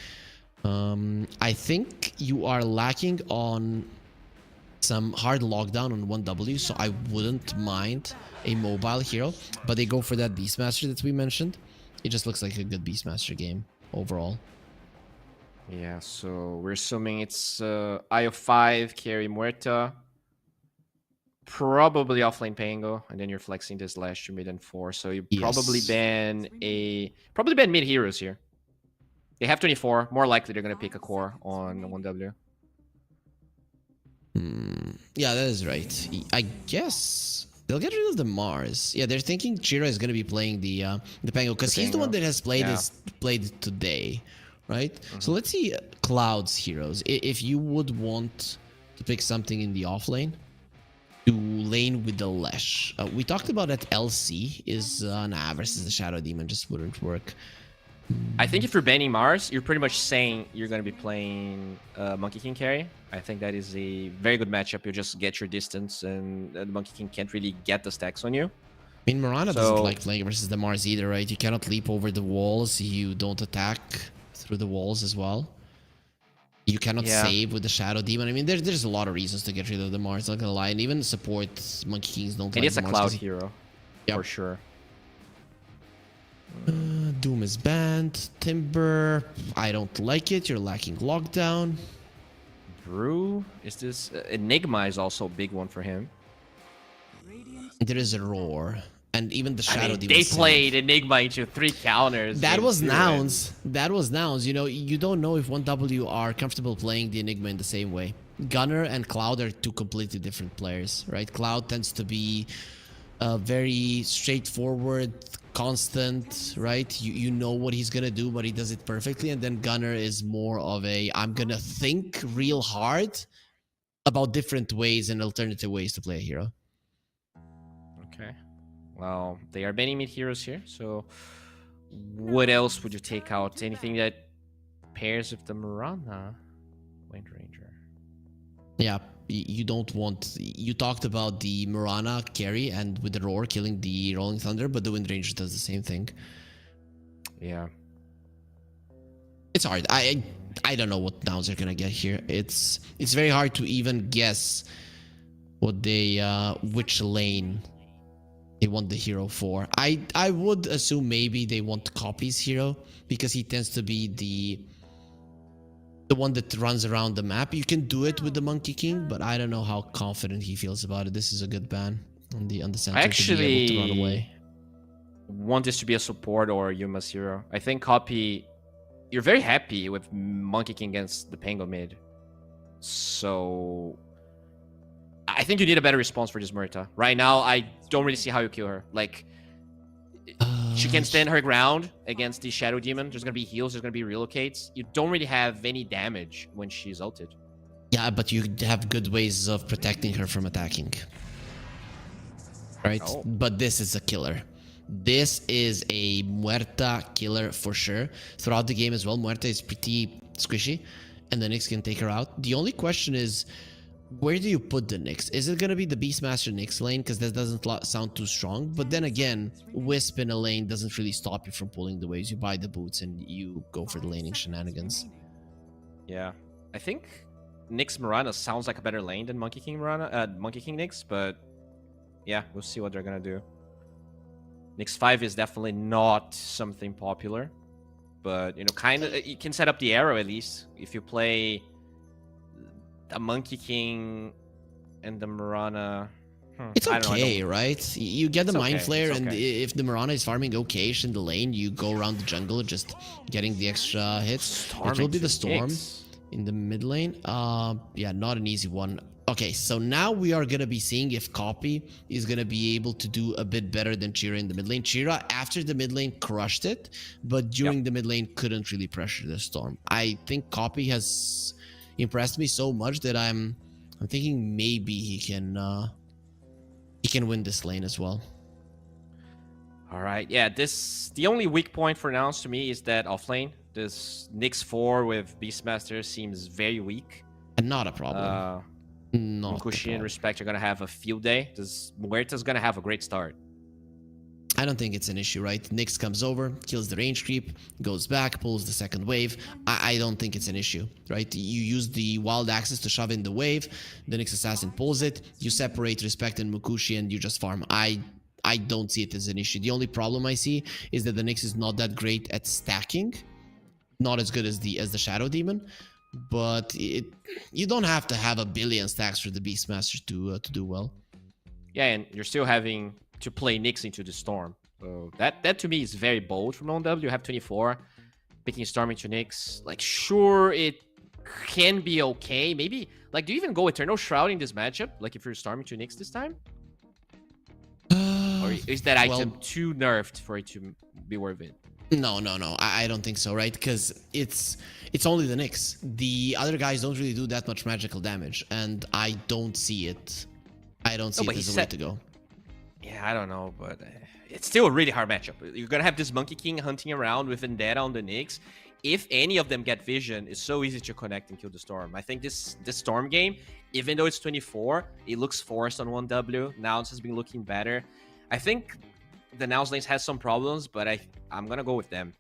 I think you are lacking on some hard lockdown on 1W, so I wouldn't mind a mobile hero, but they go for that Beastmaster that we mentioned. It just looks like a good Beastmaster game overall. Yeah, so we're assuming it's Eye of 5, carry Muerta, probably offlane Pango, and then you're flexing this Lash to mid and 4, so you probably ban mid heroes here. They have 24, more likely they're going to pick a core on 1W. Yeah, that is right. I guess they'll get rid of the MOUZ. Yeah, they're thinking Chira is going to be playing the Pango because he's the one that has played played today, right? So let's see Cloud's heroes. If you would want to pick something in the offlane to lane with the Lash, we talked about that LC is versus the Shadow Demon just wouldn't work. I think if you're banning MOUZ, you're pretty much saying you're going to be playing Monkey King carry. I think that is a very good matchup. You just get your distance, and the Monkey King can't really get the stacks on you. I mean, Mirana doesn't like playing versus the MOUZ either, right? You cannot leap over the walls. You don't attack through the walls as well. You cannot save with the Shadow Demon. I mean, there's a lot of reasons to get rid of the MOUZ, not gonna lie. And even support Monkey Kings don't like it's a the MOUZ Cloud hero, for sure. Doom is banned. Timber, I don't like it. You're lacking lockdown. Brew, is this Enigma is also a big one for him. There is a Roar, and even the Shadow Demon. They played Enigma into 3 counters. That was nouns. That was nouns. You know, you don't know if 1W are comfortable playing the Enigma in the same way. Gunner and Cloud are 2 completely different players, right? Cloud tends to be very straightforward, constant, right? You know what he's gonna do, but he does it perfectly. And then Gunner is more of a, I'm gonna think real hard about different ways and alternative ways to play a hero. Okay. Well, they are banning mid heroes here, so what else would you take out? Anything that pairs with the Mirana? Wind Ranger. Yeah, you don't want... You talked about the Mirana carry and with the Roar killing the Rolling Thunder, but the Wind Ranger does the same thing. Yeah. It's hard. I don't know what downs they're gonna get here. It's very hard to even guess what they which lane they want the hero for. I would assume maybe they want Copy's hero because he tends to be the one that runs around the map. You can do it with the Monkey King, but I don't know how confident he feels about it. This is a good ban on the center to be able to run away. Want this to be a support or Yuma's hero. I think Copy, you're very happy with Monkey King against the Pango mid. So I think you need a better response for this Muerta. Right now, I don't really see how you kill her. Like, she can stand her ground against the Shadow Demon. There's going to be heals. There's going to be relocates. You don't really have any damage when she's ulted. Yeah, but you have good ways of protecting her from attacking. Right? Oh. But this is a killer. This is a Muerta killer for sure. Throughout the game as well, Muerta is pretty squishy. And the Nyx can take her out. The only question is, where do you put the Nyx? Is it going to be the Beastmaster Nyx lane? Because that doesn't sound too strong. But then again, Wisp in a lane doesn't really stop you from pulling the waves. You buy the boots and you go for the laning shenanigans. Yeah. I think Nyx Mirana sounds like a better lane than Monkey King Mirana, Monkey King Nyx. But yeah, we'll see what they're going to do. Nyx 5 is definitely not something popular. But, you know, kind of, you can set up the arrow at least. If you play a Monkey King and the Mirana. It's okay, right? You get the Mind Flare, and if the Mirana is farming okay-ish in the lane, you go around the jungle just getting the extra hits. It will be the Storm. in the mid lane. Yeah, not an easy one. Okay, so now we are gonna be seeing if Copy is gonna be able to do a bit better than Chira in the mid lane. Chira after the mid lane crushed it, but during the mid lane couldn't really pressure the Storm. I think Copy has impressed me so much that I'm thinking maybe he can win this lane as well. All right, yeah. The only weak point for now to me is that offlane. This Nyx 4 with Beastmaster seems very weak. And not a problem. Mukushi and Respect are gonna have a field day. Muerta's gonna have a great start. I don't think it's an issue, right? Nyx comes over, kills the range creep, goes back, pulls the second wave. I don't think it's an issue, right? You use the wild axis to shove in the wave, the Nyx assassin pulls it, you separate Respect and Mukushi, and you just farm. I don't see it as an issue. The only problem I see is that the Nyx is not that great at stacking, not as good as the Shadow Demon, but you don't have to have a billion stacks for the Beastmaster to do well. Yeah, and you're still having to play Nyx into the Storm. So that to me is very bold from OneW. You have 24, picking Storm into Nyx. Like, sure, it can be okay. Maybe, like, do you even go Eternal Shroud in this matchup? Like, if you're Storm into Nyx this time? Or is that item too nerfed for it to be worth it? No. I don't think so, right? Because it's only the Nyx. The other guys don't really do that much magical damage, and I don't see it. I don't see it as a way to go. Yeah, I don't know, but it's still a really hard matchup. You're gonna have this Monkey King hunting around with Vendetta on the Nyx. If any of them get vision, it's so easy to connect and kill the Storm. I think this Storm game, even though it's 24, it looks forced on 1W. Nouns has been looking better. I think the Nouns lanes has some problems, but I'm gonna go with them.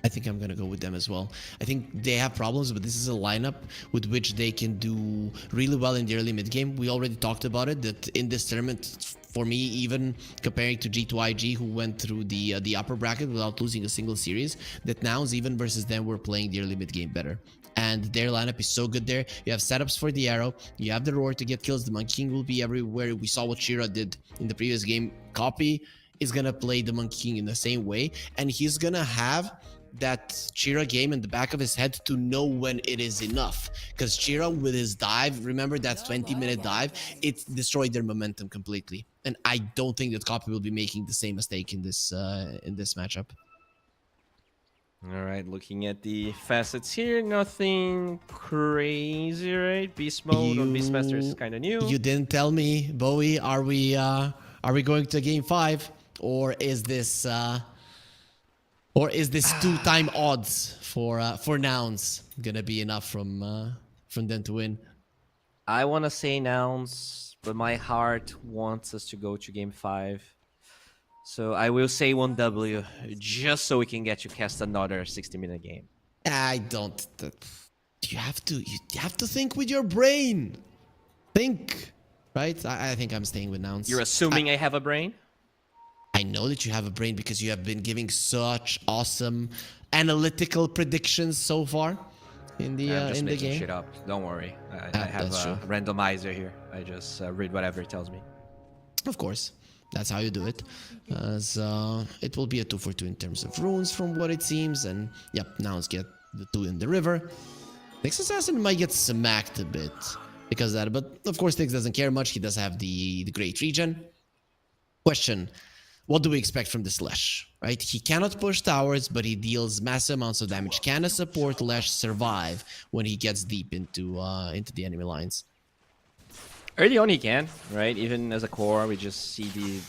I think I'm gonna go with them as well. I think they have problems, but this is a lineup with which they can do really well in the early mid game. We already talked about it, that in this tournament, for me, even comparing to G2IG, who went through the upper bracket without losing a single series, that Nouns, even versus them, were playing the early mid game better. And their lineup is so good there. You have setups for the arrow, you have the roar to get kills, the Monkey King will be everywhere. We saw what Shira did in the previous game. Copy is gonna play the Monkey King in the same way, and he's gonna have that Chira game in the back of his head to know when it is enough. Because Chira with his dive, remember that 20-minute dive, it destroyed their momentum completely. And I don't think that Copy will be making the same mistake in this matchup. All right, looking at the facets here, nothing crazy, right? Beast mode on Beastmaster is kind of new. You didn't tell me, Bowie. Are we going to game 5, or is this two-time odds for Nouns gonna be enough from them to win? I want to say Nouns, but my heart wants us to go to game 5. So I will say 1W, just so we can get to cast another 60-minute game. I don't. You have to think with your brain. Think, right? I think I'm staying with Nouns. You're assuming I have a brain? I know that you have a brain because you have been giving such awesome analytical predictions so far in the I'm just in the making game. shit up. Don't worry. I have a randomizer here. I just read whatever it tells me. Of course, that's how you do it. So it will be a 2-for-2 in terms of runes, from what it seems. And yep, Nouns get the 2 in the river. Nyx Assassin might get smacked a bit because of that, but of course Nyx doesn't care much. He does have the great regen. Question: what do we expect from this Lesh, right? He cannot push towers, but he deals massive amounts of damage. Can a support Lesh survive when he gets deep into the enemy lines? Early on he can, right? Even as a core, we just see the,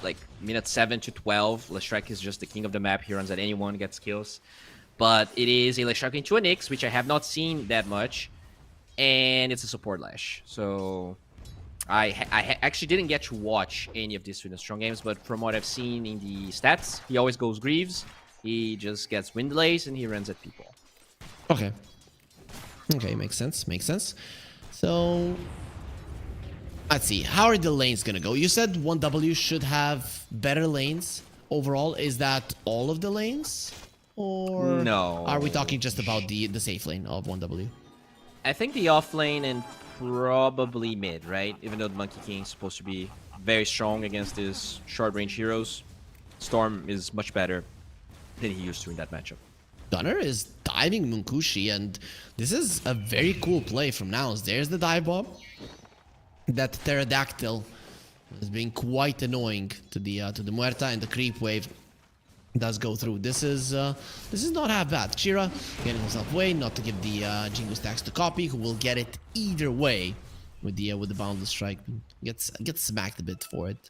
like, minute 7 to 12. Leshrac is just the king of the map. He runs at anyone, gets kills. But it is a Leshrac into a Nyx, which I have not seen that much. And it's a support Lash. So I actually didn't get to watch any of these Sweden Strong games, but from what I've seen in the stats, he always goes Greaves. He just gets wind delays and he runs at people. Okay, makes sense. So let's see, how are the lanes gonna go? You said 1W should have better lanes overall. Is that all of the lanes, or no, are we talking just about the safe lane of 1W? I think the off lane and probably mid, right? Even though the Monkey King is supposed to be very strong against his short range heroes, Storm is much better than he used to in that matchup. Gunnar is diving Munkushi, and this is a very cool play from MOUZ. There's the dive bomb. That pterodactyl is being quite annoying to the Muerta, and the creep wave does go through. This is not half bad. Chira getting himself away, not to give the Jingu stacks to Copy, who will get it either way with the boundless strike. Gets smacked a bit for it.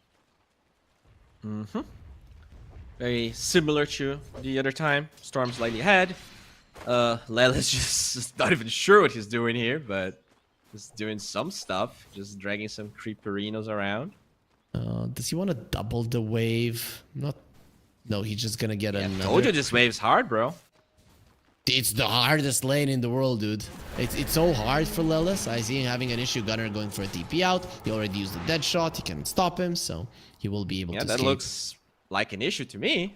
Very similar to the other time. Storm slightly ahead. Lela's just not even sure what he's doing here, but he's doing some stuff. Just dragging some creeperinos around. Does he want to double the wave? No, he's just gonna get another. I told you this wave's hard, bro. It's the hardest lane in the world, dude. It's so hard for Lelis. I see him having an issue. Gunnar going for a TP out. He already used the dead shot. He can stop him, so he will be able to escape. Yeah, that looks like an issue to me.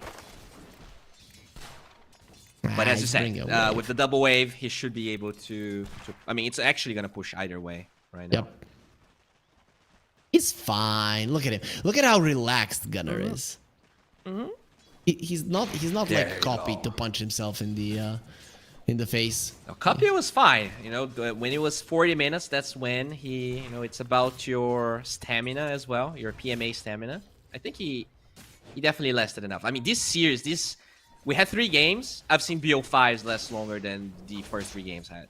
But as you said, with the double wave, he should be able to... I mean, it's actually going to push either way right now. Yep. He's fine. Look at him. Look at how relaxed Gunnar is. He's not like Copy to punch himself in the face. No, Copy was fine. You know, when it was 40 minutes, that's when he... You know, it's about your stamina as well, your PMA stamina. I think he definitely lasted enough. I mean, this series, we had 3 games. I've seen BO5s last longer than the first 3 games had.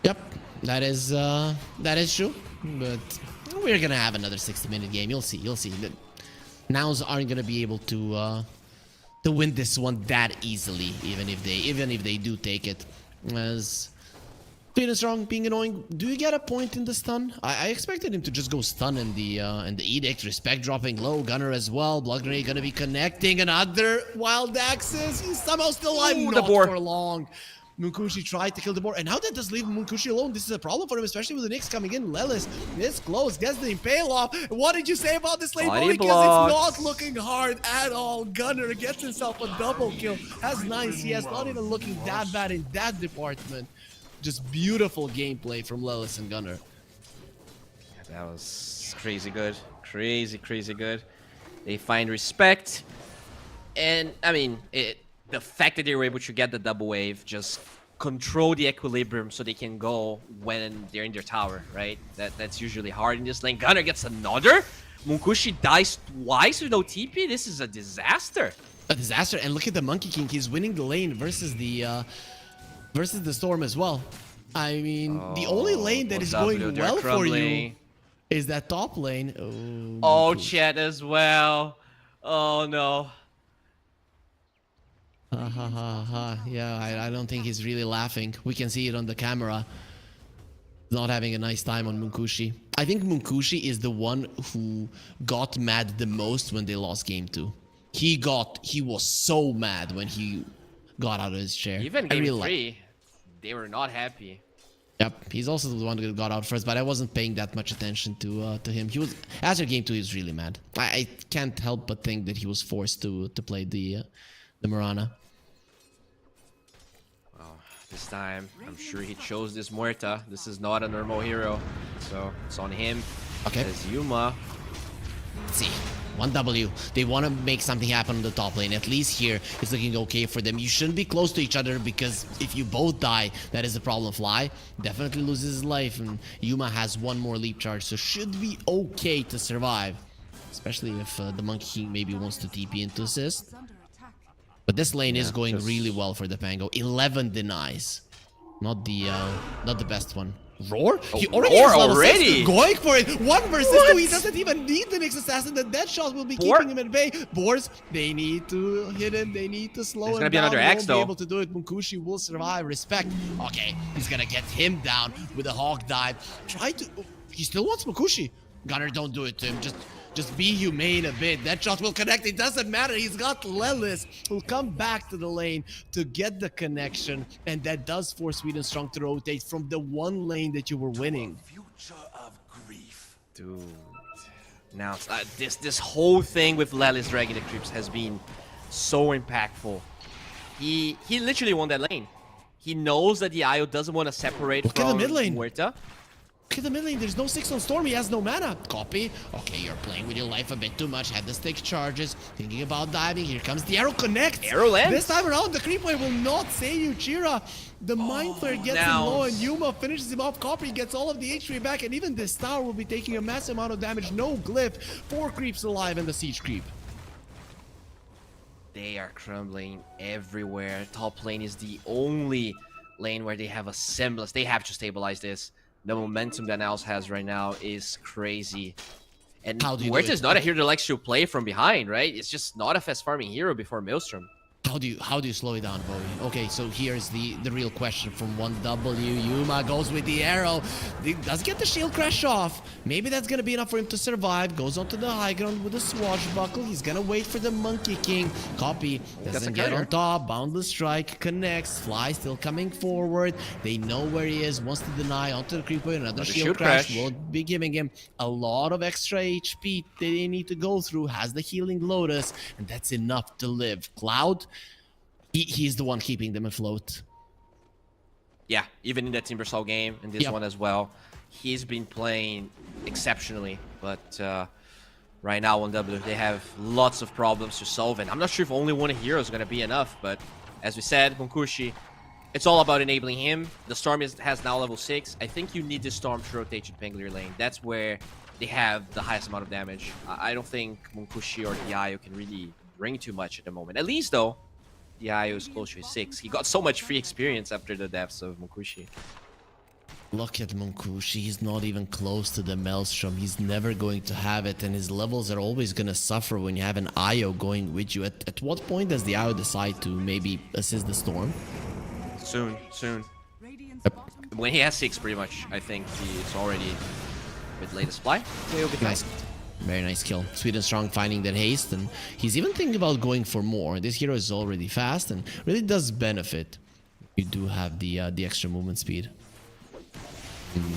Yep, that is true. But we're gonna have another 60-minute game. You'll see. The MOUZ aren't gonna be able to win this one that easily, even if they do take it. As Peter Strong being annoying. Do you get a point in the stun? I expected him to just go stun in the edict. Respect dropping low. Gunnar as well. Blood Grenade gonna be connecting. Another wild axis. He's somehow still alive. Not for long. Munkushi tried to kill the boar, and now that does leave Munkushi alone. This is a problem for him, especially with the Nyx coming in. Lelis is close, gets the impale off. What did you say about this lane? Because it's not looking hard at all. Gunnar gets himself a double kill. Has 9 CS, not even looking that bad in that department. Just beautiful gameplay from Lelis and Gunnar. That was crazy good. Crazy good. They find respect. And, I mean, the fact that they were able to get the double wave, just control the equilibrium so they can go when they're in their tower, right? That's usually hard in this lane. Gunnar gets another. Munkushi dies twice with no TP. This is a disaster. A disaster. And look at the Monkey King. He's winning the lane versus the Storm as well. I mean, the only lane that is going well for you is that top lane. Oh, Chet as well. Oh, no. Yeah, I don't think he's really laughing. We can see it on the camera. Not having a nice time on Munkushi. I think Munkushi is the one who got mad the most when they lost game 2. He was so mad when he got out of his chair. Even game 3, they were not happy. Yep, he's also the one that got out first, but I wasn't paying that much attention to him. He was, after game 2, he was really mad. I can't help but think that he was forced to play the Mirana. This time, I'm sure he chose this Muerta. This is not a normal hero, so it's on him. Okay. As Yuma. Let's see. 1W. They want to make something happen on the top lane. At least here, it's looking okay for them. You shouldn't be close to each other because if you both die, that is the problem. Fly definitely loses his life, and Yuma has 1 more leap charge, so should be okay to survive. Especially if the Monkey King maybe wants to TP into assist. But this lane is going really well for the Pango. 11 denies. Not the best one. Roar? He already going for it. 1 versus 2. He doesn't even need the Nyx Assassin. The dead shot will be keeping him at bay. Boars, they need to hit him. They need to slow him down. There's gonna be another axe though. He won't be able to do it. Munkushi will survive. Respect. Okay, he's gonna get him down with a hawk dive. He still wants Munkushi. Gunnar, don't do it to him. Just be humane a bit. That shot will connect. It doesn't matter. He's got Lelis, who'll come back to the lane to get the connection. And that does force Sweden Strong to rotate from the 1 lane that you were winning. Future of grief. Dude. Now, this whole thing with Lelis dragging the creeps has been so impactful. He literally won that lane. He knows that the IO doesn't want to separate from the mid lane. Muerta. Look at the mid lane. There's no 6 on Storm. He has no mana. Copy. Okay, you're playing with your life a bit too much. Had the stick charges. Thinking about diving. Here comes the arrow. Connect. Arrow lands. This time around, the creep wave will not save you, Chira. The Mind Flare gets him low, and Yuma finishes him off. Copy gets all of the HP back, and even this tower will be taking a massive amount of damage. No glyph. 4 creeps alive in the siege creep. They are crumbling everywhere. Top lane is the only lane where they have a semblance. They have to stabilize this. The momentum that MOUZ has right now is crazy. And Huerta is not a hero that likes to play from behind, right? It's just not a fast farming hero before Maelstrom. How do you slow it down, Bowie? Okay, so here's the real question from 1W. Yuma goes with the arrow. Does get the shield crash off. Maybe that's gonna be enough for him to survive. Goes onto the high ground with a swashbuckle. He's gonna wait for the Monkey King. Copy doesn't get on top. Boundless strike connects. Fly still coming forward. They know where he is. Wants to deny onto the creeper. Another shield crash will be giving him a lot of extra HP that they need to go through. Has the healing Lotus, and that's enough to live. Cloud. He's the one keeping them afloat. Yeah, even in that Timbersaw game, and this one as well. He's been playing exceptionally, but right now 1W, they have lots of problems to solve, and I'm not sure if only one hero is going to be enough, but as we said, Munkushi, it's all about enabling him. The Storm has now level 6. I think you need the Storm to rotate to Pangolier lane. That's where they have the highest amount of damage. I don't think Munkushi or Diayo can really bring too much at the moment. At least, though, Diayo is close to his 6. He got so much free experience after the deaths of Munkushi. Look at Munkushi. He's not even close to the Maelstrom. He's never going to have it, and his levels are always going to suffer when you have an Io going with you. At what point does the Io decide to maybe assist the Storm? Soon. When he has 6, pretty much, I think he's already with latest supply. He'll be nice. Very nice kill. Sweet and Strong finding that haste, and he's even thinking about going for more. This hero is already fast and really does benefit. You do have the extra movement speed.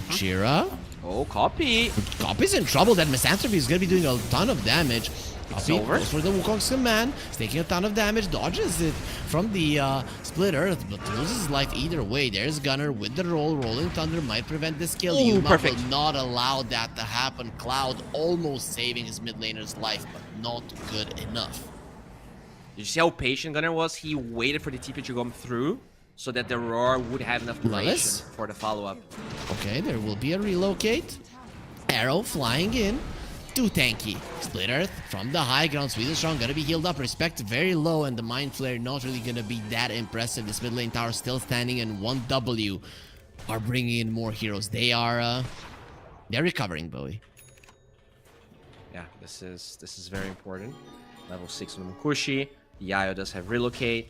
Chira. Oh, Copy. Copy's in trouble. That Misanthropy is going to be doing a ton of damage. Copy goes for the Wukong's command. He's taking a ton of damage. Dodges it from the Split Earth, but loses his life either way. There's Gunner with the roll. Rolling Thunder might prevent this kill. Yuma will not allow that to happen. Cloud almost saving his mid laner's life, but not good enough. Did you see how patient Gunner was? He waited for the TP to come through so that the Aurora would have enough duration for the follow-up. Okay, there will be a relocate. Arrow flying in. Too tanky. Split Earth from the high ground. Sweet and Strong gonna be healed up. Respect very low, and the Mind Flare not really gonna be that impressive. This mid lane tower still standing, and 1W are bringing in more heroes. They're recovering, Bowie. Yeah, this is very important. Level 6 on Munkushi. The Io does have relocate.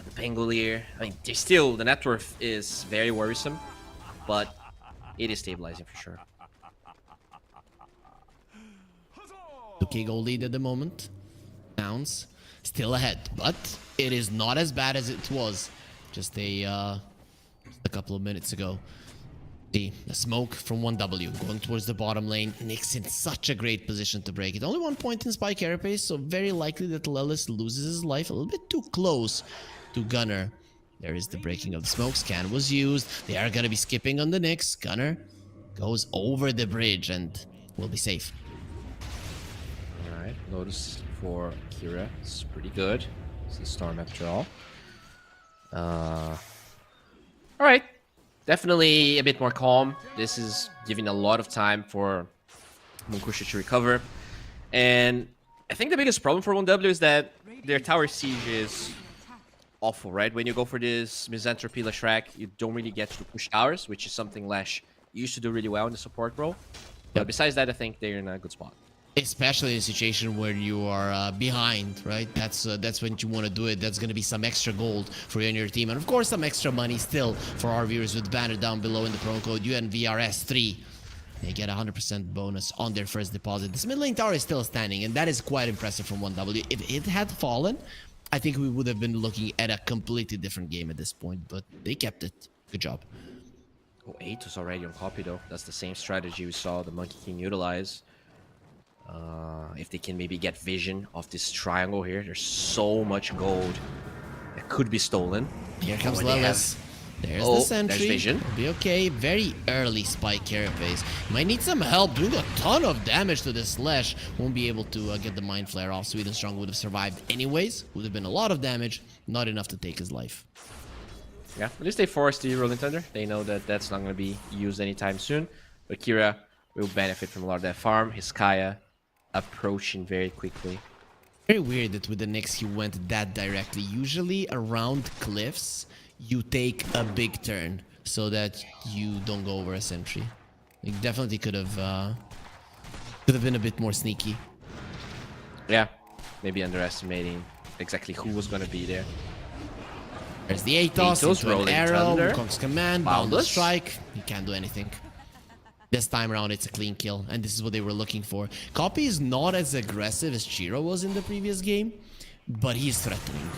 The Pangolier. I mean, the net worth is very worrisome, but it is stabilizing for sure. 2k goal lead at the moment. Bounce still ahead, but it is not as bad as it was just a couple of minutes ago. The smoke from 1W going towards the bottom lane. Nick's in such a great position to break it. Only 1 point in Spy Carapace, so very likely that Lelis loses his life a little bit too close to Gunner. There is the breaking of the smoke. Scan was used. They are going to be skipping on the Nyx. Gunner goes over the bridge and will be safe. Alright, Lotus for Kira. It's pretty good. It's a Storm after all. Alright. Definitely a bit more calm. This is giving a lot of time for Munkushi to recover. And I think the biggest problem for 1W is that their tower siege is awful, right? When you go for this Misanthropy Lashrak, you don't really get to push towers, which is something Lash used to do really well in the support role. But besides that, I think they're in a good spot. Especially in a situation where you are behind, right? That's when you want to do it. That's going to be some extra gold for you and your team. And of course, some extra money still for our viewers with banner down below in the promo code UNVRS3. They get 100% bonus on their first deposit. This mid lane tower is still standing, and that is quite impressive from 1W. If it had fallen, I think we would have been looking at a completely different game at this point, but they kept it. Good job. Oh, 8 was already on copy, though. That's the same strategy we saw the Monkey King utilize. If they can maybe get vision of this triangle here, there's so much gold that could be stolen. Here comes Lelis. There's Oh, the sentry. there's vision. It'll be okay. Very early spike carapace. Might need some help. Doing a ton of damage to this Slash. Won't be able to get the Mind Flare off. Sweden Strong would have survived anyways. Would have been a lot of damage. Not enough to take his life. Yeah, at least they forced the Rolling Thunder. They know that that's not going to be used anytime soon. But Kira will benefit from a lot of that farm. His Kaya approaching very quickly. Very weird that with the Nyx he went that directly. Usually around cliffs, you take a big turn so that you don't go over a sentry. Like definitely could have been a bit more sneaky. Yeah, maybe underestimating exactly who was going to be there. There's the Atos, Atos, into an Rolling arrow, Thunder. Wukong's command, Boundless. Boundless Strike. He can't do anything. This time around, it's a clean kill, and this is what they were looking for. Copy is not as aggressive as Chiro was in the previous game, but he's threatening.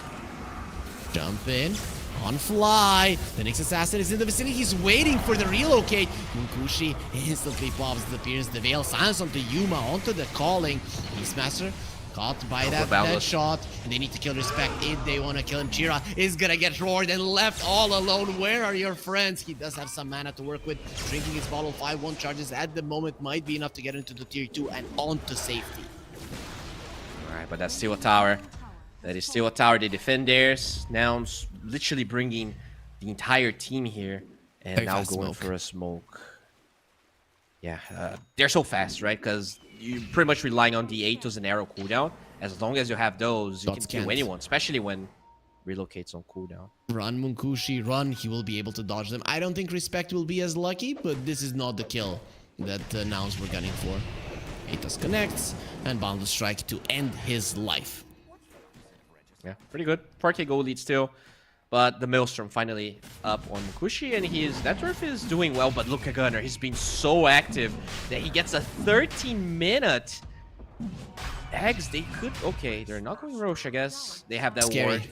Jump in, on fly. The Nyx assassin is in the vicinity. He's waiting for the relocate. Munkushi instantly pops the Pierce the Veil. Silence onto Yuma, onto the calling. Beastmaster caught by that shot. They need to kill Respect if they want to kill him. Chira is gonna get roared and left all alone. Where are your friends? He does have some mana to work with. Drinking his bottle 5-1 charges at the moment might be enough to get into the tier 2 and on to safety. Alright, but that's still a tower. That is still a tower. They defend theirs. Now literally bringing the entire team here. And Very now fast going smoke. for a smoke. Yeah, they're so fast, right? Because you're pretty much relying on the Atos and arrow cooldown. As long as you have those, you Dots can kill can't. anyone, especially when relocates on cooldown. Run, Munkushi, run. He will be able to dodge them. I don't think Respect will be as lucky, but this is not the kill that Nouns were gunning for. Atos connects, and Boundless Strike to end his life. Yeah, pretty good. 4k gold lead still. But the Maelstrom finally up on Mukushi, and that dwarf is doing well. But look at Gunner, he's been so active that he gets a 13-minute eggs. They could, okay, they're not going Roche, I guess. They have that Scary. ward.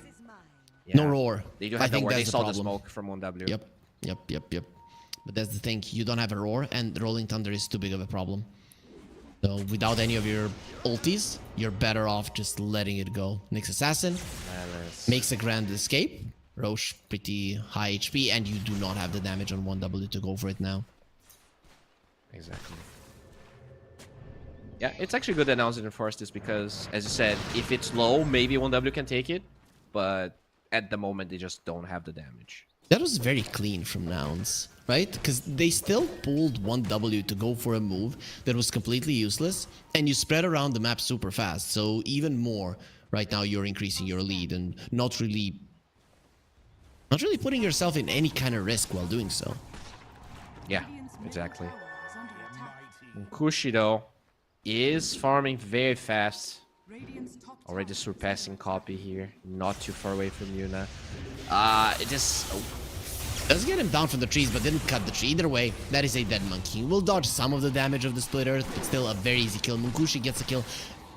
No Yeah, roar. They do I have that think ward. They that's the saw the problem. smoke from 1W. Yep. But that's the thing. You don't have a roar, and Rolling Thunder is too big of a problem. So without any of your ultis, you're better off just letting it go. Nyx Assassin makes a grand escape. Roche pretty high HP, and you do not have the damage on 1W to go for it now. Exactly. Yeah, it's actually good that Nouns didn't force this because, as you said, if it's low, maybe 1W can take it. But at the moment, they just don't have the damage. That was very clean from Nouns, right? Because they still pulled 1W to go for a move that was completely useless, and you spread around the map super fast. So even more, right now you're increasing your lead and not really putting yourself in any kind of risk while doing so. Yeah, exactly. Kushi, though, is farming very fast. Already surpassing Copy here. Not too far away from Yuna. Let's get him down from the trees, but didn't cut the tree. Either way, that is a dead monkey. We'll dodge some of the damage of the Split Earth, but still a very easy kill. Munkushi gets a kill.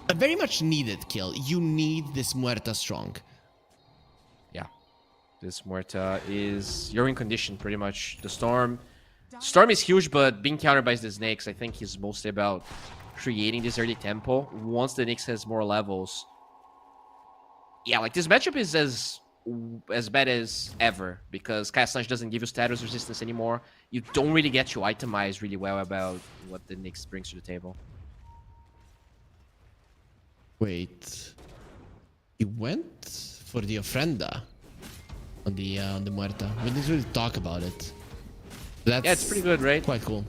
A very much needed kill. You need this Muerta strong. Yeah. This Muerta is... You're in condition, pretty much. The Storm is huge, but being countered by the Snakes, I think he's mostly about creating this early tempo. Once the Nyx has more levels... Yeah, like this matchup is as bad as ever because Kastanj doesn't give you status resistance anymore. You don't really get to itemize really well about what the Nyx brings to the table. Wait. He went for the Ofrenda on the Muerta. We didn't really talk about it. That's Yeah, it's pretty good, right? Quite cool.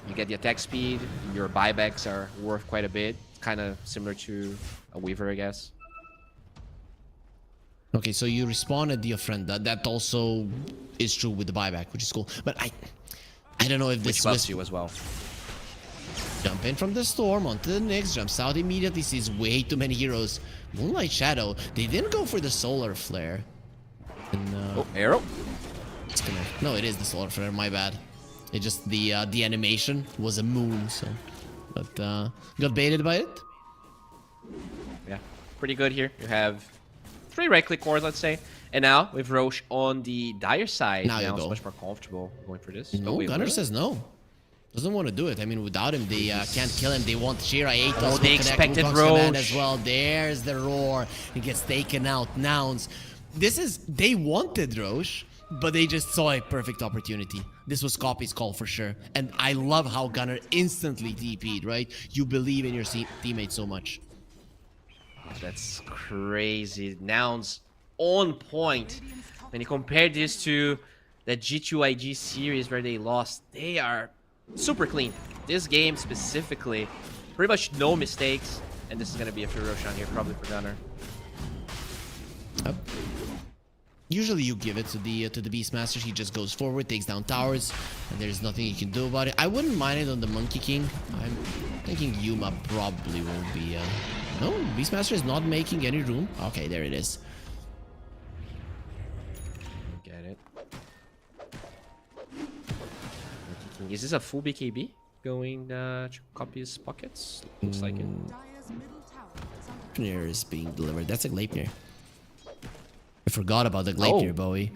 You get the attack speed, your buybacks are worth quite a bit. It's kind of similar to a Weaver, I guess. Okay, so you respawn at the Ofrenda. That also is true with the buyback, which is cool. But I don't know if this Which buffs you as well. Jump in from the storm onto the Nyx, jumps out immediately, sees way too many heroes. Moonlight Shadow, they didn't go for the solar flare. And, Oh, arrow? it's gonna... No, it is the solar flare, my bad. It just, the animation was a moon, so... But, got baited by it. Yeah, pretty good here. You have 3 right-click cores, let's say. And now, with Roche on the Dire side, Now you it's go. much more comfortable going for this. No, wait, Gunner what? says no. Doesn't want to do it. I mean, without him, they can't kill him. They want Shira 8. Oh, they expected command Roche. as well. There's the roar. He gets taken out. Nouns. This is... They wanted Roche. but they just saw a perfect opportunity. This was Copy's call for sure. And I love how Gunnar instantly TP'd, right? You believe in your teammate so much. Oh, that's crazy. Nouns on point. When you compare this to the G2IG series where they lost, they are super clean. This game specifically, pretty much no mistakes. And this is going to be a free Roshan here, probably for Gunnar. Usually you give it to the Beastmaster. He just goes forward, takes down towers, and there's nothing you can do about it. I wouldn't mind it on the Monkey King. I'm thinking Yuma probably won't be... No, Beastmaster is not making any room. Okay, there it is. Get it. Monkey King. Is this a full BKB going to copy his pockets? Looks like it. Gleipnir is being delivered. That's a Gleipnir. I forgot about the Gleipnir, Bowie.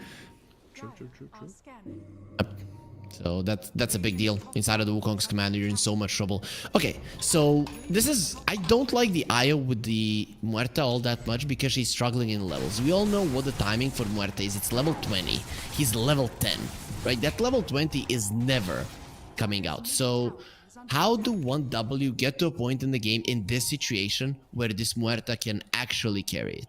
True. So that's a big deal. Inside of the Wukong's commander, you're in so much trouble. Okay, so this is... I don't like the Io with the Muerta all that much because she's struggling in levels. We all know what the timing for Muerta is. It's level 20. He's level 10, right? That level 20 is never coming out. So how do 1W get to a point in the game in this situation where this Muerta can actually carry it?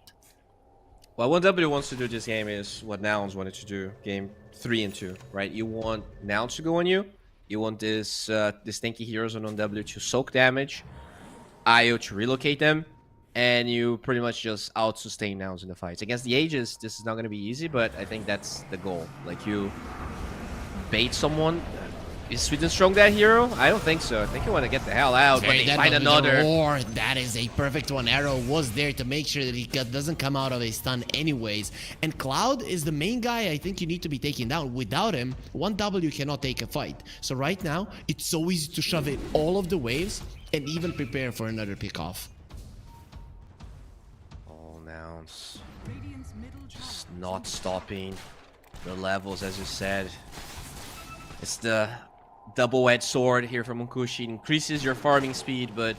Well, what W wants to do this game is what Nouns wanted to do game 3 and 2, right? You want Nouns to go on you. You want this tanky heroes on W to soak damage, IO to relocate them, and you pretty much just out-sustain Nouns in the fights. Against the Aegis, this is not going to be easy, but I think that's the goal. Like, you bait someone. Is Sweden strong that hero? I don't think so. I think you want to get the hell out, but they find another. Or that is a perfect one. Arrow was there to make sure that he doesn't come out of a stun anyways. And Cloud is the main guy I think you need to be taking down. Without him, 1W cannot take a fight. So right now, it's so easy to shove in all of the waves and even prepare for another pickoff. Oh, Nouns. Just not stopping the levels, as you said. It's the double-edged sword here from Munkushi. Increases your farming speed, but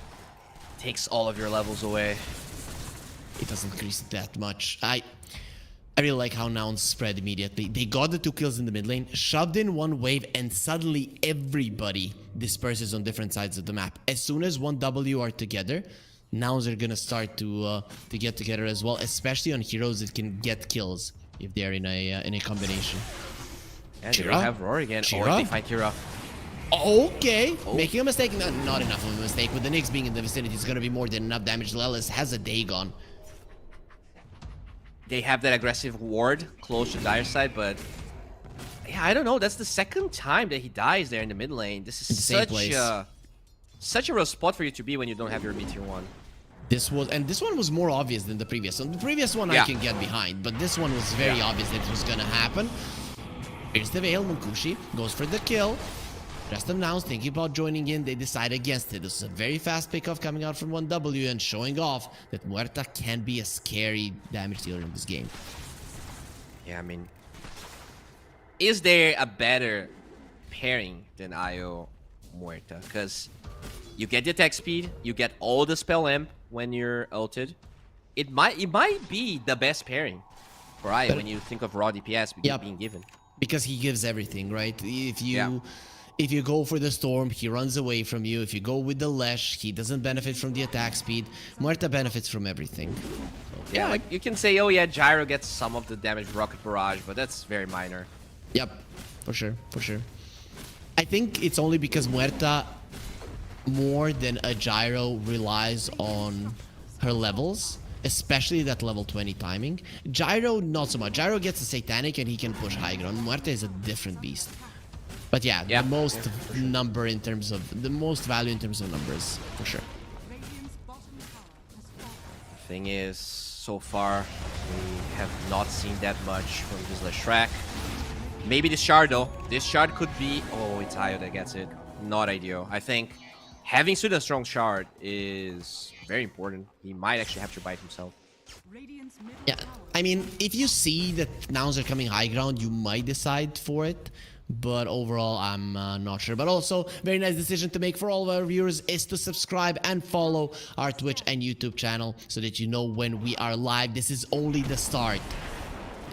takes all of your levels away. It doesn't increase that much. I really like how Nouns spread immediately. They got the 2 kills in the mid lane, shoved in one wave, and suddenly everybody disperses on different sides of the map. As soon as 1W are together, Nouns are gonna start to get together as well, especially on heroes that can get kills if they're in a combination. And they have Roar again. Or they find Kira. Okay, making a mistake. Not enough of a mistake. With the Nyx being in the vicinity, it's going to be more than enough damage. Lelis has a Dagon. They have that aggressive ward close to Dire side, but yeah, I don't know. That's the second time that he dies there in the mid lane. This is such a rough spot for you to be when you don't have your Meteor 1. This one was more obvious than the previous one. The previous one I can get behind, but this one was very obvious that it was going to happen. Here's the Veil. Munkushi goes for the kill. Just announced, thinking about joining in, they decide against it. This is a very fast pickoff coming out from 1W and showing off that Muerta can be a scary damage dealer in this game. Yeah, I mean, is there a better pairing than IO Muerta? Because you get the attack speed, you get all the spell amp when you're ulted. It might be the best pairing for IO when you think of raw DPS being given. Because he gives everything, right? If you go for the Storm, he runs away from you. If you go with the Lesh, he doesn't benefit from the attack speed. Muerta benefits from everything. So, yeah, like you can say, oh yeah, Gyro gets some of the damage Rocket Barrage, but that's very minor. Yep, for sure. I think it's only because Muerta, more than a Gyro, relies on her levels. Especially that level 20 timing. Gyro, not so much. Gyro gets a Satanic and he can push high ground. Muerta is a different beast. But yeah, the most number in terms of... The most value in terms of numbers, for sure. The thing is, so far, we have not seen that much from this Leshrac. Maybe this Shard, though. This Shard could be... Oh, it's Io that gets it. Not ideal. I think having Suda strong Shard is... very important. He might actually have to bite himself. Yeah, I mean, if you see that Nouns are coming high ground, you might decide for it. But overall, I'm not sure. But also, very nice decision to make for all of our viewers is to subscribe and follow our Twitch and YouTube channel so that you know when we are live. This is only the start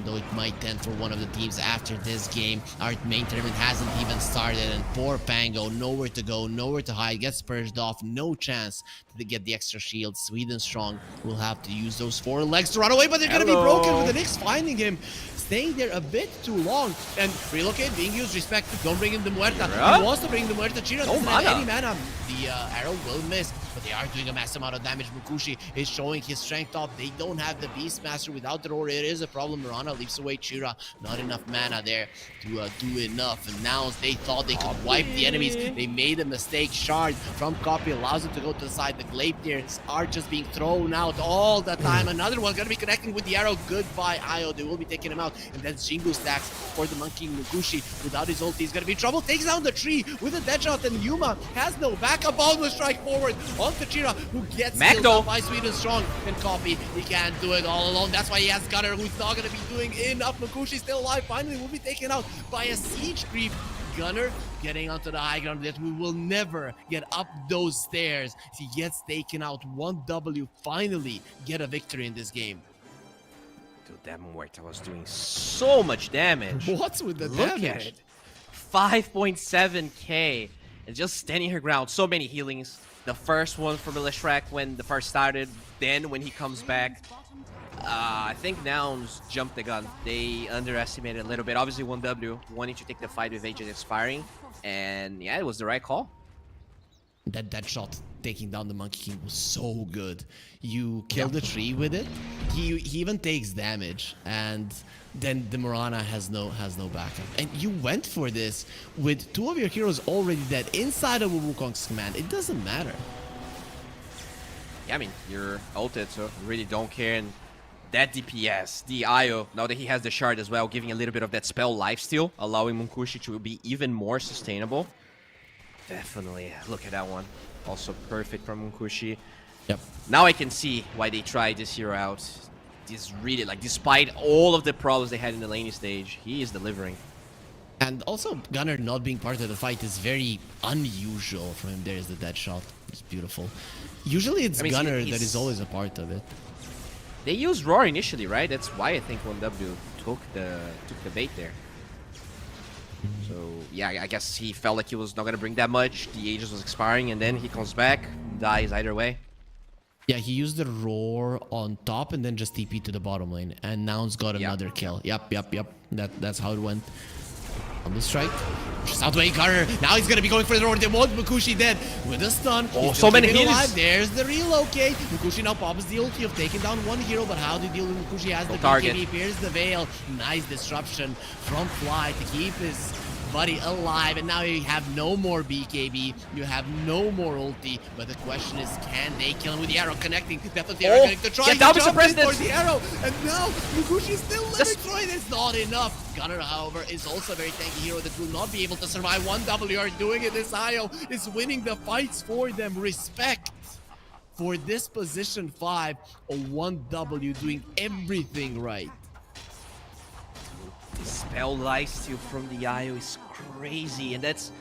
though it might tend for one of the teams after this game. Our main tournament hasn't even started, and poor Pango, nowhere to go, nowhere to hide, gets purged off, no chance to get the extra shield. Sweden Strong will have to use those 4 legs to run away, but they're gonna be broken with the Nyx finding him. Staying there a bit too long, and relocate being used. Respect, don't bring in the Muerta. He wants to bring the Muerta. Chira doesn't have any mana. The arrow will miss, but they are doing a massive amount of damage. Mukushi is showing his strength off. They don't have the Beastmaster without the Aurora. It is a problem. Mirana leaves away Chira. Not enough mana there to do enough. And now they thought they could wipe the enemies. They made a mistake. Shard from Copy allows it to go to the side. The Gladiators are just being thrown out all the time. Another one gonna be connecting with the arrow. Goodbye, Io. They will be taking him out. And then Jingu stacks for the Monkey Mukushi. Without his ult, he's gonna be in trouble. Takes down the tree with a dead shot, and Yuma has no backup. Boundless strike forward onto Chira, who gets killed off by Sweden Strong. And Copy, he can't do it all alone. That's why he has Gunner, who's not gonna be doing enough. Mukushi still alive. Finally, will be taken out by a siege creep. Gunner getting onto the high ground that we will never get up those stairs. He gets taken out. 1W, finally get a victory in this game. Dude, that Muerta was doing so much damage. What's with the Look damage? at it. 5.7k. And just standing her ground. So many healings. The first one from Leshrac when the first started. Then when he comes back. I think Nouns jumped the gun. They underestimated a little bit. Obviously 1W wanting to take the fight with Agent expiring. And yeah, it was the right call. That shot taking down the Monkey King was so good. You kill the tree with it. He even takes damage, and then the Mirana has no backup. And you went for this with 2 of your heroes already dead inside of Wukong's command. It doesn't matter. Yeah, I mean, you're ulted, so you really don't care. And that DPS, the IO, now that he has the shard as well, giving a little bit of that spell lifesteal, allowing Munkushi to be even more sustainable. Definitely. Look at that one. Also perfect from Munkushi. Yep. Now I can see why they tried this hero out. This really, like, despite all of the problems they had in the laning stage, he is delivering. And also, Gunner not being part of the fight is very unusual for him. There's the dead shot. It's beautiful. Usually it's Gunner that is always a part of it. They used Roar initially, right? That's why I think 1W took the bait there. So, yeah, I guess he felt like he was not going to bring that much. The Aegis was expiring, and then he comes back, dies either way. Yeah, he used the Roar on top and then just TP to the bottom lane. And Nouns got another kill. Yep. That's how it went. On the strike. Just out way Gunner. Now he's going to be going for the Roar. They want Mukushi dead with a stun. Oh, so many heals. Alive. There's the relocate. Mukushi now pops the ulti of taking down one hero. But how do you deal with Mukushi? Has the target. Here's the Veil. Nice disruption from Fly to keep his buddy alive, and now you have no more BKB, you have no more ulti, but the question is, can they kill him with the arrow connecting? Definitely are going to try to jump in for the arrow, and now Mukushi is still living through it. It's not enough. Gunner, however, is also a very tanky hero that will not be able to survive. 1W are doing it. This IO is winning the fights for them. Respect for this position 5, a 1W doing everything right. The spell lifesteal from the IO is crazy, and that's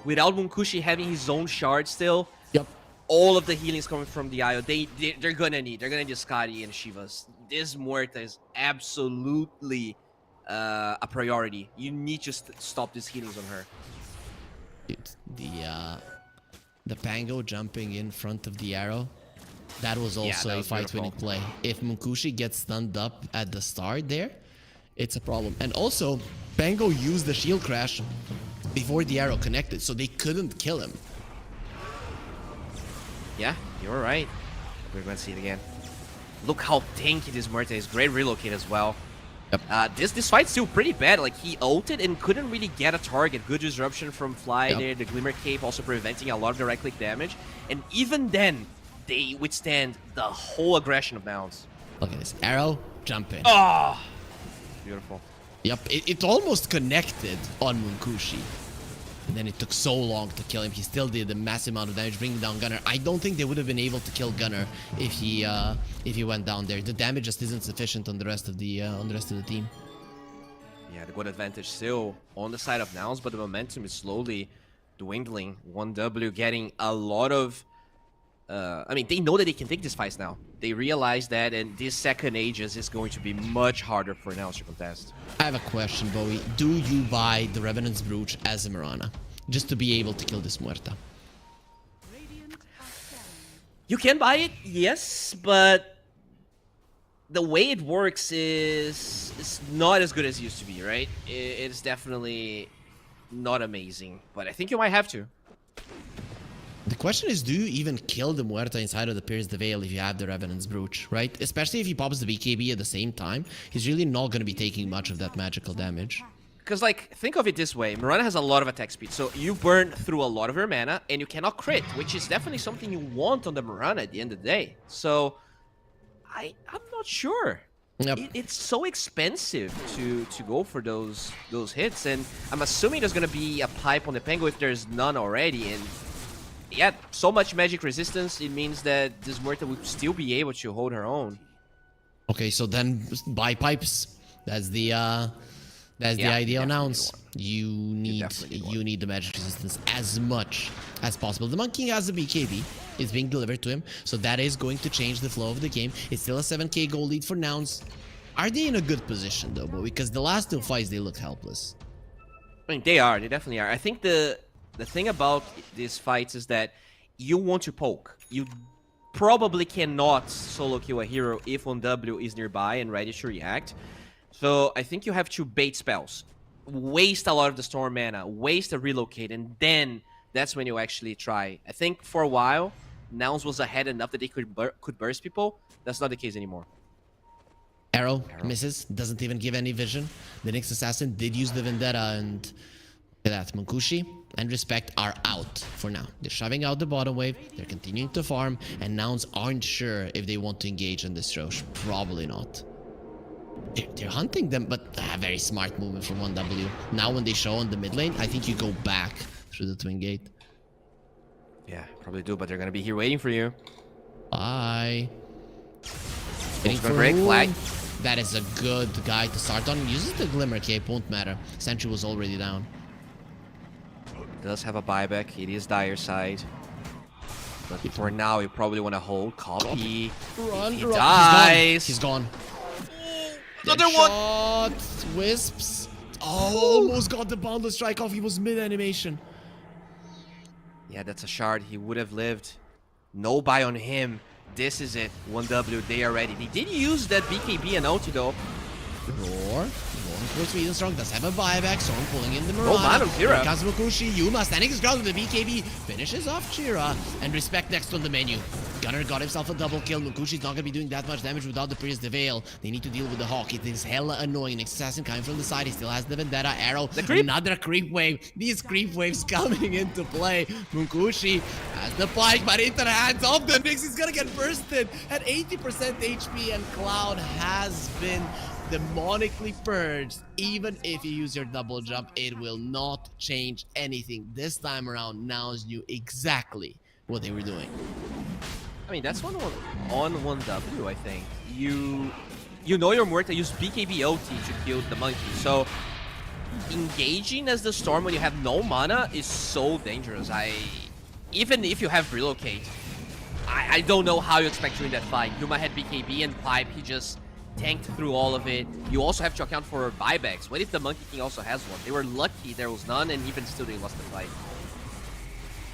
without Munkushi having his own shard still. Yep. All of the healings coming from the IO, they're gonna need Skadi and Shivas. This Muerta is absolutely a priority. You need to stop these healings on her. The Pango jumping in front of the arrow, that was also a fight-winning play. If Munkushi gets stunned up at the start there, it's a problem. And also, Pango used the shield crash before the arrow connected, so they couldn't kill him. Yeah, you're right. We're gonna see it again. Look how tanky this Muerta is. Great relocate as well. Yep. This fight's still pretty bad. Like, he ulted and couldn't really get a target. Good disruption from Fly there. The Glimmer Cape also preventing a lot of direct click damage. And even then, they withstand the whole aggression of Nouns. Look at this. Arrow, jump in. Oh! Beautiful. Yep, it almost connected on Munkushi. And then it took so long to kill him. He still did a massive amount of damage, bringing down Gunner. I don't think they would have been able to kill Gunner if he went down there. The damage just isn't sufficient on the rest of the team. Yeah, the good advantage still on the side of Nouns, but the momentum is slowly dwindling. 1W getting a lot of I mean, they know that they can take these fights now. They realize that, and this second Aegis is going to be much harder for Nouns to contest. I have a question, Bowie. Do you buy the Revenant's Brooch as a Mirana? Just to be able to kill this Muerta? You can buy it, yes, but the way it works is it's not as good as it used to be, right? It's definitely not amazing, but I think you might have to. The question is, do you even kill the Muerta inside of the Pierce the Veil if you have the Revenant's Brooch, right? Especially if he pops the BKB at the same time, he's really not going to be taking much of that magical damage. Because, like, think of it this way. Mirana has a lot of attack speed, so you burn through a lot of your mana, and you cannot crit, which is definitely something you want on the Mirana at the end of the day. So, I'm not sure. Yep. It's so expensive to go for those hits, and I'm assuming there's going to be a pipe on the Pengu if there's none already, and yeah, so much magic resistance, it means that this Muerta will still be able to hold her own. Okay, so then buy pipes. That's the ideal announce. You need the magic resistance as much as possible. The Monkey has the BKB. It's being delivered to him, so that is going to change the flow of the game. It's still a 7k goal lead for Nouns. Are they in a good position though, Bo? Because the last two fights they look helpless. I mean, they are. They definitely are. I think the thing about these fights is that you want to poke. You probably cannot solo kill a hero if 1W is nearby and ready to react. So I think you have to bait spells. Waste a lot of the storm mana, waste a relocate, and then that's when you actually try. I think for a while, Nouns was ahead enough that they could burst people. That's not the case anymore. Arrow misses, doesn't even give any vision. The next assassin did use the Vendetta, and look at that. Munkushi and Respect are out for now. They're shoving out the bottom wave, they're continuing to farm, and Nouns aren't sure if they want to engage on this Roche. Probably not. They're hunting them, but very smart movement from 1W. Now when they show on the mid lane, I think you go back through the Twin Gate. Yeah, probably do, but they're gonna be here waiting for you. Bye. Getting for break flag. That is a good guy to start on. Uses the Glimmer Cape, won't matter. Sentry was already down. Does have a buyback. It is dire side. But for now, you probably want to hold. Copy. Run, he run. dies. He's gone. Another one. Wisps. Oh, almost got the Boundless Strike off. He was mid-animation. Yeah, that's a shard. He would have lived. No buy on him. This is it. 1W, they are ready. They did use that BKB and ulti though. Roar. Going for Sweden Strong. Does have a buyback. Storm pulling in the Mirage. Oh, man, Kira. Kazumakushi. Yuma standing his ground with the BKB. Finishes off Chira. And Respect next on the menu. Gunner got himself a double kill. Mukushi's not going to be doing that much damage without the Pierce the Veil. They need to deal with the Hawk. It is hella annoying. Next assassin coming from the side. He still has the Vendetta arrow. The creep. Another creep wave. These creep waves coming into play. Mukushi has the pike, but into the hands of the Nyx. He's going to get bursted at 80% HP. And Cloud has been demonically purged. Even if you use your double jump, it will not change anything. This time around, Nouns knew exactly what they were doing. I mean, that's on 1W, I think. You know your Muerta use BKB OT to kill the monkey. So engaging as the Storm when you have no mana is so dangerous. Even if you have relocate, I don't know how you expect to win that fight. Yuma had BKB and pipe. He just tanked through all of it. You also have to account for buybacks. What if the Monkey King also has one? They were lucky there was none, and even still they lost the fight.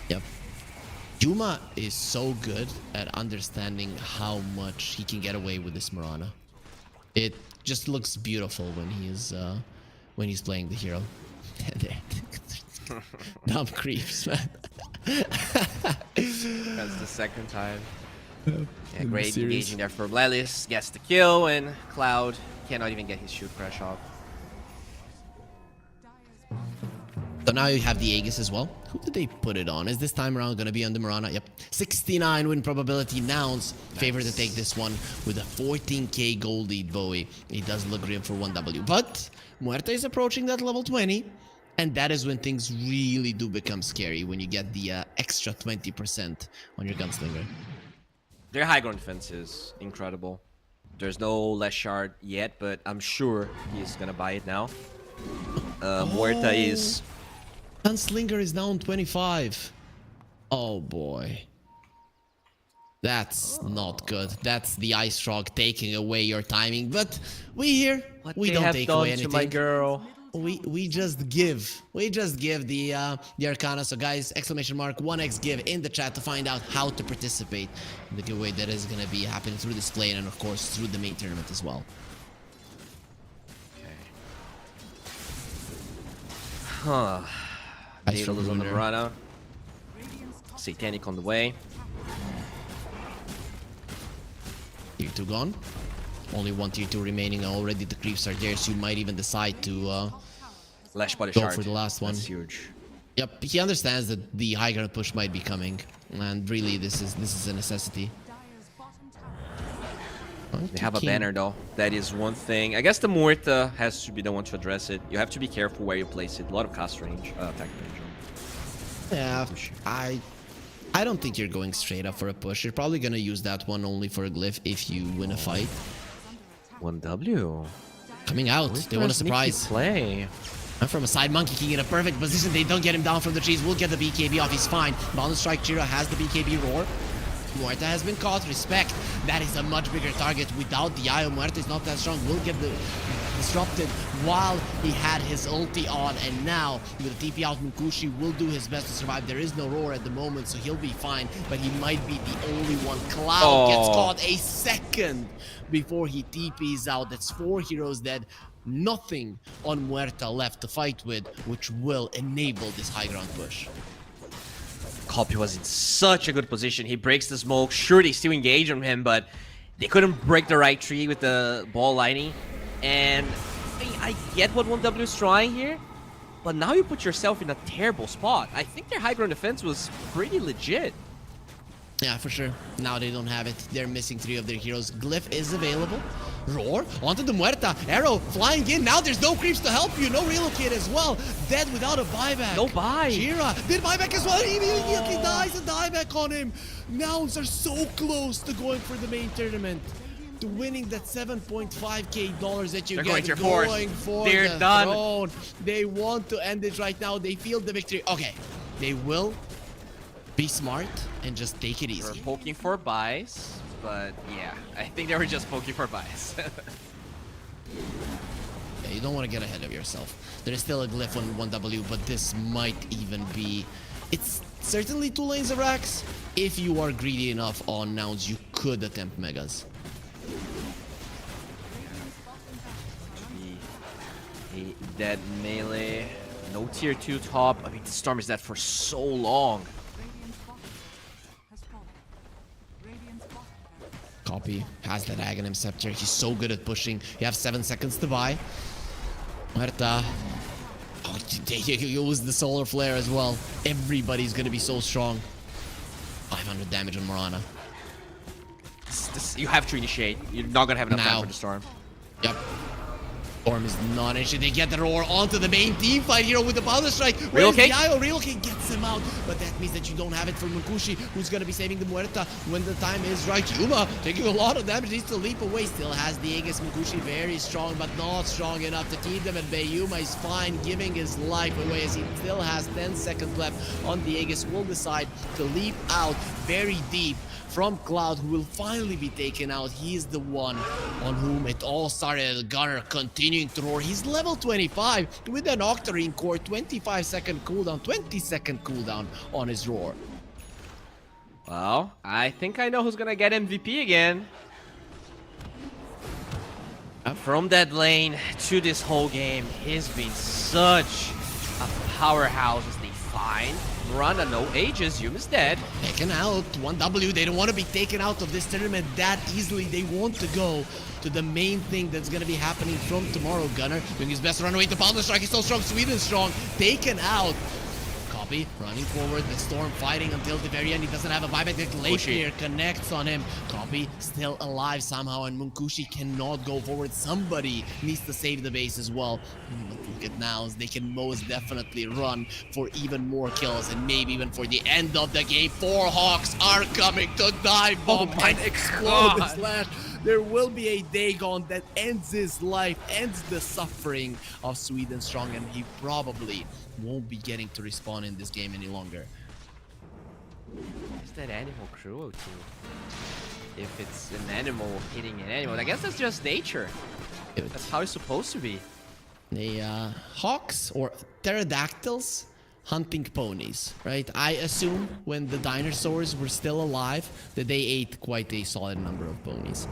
Yep. Yuma is so good at understanding how much he can get away with this Mirana. It just looks beautiful when he's playing the hero. Dumb creeps, man. That's the second time. Yeah, great engaging there for Lelis. Gets the kill, and Cloud cannot even get his shoot crash off. So now you have the Aegis as well. Who did they put it on? Is this time around going to be on the Mirana? Yep. 69 win probability. Nouns favor to take this one with a 14k gold lead, Bowie. It does look grim for 1W. But Muerta is approaching that level 20. And that is when things really do become scary, when you get the extra 20% on your Gunslinger. Their high ground defense is incredible. There's no less shard yet, but I'm sure he's going to buy it now. Muerta is... Gunslinger is now on 25. Oh boy. That's not good. That's the Ice Frog taking away your timing. But we we don't take away anything. To my girl. We just give. We just give the Arcana. So guys, exclamation mark 1x give in the chat to find out how to participate in the giveaway that is going to be happening through this play and of course through the main tournament as well. Huh. Ice Data Frog on the Runner. Aurora. Satanic on the way. Tier 2 gone. Only one tier 2 remaining. Already the creeps are there, so you might even decide to Lash body go shard. for the last one. That's huge. Yep, he understands that the high ground push might be coming, and really this is a necessity. They have a banner though. That is one thing. I guess the Morta has to be the one to address it. You have to be careful where you place it. A lot of cast range, attack range. Yeah, I don't think you're going straight up for a push. You're probably gonna use that one only for a glyph if you win a fight. 1W. Coming out, they want a surprise. Play. And from a side, Monkey King in a perfect position. They don't get him down from the trees. We'll get the BKB off. He's fine. Balance Strike Chira has the BKB roar. Muerta has been caught. Respect. That is a much bigger target. Without the Io, Muerta is not that strong. Will get the disrupted while he had his ulti on. And now, with the TP out, Munkushi will do his best to survive. There is no roar at the moment, so he'll be fine. But he might be the only one. Cloud gets caught a second before he TPs out. That's 4 heroes dead. Nothing on Muerta left to fight with, which will enable this high ground push. Copy was in such a good position. He breaks the smoke. Sure, they still engage on him, but they couldn't break the right tree with the ball lining. And I get what 1W is trying here, but now you put yourself in a terrible spot. I think their high ground defense was pretty legit. Yeah, for sure. Now they don't have it. They're missing 3 of their heroes. Glyph is available. Roar onto the Muerta. Arrow flying in. Now there's no creeps to help you. No relocate as well. Dead without a buyback. No buy. Jira did buyback as well. He dies and dieback on him. Nouns are so close to going for the main tournament. To winning that $7.5k that you They're get going for They're the done. throne. They want to end it right now. They feel the victory. Okay, they will be smart and just take it easy. They were poking for buys, but yeah, I think they were just poking for buys. Yeah, you don't want to get ahead of yourself. There is still a glyph on 1W, but this might even be... It's certainly 2 lanes of racks. If you are greedy enough on Nouns, you could attempt megas. A dead melee. No tier 2 top. I mean, the Storm is dead for so long. Copy has that Aghanim Scepter. He's so good at pushing. You have 7 seconds to buy. Muerta. Oh, they use the Solar Flare as well. Everybody's gonna be so strong. 500 damage on Morana. You have to initiate. You're not gonna have enough time for the Storm. Yep. Storm is not an issue. They get the roar onto the main team fight here with the Power Strike. Relocate? Relocate gets him out. But that means that you don't have it for Munkushi, who's going to be saving the Muerta when the time is right. Yuma taking a lot of damage, needs to leap away. Still has the Aegis. Munkushi very strong, but not strong enough to keep them at bay. Yuma is fine, giving his life away as he still has 10 seconds left on the Aegis. Will decide to leap out very deep from Cloud, who will finally be taken out. He is the one on whom it all started. Gunner continuing to roar. He's level 25 with an Octarine core, 25-second cooldown, 20-second cooldown on his roar. Well, I think I know who's gonna get MVP again. From that lane to this whole game, he's been such a powerhouse as they find. Miranda, no ages, Yuma's dead. Taken out, 1W, they don't want to be taken out of this tournament that easily. They want to go to the main thing that's going to be happening from tomorrow. Gunner doing his best to run away to Power Strike. He's so strong, Sweden strong, taken out. Copy, running forward, the Storm fighting until the very end. He doesn't have a buyback. The Glacier connects on him. Copy, still alive somehow, and Munkushi cannot go forward. Somebody needs to save the base as well. Look at now, they can most definitely run for even more kills, and maybe even for the end of the game. 4 Hawks are coming to dive bomb and explode the slash. There will be a Dagon that ends his life, ends the suffering of Sweden Strong, and he probably won't be getting to respawn in this game any longer. that animal cruelty? If it's an animal hitting an animal, I guess that's just nature. That's how it's supposed to be. The hawks or pterodactyls hunting ponies, right? I assume when the dinosaurs were still alive that they ate quite a solid number of ponies.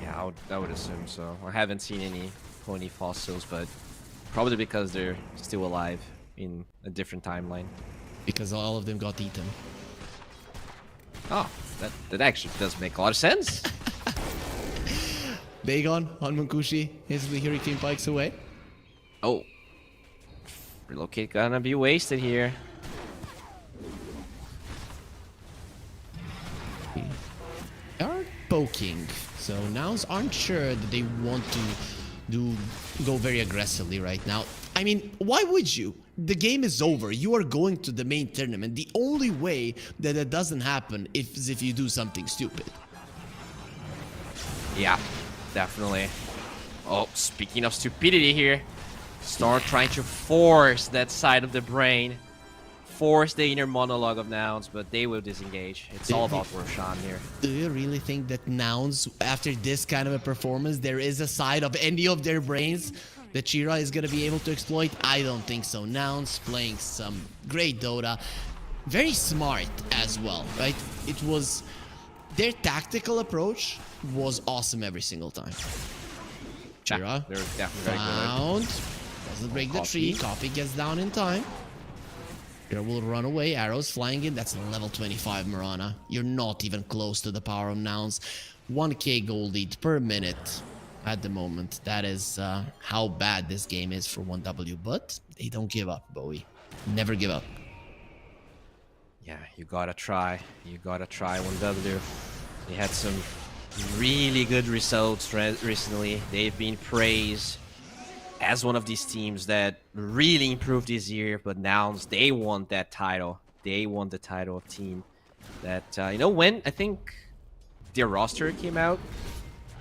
Yeah, I would assume so. I haven't seen any pony fossils, but probably because they're still alive in a different timeline. Because all of them got eaten. Oh, that actually does make a lot of sense. Dagon on Munkushi, instantly Hurricane Pikes away. Oh. Relocate gonna be wasted here. They are poking, so nows aren't sure that they want to go very aggressively right now. I mean, why would you? The game is over. You are going to the main tournament. The only way that it doesn't happen is if you do something stupid. Yeah, definitely. Oh, speaking of stupidity here, start trying to force that side of the brain, force the inner monologue of nouns, but they will disengage. It's all about Roshan here. Do you really think that nouns, after this kind of a performance, there is a side of any of their brains that Chira is going to be able to exploit? I don't think so. Nouns playing some great Dota. Very smart as well, right? It was... Their tactical approach was awesome every single time. Chira, they're definitely very found. Doesn't break the tree. Copy gets down in time. Chira will run away. Arrows flying in. That's level 25 Mirana. You're not even close to the power of nouns. 1k gold lead per minute at the moment. That is how bad this game is for 1W. But they don't give up, Bowie. Never give up. Yeah, you gotta try. You gotta try 1W. They had some really good results recently. They've been praised as one of these teams that really improved this year. But nouns, they won that title. They won the title of team that, you know, when I think their roster came out,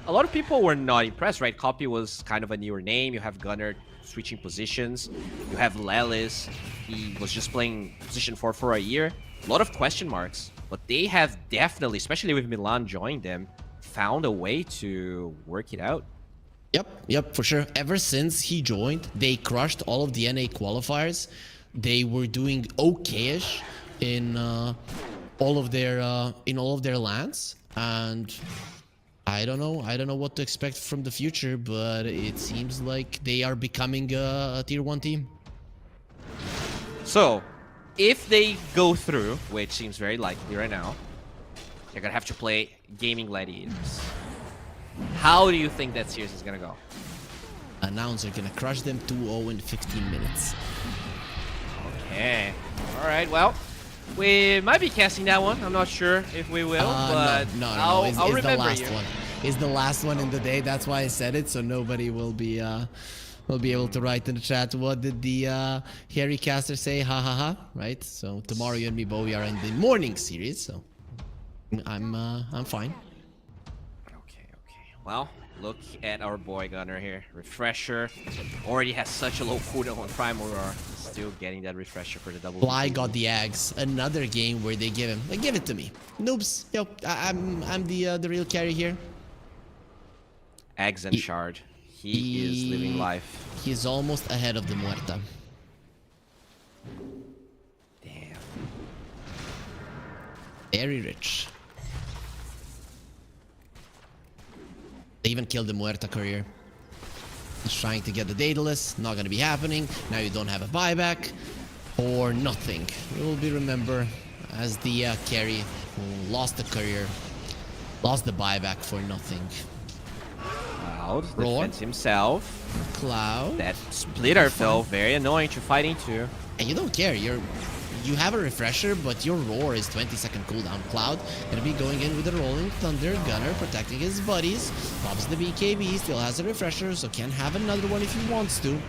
a lot of people were not impressed, right? Copy was kind of a newer name. You have Gunnar switching positions. You have Lelis. He was just playing position 4 for a year. A lot of question marks, but they have definitely, especially with Milan joining them, found a way to work it out. Yep, for sure. Ever since he joined, they crushed all of the NA qualifiers. They were doing okay-ish in all of their lands, and I don't know what to expect from the future, but it seems like they are becoming a tier 1 team. So, if they go through, which seems very likely right now, they're gonna have to play Gaimin Gladiators. How do you think that series is gonna go? Nouns are gonna crush them 2-0 in 15 minutes. Okay. Alright, well, we might be casting that one. I'm not sure if we will, but no. I'll remember the last you. one. It's the last one in the day. That's why I said it, so nobody will be able to write in the chat, what did the Harry caster say? Ha ha ha, right? So tomorrow you and me, Bo, we are in the morning series, so I'm fine. Okay. Well, look at our boy Gunnar here. Refresher. Already has such a low cooldown on Prime Aurora. Still getting that refresher for the double. Fly got the eggs. Another game where they give him. Like, give it to me. Noobs. Yo, I'm the real carry here. Eggs and Shard. He is living life. He's almost ahead of the Muerta. Damn. Very rich. They even killed the Muerta courier. He's trying to get the Daedalus. Not gonna be happening. Now you don't have a buyback. Or nothing. You will be remembered as the carry who lost the courier. Lost the buyback for nothing. Cloud defends himself. Cloud. That splitter fell very annoying to fight into. And you don't care. You have a refresher, but your roar is 20-second cooldown. Cloud gonna be going in with the rolling thunder. Gunnar protecting his buddies. Pops the BKB, still has a refresher, so can have another one if he wants to.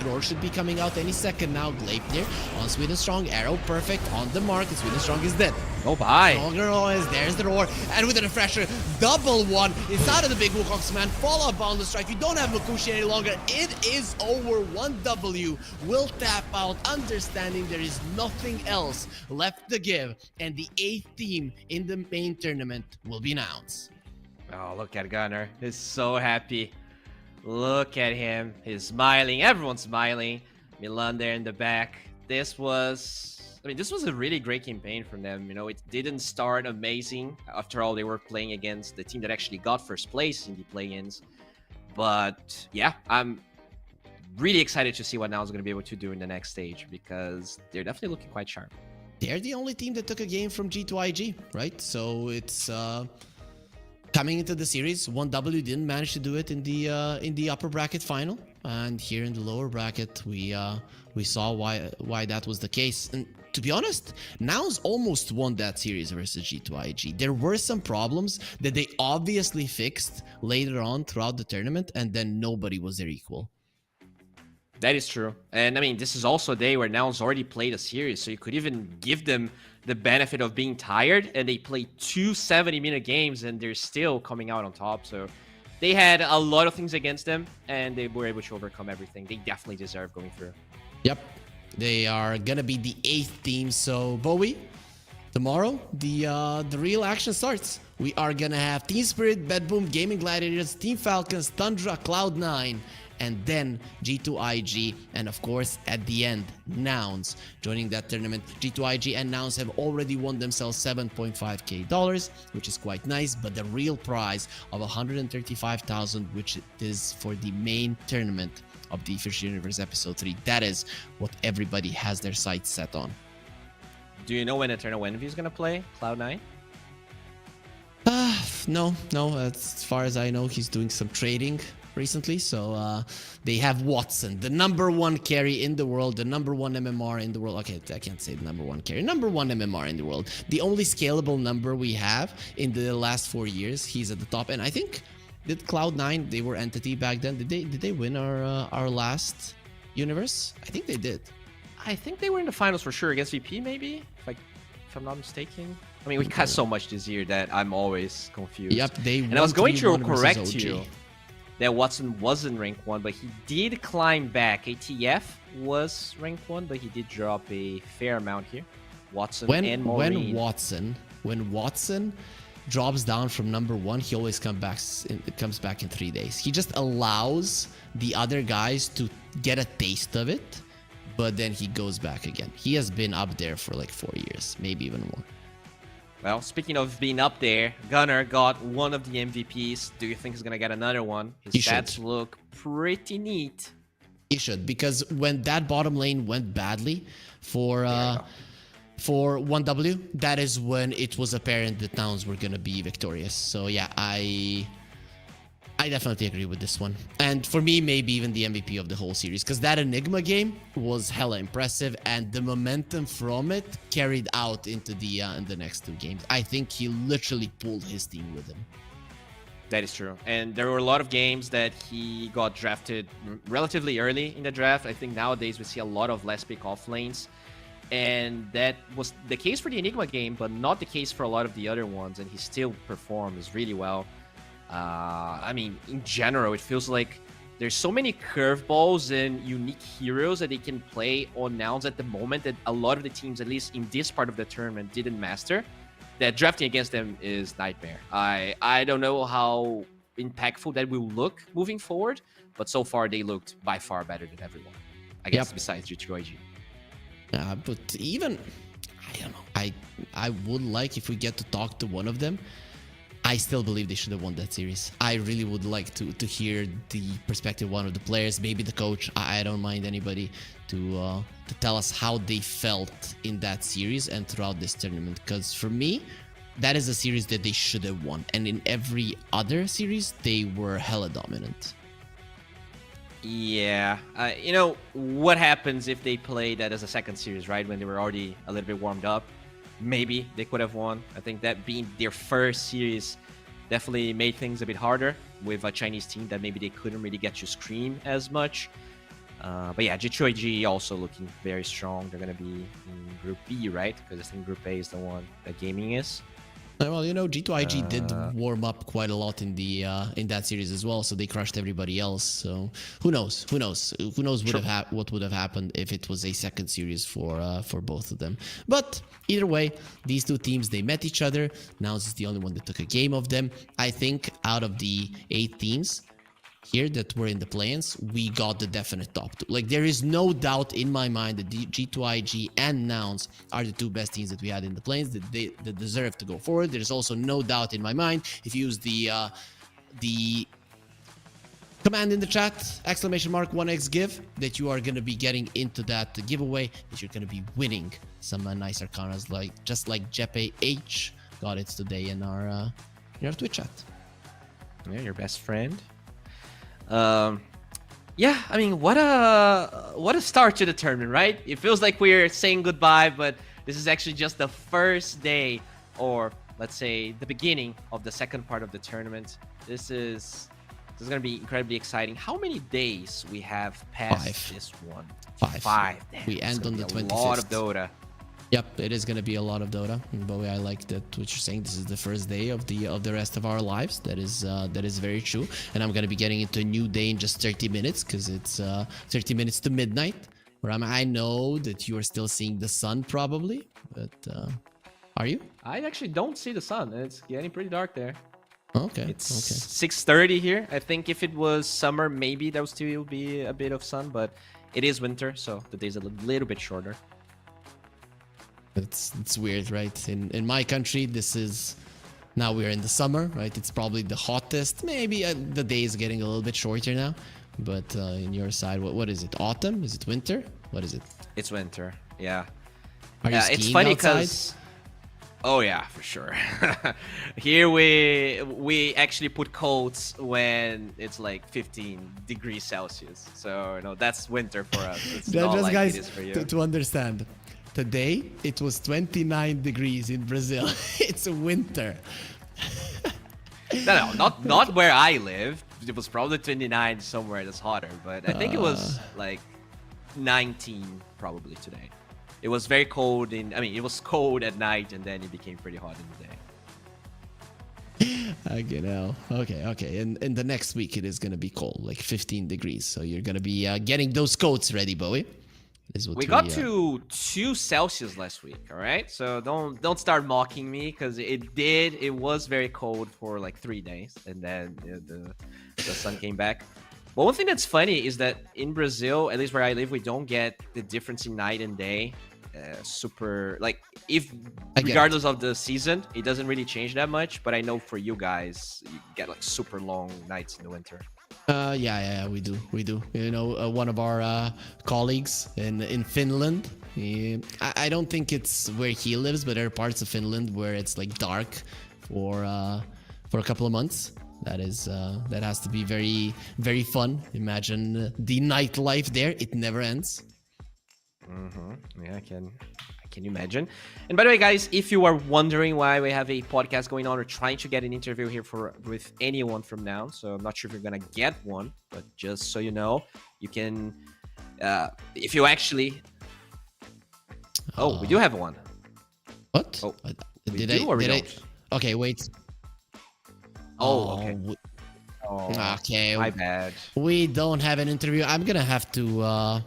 Roar should be coming out any second now. Gleipnir on Sweden Strong. Arrow perfect on the mark. And Sweden Strong is dead. Oh, bye. Stronger noise, there's the roar, and with the refresher, double one inside of the big Wukong's man, follow up on the strike. You don't have Makushi any longer. It is over. 1W will tap out, understanding there is nothing else left to give, and the 8th team in the main tournament will be announced. Oh, look at Gunnar. He's so happy. Look at him. He's smiling. Everyone's smiling. Milan there in the back. This was a really great campaign from them. You know, it didn't start amazing. After all, they were playing against the team that actually got first place in the play-ins. But yeah, I'm really excited to see what MOUZ is going to be able to do in the next stage, because they're definitely looking quite sharp. They're the only team that took a game from G2IG, right? So it's coming into the series. 1W didn't manage to do it in the upper bracket final, and here in the lower bracket, we saw why that was the case. And to be honest, MOUZ almost won that series versus G2IG. There were some problems that they obviously fixed later on throughout the tournament, and then nobody was their equal. That is true. And I mean, this is also a day where MOUZ already played a series, so you could even give them the benefit of being tired, and they played 2 70-minute games and they're still coming out on top. So they had a lot of things against them, and they were able to overcome everything. They definitely deserve going through. Yep. They are gonna be the 8th team. So Bowie, tomorrow the real action starts. We are gonna have Team Spirit, BetBoom, Gaimin Gladiators, Team Falcons, Tundra, Cloud9, and then G2IG, and of course at the end MOUZ joining that tournament. G2IG and MOUZ have already won themselves $7.5K, which is quite nice, but the real prize of $135,000, which is for the main tournament of the FISSURE Universe Episode 3, that is what everybody has their sights set on. Do you know when Eternal Envy is gonna play Cloud9? No. As far as I know, he's doing some trading recently. So they have Watson, the #1 carry in the world, the #1 MMR in the world. Okay, I can't say the #1 carry, #1 MMR in the world. The only scalable number we have in the last 4 years. He's at the top, and I think did Cloud9, they were entity back then. Did they win our last universe? I think they did. I think they were in the finals for sure against VP, maybe, if I'm not mistaken. I mean, we cut so much this year that I'm always confused. Yep, and I was going to correct you that Watson wasn't rank 1, but he did climb back. ATF was rank 1, but he did drop a fair amount here. Watson and Maureen. When Watson drops down from #1, he always comes back in 3 days. He just allows the other guys to get a taste of it, but then he goes back again. He has been up there for like 4 years, maybe even more. Well, speaking of being up there, Gunnar got one of the MVPs. Do you think he's gonna get another one? His stats look pretty neat. He should, because when that bottom lane went badly for 1W, that is when it was apparent that MOUZ were gonna be victorious. So yeah, I definitely agree with this one. And for me, maybe even the MVP of the whole series, because that Enigma game was hella impressive, and the momentum from it carried out into the in the next 2 games. I think he literally pulled his team with him. That is true. And there were a lot of games that he got drafted relatively early in the draft. I think nowadays we see a lot of last pick off lanes. And that was the case for the Enigma game, but not the case for a lot of the other ones. And he still performs really well. I mean, in general, it feels like there's so many curveballs and unique heroes that they can play on MOUZ at the moment that a lot of the teams, at least in this part of the tournament, didn't master. That drafting against them is nightmare. I don't know how impactful that will look moving forward, but so far they looked by far better than everyone, I guess, besides G2IG. But even, I don't know, I would like, if we get to talk to one of them, I still believe they should have won that series. I really would like to hear the perspective of one of the players, maybe the coach. I don't mind anybody to tell us how they felt in that series and throughout this tournament. Because for me, that is a series that they should have won. And in every other series, they were hella dominant. Yeah. You know, what happens if they play that as a second series, right? When they were already a little bit warmed up. Maybe they could have won. I think that being their first series definitely made things a bit harder with a Chinese team that maybe they couldn't really get to scream as much. But yeah, G2IG also looking very strong. They're gonna be in Group B, right? Because I think Group A is the one that Gaming is. Well, you know, G2IG did warm up quite a lot in the in that series as well, so they crushed everybody else. So who knows? Who knows? Who knows what would have happened if it was a second series for both of them? But either way, these two teams, they met each other. MOUZ is the only one that took a game of them. I think out of the 8 teams here that were in the play-ins, we got the definite top 2. Like, there is no doubt in my mind that G2IG and MOUZ are the 2 best teams that we had in the play-ins, that they deserve to go forward. There's also no doubt in my mind, if you use the command in the chat, !1xgive, that you are going to be getting into that giveaway, that you're going to be winning some nice Arcanas, like just like Jeppe H got it today in our Twitch chat. Yeah, your best friend. Yeah, I mean, what a start to the tournament, right? It feels like we're saying goodbye, but this is actually just the first day, or let's say the beginning of the second part of the tournament. This is going to be incredibly exciting. How many days we have past this one? 5. Damn, we end on the 25th. A lot of Dota. Yep, it is going to be a lot of Dota. But I like that what you're saying. This is the first day of the rest of our lives. That is very true. And I'm going to be getting into a new day in just 30 minutes because it's 30 minutes to midnight. Where I know that you are still seeing the sun probably, but are you? I actually don't see the sun. It's getting pretty dark there. Okay. It's 6:30 here. I think if it was summer, maybe there would still be a bit of sun, but it is winter, so the days are a little bit shorter. It's weird, right? In my country, now we're in the summer, right? It's probably the hottest. Maybe the day is getting a little bit shorter now. But in your side, what is it? Autumn? Is it winter? What is it? It's winter. Yeah. Are you skiing it's funny outside? because oh yeah, for sure. Here we actually put coats when it's like 15 degrees Celsius. So that's winter for us. It's not just like guys, it is for you. to understand. Today, it was 29 degrees in Brazil. It's winter. No, not where I live. It was probably 29 somewhere that's hotter, but I think it was like 19 probably today. It was very cold it was cold at night and then it became pretty hot in the day. Okay. And the next week, it is going to be cold, like 15 degrees. So you're going to be getting those coats ready, Bowie. We got to 2 Celsius last week, all right? So don't start mocking me because it was very cold for like 3 days and then the sun came back. But one thing that's funny is that in Brazil, at least where I live, we don't get the difference in night and day super, like, regardless of the season, it doesn't really change that much. But I know for you guys, you get like super long nights in the winter. Yeah, we do. You know, one of our colleagues in Finland, I don't think it's where he lives, but there are parts of Finland where it's like dark for a couple of months. That has to be very, very fun. Imagine the nightlife there. It never ends. Yeah, I can imagine. And by the way, guys, if you are wondering why we have a podcast going on, we're trying to get an interview here with anyone from now. So I'm not sure if you're gonna get one, but just so you know, you can if you actually we do have one. What? Oh, did I? Okay, wait. Okay. Okay. My bad. We don't have an interview. I'm gonna have to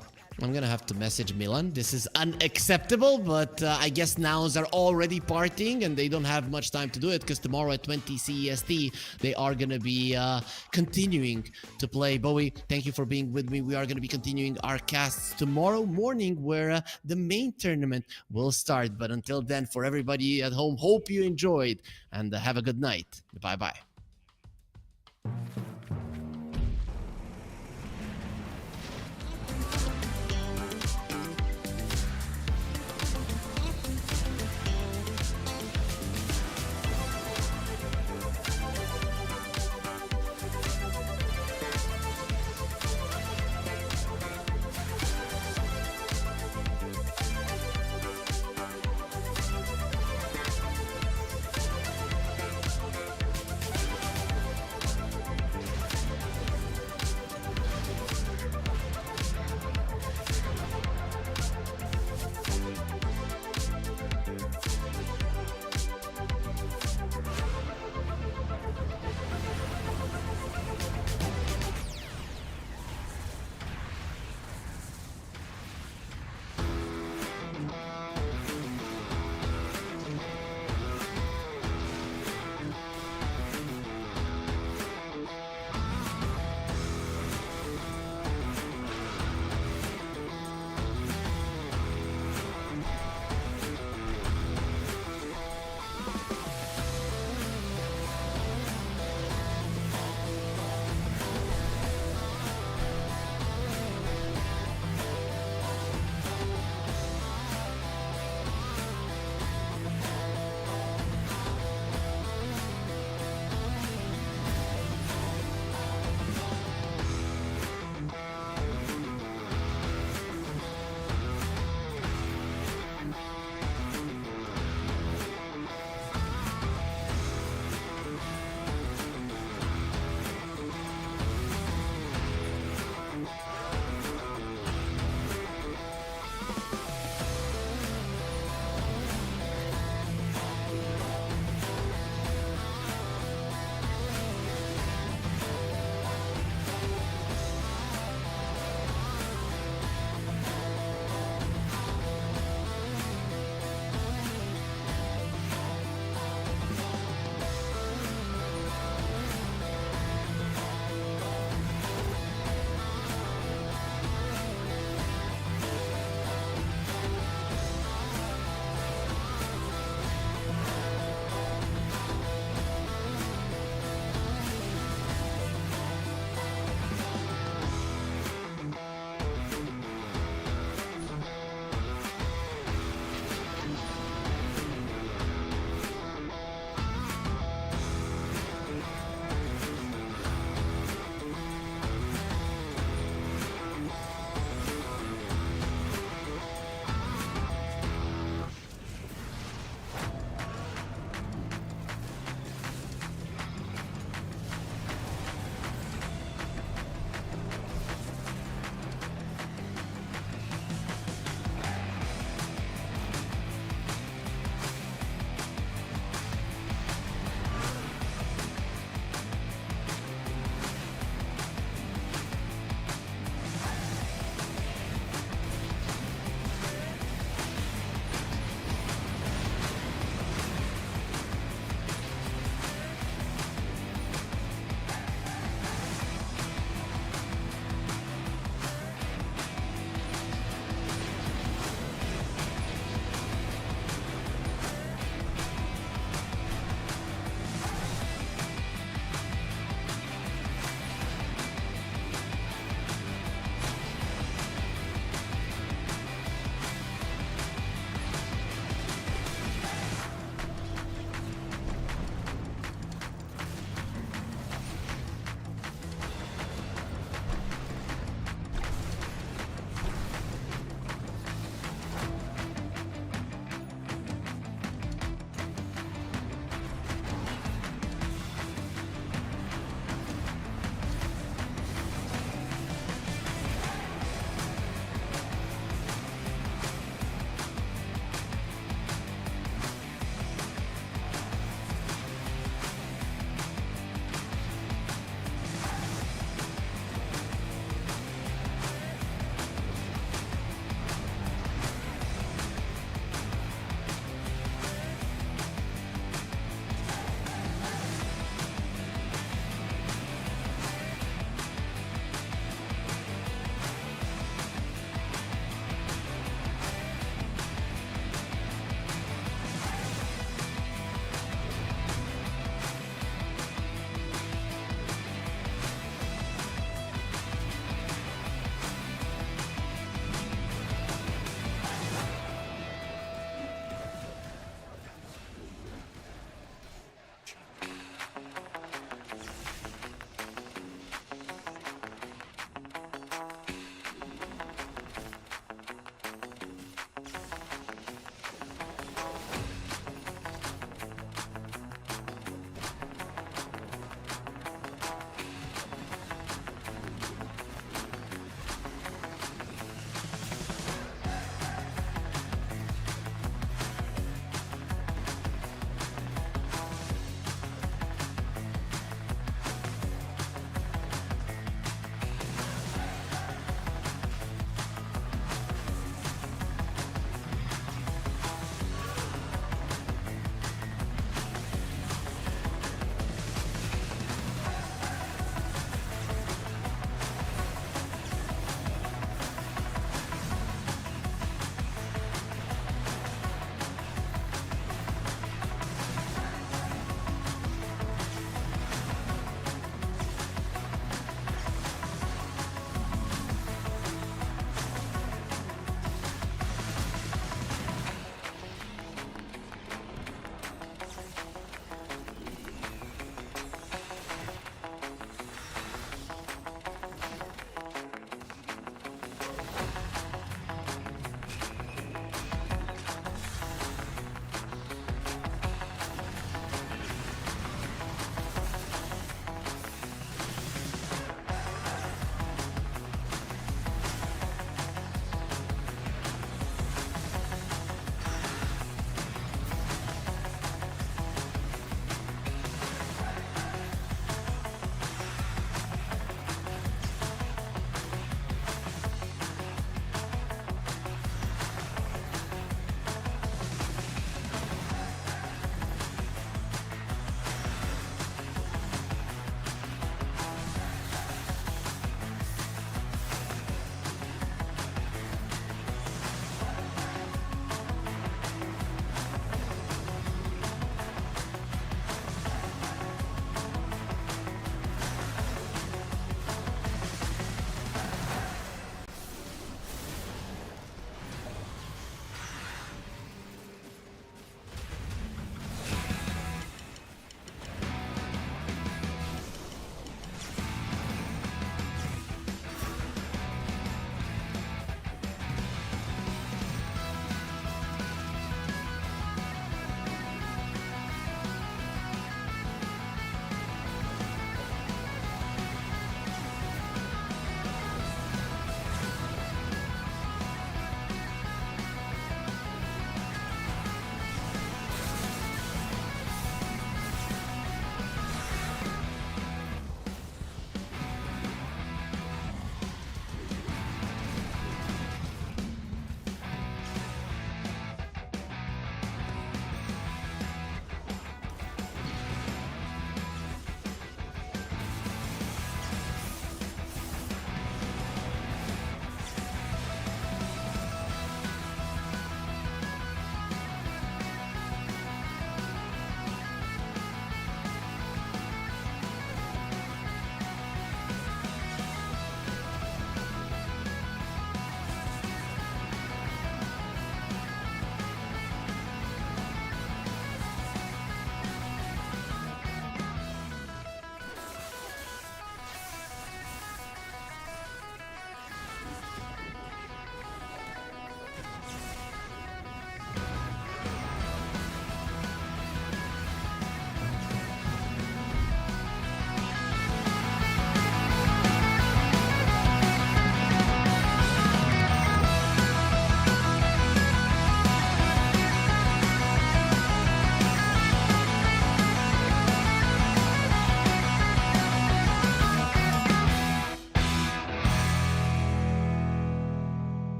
message Milan. This is unacceptable, but I guess MOUZ are already partying and they don't have much time to do it because tomorrow at 20 CEST, they are going to be continuing to play. Bowie, thank you for being with me. We are going to be continuing our casts tomorrow morning where the main tournament will start. But until then, for everybody at home, hope you enjoyed and have a good night. Bye-bye.